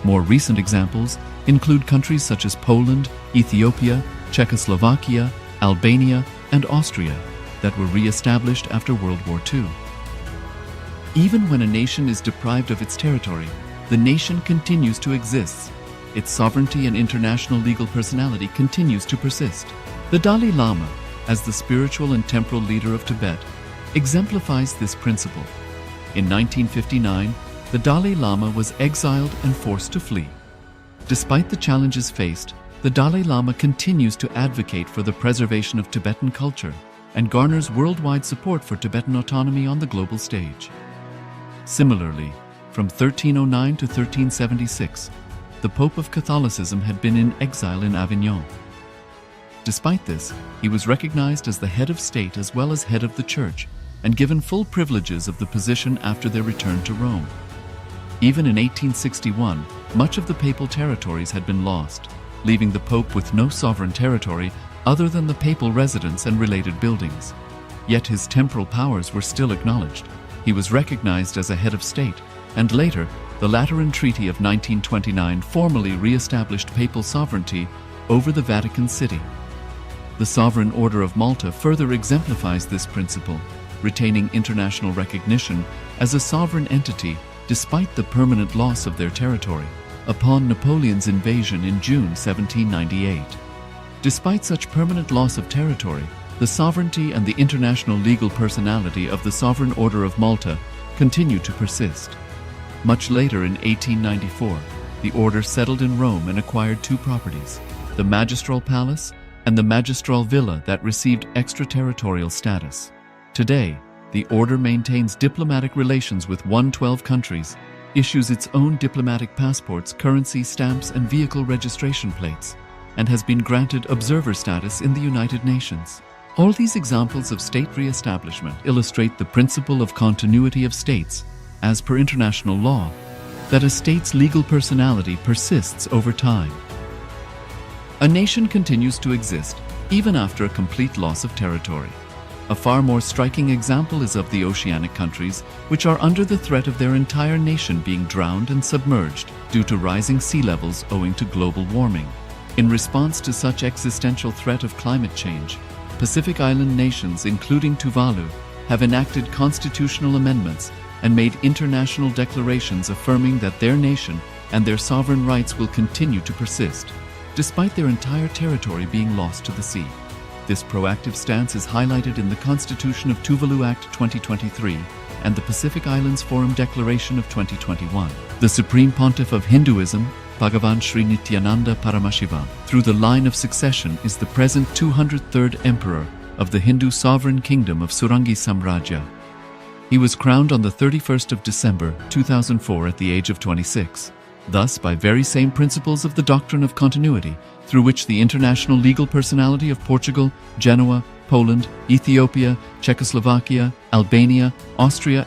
More recent examples include countries such as Poland, Ethiopia, Czechoslovakia, Albania, and Austria that were re-established after World War II. Even when a nation is deprived of its territory, the nation continues to exist. Its sovereignty and international legal personality continues to persist. The Dalai Lama, as the spiritual and temporal leader of Tibet, exemplifies this principle. In 1959, the Dalai Lama was exiled and forced to flee. Despite the challenges faced, the Dalai Lama continues to advocate for the preservation of Tibetan culture and garners worldwide support for Tibetan autonomy on the global stage. Similarly, from 1309 to 1376, the Pope of Catholicism had been in exile in Avignon. Despite this, he was recognized as the head of state as well as head of the church and given full privileges of the position after their return to Rome. Even in 1861, much of the papal territories had been lost, leaving the Pope with no sovereign territory other than the papal residence and related buildings. Yet his temporal powers were still acknowledged. He was recognized as a head of state, and later, the Lateran Treaty of 1929 formally re-established papal sovereignty over the Vatican City. The Sovereign Order of Malta further exemplifies this principle, retaining international recognition as a sovereign entity despite the permanent loss of their territory upon Napoleon's invasion in June 1798. Despite such permanent loss of territory, the sovereignty and the international legal personality of the Sovereign Order of Malta continue to persist. Much later in 1894, the order settled in Rome and acquired two properties, the Magistral Palace and the Magistral Villa that received extraterritorial status. Today, the order maintains diplomatic relations with 112 countries, issues its own diplomatic passports, currency, stamps, and vehicle registration plates, and has been granted observer status in the United Nations. All these examples of state re-establishment illustrate the principle of continuity of states, as per international law, that a state's legal personality persists over time. A nation continues to exist even after a complete loss of territory. A far more striking example is of the oceanic countries, which are under the threat of their entire nation being drowned and submerged due to rising sea levels owing to global warming. In response to such existential threat of climate change, Pacific Island nations, including Tuvalu, have enacted constitutional amendments and made international declarations affirming that their nation and their sovereign rights will continue to persist, despite their entire territory being lost to the sea. This proactive stance is highlighted in the Constitution of Tuvalu Act 2023 and the Pacific Islands Forum Declaration of 2021. The Supreme Pontiff of Hinduism, Bhagavan Sri Nityananda Paramashivoham, through the line of succession is the present 203rd Emperor of the Hindu Sovereign Kingdom of Surangi Samrajya. He was crowned on the 31st of December 2004 at the age of 26. Thus, by very same principles of the doctrine of continuity, through which the international legal personality of Portugal, Genoa, Poland, Ethiopia, Czechoslovakia, Albania, Austria,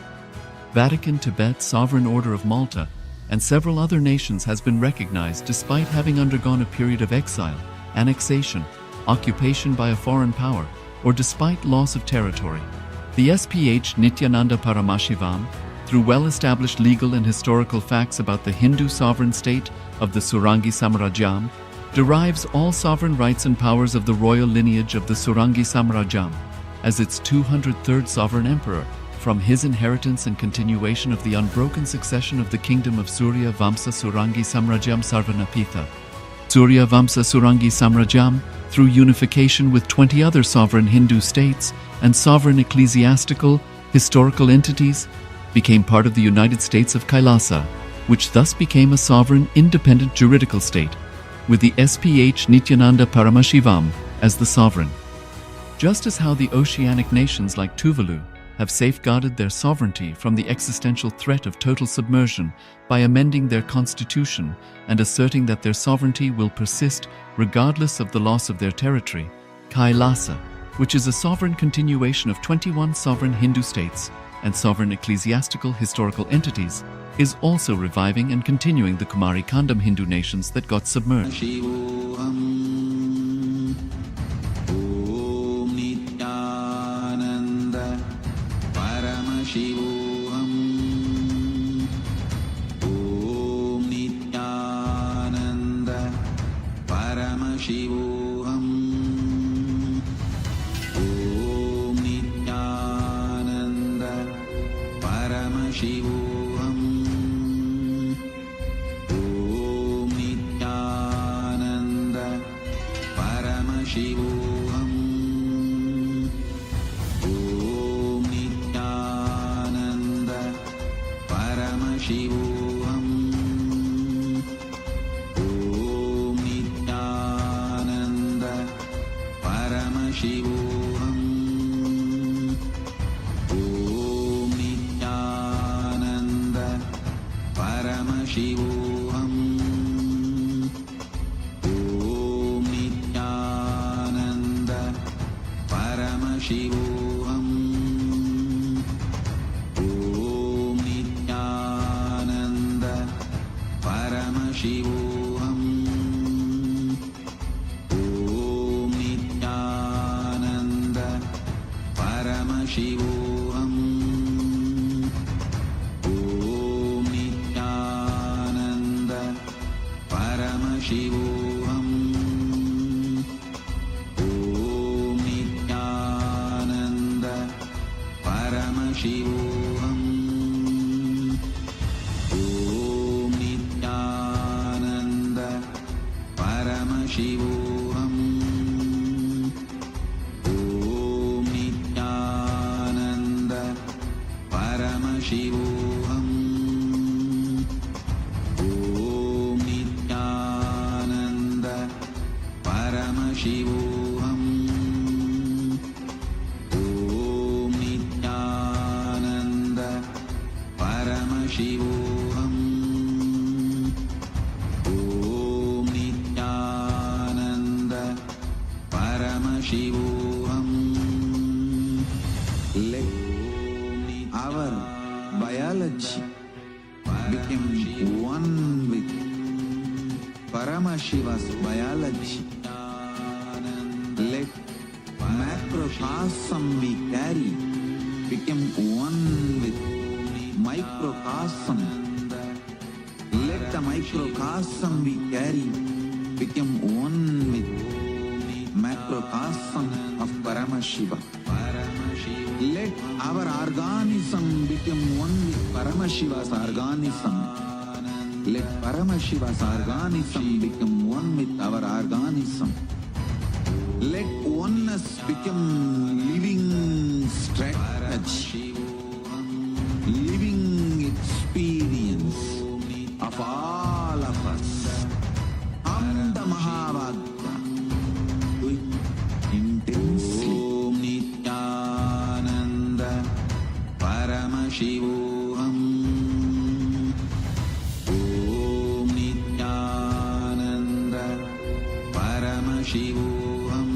Vatican, Tibet, Sovereign Order of Malta, and several other nations has been recognized despite having undergone a period of exile, annexation, occupation by a foreign power, or despite loss of territory. The SPH Nityananda Paramashivoham, through well-established legal and historical facts about the Hindu sovereign state of the Surangi Samrajyam, derives all sovereign rights and powers of the royal lineage of the Surangi Samrajyam as its 203rd sovereign emperor, from his inheritance and continuation of the unbroken succession of the kingdom of Surya Vamsa Surangi Samrajyam Sarvanapitha. Surya Vamsa Surangi Samrajyam, through unification with 20 other sovereign Hindu states and sovereign ecclesiastical, historical entities, became part of the United States of Kailasa, which thus became a sovereign, independent juridical state, with the SPH Nityananda Paramashivoham as the sovereign. Just as how the oceanic nations like Tuvalu have safeguarded their sovereignty from the existential threat of total submersion by amending their constitution and asserting that their sovereignty will persist regardless of the loss of their territory, Kailasa, which is a sovereign continuation of 21 sovereign Hindu states and sovereign ecclesiastical historical entities, is also reviving and continuing the Kumari Kandam Hindu nations that got submerged. Paramashiva's biology. Let macrocosm we carry become one with microcosm. Let the microcosm we carry become one with macrocosm of Paramashiva. Let our organism become one with Paramashiva's organism. Let Paramashiva's organism become one with our organism. Let oneness become living strategy, living experience of all of us. Am the Mahavagya. Do it intensely. Om Nityananda Paramashivoham. Om Nityananda Paramashivoham.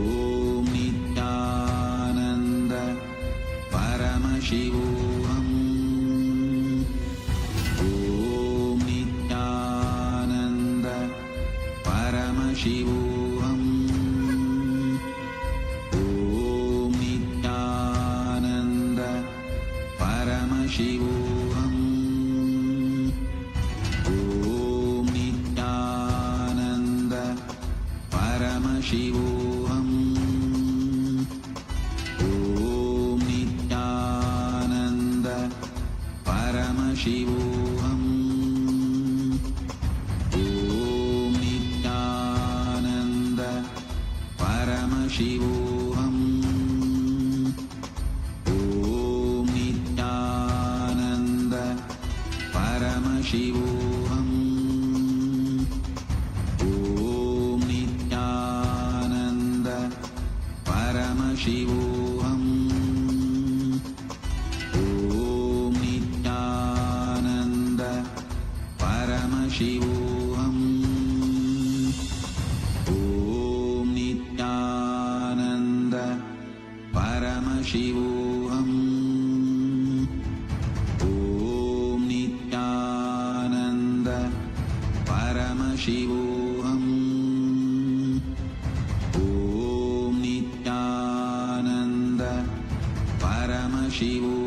Om Nityananda Paramashivoham. Om Nityananda Paramashivoham. Om Nityananda Paramashivoham. Om Nityananda Paramashivoham. Om Nityananda Paramashivoham. Om Nityananda Paramashivoham. Om Nityananda Paramashivoham. Om Nityananda Paramashivoham. Om Nityananda Paramashivoham. Om Nityananda Paramashivoham. Om Nityananda Paramashivoham. Om Nityananda Paramashivoham.